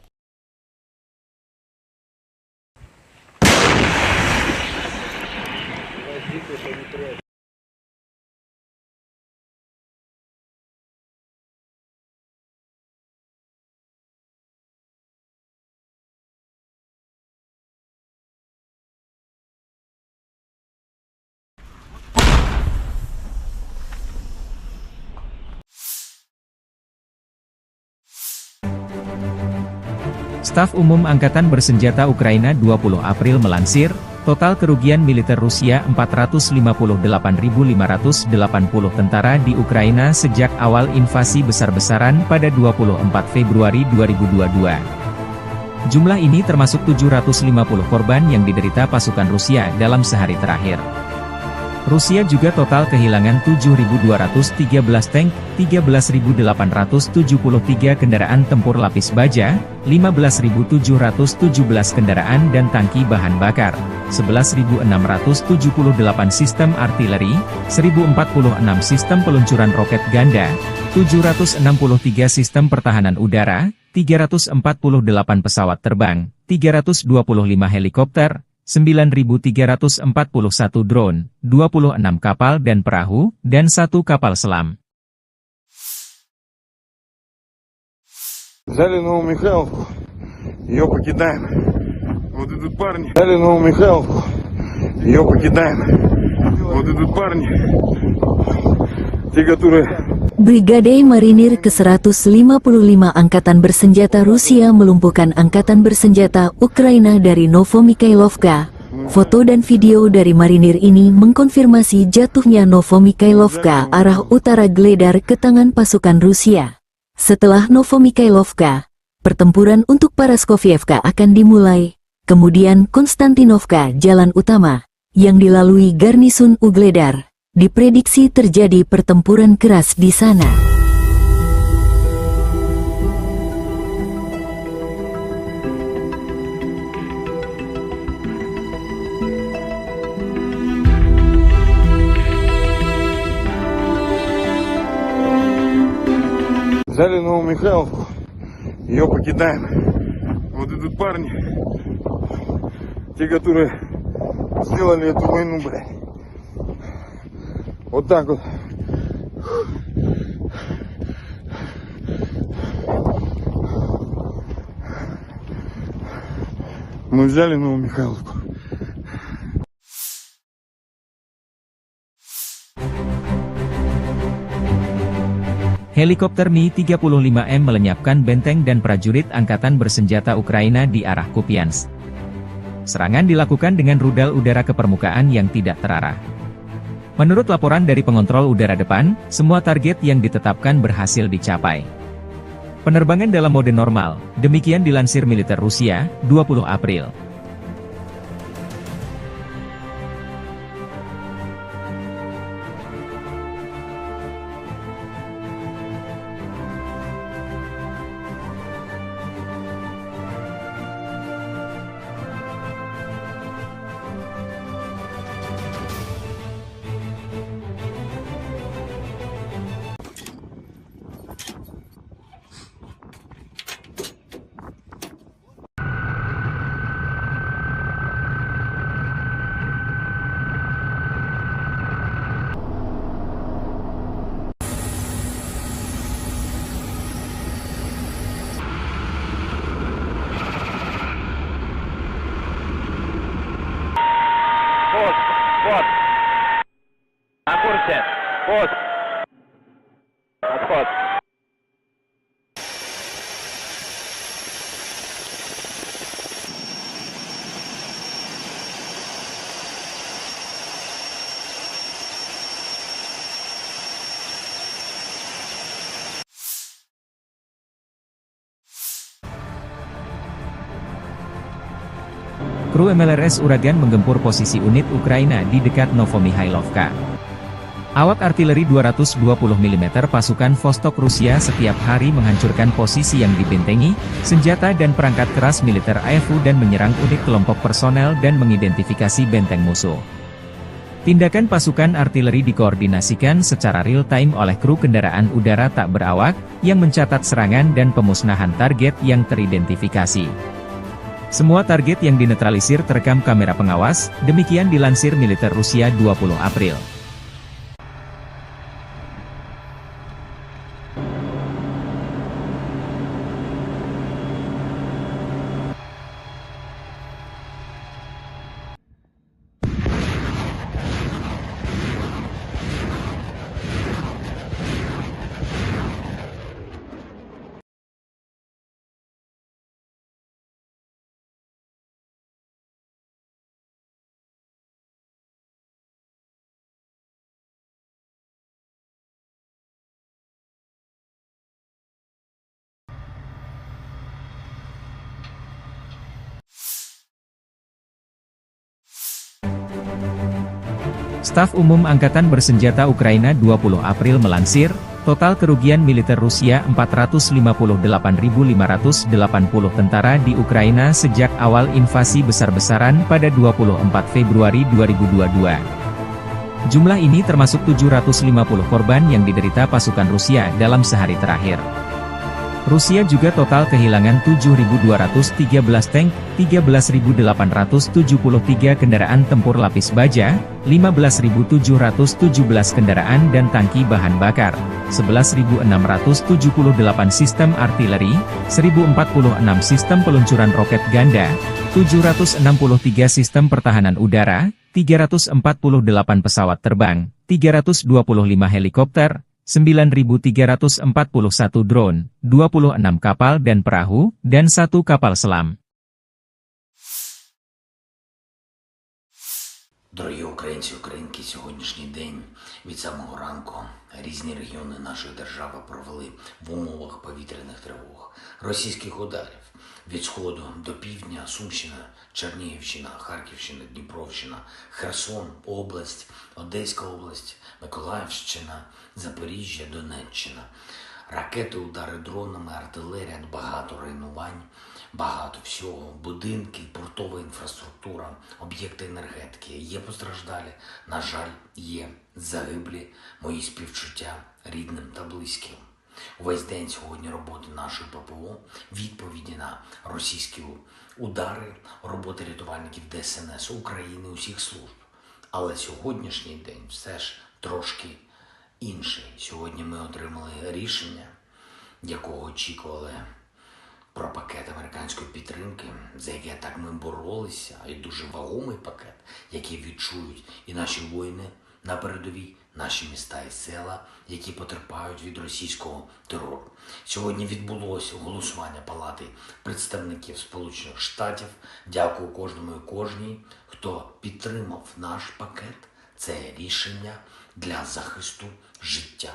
[SPEAKER 1] Staf Umum Angkatan Bersenjata Ukraina 20 April melansir, total kerugian militer Rusia 458.580 tentara di Ukraina sejak awal invasi besar-besaran pada 24 Februari 2022. Jumlah ini termasuk 750 korban yang diderita pasukan Rusia dalam sehari terakhir. Rusia juga total kehilangan 7.213 tank, 13.873 kendaraan tempur lapis baja, 15.717 kendaraan dan tangki bahan bakar, 11.678 sistem artileri, 1.046 sistem peluncuran roket ganda, 763 sistem pertahanan udara, 348 pesawat terbang, 325 helikopter, 9.341 drone, 26 kapal dan perahu, dan 1 kapal selam.
[SPEAKER 3] Взяли Новомихайловку, ее покидаем. Вот идут парни. Взяли Новомихайловку, ее покидаем. Вот идут парни, те, которые...
[SPEAKER 4] Brigade Marinir ke-155 Angkatan Bersenjata Rusia melumpuhkan Angkatan Bersenjata Ukraina dari Novomikhailovka. Foto dan video dari marinir ini mengkonfirmasi jatuhnya Novomikhailovka arah utara Gledar ke tangan pasukan Rusia. Setelah Novomikhailovka, pertempuran untuk Paraskovievka akan dimulai, kemudian Konstantinovka jalan utama, yang dilalui garnisun Ugledar. Diprediksi terjadi pertempuran keras di sana.
[SPEAKER 3] Взяли Новомихайловку, ее покидаем. Вот идут парни, те, которые сделали эту войну, блядь. Вот так вот. Мы взяли Новомихайловку.
[SPEAKER 1] Helikopter Mi-35M melenyapkan benteng dan prajurit angkatan bersenjata Ukraina di arah Kupiansk. Serangan dilakukan dengan rudal udara ke permukaan yang tidak terarah. Menurut laporan dari pengontrol udara depan, semua target yang ditetapkan berhasil dicapai. Penerbangan dalam mode normal, demikian dilansir militer Rusia, 20 April.
[SPEAKER 2] Пост. Вот. На курсе. Пост. Отход.
[SPEAKER 1] Kru MLRS Uragan menggempur posisi unit Ukraina di dekat Novomikhailovka. Awak artileri 220 mm pasukan Vostok Rusia setiap hari menghancurkan posisi yang dibentengi, senjata dan perangkat keras militer AFU dan menyerang unit kelompok personel dan mengidentifikasi benteng musuh. Tindakan pasukan artileri dikoordinasikan secara real-time oleh kru kendaraan udara tak berawak, yang mencatat serangan dan pemusnahan target yang teridentifikasi. Semua target yang dinetralisir terekam kamera pengawas, demikian dilansir militer Rusia 20 April. Staf Umum Angkatan Bersenjata Ukraina 20 April melansir, total kerugian militer Rusia 458.580 tentara di Ukraina sejak awal invasi besar-besaran pada 24 Februari 2022. Jumlah ini termasuk 750 korban yang diderita pasukan Rusia dalam sehari terakhir. Rusia juga total kehilangan 7.213 tank, 13.873 kendaraan tempur lapis baja, 15.717 kendaraan dan tangki bahan bakar, 11.678 sistem artileri, 1.046 sistem peluncuran roket ganda, 763 sistem pertahanan udara, 348 pesawat terbang, 325 helikopter, 9.341 drone, 26 kapal dan perahu, dan 1 kapal selam.
[SPEAKER 5] Дорогі українці, українки, сьогоднішній день від самого ранку різні регіони нашої держави провели в умовах повітряних тривог, російських ударів від сходу до півдня, Сумщина, Чернігівщина, Харківщина, Дніпровщина, Херсон, область, Одеська область, Миколаївщина, Запоріжжя, Донеччина. Ракети, удари дронами, артилерія, багато руйнувань, багато всього, будинки, портова інфраструктура, об'єкти енергетики. Є постраждалі, на жаль, є загиблі, мої співчуття рідним та близьким. Увесь день сьогодні роботи нашої ППО, відповіді на російські удари, роботи рятувальників ДСНС України, усіх служб. Але сьогоднішній день все ж трошки інший. Сьогодні ми отримали рішення, якого очікували, про пакет американської підтримки, за яке так ми боролися, і дуже вагомий пакет, який відчують і наші воїни на передовій, наші міста і села, які потерпають від російського терору. Сьогодні відбулося голосування Палати представників Сполучених Штатів. Дякую кожному і кожній, хто підтримав наш пакет. Це рішення для захисту життя.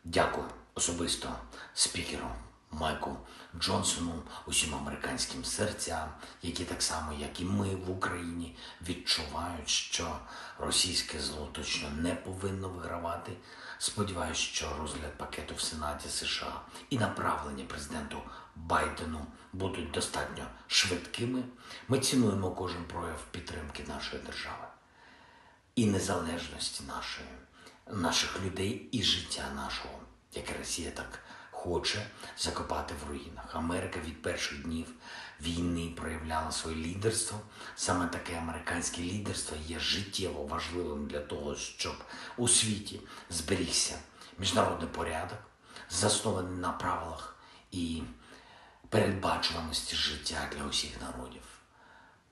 [SPEAKER 5] Дякую особисто спікеру Майку Джонсону, усім американським серцям, які так само, як і ми в Україні, відчувають, що російське зло точно не повинно вигравати. Сподіваюсь, що розгляд пакету в Сенаті США і направлення президенту Байдену будуть достатньо швидкими. Ми цінуємо кожен прояв підтримки нашої держави і незалежності наших людей і життя нашого, яке Росія так хоче закопати в руїнах. Америка від перших днів війни проявляла своє лідерство. Саме таке американське лідерство є життєво важливим для того, щоб у світі зберігся міжнародний порядок, заснований на правилах і передбачуваності життя для усіх народів.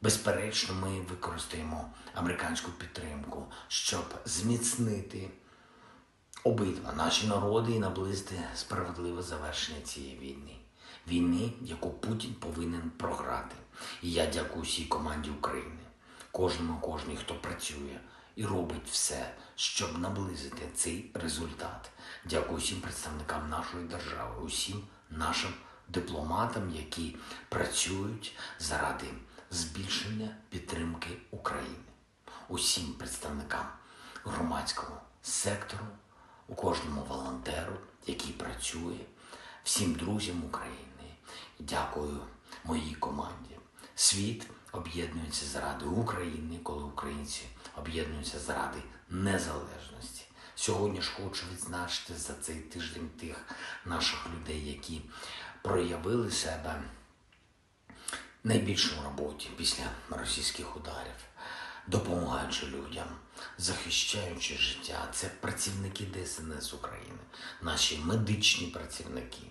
[SPEAKER 5] Безперечно, ми використаємо американську підтримку, щоб зміцнити обидва наші народи і наблизити справедливе завершення цієї війни. Війни, яку Путін повинен програти. І я дякую всій команді України, кожній, хто працює і робить все, щоб наблизити цей результат. Дякую всім представникам нашої держави, усім нашим дипломатам, які працюють заради збільшення підтримки України. Усім представникам громадського сектору, у кожному волонтеру, який працює, всім друзям України. Дякую моїй команді. Світ об'єднується заради України, коли українці об'єднуються заради незалежності. Сьогодні ж хочу відзначити за цей тиждень тих наших людей, які проявили себе найбільше в роботі після російських ударів, допомагаючи людям, захищаючи життя. Це працівники ДСНС України, наші медичні працівники,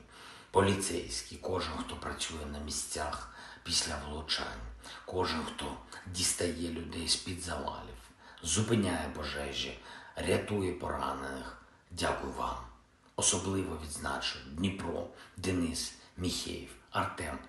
[SPEAKER 5] поліцейські, кожен, хто працює на місцях після влучань, кожен, хто дістає людей з-під завалів, зупиняє пожежі, рятує поранених. Дякую вам. Особливо відзначу Дніпро, Денис, Міхеєв, Артем,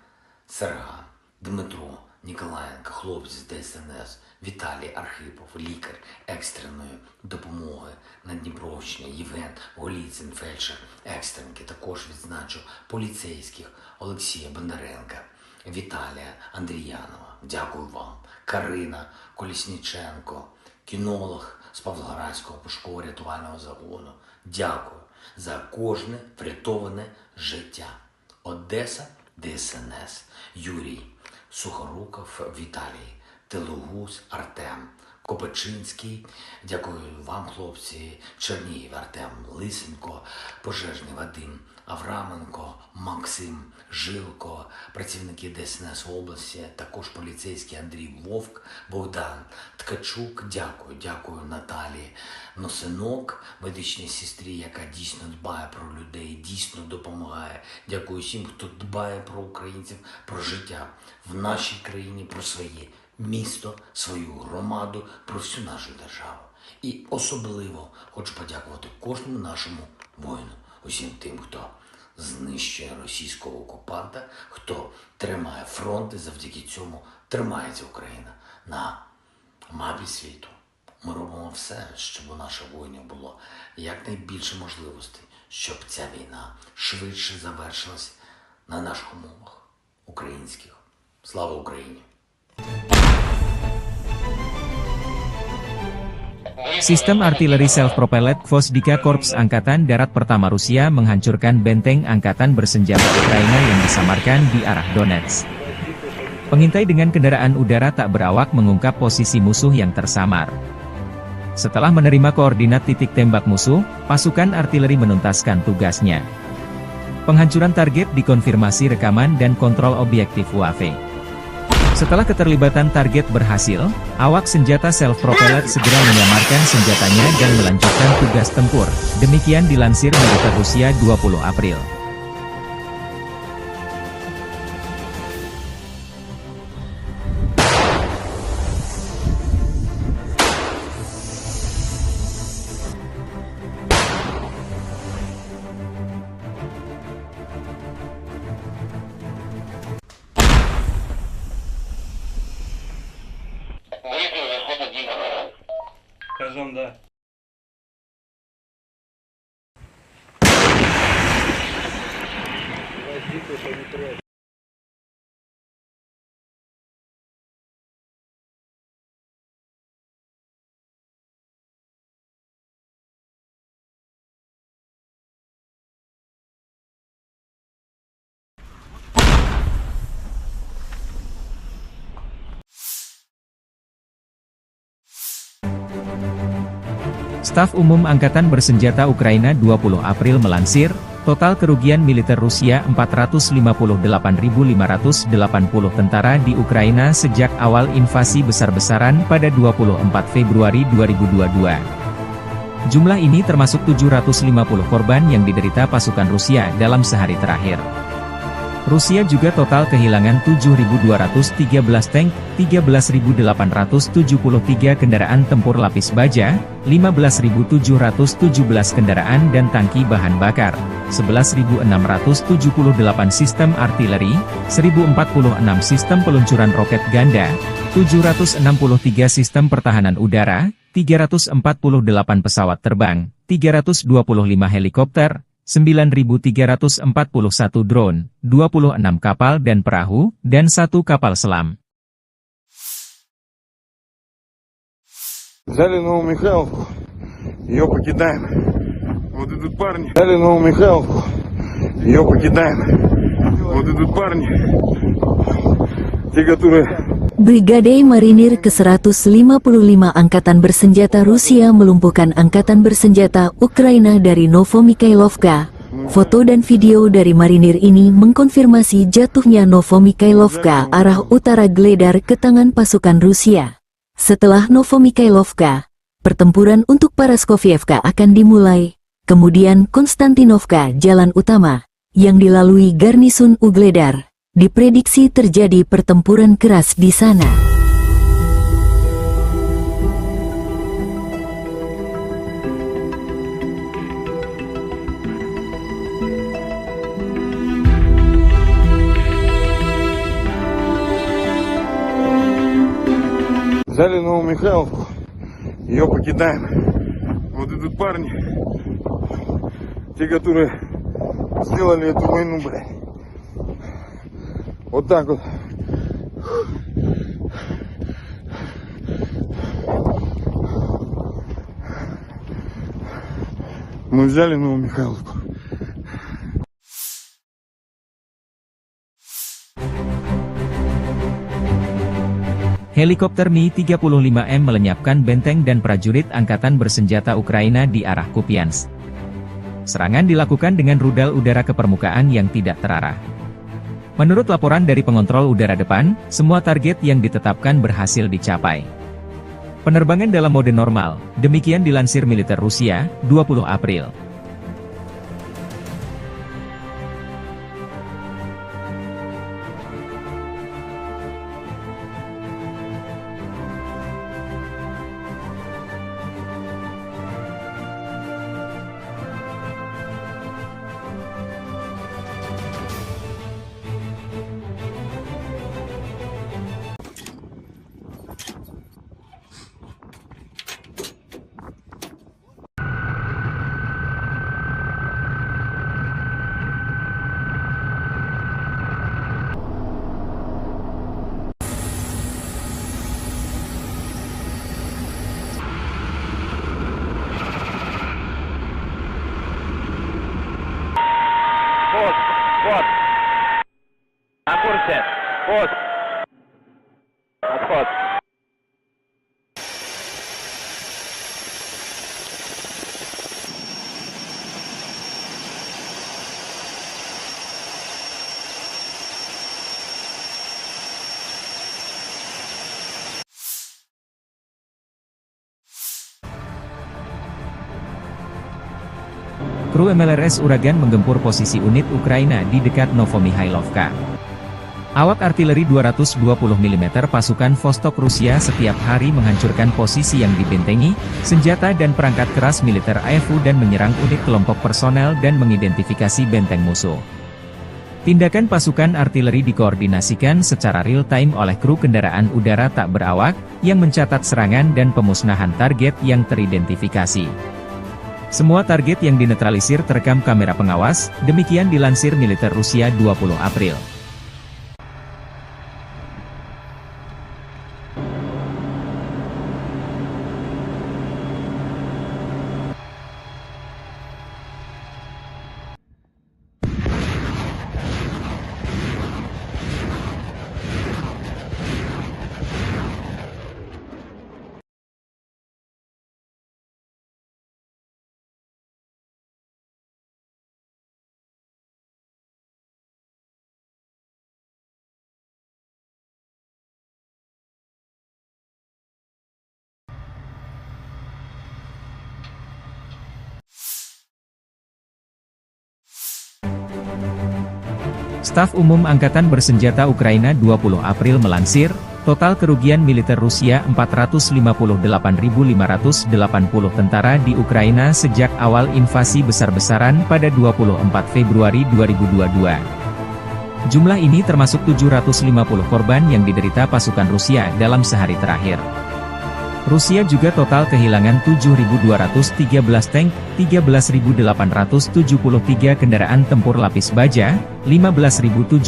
[SPEAKER 5] Серган, Дмитро, Ніколаєнко, хлопці з ДСНС, Віталій Архипов, лікар екстреної допомоги на Дніпровщині, Євген Голіцин, фельдшер екстренки. Також відзначу поліцейських Олексія Бондаренка, Віталія Андріянова. Дякую вам. Карина Колісніченко, кінолог з Павлоградського пошуково рятувального загону. Дякую за кожне врятоване життя. Одеса, ДСНС, Юрій, Сухоруков, Віталій, Телугус, Артем, Копачинський, дякую вам, хлопці, Чернігів, Артем, Лисенко, Пожежний Вадим, Авраменко, Максим, Жилко, працівники ДСНС області, також поліцейський Андрій Вовк, Богдан Ткачук, дякую Наталії Носинок, медичній сестрі, яка дійсно дбає про людей, дійсно допомагає. Дякую всім, хто дбає про українців, про життя в нашій країні, про своє місто, свою громаду, про всю нашу державу. І особливо хочу подякувати кожному нашому воїну, усім тим, хто знищує російського окупанта, хто тримає фронт, і завдяки цьому тримається Україна на мапі світу. Ми робимо все, щоб у наших воїнів було якнайбільше можливостей, щоб ця війна швидше завершилась на наших умовах українських. Слава Україні!
[SPEAKER 1] Sistem artileri self-propelled Gvozdyka Korps Angkatan Darat Pertama Rusia menghancurkan benteng angkatan bersenjata Ukraina yang disamarkan di arah Donetsk. Pengintai dengan kendaraan udara tak berawak mengungkap posisi musuh yang tersamar. Setelah menerima koordinat titik tembak musuh, pasukan artileri menuntaskan tugasnya. Penghancuran target dikonfirmasi rekaman dan kontrol objektif UAV. Setelah keterlibatan target berhasil, awak senjata self-propelled segera menyamarkan senjatanya dan melanjutkan tugas tempur. Demikian dilansir militer Rusia 20 April.
[SPEAKER 6] Скажем, да.
[SPEAKER 1] Staf Umum Angkatan Bersenjata Ukraina 20 April melansir, total kerugian militer Rusia 458.580 tentara di Ukraina sejak awal invasi besar-besaran pada 24 Februari 2022. Jumlah ini termasuk 750 korban yang diderita pasukan Rusia dalam sehari terakhir. Rusia juga total kehilangan 7.213 tank, 13.873 kendaraan tempur lapis baja, 15.717 kendaraan dan tangki bahan bakar, 11.678 sistem artileri, 1.046 sistem peluncuran roket ganda, 763 sistem pertahanan udara, 348 pesawat terbang, 325 helikopter, 9.341 drone, 26 kapal dan perahu, dan 1 kapal selam.
[SPEAKER 3] Взяли Новомихайловку, ее покидаем. Вот идут парни. Взяли Новомихайловку, ее покидаем. Вот идут парни, те, которые...
[SPEAKER 4] Brigade Marinir ke-155 Angkatan Bersenjata Rusia melumpuhkan Angkatan Bersenjata Ukraina dari Novomikhailovka. Foto dan video dari marinir ini mengkonfirmasi jatuhnya Novomikhailovka arah utara Gledar ke tangan pasukan Rusia. Setelah Novomikhailovka, pertempuran untuk Paraskovievka akan dimulai, kemudian Konstantinovka jalan utama, yang dilalui garnisun Ugledar. Diprediksi terjadi pertempuran keras di sana.
[SPEAKER 3] Взяли Новомихайловку, ее покидаем. Вот идут парни, те, которые сделали эту войну, блядь. Вот так вот. Мы взяли Новомихайловку.
[SPEAKER 1] Helikopter Mi-35M melenyapkan benteng dan prajurit angkatan bersenjata Ukraina di arah Kupiansk. Serangan dilakukan dengan rudal udara ke permukaan yang tidak terarah. Menurut laporan dari pengontrol udara depan, semua target yang ditetapkan berhasil dicapai. Penerbangan dalam mode normal, demikian dilansir militer Rusia, 20 April.
[SPEAKER 2] Пост. Вот. На курсе. Пост. Отход.
[SPEAKER 1] Kru MLRS Uragan menggempur posisi unit Ukraina di dekat Novomihailovka. Awak artileri 220 mm pasukan Vostok Rusia setiap hari menghancurkan posisi yang dibentengi, senjata dan perangkat keras militer AFU dan menyerang unit kelompok personel dan mengidentifikasi benteng musuh. Tindakan pasukan artileri dikoordinasikan secara real-time oleh kru kendaraan udara tak berawak, yang mencatat serangan dan pemusnahan target yang teridentifikasi. Semua target yang dinetralisir terekam kamera pengawas, demikian dilansir militer Rusia 20 April. Staf Umum Angkatan Bersenjata Ukraina 20 April melansir, total kerugian militer Rusia 458.580 tentara di Ukraina sejak awal invasi besar-besaran pada 24 Februari 2022. Jumlah ini termasuk 750 korban yang diderita pasukan Rusia dalam sehari terakhir. Rusia juga total kehilangan 7.213 tank, 13.873 kendaraan tempur lapis baja, 15.717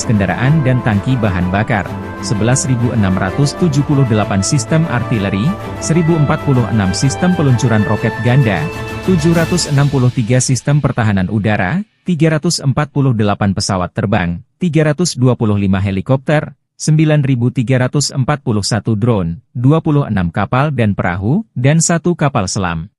[SPEAKER 1] kendaraan dan tangki bahan bakar, 11.678 sistem artileri, 1.046 sistem peluncuran roket ganda, 763 sistem pertahanan udara, 348 pesawat terbang, 325 helikopter, 9.341 drone, 26 kapal dan perahu, dan 1 kapal selam.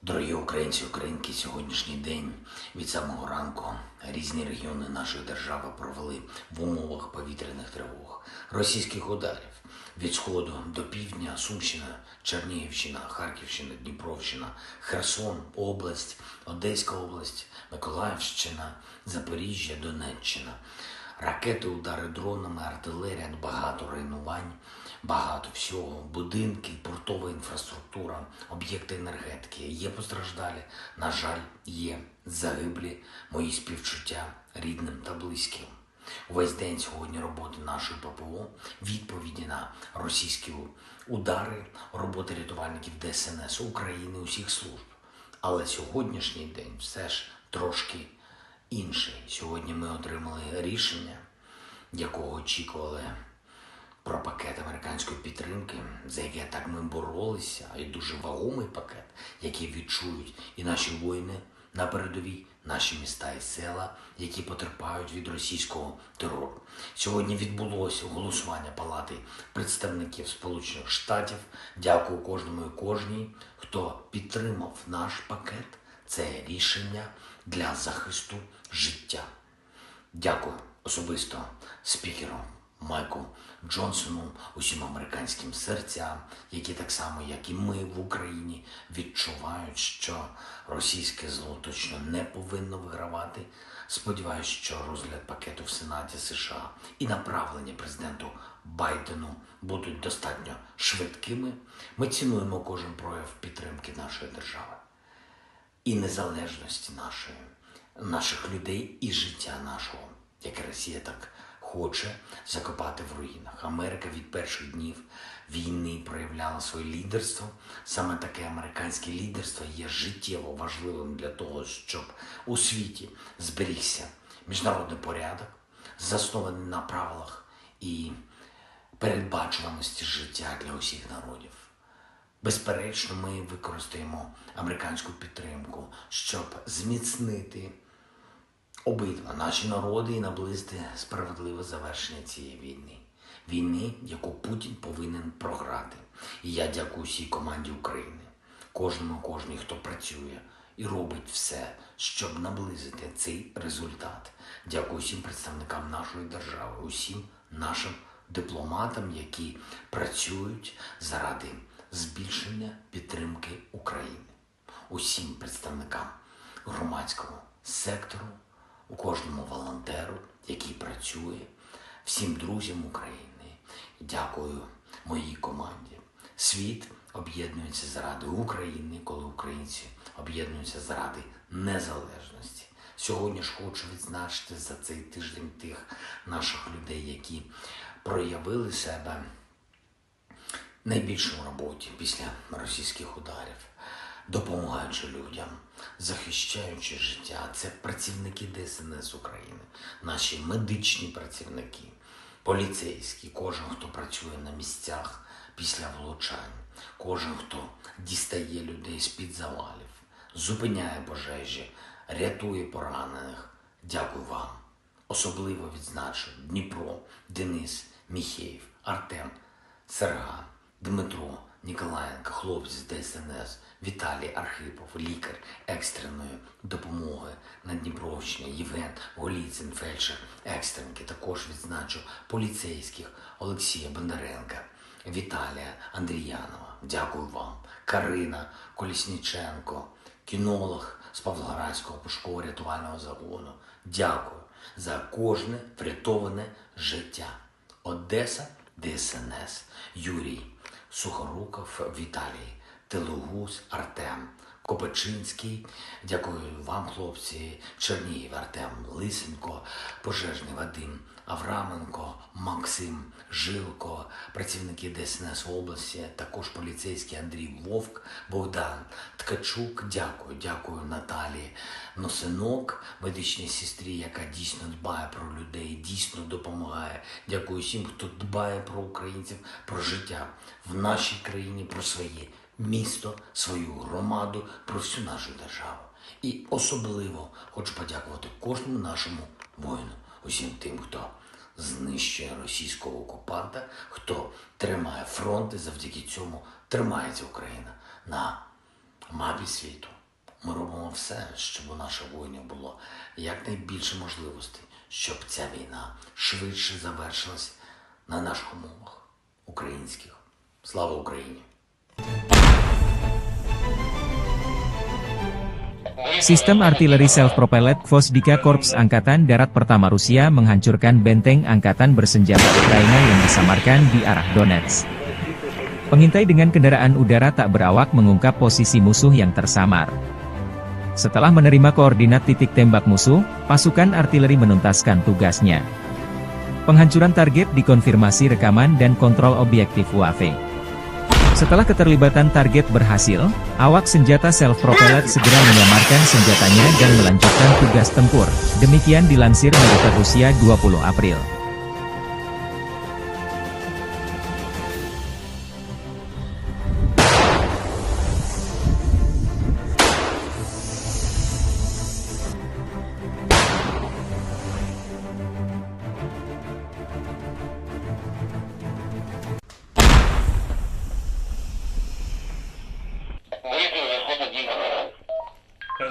[SPEAKER 5] Дорогі українці, українки, сьогоднішній день від самого ранку різні регіони нашої держави провели в умовах повітряних тривог, російських ударів від сходу до півдня, Сумщина, Чернігівщина, Харківщина, Дніпровщина, Херсон, область, Одеська область, Миколаївщина, Запоріжжя, Донеччина. Ракети, удари дронами, артилерія, багато руйнувань, багато всього, будинки, портова інфраструктура, об'єкти енергетики. Є постраждалі, на жаль, є загиблі, мої співчуття рідним та близьким. Увесь день сьогодні роботи нашої ППО, відповіді на російські удари, роботи рятувальників ДСНС України, усіх служб. Але сьогоднішній день все ж трошки інший. Сьогодні ми отримали рішення, якого очікували про пакет американської підтримки, за яке так ми боролися, і дуже вагомий пакет, який відчують і наші воїни на передовій, наші міста і села, які потерпають від російського терору. Сьогодні відбулося голосування Палати представників Сполучених Штатів. Дякую кожному і кожній, хто підтримав наш пакет. Це рішення для захисту життя. Дякую особисто спікеру Майку Джонсону, усім американським серцям, які так само, як і ми в Україні, відчувають, що російське зло точно не повинно вигравати. Сподіваюсь, що розгляд пакету в Сенаті США і направлення президенту Байдену будуть достатньо швидкими. Ми цінуємо кожен прояв підтримки нашої держави і незалежності наших людей і життя нашого, яке Росія так хоче закопати в руїнах. Америка від перших днів війни проявляла своє лідерство. Саме таке американське лідерство є життєво важливим для того, щоб у світі зберігся міжнародний порядок, заснований на правилах і передбачуваності життя для усіх народів. Безперечно, ми використаємо американську підтримку, щоб зміцнити обидва наші народи і наблизити справедливе завершення цієї війни. Війни, яку Путін повинен програти. І я дякую всій команді України, кожній, хто працює і робить все, щоб наблизити цей результат. Дякую всім представникам нашої держави, усім нашим дипломатам, які працюють заради збільшення підтримки України. Усім представникам громадського сектору, у кожному волонтеру, який працює, всім друзям України. Дякую моїй команді. Світ об'єднується заради України, коли українці об'єднуються заради незалежності. Сьогодні ж хочу відзначити за цей тиждень тих наших людей, які проявили себе найбільше в роботі після російських ударів, допомагаючи людям, захищаючи життя. Це працівники ДСНС України, наші медичні працівники, поліцейські, кожен, хто працює на місцях після влучань, кожен, хто дістає людей з-під завалів, зупиняє пожежі, рятує поранених. Дякую вам. Особливо відзначу Дніпро, Денис, Міхеєв, Артем, Серган, Дмитро, Ніколаєнко, хлопці з ДСНС, Віталій Архипов, лікар екстреної допомоги на Дніпровщині, Євген Голіцин, фельдшер екстренки. Також відзначу поліцейських Олексія Бондаренка, Віталія Андріянова. Дякую вам. Карина Колісніченко, кінолог з Павлоградського пошуково-рятувального загону. Дякую за кожне врятоване життя. Одеса, ДСНС, Юрій Сухоруков, Віталій Телугус, Артем Копачинський. Дякую вам, хлопці. Чернігів, Артем Лисенко, пожежний Вадим Авраменко, Максим Жилко, працівники ДСНС області, також поліцейський Андрій Вовк, Богдан Ткачук. Дякую Наталії Носинок, медичній сестрі, яка дійсно дбає про людей, дійсно допомагає. Дякую всім, хто дбає про українців, про життя в нашій країні, про своє місто, свою громаду, про всю нашу державу. І особливо хочу подякувати кожному нашому воїну, усім тим, хто знищує російського окупанта, хто тримає фронт, і завдяки цьому тримається Україна на мапі світу. Ми робимо все, щоб у наших воїнів було якнайбільше можливостей, щоб ця війна швидше завершилась на наших умовах українських. Слава Україні!
[SPEAKER 1] Sistem artileri self-propelled Gvozdyka Korps Angkatan Darat Pertama Rusia menghancurkan benteng angkatan bersenjata Ukraina yang disamarkan di arah Donetsk. Pengintai dengan kendaraan udara tak berawak mengungkap posisi musuh yang tersamar. Setelah menerima koordinat titik tembak musuh, pasukan artileri menuntaskan tugasnya. Penghancuran target dikonfirmasi rekaman dan kontrol objektif UAV. Setelah keterlibatan target berhasil, awak senjata self-propelled segera menyamarkan senjatanya dan melanjutkan tugas tempur. Demikian dilansir militer Rusia 20 April.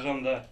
[SPEAKER 3] ножом, да.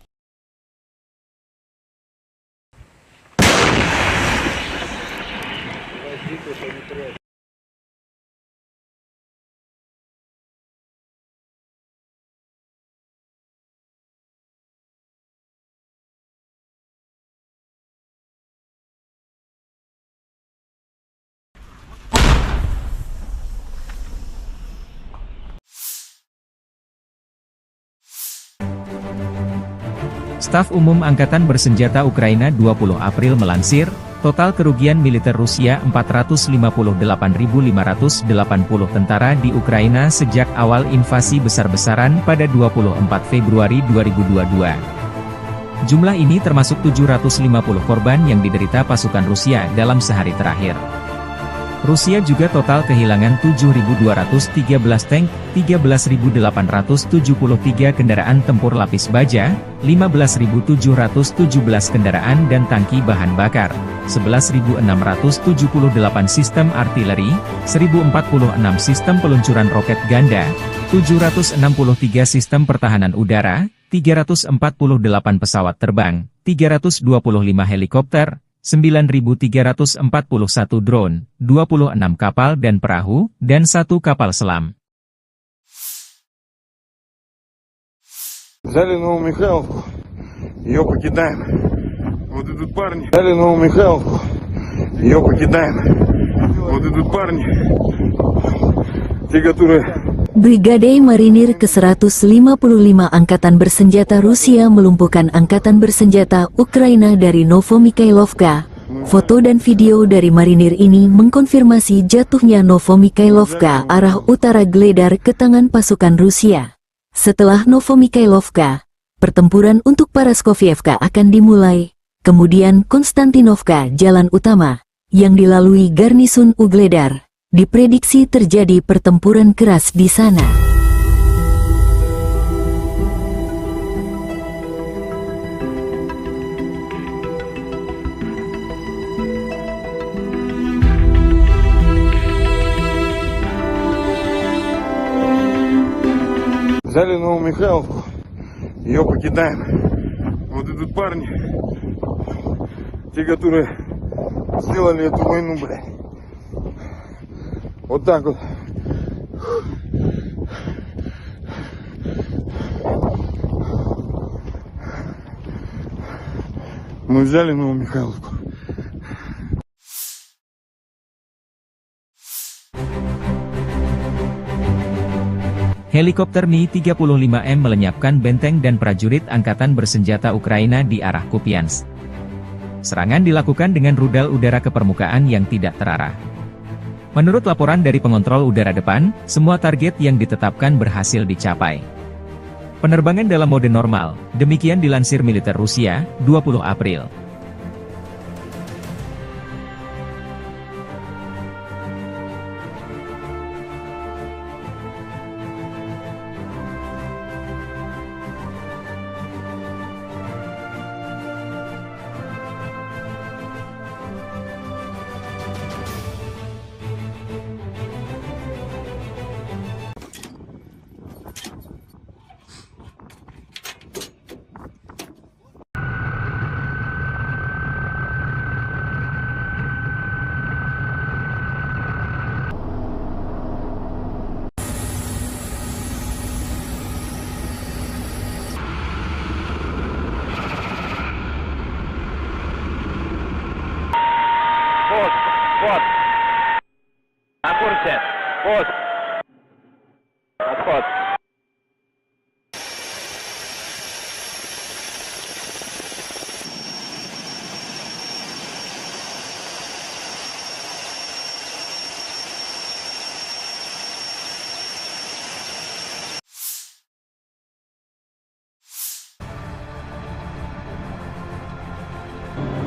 [SPEAKER 1] Staf Umum Angkatan Bersenjata Ukraina 20 April melansir, total kerugian militer Rusia 458.580 tentara di Ukraina sejak awal invasi besar-besaran pada 24 Februari 2022. Jumlah ini termasuk 750 korban yang diderita pasukan Rusia dalam sehari terakhir. Rusia juga total kehilangan 7.213 tank, 13.873 kendaraan tempur lapis baja, 15.717 kendaraan dan tangki bahan bakar, 11.678 sistem artileri, 1.046 sistem peluncuran roket ganda, 763 sistem pertahanan udara, 348 pesawat terbang, 325 helikopter, 9.341 drone, 26 kapal dan perahu, dan 1 kapal selam.
[SPEAKER 3] Взяли Новомихайловку, ее покидаем. Вот идут парни. Взяли Новомихайловку, ее покидаем. Вот идут парни, те, которые...
[SPEAKER 4] Brigade Marinir ke-155 Angkatan Bersenjata Rusia melumpuhkan Angkatan Bersenjata Ukraina dari Novomikhailovka. Foto dan video dari marinir ini mengkonfirmasi jatuhnya Novomikhailovka arah utara Gledar ke tangan pasukan Rusia. Setelah Novomikhailovka, pertempuran untuk Paraskovievka akan dimulai, kemudian Konstantinovka jalan utama, yang dilalui garnisun Ugledar. Diprediksi terjadi pertempuran keras di sana.
[SPEAKER 3] Взяли Новомихайловку, ее покидаем. Вот идут парни, те, которые сделали эту войну, блядь. Вот так вот. Мы взяли Новомихайловку.
[SPEAKER 1] Helikopter Mi-35M melenyapkan benteng dan prajurit Angkatan Bersenjata Ukraina di arah Kupiansk. Serangan dilakukan dengan rudal udara ke permukaan yang tidak terarah. Menurut laporan dari pengontrol udara depan, semua target yang ditetapkan berhasil dicapai. Penerbangan dalam mode normal, demikian dilansir militer Rusia, 20 April.
[SPEAKER 2] Пост. Вот. На курсе. Пост. Отход.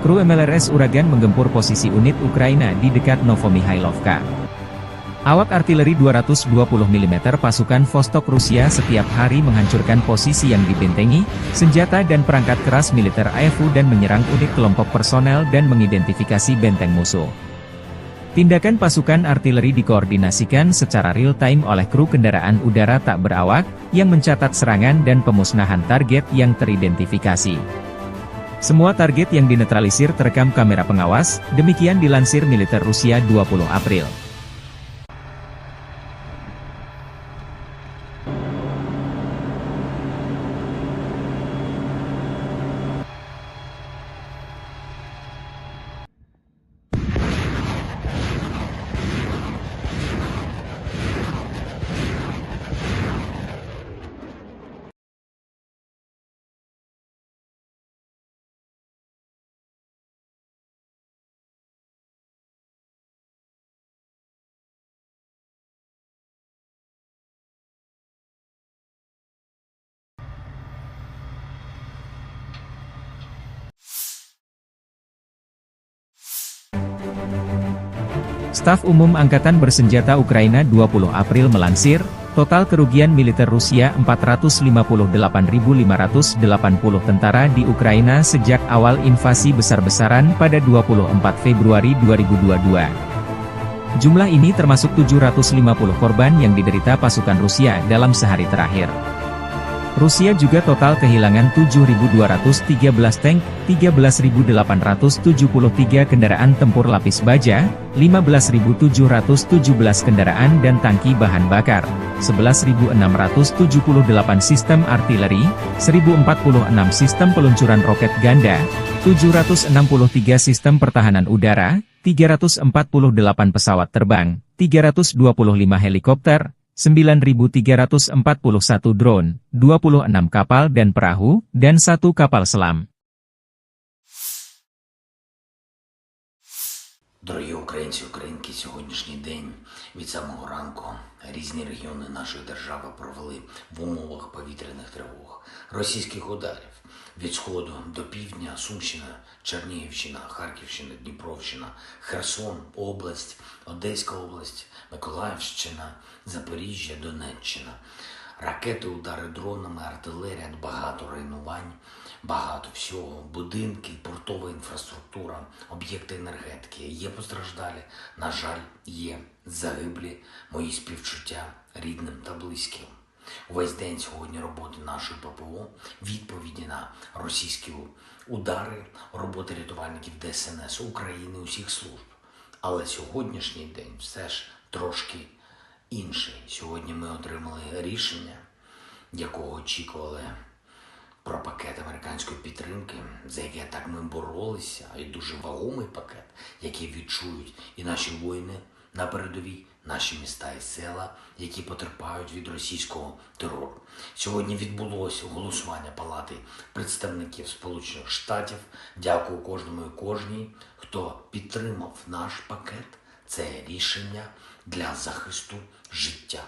[SPEAKER 1] Kru MLRS Uragan menggempur posisi unit Ukraina di dekat Novomikhailovka. Awak artileri 220 mm pasukan Vostok Rusia setiap hari menghancurkan posisi yang dibentengi, senjata dan perangkat keras militer AFU dan menyerang unit kelompok personel dan mengidentifikasi benteng musuh. Tindakan pasukan artileri dikoordinasikan secara real-time oleh kru kendaraan udara tak berawak, yang mencatat serangan dan pemusnahan target yang teridentifikasi. Semua target yang dinetralisir terekam kamera pengawas, demikian dilansir militer Rusia 20 April. Staf Umum Angkatan Bersenjata Ukraina 20 April melansir, total kerugian militer Rusia 458.580 tentara di Ukraina sejak awal invasi besar-besaran pada 24 Februari 2022. Jumlah ini termasuk 750 korban yang diderita pasukan Rusia dalam sehari terakhir. Rusia juga total kehilangan 7.213 tank, 13.873 kendaraan tempur lapis baja, 15.717 kendaraan dan tangki bahan bakar, 11.678 sistem artileri, 1.046 sistem peluncuran roket ganda, 763 sistem pertahanan udara, 348 pesawat terbang, 325 helikopter, 9.341 drone, 26 kapal dan perahu, dan 1 kapal selam.
[SPEAKER 5] Дорогі українці, українки, сьогоднішній день від самого ранку різні регіони нашої держави провели в умовах повітряних тривог, російських ударів від сходу до півдня, Сумщина, Чернігівщина, Харківщина, Дніпровщина, Херсон, область, Одеська область, Миколаївщина, Запоріжжя, Донеччина. Ракети, удари дронами, артилерія, багато руйнувань, багато всього, будинки, портова інфраструктура, об'єкти енергетики. Є постраждалі, на жаль, є загиблі, мої співчуття рідним та близьким. Увесь день сьогодні роботи нашої ППО, відповіді на російські удари, роботи рятувальників ДСНС України, усіх служб. Але сьогоднішній день все ж трошки інший. Сьогодні ми отримали рішення, якого очікували, про пакет американської підтримки, за яке так ми боролися, і дуже вагомий пакет, який відчують і наші воїни на передовій, наші міста і села, які потерпають від російського терору. Сьогодні відбулося голосування Палати представників Сполучених Штатів. Дякую кожному і кожній, хто підтримав наш пакет. Це рішення для захисту життя.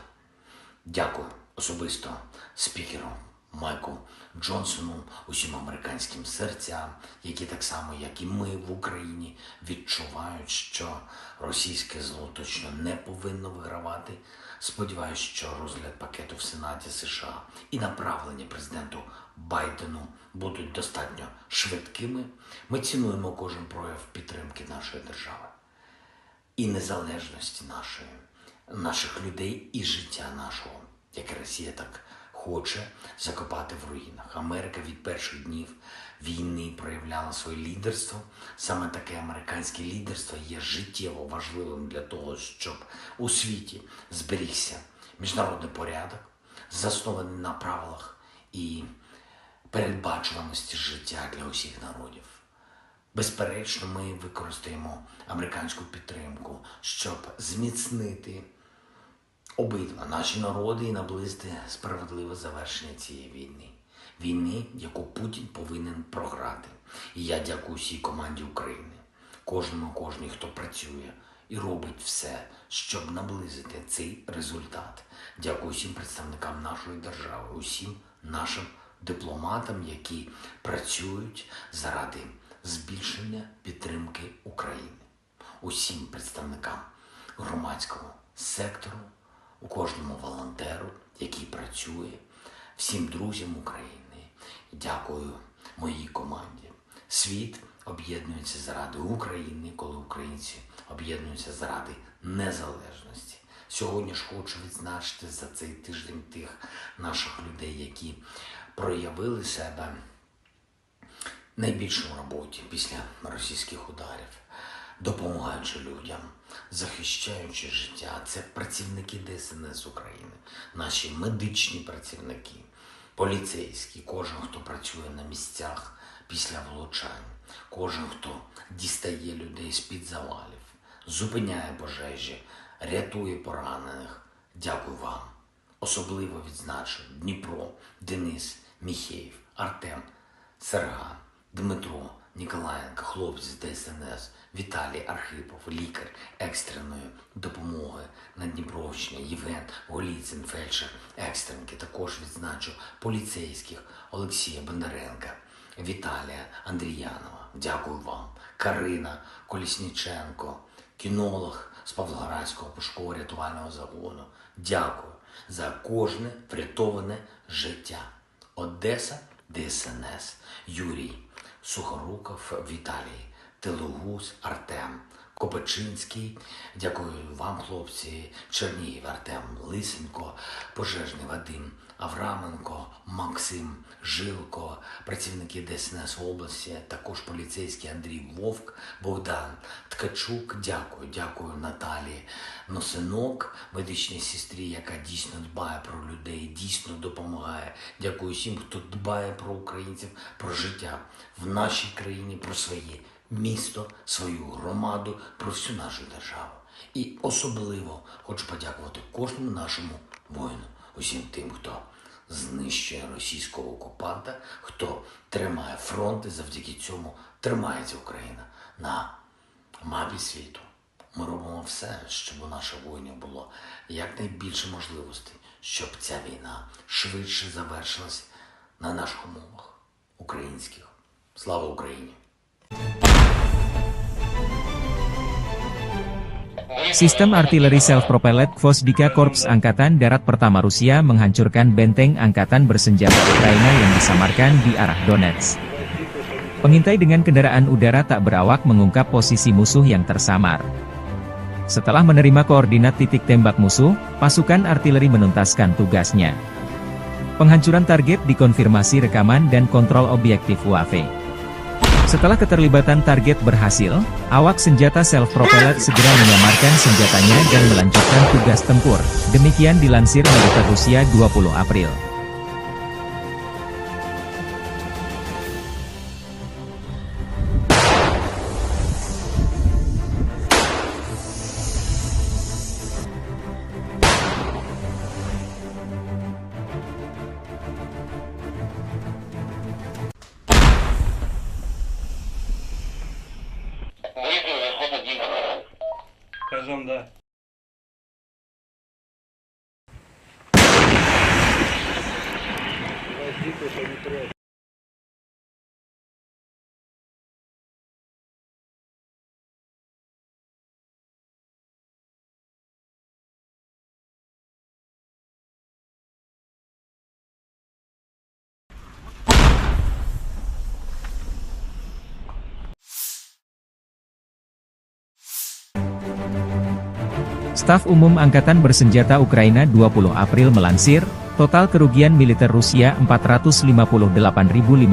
[SPEAKER 5] Дякую особисто спікеру Майку Джонсону, усім американським серцям, які так само, як і ми в Україні, відчувають, що російське зло точно не повинно вигравати. Сподіваюсь, що розгляд пакету в Сенаті США і направлення президенту Байдену будуть достатньо швидкими. Ми цінуємо кожен прояв підтримки нашої держави і незалежності наших людей і життя нашого, яке Росія так хоче закопати в руїнах. Америка від перших днів війни проявляла своє лідерство. Саме таке американське лідерство є життєво важливим для того, щоб у світі зберігся міжнародний порядок, заснований на правилах і передбачуваності життя для усіх народів. Безперечно, ми використаємо американську підтримку, щоб зміцнити обидва наші народи і наблизити справедливе завершення цієї війни. Війни, яку Путін повинен програти. І я дякую всій команді України, кожній, хто працює і робить все, щоб наблизити цей результат. Дякую всім представникам нашої держави, усім нашим дипломатам, які працюють заради збільшення підтримки України. Усім представникам громадського сектору, у кожному волонтеру, який працює, всім друзям України. Дякую моїй команді. Світ об'єднуються заради України, коли українці об'єднуються заради незалежності. Сьогодні ж хочу відзначити за цей тиждень тих наших людей, які проявили себе найбільше в роботі після російських ударів, допомагаючи людям, захищаючи життя. Це працівники ДСНС України, наші медичні працівники, поліцейські, кожен, хто працює на місцях після влучань, кожен, хто дістає людей з-під завалів, зупиняє пожежі, рятує поранених. Дякую вам. Особливо відзначу Дніпро, Денис, Міхеєв, Артем, Серган, Дмитро, Ніколаєнко, хлопці з ДСНС, Віталій Архипов, лікар екстреної допомоги на Дніпровщині, Євген Голіцин, фельдшер екстренки. Також відзначу поліцейських Олексія Бондаренка, Віталія Андріянова. Дякую вам. Карина Колісніченко, кінолог з Павлоградського пошуково-рятувального загону. Дякую за кожне врятоване життя. Одеса, ДСНС, Юрій Сухоруков, Віталій Телугус, Артем Копачинський. Дякую вам, хлопці. Чернігів, Артем Лисенко, пожежний Вадим Авраменко, Максим Жилко, працівники ДСНС області, також поліцейський Андрій Вовк, Богдан Ткачук. Дякую Наталії Носинок, медичній сестрі, яка дійсно дбає про людей, дійсно допомагає. Дякую всім, хто дбає про українців, про життя в нашій країні, про своє місто, свою громаду, про всю нашу державу. І особливо хочу подякувати кожному нашому воїну, усім тим, хто знищує російського окупанта, хто тримає фронт, і завдяки цьому тримається Україна на мапі світу. Ми робимо все, щоб у наших воїнів було якнайбільше можливостей, щоб ця війна швидше завершилась на наших умовах українських. Слава Україні!
[SPEAKER 1] Sistem artileri self-propelled Gvozdyka Korps Angkatan Darat Pertama Rusia menghancurkan benteng angkatan bersenjata Ukraina yang disamarkan di arah Donetsk. Pengintai dengan kendaraan udara tak berawak mengungkap posisi musuh yang tersamar. Setelah menerima koordinat titik tembak musuh, pasukan artileri menuntaskan tugasnya. Penghancuran target dikonfirmasi rekaman dan kontrol objektif UAV. Setelah keterlibatan target berhasil, awak senjata self-propelled segera menyamarkan senjatanya dan melanjutkan tugas tempur. Demikian dilansir militer Rusia 20 April.
[SPEAKER 6] Кажем, да.
[SPEAKER 1] Staf Umum Angkatan Bersenjata Ukraina 20 April melansir, total kerugian militer Rusia 458.580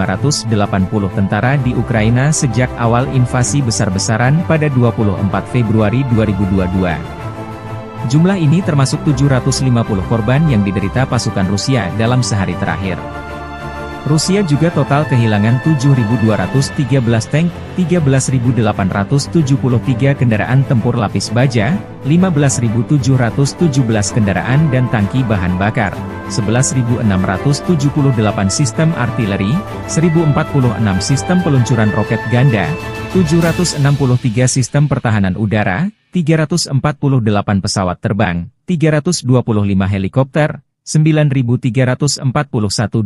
[SPEAKER 1] tentara di Ukraina sejak awal invasi besar-besaran pada 24 Februari 2022. Jumlah ini termasuk 750 korban yang diderita pasukan Rusia dalam sehari terakhir. Rusia juga total kehilangan 7.213 tank, 13.873 kendaraan tempur lapis baja, 15.717 kendaraan dan tangki bahan bakar, 11.678 sistem artileri, 1.046 sistem peluncuran roket ganda, 763 sistem pertahanan udara, 348 pesawat terbang, 325 helikopter, 9.341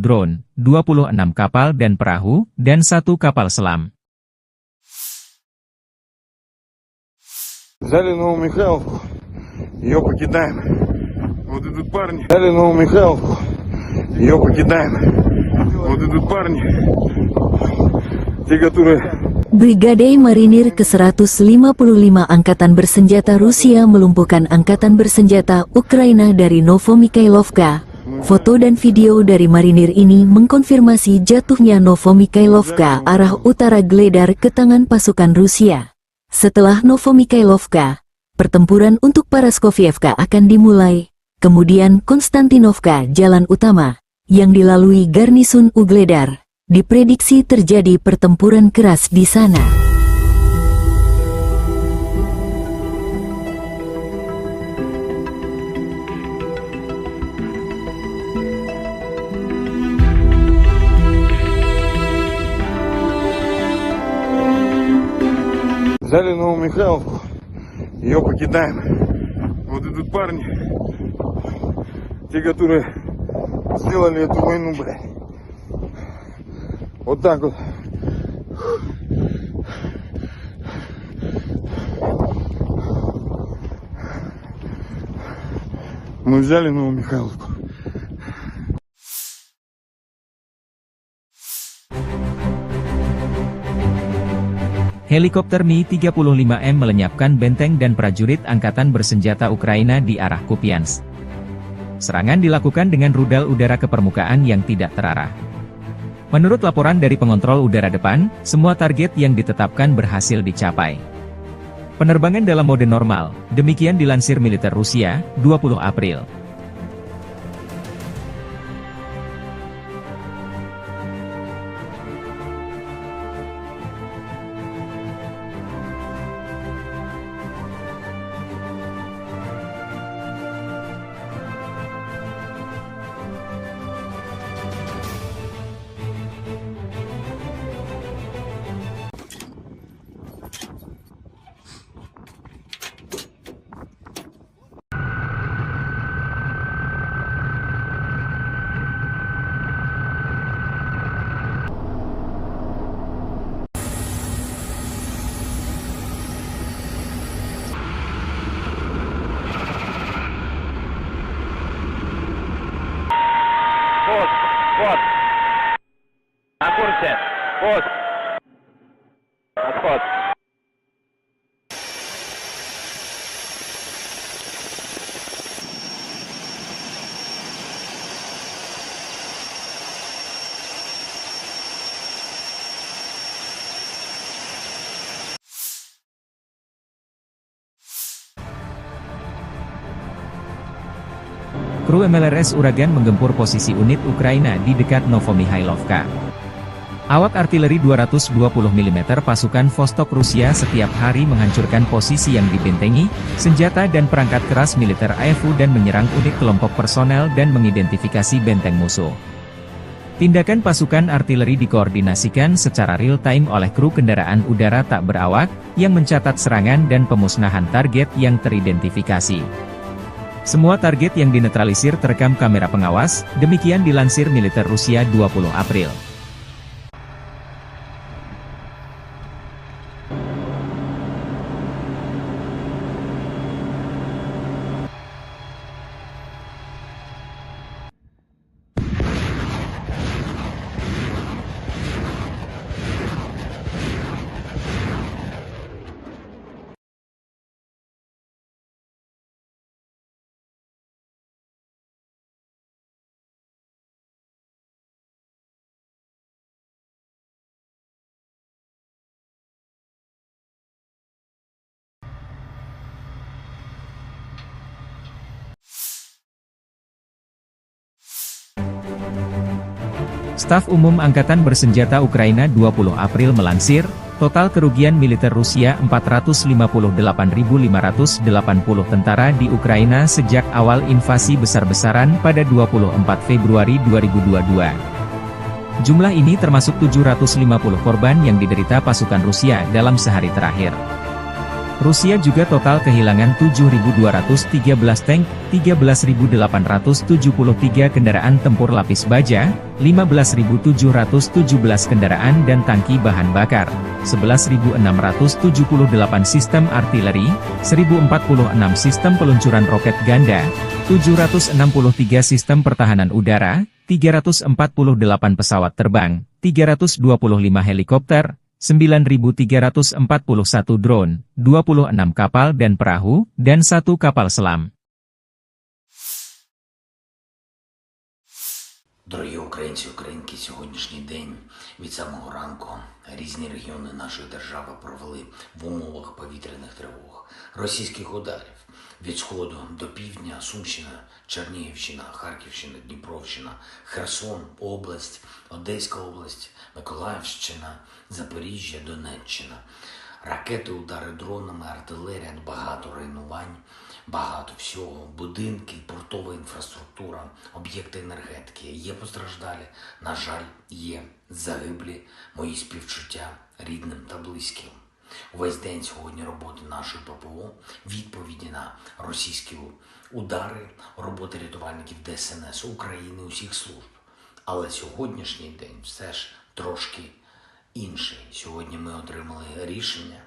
[SPEAKER 1] drone, 26 kapal dan perahu, dan 1 kapal selam.
[SPEAKER 3] Взяли Новомихайловку, ее покидаем. Вот идут парни. Взяли Новомихайловку, ее покидаем. Вот идут парни, те, которые
[SPEAKER 4] Brigade Marinir ke-155 Angkatan Bersenjata Rusia melumpuhkan Angkatan Bersenjata Ukraina dari Novomikhailovka. Foto dan video dari marinir ini mengkonfirmasi jatuhnya Novomikhailovka arah utara Gledar ke tangan pasukan Rusia. Setelah Novomikhailovka, pertempuran untuk Paraskovievka akan dimulai, kemudian Konstantinovka jalan utama, yang dilalui garnisun Ugledar. Diprediksi terjadi pertempuran keras di sana.
[SPEAKER 3] Взяли Новомихайловку, ее покидаем. Вот идут парни, те, которые сделали эту войну, блядь. Вот так вот. Мы взяли Новомихайловку.
[SPEAKER 1] Helikopter Mi-35M melenyapkan benteng dan prajurit angkatan bersenjata Ukraina di arah Kupiansk. Serangan dilakukan dengan rudal udara ke permukaan yang tidak terarah. Menurut laporan dari pengontrol udara depan, semua target yang ditetapkan berhasil dicapai. Penerbangan dalam mode normal, demikian dilansir militer Rusia, 20 April.
[SPEAKER 2] Пост. Вот. На курсе. Пост. Отход.
[SPEAKER 1] Kru MLRS Uragan menggempur posisi unit Ukraina di dekat Novomikhailovka. Awak artileri 220 mm pasukan Vostok Rusia setiap hari menghancurkan posisi yang dibentengi, senjata dan perangkat keras militer AFU dan menyerang unit kelompok personel dan mengidentifikasi benteng musuh. Tindakan pasukan artileri dikoordinasikan secara real-time oleh kru kendaraan udara tak berawak, yang mencatat serangan dan pemusnahan target yang teridentifikasi. Semua target yang dinetralisir terekam kamera pengawas, demikian dilansir militer Rusia 20 April. Staf Umum Angkatan Bersenjata Ukraina 20 April melansir, total kerugian militer Rusia 458.580 tentara di Ukraina sejak awal invasi besar-besaran pada 24 Februari 2022. Jumlah ini termasuk 750 korban yang diderita pasukan Rusia dalam sehari terakhir. Rusia juga total kehilangan 7.213 tank, 13.873 kendaraan tempur lapis baja, 15.717 kendaraan dan tangki bahan bakar, 11.678 sistem artileri, 1.046 sistem peluncuran roket ganda, 763 sistem pertahanan udara, 348 pesawat terbang, 325 helikopter, 9.341 drone, 26 kapal dan perahu, dan 1 kapal selam.
[SPEAKER 5] Дорогі українці, українки, сьогоднішній день від самого ранку різні регіони нашої держави провели в умовах повітряних тривог, російських ударів від сходу до півдня, Сумщина, Чернігівщина, Харківщина, Дніпровщина, Херсон, область, Одеська область, Миколаївщина, Запоріжжя, Донеччина. Ракети, удари дронами, артилерія, багато руйнувань, багато всього, будинки, портова інфраструктура, об'єкти енергетики. Є постраждалі, на жаль, є загиблі, мої співчуття рідним та близьким. Увесь день сьогодні роботи нашої ППО, відповіді на російські удари, роботи рятувальників ДСНС України, усіх служб. Але сьогоднішній день все ж трошки інший. Сьогодні ми отримали рішення,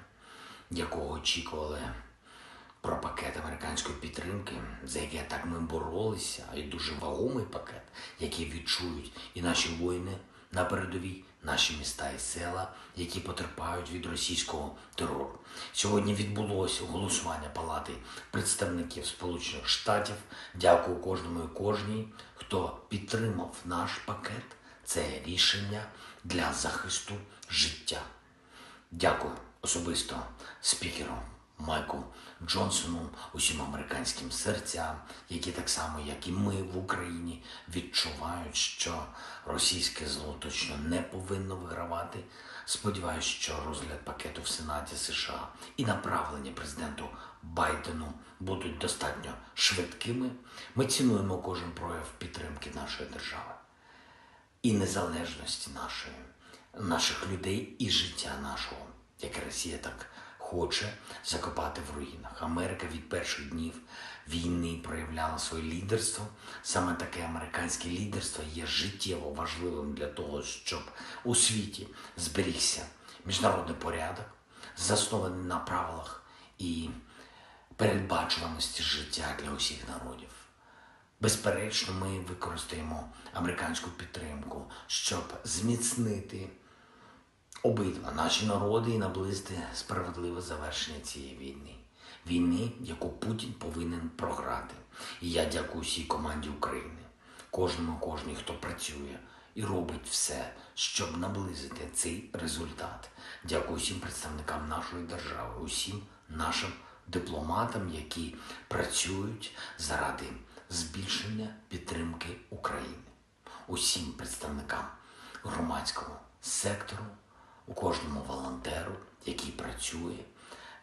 [SPEAKER 5] якого очікували, про пакет американської підтримки, за яке так ми боролися, і дуже вагомий пакет, який відчують і наші воїни на передовій, наші міста і села, які потерпають від російського терору. Сьогодні відбулося голосування Палати представників Сполучених Штатів. Дякую кожному і кожній, хто підтримав наш пакет. Це рішення для захисту життя. Дякую особисто спікеру Майку Джонсону, усім американським серцям, які так само, як і ми в Україні, відчувають, що російське зло точно не повинно вигравати. Сподіваюсь, що розгляд пакету в Сенаті США і направлення президенту Байдену будуть достатньо швидкими. Ми цінуємо кожен прояв підтримки нашої держави і незалежності наших людей і життя нашого, яке Росія так хоче закопати в руїнах. Америка від перших днів війни проявляла своє лідерство. Саме таке американське лідерство є життєво важливим для того, щоб у світі зберігся міжнародний порядок, заснований на правилах і передбачуваності життя для усіх народів. Безперечно, ми використаємо американську підтримку, щоб зміцнити обидва наші народи і наблизити справедливе завершення цієї війни. Війни, яку Путін повинен програти. І я дякую всій команді України, кожній, хто працює і робить все, щоб наблизити цей результат. Дякую всім представникам нашої держави, усім нашим дипломатам, які працюють заради збільшення підтримки України. Усім представникам громадського сектору, у кожному волонтеру, який працює,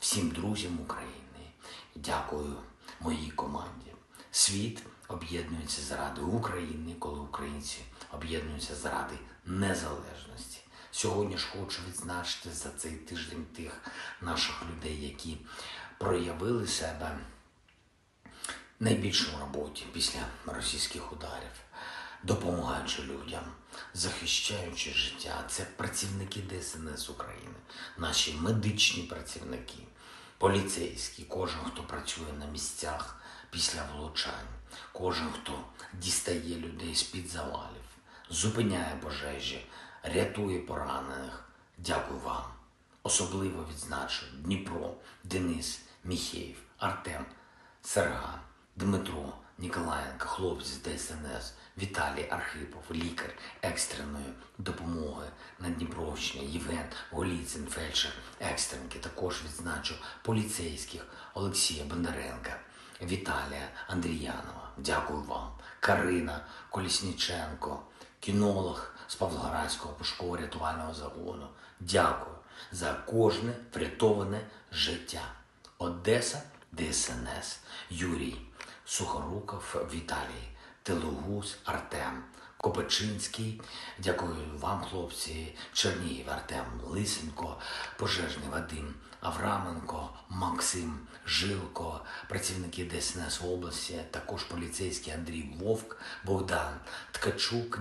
[SPEAKER 5] всім друзям України. Дякую моїй команді. Світ об'єднується заради України, коли українці об'єднуються заради незалежності. Сьогодні ж хочу відзначити за цей тиждень тих наших людей, які проявили себе найбільше в роботі після російських ударів, допомагаючи людям, захищаючи життя. Це працівники ДСНС України, наші медичні працівники, поліцейські, кожен, хто працює на місцях після влучань, кожен, хто дістає людей з-під завалів, зупиняє пожежі, рятує поранених. Дякую вам. Особливо відзначу Дніпро, Денис, Міхеєв, Артем, Серган, Дмитро, Ніколаєнко, хлопці з ДСНС, Віталій Архипов, лікар екстреної допомоги на Дніпровщині, Євген Голіцин, фельдшер екстренки. Також відзначу поліцейських Олексія Бондаренка, Віталія Андріянова. Дякую вам. Карина Колісніченко, кінолог з Павлоградського пошуково-рятувального загону. Дякую за кожне врятоване життя. Одеса, ДСНС, Юрій Сухоруков, Віталій Телугус, Артем Копачинський. Дякую вам, хлопці. Чернігів, Артем Лисенко, пожежний Вадим Авраменко, Максим Жилко, працівники ДСНС області, також поліцейський Андрій Вовк, Богдан Ткачук.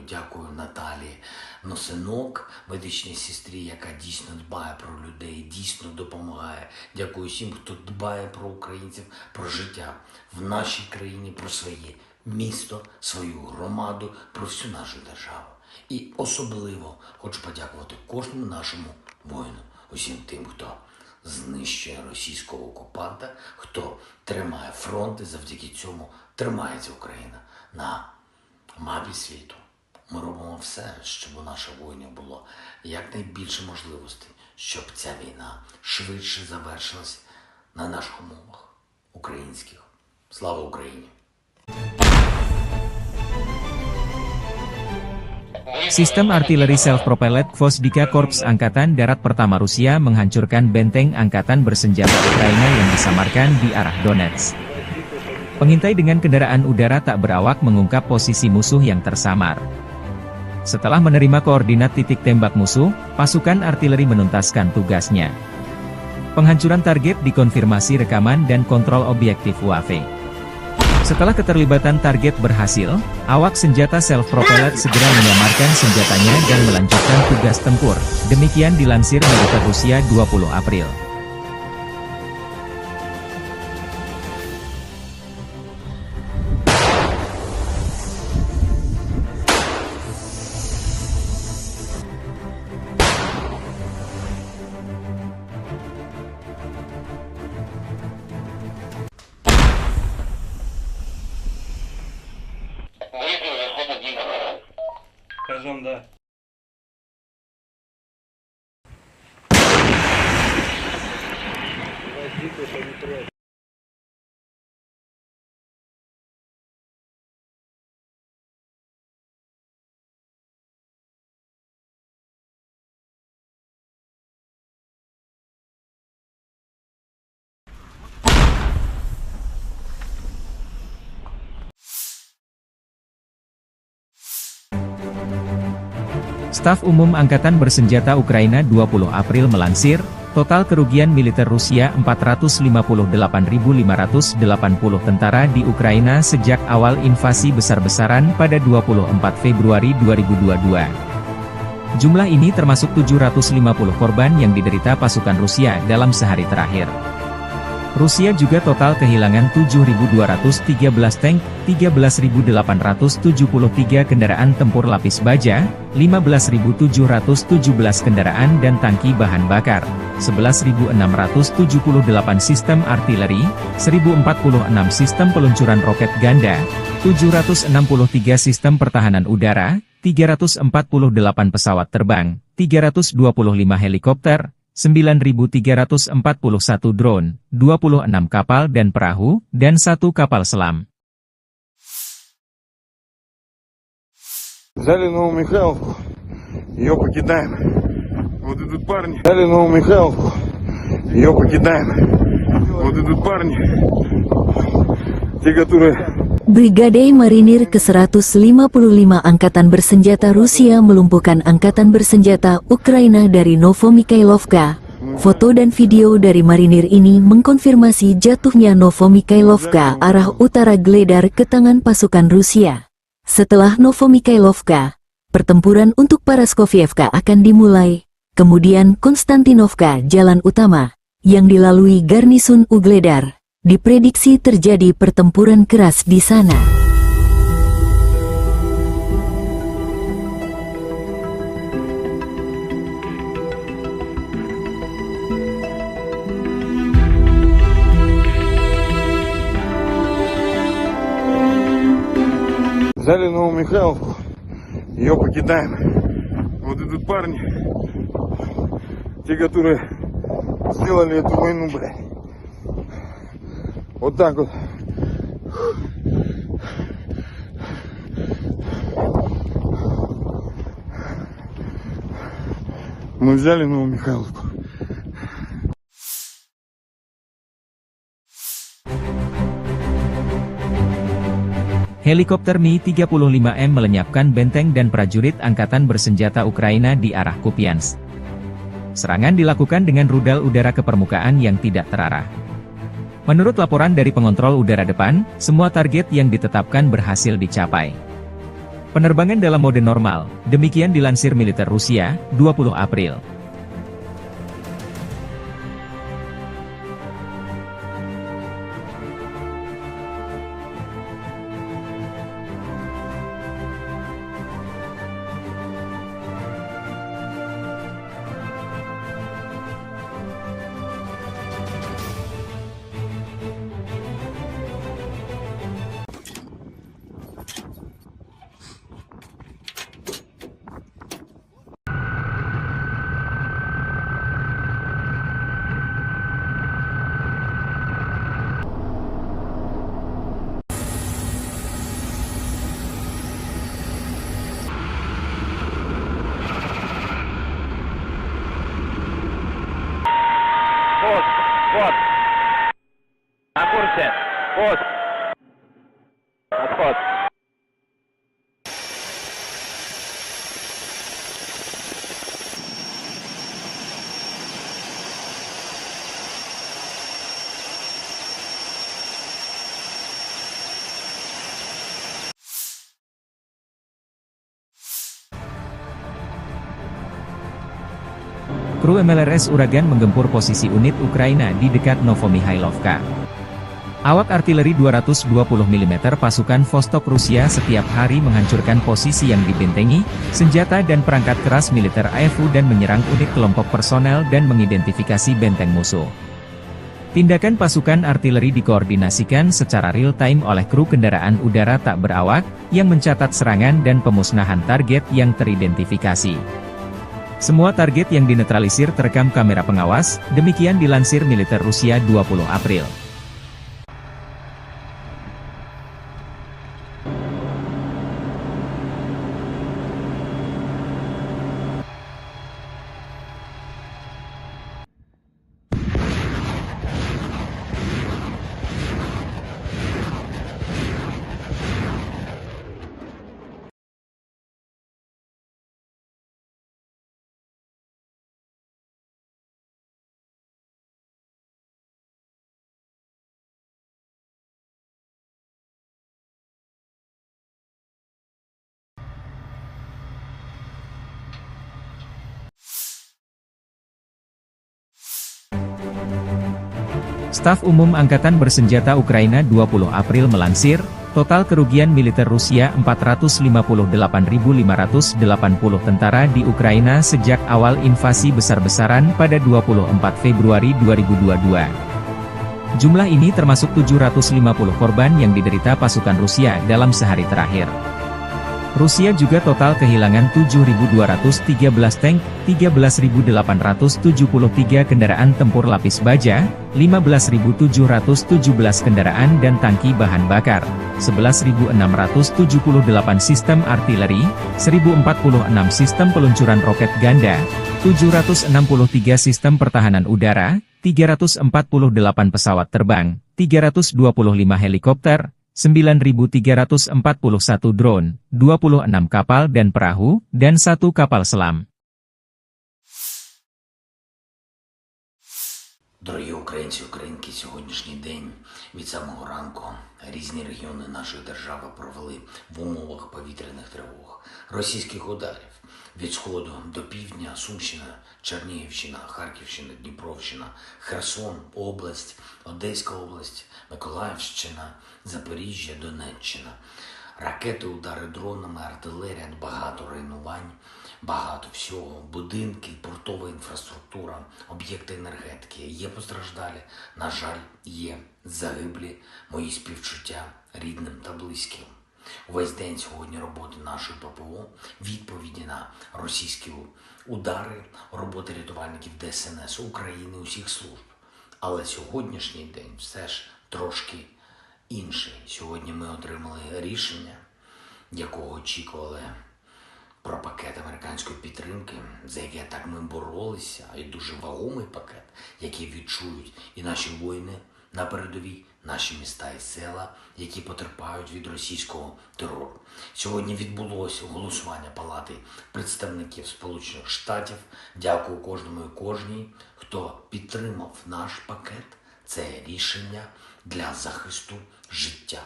[SPEAKER 5] Дякую Наталії Носинок, медичній сестрі, яка дійсно дбає про людей, дійсно допомагає. Дякую всім, хто дбає про українців, про життя в нашій країні, про своє місто, свою громаду, про всю нашу державу. І особливо хочу подякувати кожному нашому воїну, усім тим, хто знищує російського окупанта, хто тримає фронт, і завдяки цьому тримається Україна на мапі світу. Ми робимо все, щоб у наших воїнів було якнайбільше можливостей, щоб ця війна швидше завершилась на наших умовах українських. Слава Україні!
[SPEAKER 1] Sistem artileri self-propelled Gvozdyka Korps Angkatan Darat Pertama Rusia menghancurkan benteng angkatan bersenjata Ukraina yang disamarkan di arah Donetsk. Pengintai dengan kendaraan udara tak berawak mengungkap posisi musuh yang tersamar. Setelah menerima koordinat titik tembak musuh, pasukan artileri menuntaskan tugasnya. Penghancuran target dikonfirmasi rekaman dan kontrol objektif UAV. Setelah keterlibatan target berhasil, awak senjata self-propelled segera menyamarkan senjatanya dan melanjutkan tugas tempur. Demikian dilansir militer Rusia 20 April.
[SPEAKER 6] Скажем, да.
[SPEAKER 1] Staf Umum Angkatan Bersenjata Ukraina 20 April melansir, total kerugian militer Rusia 458.580 tentara di Ukraina sejak awal invasi besar-besaran pada 24 Februari 2022. Jumlah ini termasuk 750 korban yang diderita pasukan Rusia dalam sehari terakhir. Rusia juga total kehilangan 7.213 tank, 13.873 kendaraan tempur lapis baja, 15.717 kendaraan dan tangki bahan bakar, 11.678 sistem artileri, 1.046 sistem peluncuran roket ganda, 763 sistem pertahanan udara, 348 pesawat terbang, 325 helikopter, 9.341 drone, 26 kapal dan perahu, dan 1 kapal selam.
[SPEAKER 3] Взяли Новомихайловку, ее покидаем. Вот идут парни. Взяли Новомихайловку, ее покидаем. Вот идут парни, те, которые...
[SPEAKER 4] Brigade Marinir ke-155 Angkatan Bersenjata Rusia melumpuhkan Angkatan Bersenjata Ukraina dari Novomikhailovka. Foto dan video dari marinir ini mengkonfirmasi jatuhnya Novomikhailovka arah utara Gledar ke tangan pasukan Rusia. Setelah Novomikhailovka, pertempuran untuk Paraskovievka akan dimulai, kemudian Konstantinovka jalan utama, yang dilalui garnisun Ugledar. Diprediksi terjadi pertempuran keras di sana.
[SPEAKER 3] Взяли Новомихайловку, ее покидаем. Вот идут парни, те, которые сделали эту войну, блядь. Вот так вот. Мы взяли Новомихайловку.
[SPEAKER 1] Helikopter Mi-35M melenyapkan benteng dan prajurit Angkatan Bersenjata Ukraina di arah Kupiansk. Serangan dilakukan dengan rudal udara ke permukaan yang tidak terarah. Menurut laporan dari pengontrol udara depan, semua target yang ditetapkan berhasil dicapai. Penerbangan dalam mode normal, demikian dilansir militer Rusia, 20 April.
[SPEAKER 2] Пост. Отход.
[SPEAKER 1] Kru MLRS Uragan menggempur posisi unit Ukraina di dekat Novomihailovka. Awak artileri 220 mm pasukan Vostok Rusia setiap hari menghancurkan posisi yang dibentengi, senjata dan perangkat keras militer AFU dan menyerang unit kelompok personel dan mengidentifikasi benteng musuh. Tindakan pasukan artileri dikoordinasikan secara real-time oleh kru kendaraan udara tak berawak, yang mencatat serangan dan pemusnahan target yang teridentifikasi. Semua target yang dinetralisir terekam kamera pengawas, demikian dilansir militer Rusia 20 April. Staf Umum Angkatan Bersenjata Ukraina 20 April melansir, total kerugian militer Rusia 458.580 tentara di Ukraina sejak awal invasi besar-besaran pada 24 Februari 2022. Jumlah ini termasuk 750 korban yang diderita pasukan Rusia dalam sehari terakhir. Rusia juga total kehilangan 7.213 tank, 13.873 kendaraan tempur lapis baja, 15.717 kendaraan dan tangki bahan bakar, 11.678 sistem artileri, 1.046 sistem peluncuran roket ganda, 763 sistem pertahanan udara, 348 pesawat terbang, 325 helikopter, 9.341 drone, 26 kapal dan perahu, dan 1 kapal selam.
[SPEAKER 5] Дорогі українці, українки, сьогоднішній день від самого ранку різні регіони нашої держави провели в умовах повітряних тривог, російських ударів від сходу до півдня, Сумщина, Чернігівщина, Харківщина, Дніпровщина, Херсон, область, Одеська область, Миколаївщина, Запоріжжя, Донеччина. Ракети, удари дронами, артилерія, багато руйнувань, багато всього, будинки, портова інфраструктура, об'єкти енергетики. Є постраждалі, на жаль, є загиблі, мої співчуття рідним та близьким. Увесь день сьогодні роботи нашої ППО, відповіді на російські удари, роботи рятувальників ДСНС України, усіх служб. Але сьогоднішній день все ж трошки інший. Сьогодні ми отримали рішення, якого очікували, про пакет американської підтримки, за яке так ми боролися, і дуже вагомий пакет, який відчують і наші воїни на передовій, наші міста і села, які потерпають від російського терору. Сьогодні відбулося голосування Палати представників Сполучених Штатів. Дякую кожному і кожній, хто підтримав наш пакет. Це рішення для захисту життя.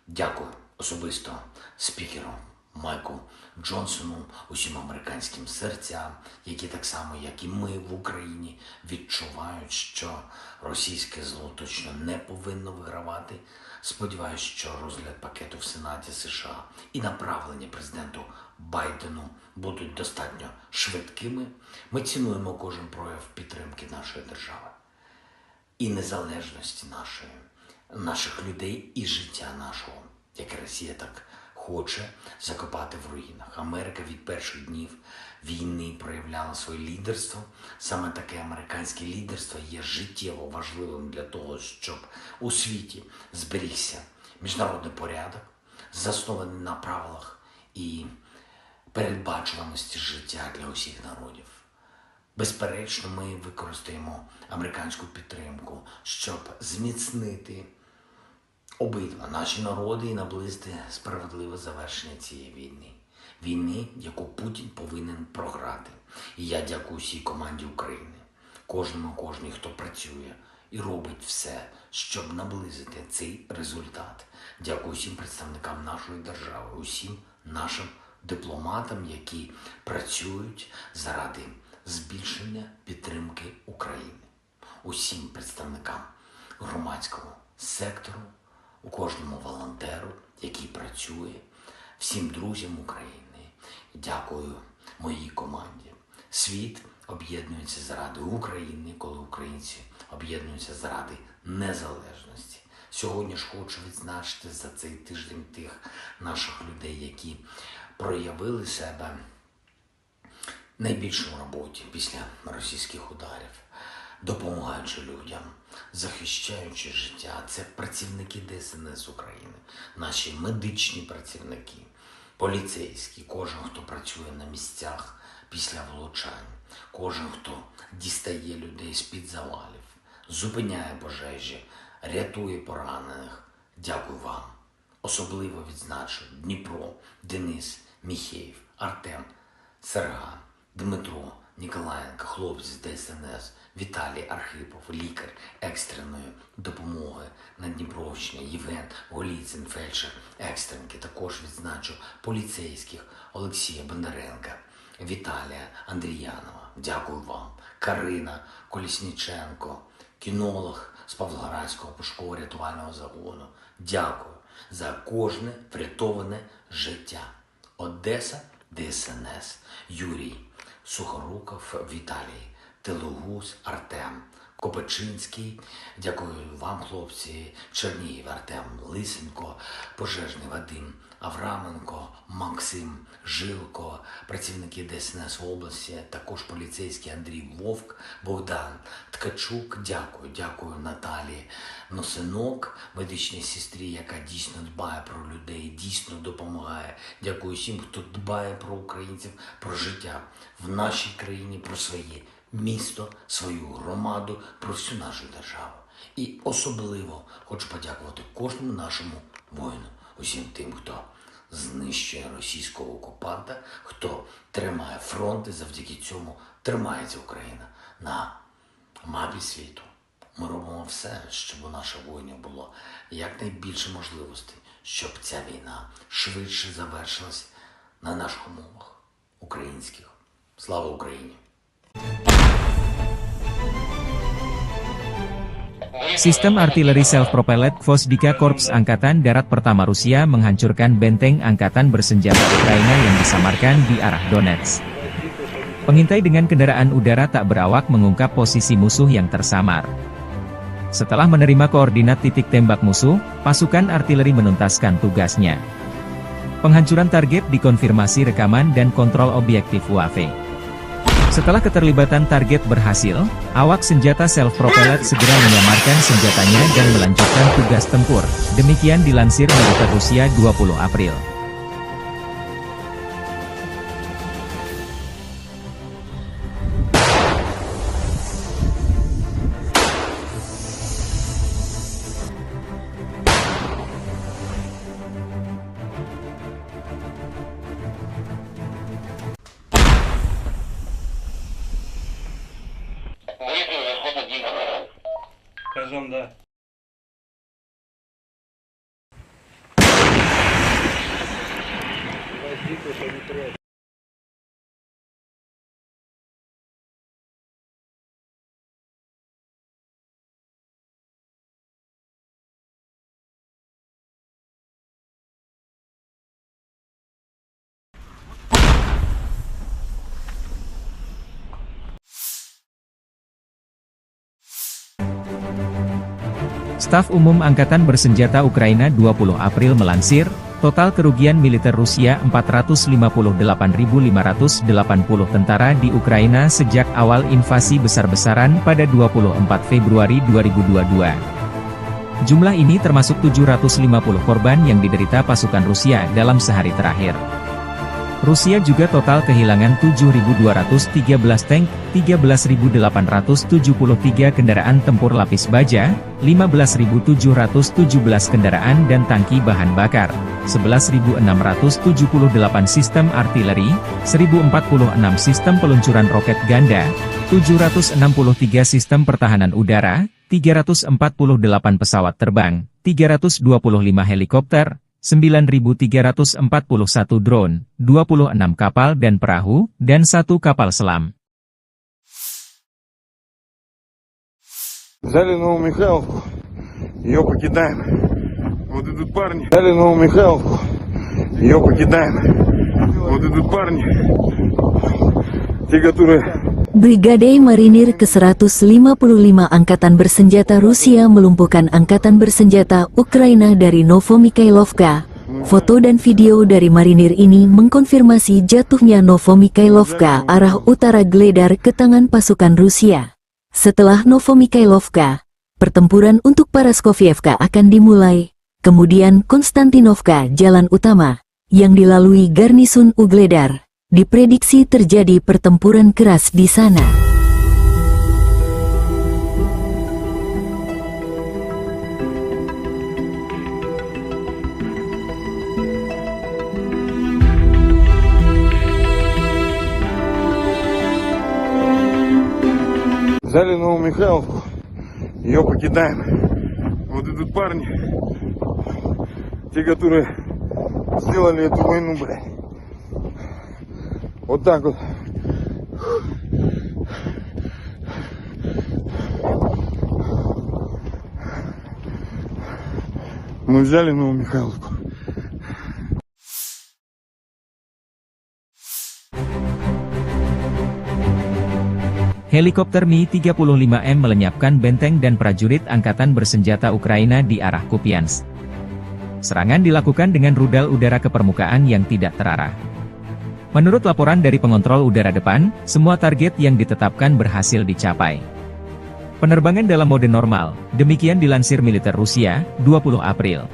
[SPEAKER 5] Дякую особисто спікеру Майку Джонсону, усім американським серцям, які так само, як і ми в Україні, відчувають, що російське зло точно не повинно вигравати. Сподіваюсь, що розгляд пакету в Сенаті США і направлення президенту Байдену будуть достатньо швидкими. Ми цінуємо кожен прояв підтримки нашої держави і незалежності наших людей і життя нашого, яке Росія так хоче закопати в руїнах. Америка від перших днів війни проявляла своє лідерство. Саме таке американське лідерство є життєво важливим для того, щоб у світі зберігся міжнародний порядок, заснований на правилах і передбачуваності життя для усіх народів. Безперечно, ми використаємо американську підтримку, щоб зміцнити обидва наші народи і наблизити справедливе завершення цієї війни. Війни, яку Путін повинен програти. І я дякую всій команді України, кожній, хто працює і робить все, щоб наблизити цей результат. Дякую всім представникам нашої держави, усім нашим дипломатам, які працюють заради збільшення підтримки України. Усім представникам громадського сектору, у кожному волонтеру, який працює, всім друзям України. Дякую моїй команді. Світ об'єднується заради України, коли українці об'єднуються заради незалежності. Сьогодні ж хочу відзначити за цей тиждень тих наших людей, які проявили себе найбільше в роботі після російських ударів, допомагаючи людям, захищаючи життя. Це працівники ДСНС України, наші медичні працівники, поліцейські, кожен, хто працює на місцях після влучань, кожен, хто дістає людей з-під завалів, зупиняє пожежі, рятує поранених. Дякую вам. Особливо відзначу Дніпро, Денис, Міхеєв, Артем, Серга, Дмитро, Ніколаєнко, хлопці з ДСНС, Віталій Архипов, лікар екстреної допомоги на Дніпровщині, Євген Голіцин, фельдшер екстренки. Також відзначу поліцейських Олексія Бондаренка, Віталія Андріянова. Дякую вам. Карина Колісніченко, кінолог з Павлоградського пошуково-рятувального загону. Дякую за кожне врятоване життя. Одеса, ДСНС, Юрій Сухоруков, Віталій Телегус, Артем Копачинський. Дякую вам, хлопці. Чернігів, Артем Лисенко, пожежний Вадим Авраменко, Максим Жилко, працівники ДСНС в області, також поліцейський Андрій Вовк, Богдан Ткачук. Дякую Наталії Носинок, медичній сестрі, яка дійсно дбає про людей, дійсно допомагає. Дякую всім, хто дбає про українців, про життя в нашій країні, про своє місто, свою громаду, про всю нашу державу. І особливо хочу подякувати кожному нашому воїну, усім тим, хто знищує російського окупанта, хто тримає фронт, і завдяки цьому тримається Україна на мапі світу. Ми робимо все, щоб у наших воїнів було якнайбільше можливостей, щоб ця війна швидше завершилась на наших умовах українських. Слава Україні!
[SPEAKER 1] Sistem artileri self-propelled Gvosdika Korps Angkatan Darat Pertama Rusia menghancurkan benteng angkatan bersenjata Ukraina yang disamarkan di arah Donetsk. Pengintai dengan kendaraan udara tak berawak mengungkap posisi musuh yang tersamar. Setelah menerima koordinat titik tembak musuh, pasukan artileri menuntaskan tugasnya. Penghancuran target dikonfirmasi rekaman dan kontrol objektif UAV. Setelah keterlibatan target berhasil, awak senjata self-propelled segera menyamarkan senjatanya dan melanjutkan tugas tempur. Demikian dilansir militer Rusia 20 April.
[SPEAKER 2] Скажем, да.
[SPEAKER 1] Staf Umum Angkatan Bersenjata Ukraina 20 April melansir, total kerugian militer Rusia 458.580 tentara di Ukraina sejak awal invasi besar-besaran pada 24 Februari 2022. Jumlah ini termasuk 750 korban yang diderita pasukan Rusia dalam sehari terakhir. Rusia juga total kehilangan 7.213 tank, 13.873 kendaraan tempur lapis baja, 15.717 kendaraan dan tangki bahan bakar, 11.678 sistem artileri, 1.046 sistem peluncuran roket ganda, 763 sistem pertahanan udara, 348 pesawat terbang, 325 helikopter, 9.341 drone, 26 kapal dan perahu, dan 1 kapal selam.
[SPEAKER 3] Взяли Новомихайловку, ее покидаем. Вот идут парни. Взяли Новомихайловку, ее покидаем. Вот идут парни. Те, которые...
[SPEAKER 4] Brigade Marinir ke-155 Angkatan Bersenjata Rusia melumpuhkan Angkatan Bersenjata Ukraina dari Novomikhailovka. Foto dan video dari marinir ini mengkonfirmasi jatuhnya Novomikhailovka arah utara Gledar ke tangan pasukan Rusia. Setelah Novomikhailovka, pertempuran untuk Paraskovievka akan dimulai, kemudian Konstantinovka jalan utama, yang dilalui garnisun Ugledar. Diprediksi terjadi pertempuran keras di sana.
[SPEAKER 3] Взяли Новомихайловку, ее покидаем. Вот идут парни. Те, которые сделали эту войну, блядь. Вот так вот. Мы взяли Новомихайловку.
[SPEAKER 1] Helikopter Mi-35M melenyapkan benteng dan prajurit angkatan bersenjata Ukraina di arah Kupiansk. Serangan dilakukan dengan rudal udara ke permukaan yang tidak terarah. Menurut laporan dari pengontrol udara depan, semua target yang ditetapkan berhasil dicapai. Penerbangan dalam mode normal, demikian dilansir militer Rusia, 20 April.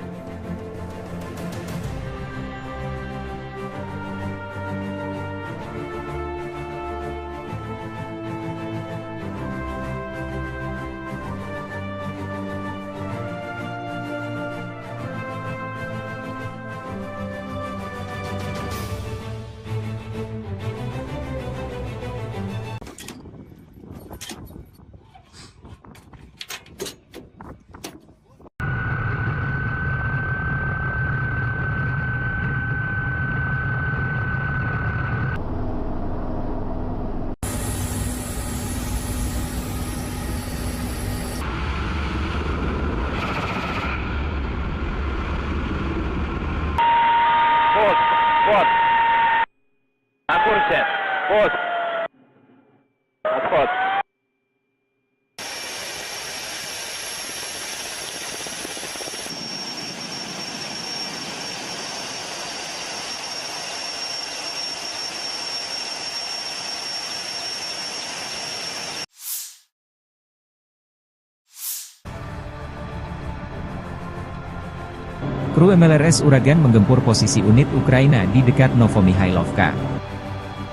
[SPEAKER 2] Пост. Вот. На курсе. Пост. Отход.
[SPEAKER 1] Kru MLRS Uragan menggempur posisi unit Ukraina di dekat Novomikhailovka.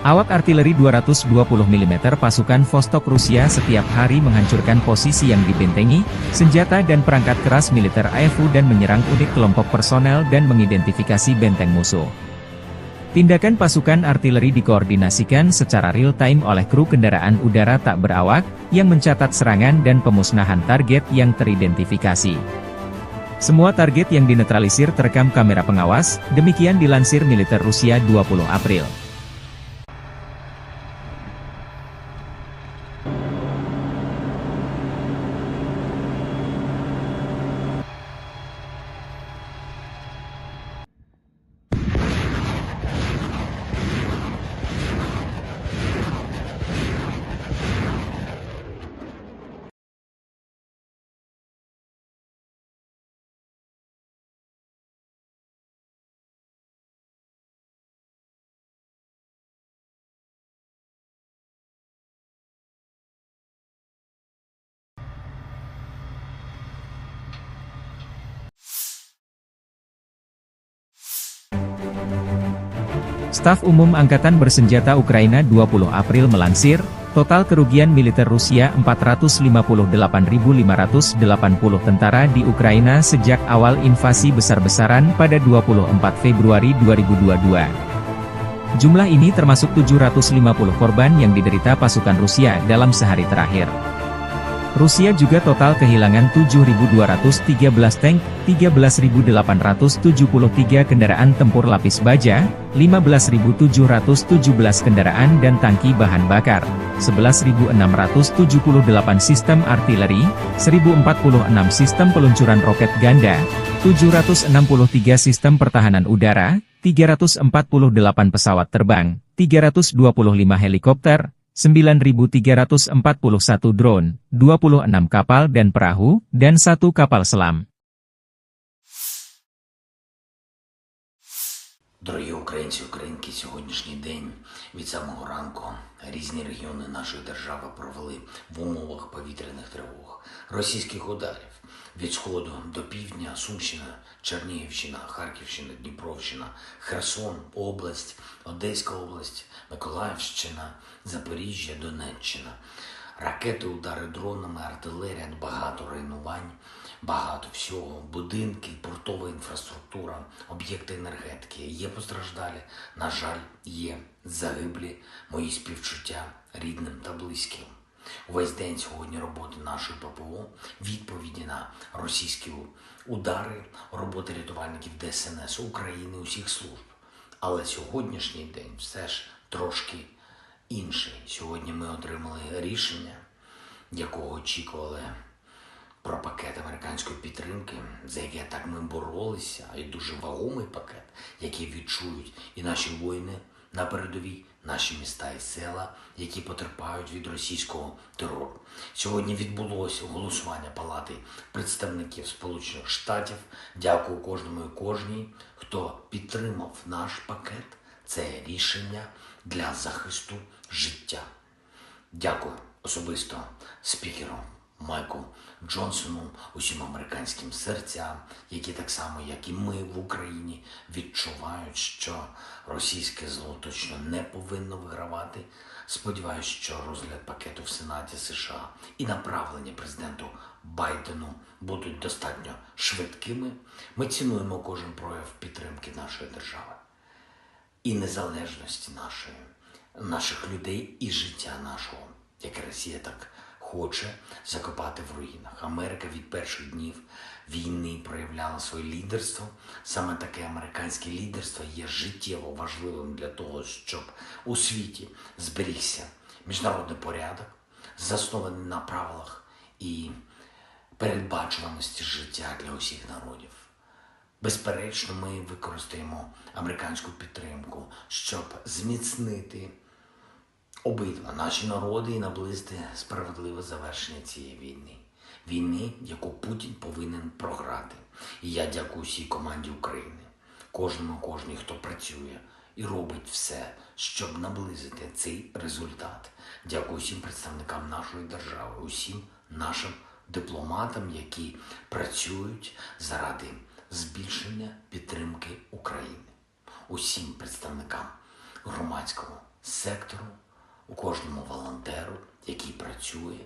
[SPEAKER 1] Awak artileri 220 mm pasukan Vostok Rusia setiap hari menghancurkan posisi yang dibentengi, senjata dan perangkat keras militer AFU dan menyerang unit kelompok personel dan mengidentifikasi benteng musuh. Tindakan pasukan artileri dikoordinasikan secara real-time oleh kru kendaraan udara tak berawak, yang mencatat serangan dan pemusnahan target yang teridentifikasi. Semua target yang dinetralisir terekam kamera pengawas, demikian dilansir militer Rusia 20 April. Staf Umum Angkatan Bersenjata Ukraina 20 April melansir, total kerugian militer Rusia 458.580 tentara di Ukraina sejak awal invasi besar-besaran pada 24 Februari 2022. Jumlah ini termasuk 750 korban yang diderita pasukan Rusia dalam sehari terakhir. Rusia juga total kehilangan 7.213 tank, 13.873 kendaraan tempur lapis baja, 15.717 kendaraan dan tangki bahan bakar, 11.678 sistem artileri, 1.046 sistem peluncuran roket ganda, 763 sistem pertahanan udara, 348 pesawat terbang, 325 helikopter, 9.341 drone, 26 kapal dan perahu, dan 1 kapal selam.
[SPEAKER 5] Дорогі українці, українки, сьогоднішній день від самого ранку різні регіони нашої держави провели в умовах повітряних тривог, російських ударів від сходу до півдня, Сумщина, Чернігівщина, Харківщина, Дніпровщина, Херсон, область, Одеська область, Миколаївщина, Запоріжжя, Донеччина. Ракети, удари дронами, артилерія, багато руйнувань, багато всього, будинки, портова інфраструктура, об'єкти енергетики. Є постраждалі, на жаль, є загиблі, мої співчуття рідним та близьким. Увесь день сьогодні роботи нашої ППО, відповіді на російські удари, роботи рятувальників ДСНС України, усіх служб. Але сьогоднішній день все ж трошки інший. Сьогодні ми отримали рішення, якого очікували, про пакет американської підтримки, за яке так ми боролися, і дуже вагомий пакет, який відчують і наші воїни на передовій, наші міста і села, які потерпають від російського терору. Сьогодні відбулося голосування Палати представників Сполучених Штатів. Дякую кожному і кожній, хто підтримав наш пакет. Це рішення для захисту життя. Дякую особисто спікеру Майку Джонсону, усім американським серцям, які так само, як і ми в Україні, відчувають, що російське зло точно не повинно вигравати. Сподіваюсь, що розгляд пакету в Сенаті США і направлення президенту Байдену будуть достатньо швидкими. Ми цінуємо кожен прояв підтримки нашої держави і незалежності наших людей і життя нашого, яке Росія так хоче закопати в руїнах. Америка від перших днів війни проявляла своє лідерство. Саме таке американське лідерство є життєво важливим для того, щоб у світі зберігся міжнародний порядок, заснований на правилах і передбачуваності життя для усіх народів. Безперечно, ми використаємо американську підтримку, щоб зміцнити обидва наші народи і наблизити справедливе завершення цієї війни. Війни, яку Путін повинен програти. І я дякую всій команді України, кожній, хто працює і робить все, щоб наблизити цей результат. Дякую всім представникам нашої держави, усім нашим дипломатам, які працюють заради збільшення підтримки України. Усім представникам громадського сектору, у кожному волонтеру, який працює,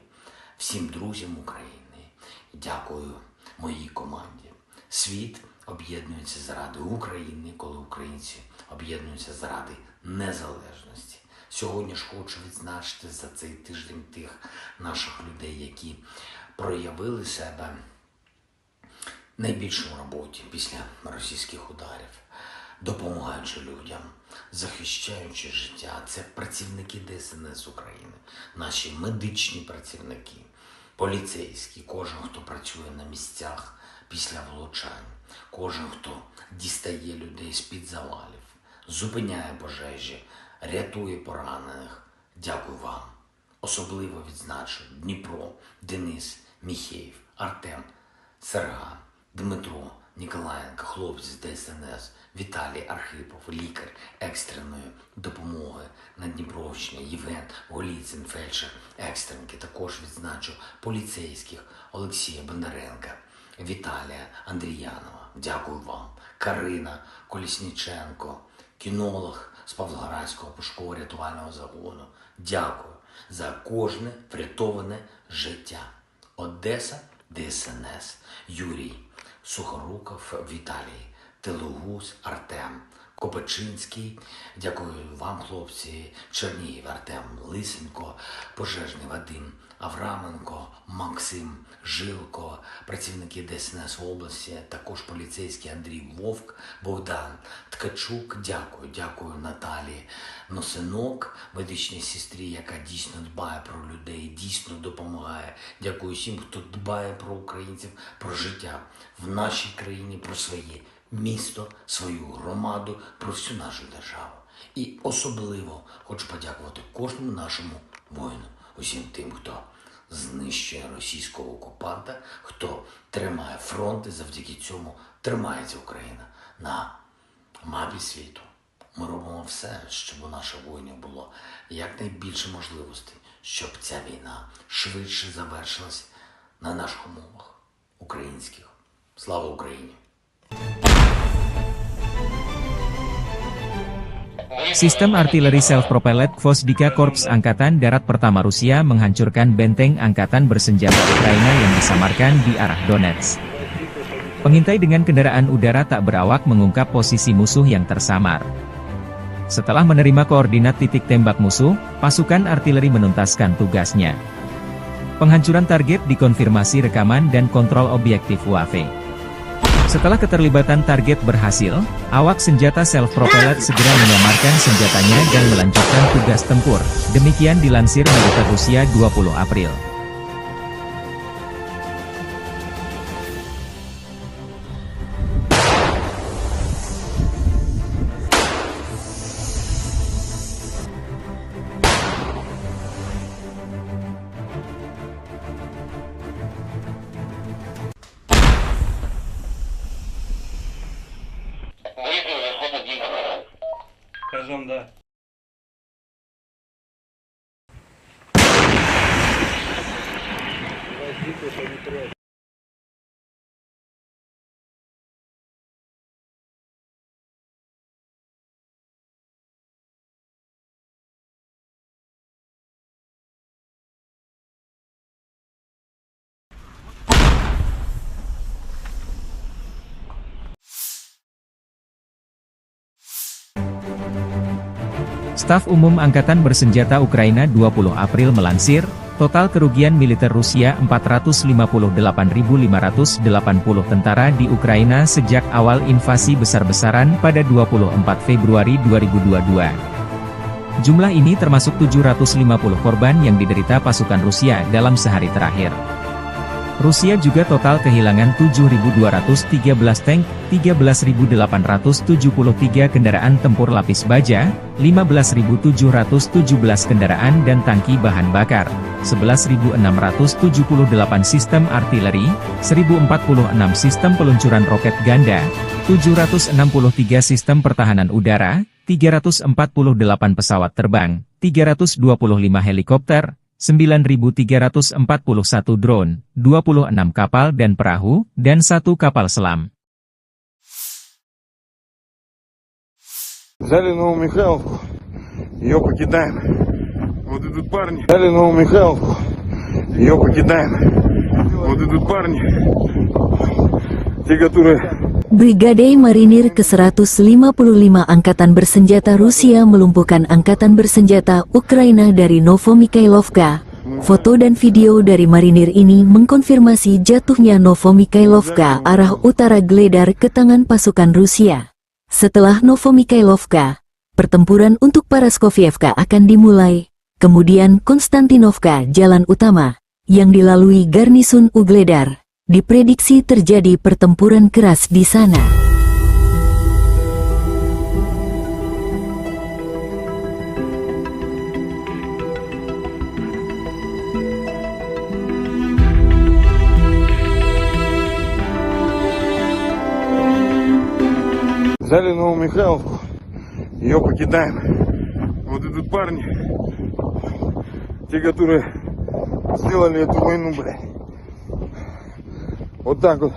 [SPEAKER 5] всім друзям України. Дякую моїй команді. Світ об'єднується заради України, коли українці об'єднуються заради незалежності. Сьогодні ж хочу відзначити за цей тиждень тих наших людей, які проявили себе найбільше в роботі після російських ударів, допомагаючи людям, захищаючи життя. Це працівники ДСНС України, наші медичні працівники, поліцейські, кожен, хто працює на місцях після влучань, кожен, хто дістає людей з-під завалів, зупиняє пожежі, рятує поранених. Дякую вам. Особливо відзначу Дніпро, Денис, Міхеєв, Артем, Серган, Дмитро, Ніколаєнко, хлопці з ДСНС, Віталій Архипов, лікар екстреної допомоги на Дніпровщині, Євген Голіцин, фельдшер екстренки. Також відзначу поліцейських Олексія Бондаренка, Віталія Андріянова. Дякую вам. Карина Колісніченко, кінолог з Павлоградського пошуково-рятувального загону. Дякую за кожне врятоване життя. Одеса, ДСНС, Юрій, Сухоруков, Віталій, Телугуз, Артем, Копачинський, дякую вам, хлопці, Чернігів, Артем, Лисенко, Пожежний Вадим, Авраменко, Максим, Жилко, працівники ДСНС області, також поліцейський Андрій Вовк, Богдан Ткачук, дякую Наталі Носинок, медичній сестрі, яка дійсно дбає про людей, дійсно допомагає. Дякую всім, хто дбає про українців, про життя в нашій країні, про своє місто, свою громаду, про всю нашу державу. І особливо хочу подякувати кожному нашому воїну, усім тим, хто знищує російського окупанта, хто тримає фронт, і завдяки цьому тримається Україна на мапі світу. Ми робимо все, щоб у наших воїнів було якнайбільше можливостей, щоб ця війна швидше завершилась на наших умовах українських. Слава Україні!
[SPEAKER 1] Sistem artileri self-propelled Gvosdika Korps Angkatan Darat Pertama Rusia menghancurkan benteng angkatan bersenjata Ukraina yang disamarkan di arah Donetsk. Pengintai dengan kendaraan udara tak berawak mengungkap posisi musuh yang tersamar. Setelah menerima koordinat titik tembak musuh, pasukan artileri menuntaskan tugasnya. Penghancuran target dikonfirmasi rekaman dan kontrol objektif UAV. Setelah keterlibatan target berhasil, awak senjata self-propelled segera menyamarkan senjatanya dan melanjutkan tugas tempur. Demikian dilansir militer Rusia 20 April.
[SPEAKER 6] Скажем, да.
[SPEAKER 1] Staf Umum Angkatan Bersenjata Ukraina 20 April melansir, total kerugian militer Rusia 458.580 tentara di Ukraina sejak awal invasi besar-besaran pada 24 Februari 2022. Jumlah ini termasuk 750 korban yang diderita pasukan Rusia dalam sehari terakhir. Rusia juga total kehilangan 7.213 tank, 13.873 kendaraan tempur lapis baja, 15.717 kendaraan dan tangki bahan bakar, 11.678 sistem artileri, 1.046 sistem peluncuran roket ganda, 763 sistem pertahanan udara, 348 pesawat terbang, 325 helikopter, 9.341 drone, 26 kapal dan perahu, dan 1 kapal selam.
[SPEAKER 3] Взяли Новомихайловку, ее покидаем. Вот идут парни. Взяли Новомихайловку, ее покидаем. Вот идут парни, те, которые...
[SPEAKER 4] Brigade Marinir ke-155 Angkatan Bersenjata Rusia melumpuhkan Angkatan Bersenjata Ukraina dari Novomikhailovka. Foto dan video dari marinir ini mengkonfirmasi jatuhnya Novomikhailovka arah utara Gledar ke tangan pasukan Rusia. Setelah Novomikhailovka, pertempuran untuk Paraskovievka akan dimulai. Kemudian Konstantinovka, jalan utama, yang dilalui garnisun Ugledar. Diprediksi terjadi pertempuran keras di sana.
[SPEAKER 3] Взяли Новомихайловку, ее покидаем. Вот идут парни, те, которые сделали эту войну, блядь. Вот так вот.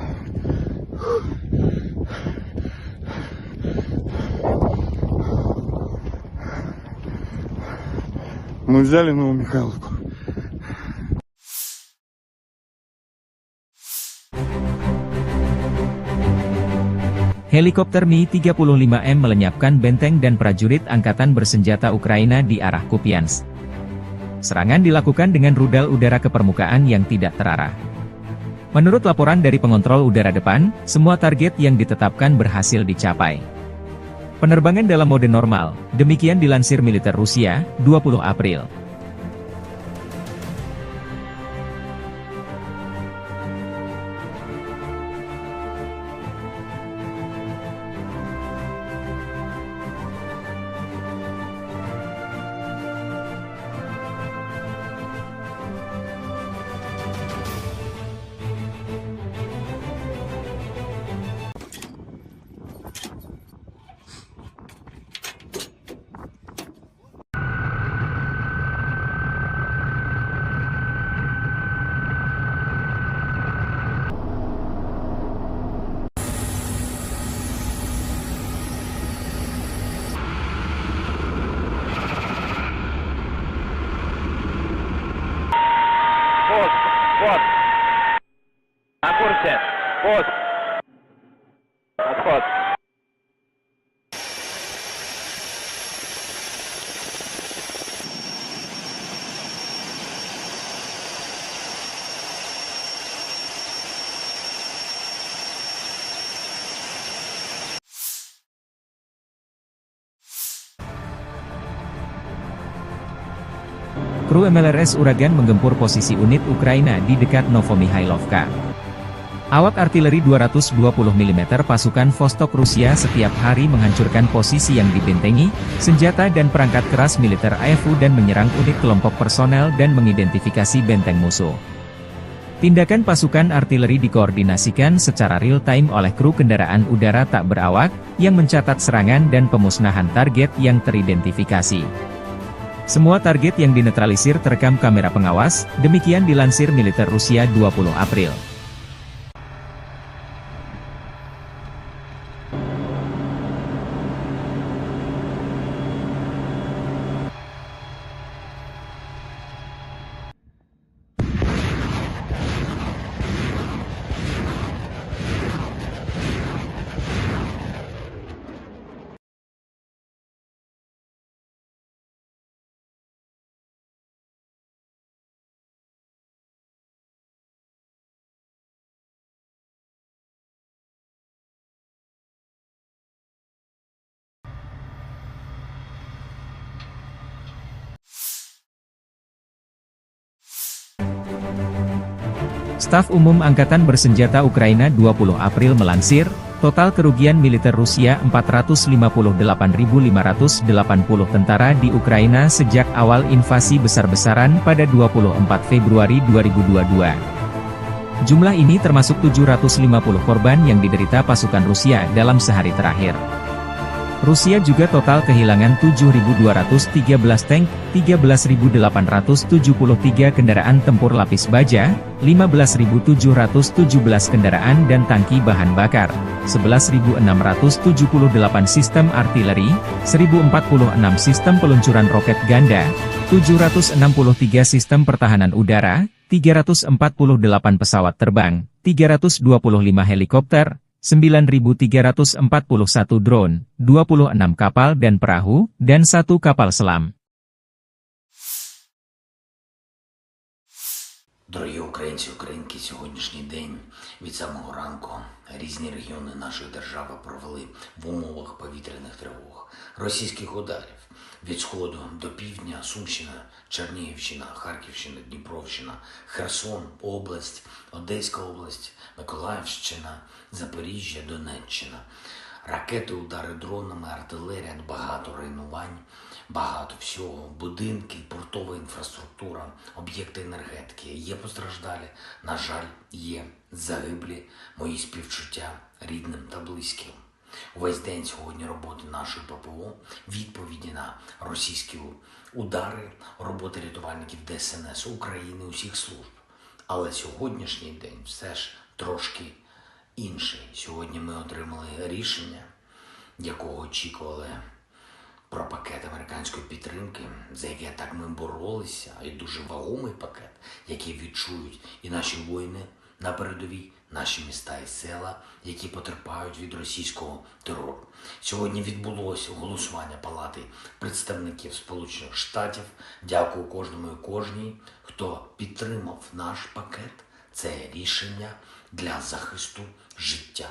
[SPEAKER 3] Мы взяли Новомихайловку.
[SPEAKER 1] Helikopter Mi-35M melenyapkan benteng dan prajurit angkatan bersenjata Ukraina di arah Kupiansk. Serangan dilakukan dengan rudal udara ke permukaan yang tidak terarah. Menurut laporan dari pengontrol udara depan, semua target yang ditetapkan berhasil dicapai. Penerbangan dalam mode normal, demikian dilansir militer Rusia, 20 April.
[SPEAKER 2] Пост. Вот. На курсе. Пост. Отход.
[SPEAKER 1] Kru MLRS Uragan menggempur posisi unit Ukraina di dekat Novomihailovka. Awak artileri 220 mm pasukan Vostok Rusia setiap hari menghancurkan posisi yang dibentengi, senjata dan perangkat keras militer AFU dan menyerang unit kelompok personel dan mengidentifikasi benteng musuh. Tindakan pasukan artileri dikoordinasikan secara real-time oleh kru kendaraan udara tak berawak, yang mencatat serangan dan pemusnahan target yang teridentifikasi. Semua target yang dinetralisir terekam kamera pengawas, demikian dilansir militer Rusia 20 April. Staf Umum Angkatan Bersenjata Ukraina 20 April melansir, total kerugian militer Rusia 458.580 tentara di Ukraina sejak awal invasi besar-besaran pada 24 Februari 2022. Jumlah ini termasuk 750 korban yang diderita pasukan Rusia dalam sehari terakhir. Rusia juga total kehilangan 7.213 tank, 13.873 kendaraan tempur lapis baja, 15.717 kendaraan dan tangki bahan bakar, 11.678 sistem artileri, 1.046 sistem peluncuran roket ganda, 763 sistem pertahanan udara, 348 pesawat terbang, 325 helikopter, 9.341 drone, 26 kapal dan perahu, dan 1 kapal selam.
[SPEAKER 5] Дорогі українці, українки, сьогоднішній день від самого ранку різні регіони нашої держави провели в умовах повітряних тривог, російських ударів від сходу до півдня, Сумщина, Чернігівщина, Харківщина, Дніпровщина, Херсон, область, Одеська область, Миколаївщина, Запоріжжя, Донеччина. Ракети, удари дронами, артилерія, багато руйнувань, багато всього, будинки, портова інфраструктура, об'єкти енергетики. Є постраждалі, на жаль, є загиблі, мої співчуття рідним та близьким. Увесь день сьогодні роботи нашої ППО, відповіді на російські удари, роботи рятувальників ДСНС України, усіх служб. Але сьогоднішній день все ж трошки інший. Сьогодні ми отримали рішення, якого очікували про пакет американської підтримки, за який так ми боролися, і дуже вагомий пакет, який відчують і наші воїни на передовій, наші міста і села, які потерпають від російського терору. Сьогодні відбулося голосування Палати представників Сполучених Штатів. Дякую кожному і кожній, хто підтримав наш пакет. Це рішення для захисту життя.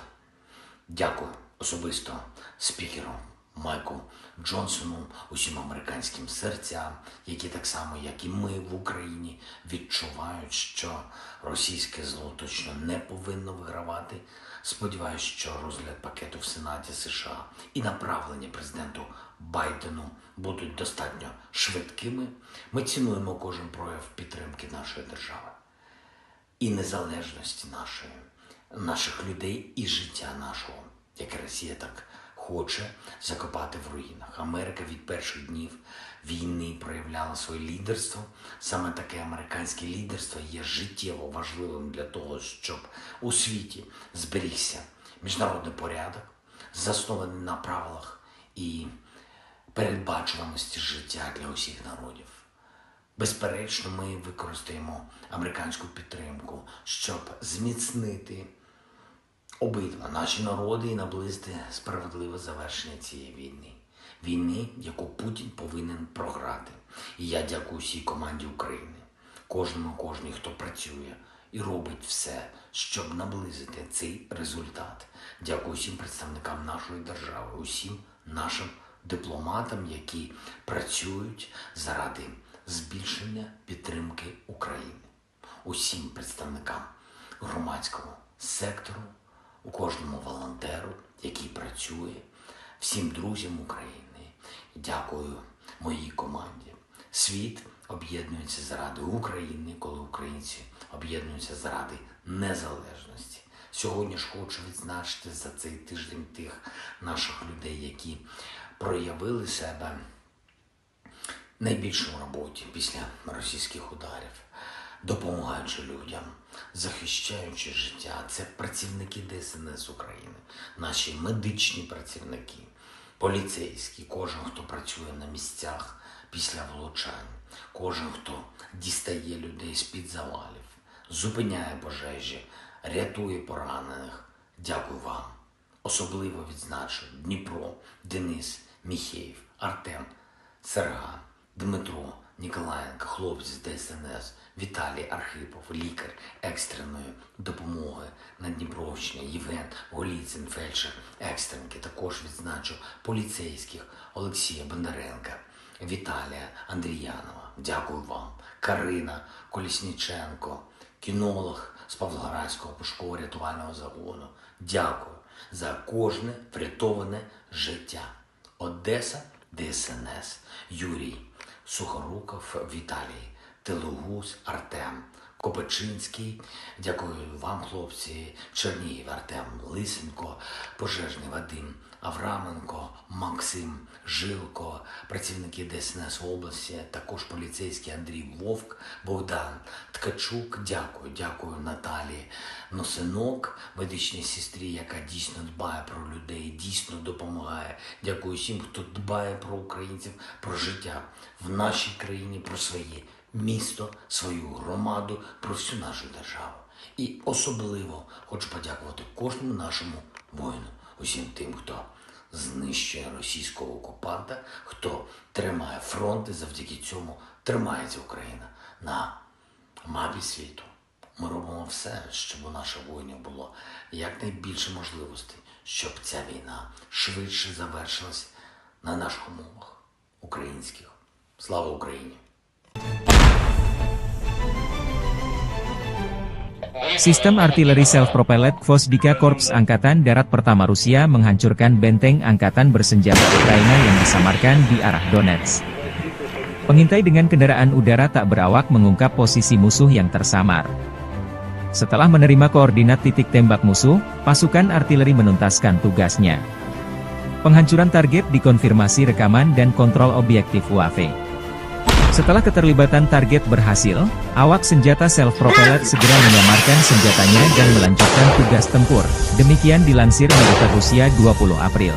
[SPEAKER 5] Дякую особисто спікеру Майку Джонсону, усім американським серцям, які так само, як і ми в Україні, відчувають, що російське зло точно не повинно вигравати. Сподіваюсь, що розгляд пакету в Сенаті США і направлення президенту Байдену будуть достатньо швидкими. Ми цінуємо кожен прояв підтримки нашої держави і незалежності наших людей і життя нашого, яке Росія так хоче закопати в руїнах. Америка від перших днів війни проявляла своє лідерство. Саме таке американське лідерство є життєво важливим для того, щоб у світі зберігся міжнародний порядок, заснований на правилах і передбачуваності життя для усіх народів. Безперечно, ми використаємо американську підтримку, щоб зміцнити обидва наші народи і наблизити справедливе завершення цієї війни. Війни, яку Путін повинен програти. І я дякую всій команді України, кожній, хто працює і робить все, щоб наблизити цей результат. Дякую всім представникам нашої держави, усім нашим дипломатам, які працюють заради збільшення підтримки України. Усім представникам громадського сектору, у кожному волонтеру, який працює, всім друзям України. Дякую моїй команді. Світ об'єднується заради України, коли українці об'єднуються заради незалежності. Сьогодні ж хочу відзначити за цей тиждень тих наших людей, які проявили себе найбільше в роботі після російських ударів, допомагаючи людям, захищаючи життя. Це працівники ДСНС України, наші медичні працівники, поліцейські, кожен, хто працює на місцях після влучань, кожен, хто дістає людей з-під завалів, зупиняє пожежі, рятує поранених. Дякую вам. Особливо відзначу Дніпро, Денис, Міхеєв, Артем, Серган, Дмитро, Ніколаєнко, хлопці з ДСНС, Віталій Архипов, лікар екстреної допомоги на Дніпровщині, Євген Голіцин, фельдшер екстренки. Також відзначу поліцейських Олексія Бондаренка, Віталія Андріянова. Дякую вам. Карина Колісніченко, кінолог з Павлоградського пошуково-рятувального загону. Дякую за кожне врятоване життя. Одеса, ДСНС, Юрій Сухоруков, Віталій Телегуз, Артем Копачинський. Дякую вам, хлопці. Чернігів, Артем Лисенко, пожежний Вадим Авраменко, Максим Жилко, працівники ДСНС області, також поліцейський Андрій Вовк, Богдан Ткачук. Дякую Наталії Носинок, медичній сестрі, яка дійсно дбає про людей, дійсно допомагає. Дякую всім, хто дбає про українців, про життя в нашій країні, про своє місто, свою громаду, про всю нашу державу. І особливо хочу подякувати кожному нашому воїну, усім тим, хто знищує російського окупанта, хто тримає фронт, і завдяки цьому тримається Україна на мапі світу. Ми робимо все, щоб у наших воїнів було якнайбільше можливостей, щоб ця війна швидше завершилась на наших умовах українських. Слава Україні!
[SPEAKER 1] Sistem artileri self-propelled Gvozdyka Korps Angkatan Darat Pertama Rusia menghancurkan benteng angkatan bersenjata Ukraina yang disamarkan di arah Donetsk. Pengintai dengan kendaraan udara tak berawak mengungkap posisi musuh yang tersamar. Setelah menerima koordinat titik tembak musuh, pasukan artileri menuntaskan tugasnya. Penghancuran target dikonfirmasi rekaman dan kontrol objektif UAV. Setelah keterlibatan target berhasil, awak senjata self-propelled segera menyamarkan senjatanya dan melanjutkan tugas tempur. Demikian dilansir militer Rusia 20 April.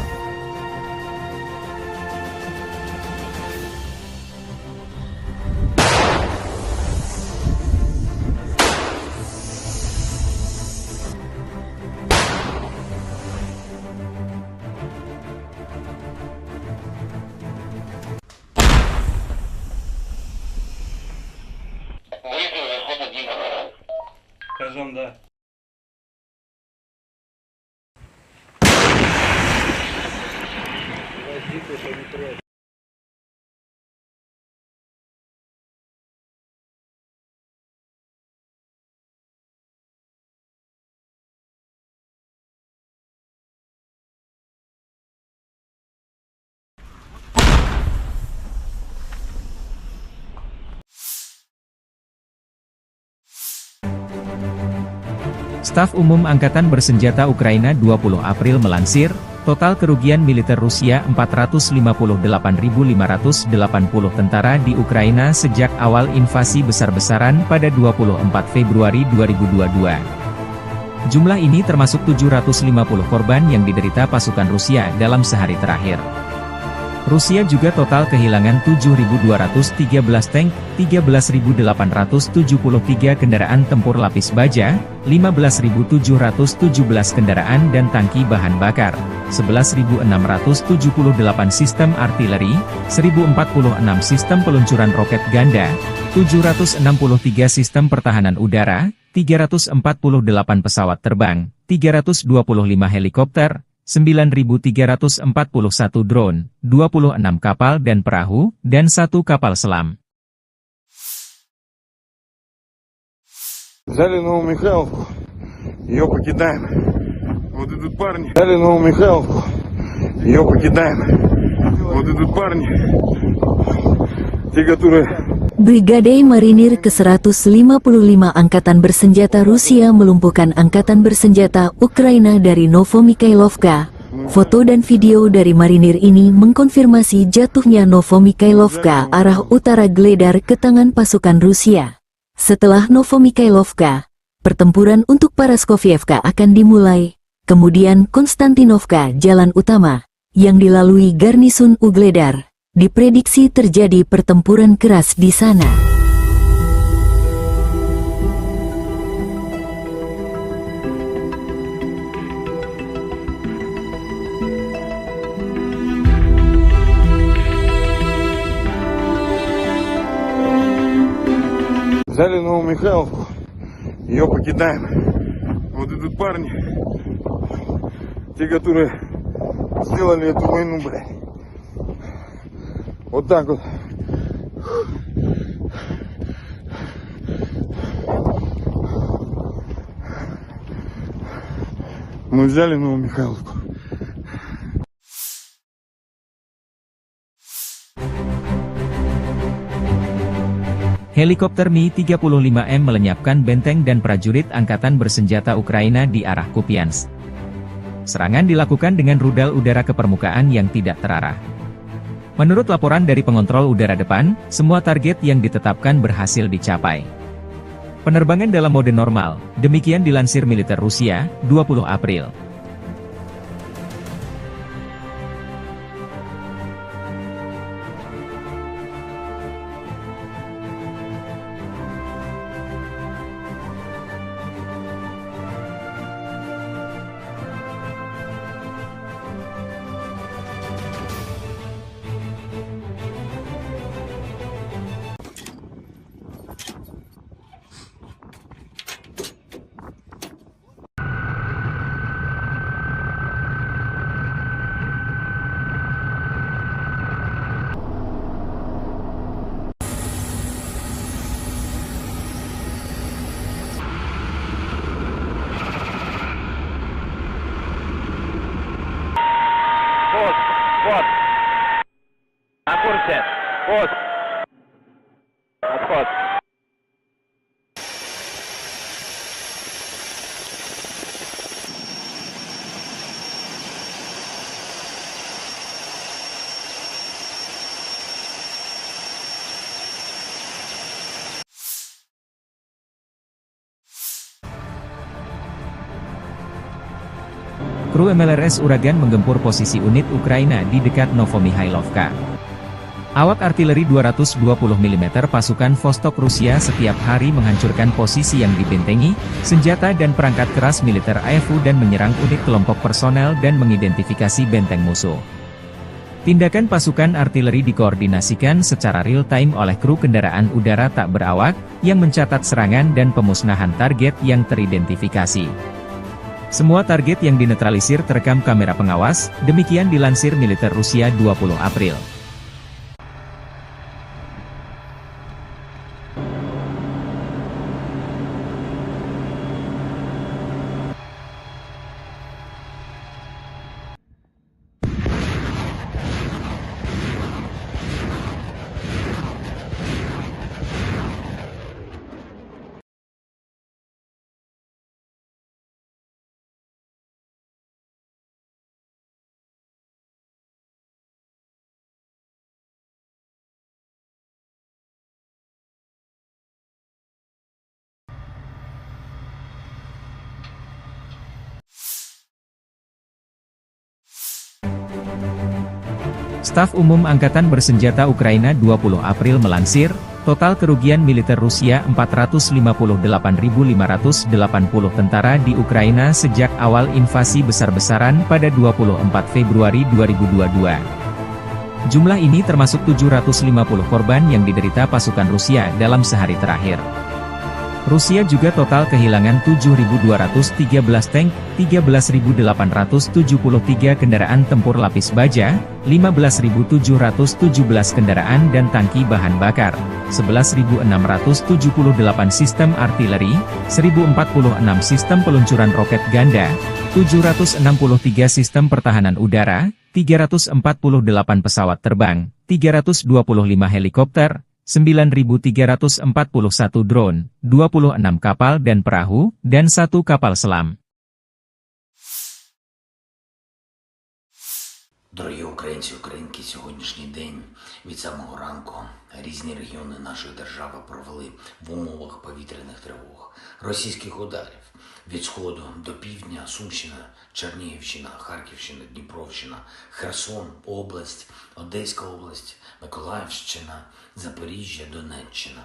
[SPEAKER 2] Да.
[SPEAKER 1] Staf Umum Angkatan Bersenjata Ukraina 20 April melansir, total kerugian militer Rusia 458.580 tentara di Ukraina sejak awal invasi besar-besaran pada 24 Februari 2022. Jumlah ini termasuk 750 korban yang diderita pasukan Rusia dalam sehari terakhir. Rusia juga total kehilangan 7.213 tank, 13.873 kendaraan tempur lapis baja, 15.717 kendaraan dan tangki bahan bakar, 11.678 sistem artileri, 1.046 sistem peluncuran roket ganda, 763 sistem pertahanan udara, 348 pesawat terbang, 325 helikopter, 9.341 drone, 26 kapal dan perahu, dan 1 kapal selam.
[SPEAKER 3] Взяли Новомихайловку, ее покидаем. Вот идут парни. Взяли Новомихайловку, ее покидаем. Вот идут парни, те, которые...
[SPEAKER 4] Brigade Marinir ke-155 Angkatan Bersenjata Rusia melumpuhkan Angkatan Bersenjata Ukraina dari Novomikhailovka. Foto dan video dari marinir ini mengkonfirmasi jatuhnya Novomikhailovka arah utara Gledar ke tangan pasukan Rusia. Setelah Novomikhailovka, pertempuran untuk Paraskovievka akan dimulai, kemudian Konstantinovka jalan utama, yang dilalui garnisun Ugledar. Diprediksi terjadi pertempuran keras di sana.
[SPEAKER 3] Взяли Новомихайловку, ее покидаем. Вот идут парни, те, которые сделали эту войну, блядь. Вот так вот. Мы взяли Новомихайловку.
[SPEAKER 1] Helikopter Mi-35M melenyapkan benteng dan prajurit Angkatan Bersenjata Ukraina di arah Kupiansk. Serangan dilakukan dengan rudal udara ke permukaan yang tidak terarah. Menurut laporan dari pengontrol udara depan, semua target yang ditetapkan berhasil dicapai. Penerbangan dalam mode normal, demikian dilansir militer Rusia, 20 April.
[SPEAKER 2] Вот. На курсе. Вот. Отход.
[SPEAKER 1] Kru MLRS Uragan menggempur posisi unit Ukraina di dekat Novomikhailovka. Awak artileri 220 mm pasukan Vostok Rusia setiap hari menghancurkan posisi yang dibentengi, senjata dan perangkat keras militer AFU dan menyerang unit kelompok personel dan mengidentifikasi benteng musuh. Tindakan pasukan artileri dikoordinasikan secara real-time oleh kru kendaraan udara tak berawak, yang mencatat serangan dan pemusnahan target yang teridentifikasi. Semua target yang dinetralisir terekam kamera pengawas, demikian dilansir militer Rusia 20 April. Staf Umum Angkatan Bersenjata Ukraina 20 April melansir, total kerugian militer Rusia 458.580 tentara di Ukraina sejak awal invasi besar-besaran pada 24 Februari 2022. Jumlah ini termasuk 750 korban yang diderita pasukan Rusia dalam sehari terakhir. Rusia juga total kehilangan 7.213 tank, 13.873 kendaraan tempur lapis baja, 15.717 kendaraan dan tangki bahan bakar, 11.678 sistem artileri, 1.046 sistem peluncuran roket ganda, 763 sistem pertahanan udara, 348 pesawat terbang, 325 helikopter, 9.341 drone, 26 kapal dan perahu, dan 1 kapal selam.
[SPEAKER 5] Дорогі українці, українки, сьогоднішній день від самого ранку різні регіони нашої держави провели в умовах повітряних тривог, російських ударів від сходу до півдня, Сумщина, Чернігівщина, Харківщина, Дніпровщина, Херсон, область, Одеська область, Миколаївщина, Запоріжжя, Донеччина.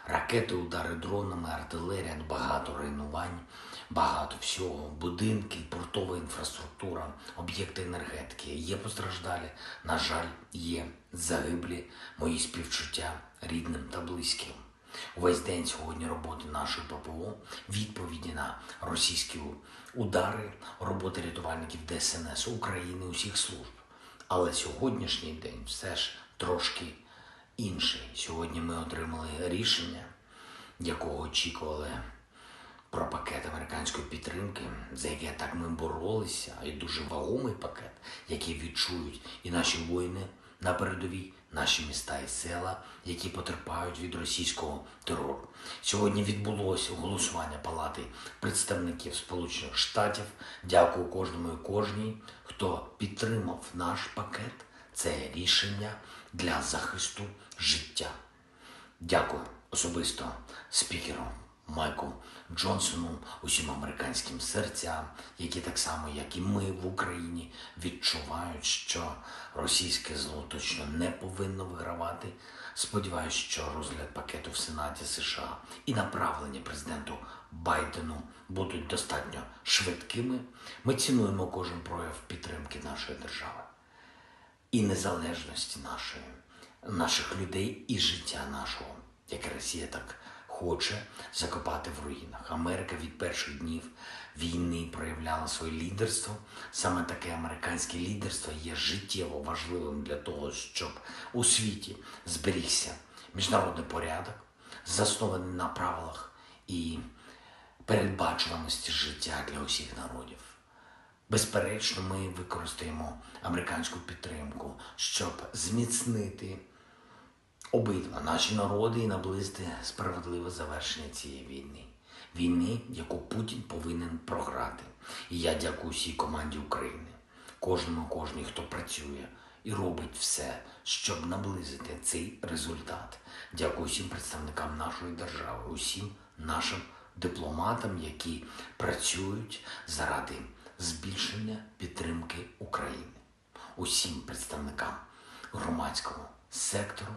[SPEAKER 5] Ракети, удари дронами, артилерія, багато руйнувань, багато всього, будинки, портова інфраструктура, об'єкти енергетики. Є постраждалі, на жаль, є загиблі, мої співчуття рідним та близьким. Увесь день сьогодні роботи нашої ППО, відповіді на російські удари, роботи рятувальників ДСНС України, усіх служб. Але сьогоднішній день все ж трошки інший. Сьогодні ми отримали рішення, якого очікували, про пакет американської підтримки, за яке так ми боролися, і дуже вагомий пакет, який відчують і наші воїни на передовій, наші міста і села, які потерпають від російського терору. Сьогодні відбулося голосування Палати представників Сполучених Штатів. Дякую кожному і кожній, хто підтримав наш пакет. Це рішення для захисту життя. Дякую особисто спікеру Майку Джонсону, усім американським серцям, які так само, як і ми в Україні, відчувають, що російське зло точно не повинно вигравати. Сподіваюсь, що розгляд пакету в Сенаті США і направлення президенту Байдену будуть достатньо швидкими. Ми цінуємо кожен прояв підтримки нашої держави і незалежності наших людей і життя нашого, яке Росія так хоче закопати в руїнах. Америка від перших днів війни проявляла своє лідерство. Саме таке американське лідерство є життєво важливим для того, щоб у світі зберігся міжнародний порядок, заснований на правилах і передбачуваності життя для усіх народів. Безперечно, ми використаємо американську підтримку, щоб зміцнити обидва наші народи і наблизити справедливе завершення цієї війни. Війни, яку Путін повинен програти. І я дякую всій команді України, кожній, хто працює і робить все, щоб наблизити цей результат. Дякую всім представникам нашої держави, усім нашим дипломатам, які працюють заради збільшення підтримки України. Усім представникам громадського сектору,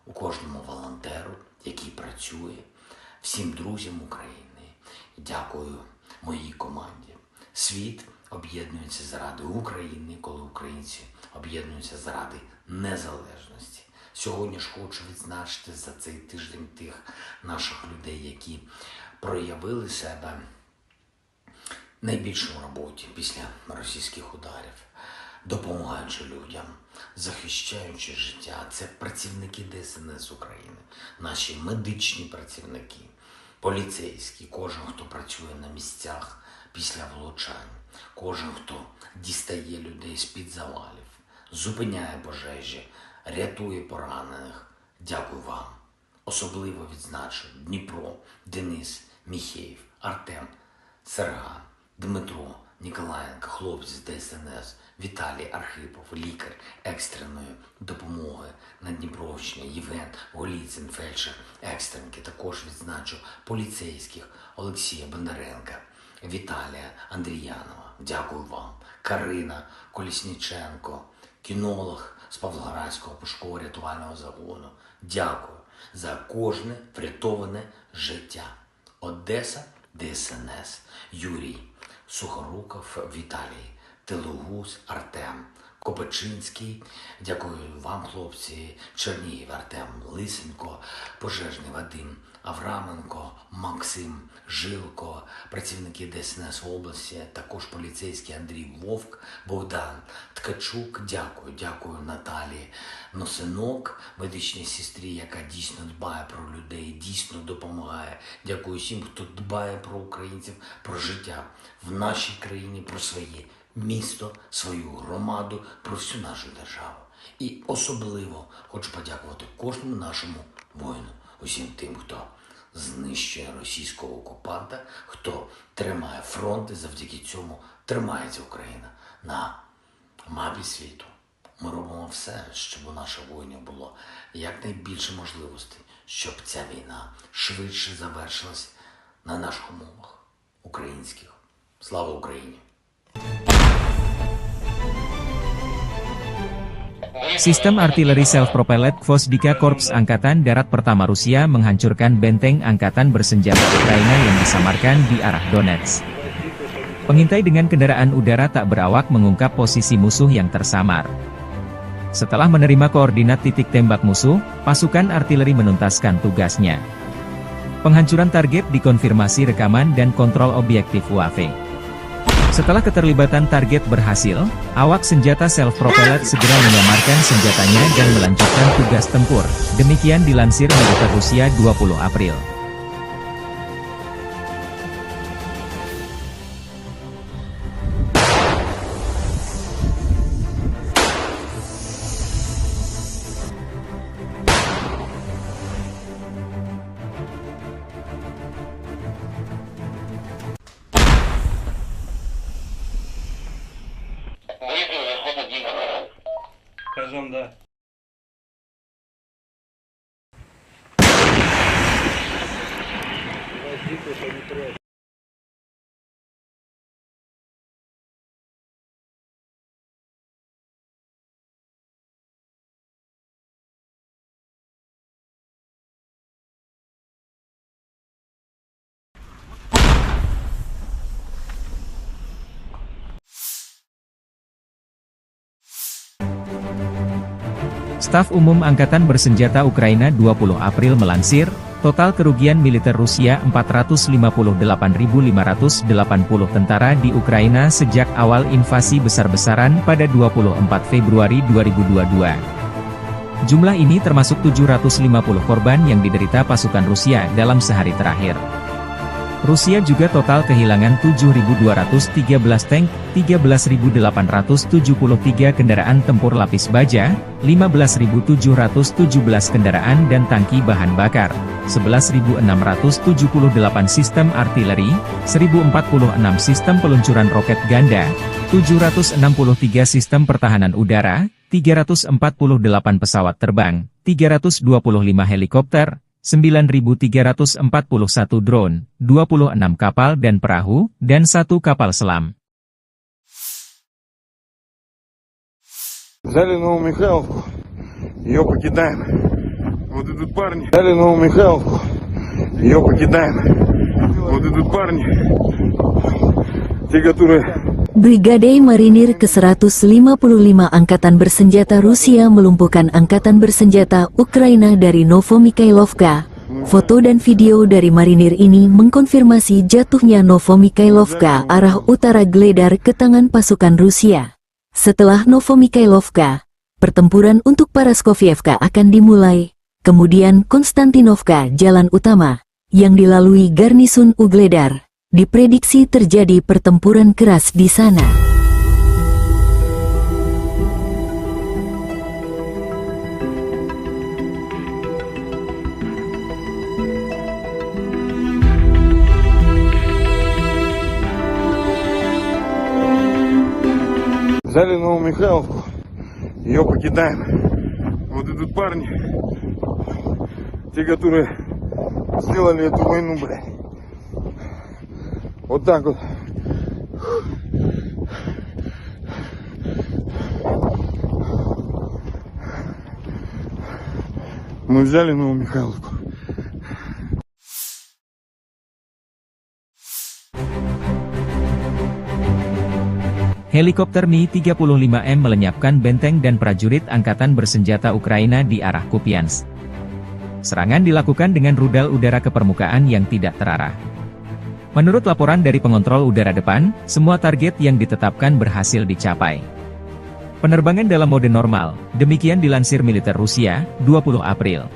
[SPEAKER 5] у кожному волонтеру, який працює, всім друзям України. Дякую моїй команді. Світ об'єднується заради України, коли українці об'єднуються заради незалежності. Сьогодні ж хочу відзначити за цей тиждень тих наших людей, які проявили себе найбільше у роботі після російських ударів, допомагаючи людям, захищаючи життя. Це працівники ДСНС України, наші медичні працівники, поліцейські, кожен, хто працює на місцях після влучань, кожен, хто дістає людей з-під завалів, зупиняє пожежі, рятує поранених. Дякую вам. Особливо відзначу Дніпро, Денис, Міхеєв, Артем, Серган, Дмитро, Ніколаєнко, хлопці з ДСНС, Віталій Архипов, лікар екстреної допомоги на Дніпровщині, Євген Голіцин, фельдшер екстренки. Також відзначу поліцейських Олексія Бондаренка, Віталія Андріянова. Дякую вам. Карина Колісніченко, кінолог з Павлоградського пошуково-рятувального загону. Дякую за кожне врятоване життя. Одеса, ДСНС, Юрій Сухоруков, Віталій Телугус, Артем Копачинський. Дякую вам, хлопці. Чернігів, Артем Лисенко, пожежний Вадим Авраменко, Максим Жилко, працівники ДСНС області, також поліцейський Андрій Вовк, Богдан Ткачук. Дякую Наталії Носинок, медичній сестрі, яка дійсно дбає про людей, дійсно допомагає. Дякую всім, хто дбає про українців, про життя в нашій країні, про своє місто, свою громаду, про всю нашу державу. І особливо хочу подякувати кожному нашому воїну, усім тим, хто знищує російського окупанта, хто тримає фронт, і завдяки цьому тримається Україна на мапі світу. Ми робимо все, щоб у наших воїнів було якнайбільше можливостей, щоб ця війна швидше завершилась на наших умовах українських. Слава Україні!
[SPEAKER 1] Sistem artileri self-propelled Gvosdika Korps Angkatan Darat Pertama Rusia menghancurkan benteng angkatan bersenjata Ukraina yang disamarkan di arah Donetsk. Pengintai dengan kendaraan udara tak berawak mengungkap posisi musuh yang tersamar. Setelah menerima koordinat titik tembak musuh, pasukan artileri menuntaskan tugasnya. Penghancuran target dikonfirmasi rekaman dan kontrol objektif UAV. Setelah keterlibatan target berhasil, awak senjata self-propelled segera menyamarkan senjatanya dan melanjutkan tugas tempur. Demikian dilansir militer Rusia 20 April.
[SPEAKER 6] Кажем, да.
[SPEAKER 1] Staf Umum Angkatan Bersenjata Ukraina 20 April melansir, total kerugian militer Rusia 458.580 tentara di Ukraina sejak awal invasi besar-besaran pada 24 Februari 2022. Jumlah ini termasuk 750 korban yang diderita pasukan Rusia dalam sehari terakhir. Rusia juga total kehilangan 7.213 tank, 13.873 kendaraan tempur lapis baja, 15.717 kendaraan dan tangki bahan bakar, 11.678 sistem artileri, 1.046 sistem peluncuran roket ganda, 763 sistem pertahanan udara, 348 pesawat terbang, 325 helikopter, 9.341 drone, 26 kapal dan perahu, dan 1 kapal selam.
[SPEAKER 3] Взяли Новомихайловку, ее покидаем. Вот идут парни. Взяли Новомихайловку, ее покидаем. Вот идут парни, те, которые
[SPEAKER 4] Brigade Marinir ke-155 Angkatan Bersenjata Rusia melumpuhkan Angkatan Bersenjata Ukraina dari Novomikhailovka. Foto dan video dari marinir ini mengkonfirmasi jatuhnya Novomikhailovka arah utara Gledar ke tangan pasukan Rusia. Setelah Novomikhailovka, pertempuran untuk Paraskovievka akan dimulai, kemudian Konstantinovka jalan utama, yang dilalui garnisun Ugledar. Diprediksi terjadi pertempuran keras di sana.
[SPEAKER 3] Взяли Новомихайловку, ее покидаем. Вот идут парни, те, которые сделали эту войну, блядь. Вот так вот. Мы взяли Новомихайловку.
[SPEAKER 1] Helikopter Mi-35M melenyapkan benteng dan prajurit angkatan bersenjata Ukraina di arah Kupiansk. Serangan dilakukan dengan rudal udara ke permukaan yang tidak terarah. Menurut laporan dari pengontrol udara depan, semua target yang ditetapkan berhasil dicapai. Penerbangan dalam mode normal, demikian dilansir militer Rusia, 20 April.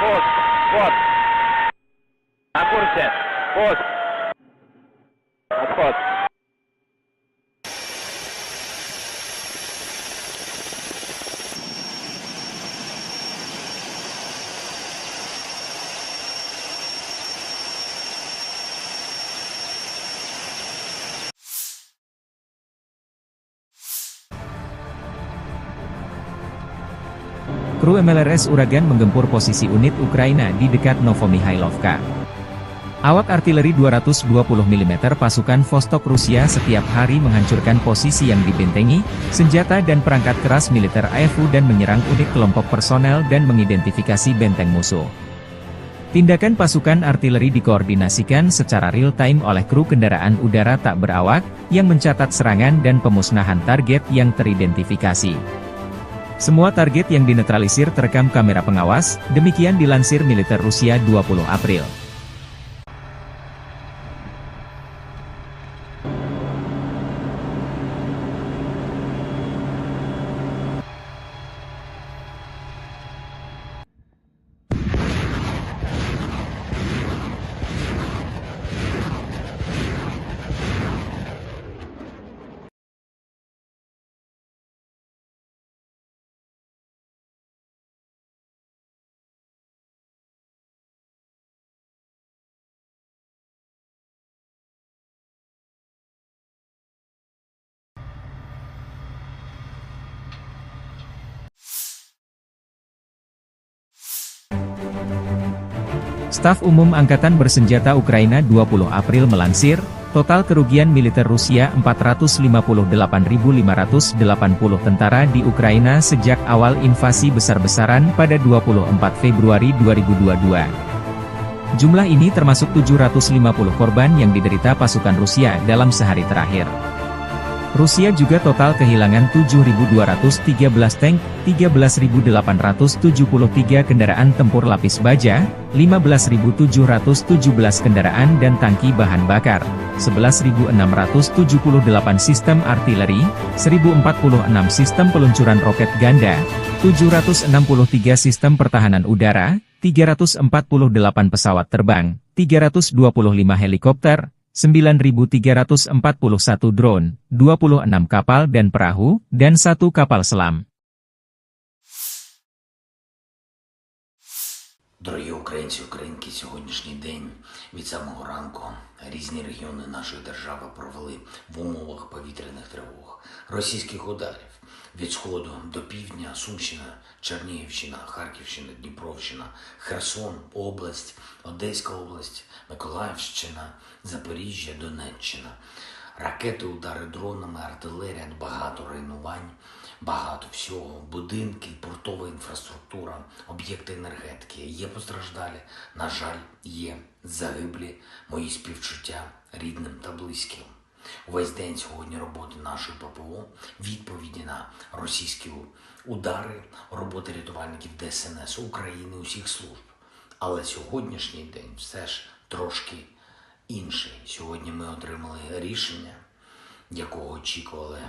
[SPEAKER 2] Пост. Вот. На курсе. Пост. Отход.
[SPEAKER 1] Kru MLRS Uragan menggempur posisi unit Ukraina di dekat Novomikhailovka. Awak artileri 220 mm pasukan Vostok Rusia setiap hari menghancurkan posisi yang dibentengi, senjata dan perangkat keras militer AFU dan menyerang unit kelompok personel dan mengidentifikasi benteng musuh. Tindakan pasukan artileri dikoordinasikan secara real-time oleh kru kendaraan udara tak berawak, yang mencatat serangan dan pemusnahan target yang teridentifikasi. Semua target yang dinetralisir terekam kamera pengawas, demikian dilansir militer Rusia 20 April. Staf Umum Angkatan Bersenjata Ukraina 20 April melansir, total kerugian militer Rusia 458.580 tentara di Ukraina sejak awal invasi besar-besaran pada 24 Februari 2022. Jumlah ini termasuk 750 korban yang diderita pasukan Rusia dalam sehari terakhir. Rusia juga total kehilangan 7.213 tank, 13.873 kendaraan tempur lapis baja, 15.717 kendaraan dan tangki bahan bakar, 11.678 sistem artileri, 1.046 sistem peluncuran roket ganda, 763 sistem pertahanan udara, 348 pesawat terbang, 325 helikopter, 9.341 drone, 26 kapal dan perahu, dan 1 kapal selam.
[SPEAKER 5] Дорогі українці, українки, сьогоднішній день від самого ранку різні регіони нашої держави провели в умовах повітряних тривог, російських ударів від сходу до півдня, Сумщина, Чернігівщина, Харківщина, Дніпровщина, Херсон, область, Одеська область, Миколаївщина, Запоріжжя, Донеччина. Ракети, удари дронами, артилерія, багато руйнувань, багато всього, будинки, портова інфраструктура, об'єкти енергетики. Є постраждалі, на жаль, є загиблі, мої співчуття рідним та близьким. Увесь день сьогодні роботи нашої ППО, відповіді на російські удари, роботи рятувальників ДСНС України, усіх служб. Але сьогоднішній день все ж трошки інший. Сьогодні ми отримали рішення, якого очікували,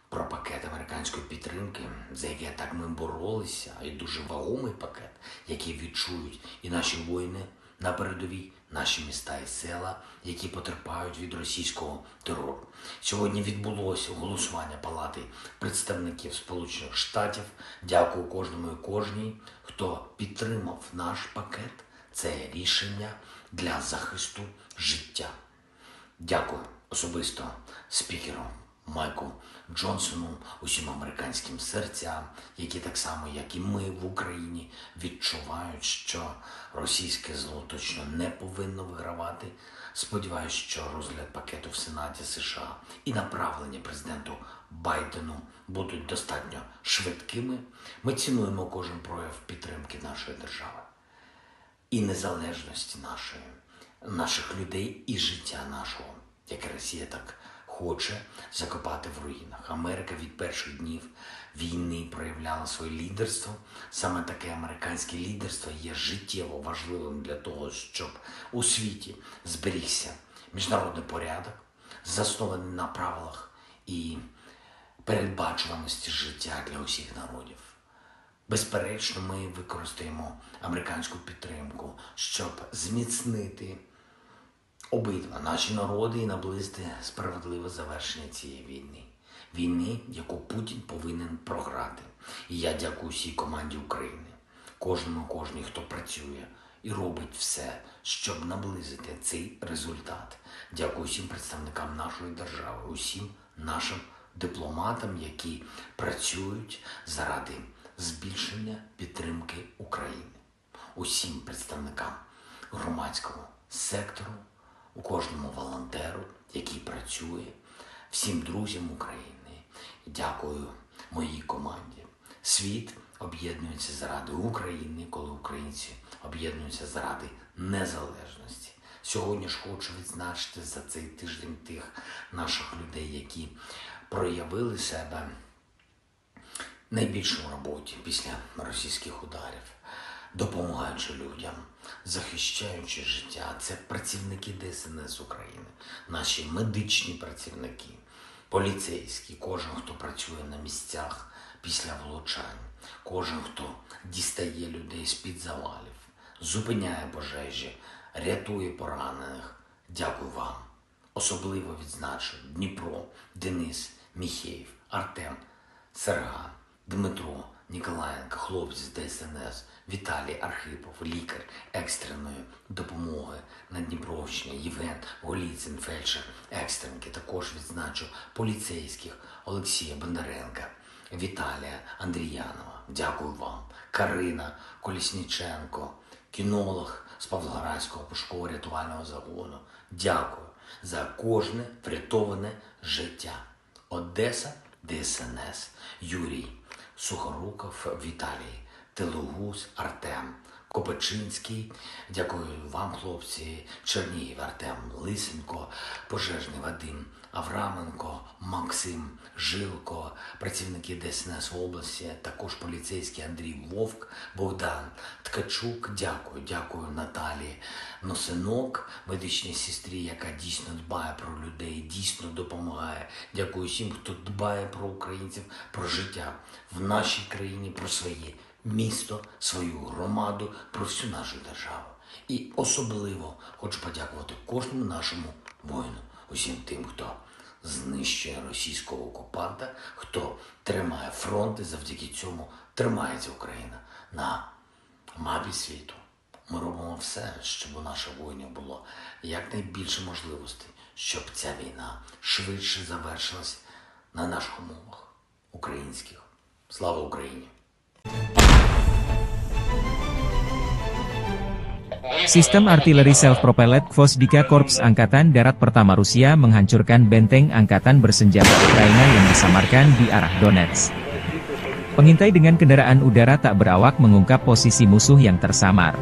[SPEAKER 5] про пакет американської підтримки, за яке так ми боролися, і дуже вагомий пакет, який відчують і наші воїни на передовій, наші міста і села, які потерпають від російського терору. Сьогодні відбулося голосування Палати представників Сполучених Штатів. Дякую кожному і кожній, хто підтримав наш пакет. Це рішення для захисту життя. Дякую особисто спікеру Майку Джонсону, усім американським серцям, які так само, як і ми в Україні, відчувають, що російське зло точно не повинно вигравати. Сподіваюсь, що розгляд пакету в Сенаті США і направлення президенту Байдену будуть достатньо швидкими. Ми цінуємо кожен прояв підтримки нашої держави і незалежності наших людей і життя нашого, яке Росія так хоче закопати в руїнах. Америка від перших днів війни проявляла своє лідерство. Саме таке американське лідерство є життєво важливим для того, щоб у світі зберігся міжнародний порядок, заснований на правилах і передбачуваності життя для усіх народів. Безперечно, ми використаємо американську підтримку, щоб зміцнити обидва наші народи і наблизити справедливе завершення цієї війни. Війни, яку Путін повинен програти. І я дякую всій команді України, кожній, хто працює і робить все, щоб наблизити цей результат. Дякую всім представникам нашої держави, усім нашим дипломатам, які працюють заради збільшення підтримки України. Усім представникам громадського сектору, у кожному волонтеру, який працює, всім друзям України. Дякую моїй команді. Світ об'єднується заради України, коли українці об'єднуються заради незалежності. Сьогодні ж хочу відзначити за цей тиждень тих наших людей, які проявили себе найбільше в роботі після російських ударів, допомагаючи людям, захищаючи життя. Це працівники ДСНС України, наші медичні працівники, поліцейські, кожен, хто працює на місцях після влучань, кожен, хто дістає людей з-під завалів, зупиняє пожежі, рятує поранених. Дякую вам. Особливо відзначу Дніпро, Денис, Міхеєв, Артем, Серган, Дмитро, Ніколаєнко, хлопці з ДСНС, Віталій Архипов, лікар екстреної допомоги на Дніпровщині, Євген Голіцин, фельдшер екстренки. Також відзначу поліцейських Олексія Бондаренка, Віталія Андріянова. Дякую вам. Карина Колісніченко, кінолог з Павлоградського пошуково-рятувального загону. Дякую за кожне врятоване життя. Одеса, ДСНС, Юрій Сухоруков, Віталій Телугуз, Артем Копачинський. Дякую вам, хлопці. Чернігів, Артем Лисенко, пожежний Вадим Авраменко, Максим Жилко, працівники ДСНС області, також поліцейський Андрій Вовк, Богдан Ткачук. Дякую Наталії Носинок, медичній сестрі, яка дійсно дбає про людей, дійсно допомагає. Дякую всім, хто дбає про українців, про життя в нашій країні, про своє місто, свою громаду, про всю нашу державу. І особливо хочу подякувати кожному нашому воїну, усім тим, хто знищує російського окупанта, хто тримає фронт, і завдяки цьому тримається Україна на мапі світу. Ми робимо все, щоб у наших воїнів було якнайбільше можливостей, щоб ця війна швидше завершилась на наших умовах українських. Слава Україні!
[SPEAKER 1] Sistem artileri self-propelled Gvosdika Korps Angkatan Darat Pertama Rusia menghancurkan benteng angkatan bersenjata Ukraina yang disamarkan di arah Donetsk. Pengintai dengan kendaraan udara tak berawak mengungkap posisi musuh yang tersamar.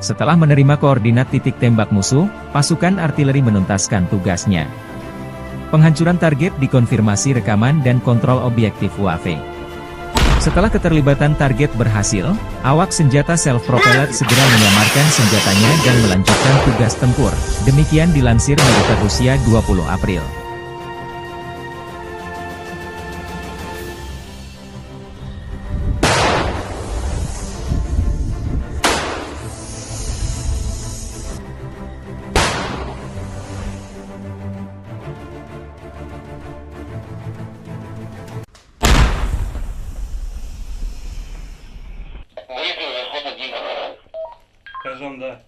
[SPEAKER 1] Setelah menerima koordinat titik tembak musuh, pasukan artileri menuntaskan tugasnya. Penghancuran target dikonfirmasi rekaman dan kontrol objektif UAV. Setelah keterlibatan target berhasil, awak senjata self-propelled segera menyamarkan senjatanya dan melanjutkan tugas tempur. Demikian dilansir militer Rusia 20 April.
[SPEAKER 6] Кажем, да.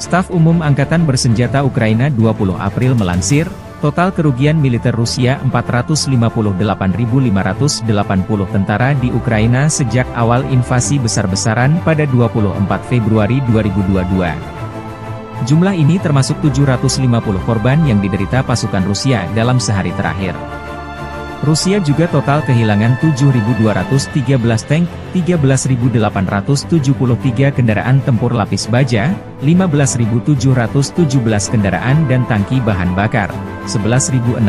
[SPEAKER 1] Staf Umum Angkatan Bersenjata Ukraina 20 April melansir, total kerugian militer Rusia 458.580 tentara di Ukraina sejak awal invasi besar-besaran pada 24 Februari 2022. Jumlah ini termasuk 750 korban yang diderita pasukan Rusia dalam sehari terakhir. Rusia juga total kehilangan 7.213 tank, 13.873 kendaraan tempur lapis baja, 15.717 kendaraan dan tangki bahan bakar, 11.678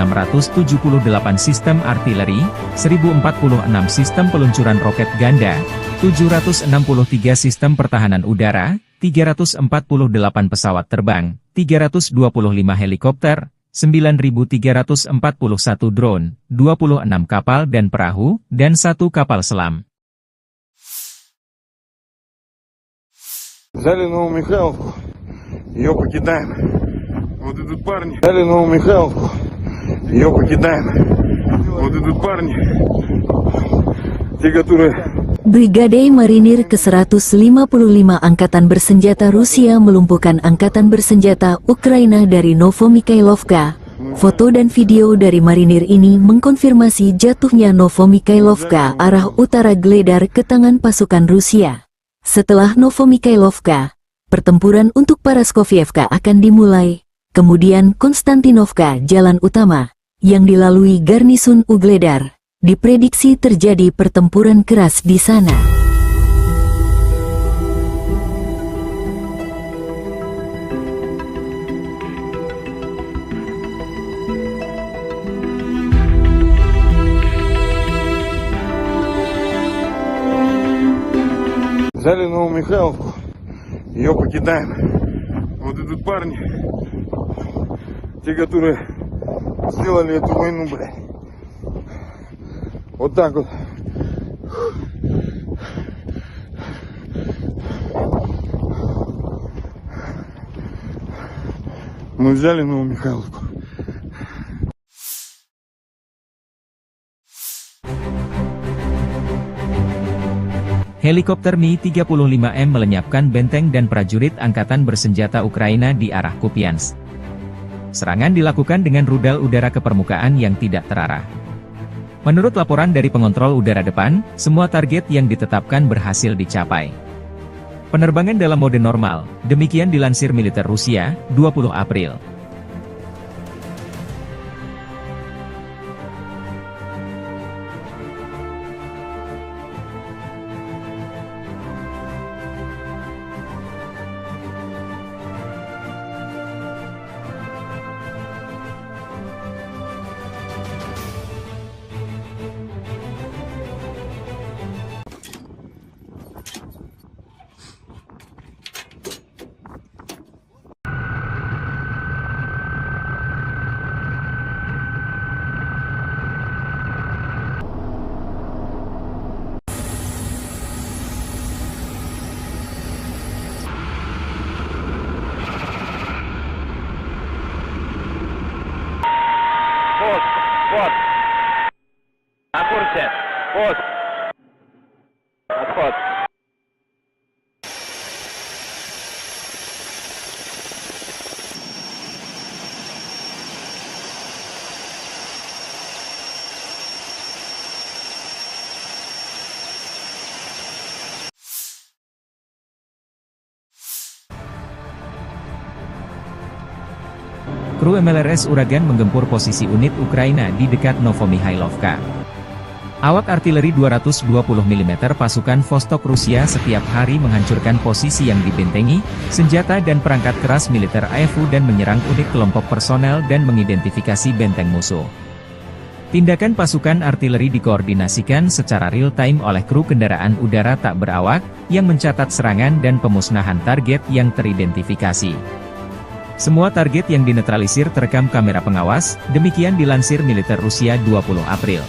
[SPEAKER 1] sistem artileri, 1.046 sistem peluncuran roket ganda, 763 sistem pertahanan udara, 348 pesawat terbang, 325 helikopter, 9.341 drone, 26 kapal dan perahu, dan 1 kapal selam.
[SPEAKER 3] Взяли Новомихайловку, ее покидаем. Вот идут парни. Взяли Новомихайловку, ее покидаем. Вот идут парни, те, которые...
[SPEAKER 4] Brigade Marinir ke-155 Angkatan Bersenjata Rusia melumpuhkan Angkatan Bersenjata Ukraina dari Novomikhailovka. Foto dan video dari marinir ini mengkonfirmasi jatuhnya Novomikhailovka arah utara Gledar ke tangan pasukan Rusia. Setelah Novomikhailovka, pertempuran untuk Paraskovievka akan dimulai, kemudian Konstantinovka jalan utama, yang dilalui garnisun Ugledar. Diprediksi terjadi pertempuran keras di sana.
[SPEAKER 3] Взяли Новомихайловку, ее покидаем. Вот идут парни, те, которые сделали эту войну, блядь. Вот так вот. Мы взяли Новомихайловку.
[SPEAKER 1] Helikopter Mi-35M melenyapkan benteng dan prajurit Angkatan Bersenjata Ukraina di arah Kupiansk. Serangan dilakukan dengan rudal udara ke permukaan yang tidak terarah. Menurut laporan dari pengontrol udara depan, semua target yang ditetapkan berhasil dicapai. Penerbangan dalam mode normal, demikian dilansir militer Rusia, 20 April.
[SPEAKER 2] курсе. Пост. Отход.
[SPEAKER 1] Kru MLRS Uragan menggempur posisi unit Ukraina di dekat Novomihailovka. Awak artileri 220 mm pasukan Vostok Rusia setiap hari menghancurkan posisi yang dibentengi, senjata dan perangkat keras militer AFU dan menyerang unit kelompok personel dan mengidentifikasi benteng musuh. Tindakan pasukan artileri dikoordinasikan secara real-time oleh kru kendaraan udara tak berawak, yang mencatat serangan dan pemusnahan target yang teridentifikasi. Semua target yang dinetralisir terekam kamera pengawas, demikian dilansir militer Rusia 20 April.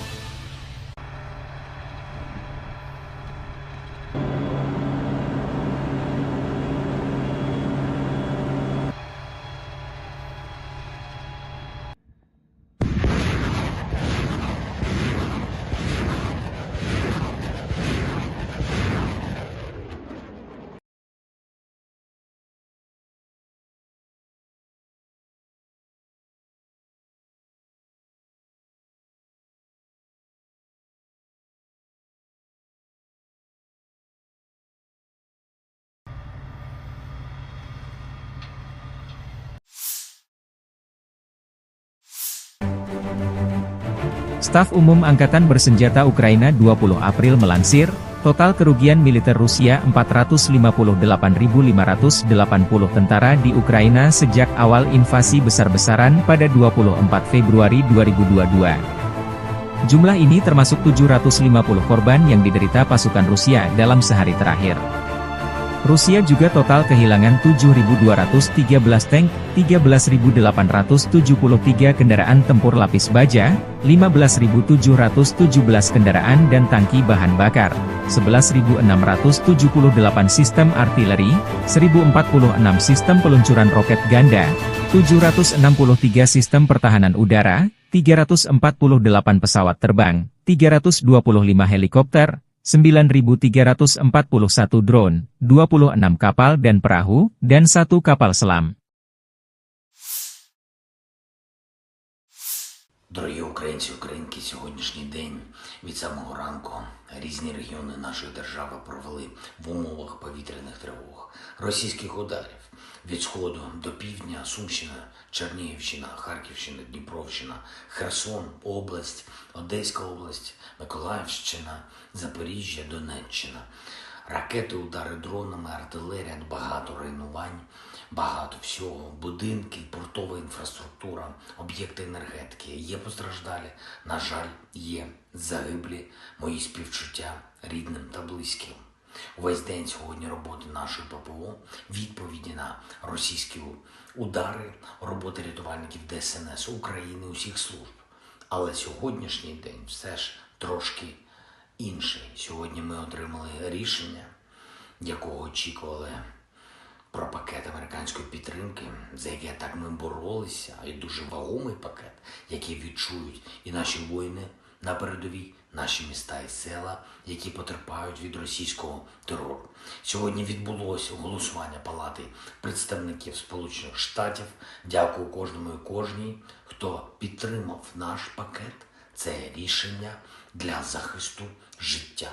[SPEAKER 1] Staf Umum Angkatan Bersenjata Ukraina 20 April melansir, total kerugian militer Rusia 458.580 tentara di Ukraina sejak awal invasi besar-besaran pada 24 Februari 2022. Jumlah ini termasuk 750 korban yang diderita pasukan Rusia dalam sehari terakhir. Rusia juga total kehilangan 7.213 tank, 13.873 kendaraan tempur lapis baja, 15.717 kendaraan dan tangki bahan bakar, 11.678 sistem artileri, 1.046 sistem peluncuran roket ganda, 763 sistem pertahanan udara, 348 pesawat terbang, 325 helikopter, 9.341 drone, 26 kapal dan perahu, dan 1 kapal selam.
[SPEAKER 5] Дорогі українці, українки, сьогоднішній день від самого ранку різні регіони нашої держави провели в умовах повітряних тривог, російських ударів від сходу до півдня, Сумщина, Чернігівщина, Харківщина, Дніпровщина, Херсон, область, Одеська область, Миколаївщина, Запоріжжя, Донеччина. Ракети, удари дронами, артилерія, багато руйнувань, багато всього, будинки, портова інфраструктура, об'єкти енергетики. Є постраждалі, на жаль, є загиблі, мої співчуття рідним та близьким. Увесь день сьогодні роботи нашої ППО, відповіді на російські удари, роботи рятувальників ДСНС України, усіх служб. Але сьогоднішній день все ж трошки інший. Сьогодні ми отримали рішення, якого очікували, про пакет американської підтримки, за яке так ми боролися, і дуже вагомий пакет, який відчують і наші воїни на передовій, наші міста і села, які потерпають від російського терору. Сьогодні відбулося голосування Палати представників Сполучених Штатів. Дякую кожному і кожній, хто підтримав наш пакет. Це рішення для захисту життя.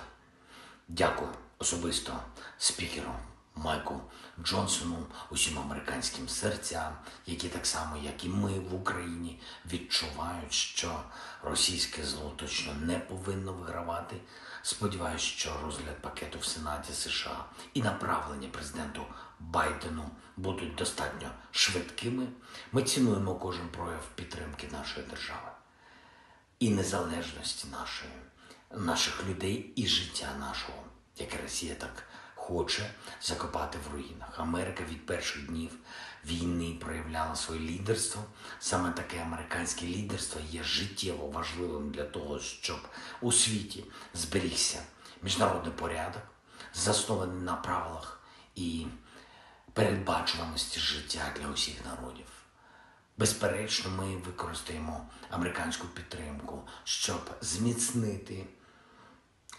[SPEAKER 5] Дякую особисто спікеру Майку Джонсону, усім американським серцям, які так само, як і ми в Україні, відчувають, що російське зло точно не повинно вигравати. Сподіваюсь, що розгляд пакету в Сенаті США і направлення президенту Байдену будуть достатньо швидкими. Ми цінуємо кожен прояв підтримки нашої держави і незалежності наших людей і життя нашого, яке Росія так хоче закопати в руїнах. Америка від перших днів війни проявляла своє лідерство. Саме таке американське лідерство є життєво важливим для того, щоб у світі зберігся міжнародний порядок, заснований на правилах і передбачуваності життя для усіх народів. Безперечно, ми використаємо американську підтримку, щоб зміцнити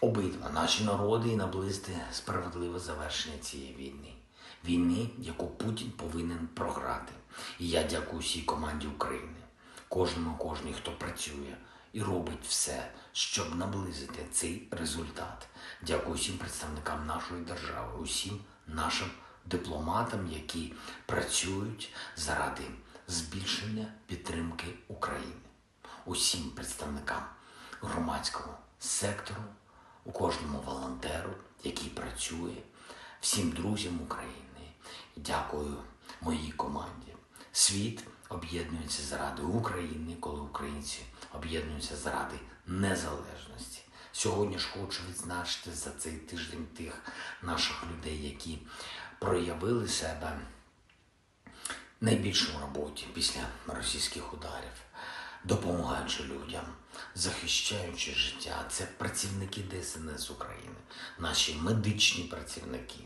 [SPEAKER 5] обидва наші народи і наблизити справедливе завершення цієї війни. Війни, яку Путін повинен програти. І я дякую всій команді України, кожній, хто працює і робить все, щоб наблизити цей результат. Дякую всім представникам нашої держави, усім нашим дипломатам, які працюють заради збільшення підтримки України. Усім представникам громадського сектору, у кожному волонтеру, який працює, всім друзям України. Дякую моїй команді. Світ об'єднується заради України, коли українці об'єднуються заради незалежності. Сьогодні ж хочу відзначити за цей тиждень тих наших людей, які проявили себе найбільше в роботі після російських ударів, допомагаючи людям, захищаючи життя. Це працівники ДСНС України, наші медичні працівники,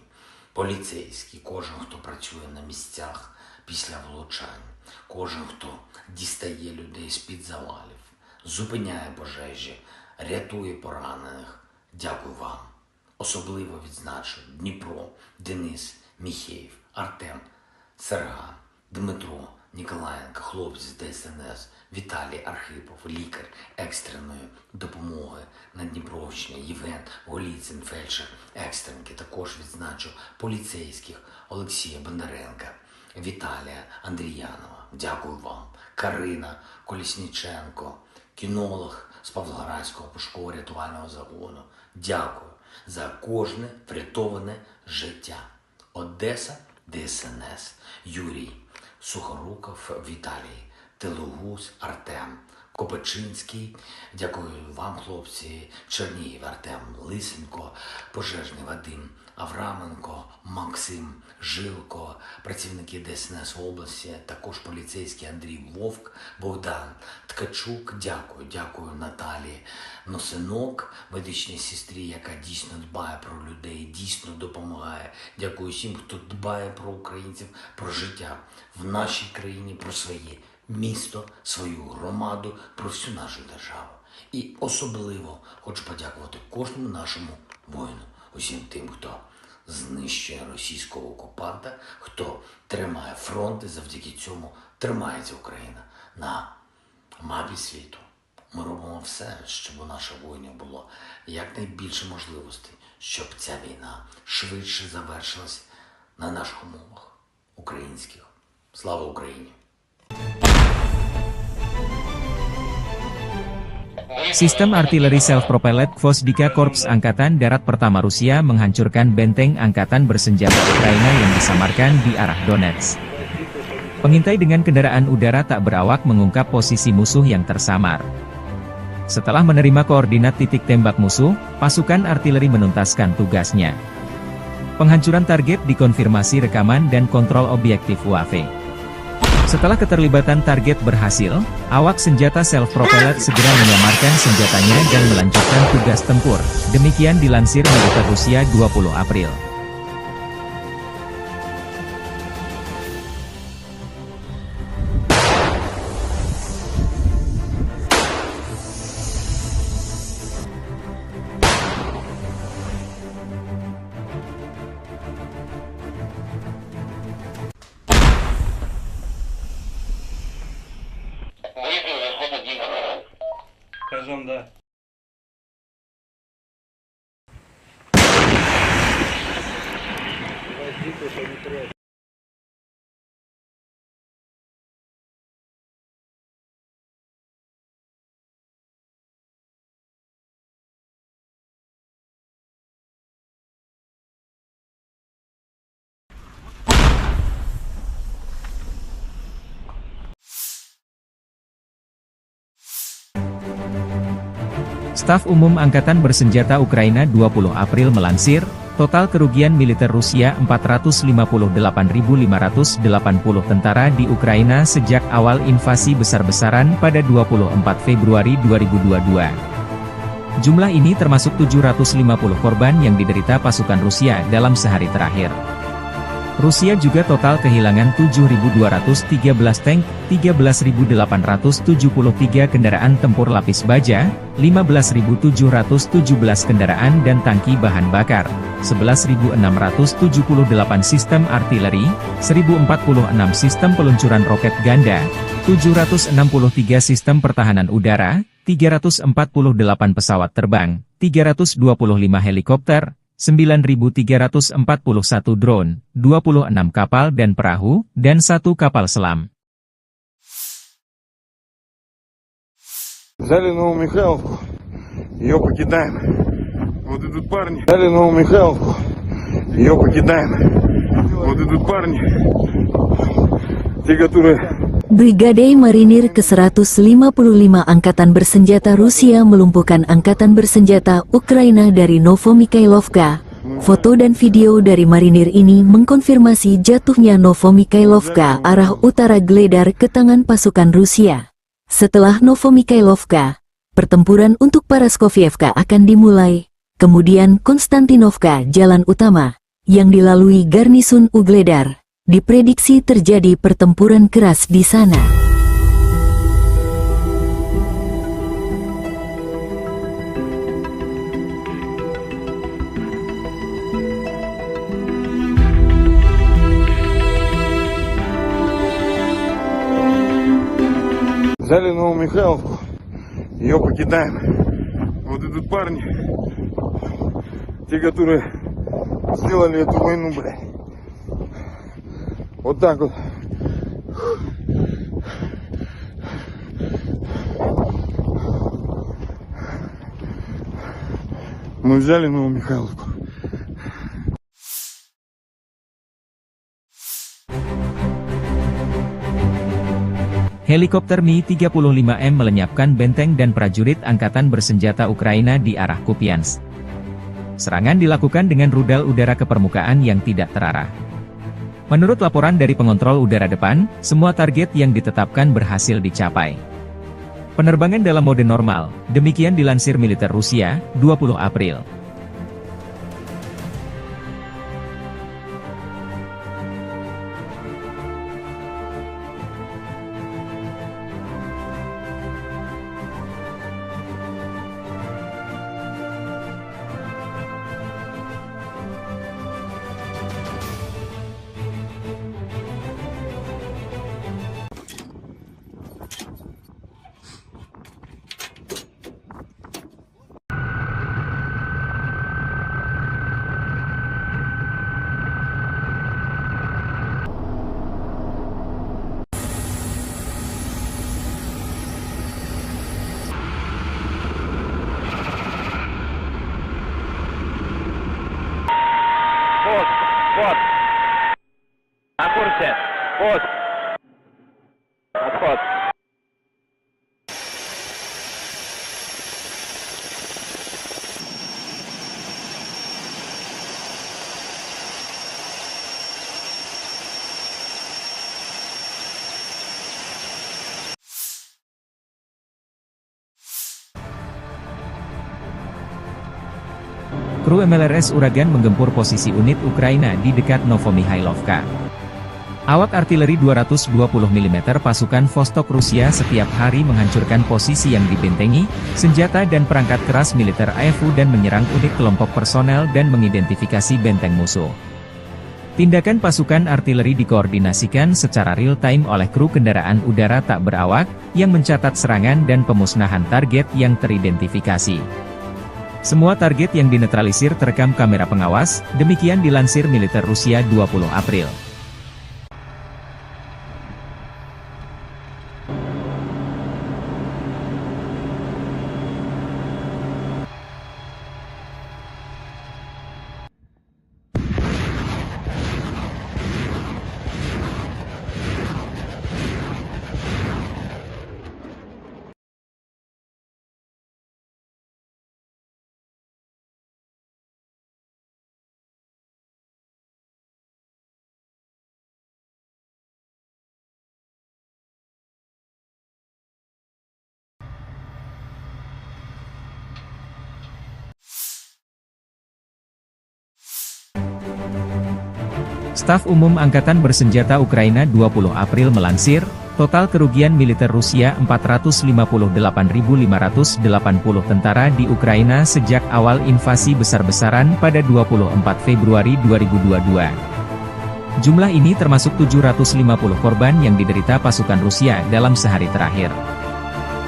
[SPEAKER 5] поліцейські, кожен, хто працює на місцях після влучань, кожен, хто дістає людей з-під завалів, зупиняє пожежі, рятує поранених. Дякую вам. Особливо відзначу Дніпро, Денис, Міхеєв, Артем, Серган, Дмитро, Ніколаєнко, хлопці з ДСНС, Віталій Архипов, лікар екстреної допомоги на Дніпровщині, Євген Голіцин, фельдшер екстренки. Також відзначу поліцейських Олексія Бондаренка, Віталія Андріянова. Дякую вам. Карина Колісніченко, кінолог з Павлоградського пошуково-рятувального загону. Дякую за кожне врятоване життя. Одеса, ДСНС, Юрій Сухоруков, Віталій Телугус, Артем Копачинський. Дякую вам, хлопці. Чернігів, Артем Лисенко, пожежний Вадим Авраменко, Максим Жилко, працівники ДСНС області, також поліцейський Андрій Вовк, Богдан Ткачук. Дякую Наталії Носинок, медичній сестрі, яка дійсно дбає про людей, дійсно допомагає. Дякую всім, хто дбає про українців, про життя в нашій країні, про своє місто, свою громаду, про всю нашу державу. І особливо хочу подякувати кожному нашому воїну, усім тим, хто знищує російського окупанта, хто тримає фронт, і завдяки цьому тримається Україна на мапі світу. Ми робимо все, щоб у наших воїнів було якнайбільше можливостей, щоб ця війна швидше завершилась на наших умовах українських. Слава Україні!
[SPEAKER 1] Sistem artileri self-propelled Gvozdyka Korps Angkatan Darat Pertama Rusia menghancurkan benteng angkatan bersenjata Ukraina yang disamarkan di arah Donetsk. Pengintai dengan kendaraan udara tak berawak mengungkap posisi musuh yang tersamar. Setelah menerima koordinat titik tembak musuh, pasukan artileri menuntaskan tugasnya. Penghancuran target dikonfirmasi rekaman dan kontrol objektif UAV. Setelah keterlibatan target berhasil, awak senjata self-propelled segera menyamarkan senjatanya dan melanjutkan tugas tempur. Demikian dilansir militer Rusia 20 April.
[SPEAKER 6] Кажем, да.
[SPEAKER 1] Staf Umum Angkatan Bersenjata Ukraina 20 April melansir, total kerugian militer Rusia 458.580 tentara di Ukraina sejak awal invasi besar-besaran pada 24 Februari 2022. Jumlah ini termasuk 750 korban yang diderita pasukan Rusia dalam sehari terakhir. Rusia juga total kehilangan 7.213 tank, 13.873 kendaraan tempur lapis baja, 15.717 kendaraan dan tangki bahan bakar, 11.678 sistem artileri, 1.046 sistem peluncuran roket ganda, 763 sistem pertahanan udara, 348 pesawat terbang, 325 helikopter, 9.341 drone, 26 kapal dan perahu, dan 1 kapal selam.
[SPEAKER 3] Взяли Новомихайловку, ее покидаем. Вот идут парни. Взяли Новомихайловку, ее покидаем. Вот идут парни, те, которые...
[SPEAKER 4] Brigade Marinir ke-155 Angkatan Bersenjata Rusia melumpuhkan Angkatan Bersenjata Ukraina dari Novomikhailovka. Foto dan video dari marinir ini mengkonfirmasi jatuhnya Novomikhailovka arah utara Gledar ke tangan pasukan Rusia. Setelah Novomikhailovka, pertempuran untuk Paraskovievka akan dimulai, kemudian Konstantinovka jalan utama, yang dilalui garnisun Ugledar. Diprediksi terjadi pertempuran keras di sana.
[SPEAKER 3] Взяли Новомихайловку, ее покидаем. Вот идут парни, те, которые сделали эту войну, блядь. Вот так вот. Мы взяли Новомихайловку.
[SPEAKER 1] Helikopter Mi-35M melenyapkan benteng dan prajurit angkatan bersenjata Ukraina di arah Kupiansk. Serangan dilakukan dengan rudal udara ke permukaan yang tidak terarah. Menurut laporan dari pengontrol udara depan, semua target yang ditetapkan berhasil dicapai. Penerbangan dalam mode normal, demikian dilansir militer Rusia, 20 April.
[SPEAKER 2] Пост. Вот. На курсе. Пост. Отход.
[SPEAKER 1] Kru MLRS Uragan menggempur posisi unit Ukraina di dekat Novomikhailovka. Awak artileri 220 mm pasukan Vostok Rusia setiap hari menghancurkan posisi yang dibentengi, senjata dan perangkat keras militer AFU dan menyerang unit kelompok personel dan mengidentifikasi benteng musuh. Tindakan pasukan artileri dikoordinasikan secara real-time oleh kru kendaraan udara tak berawak, yang mencatat serangan dan pemusnahan target yang teridentifikasi. Semua target yang dinetralisir terekam kamera pengawas, demikian dilansir militer Rusia 20 April. Staf Umum Angkatan Bersenjata Ukraina 20 April melansir, total kerugian militer Rusia 458.580 tentara di Ukraina sejak awal invasi besar-besaran pada 24 Februari 2022. Jumlah ini termasuk 750 korban yang diderita pasukan Rusia dalam sehari terakhir.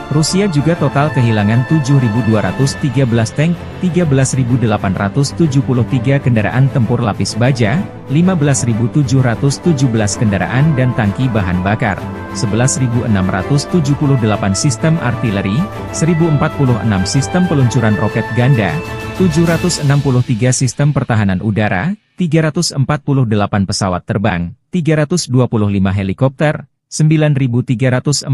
[SPEAKER 1] Rusia juga total kehilangan 7.213 tank, 13.873 kendaraan tempur lapis baja, 15.717 kendaraan dan tangki bahan bakar, 11.678 sistem artileri, 1.046 sistem peluncuran roket ganda, 763 sistem pertahanan udara, 348 pesawat terbang, 325 helikopter, 9.341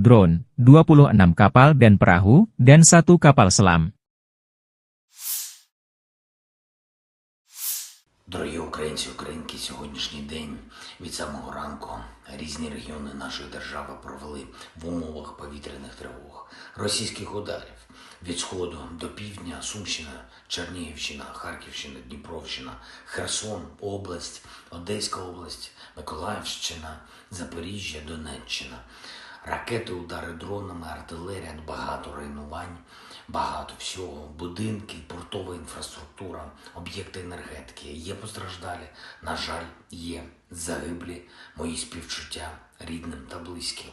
[SPEAKER 1] drone, 26 kapal dan perahu, dan 1 kapal selam.
[SPEAKER 5] Дорогі українці, українки, сьогоднішній день від самого ранку різні регіони нашої держави провели в умовах повітряних тривог, російських ударів від сходу до півдня, Сумщина, Чернігівщина, Харківщина, Дніпровщина, Херсон, область, Одеська область, Миколаївщина, Запоріжжя, Донеччина. Ракети, удари дронами, артилерія, багато руйнувань, багато всього, будинки, портова інфраструктура, об'єкти енергетики. Є постраждалі, на жаль, є загиблі, мої співчуття рідним та близьким.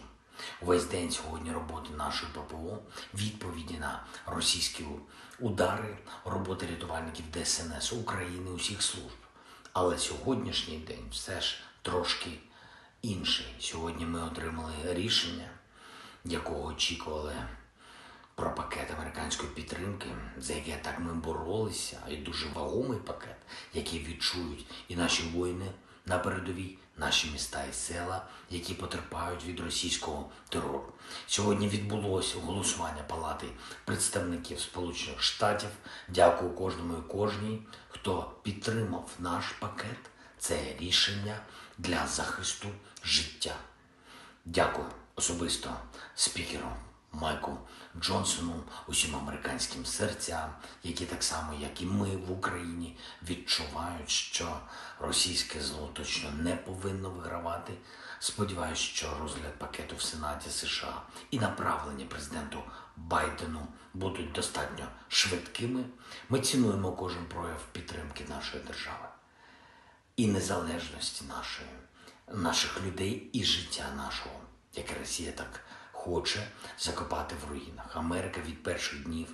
[SPEAKER 5] Увесь день сьогодні роботи нашої ППО, відповіді на російські удари, роботи рятувальників ДСНС України, усіх служб. Але сьогоднішній день все ж трошки інший. Сьогодні ми отримали рішення, якого очікували, про пакет американської підтримки, за яке так ми боролися, і дуже вагомий пакет, який відчують і наші воїни на передовій, наші міста і села, які потерпають від російського терору. Сьогодні відбулося голосування Палати представників Сполучених Штатів. Дякую кожному і кожній, хто підтримав наш пакет. Це рішення для захисту життя. Дякую особисто спікеру Майку Джонсону, усім американським серцям, які так само, як і ми в Україні, відчувають, що російське зло точно не повинно вигравати. Сподіваюсь, що розгляд пакету в Сенаті США і направлення президенту Байдену будуть достатньо швидкими. Ми цінуємо кожен прояв підтримки нашої держави і незалежності наших людей і життя нашого, яке Росія так хоче закопати в руїнах. Америка від перших днів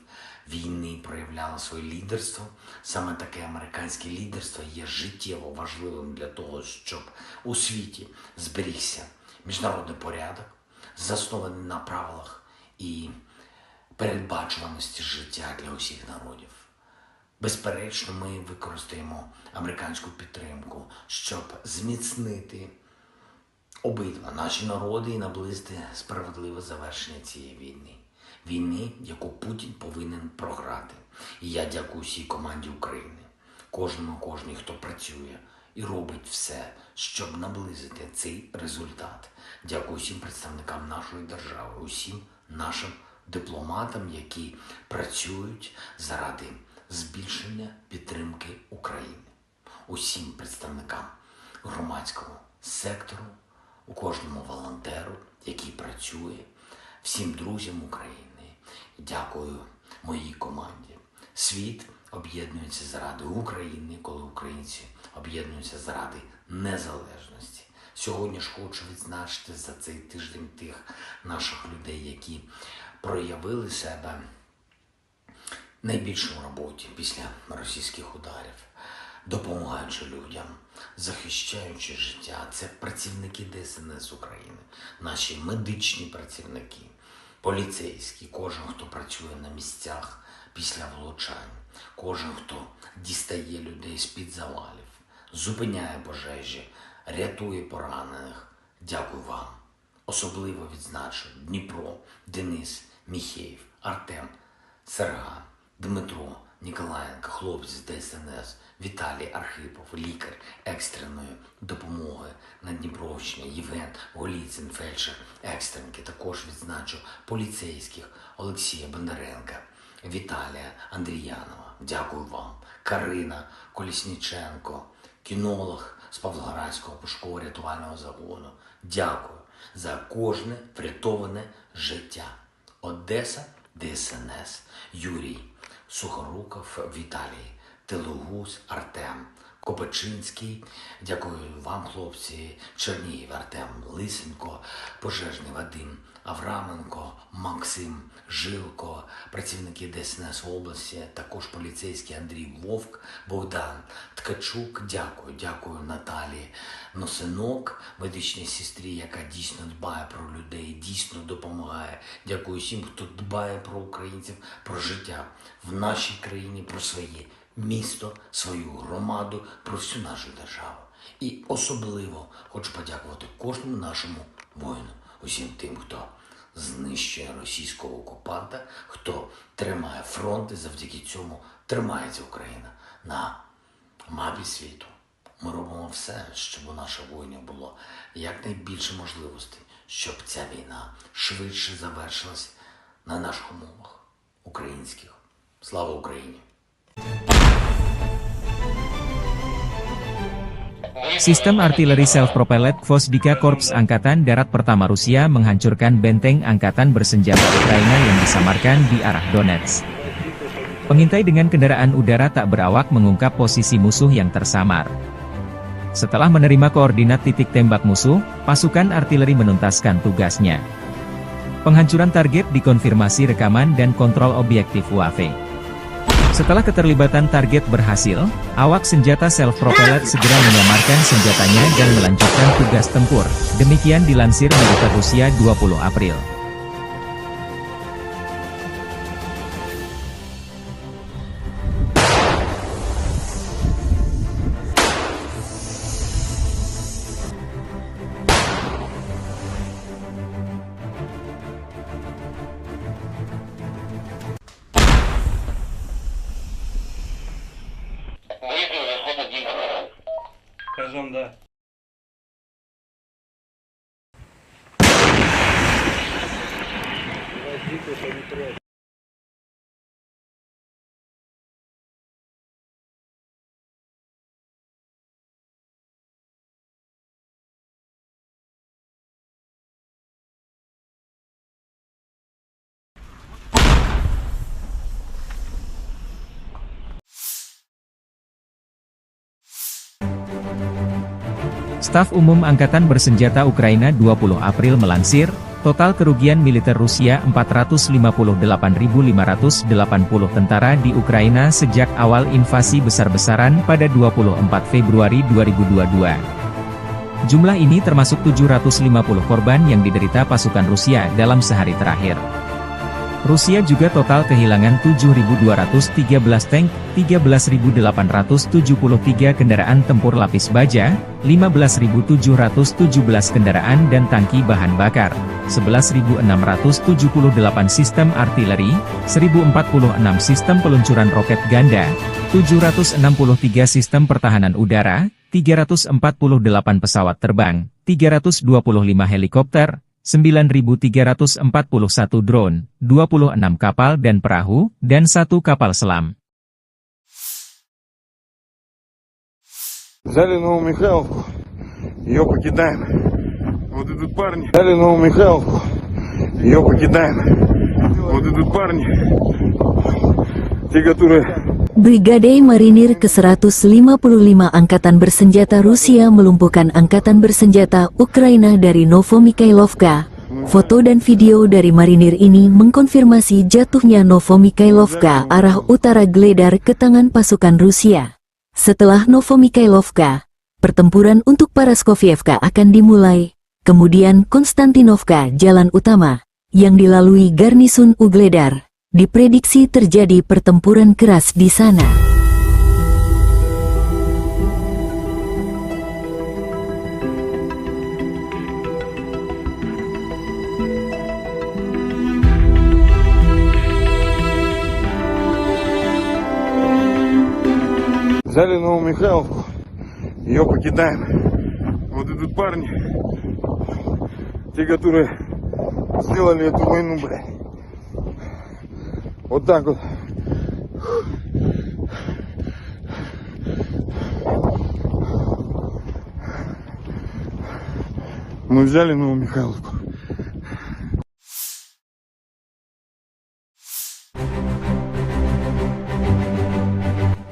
[SPEAKER 5] війни проявляла своє лідерство. Саме таке американське лідерство є життєво важливим для того, щоб у світі зберігся міжнародний порядок, заснований на правилах і передбачуваності життя для усіх народів. Безперечно, ми використаємо американську підтримку, щоб зміцнити обидва наші народи і наблизити справедливе завершення цієї війни. Війни, яку Путін повинен програти. І я дякую всій команді України, кожній, хто працює і робить все, щоб наблизити цей результат. Дякую всім представникам нашої держави, усім нашим дипломатам, які працюють заради збільшення підтримки України. Усім представникам громадського сектору, у кожному волонтеру, який працює, всім друзям України. Дякую моїй команді. Світ об'єднується заради України, коли українці об'єднуються заради незалежності. Сьогодні ж хочу відзначити за цей тиждень тих наших людей, які проявили себе найбільше в роботі після російських ударів, допомагаючи людям, захищаючи життя. Це працівники ДСНС України, наші медичні працівники, поліцейські, кожен, хто працює на місцях після влучань, кожен, хто дістає людей з-під завалів, зупиняє пожежі, рятує поранених. Дякую вам. Особливо відзначу Дніпро, Денис, Міхеєв, Артем, Серган, Дмитро, Ніколаєнко, хлопець з ДСНС, Віталій Архипов, лікар екстреної допомоги на Дніпровщині, Євген Голіцин, фельдшер екстренки. Також відзначу поліцейських Олексія Бондаренка, Віталія Андріянова. Дякую вам. Карина Колісніченко, кінолог з Павлоградського пошукового рятувального загону. Дякую за кожне врятоване життя. Одеса, ДСНС, Юрій, Сухоруков, Віталій, Телугуз, Артем, Копачинський, дякую вам, хлопці, Чернігів, Артем, Лисенко, Пожежний Вадим, Авраменко, Максим, Жилко, працівники ДСНС області, також поліцейський Андрій Вовк, Богдан, Ткачук, дякую Наталі Носинок, медичній сестрі, яка дійсно дбає про людей, дійсно допомагає. Дякую всім, хто дбає про українців, про життя в нашій країні, про своє місто, свою громаду, про всю нашу державу. І особливо хочу подякувати кожному нашому воїну, усім тим, хто знищує російського окупанта, хто тримає фронт, і завдяки цьому тримається Україна на мапі світу. Ми робимо все, щоб у наших воїнів було якнайбільше можливостей, щоб ця війна швидше завершилась на наших умовах українських. Слава Україні!
[SPEAKER 1] Sistem artileri self-propelled Gvozdyka Korps Angkatan Darat Pertama Rusia menghancurkan benteng angkatan bersenjata Ukraina yang disamarkan di arah Donetsk. Pengintai dengan kendaraan udara tak berawak mengungkap posisi musuh yang tersamar. Setelah menerima koordinat titik tembak musuh, pasukan artileri menuntaskan tugasnya. Penghancuran target dikonfirmasi rekaman dan kontrol objektif UAV. Setelah keterlibatan target berhasil, awak senjata self-propelled segera menyamarkan senjatanya dan melanjutkan tugas tempur. Demikian dilansir militer Rusia 20 April.
[SPEAKER 3] Скажем, да.
[SPEAKER 1] Staf Umum Angkatan Bersenjata Ukraina 20 April melansir, total kerugian militer Rusia 458.580 tentara di Ukraina sejak awal invasi besar-besaran pada 24 Februari 2022. Jumlah ini termasuk 750 korban yang diderita pasukan Rusia dalam sehari terakhir. Rusia juga total kehilangan 7.213 tank, 13.873 kendaraan tempur lapis baja, 15.717 kendaraan dan tangki bahan bakar, 11.678 sistem artileri, 1.046 sistem peluncuran roket ganda, 763 sistem pertahanan udara, 348 pesawat terbang, 325 helikopter, 9.341 drone, 26 kapal dan perahu, dan 1 kapal selam.
[SPEAKER 3] Взяли Новомихайловку, ее покидаем. Вот идут парни. Взяли Новомихайловку, ее покидаем. Вот идут парни, те, которые...
[SPEAKER 4] Brigade Marinir ke-155 Angkatan Bersenjata Rusia melumpuhkan Angkatan Bersenjata Ukraina dari Novomikhailovka. Foto dan video dari marinir ini mengkonfirmasi jatuhnya Novomikhailovka arah utara Gledar ke tangan pasukan Rusia. Setelah Novomikhailovka, pertempuran untuk Paraskovievka akan dimulai, kemudian Konstantinovka jalan utama, yang dilalui garnisun Ugledar. Diprediksi terjadi pertempuran keras di sana.
[SPEAKER 3] Взяли Новомихайловку, ее покидаем. Вот идут парни, те, которые сделали эту войну, блядь. Вот так вот. Мы взяли Новомихайловку.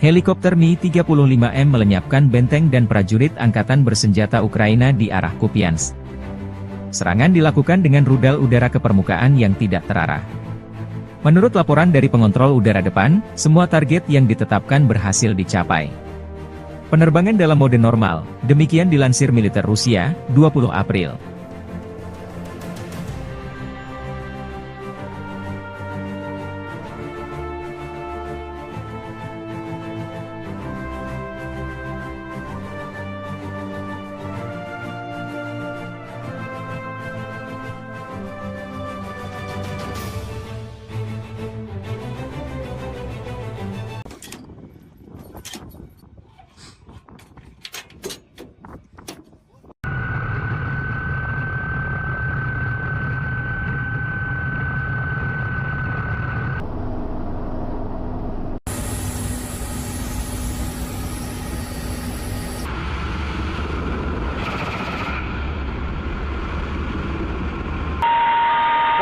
[SPEAKER 1] Helikopter Mi-35M melenyapkan benteng dan prajurit angkatan bersenjata Ukraina di arah Kupiansk. Serangan dilakukan dengan rudal udara ke permukaan yang tidak terarah. Menurut laporan dari pengontrol udara depan, semua target yang ditetapkan berhasil dicapai. Penerbangan dalam mode normal, demikian dilansir militer Rusia, 20 April.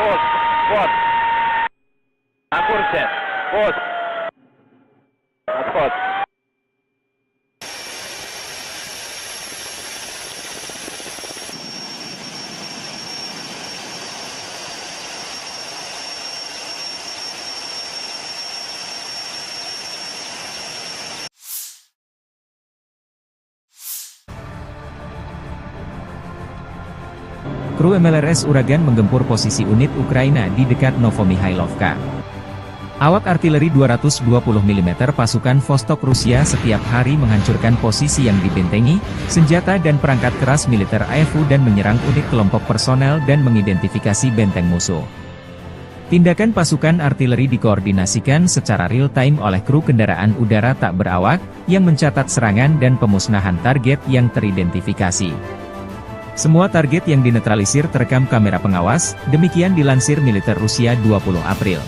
[SPEAKER 2] Пост. Вот. На курсе. Пост. Отход.
[SPEAKER 1] Kru MLRS Uragan menggempur posisi unit Ukraina di dekat Novomihailovka. Awak artileri 220 mm pasukan Vostok Rusia setiap hari menghancurkan posisi yang dibentengi, senjata dan perangkat keras militer AFU dan menyerang unit kelompok personel dan mengidentifikasi benteng musuh. Tindakan pasukan artileri dikoordinasikan secara real-time oleh kru kendaraan udara tak berawak, yang mencatat serangan dan pemusnahan target yang teridentifikasi. Semua target yang dinetralisir terekam kamera pengawas, demikian dilansir militer Rusia 20 April.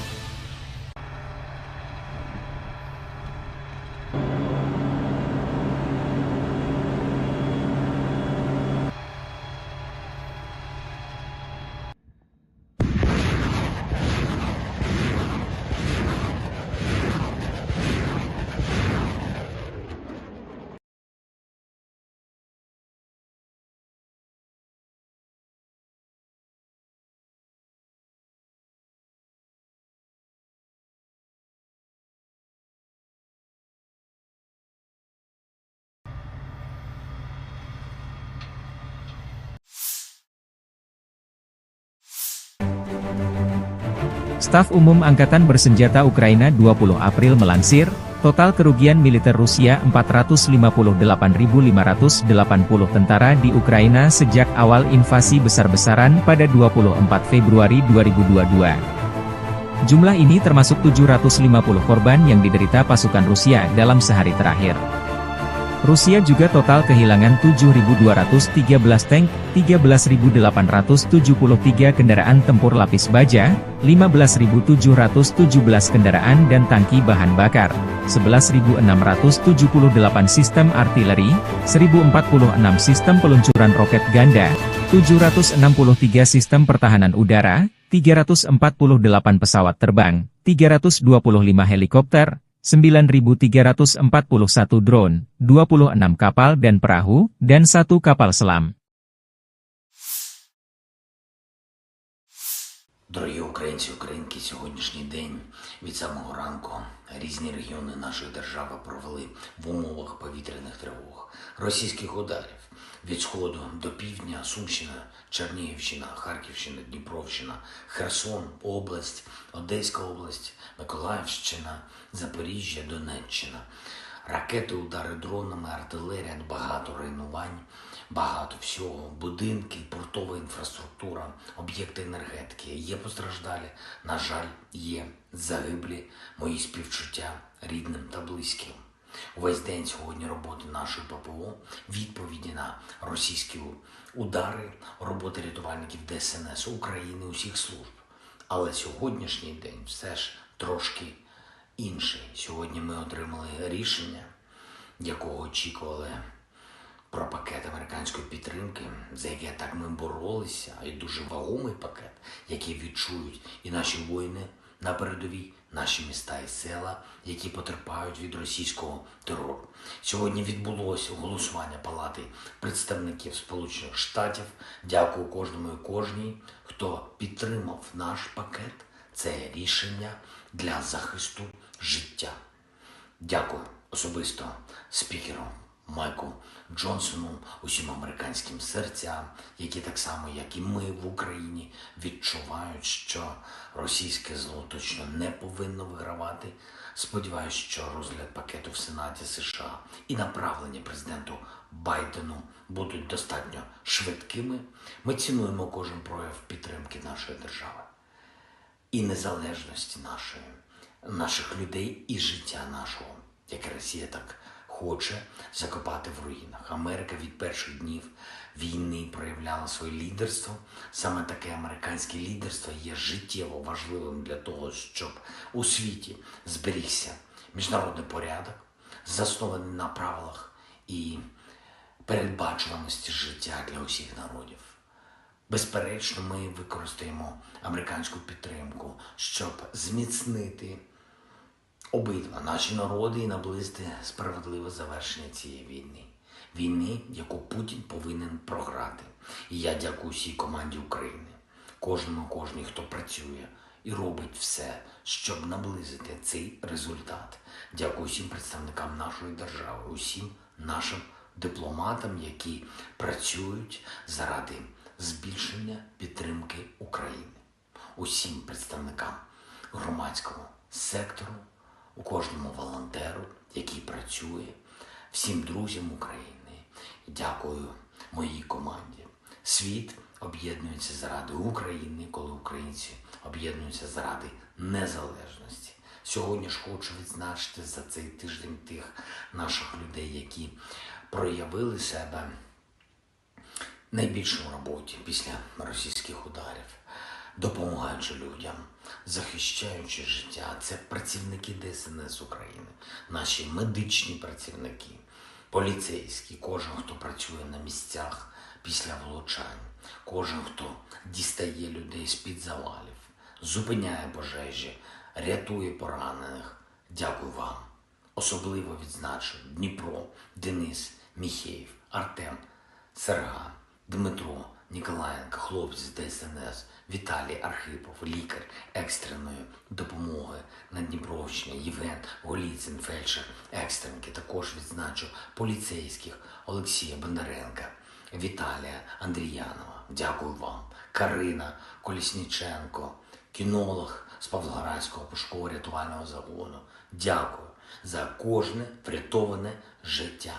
[SPEAKER 1] Staf Umum Angkatan Bersenjata Ukraina 20 April melansir, total kerugian militer Rusia 458.580 tentara di Ukraina sejak awal invasi besar-besaran pada 24 Februari 2022. Jumlah ini termasuk 750 korban yang diderita pasukan Rusia dalam sehari terakhir. Rusia juga total kehilangan 7.213 tank, 13.873 kendaraan tempur lapis baja, 15.717 kendaraan dan tangki bahan bakar, 11.678 sistem artileri, 1.046 sistem peluncuran roket ganda, 763 sistem pertahanan udara, 348 pesawat terbang, 325 helikopter, 9.341 drone, 26 kapal dan perahu, dan 1 kapal selam.
[SPEAKER 5] Дорогі українці, українки, сьогоднішній день від самого ранку різні регіони нашої держави провели в умовах повітряних тривог, російських ударів від сходу до півдня, Сумщина, Чернігівщина, Харківщина, Дніпровщина, Херсон, область, Одеська область, Миколаївщина, Запоріжжя, Донеччина. Ракети, удари дронами, артилерія, багато руйнувань, багато всього, будинки, портова інфраструктура, об'єкти енергетики. Є постраждалі, на жаль, є загиблі, мої співчуття рідним та близьким. Увесь день сьогодні роботи нашої ППО, відповіді на російські удари, роботи рятувальників ДСНС України, усіх служб. Але сьогоднішній день все ж трошки інший. Сьогодні ми отримали рішення, якого очікували про пакет американської підтримки, за який так ми боролися, і дуже вагомий пакет, який відчують і наші воїни на передовій, наші міста і села, які потерпають від російського терору. Сьогодні відбулося голосування Палати представників Сполучених Штатів. Дякую кожному і кожній, хто підтримав наш пакет. Це рішення для захисту життя. Дякую особисто спікеру Майку Джонсону, усім американським серцям, які так само, як і ми в Україні, відчувають, що російське зло точно не повинно вигравати. Сподіваюсь, що розгляд пакету в Сенаті США і направлення президенту Байдену будуть достатньо швидкими. Ми цінуємо кожен прояв підтримки нашої держави і незалежності наших людей і життя нашого, яке Росія так хоче закопати в руїнах. Америка від перших днів війни проявляла своє лідерство. Саме таке американське лідерство є життєво важливим для того, щоб у світі зберігся міжнародний порядок, заснований на правилах і передбачуваності життя для усіх народів. Безперечно, ми використаємо американську підтримку, щоб зміцнити обидва наші народи і наблизити справедливе завершення цієї війни. Війни, яку Путін повинен програти. І я дякую всій команді України, кожній, хто працює і робить все, щоб наблизити цей результат. Дякую всім представникам нашої держави, усім нашим дипломатам, які працюють заради збільшення підтримки України. Усім представникам громадського сектору, у кожному волонтеру, який працює, всім друзям України. Дякую моїй команді. Світ об'єднується заради України, коли українці об'єднуються заради незалежності. Сьогодні ж хочу відзначити за цей тиждень тих наших людей, які проявили себе найбільше в роботі після російських ударів, допомагаючи людям, захищаючи життя. Це працівники ДСНС України, наші медичні працівники, поліцейські, кожен, хто працює на місцях після влучань, кожен, хто дістає людей з-під завалів, зупиняє пожежі, рятує поранених. Дякую вам. Особливо відзначу Дніпро, Денис, Міхеєв, Артем, Серган, Дмитро, Ніколаєнко, хлопці з ДСНС, Віталій Архипов, лікар екстреної допомоги на Дніпровщині, Євген Голіцин, фельдшер екстренки. Також відзначу поліцейських Олексія Бондаренка, Віталія Андріянова. Дякую вам. Карина Колісніченко, кінолог з Павлоградського пошуково-рятувального загону. Дякую за кожне врятоване життя.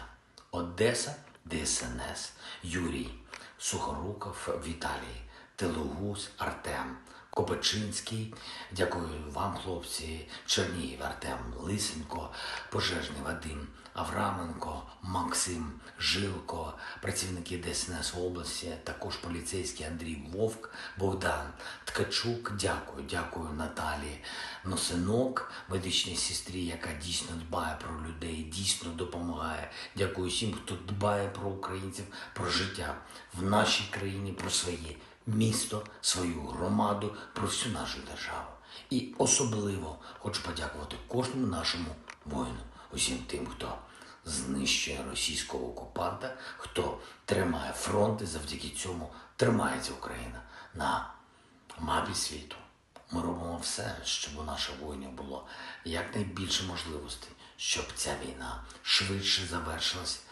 [SPEAKER 5] Одеса, ДСНС, Юрій Сухоруков, Віталій Телугус, Артем Копачинський. Дякую вам, хлопці. Чернігів, Артем Лисенко, пожежний Вадим Авраменко, Максим Жилко, працівники ДСНС області, також поліцейський Андрій Вовк, Богдан Ткачук. Дякую Наталії Носинок, медичній сестрі, яка дійсно дбає про людей, дійсно допомагає. Дякую всім, хто дбає про українців, про життя в нашій країні, про своє місто, свою громаду, про всю нашу державу. І особливо хочу подякувати кожному нашому воїну, усім тим, хто знищує російського окупанта, хто тримає фронт, і завдяки цьому тримається Україна на мапі світу. Ми робимо все, щоб у наших воїнів було якнайбільше можливостей, щоб ця війна швидше завершилась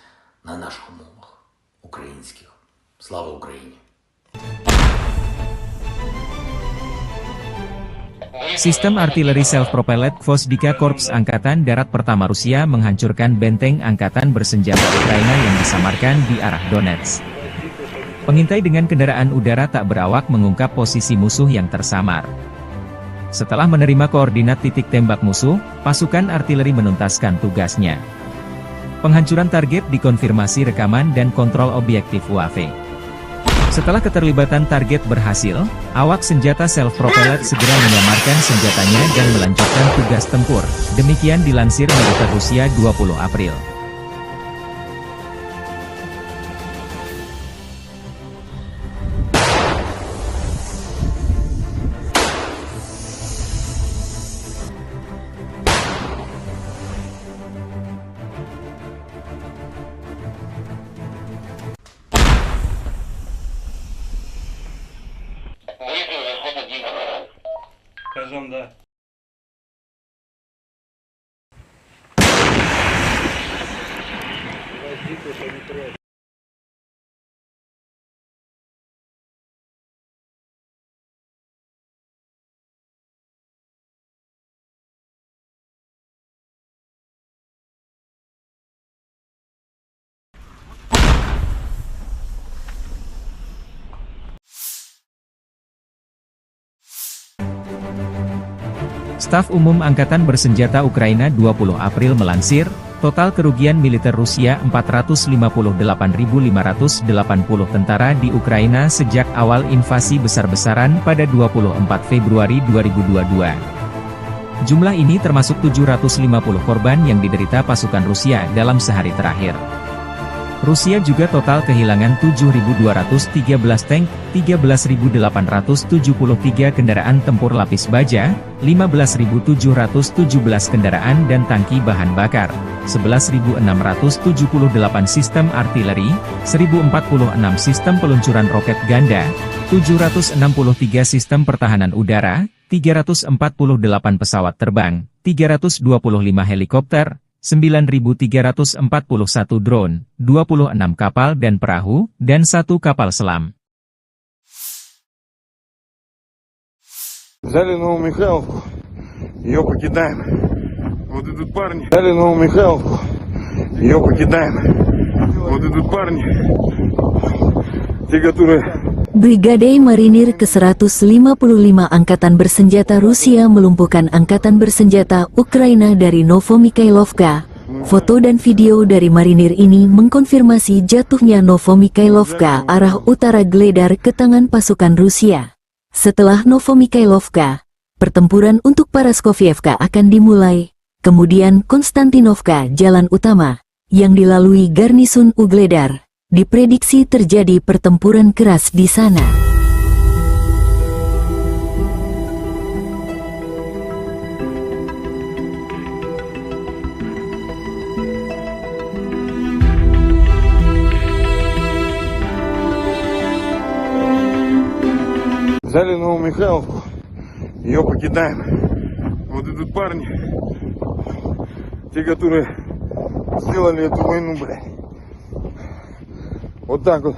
[SPEAKER 5] на наших умовах українських. Слава Україні!
[SPEAKER 1] Sistem artileri self-propelled Gvozdyka Korps Angkatan Darat Pertama Rusia menghancurkan benteng angkatan bersenjata Ukraina yang disamarkan di arah Donetsk. Pengintai dengan kendaraan udara tak berawak mengungkap posisi musuh yang tersamar. Setelah menerima koordinat titik tembak musuh, pasukan artileri menuntaskan tugasnya. Penghancuran target dikonfirmasi rekaman dan kontrol objektif UAV. Setelah keterlibatan target berhasil, awak senjata self-propelled segera menyamarkan senjatanya dan melanjutkan tugas tempur. Demikian dilansir militer Rusia 20 April. Staf Umum Angkatan Bersenjata Ukraina 20 April melansir, total kerugian militer Rusia 458.580 tentara di Ukraina sejak awal invasi besar-besaran pada 24 Februari 2022. Jumlah ini termasuk 750 korban yang diderita pasukan Rusia dalam sehari terakhir. Rusia juga total kehilangan 7.213 tank, 13.873 kendaraan tempur lapis baja, 15.717 kendaraan dan tangki bahan bakar, 11.678 sistem artileri, 1.046 sistem peluncuran roket ganda, 763 sistem pertahanan udara, 348 pesawat terbang, 325 helikopter, 9.341 drone, 26 kapal dan perahu, dan 1 kapal selam.
[SPEAKER 3] Взяли Новомихайловку, ее покидаем. Вот идут парни. Взяли Новомихайловку, ее покидаем. Вот идут парни, те, которые...
[SPEAKER 4] Brigade Marinir ke-155 Angkatan Bersenjata Rusia melumpuhkan Angkatan Bersenjata Ukraina dari Novomikhailovka. Foto dan video dari marinir ini mengkonfirmasi jatuhnya Novomikhailovka arah utara Gledar ke tangan pasukan Rusia. Setelah Novomikhailovka, pertempuran untuk Paraskovievka akan dimulai, kemudian Konstantinovka jalan utama, yang dilalui garnisun Ugledar. Diprediksi terjadi pertempuran keras di sana.
[SPEAKER 3] Взяли Новомихайловку, ее покидаем. Вот идут парни, те, которые сделали эту войну, блядь. Вот так вот.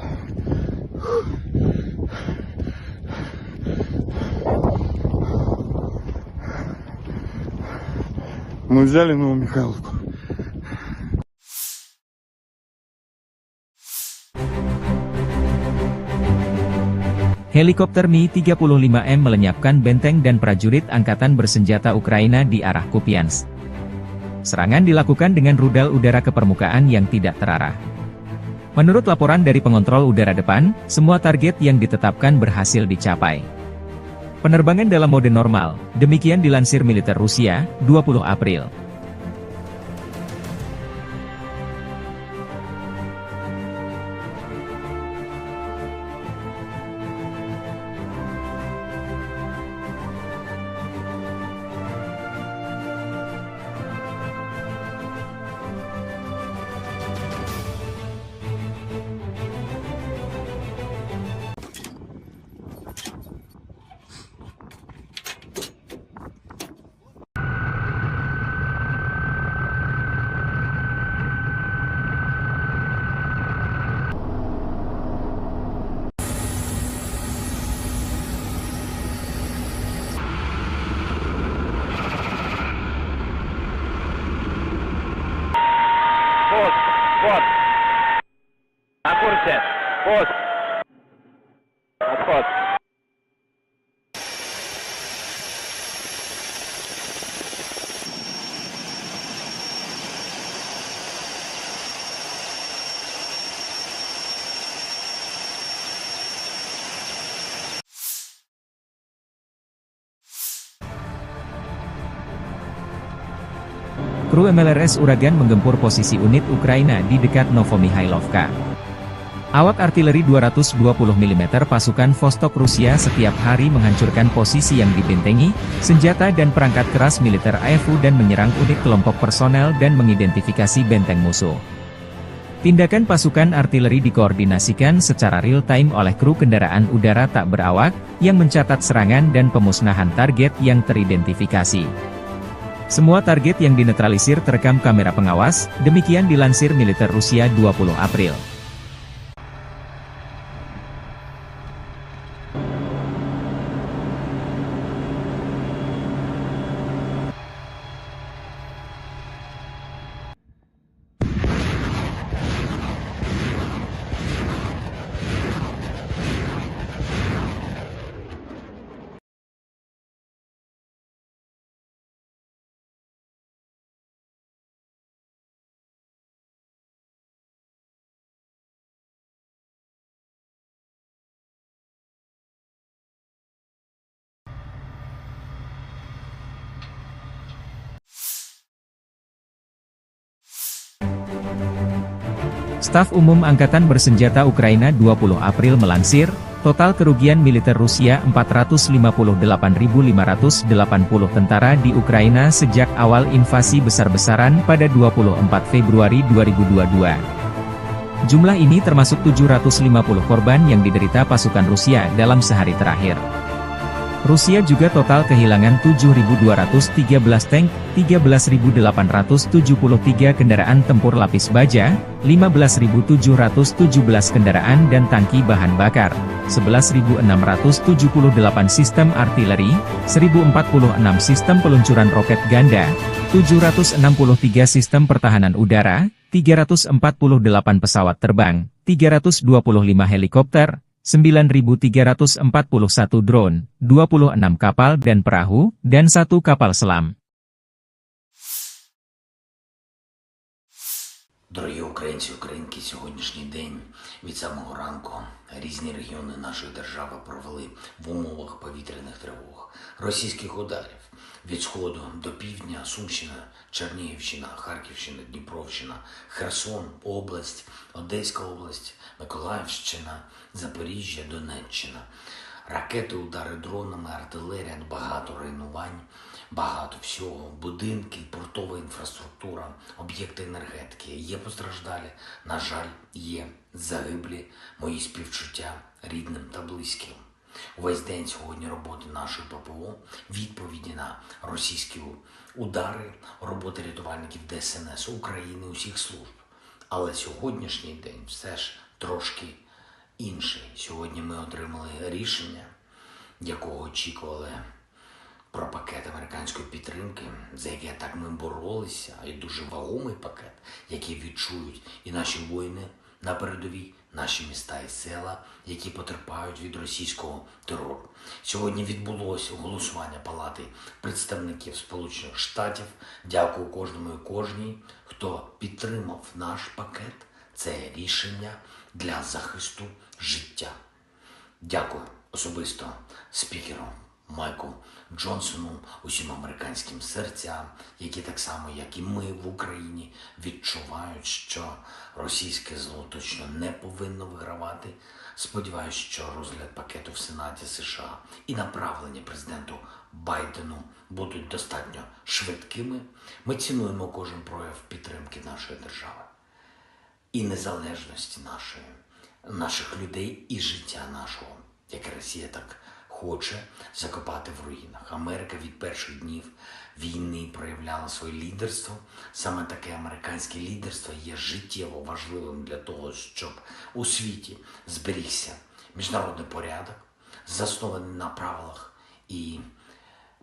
[SPEAKER 3] Мы взяли Новомихайловку.
[SPEAKER 1] Helikopter Mi-35M melenyapkan benteng dan prajurit Angkatan Bersenjata Ukraina di arah Kupiansk. Serangan dilakukan dengan rudal udara ke permukaan yang tidak terarah. Menurut laporan dari pengontrol udara depan, semua target yang ditetapkan berhasil dicapai. Penerbangan dalam mode normal, demikian dilansir militer Rusia, 20 April.
[SPEAKER 2] Пост, вот. На курсе. Пост. Отход.
[SPEAKER 1] Kru MLRS Uragan menggempur posisi unit Ukraina di dekat Novomikhailovka. Awak artileri 220 mm pasukan Vostok Rusia setiap hari menghancurkan posisi yang dibentengi, senjata dan perangkat keras militer AFU dan menyerang unit kelompok personel dan mengidentifikasi benteng musuh. Tindakan pasukan artileri dikoordinasikan secara real-time oleh kru kendaraan udara tak berawak, yang mencatat serangan dan pemusnahan target yang teridentifikasi. Semua target yang dinetralisir terekam kamera pengawas, demikian dilansir militer Rusia 20 April. Staf Umum Angkatan Bersenjata Ukraina 20 April melansir, total kerugian militer Rusia 458.580 tentara di Ukraina sejak awal invasi besar-besaran pada 24 Februari 2022. Jumlah ini termasuk 750 korban yang diderita pasukan Rusia dalam sehari terakhir. Rusia juga total kehilangan 7.213 tank, 13.873 kendaraan tempur lapis baja, 15.717 kendaraan dan tangki bahan bakar, 11.678 sistem artileri, 1.046 sistem peluncuran roket ganda, 763 sistem pertahanan udara, 348 pesawat terbang, 325 helikopter, 9.341 drone, 26 kapal dan perahu, dan 1 kapal selam.
[SPEAKER 5] Дорогі українці, українки, сьогоднішній день від самого ранку різні регіони нашої держави провели в умовах повітряних тривог, російських ударів від сходу до півдня, Сумщина, Чернігівщина, Харківщина, Дніпровщина, Херсон, область, Одеська область, Миколаївщина, Запоріжжя, Донеччина. Ракети, удари дронами, артилерія, багато руйнувань, багато всього, будинки, портова інфраструктура, об'єкти енергетики. Є постраждалі, на жаль, є загиблі, мої співчуття рідним та близьким. Увесь день сьогодні роботи нашої ППО, відповіді на російські удари, роботи рятувальників ДСНС України, усіх служб. Але сьогоднішній день все ж трошки інший. Сьогодні ми отримали рішення, якого очікували, про пакет американської підтримки, за яке так ми боролися, і дуже вагомий пакет, який відчують і наші воїни на передовій, наші міста і села, які потерпають від російського терору. Сьогодні відбулося голосування Палати представників Сполучених Штатів. Дякую кожному і кожній, хто підтримав наш пакет. Це рішення для захисту життя. Дякую особисто спікеру Майку Джонсону, усім американським серцям, які так само, як і ми в Україні, відчувають, що російське зло точно не повинно вигравати. Сподіваюсь, що розгляд пакету в Сенаті США і направлення президенту Байдену будуть достатньо швидкими. Ми цінуємо кожен прояв підтримки нашої держави і незалежності наших людей і життя нашого, яке Росія так хоче закопати в руїнах. Америка від перших днів війни проявляла своє лідерство. Саме таке американське лідерство є життєво важливим для того, щоб у світі зберігся міжнародний порядок, заснований на правилах і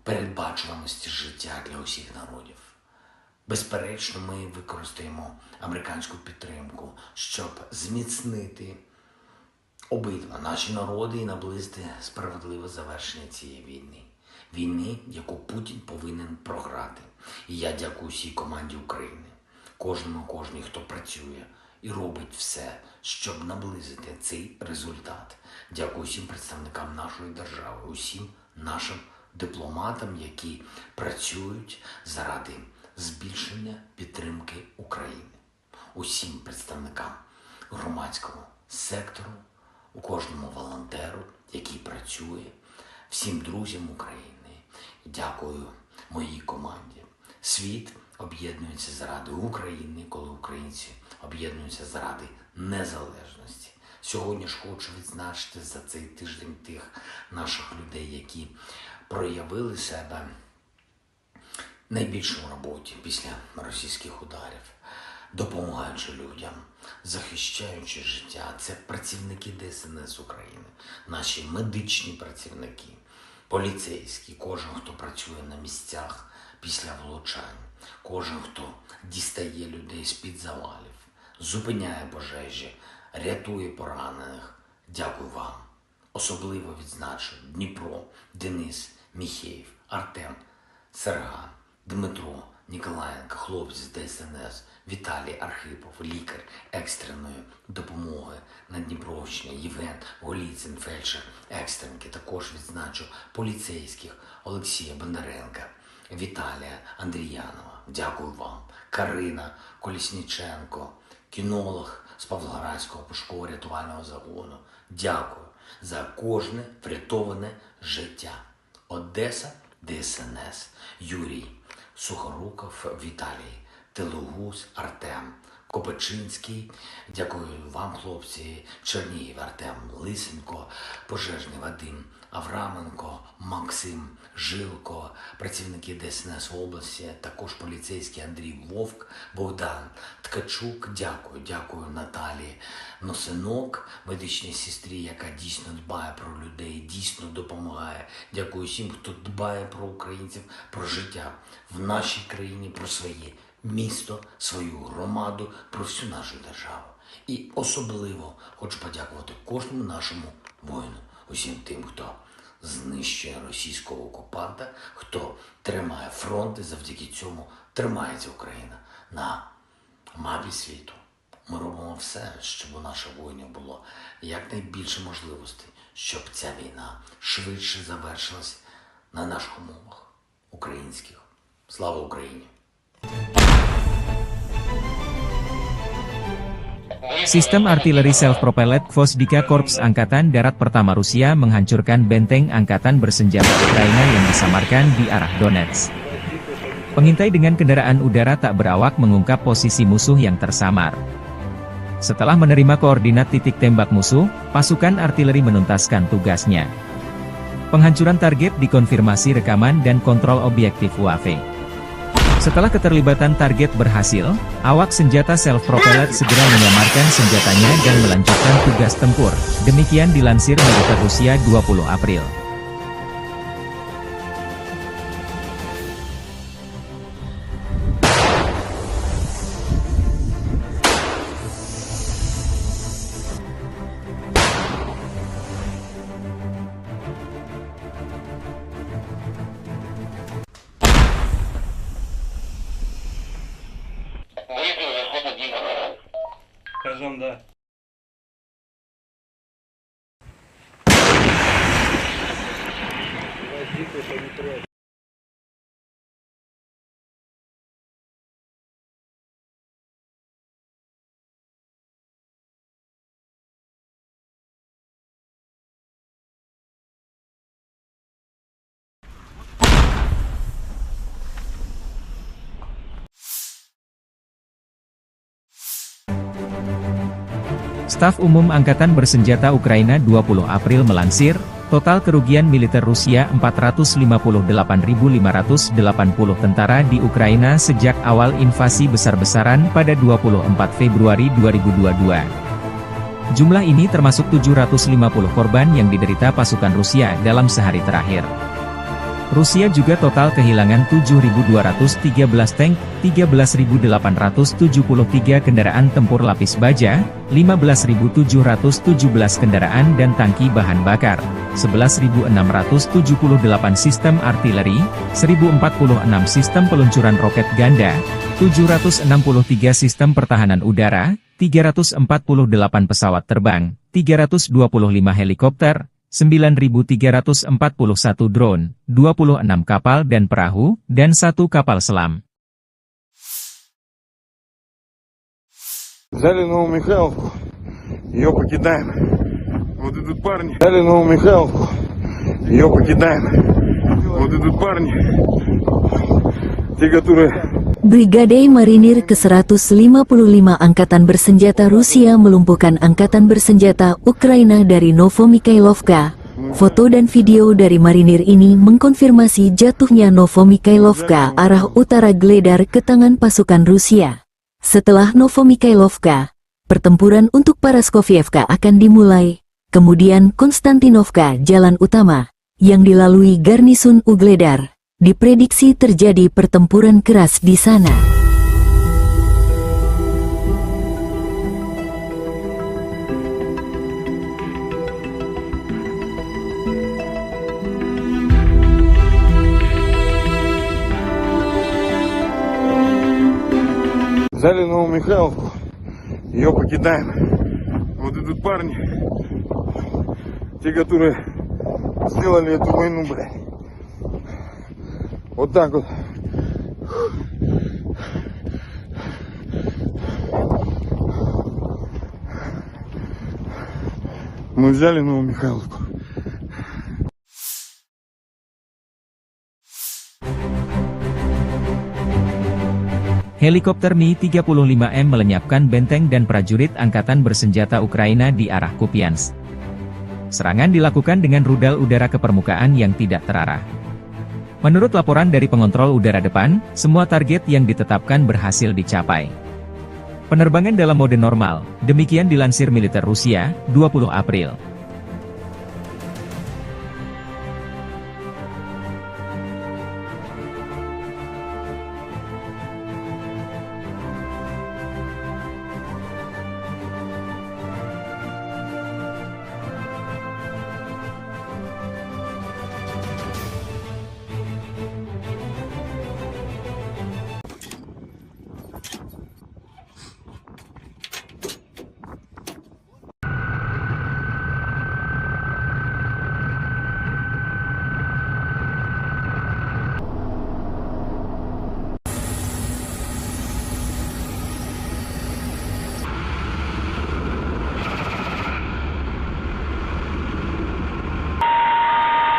[SPEAKER 5] передбачуваності життя для усіх народів. Безперечно, ми використаємо американську підтримку, щоб зміцнити обидва наші народи і наблизити справедливе завершення цієї війни. Війни, яку Путін повинен програти. І я дякую всій команді України, кожній, хто працює і робить все, щоб наблизити цей результат. Дякую всім представникам нашої держави, усім нашим дипломатам, які працюють заради збільшення підтримки України. Усім представникам громадського сектору, у кожному волонтеру, який працює, всім друзям України. Дякую моїй команді. Світ об'єднується заради України, коли українці об'єднуються заради незалежності. Сьогодні ж хочу відзначити за цей тиждень тих наших людей, які проявили себе найбільшому роботі після російських ударів, допомагаючи людям, захищаючи життя. Це працівники ДСНС України, наші медичні працівники, поліцейські, кожен, хто працює на місцях після влучань, кожен, хто дістає людей з-під завалів, зупиняє пожежі, рятує поранених. Дякую вам. Особливо відзначу Дніпро, Денис, Міхеєв, Артем, Серган, Дмитро, Ніколаєнко, хлопці з ДСНС, Віталій Архипов, лікар екстреної допомоги на Дніпровщині, Євген Голіцин, фельдшер екстренки. Також відзначу поліцейських Олексія Бондаренка, Віталія Андріянова. Дякую вам. Карина Колісніченко, кінолог з Павлоградського пошуково-рятувального загону. Дякую за кожне врятоване життя. Одеса, ДСНС, Юрій Сухоруков, Віталій Телугус, Артем Копачинський. Дякую вам, хлопці. Чернігів, Артем Лисенко, пожежний Вадим Авраменко, Максим Жилко, працівники ДСНС області, також поліцейський Андрій Вовк, Богдан Ткачук. Дякую Наталії Носинок, медичній сестрі, яка дійсно дбає про людей, дійсно допомагає. Дякую всім, хто дбає про українців, про життя в нашій країні, про своє місто, свою громаду, про всю нашу державу. І особливо хочу подякувати кожному нашому воїну, усім тим, хто знищує російського окупанта, хто тримає фронт, і завдяки цьому тримається Україна на мапі світу. Ми робимо все, щоб у наших воїнів було якнайбільше можливостей, щоб ця війна швидше завершилась на наших умовах українських. Слава Україні!
[SPEAKER 1] Sistem artileri self-propelled Gvosdika Korps Angkatan Darat Pertama Rusia menghancurkan benteng angkatan bersenjata Ukraina yang disamarkan di arah Donetsk. Pengintai dengan kendaraan udara tak berawak mengungkap posisi musuh yang tersamar. Setelah menerima koordinat titik tembak musuh, pasukan artileri menuntaskan tugasnya. Penghancuran target dikonfirmasi rekaman dan kontrol objektif UAV. Setelah keterlibatan target berhasil, awak senjata self-propelled segera menyamarkan senjatanya dan melanjutkan tugas tempur. Demikian dilansir militer Rusia 20 April.
[SPEAKER 6] Скажем, да.
[SPEAKER 1] Staf Umum Angkatan Bersenjata Ukraina 20 April melansir, total kerugian militer Rusia 458.580 tentara di Ukraina sejak awal invasi besar-besaran pada 24 Februari 2022. Jumlah ini termasuk 750 korban yang diderita pasukan Rusia dalam sehari terakhir. Rusia juga total kehilangan 7.213 tank, 13.873 kendaraan tempur lapis baja, 15.717 kendaraan dan tangki bahan bakar, 11.678 sistem artileri, 1.046 sistem peluncuran roket ganda, 763 sistem pertahanan udara, 348 pesawat terbang, 325 helikopter, 9.341 drone, 26 kapal dan perahu, dan 1 kapal selam.
[SPEAKER 3] Взяли Новомихайловку, ее покидаем. Вот идут парни. Взяли Новомихайловку, ее покидаем. Вот идут парни, те, которые...
[SPEAKER 4] Brigade Marinir ke-155 Angkatan Bersenjata Rusia melumpuhkan Angkatan Bersenjata Ukraina dari Novomikailovka. Foto dan video dari marinir ini mengkonfirmasi jatuhnya Novomikhailovka arah utara Gledar ke tangan pasukan Rusia. Setelah Novomikhailovka, pertempuran untuk Paraskovievka akan dimulai, kemudian Konstantinovka jalan utama, yang dilalui garnisun Ugledar. Diprediksi terjadi pertempuran keras di sana.
[SPEAKER 3] Взяли Новомихайловку, ее покидаем. Вот идут парни, те, которые сделали эту войну, блядь. Вот так вот. Мы взяли Новомихайловку.
[SPEAKER 1] Helikopter Mi-35M melenyapkan benteng dan prajurit angkatan bersenjata Ukraina di arah Kupiansk. Serangan dilakukan dengan rudal udara ke permukaan yang tidak terarah. Menurut laporan dari pengontrol udara depan, semua target yang ditetapkan berhasil dicapai. Penerbangan dalam mode normal, demikian dilansir militer Rusia, 20 April.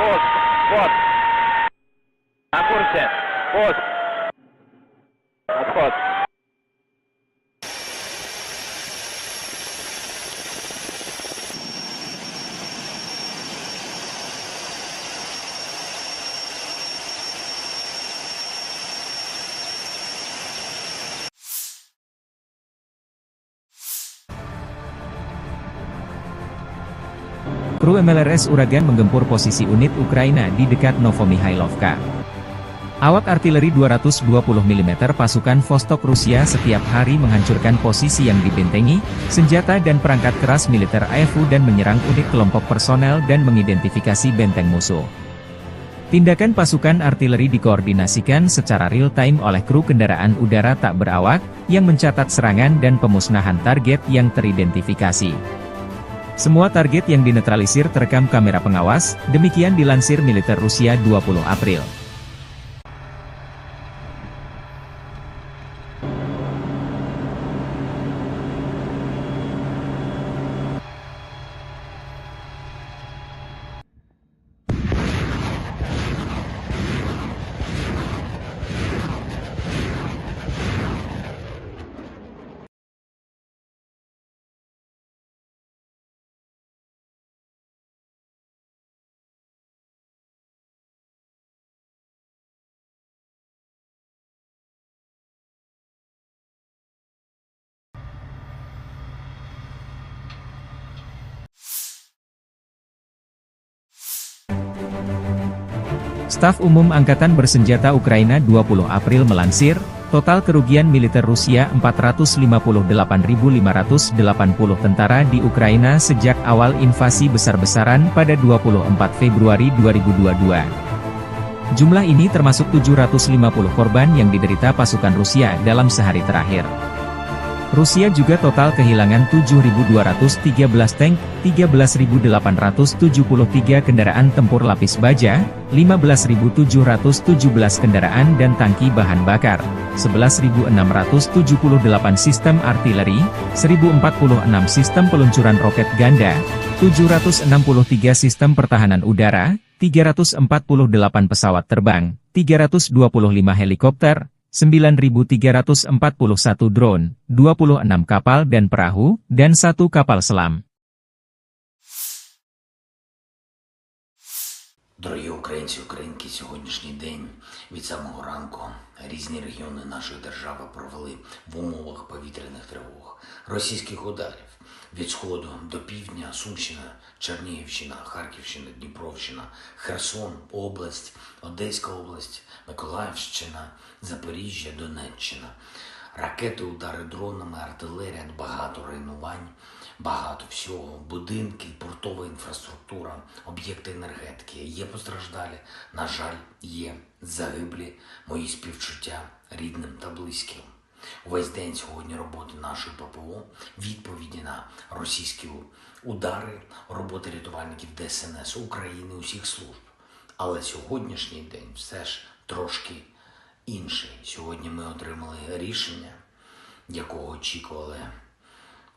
[SPEAKER 2] Пост. Вот. На курсе. Пост. Отход.
[SPEAKER 1] Kru MLRS Uragan menggempur posisi unit Ukraina di dekat Novomikhailovka. Awak artileri 220 mm pasukan Vostok Rusia setiap hari menghancurkan posisi yang dibentengi, senjata dan perangkat keras militer AFU dan menyerang unit kelompok personel dan mengidentifikasi benteng musuh. Tindakan pasukan artileri dikoordinasikan secara real-time oleh kru kendaraan udara tak berawak, yang mencatat serangan dan pemusnahan target yang teridentifikasi. Semua target yang dinetralisir terekam kamera pengawas, demikian dilansir militer Rusia 20 April. Staf Umum Angkatan Bersenjata Ukraina 20 April melansir, total kerugian militer Rusia 458.580 tentara di Ukraina sejak awal invasi besar-besaran pada 24 Februari 2022. Jumlah ini termasuk 750 korban yang diderita pasukan Rusia dalam sehari terakhir. Rusia juga total kehilangan 7.213 tank, 13.873 kendaraan tempur lapis baja, 15.717 kendaraan dan tangki bahan bakar, 11.678 sistem artileri, 1.046 sistem peluncuran roket ganda, 763 sistem pertahanan udara, 348 pesawat terbang, 325 helikopter, 9.341 drone, 26 kapal dan perahu, dan 1 kapal selam.
[SPEAKER 5] Українці, українки, сьогоднішній день від самого ранку різні регіони нашої держави провели в умовах повітряних тривог, російських ударів від сходу до півдня, Сумщина, Чернігівщина, Харківщина, Дніпровщина, Херсон, область, Одеська область, Миколаївщина, Запоріжжя, Донеччина. Ракети, удари дронами, артилерія, багато руйнувань, багато всього, будинки, портова інфраструктура, об'єкти енергетики. Є постраждалі, на жаль, є загиблі, мої співчуття рідним та близьким. Увесь день сьогодні роботи нашої ППО, відповіді на російські удари, роботи рятувальників ДСНС України, усіх служб. Але сьогоднішній день все ж трошки інший. Сьогодні ми отримали рішення, якого очікували,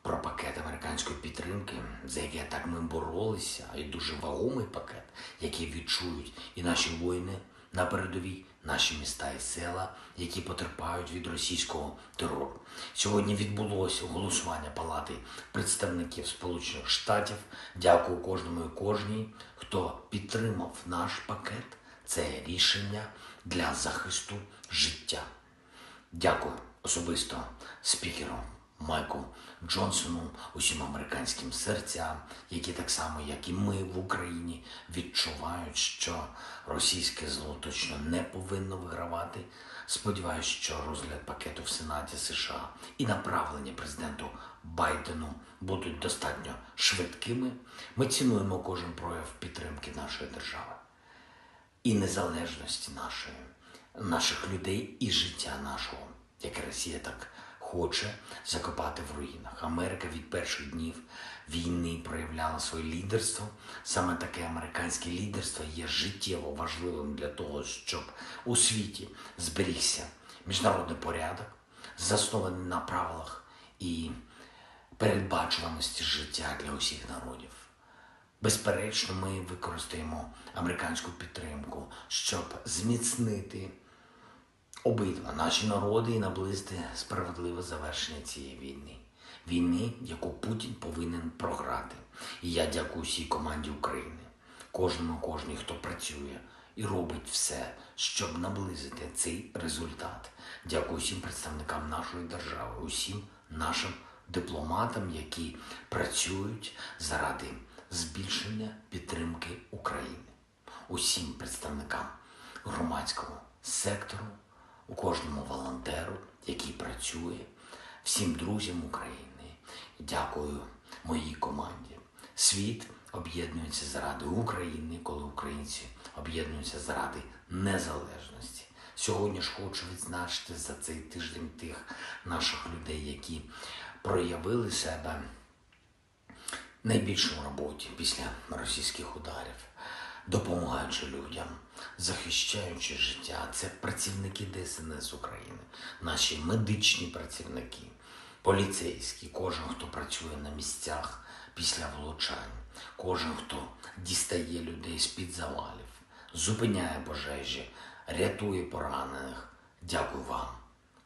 [SPEAKER 5] про пакет американської підтримки, за яке так ми боролися, і дуже вагомий пакет, який відчують і наші воїни на передовій, наші міста і села, які потерпають від російського терору. Сьогодні відбулося голосування Палати представників Сполучених Штатів. Дякую кожному і кожній, хто підтримав наш пакет. Це рішення для захисту життя. Дякую особисто спікеру Майку Джонсону, усім американським серцям, які так само, як і ми в Україні, відчувають, що російське зло точно не повинно вигравати. Сподіваюсь, що розгляд пакету в Сенаті США і направлення президенту Байдену будуть достатньо швидкими. Ми цінуємо кожен прояв підтримки нашої держави і незалежності наших людей і життя нашого, яке Росія так хоче закопати в руїнах. Америка від перших днів війни проявляла своє лідерство. Саме таке американське лідерство є життєво важливим для того, щоб у світі зберігся міжнародний порядок, заснований на правилах і передбачуваності життя для усіх народів. Безперечно, ми використаємо американську підтримку, щоб зміцнити обидва наші народи і наблизити справедливе завершення цієї війни. Війни, яку Путін повинен програти. І я дякую всій команді України, кожній, хто працює і робить все, щоб наблизити цей результат. Дякую всім представникам нашої держави, усім нашим дипломатам, які працюють заради збільшення підтримки України. Усім представникам громадського сектору, у кожному волонтеру, який працює, всім друзям України. Дякую моїй команді. Світ об'єднується заради України, коли українці об'єднуються заради незалежності. Сьогодні ж хочу відзначити за цей тиждень тих наших людей, які проявили себе найбільше в роботі після російських ударів, допомагаючи людям, захищаючи життя. Це працівники ДСНС України, наші медичні працівники, поліцейські, кожен, хто працює на місцях після влучань, кожен, хто дістає людей з-під завалів, зупиняє пожежі, рятує поранених. Дякую вам.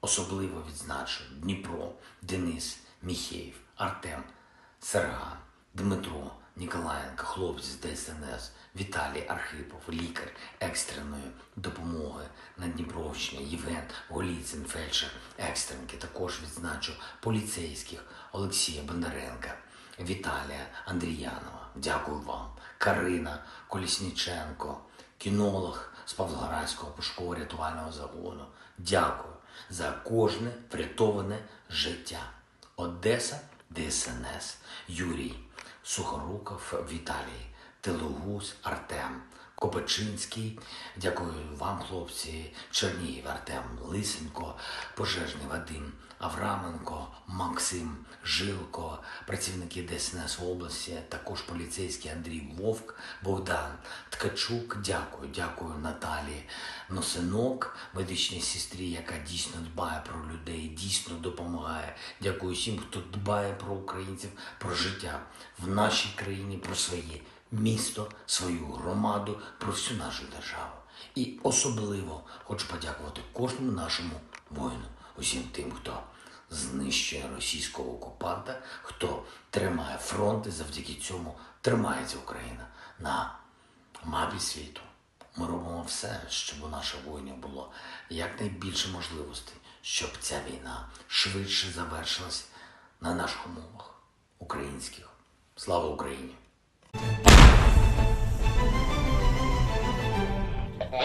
[SPEAKER 5] Особливо відзначу Дніпро, Денис, Міхеєв, Артем, Серган, Дмитро, Ніколаєнко, хлопці з ДСНС, Віталій Архипов, лікар екстреної допомоги на Дніпровщині, Євген Голіцин, фельдшер екстренки. Також відзначу поліцейських Олексія Бондаренка, Віталія Андріянова. Дякую вам. Карина Колісніченко, кінолог з Павлоградського пошуково-рятувального загону. Дякую за кожне врятоване життя. Одеса, ДСНС, Юрій Сухоруков, Віталій Телугуз, Артем Копачинський. Дякую вам, хлопці. Чернігів, Артем Лисенко, пожежний Вадим Авраменко, Максим Жилко, працівники ДСНС області, також поліцейський Андрій Вовк, Богдан Ткачук. Дякую Наталії Носинок, медичній сестрі, яка дійсно дбає про людей, дійсно допомагає. Дякую всім, хто дбає про українців, про життя в нашій країні, про своє місто, свою громаду, про всю нашу державу. І особливо хочу подякувати кожному нашому воїну, усім тим, хто знищує російського окупанта, хто тримає фронт, і завдяки цьому тримається Україна на мапі світу. Ми робимо все, щоб у наших воїнів було якнайбільше можливостей, щоб ця війна швидше завершилась на наших умовах українських. Слава Україні!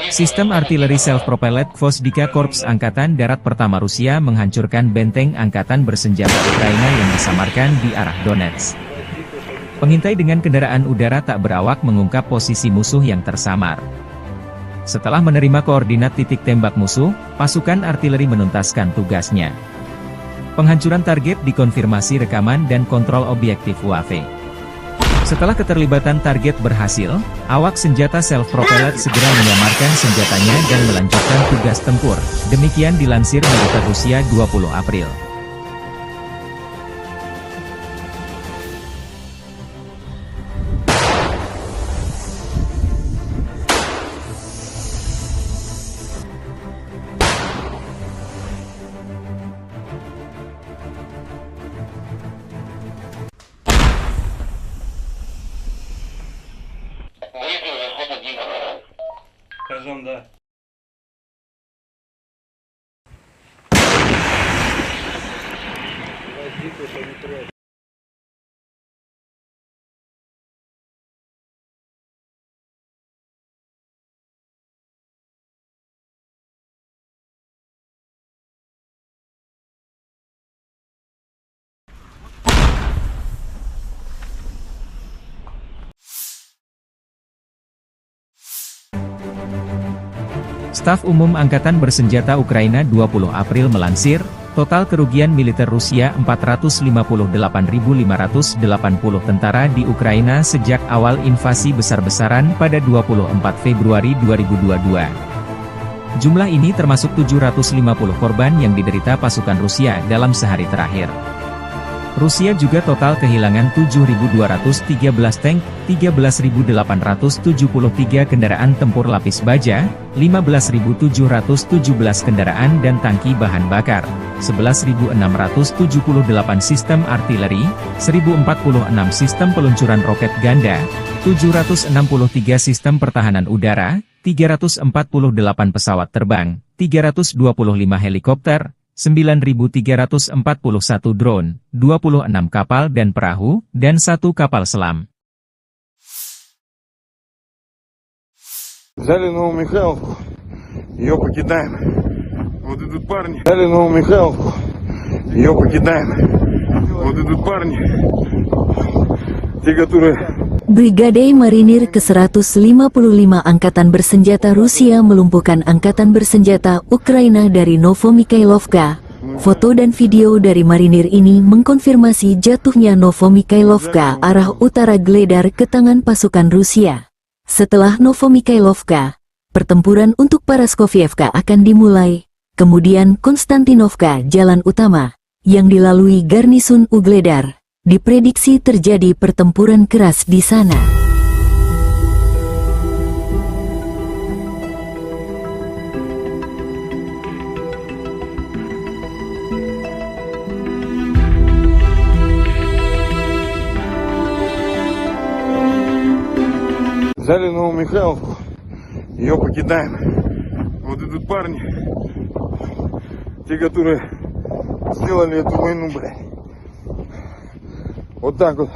[SPEAKER 1] Sistem artileri self-propelled Gvozdyka Korps Angkatan Darat Pertama Rusia menghancurkan benteng angkatan bersenjata Ukraina yang disamarkan di arah Donetsk. Pengintai dengan kendaraan udara tak berawak mengungkap posisi musuh yang tersamar. Setelah menerima koordinat titik tembak musuh, pasukan artileri menuntaskan tugasnya. Penghancuran target dikonfirmasi rekaman dan kontrol objektif UAV. Setelah keterlibatan target berhasil, awak senjata self-propelled segera menyamarkan senjatanya dan melanjutkan tugas tempur. Demikian dilansir militer Rusia 20 April.
[SPEAKER 3] Скажем, да.
[SPEAKER 1] Staf Umum Angkatan Bersenjata Ukraina 20 April melansir, total kerugian militer Rusia 458.580 tentara di Ukraina sejak awal invasi besar-besaran pada 24 Februari 2022. Jumlah ini termasuk 750 korban yang diderita pasukan Rusia dalam sehari terakhir. Rusia juga total kehilangan 7.213 tank, 13.873 kendaraan tempur lapis baja, 15.717 kendaraan dan tangki bahan bakar, 11.678 sistem artileri, 1.046 sistem peluncuran roket ganda, 763 sistem pertahanan udara, 348 pesawat terbang, 325 helikopter, 9.341 drone, 26 kapal dan perahu, dan 1 kapal selam.
[SPEAKER 3] Взяли Новомихайловку, ее покидаем. Вот идут парни. Взяли Новомихайловку, ее покидаем. Вот идут парни, те, которые...
[SPEAKER 4] Brigade Marinir ke-155 Angkatan Bersenjata Rusia melumpuhkan Angkatan Bersenjata Ukraina dari Novomikhailovka. Foto dan video dari marinir ini mengkonfirmasi jatuhnya Novomikhailovka arah utara Gledar ke tangan pasukan Rusia. Setelah Novomikhailovka, pertempuran untuk Paraskovievka akan dimulai, kemudian Konstantinovka jalan utama, yang dilalui garnisun Ugledar. Diprediksi terjadi pertempuran keras di sana.
[SPEAKER 3] Взяли Новомихайловку, ее покидаем. Вот идут парни, те, которые сделали эту войну, блядь. Вот так вот.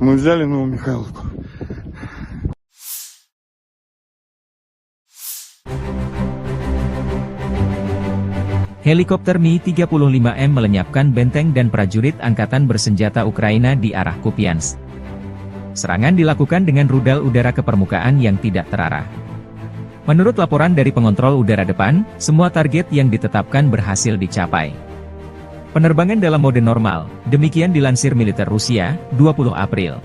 [SPEAKER 3] Мы взяли Новомихайловку.
[SPEAKER 1] Helikopter Mi-35M melenyapkan benteng dan prajurit Angkatan Bersenjata Ukraina di arah Kupiansk. Serangan dilakukan dengan rudal udara ke permukaan yang tidak terarah. Menurut laporan dari pengontrol udara depan, semua target yang ditetapkan berhasil dicapai. Penerbangan dalam mode normal, demikian dilansir militer Rusia, 20 April.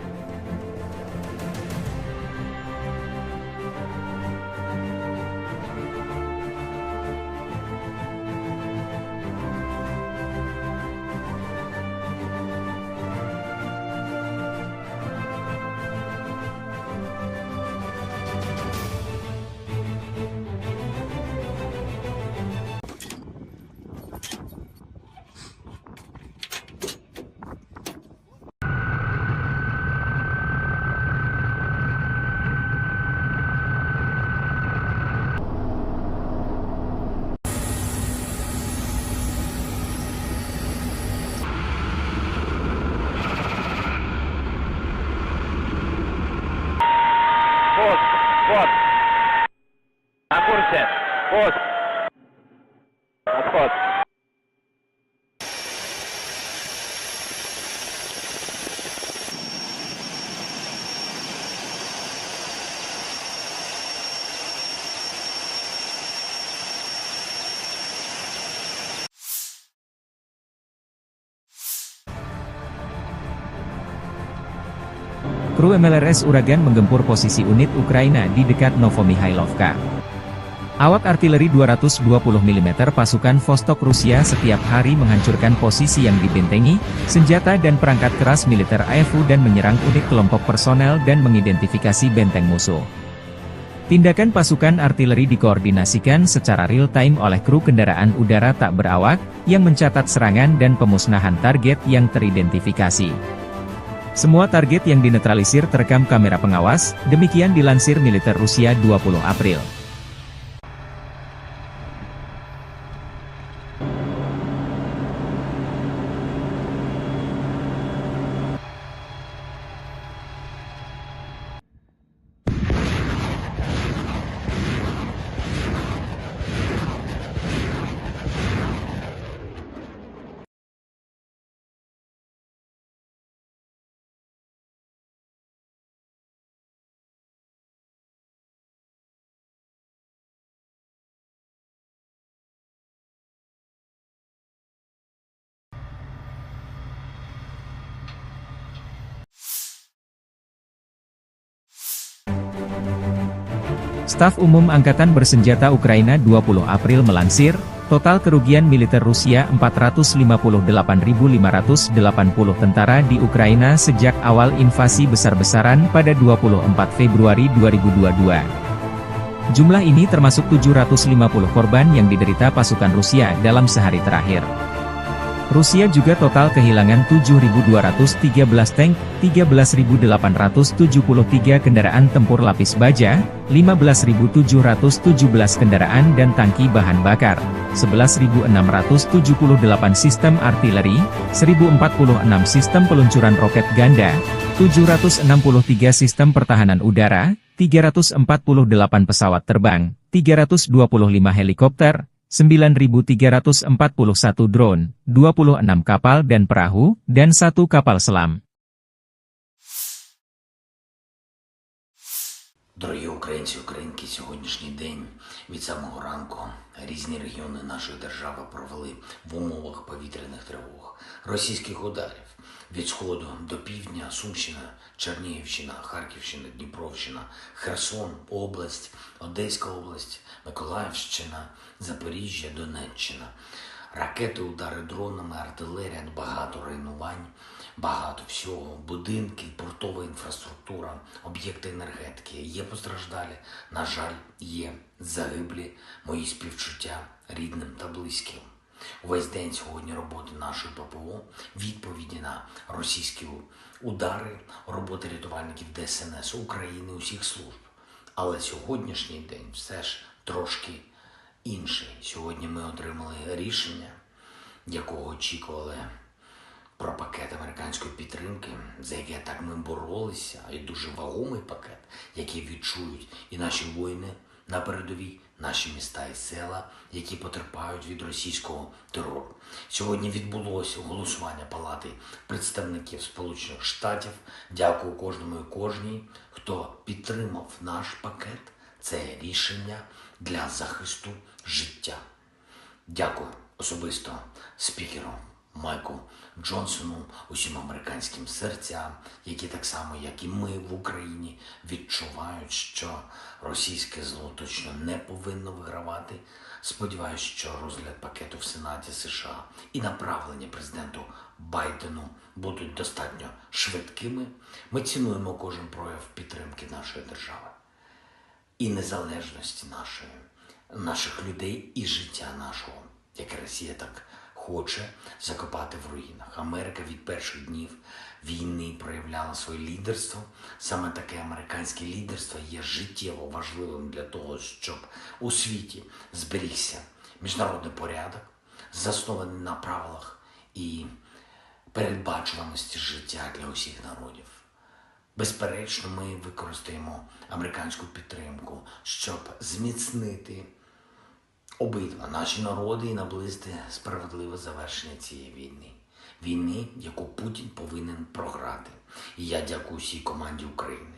[SPEAKER 2] Отход. На курсе. Пуск. Отход.
[SPEAKER 1] Kru MLRS Uragan menggempur posisi unit Ukraina di dekat Novomihailovka. Awak artileri 220 mm pasukan Vostok Rusia setiap hari menghancurkan posisi yang dibentengi, senjata dan perangkat keras militer AFU dan menyerang unit kelompok personel dan mengidentifikasi benteng musuh. Tindakan pasukan artileri dikoordinasikan secara real-time oleh kru kendaraan udara tak berawak, yang mencatat serangan dan pemusnahan target yang teridentifikasi. Semua target yang dinetralisir terekam kamera pengawas, demikian dilansir militer Rusia 20 April. Staf Umum Angkatan Bersenjata Ukraina 20 April melansir, total kerugian militer Rusia 458.580 tentara di Ukraina sejak awal invasi besar-besaran pada 24 Februari 2022. Jumlah ini termasuk 750 korban yang diderita pasukan Rusia dalam sehari terakhir. Rusia juga total kehilangan 7.213 tank, 13.873 kendaraan tempur lapis baja, 15.717 kendaraan dan tangki bahan bakar, 11.678 sistem artileri, 1.046 sistem peluncuran roket ganda, 763 sistem pertahanan udara, 348 pesawat terbang, 325 helikopter, 9.341 drone, 26 kapal dan perahu, dan 1 kapal selam.
[SPEAKER 5] Дорогі українці, українки, сьогоднішній день від самого ранку різні регіони нашої держави провели в умовах повітряних тривог, російських ударів від сходу до півдня, Сумщина, Чернігівщина, Харківщина, Дніпровщина, Херсон, область, Одеська область, Миколаївщина, Запоріжжя, Донеччина. Ракети, удари дронами, артилерія, багато руйнувань, багато всього, будинки, портова інфраструктура, об'єкти енергетики. Є постраждалі, на жаль, є загиблі, мої співчуття рідним та близьким. Увесь день сьогодні роботи нашої ППО, відповіді на російські удари, роботи рятувальників ДСНС України, усіх служб. Але сьогоднішній день все ж трошки інший. Сьогодні ми отримали рішення, якого очікували, про пакет американської підтримки, за яке так ми боролися, і дуже вагомий пакет, який відчують і наші воїни на передовій, наші міста і села, які потерпають від російського терору. Сьогодні відбулося голосування Палати представників Сполучених Штатів. Дякую кожному і кожній, хто підтримав наш пакет. Це рішення для захисту життя. Дякую особисто спікеру Майку Джонсону, усім американським серцям, які так само, як і ми в Україні, відчувають, що російське зло точно не повинно вигравати. Сподіваюсь, що розгляд пакету в Сенаті США і направлення президенту Байдену будуть достатньо швидкими. Ми цінуємо кожен прояв підтримки нашої держави і незалежності наших людей і життя нашого, яке Росія так хоче закопати в руїнах. Америка від перших днів війни проявляла своє лідерство. Саме таке американське лідерство є життєво важливим для того, щоб у світі зберігся міжнародний порядок, заснований на правилах і передбачуваності життя для усіх народів. Безперечно, ми використаємо американську підтримку, щоб зміцнити обидва наші народи і наблизити справедливе завершення цієї війни. Війни, яку Путін повинен програти. І я дякую всій команді України,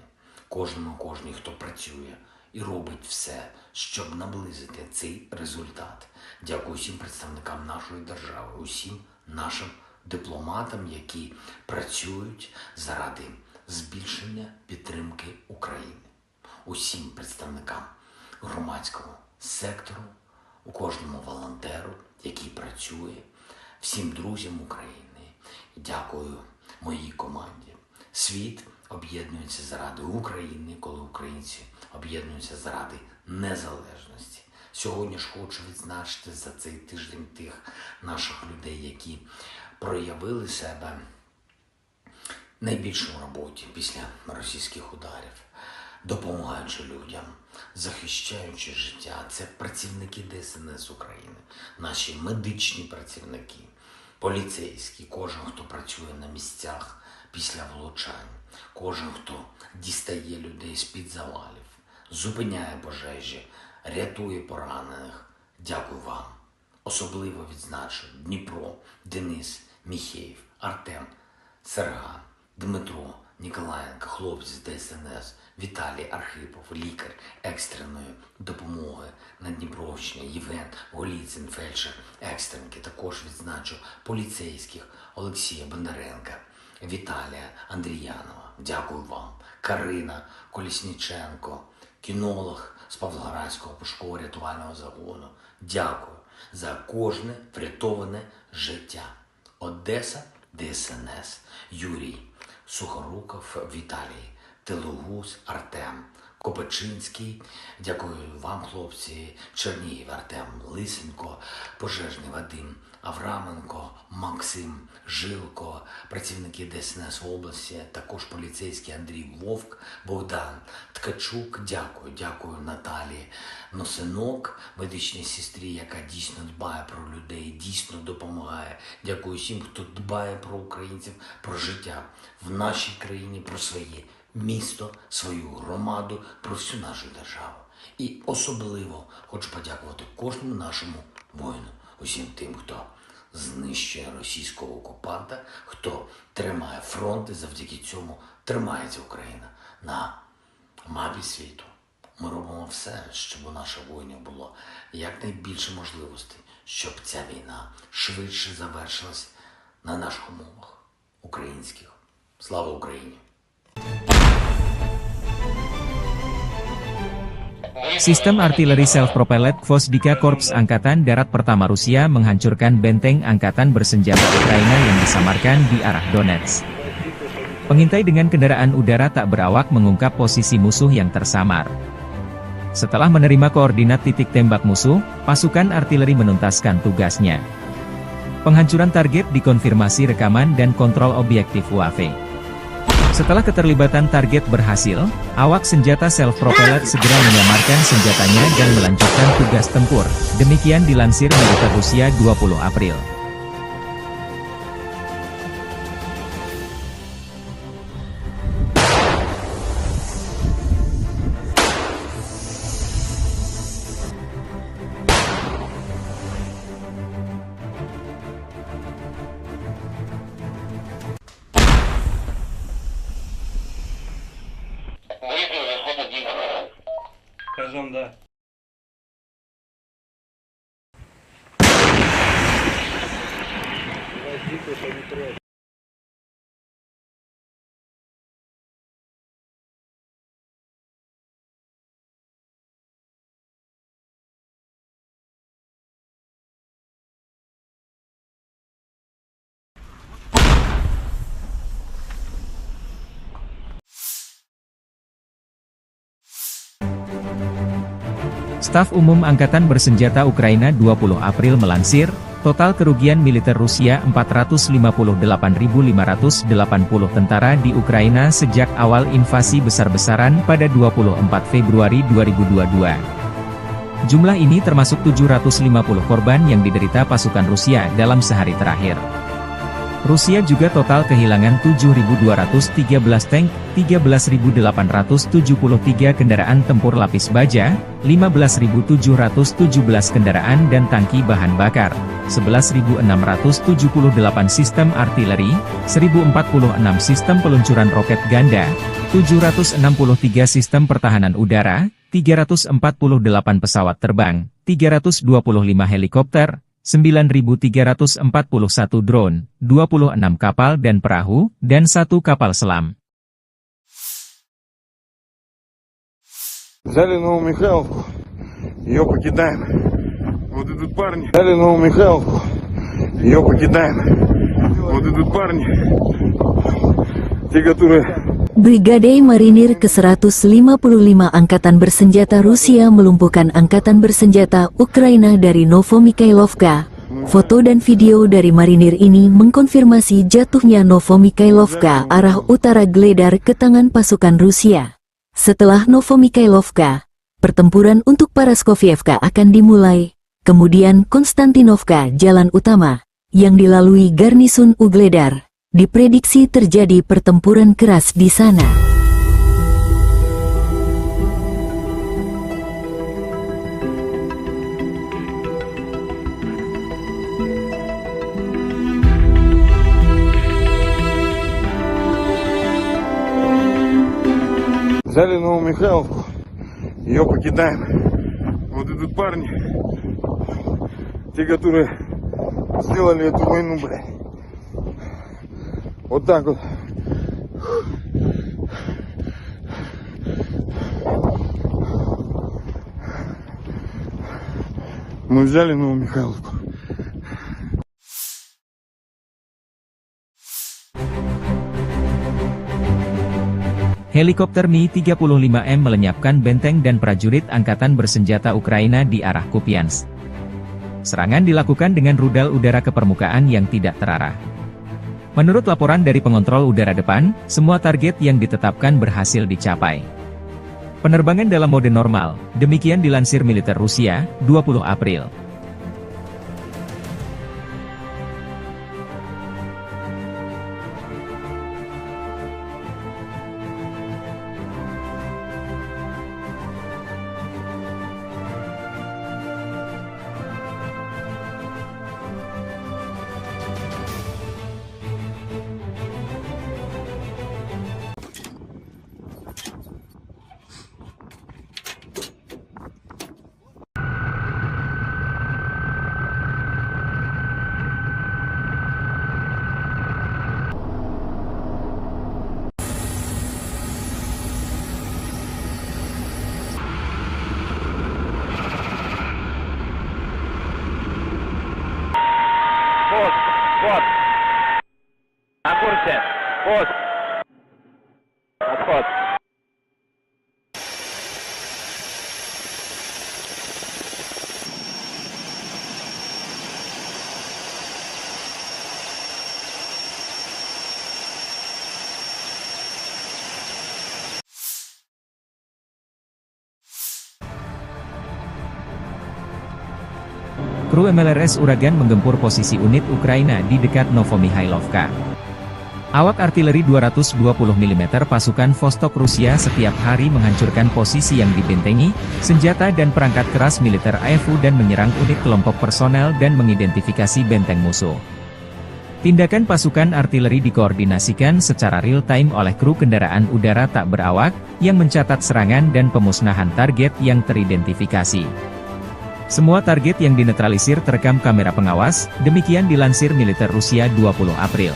[SPEAKER 5] кожній, хто працює і робить все, щоб наблизити цей результат. Дякую всім представникам нашої держави, усім нашим дипломатам, які працюють заради збільшення підтримки України. Усім представникам громадського сектору, у кожному волонтеру, який працює, всім друзям України. Дякую моїй команді. Світ об'єднується заради України, коли українці об'єднуються заради незалежності. Сьогодні ж хочу відзначити за цей тиждень тих наших людей, які проявили себе найбільше в роботі після російських ударів, допомагаючи людям, захищаючи життя. Це працівники ДСНС України, наші медичні працівники, поліцейські, кожен, хто працює на місцях після влучань, кожен, хто дістає людей з-під завалів, зупиняє пожежі, рятує поранених. Дякую вам. Особливо відзначу Дніпро, Денис, Міхеєв, Артем, Серган, Дмитро, Ніколаєнко, хлопці з ДСНС, Віталій Архипов, лікар екстреної допомоги на Дніпровщині, Євген Голіцин, фельдшер екстренки. Також відзначу поліцейських Олексія Бондаренка, Віталія Андріянова. Дякую вам. Карина Колісніченко, кінолог з Павлоградського пошуково-рятувального загону. Дякую за кожне врятоване життя. Одеса, ДСНС, Юрій Сухоруков, Віталій Телугус, Артем Копачинський. Дякую вам, хлопці. Чернігів, Артем Лисенко, пожежний Вадим Авраменко, Максим Жилко, працівники ДСНС в області, також поліцейський Андрій Вовк, Богдан Ткачук. Дякую Наталії Носинок, медичній сестрі, яка дійсно дбає про людей, дійсно допомагає. Дякую всім, хто дбає про українців, про життя в нашій країні, про своє місто, свою громаду, про всю нашу державу. І особливо хочу подякувати кожному нашому воїну, усім тим, хто знищує російського окупанта, хто тримає фронт, і завдяки цьому тримається Україна на мапі світу. Ми робимо все, щоб у наших воїнів було якнайбільше можливостей, щоб ця війна швидше завершилась на наших умовах українських. Слава Україні!
[SPEAKER 1] Sistem artileri self-propelled Gvozdyka Korps Angkatan Darat Pertama Rusia menghancurkan benteng angkatan bersenjata Ukraina yang disamarkan di arah Donetsk. Pengintai dengan kendaraan udara tak berawak mengungkap posisi musuh yang tersamar. Setelah menerima koordinat titik tembak musuh, pasukan artileri menuntaskan tugasnya. Penghancuran target dikonfirmasi rekaman dan kontrol objektif UAV. Setelah keterlibatan target berhasil, awak senjata self-propelled segera menyamarkan senjatanya dan melanjutkan tugas tempur. Demikian dilansir militer Rusia 20 April.
[SPEAKER 6] Скажем, да.
[SPEAKER 1] Staf Umum Angkatan Bersenjata Ukraina 20 April melansir, total kerugian militer Rusia 458.580 tentara di Ukraina sejak awal invasi besar-besaran pada 24 Februari 2022. Jumlah ini termasuk 750 korban yang diderita pasukan Rusia dalam sehari terakhir. Rusia juga total kehilangan 7.213 tank, 13.873 kendaraan tempur lapis baja, 15.717 kendaraan dan tangki bahan bakar, 11.678 sistem artileri, 1.046 sistem peluncuran roket ganda, 763 sistem pertahanan udara, 348 pesawat terbang, 325 helikopter, 9.341 drone, 26 kapal dan perahu, dan 1 kapal selam.
[SPEAKER 3] Взяли Новомихайловку, ее покидаем. Вот идут парни. Взяли Новомихайловку, ее покидаем. Вот идут парни, те, которые...
[SPEAKER 4] Brigade Marinir ke-155 Angkatan Bersenjata Rusia melumpuhkan Angkatan Bersenjata Ukraina dari Novomikhailovka. Foto dan video dari marinir ini mengkonfirmasi jatuhnya Novomikhailovka arah utara Gledar ke tangan pasukan Rusia. Setelah Novomikhailovka, pertempuran untuk Paraskovievka akan dimulai, kemudian Konstantinovka jalan utama, yang dilalui garnisun Ugledar. Diprediksi terjadi pertempuran keras di sana.
[SPEAKER 3] Взяли Новомихайловку, ее покидаем. Вот идут парни, те, которые сделали эту войну, блядь. Вот так вот. Мы взяли Новомихайловку.
[SPEAKER 1] Helikopter Mi-35M melenyapkan benteng dan prajurit Angkatan Bersenjata Ukraina di arah Kupiansk. Serangan dilakukan dengan rudal udara ke permukaan yang tidak terarah. Menurut laporan dari pengontrol udara depan, semua target yang ditetapkan berhasil dicapai. Penerbangan dalam mode normal, demikian dilansir militer Rusia, 20 April.
[SPEAKER 2] Пост. На курсе. Пост. Отход.
[SPEAKER 1] Kru MLRS Uragan menggempur posisi unit Ukraina di dekat Novomikhailovka. Awak artileri 220 mm pasukan Vostok Rusia setiap hari menghancurkan posisi yang dibentengi, senjata dan perangkat keras militer AFU dan menyerang unit kelompok personel dan mengidentifikasi benteng musuh. Tindakan pasukan artileri dikoordinasikan secara real-time oleh kru kendaraan udara tak berawak, yang mencatat serangan dan pemusnahan target yang teridentifikasi. Semua target yang dinetralisir terekam kamera pengawas, demikian dilansir militer Rusia 20 April.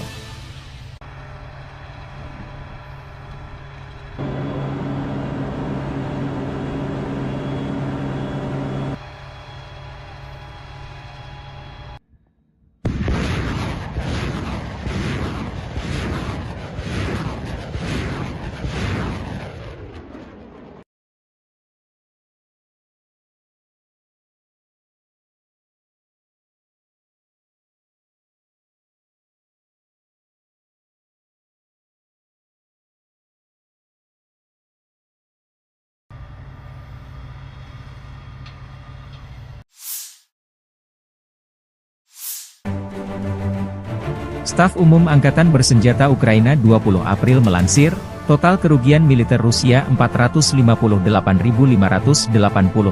[SPEAKER 1] Staf Umum Angkatan Bersenjata Ukraina 20 April melansir, total kerugian militer Rusia 458.580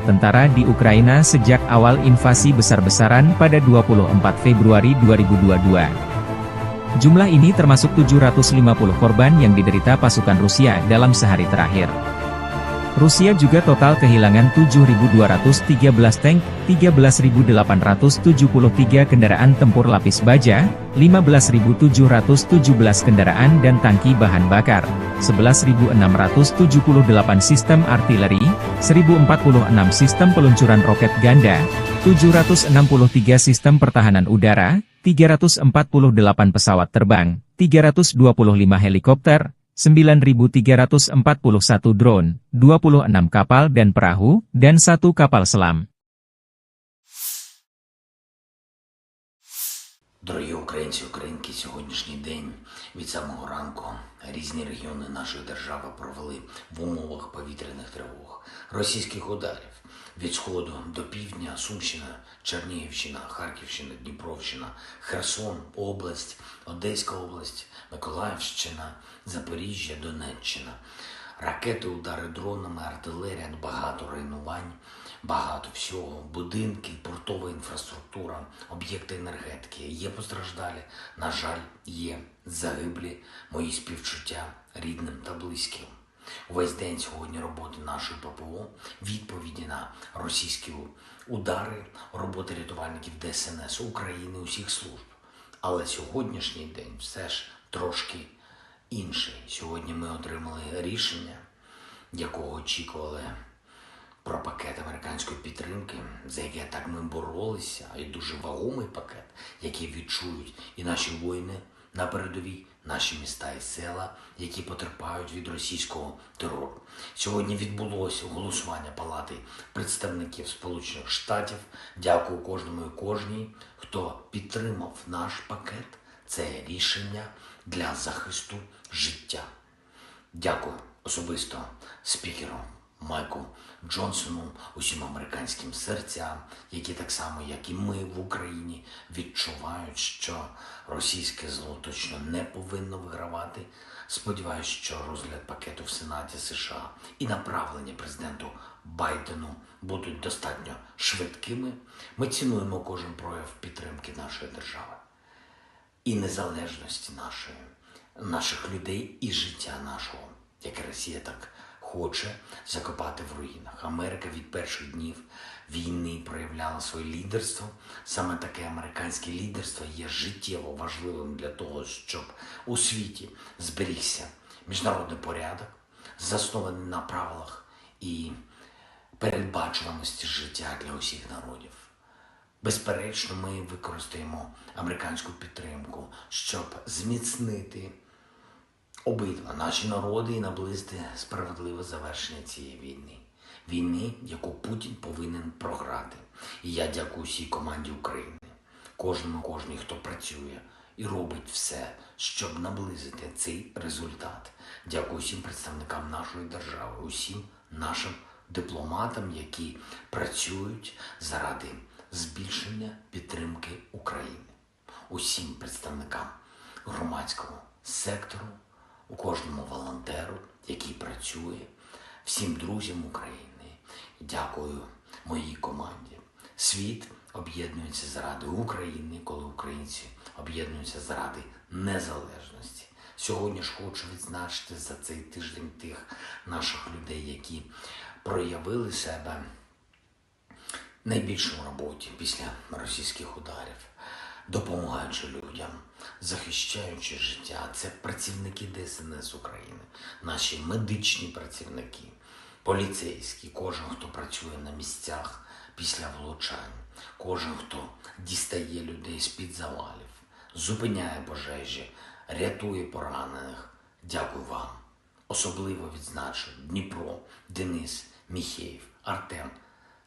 [SPEAKER 1] tentara di Ukraina sejak awal invasi besar-besaran pada 24 Februari 2022. Jumlah ini termasuk 750 korban yang diderita pasukan Rusia dalam sehari terakhir. Rusia juga total kehilangan 7.213 tank, 13.873 kendaraan tempur lapis baja, 15.717 kendaraan dan tangki bahan bakar, 11.678 sistem artileri, 1.046 sistem peluncuran roket ganda, 763 sistem pertahanan udara, 348 pesawat terbang, 325 helikopter, 9.341 drone, 26 kapal dan perahu, dan 1 kapal selam.
[SPEAKER 5] Дорогі українці, українки, сьогоднішній день від самого ранку різні регіони нашої держави провели в умовах повітряних тривог, російських ударів від сходу до півдня, Сумщина, Чернігівщина, Харківщина, Дніпровщина, Херсон, область, Одеська область, Миколаївщина, Запоріжжя, Донеччина. Ракети, удари дронами, артилерія, багато руйнувань, багато всього, будинки, портова інфраструктура, об'єкти енергетики. Є постраждалі, на жаль, є загиблі, мої співчуття рідним та близьким. Увесь день сьогодні роботи нашої ППО, відповіді на російські удари, роботи рятувальників ДСНС України, усіх служб. Але сьогоднішній день все ж трошки інший. Сьогодні ми отримали рішення, якого очікували, про пакет американської підтримки, за яке так ми боролися, і дуже вагомий пакет, який відчують і наші воїни на передовій, наші міста і села, які потерпають від російського терору. Сьогодні відбулося голосування Палати представників Сполучених Штатів. Дякую кожному і кожній, хто підтримав наш пакет. Це рішення для захисту життя. Дякую особисто спікеру Майку Джонсону, усім американським серцям, які так само, як і ми в Україні, відчувають, що російське зло точно не повинно вигравати. Сподіваюсь, що розгляд пакету в Сенаті США і направлення президенту Байдену будуть достатньо швидкими. Ми цінуємо кожен прояв підтримки нашої держави і незалежності наших людей і життя нашого, яке Росія так хоче закопати в руїнах. Америка від перших днів війни проявляла своє лідерство. Саме таке американське лідерство є життєво важливим для того, щоб у світі зберігся міжнародний порядок, заснований на правилах і передбачуваності життя для усіх народів. Безперечно, ми використаємо американську підтримку, щоб зміцнити обидва наші народи і наблизити справедливе завершення цієї війни. Війни, яку Путін повинен програти. І я дякую всій команді України, кожній, хто працює і робить все, щоб наблизити цей результат. Дякую всім представникам нашої держави, усім нашим дипломатам, які працюють заради збільшення підтримки України. Усім представникам громадського сектору, у кожному волонтеру, який працює, всім друзям України. Дякую моїй команді. Світ об'єднується заради України, коли українці об'єднуються заради незалежності. Сьогодні ж хочу відзначити за цей тиждень тих наших людей, які проявили себе найбільше в роботі після російських ударів, допомагаючи людям, захищаючи життя. Це працівники ДСНС України, наші медичні працівники, поліцейські, кожен, хто працює на місцях після влучань, кожен, хто дістає людей з-під завалів, зупиняє пожежі, рятує поранених. Дякую вам. Особливо відзначу Дніпро, Денис, Міхеєв, Артем,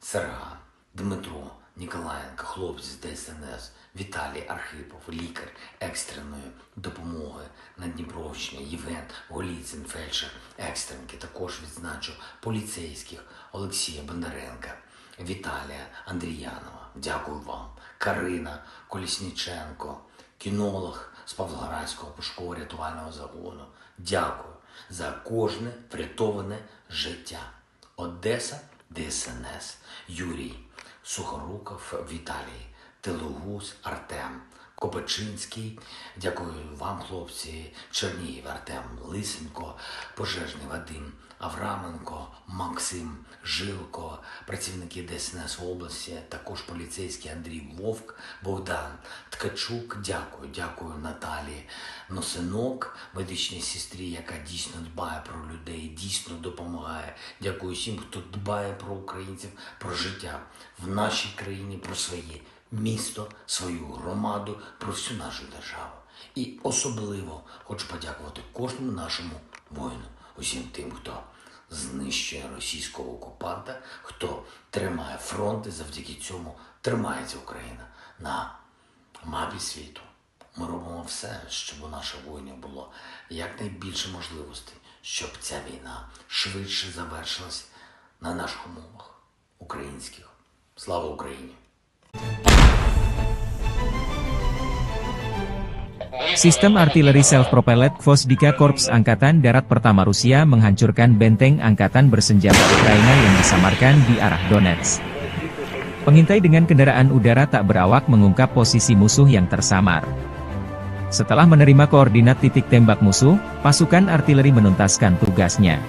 [SPEAKER 5] Серга, Дмитро, Ніколаєнко, хлопці з ДСНС, Віталій Архипов, лікар екстреної допомоги на Дніпровщині, Євген Голіцин, фельдшер екстренки. Також відзначу поліцейських Олексія Бондаренка, Віталія Андріянова. Дякую вам. Карина Колісніченко, кінолог з Павлоградського пошуково-рятувального загону. Дякую за кожне врятоване життя. Одеса, ДСНС, Юрій, Сухоруков, Віталій, Телугус, Артем, Копачинський, дякую вам, хлопці, Чернігів, Артем, Лисенко, Пожежний Вадим, Авраменко, Максим, Жилко, працівники ДСНС області, також поліцейський Андрій Вовк, Богдан Ткачук, дякую Наталії Носинок, медичній сестрі, яка дійсно дбає про людей, дійсно допомагає. Дякую всім, хто дбає про українців, про життя в нашій країні, про своє місто, свою громаду, про всю нашу державу. І особливо хочу подякувати кожному нашому воїну, усім тим, хто знищує російського окупанта, хто тримає фронт, і завдяки цьому тримається Україна на мапі світу. Ми робимо все, щоб у наших воїнів було якнайбільше можливостей, щоб ця війна швидше завершилась на наших умовах українських. Слава Україні!
[SPEAKER 1] Sistem artileri self-propelled Gvosdika Korps Angkatan Darat Pertama Rusia menghancurkan benteng angkatan bersenjata Ukraina yang disamarkan di arah Donetsk. Pengintai dengan kendaraan udara tak berawak mengungkap posisi musuh yang tersamar. Setelah menerima koordinat titik tembak musuh, pasukan artileri menuntaskan tugasnya.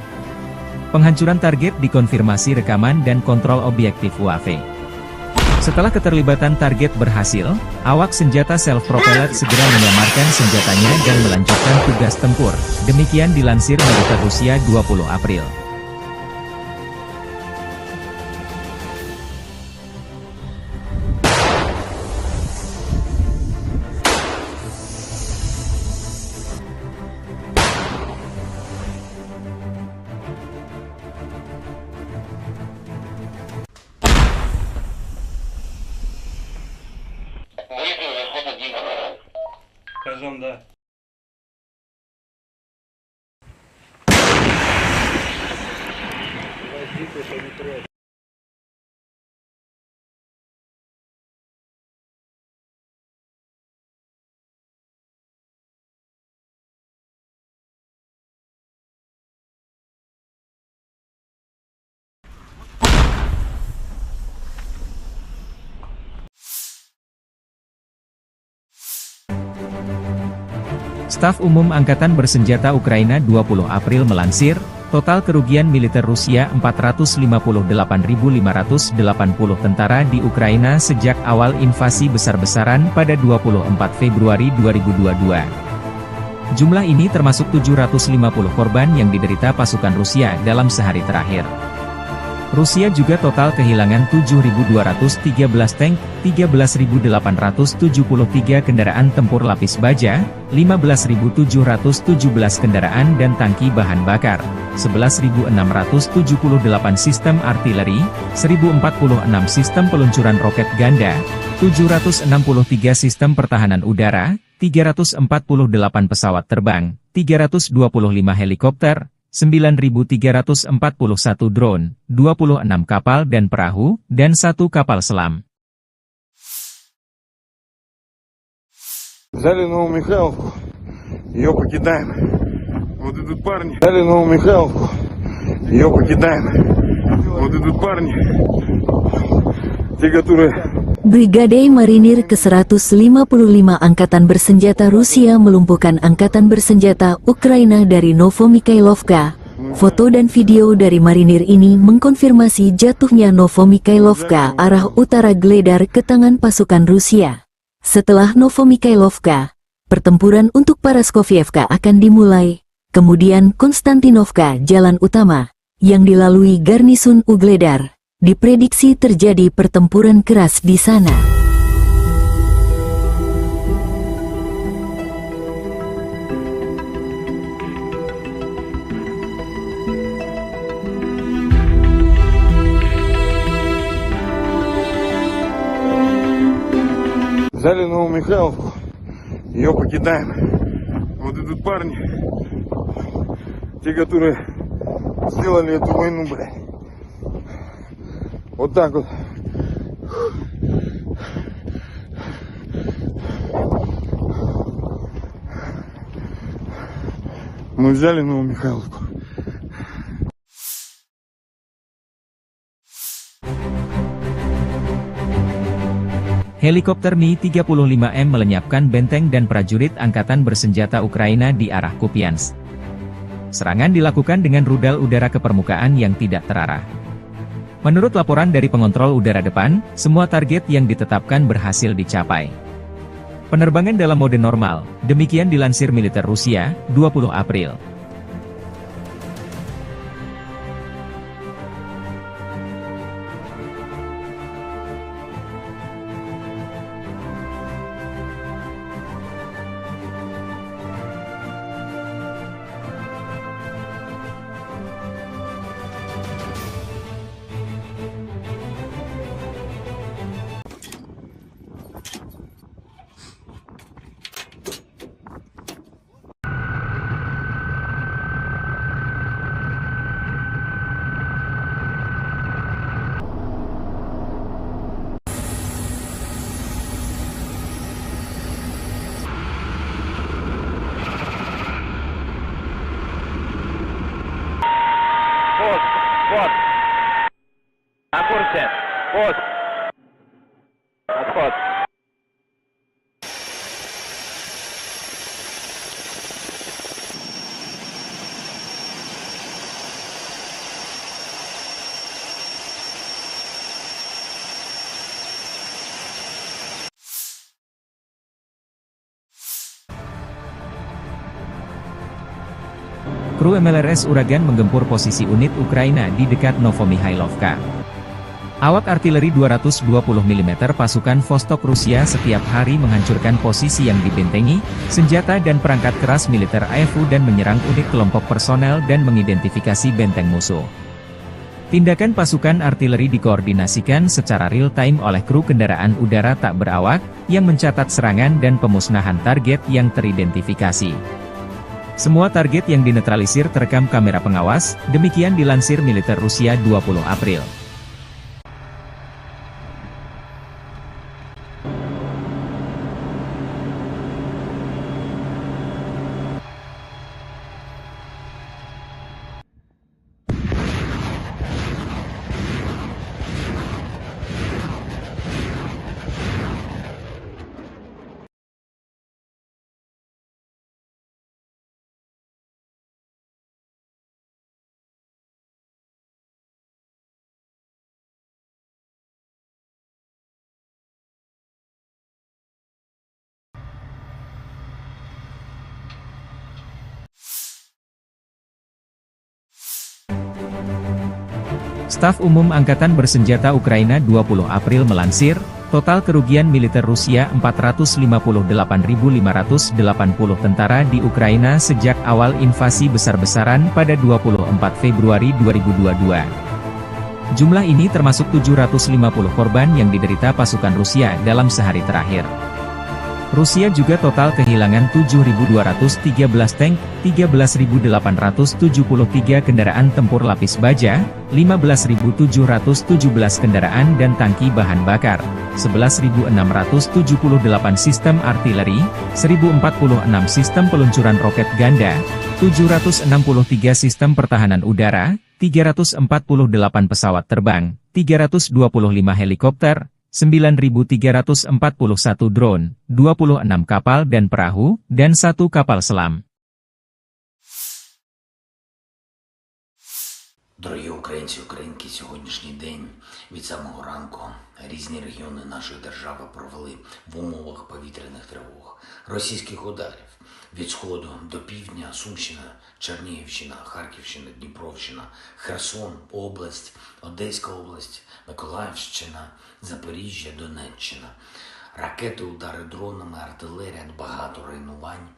[SPEAKER 1] Penghancuran target dikonfirmasi rekaman dan kontrol objektif UAV. Setelah keterlibatan target berhasil, awak senjata self-propelled segera menyamarkan senjatanya dan melanjutkan tugas tempur. Demikian dilansir militer Rusia 20 April.
[SPEAKER 6] Скажем, да.
[SPEAKER 1] Staf Umum Angkatan Bersenjata Ukraina 20 April melansir, total kerugian militer Rusia 458.580 tentara di Ukraina sejak awal invasi besar-besaran pada 24 Februari 2022. Jumlah ini termasuk 750 korban yang diderita pasukan Rusia dalam sehari terakhir. Rusia juga total kehilangan 7.213 tank, 13.873 kendaraan tempur lapis baja, 15.717 kendaraan dan tangki bahan bakar, 11.678 sistem artileri, 1.046 sistem peluncuran roket ganda, 763 sistem pertahanan udara, 348 pesawat terbang, 325 helikopter, 9.341 drone, 26 kapal dan perahu, dan 1 kapal selam.
[SPEAKER 3] Взяли Новомихайловку, ее покидаем. Вот идут парни. Взяли Новомихайловку, ее покидаем. Вот идут парни, те, которые...
[SPEAKER 4] Brigade Marinir ke-155 Angkatan Bersenjata Rusia melumpuhkan Angkatan Bersenjata Ukraina dari Novomikhailovka. Foto dan video dari marinir ini mengkonfirmasi jatuhnya Novomikhailovka arah utara Gledar ke tangan pasukan Rusia. Setelah Novomikhailovka, pertempuran untuk Paraskovievka akan dimulai. Kemudian Konstantinovka, jalan utama, yang dilalui garnisun Ugledar. Diprediksi terjadi pertempuran keras di sana.
[SPEAKER 3] Взяли Новомихайловку, ее покидаем. Вот идут парни, те, которые сделали эту войну, блядь. Вот так вот. Мы взяли Новомихайловку.
[SPEAKER 1] Helikopter Mi-35M melenyapkan benteng dan prajurit angkatan bersenjata Ukraina di arah Kupiansk. Serangan dilakukan dengan rudal udara ke permukaan yang tidak terarah. Menurut laporan dari pengontrol udara depan, semua target yang ditetapkan berhasil dicapai. Penerbangan dalam mode normal, demikian dilansir militer Rusia, 20 April.
[SPEAKER 2] Пост. Вот. На курсе. Пост. Отход.
[SPEAKER 1] Kru MLRS Uragan menggempur posisi unit Ukraina di dekat Novomihailovka. Awak artileri 220 mm pasukan Vostok Rusia setiap hari menghancurkan posisi yang dibentengi, senjata dan perangkat keras militer AFU dan menyerang unit kelompok personel dan mengidentifikasi benteng musuh. Tindakan pasukan artileri dikoordinasikan secara real-time oleh kru kendaraan udara tak berawak, yang mencatat serangan dan pemusnahan target yang teridentifikasi. Semua target yang dinetralisir terekam kamera pengawas, demikian dilansir militer Rusia 20 April. Staf Umum Angkatan Bersenjata Ukraina 20 April melansir, total kerugian militer Rusia 458.580 tentara di Ukraina sejak awal invasi besar-besaran pada 24 Februari 2022. Jumlah ini termasuk 750 korban yang diderita pasukan Rusia dalam sehari terakhir. Rusia juga total kehilangan 7.213 tank, 13.873 kendaraan tempur lapis baja, 15.717 kendaraan dan tangki bahan bakar, 11.678 sistem artileri, 1.046 sistem peluncuran roket ganda, 763 sistem pertahanan udara, 348 pesawat terbang, 325 helikopter, 9.341 drone, 26 kapal dan perahu, dan 1 kapal selam.
[SPEAKER 5] Дорогі українці, українки, сьогоднішній день від самого ранку різні регіони нашої держави провели в умовах повітряних тривог, російських ударів від сходу до півдня, Сумщина, Чернігівщина, Харківщина, Дніпровщина, Херсон, область, Одеська область, Миколаївщина, Запоріжжя, Донеччина. Ракети, удари дронами, артилерія, багато руйнувань,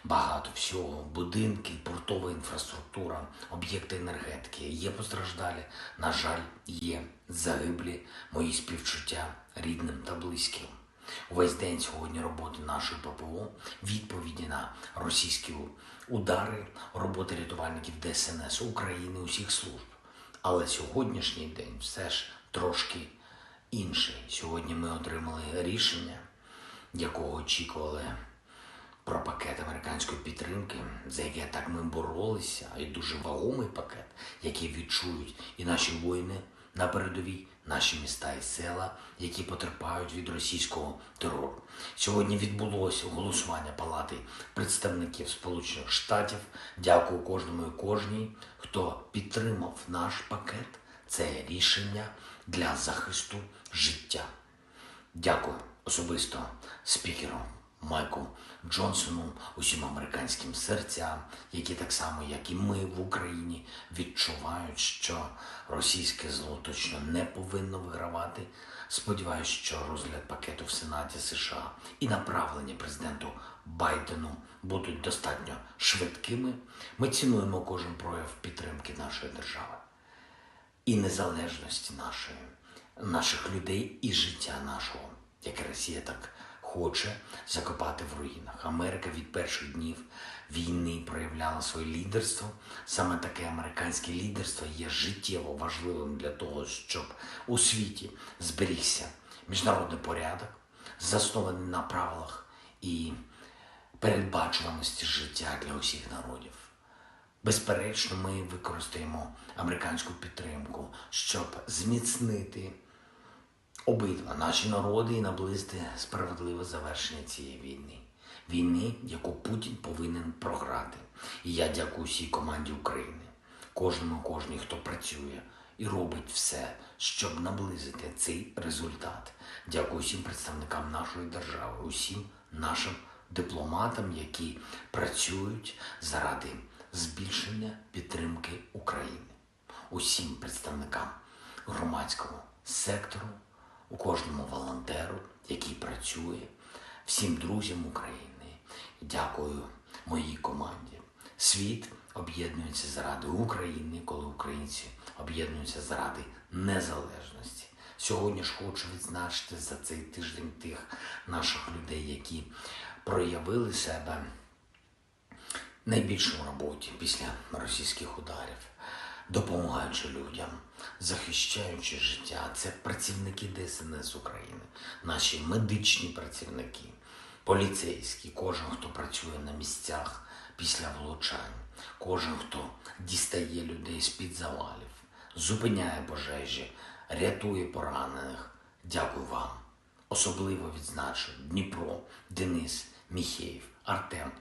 [SPEAKER 5] багато всього, будинки, портова інфраструктура, об'єкти енергетики. Є постраждалі, на жаль, є загиблі, мої співчуття рідним та близьким. Увесь день сьогодні роботи нашої ППО, відповіді на російські удари, роботи рятувальників ДСНС України, усіх служб. Але сьогоднішній день все ж трошки інший. Сьогодні ми отримали рішення, якого очікували про пакет американської підтримки, за який так ми боролися, і дуже вагомий пакет, який відчують і наші воїни на передовій, наші міста і села, які потерпають від російського терору. Сьогодні відбулося голосування Палати представників Сполучених Штатів. Дякую кожному і кожній, хто підтримав наш пакет. Це рішення для захисту життя. Дякую особисто спікеру Майку Джонсону, усім американським серцям, які так само, як і ми в Україні, відчувають, що російське зло точно не повинно вигравати. Сподіваюсь, що розгляд пакету в Сенаті США і направлення президенту Байдену будуть достатньо швидкими. Ми цінуємо кожен прояв підтримки нашої держави і незалежності наших людей і життя нашого, яке Росія так хоче закопати в руїнах. Америка від перших днів війни проявляла своє лідерство. Саме таке американське лідерство є життєво важливим для того, щоб у світі зберігся міжнародний порядок, заснований на правилах і передбачуваності життя для усіх народів. Безперечно, ми використаємо американську підтримку, щоб зміцнити обидва наші народи і наблизити справедливе завершення цієї війни. Війни, яку Путін повинен програти. І я дякую всій команді України, кожній, хто працює і робить все, щоб наблизити цей результат. Дякую всім представникам нашої держави, усім нашим дипломатам, які працюють заради збільшення підтримки України. Усім представникам громадського сектору, у кожному волонтеру, який працює, всім друзям України. Дякую моїй команді. Світ об'єднується заради України, коли українці об'єднуються заради незалежності. Сьогодні ж хочу відзначити за цей тиждень тих наших людей, які проявили себе найбільше в роботі після російських ударів, допомагаючи людям, захищаючи життя. Це працівники ДСНС України, наші медичні працівники, поліцейські, кожен, хто працює на місцях після влучань, кожен, хто дістає людей з-під завалів, зупиняє пожежі, рятує поранених. Дякую вам. Особливо відзначу Дніпро, Денис, Міхеєв, Артем,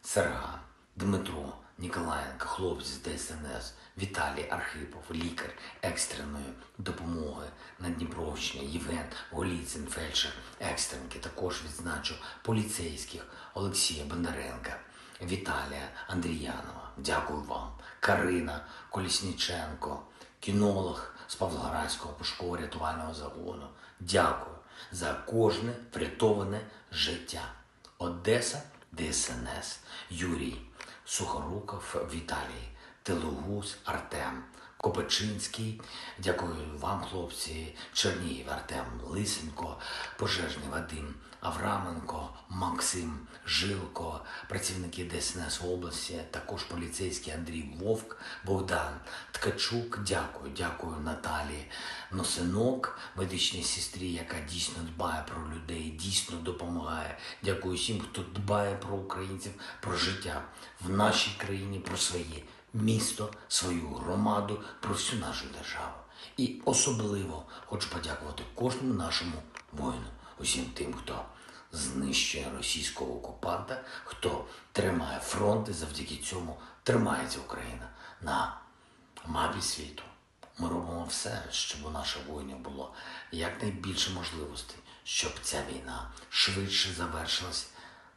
[SPEAKER 5] Серган, Дмитро, Ніколаєнко, хлопці з ДСНС, Віталій Архипов, лікар екстреної допомоги на Дніпровщині, Євген Голіцин, фельдшер екстренки. Також відзначу поліцейських Олексія Бондаренка, Віталія Андріянова. Дякую вам. Карина Колісніченко, кінолог з Павлоградського пошуково-рятувального загону. Дякую за кожне врятоване життя. Одеса, ДСНС, Юрій Сухоруков, Віталій Телегуз, Артем Копачинський. Дякую вам, хлопці. Чернігів, Артем Лисенко, пожежний Вадим Авраменко, Максим Жилко, працівники ДСНС області, також поліцейський Андрій Вовк, Богдан Ткачук. Дякую Наталії Носинок, медичній сестрі, яка дійсно дбає про людей, дійсно допомагає. Дякую всім, хто дбає про українців, про життя в нашій країні, про своє місто, свою громаду, про всю нашу державу. І особливо хочу подякувати кожному нашому воїну, усім тим, хто знищує російського окупанта, хто тримає фронт, і завдяки цьому тримається Україна на мапі світу. Ми робимо все, щоб у наших воїнів було якнайбільше можливостей, щоб ця війна швидше завершилась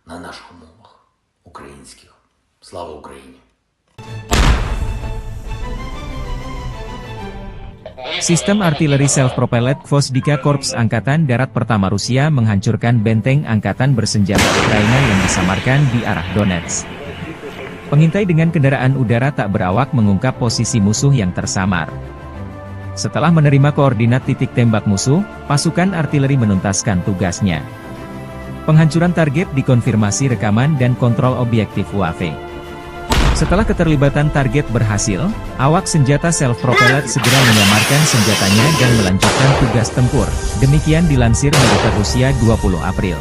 [SPEAKER 5] на наших умовах українських. Слава Україні!
[SPEAKER 1] Sistem artileri self-propelled Gvosdika Korps Angkatan Darat Pertama Rusia menghancurkan benteng angkatan bersenjata Ukraina yang disamarkan di arah Donetsk. Pengintai dengan kendaraan udara tak berawak mengungkap posisi musuh yang tersamar. Setelah menerima koordinat titik tembak musuh, pasukan artileri menuntaskan tugasnya. Penghancuran target dikonfirmasi rekaman dan kontrol objektif UAV. Setelah keterlibatan target berhasil, awak senjata self-propelled segera menyamarkan senjatanya dan melanjutkan tugas tempur. Demikian dilansir militer Rusia 20 April.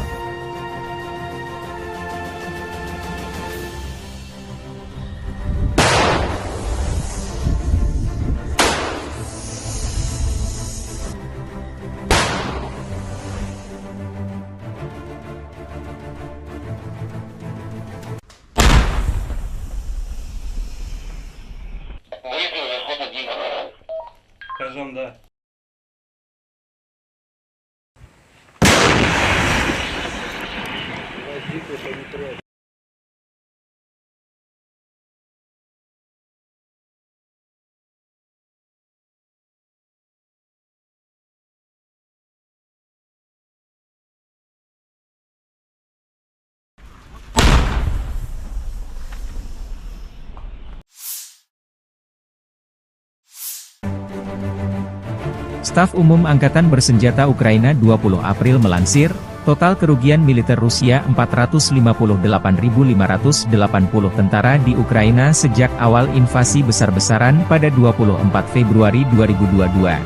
[SPEAKER 1] Staf Umum Angkatan Bersenjata Ukraina 20 April melansir, total kerugian militer Rusia 458.580 tentara di Ukraina sejak awal invasi besar-besaran pada 24 Februari 2022.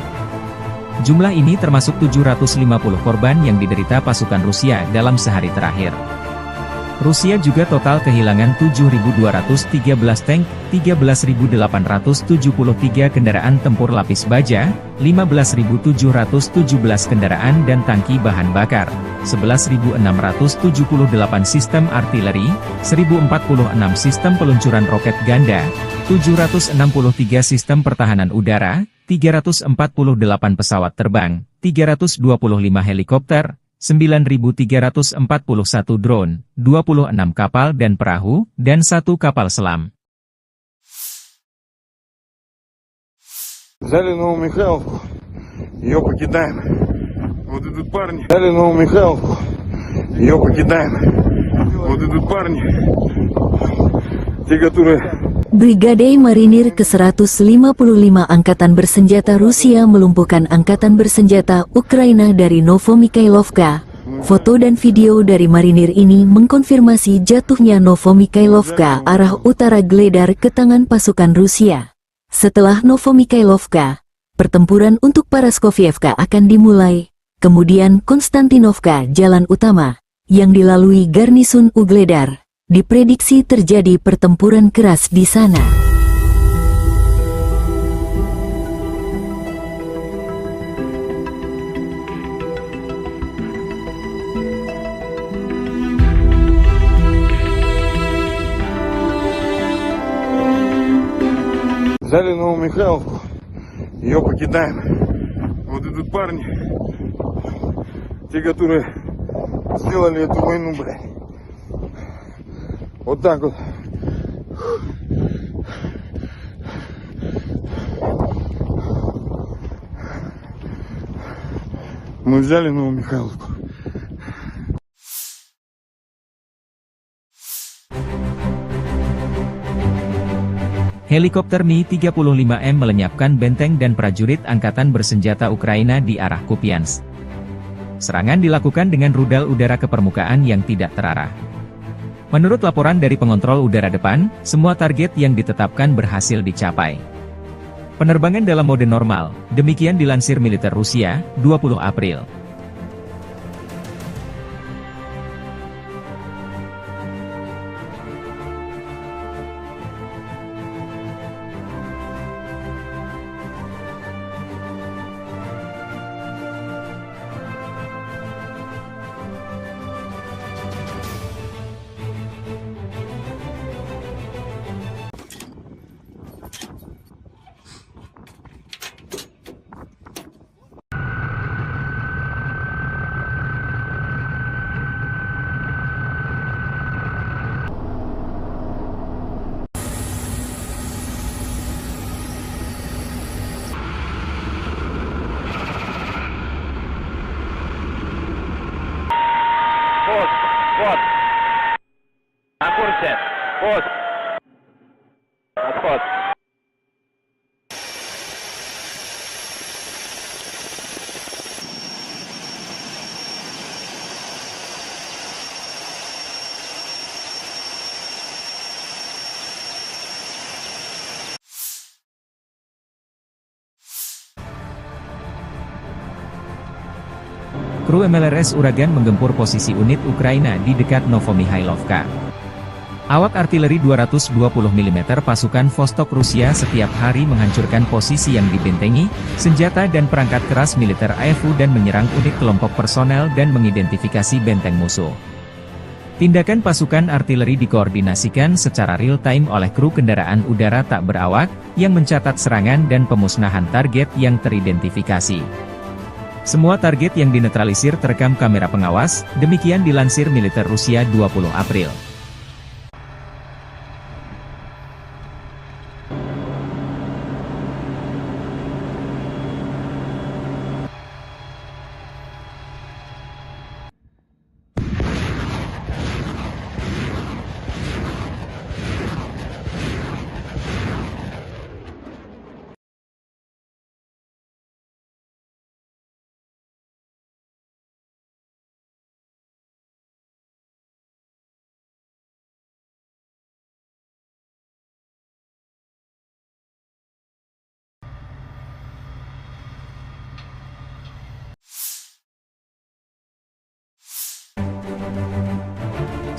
[SPEAKER 1] Jumlah ini termasuk 750 korban yang diderita pasukan Rusia dalam sehari terakhir. Rusia juga total kehilangan 7.213 tank, 13.873 kendaraan tempur lapis baja, 15.717 kendaraan dan tangki bahan bakar, 11.678 sistem artileri, 1.046 sistem peluncuran roket ganda, 763 sistem pertahanan udara, 348 pesawat terbang, 325 helikopter, 9.341 drone, 26 kapal dan perahu, dan 1 kapal selam.
[SPEAKER 3] Взяли Новомихайловку, ее покидаем. Вот идут парни. Взяли Новомихайловку, ее покидаем. Вот идут парни, те, которые...
[SPEAKER 4] Brigade Marinir ke-155 Angkatan Bersenjata Rusia melumpuhkan Angkatan Bersenjata Ukraina dari Novomikhailovka. Foto dan video dari marinir ini mengkonfirmasi jatuhnya Novomikhailovka arah utara Gledar ke tangan pasukan Rusia. Setelah Novomikhailovka, pertempuran untuk Paraskovievka akan dimulai, kemudian Konstantinovka jalan utama, yang dilalui garnisun Ugledar. Diprediksi terjadi pertempuran keras di sana.
[SPEAKER 3] Взяли Новомихайловку, ее покидаем. Вот идут парни, те, которые сделали эту войну, блядь. Вот так вот. Мы взяли Новомихайловку.
[SPEAKER 1] Helikopter Mi-35M melenyapkan benteng dan prajurit Angkatan Bersenjata Ukraina di arah Kupiansk. Serangan dilakukan dengan rudal udara ke permukaan yang tidak terarah. Menurut laporan dari pengontrol udara depan, semua target yang ditetapkan berhasil dicapai. Penerbangan dalam mode normal, demikian dilansir militer Rusia, 20 April.
[SPEAKER 2] Пост. Вот. На курсе. Пост. Отход.
[SPEAKER 1] Kru MLRS Uragan menggempur posisi unit Ukraina di dekat Novomikhailovka. Awak artileri 220 mm pasukan Vostok Rusia setiap hari menghancurkan posisi yang dibentengi, senjata dan perangkat keras militer AFU dan menyerang unit kelompok personel dan mengidentifikasi benteng musuh. Tindakan pasukan artileri dikoordinasikan secara real-time oleh kru kendaraan udara tak berawak, yang mencatat serangan dan pemusnahan target yang teridentifikasi. Semua target yang dinetralisir terekam kamera pengawas, demikian dilansir militer Rusia 20 April.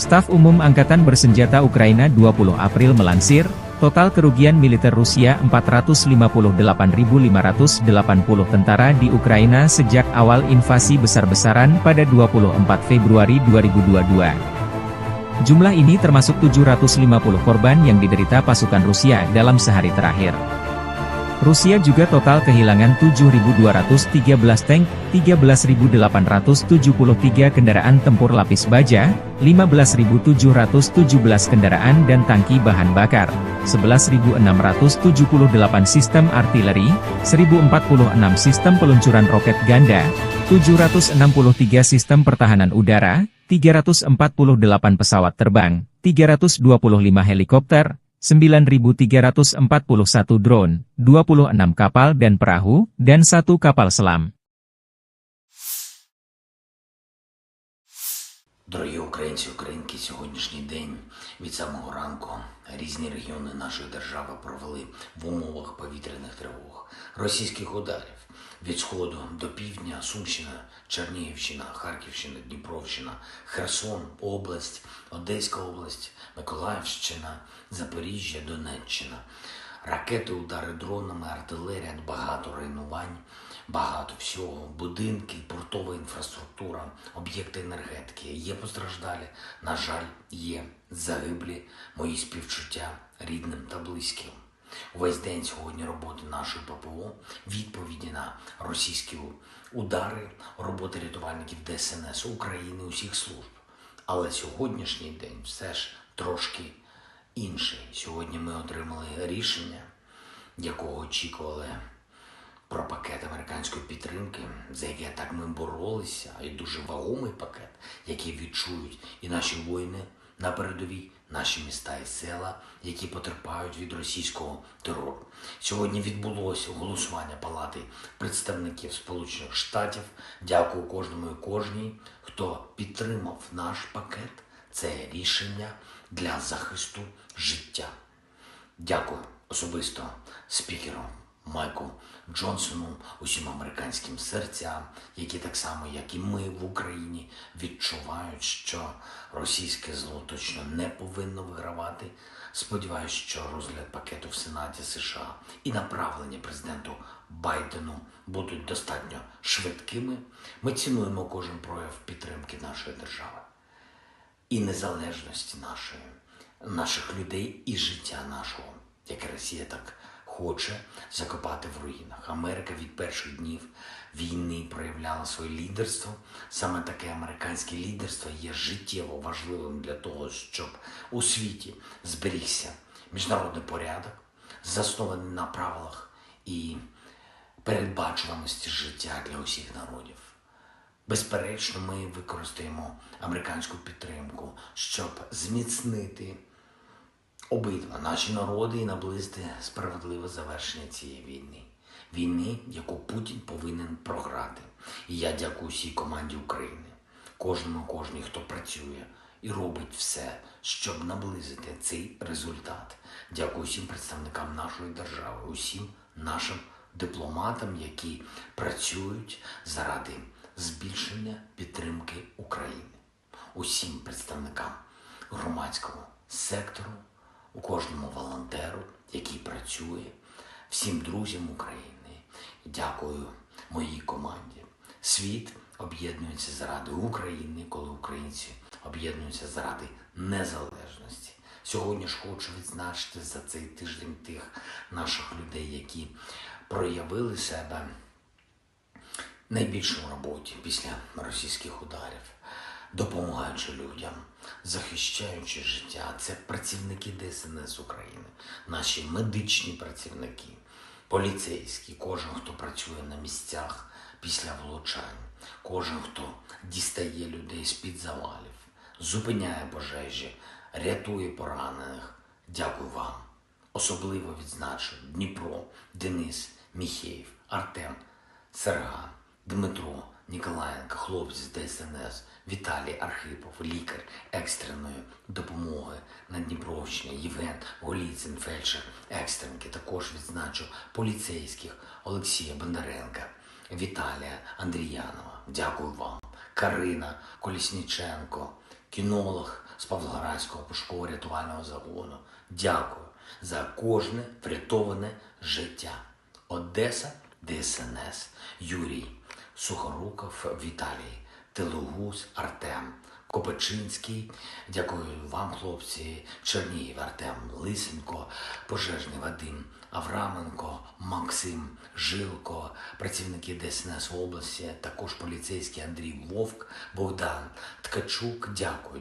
[SPEAKER 1] Staf Umum Angkatan Bersenjata Ukraina 20 April melansir, total kerugian militer Rusia 458.580 tentara di Ukraina sejak awal invasi besar-besaran pada 24 Februari 2022. Jumlah ini termasuk 750 korban yang diderita pasukan Rusia dalam sehari terakhir. Rusia juga total kehilangan 7.213 tank, 13.873 kendaraan tempur lapis baja, 15.717 kendaraan dan tangki bahan bakar, 11.678 sistem artileri, 1.046 sistem peluncuran roket ganda, 763 sistem pertahanan udara, 348 pesawat terbang, 325 helikopter, 9.341 drone, 26 kapal dan perahu, dan 1 kapal selam.
[SPEAKER 5] Дорогі українці, українки, сьогоднішній день від самого ранку різні регіони нашої держави провели в умовах повітряних тривог, російських ударів від сходу до півдня, Сумщина, Чернігівщина, Харківщина, Дніпровщина, Херсон, область, Одеська область, Миколаївщина, Запоріжжя, Донеччина. Ракети, удари дронами, артилерія, багато руйнувань, багато всього, будинки, портова інфраструктура, об'єкти енергетики. Є постраждалі, на жаль, є загиблі, мої співчуття рідним та близьким. Увесь день сьогодні роботи нашої ППО, відповіді на російські удари, роботи рятувальників ДСНС України, усіх служб. Але сьогоднішній день все ж трошки інший. Сьогодні ми отримали рішення, якого очікували, про пакет американської підтримки, за яке так ми боролися, і дуже вагомий пакет, який відчують і наші воїни на передовій, наші міста і села, які потерпають від російського терору. Сьогодні відбулося голосування Палати представників Сполучених Штатів. Дякую кожному і кожній, хто підтримав наш пакет. Це рішення для захисту життя. Дякую особисто спікеру Майку Джонсону, усім американським серцям, які так само, як і ми в Україні, відчувають, що російське зло точно не повинно вигравати. Сподіваюсь, що розгляд пакету в Сенаті США і направлення президенту Байдену будуть достатньо швидкими. Ми цінуємо кожен прояв підтримки нашої держави і незалежності наших людей і життя нашого, яке Росія так хоче закопати в руїнах. Америка від перших днів війни проявляла своє лідерство. Саме таке американське лідерство є життєво важливим для того, щоб у світі зберігся міжнародний порядок, заснований на правилах і передбачуваності життя для усіх народів. Безперечно, ми використаємо американську підтримку, щоб зміцнити обидва наші народи і наблизити справедливе завершення цієї війни. Війни, яку Путін повинен програти. І я дякую всій команді України, кожній, хто працює і робить все, щоб наблизити цей результат. Дякую всім представникам нашої держави, усім нашим дипломатам, які працюють заради збільшення підтримки України. Усім представникам громадського сектору, у кожному волонтеру, який працює, всім друзям України. Дякую моїй команді. Світ об'єднується заради України, коли українці об'єднуються заради незалежності. Сьогодні ж хочу відзначити за цей тиждень тих наших людей, які проявили себе найбільше в роботі після російських ударів, допомагаючи людям, захищаючи життя. Це працівники ДСНС України, наші медичні працівники, поліцейські, кожен, хто працює на місцях після влучань, кожен, хто дістає людей з-під завалів, зупиняє пожежі, рятує поранених. Дякую вам. Особливо відзначу Дніпро, Денис, Міхеєв, Артем, Серган, Дмитро, Ніколаєнко, хлопці з ДСНС, Віталій Архипов, лікар екстреної допомоги на Дніпровщині, Євген Голіцин, фельдшер екстренки. Також відзначу поліцейських Олексія Бондаренка, Віталія Андріянова. Дякую вам. Карина Колісніченко, кінолог з Павлоградського пошуково-рятувального загону. Дякую за кожне врятоване життя. Одеса, ДСНС, Юрій, Сухоруков, Віталій, Телугуз, Артем, Копичинський, дякую вам, хлопці, Чернігів, Артем, Лисенко, Пожежний Вадим, Авраменко, Максим, Жилко, працівники ДСНС області, також поліцейський Андрій Вовк, Богдан Ткачук,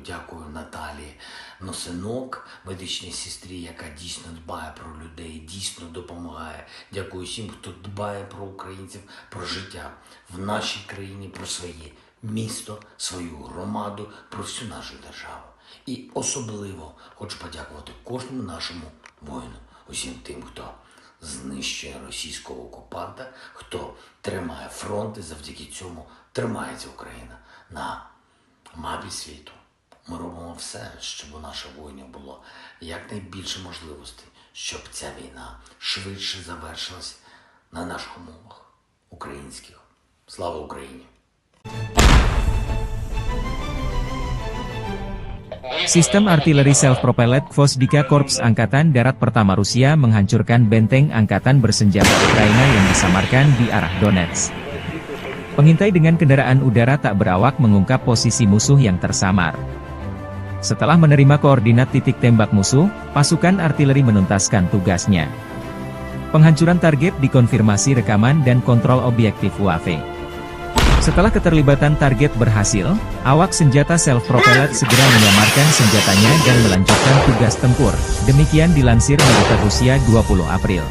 [SPEAKER 5] дякую Наталі Носинок, медичній сестрі, яка дійсно дбає про людей, дійсно допомагає. Дякую всім, хто дбає про українців, про життя в нашій країні, про своє місто, свою громаду, про всю нашу державу. І особливо хочу подякувати кожному нашому воїну, усім тим, хто знищує російського окупанта, хто тримає фронт, і завдяки цьому тримається Україна на мапі світу. Ми робимо все, щоб у наших воїнів було якнайбільше можливостей, щоб ця війна швидше завершилась на наших умовах українських. Слава Україні!
[SPEAKER 1] Sistem artileri self-propelled Gvozdyka Korps Angkatan Darat Pertama Rusia menghancurkan benteng angkatan bersenjata Ukraina yang disamarkan di arah Donetsk. Pengintai dengan kendaraan udara tak berawak mengungkap posisi musuh yang tersamar. Setelah menerima koordinat titik tembak musuh, pasukan artileri menuntaskan tugasnya. Penghancuran target dikonfirmasi rekaman dan kontrol objektif UAV. Setelah keterlibatan target berhasil, awak senjata self-propelled segera menyamarkan senjatanya dan melanjutkan tugas tempur. Demikian dilansir militer Rusia 20 April.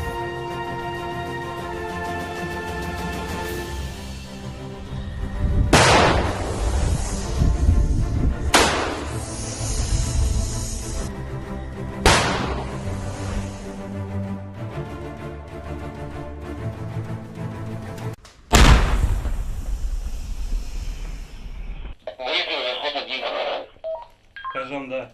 [SPEAKER 3] Скажем, да.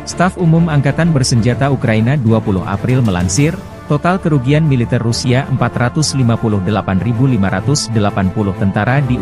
[SPEAKER 1] Staf Umum Angkatan Bersenjata Ukraina 20 April melansir, total kerugian militer Rusia 458.580 tentara di Ukraina.